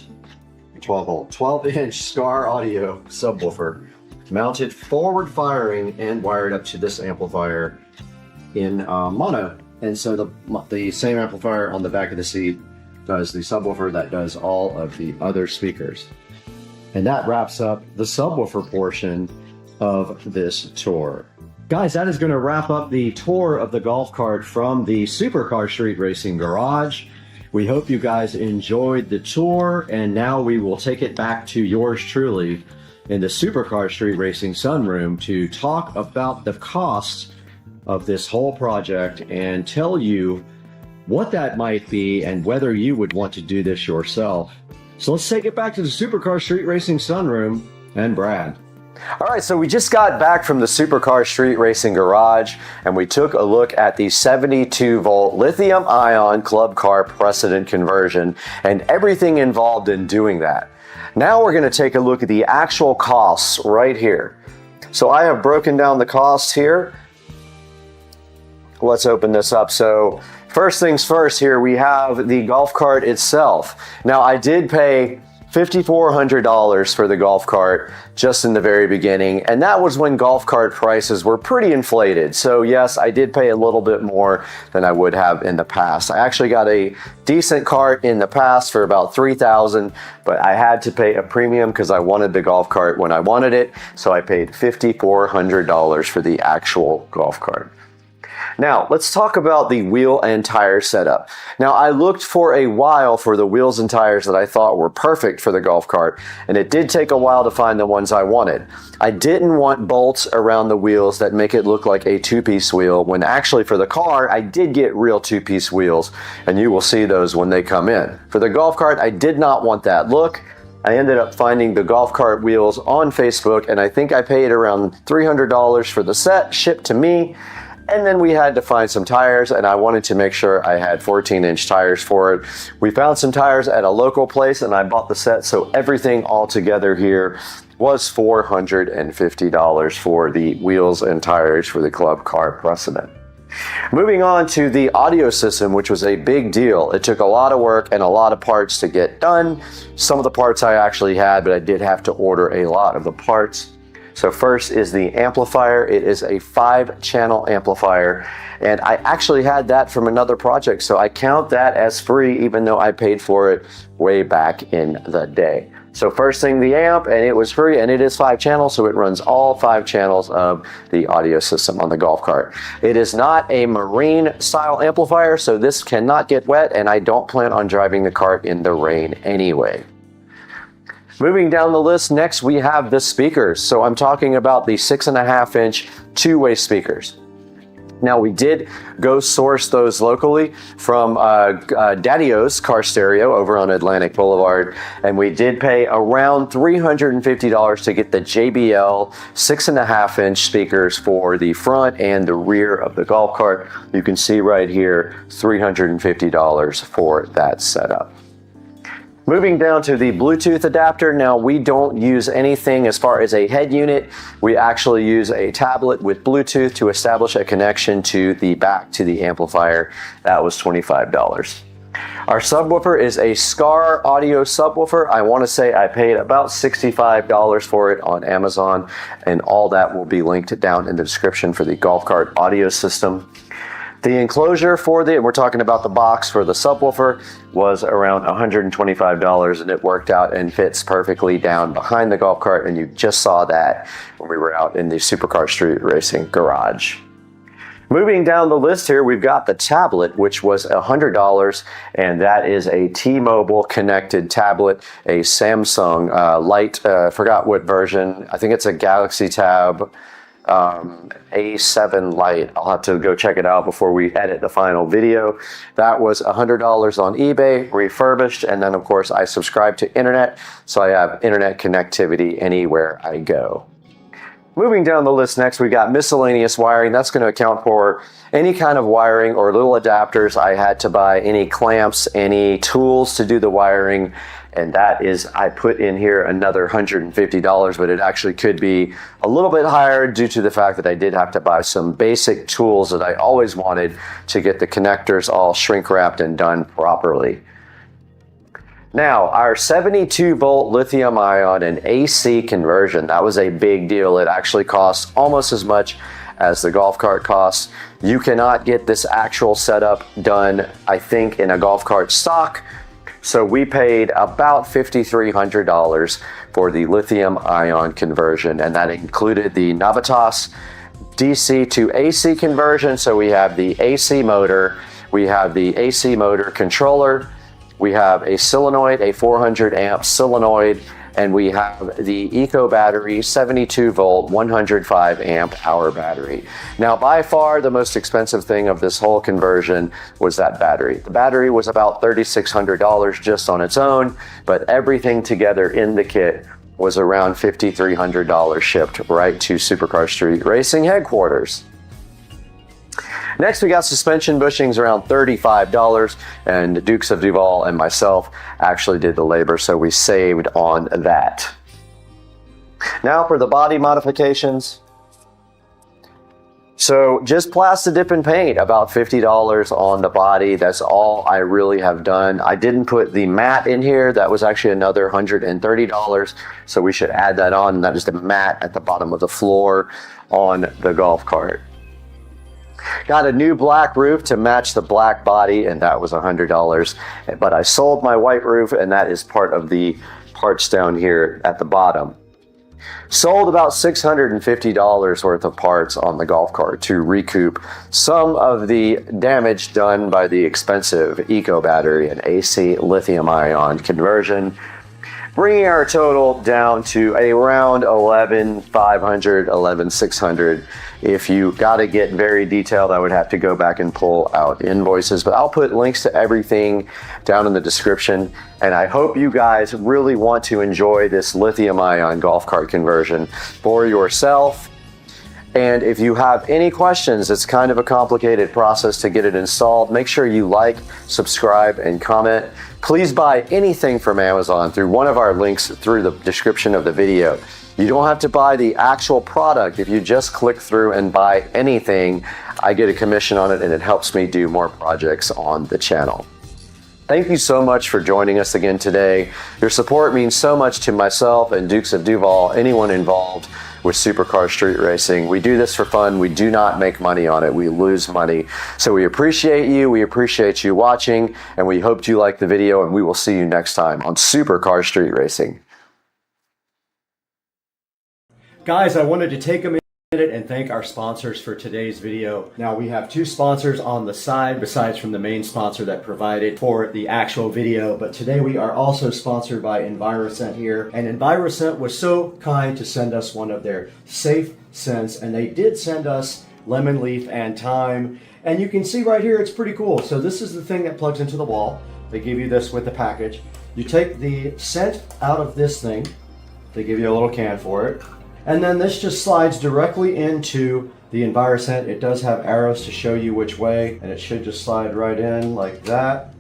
inch Scar audio subwoofer mounted forward firing and wired up to this amplifier in mono. And so the same amplifier on the back of the seat does the subwoofer that does all of the other speakers. And that wraps up the subwoofer portion of this tour. Guys, that is going to wrap up the tour of the golf cart from the Supercar Street Racing Garage. We hope you guys enjoyed the tour, and now we will take it back to yours truly in the Supercar Street Racing sunroom to talk about the cost of this whole project and tell you what that might be and whether you would want to do this yourself. So let's take it back to the Supercar Street Racing sunroom and Brad. All right, so we just got back from the Supercar Street Racing Garage, and we took a look at the 72 volt lithium ion club car precedent conversion and everything involved in doing that. Now we're going to take a look at the actual costs right here. So I have broken down the costs here. Let's open this up. So first things first here, we have the golf cart itself. Now I did pay $5,400 for the golf cart just in the very beginning, and that was when golf cart prices were pretty inflated. So yes, I did pay a little bit more than I would have in the past. I actually got a decent cart in the past for about $3,000, but I had to pay a premium because I wanted the golf cart when I wanted it, so I paid $5,400 for the actual golf cart. Now, let's talk about the wheel and tire setup. Now, I looked for a while for the wheels and tires that I thought were perfect for the golf cart, and it did take a while to find the ones I wanted. I didn't want bolts around the wheels that make it look like a two-piece wheel, when actually for the car, I did get real two-piece wheels, and you will see those when they come in. For the golf cart, I did not want that look. I ended up finding the golf cart wheels on Facebook, and I think I paid around $300 for the set shipped to me. And then we had to find some tires, and I wanted to make sure I had 14-inch tires for it. We found some tires at a local place, and I bought the set, so everything all together here was $450 for the wheels and tires for the Club Car Precedent. Moving on to the audio system, which was a big deal. It took a lot of work and a lot of parts to get done. Some of the parts I actually had, but I did have to order a lot of the parts. So first is the amplifier. It is a 5-channel amplifier, and I actually had that from another project, so I count that as free even though I paid for it way back in the day. So first thing, the amp, and it was free, and it is 5 channels, so it runs all 5 channels of the audio system on the golf cart. It is not a marine style amplifier, so this cannot get wet, and I don't plan on driving the cart in the rain anyway. Moving down the list, next we have the speakers. So I'm talking about the 6.5-inch two-way speakers. Now, we did go source those locally from Daddy-O's Car Stereo over on Atlantic Boulevard, and we did pay around $350 to get the JBL 6.5-inch speakers for the front and the rear of the golf cart. You can see right here, $350 for that setup. Moving down to the Bluetooth adapter. Now, we don't use anything as far as a head unit. We actually use a tablet with Bluetooth to establish a connection to the back to the amplifier. That was $25. Our subwoofer is a Scar audio subwoofer. I want to say I paid about $65 for it on Amazon, and all that will be linked down in the description for the golf cart audio system. The enclosure for and we're talking about the box for the subwoofer, was around $125, and it worked out and fits perfectly down behind the golf cart, and you just saw that when we were out in the Supercar Street Racing garage. Moving down the list here, we've got the tablet, which was $100, and that is a T-Mobile connected tablet, a Samsung Lite, forgot what version, I think it's a Galaxy Tab A7 Lite. I'll have to go check it out before we edit the final video. That was $100 on eBay, refurbished, and then of course I subscribe to internet, so I have internet connectivity anywhere I go. Moving down the list next, we got miscellaneous wiring. That's going to account for any kind of wiring or little adapters I had to buy, any clamps, any tools to do the wiring, and that is, I put in here another $150, but it actually could be a little bit higher due to the fact that I did have to buy some basic tools that I always wanted to get the connectors all shrink wrapped and done properly. Now, our 72-volt lithium ion and AC conversion, that was a big deal. It actually costs almost as much as the golf cart costs. You cannot get this actual setup done, I think, in a golf cart stock. So we paid about $5,300 for the lithium ion conversion, and that included the Navitas DC to AC conversion. So we have the AC motor, we have the AC motor controller, we have a solenoid, a 400 amp solenoid, and we have the Eco battery, 72 volt, 105 amp hour battery. Now, by far the most expensive thing of this whole conversion was that battery. The battery was about $3,600 just on its own, but everything together in the kit was around $5,300 shipped right to Supercar Street Racing headquarters. Next, we got suspension bushings around $35, and Dukes of Duval and myself actually did the labor, so we saved on that. Now for the body modifications. So just plastic dip and paint, about $50 on the body. That's all I really have done. I didn't put the mat in here. That was actually another $130. So we should add that on. That is the mat at the bottom of the floor on the golf cart. Got a new black roof to match the black body, and that was $100. But I sold my white roof, and that is part of the parts down here at the bottom. Sold about $650 worth of parts on the golf cart to recoup some of the damage done by the expensive eco battery and AC lithium ion conversion, bringing our total down to around $11,500, $11,600. If you got to get very detailed, I would have to go back and pull out invoices, but I'll put links to everything down in the description. And I hope you guys really want to enjoy this lithium ion golf cart conversion for yourself. And if you have any questions, it's kind of a complicated process to get it installed. Make sure you like, subscribe, and comment. Please buy anything from Amazon through one of our links through the description of the video. You don't have to buy the actual product. If you just click through and buy anything, I get a commission on it, and it helps me do more projects on the channel. Thank you so much for joining us again today. Your support means so much to myself and Dukes of Duval, anyone involved with supercar street racing. We do this for fun. We do not make money on it. We lose money. So we appreciate you. We appreciate you watching, and we hope you like the video, and we will see you next time on Supercar Street Racing. Guys, I wanted to take a minute and thank our sponsors for today's video. Now, we have two sponsors on the side besides from the main sponsor that provided for the actual video, but today we are also sponsored by Enviroscent here, and Enviroscent was so kind to send us one of their safe scents, and they did send us lemon leaf and thyme, and you can see right here it's pretty cool. So this is the thing that plugs into the wall. They give you this with the package. You take the scent out of this thing. They give you a little can for it. And then this just slides directly into the Enviroscent. It does have arrows to show you which way, and it should just slide right in like that.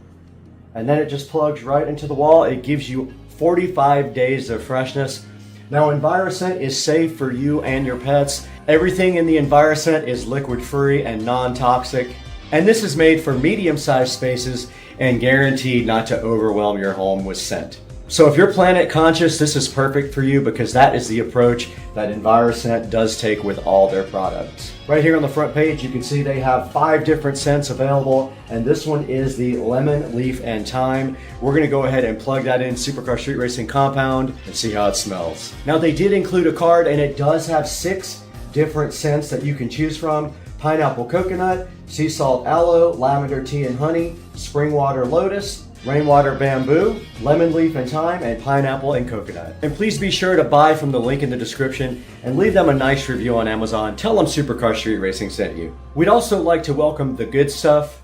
And then it just plugs right into the wall. It gives you 45 days of freshness. Now, Enviroscent is safe for you and your pets. Everything in the Enviroscent is liquid free and non-toxic. And this is made for medium-sized spaces and guaranteed not to overwhelm your home with scent. So if you're planet conscious, this is perfect for you because that is the approach that Enviroscent does take with all their products. Right here on the front page, you can see they have 5 different scents available, and this one is the lemon, leaf, and thyme. We're gonna go ahead and plug that in Supercar Street Racing compound and see how it smells. Now, they did include a card, and it does have 6 different scents that you can choose from: pineapple coconut, sea salt aloe, lavender tea and honey, spring water lotus, rainwater bamboo, lemon leaf and thyme, and pineapple and coconut. And please be sure to buy from the link in the description and leave them a nice review on Amazon. Tell them Supercar Street Racing sent you. We'd also like to welcome The Good Stuff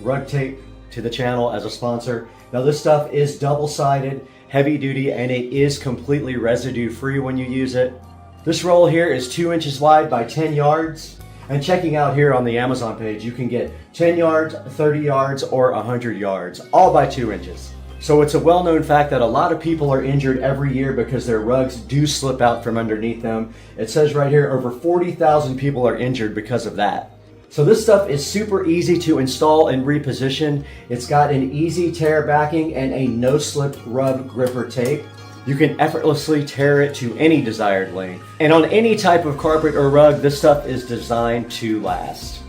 Rug Tape to the channel as a sponsor. Now, this stuff is double-sided, heavy duty, and it is completely residue free when you use it. This roll here is 2 inches wide by 10 yards. And checking out here on the Amazon page, you can get 10 yards, 30 yards, or 100 yards, all by 2 inches. So it's a well-known fact that a lot of people are injured every year because their rugs do slip out from underneath them. It says right here, over 40,000 people are injured because of that. So this stuff is super easy to install and reposition. It's got an easy tear backing and a no-slip rub gripper tape. You can effortlessly tear it to any desired length. And on any type of carpet or rug, this stuff is designed to last.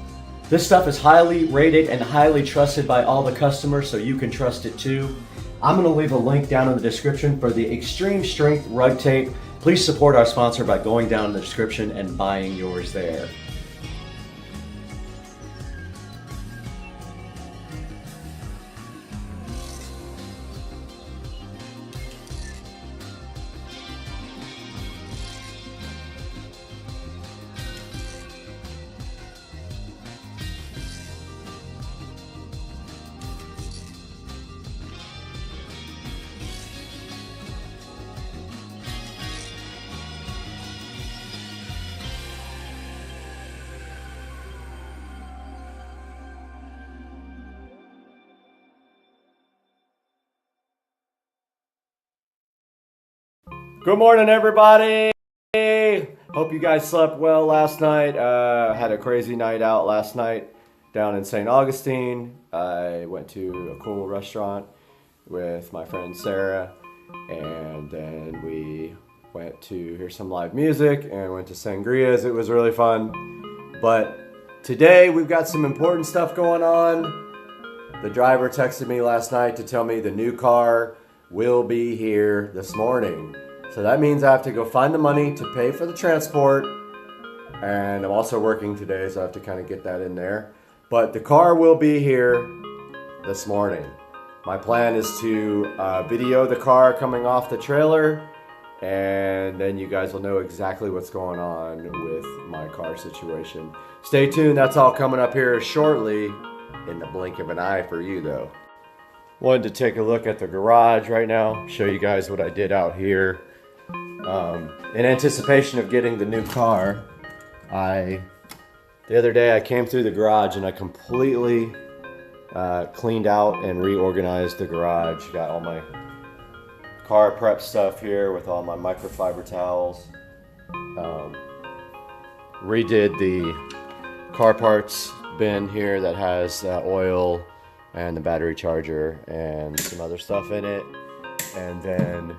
This stuff is highly rated and highly trusted by all the customers, so you can trust it too. I'm gonna leave a link down in the description for the Extreme Strength Rug Tape. Please support our sponsor by going down in the description and buying yours there. Good morning, everybody. Hope you guys slept well last night. Had a crazy night out last night down in St. Augustine. I went to a cool restaurant with my friend Sarah, and then we went to hear some live music and went to Sangria's. It was really fun. But today we've got some important stuff going on. The driver texted me last night to tell me the new car will be here this morning. So that means I have to go find the money to pay for the transport. And I'm also working today, so I have to kind of get that in there. But the car will be here this morning. My plan is to video the car coming off the trailer, and then you guys will know exactly what's going on with my car situation. Stay tuned, that's all coming up here shortly, in the blink of an eye for you though. Wanted to take a look at the garage right now, show you guys what I did out here. In anticipation of getting the new car, the other day I came through the garage and I completely cleaned out and reorganized the garage. Got all my car prep stuff here with all my microfiber towels. Redid the car parts bin here that has oil and the battery charger and some other stuff in it. And then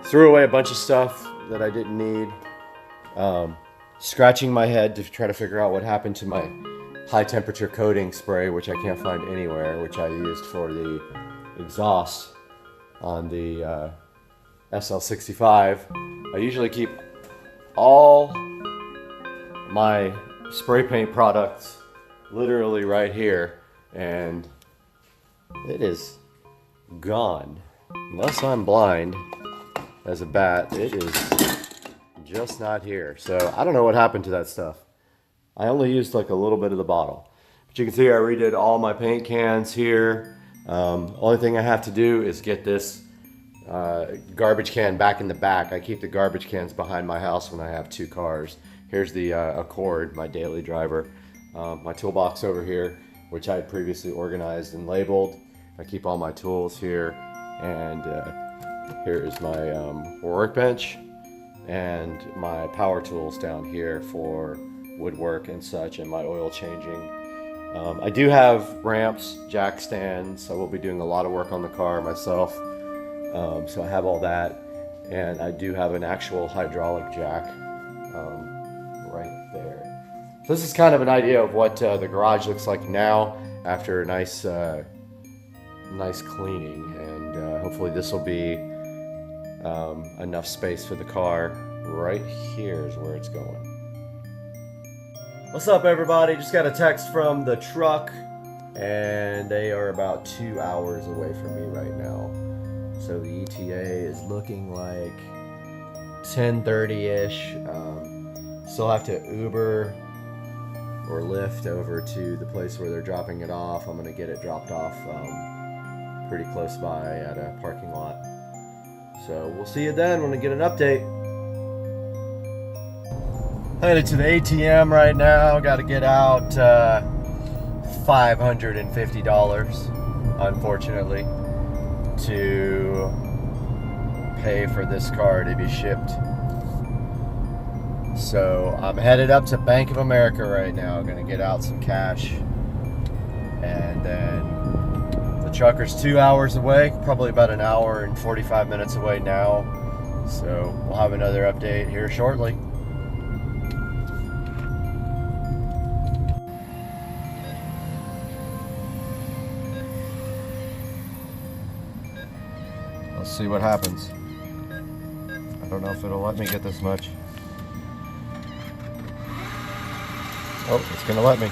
threw away a bunch of stuff that I didn't need. Scratching my head to try to figure out what happened to my high temperature coating spray, which I can't find anywhere, which I used for the exhaust on the SL65. I usually keep all my spray paint products literally right here, and it is gone. Unless I'm blind as a bat, it is just not here. So I don't know what happened to that stuff. I only used like a little bit of the bottle. But you can see I redid all my paint cans here. Only thing I have to do is get this garbage can back in the back. I keep the garbage cans behind my house when I have two cars. Here's the Accord, my daily driver. My toolbox over here, which I had previously organized and labeled. I keep all my tools here. And here is my workbench and my power tools down here for woodwork and such, and my oil changing. I do have ramps, jack stands. I will be doing a lot of work on the car myself. So I have all that, and I do have an actual hydraulic jack right there. So this is kind of an idea of what the garage looks like now after a nice cleaning, and hopefully this will be enough space for the car. Right here is where it's going. What's up, everybody? Just got a text from the truck, and they are about 2 hours away from me right now. So the ETA is looking like 10:30-ish. Still have to Uber or Lyft over to the place where they're dropping it off. I'm gonna get it dropped off pretty close by at a parking lot. So we'll see you then when I get an update. Headed to the ATM right now. Got to get out $550, unfortunately, to pay for this car to be shipped. So I'm headed up to Bank of America right now. Gonna get out some cash, and then the trucker's 2 hours away, probably about an hour and 45 minutes away now. So we'll have another update here shortly. Let's see what happens. I don't know if it'll let me get this much. Oh, it's gonna let me.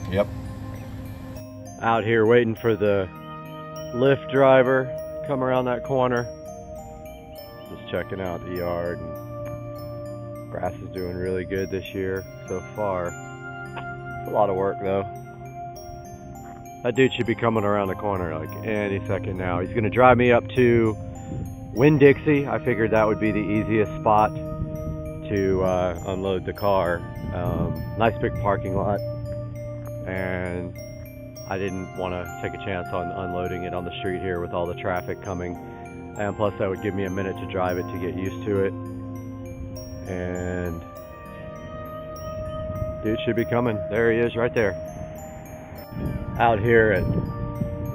Yep. Out here waiting for the Lyft driver to come around that corner. Just checking out the yard. And grass is doing really good this year so far. It's a lot of work though. That dude should be coming around the corner like any second now. He's gonna drive me up to Winn-Dixie. I figured that would be the easiest spot to unload the car. Nice big parking lot. And I didn't want to take a chance on unloading it on the street here with all the traffic coming. And plus that would give me a minute to drive it to get used to it. And dude should be coming. There he is right there. Out here at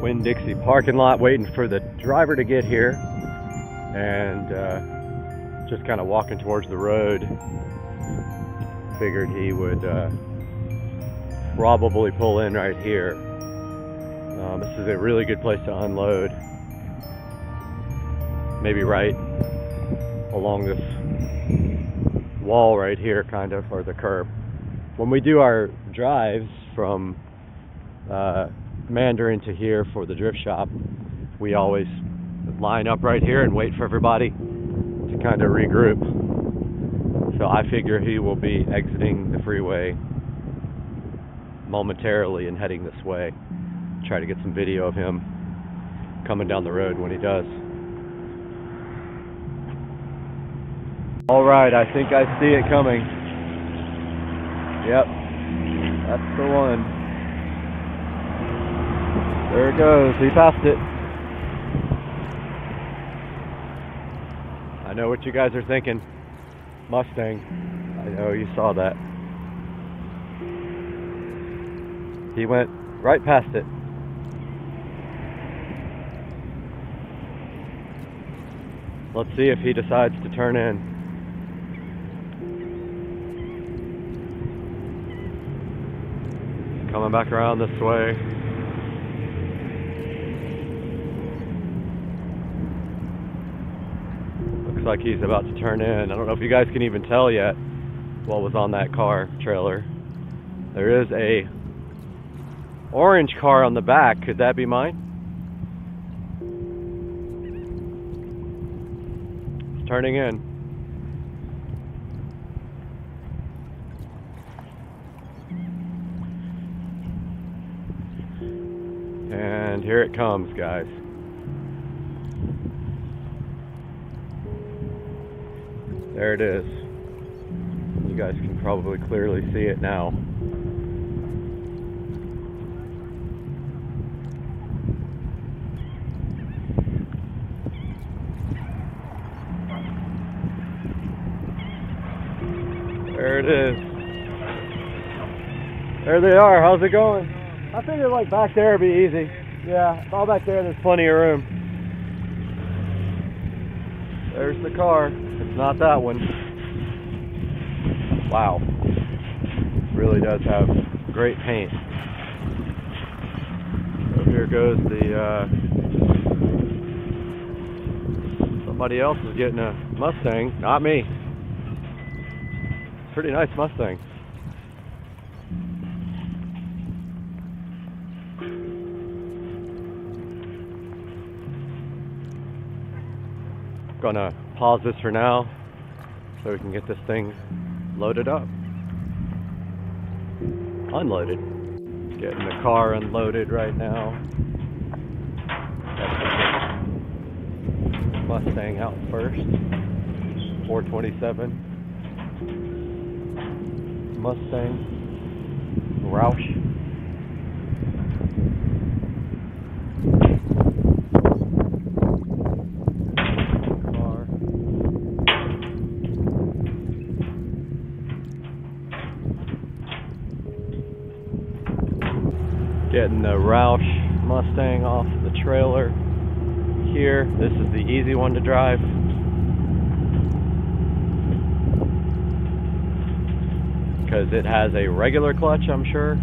Winn-Dixie parking lot waiting for the driver to get here. And just kind of walking towards the road. Figured he would probably pull in right here. This is a really good place to unload. Maybe right along this wall right here, kind of, or the curb. When we do our drives from Mandarin to here for the drift shop, we always line up right here and wait for everybody to kind of regroup. So I figure he will be exiting the freeway momentarily and heading this way. Try to get some video of him coming down the road when he does. All right, I think I see it coming. Yep, that's the one. There it goes, he passed it. I know what you guys are thinking. Mustang. I know you saw that. He went right past it. Let's see if he decides to turn in. Coming back around this way. Looks like he's about to turn in. I don't know if you guys can even tell yet what was on that car trailer. There is a orange car on the back. Could that be mine? It's turning in. And here it comes, guys. There it is. You guys can probably clearly see it now. There it is. There they are. How's it going? I figured like back there would be easy. Yeah, all back there's plenty of room. There's the car. It's not that one. Wow. Really does have great paint. So here goes the somebody else is getting a Mustang, not me. Pretty nice Mustang. Gonna pause this for now so we can get this thing loaded up. Unloaded. Getting the car unloaded right now. Mustang out first. 427 Mustang Roush. Getting the Roush Mustang off the trailer here. This is the easy one to drive. Because it has a regular clutch, I'm sure.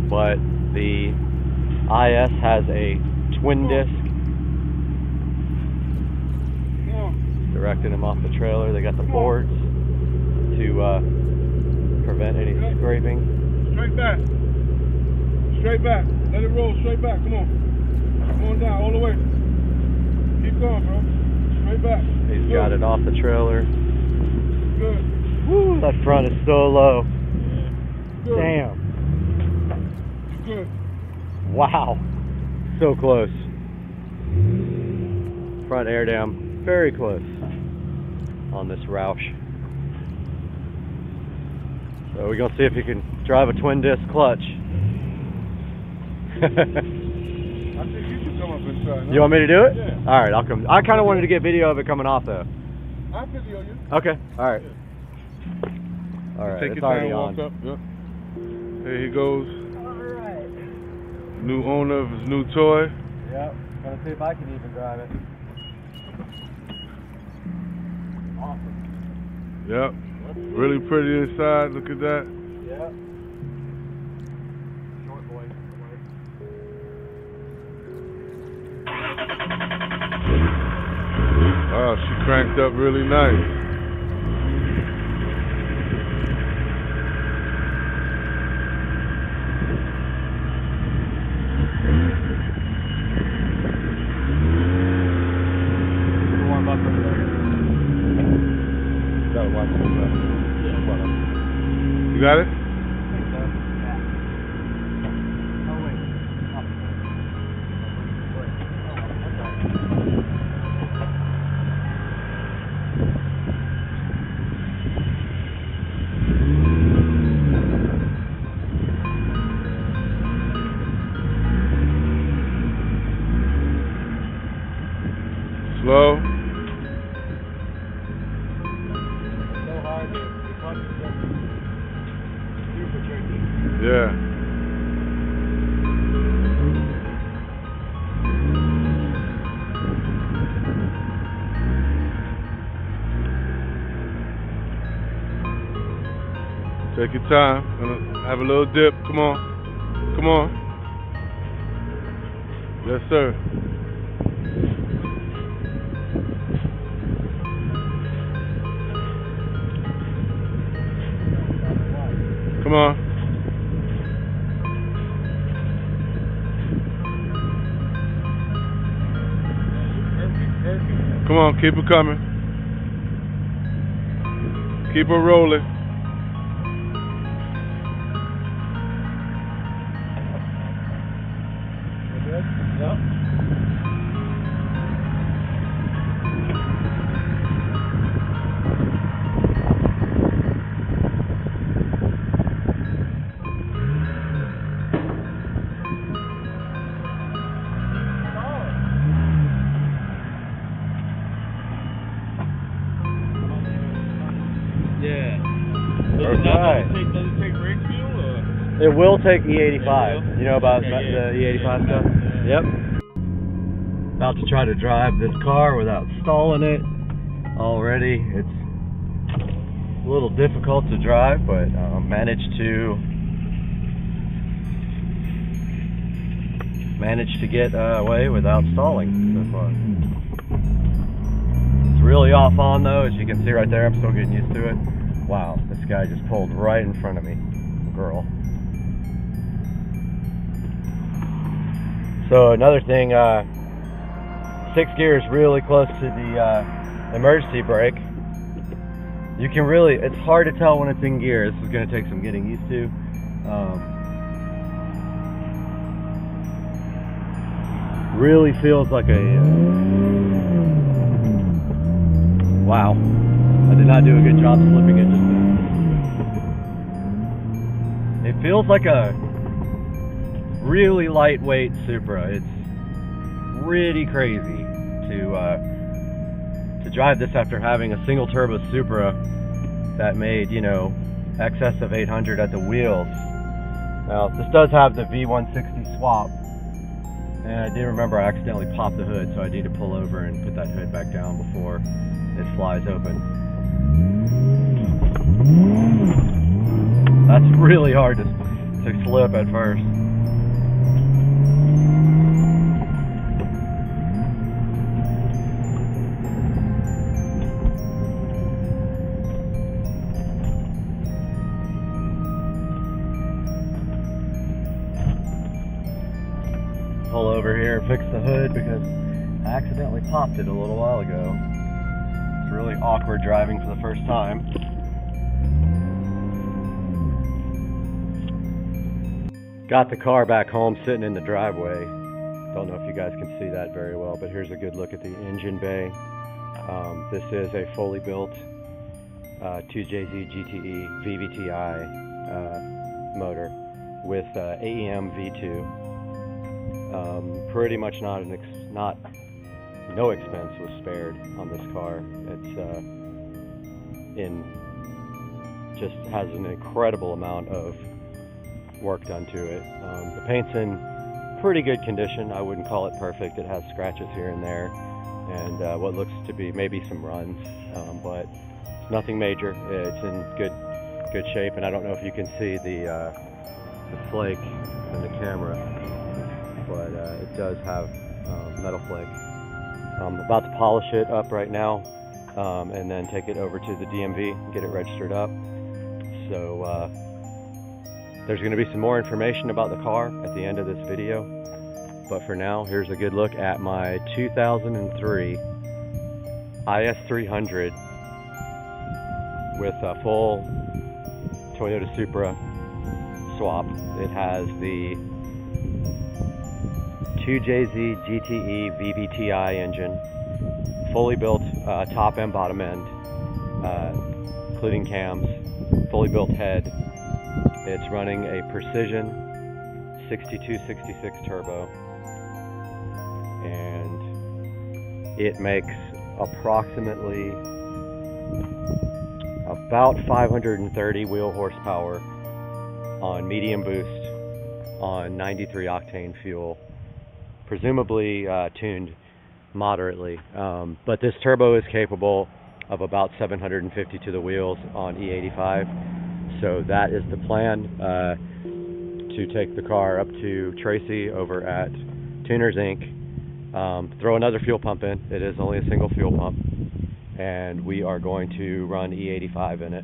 But the IS has a twin disc. Directing them off the trailer. They got the boards to prevent any scraping. Straight back. Straight back. Let it roll straight back. Come on. Come on down all the way. Keep going, bro. Straight back. He's got it off the trailer. Good. Woo, that front is so low. Good. Damn. Good. Wow. So close. Front air dam. Very close on this Roush. So we're gonna see if you can drive a twin disc clutch. I think you should come up and try. No? You want me to do it? Yeah. All right, I'll come. I kind of wanted to get video of it coming off though. I'll video you. Okay. All right. Yeah. All right. Take It's your already time, on. walk up. Yep. There he goes. All right. New owner of his new toy. Yep. Gonna see if I can even drive it. Awesome. Yep. Really pretty inside. Look at that. Yep. Short boy. Oh, she cranked up really nice. You got it? Slow. Yeah. Take your time. Have a little dip. Come on. Come on. Yes, sir. Come on. Come on, keep it coming. Keep it rolling. It will take E85. You know about the E85 stuff? Yep. About to try to drive this car without stalling it already. It's a little difficult to drive, but managed to get away without stalling so far. It's really off on though, as you can see right there. I'm still getting used to it. Wow, this guy just pulled right in front of me. Girl. So another thing, 6 gears really close to the emergency brake. You can really, it's hard to tell when it's in gear. This is going to take some getting used to. Really feels like a, wow. I did not do a good job slipping it just then. It feels like a really lightweight Supra. It's pretty crazy to drive this after having a single turbo Supra that made, you know, excess of 800 at the wheels. Now this does have the V160 swap, and I did remember I accidentally popped the hood, so I need to pull over and put that hood back down before it flies open. That's really hard to slip at first. Pull over here and fix the hood because I accidentally popped it a little while ago. It's really awkward driving for the first time. Got the car back home sitting in the driveway. Don't know if you guys can see that very well, but here's a good look at the engine bay. This is a fully built 2JZ GTE VVTi motor with AEM V2. Pretty much no expense was spared on this car. It's just has an incredible amount of work done to it. The paint's in pretty good condition. I wouldn't call it perfect. It has scratches here and there, and what looks to be maybe some runs, but it's nothing major. It's in good shape, and I don't know if you can see the flake in the camera, but it does have metal flake. I'm about to polish it up right now, and then take it over to the DMV and get it registered up. So there's going to be some more information about the car at the end of this video, but for now, here's a good look at my 2003 IS300 with a full Toyota Supra swap. It has the 2JZ GTE VVTi engine, fully built top and bottom end, including cams, fully built head. It's running a Precision 6266 turbo, and it makes approximately about 530 wheel horsepower on medium boost on 93 octane fuel, presumably tuned moderately, but this turbo is capable of about 750 to the wheels on E85. So that is the plan, to take the car up to Tracy over at Tuners Inc., throw another fuel pump in. It is only a single fuel pump, and we are going to run E85 in it.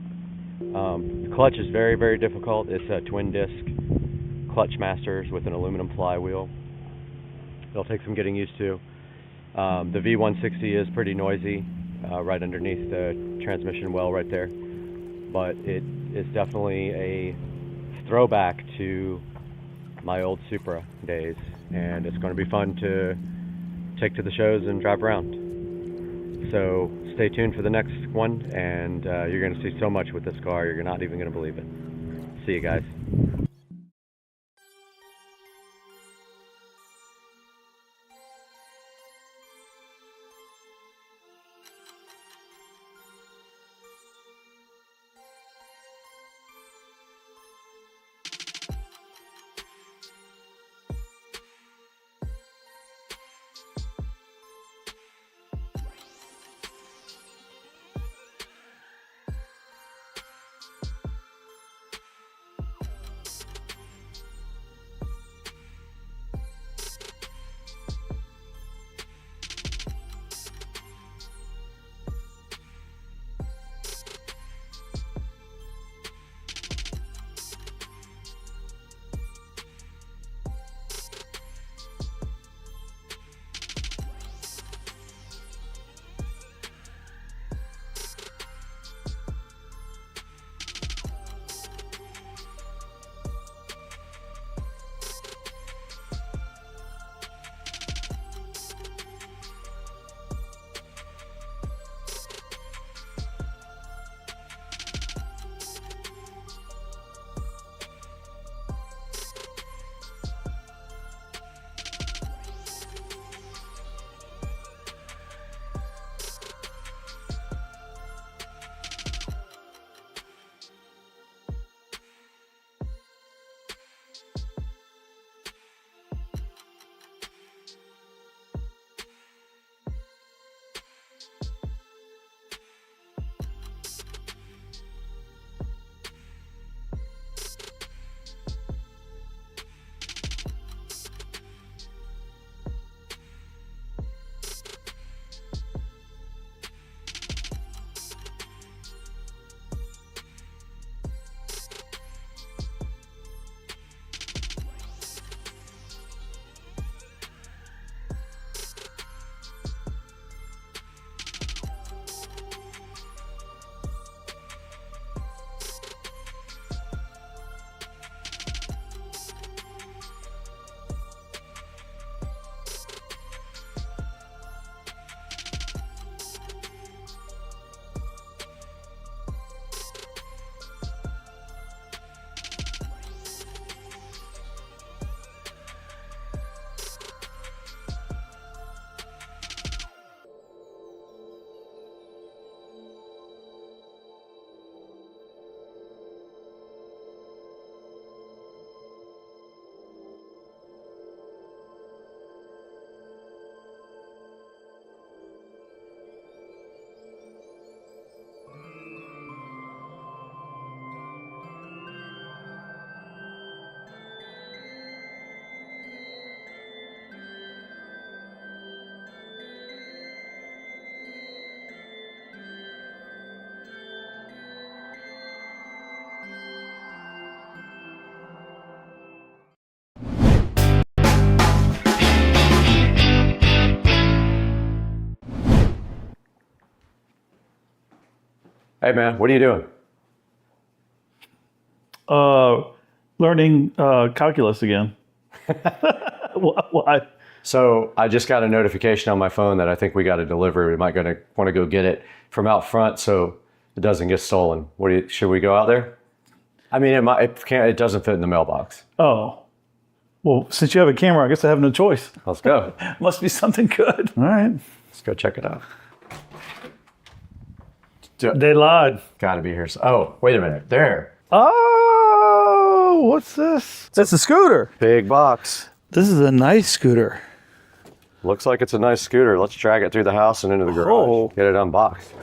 The clutch is very, very difficult. It's a twin disc clutch masters with an aluminum flywheel. It'll take some getting used to. The V160 is pretty noisy, right underneath the transmission well right there, but it is definitely a throwback to my old Supra days, and it's going to be fun to take to the shows and drive around. So stay tuned for the next one, and you're going to see so much with this car, you're not even going to believe it. See you guys. Hey man, what are you doing? Learning calculus again. Why? So I just got a notification on my phone that I think we got a delivery. We might want to go get it from out front so it doesn't get stolen. Should we go out there? I mean, it doesn't fit in the mailbox. Oh. Well, since you have a camera, I guess I have no choice. Let's go. Must be something good. All right. Let's go check it out. They lied. Got to be here. Oh, wait a minute. There. Oh, what's this? That's a scooter. Big box. This is a nice scooter. Looks like it's a nice scooter. Let's drag it through the house and into the garage. Get it unboxed.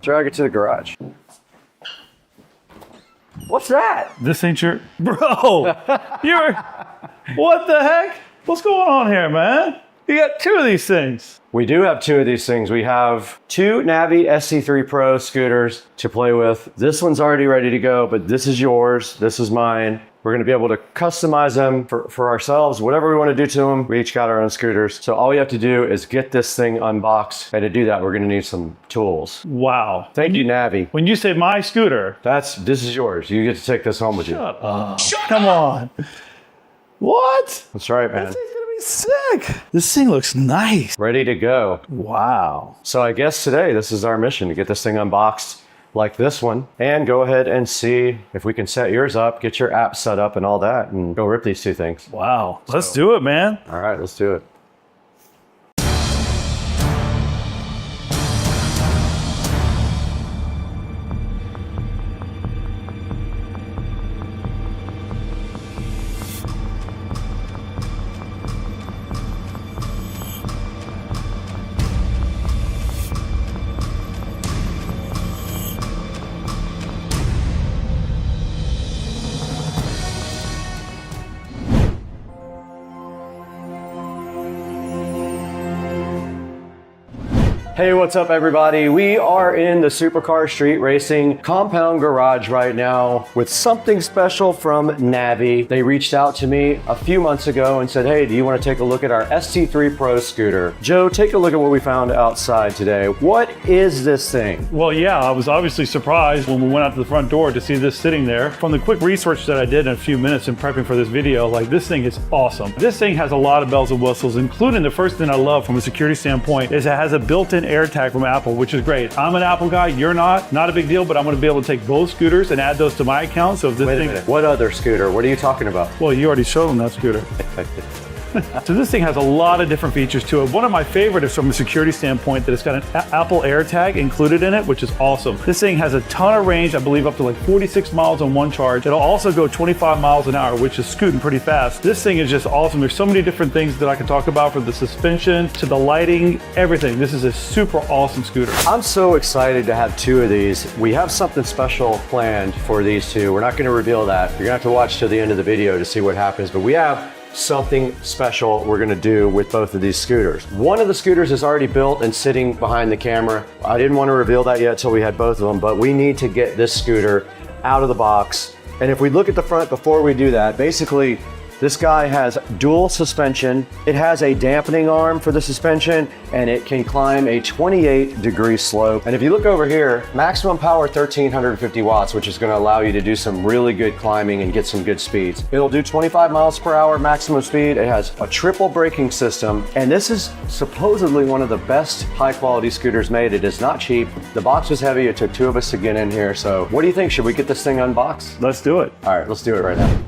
Drag it to the garage. What's that? This ain't your... Bro! What the heck? What's going on here, man? You got 2 of these things. We do have 2 of these things. We have 2 Navi SC3 Pro scooters to play with. This one's already ready to go, but this is yours. This is mine. We're going to be able to customize them for ourselves, whatever we want to do to them. We each got our own scooters. So all we have to do is get this thing unboxed. And to do that, we're going to need some tools. Wow. Thank you, Navi. When you say my scooter. This is yours. You get to take this home with you. Shut up. Come on. What? That's right, man. This thing's going to be sick. This thing looks nice. Ready to go. Wow. So I guess today, this is our mission, to get this thing unboxed like this one, and go ahead and see if we can set yours up, get your app set up and all that, and go rip these 2 things. Wow. Let's do it, man. All right, let's do it. Hey, what's up everybody? We are in the Supercar Street Racing compound garage right now with something special from Navi. They reached out to me a few months ago and said, hey, do you want to take a look at our ST3 Pro scooter? Joe, take a look at what we found outside today. What is this thing? Well, yeah, I was obviously surprised when we went out to the front door to see this sitting there. From the quick research that I did in a few minutes in prepping for this video, like, this thing is awesome. This thing has a lot of bells and whistles, including the first thing I love from a security standpoint is it has a built-in AirTag from Apple, which is great. I'm an Apple guy, you're not a big deal, but I'm going to be able to take both scooters and add those to my account. So if this Wait a minute, what other scooter? What are you talking about? Well, you already showed them that scooter. So this thing has a lot of different features to it. One of my favorite is from a security standpoint that it's got an Apple AirTag included in it, which is awesome. This thing has a ton of range, I believe up to like 46 miles on one charge. It'll also go 25 miles an hour, which is scooting pretty fast. This thing is just awesome. There's so many different things that I can talk about, from the suspension to the lighting, everything. This is a super awesome scooter. I'm so excited to have 2 of these. We have something special planned for these 2. We're not going to reveal that. You're going to have to watch to the end of the video to see what happens, but we have something special we're going to do with both of these scooters. One of the scooters is already built and sitting behind the camera. I didn't want to reveal that yet till we had both of them, but we need to get this scooter out of the box. And if we look at the front before we do that, basically this guy has dual suspension. It has a dampening arm for the suspension, and it can climb a 28-degree slope. And if you look over here, maximum power 1,350 watts, which is going to allow you to do some really good climbing and get some good speeds. It'll do 25 miles per hour maximum speed. It has a triple braking system, and this is supposedly one of the best high-quality scooters made. It is not cheap. The box was heavy. It took 2 of us to get in here. So what do you think? Should we get this thing unboxed? Let's do it. All right, let's do it right now.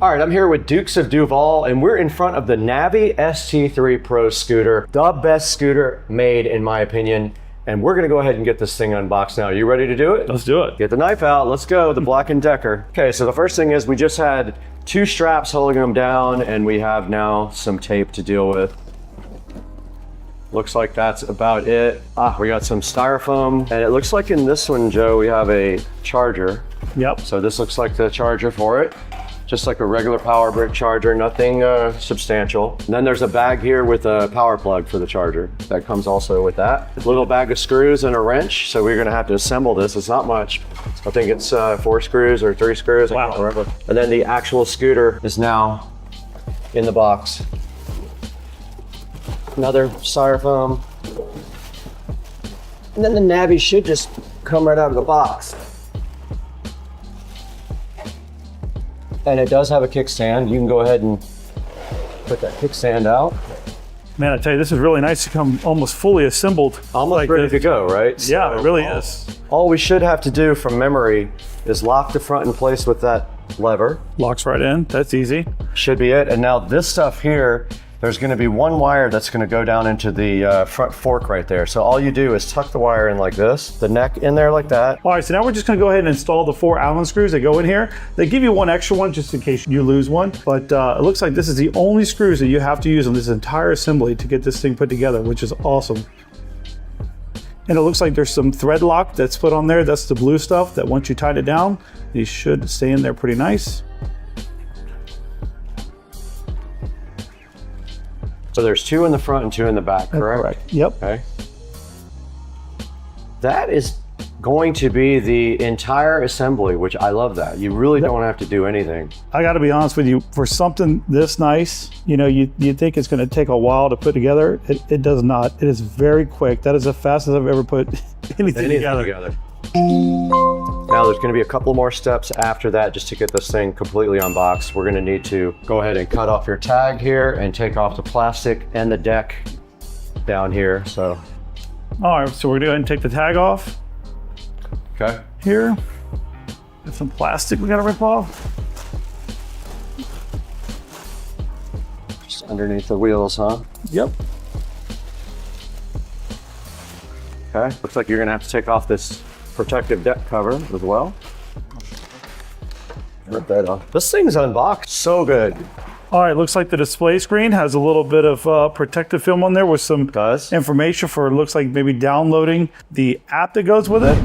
All right, I'm here with Dukes of Duval, and we're in front of the Navi ST3 Pro scooter, the best scooter made, in my opinion. And we're gonna go ahead and get this thing unboxed now. Are you ready to do it? Let's do it. Get the knife out, let's go, the Black & Decker. Okay, so the first thing is we just had 2 straps holding them down, and we have now some tape to deal with. Looks like that's about it. We got some styrofoam, and it looks like in this one, Joe, we have a charger. Yep. So this looks like the charger for it. Just like a regular power brick charger, nothing substantial. And then there's a bag here with a power plug for the charger. That comes also with that. A little bag of screws and a wrench. So we're gonna have to assemble this. It's not much. I think it's 4 screws or 3 screws, I can't remember. And then the actual scooter is now in the box. Another styrofoam. And then the nabby should just come right out of the box. And it does have a kickstand. You can go ahead and put that kickstand out. Man, I tell you, this is really nice to come almost fully assembled. Almost like ready this. to go, right? Yeah, it really is. All we should have to do from memory is lock the front in place with that lever. Locks right in, that's easy. Should be it. And now this stuff here, there's gonna be one wire that's gonna go down into the front fork right there. So all you do is tuck the wire in like this, the neck in there like that. All right, so now we're just gonna go ahead and install the 4 Allen screws that go in here. They give you one extra one just in case you lose one, but it looks like this is the only screws that you have to use on this entire assembly to get this thing put together, which is awesome. And it looks like there's some thread lock that's put on there. That's the blue stuff that once you tighten it down, these should stay in there pretty nice. So there's 2 in the front and 2 in the back, correct? Correct. Yep. Okay. That is going to be the entire assembly, which I love that. You really don't have to do anything. I gotta be honest with you, for something this nice, you know, you think it's gonna take a while to put together. It does not. It is very quick. That is the fastest I've ever put anything together. Now there's going to be a couple more steps after that just to get this thing completely unboxed. We're going to need to go ahead and cut off your tag here and take off the plastic and the deck down here. So, all right, so we're going to go ahead and take the tag off. Okay. Here, there's some plastic we got to rip off. Just underneath the wheels, huh? Yep. Okay, looks like you're going to have to take off this protective deck cover as well. Rip that off. This thing's unboxed so good. All right, looks like the display screen has a little bit of protective film on there with some information for, it looks like maybe downloading the app that goes with it.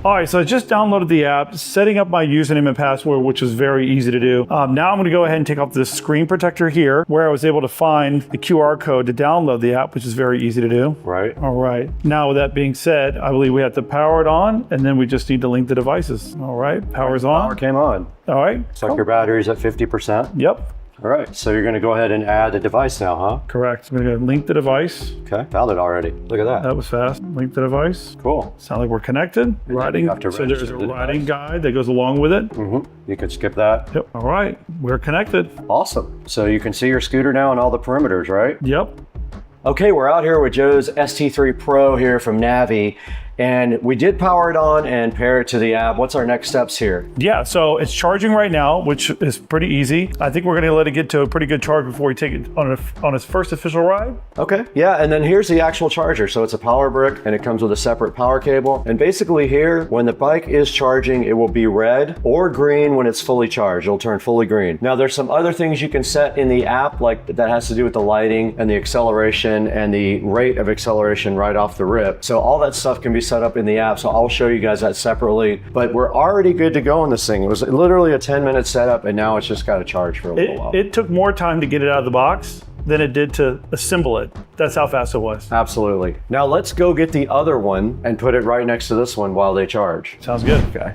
All right, so I just downloaded the app, setting up my username and password, which was very easy to do. Now I'm gonna go ahead and take off this screen protector here, where I was able to find the QR code to download the app, which is very easy to do. Right. All right, now with that being said, I believe we have to power it on, and then we just need to link the devices. All right, power's on. Power came on. All right. Looks like your battery's at 50%. Yep. All right, so you're gonna go ahead and add a device now, huh? Correct. I'm gonna go link the device. Okay, found it already. Look at that. That was fast. Link the device. Cool. Sound like we're connected. Writing. So there's a writing guide that goes along with it. Mm-hmm. You could skip that. Yep. All right, we're connected. Awesome. So you can see your scooter now and all the perimeters, right? Yep. Okay, we're out here with Joe's ST3 Pro here from Navi. And we did power it on and pair it to the app. What's our next steps here? Yeah, so it's charging right now, which is pretty easy. I think we're gonna let it get to a pretty good charge before we take it on its first official ride. Okay, yeah, and then here's the actual charger. So it's a power brick and it comes with a separate power cable. And basically here, when the bike is charging, it will be red or green when it's fully charged. It'll turn fully green. Now there's some other things you can set in the app, like that has to do with the lighting and the acceleration and the rate of acceleration right off the rip. So all that stuff can be set up in the app, so I'll show you guys that separately. But we're already good to go on this thing. It was literally a 10-minute setup, and now it's just got to charge for a little while. It took more time to get it out of the box than it did to assemble it. That's how fast it was. Absolutely. Now let's go get the other one and put it right next to this one while they charge. Sounds good. Okay.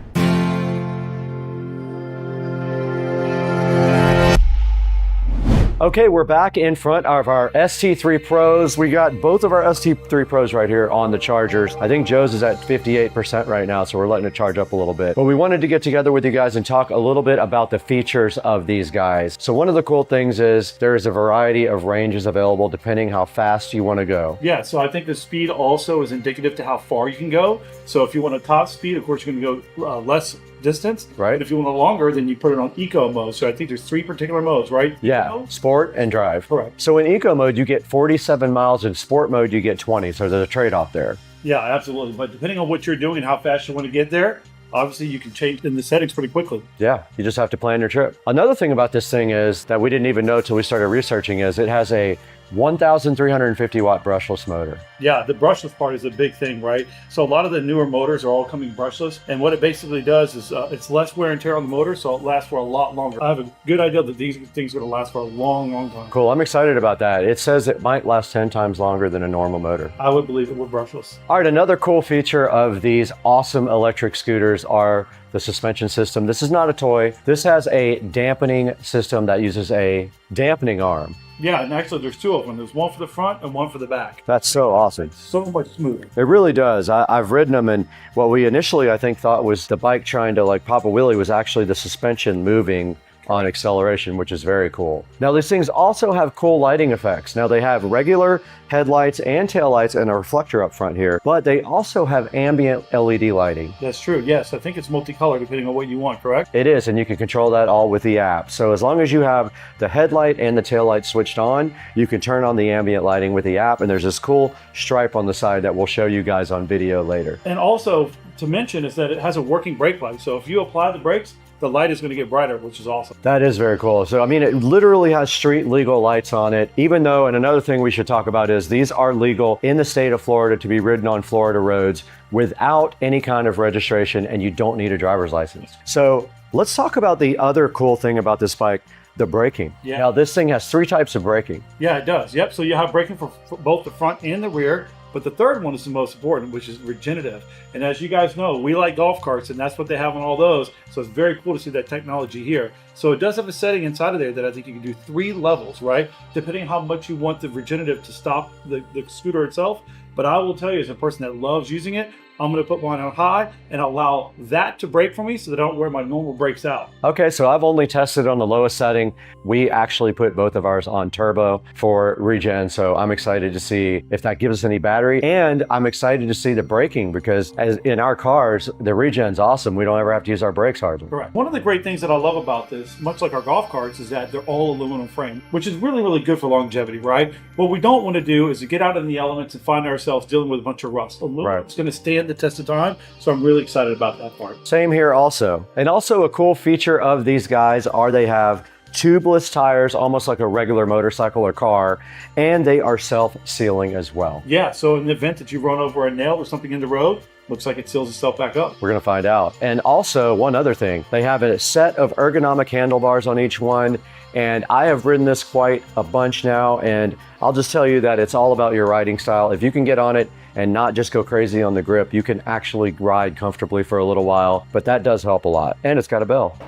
Okay, we're back in front of our ST3 Pros. We got both of our ST3 Pros right here on the chargers. I think Joe's is at 58% right now, so we're letting it charge up a little bit. But we wanted to get together with you guys and talk a little bit about the features of these guys. So one of the cool things is there's a variety of ranges available depending how fast you want to go. Yeah, so I think the speed also is indicative to how far you can go. So if you want a top speed, of course you're going to go less distance. Right. But if you want a longer, then you put it on eco mode. So I think there's 3 particular modes, right? Yeah, sport and drive. Correct. So in eco mode, you get 47 miles. In sport mode, you get 20. So there's a trade-off there. Yeah, absolutely. But depending on what you're doing and how fast you want to get there, obviously you can change in the settings pretty quickly. Yeah, you just have to plan your trip. Another thing about this thing is that we didn't even know till we started researching is it has a 1,350 watt brushless motor. Yeah, the brushless part is a big thing, right? So a lot of the newer motors are all coming brushless, and what it basically does is it's less wear and tear on the motor, so it lasts for a lot longer. I have a good idea that these things are going to last for a long, long time. Cool, I'm excited about that. It says it might last 10 times longer than a normal motor. I would believe it with brushless. All right, another cool feature of these awesome electric scooters are the suspension system. This is not a toy. This has a dampening system that uses a dampening arm. Yeah, and actually there's two of them. There's one for the front and one for the back. That's so awesome. So much smoother. It really does. I've ridden them, and what we initially, I think, thought was the bike trying to like pop a wheelie was actually the suspension moving on acceleration, which is very cool. Now these things also have cool lighting effects. Now they have regular headlights and taillights and a reflector up front here, but they also have ambient LED lighting. That's true, yes. I think it's multicolor depending on what you want, correct? It is, and you can control that all with the app. So as long as you have the headlight and the taillight switched on, you can turn on the ambient lighting with the app, and there's this cool stripe on the side that we'll show you guys on video later. And also to mention is that it has a working brake light. So if you apply the brakes, the light is going to get brighter, which is awesome. That is very cool. So, I mean, it literally has street legal lights on it, even though, and another thing we should talk about is these are legal in the state of Florida to be ridden on Florida roads without any kind of registration, and you don't need a driver's license. So let's talk about the other cool thing about this bike, the braking. Yeah. Now, this thing has 3 types of braking. Yeah, it does. Yep. So you have braking for both the front and the rear. But the third one is the most important, which is regenerative. And as you guys know, we like golf carts, and that's what they have on all those. So it's very cool to see that technology here. So it does have a setting inside of there that I think you can do 3 levels, right? Depending on how much you want the regenerative to stop the scooter itself. But I will tell you, as a person that loves using it, I'm going to put mine on high and allow that to brake for me so that I don't wear my normal brakes out. Okay, so I've only tested on the lowest setting. We actually put both of ours on turbo for regen, so I'm excited to see if that gives us any battery. And I'm excited to see the braking because as in our cars, the regen's awesome. We don't ever have to use our brakes hardly. Correct. One of the great things that I love about this, much like our golf carts, is that they're all aluminum frame, which is really, really good for longevity, right? What we don't want to do is to get out in the elements and find ourselves dealing with a bunch of rust. Aluminum's going to stand the test of time, so I'm really excited about that part. Same here also. And also a cool feature of these guys are they have tubeless tires, almost like a regular motorcycle or car, and they are self-sealing as well. Yeah, so in the event that you run over a nail or something in the road, looks like it seals itself back up. We're gonna find out. And also one other thing, they have a set of ergonomic handlebars on each one, and I have ridden this quite a bunch now, and I'll just tell you that it's all about your riding style. If you can get on it and not just go crazy on the grip, you can actually ride comfortably for a little while, but that does help a lot. And it's got a bell.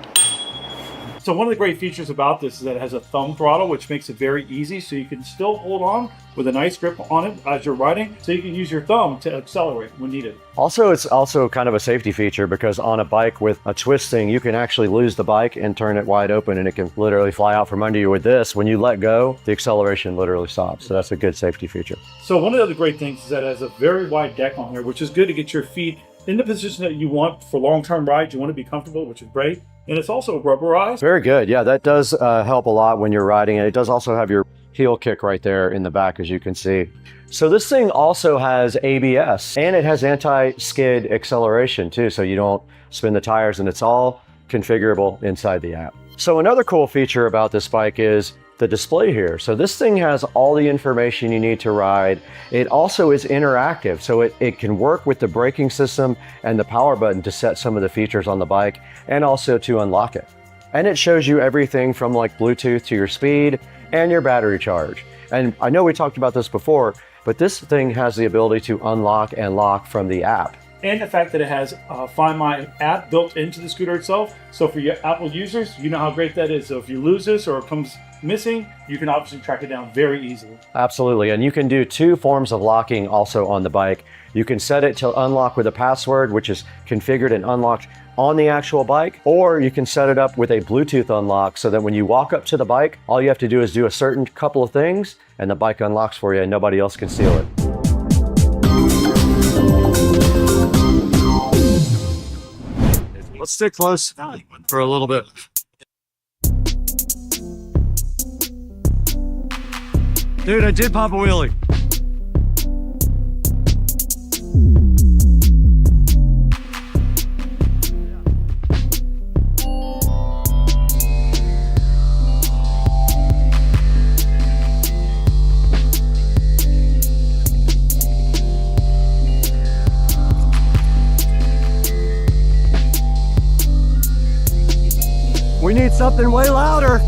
So one of the great features about this is that it has a thumb throttle, which makes it very easy, so you can still hold on with a nice grip on it as you're riding, so you can use your thumb to accelerate when needed. Also, it's also kind of a safety feature because on a bike with a twisting, you can actually lose the bike and turn it wide open and it can literally fly out from under you. With this, when you let go, the acceleration literally stops. So that's a good safety feature. So one of the other great things is that it has a very wide deck on here, which is good to get your feet in the position that you want for long-term rides. You want to be comfortable, which is great. And it's also rubberized. Very good. Yeah, that does help a lot when you're riding. And it does also have your heel kick right there in the back, as you can see. So this thing also has ABS, and it has anti-skid acceleration too, so you don't spin the tires, and it's all configurable inside the app. So another cool feature about this bike is the display here. So this thing has all the information you need to ride. It also is interactive, so it can work with the braking system and the power button to set some of the features on the bike and also to unlock it. And it shows you everything from like Bluetooth to your speed and your battery charge. And I know we talked about this before, but this thing has the ability to unlock and lock from the app. And the fact that it has Find My app built into the scooter itself. So for your Apple users, you know how great that is. So if you lose this or it comes missing, you can obviously track it down very easily. Absolutely. And you can do 2 forms of locking also on the bike. You can set it to unlock with a password, which is configured and unlocked on the actual bike, or you can set it up with a Bluetooth unlock so that when you walk up to the bike, all you have to do is do a certain couple of things and the bike unlocks for you and nobody else can steal it. Let's stick close for a little bit. Dude, I did pop a wheelie. We need something way louder.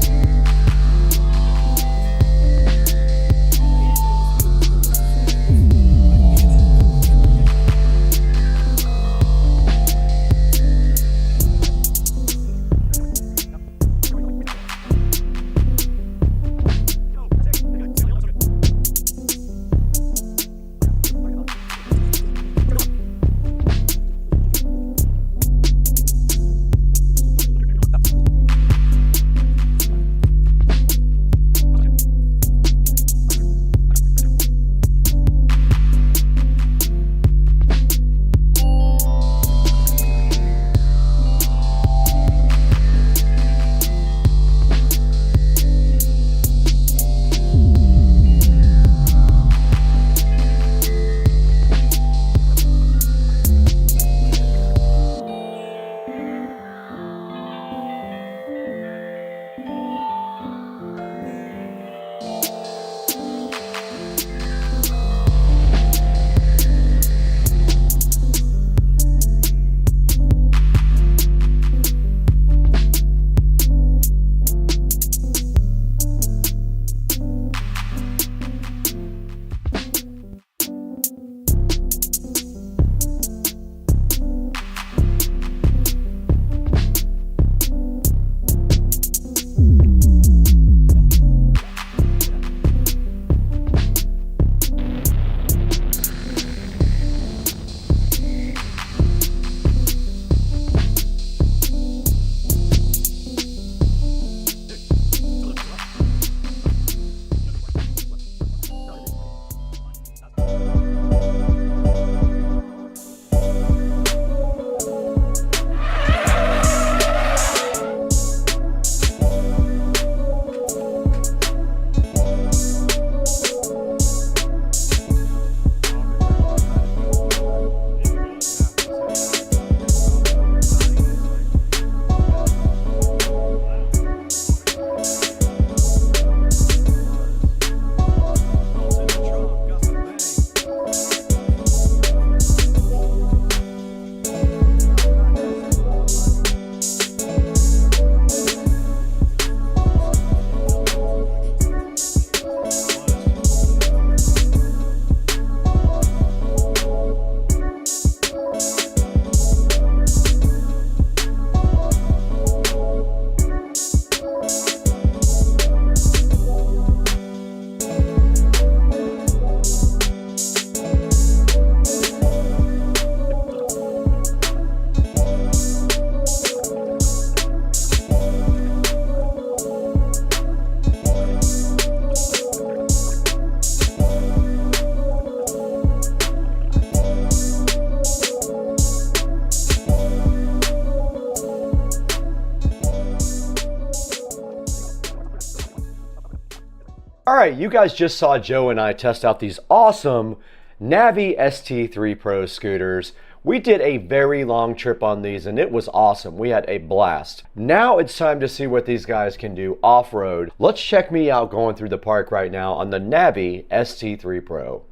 All right, you guys just saw Joe and I test out these awesome Navi ST3 Pro scooters. We did a very long trip on these and it was awesome. We had a blast. Now it's time to see what these guys can do off-road. Let's check me out going through the park right now on the Navi ST3 Pro.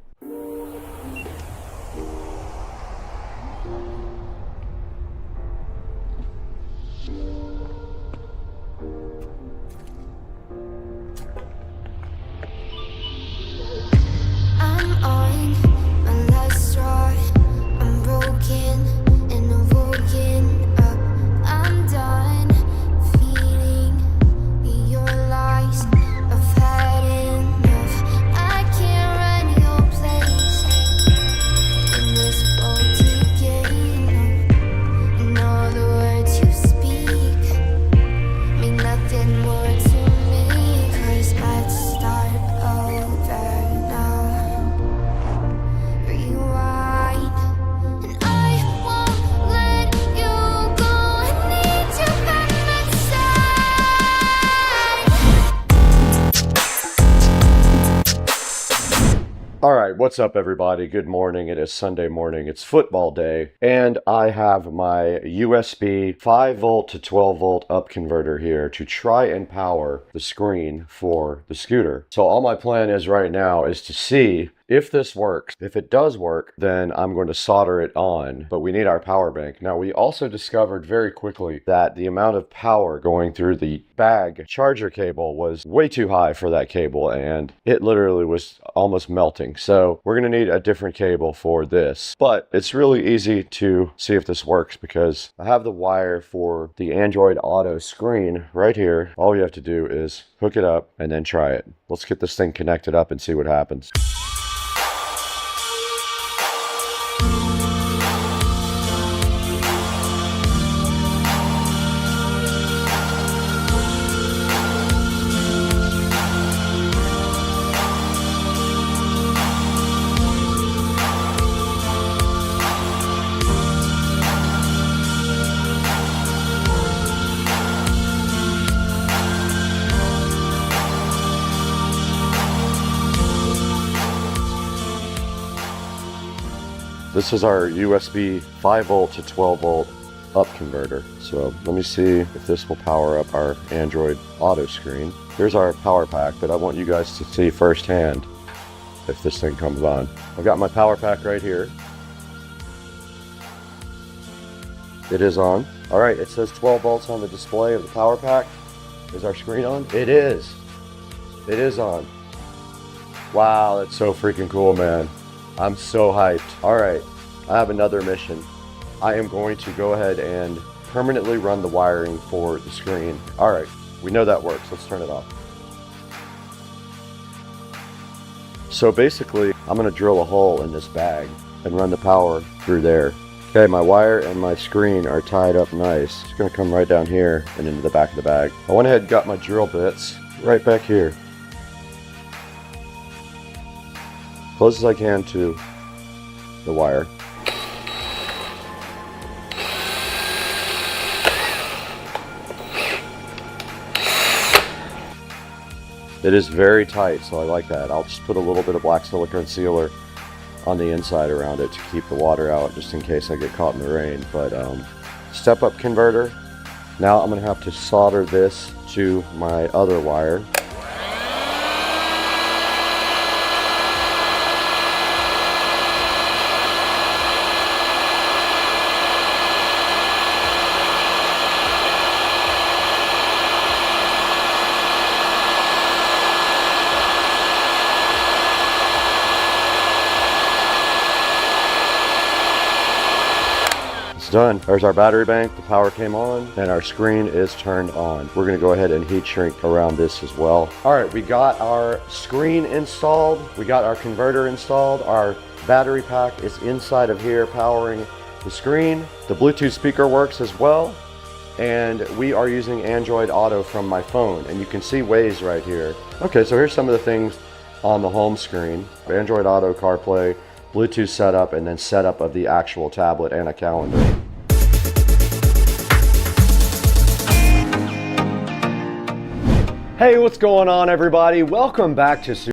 Alright, what's up everybody? Good morning. It is Sunday morning. It's football day. And I have my USB 5 volt to 12 volt up converter here to try and power the screen for the scooter. So all my plan is right now is to see if this works. If it does work, then I'm going to solder it on, but we need our power bank. Now, we also discovered very quickly that the amount of power going through the bag charger cable was way too high for that cable, and it literally was almost melting. So we're going to need a different cable for this, but it's really easy to see if this works because I have the wire for the Android Auto screen right here. All you have to do is hook it up and then try it. Let's get this thing connected up and see what happens. This is our USB 5 volt to 12 volt up converter. So let me see if this will power up our Android Auto screen. Here's our power pack, but I want you guys to see firsthand if this thing comes on. I've got my power pack right here. It is on. All right, it says 12 volts on the display of the power pack. Is our screen on? It is. It is on. Wow, that's so freaking cool, man. I'm so hyped. All right, I have another mission. I am going to go ahead and permanently run the wiring for the screen. All right, we know that works. Let's turn it off. So basically, I'm gonna drill a hole in this bag and run the power through there. Okay, my wire and my screen are tied up nice. It's gonna come right down here and into the back of the bag. I went ahead and got my drill bits right back here. Close as I can to the wire. It is very tight, so I like that. I'll just put a little bit of black silicone sealer on the inside around it to keep the water out, just in case I get caught in the rain. But step up converter. Now I'm gonna have to solder this to my other wire. Done. There's our battery bank, the power came on, and our screen is turned on. We're gonna go ahead and heat shrink around this as well. All right, we got our screen installed, we got our converter installed, our battery pack is inside of here powering the screen. The Bluetooth speaker works as well, and we are using Android Auto from my phone, and you can see Waze right here. Okay, so here's some of the things on the home screen. Android Auto, CarPlay, Bluetooth setup, and then setup of the actual tablet and a calendar. Hey, what's going on, everybody? Welcome back to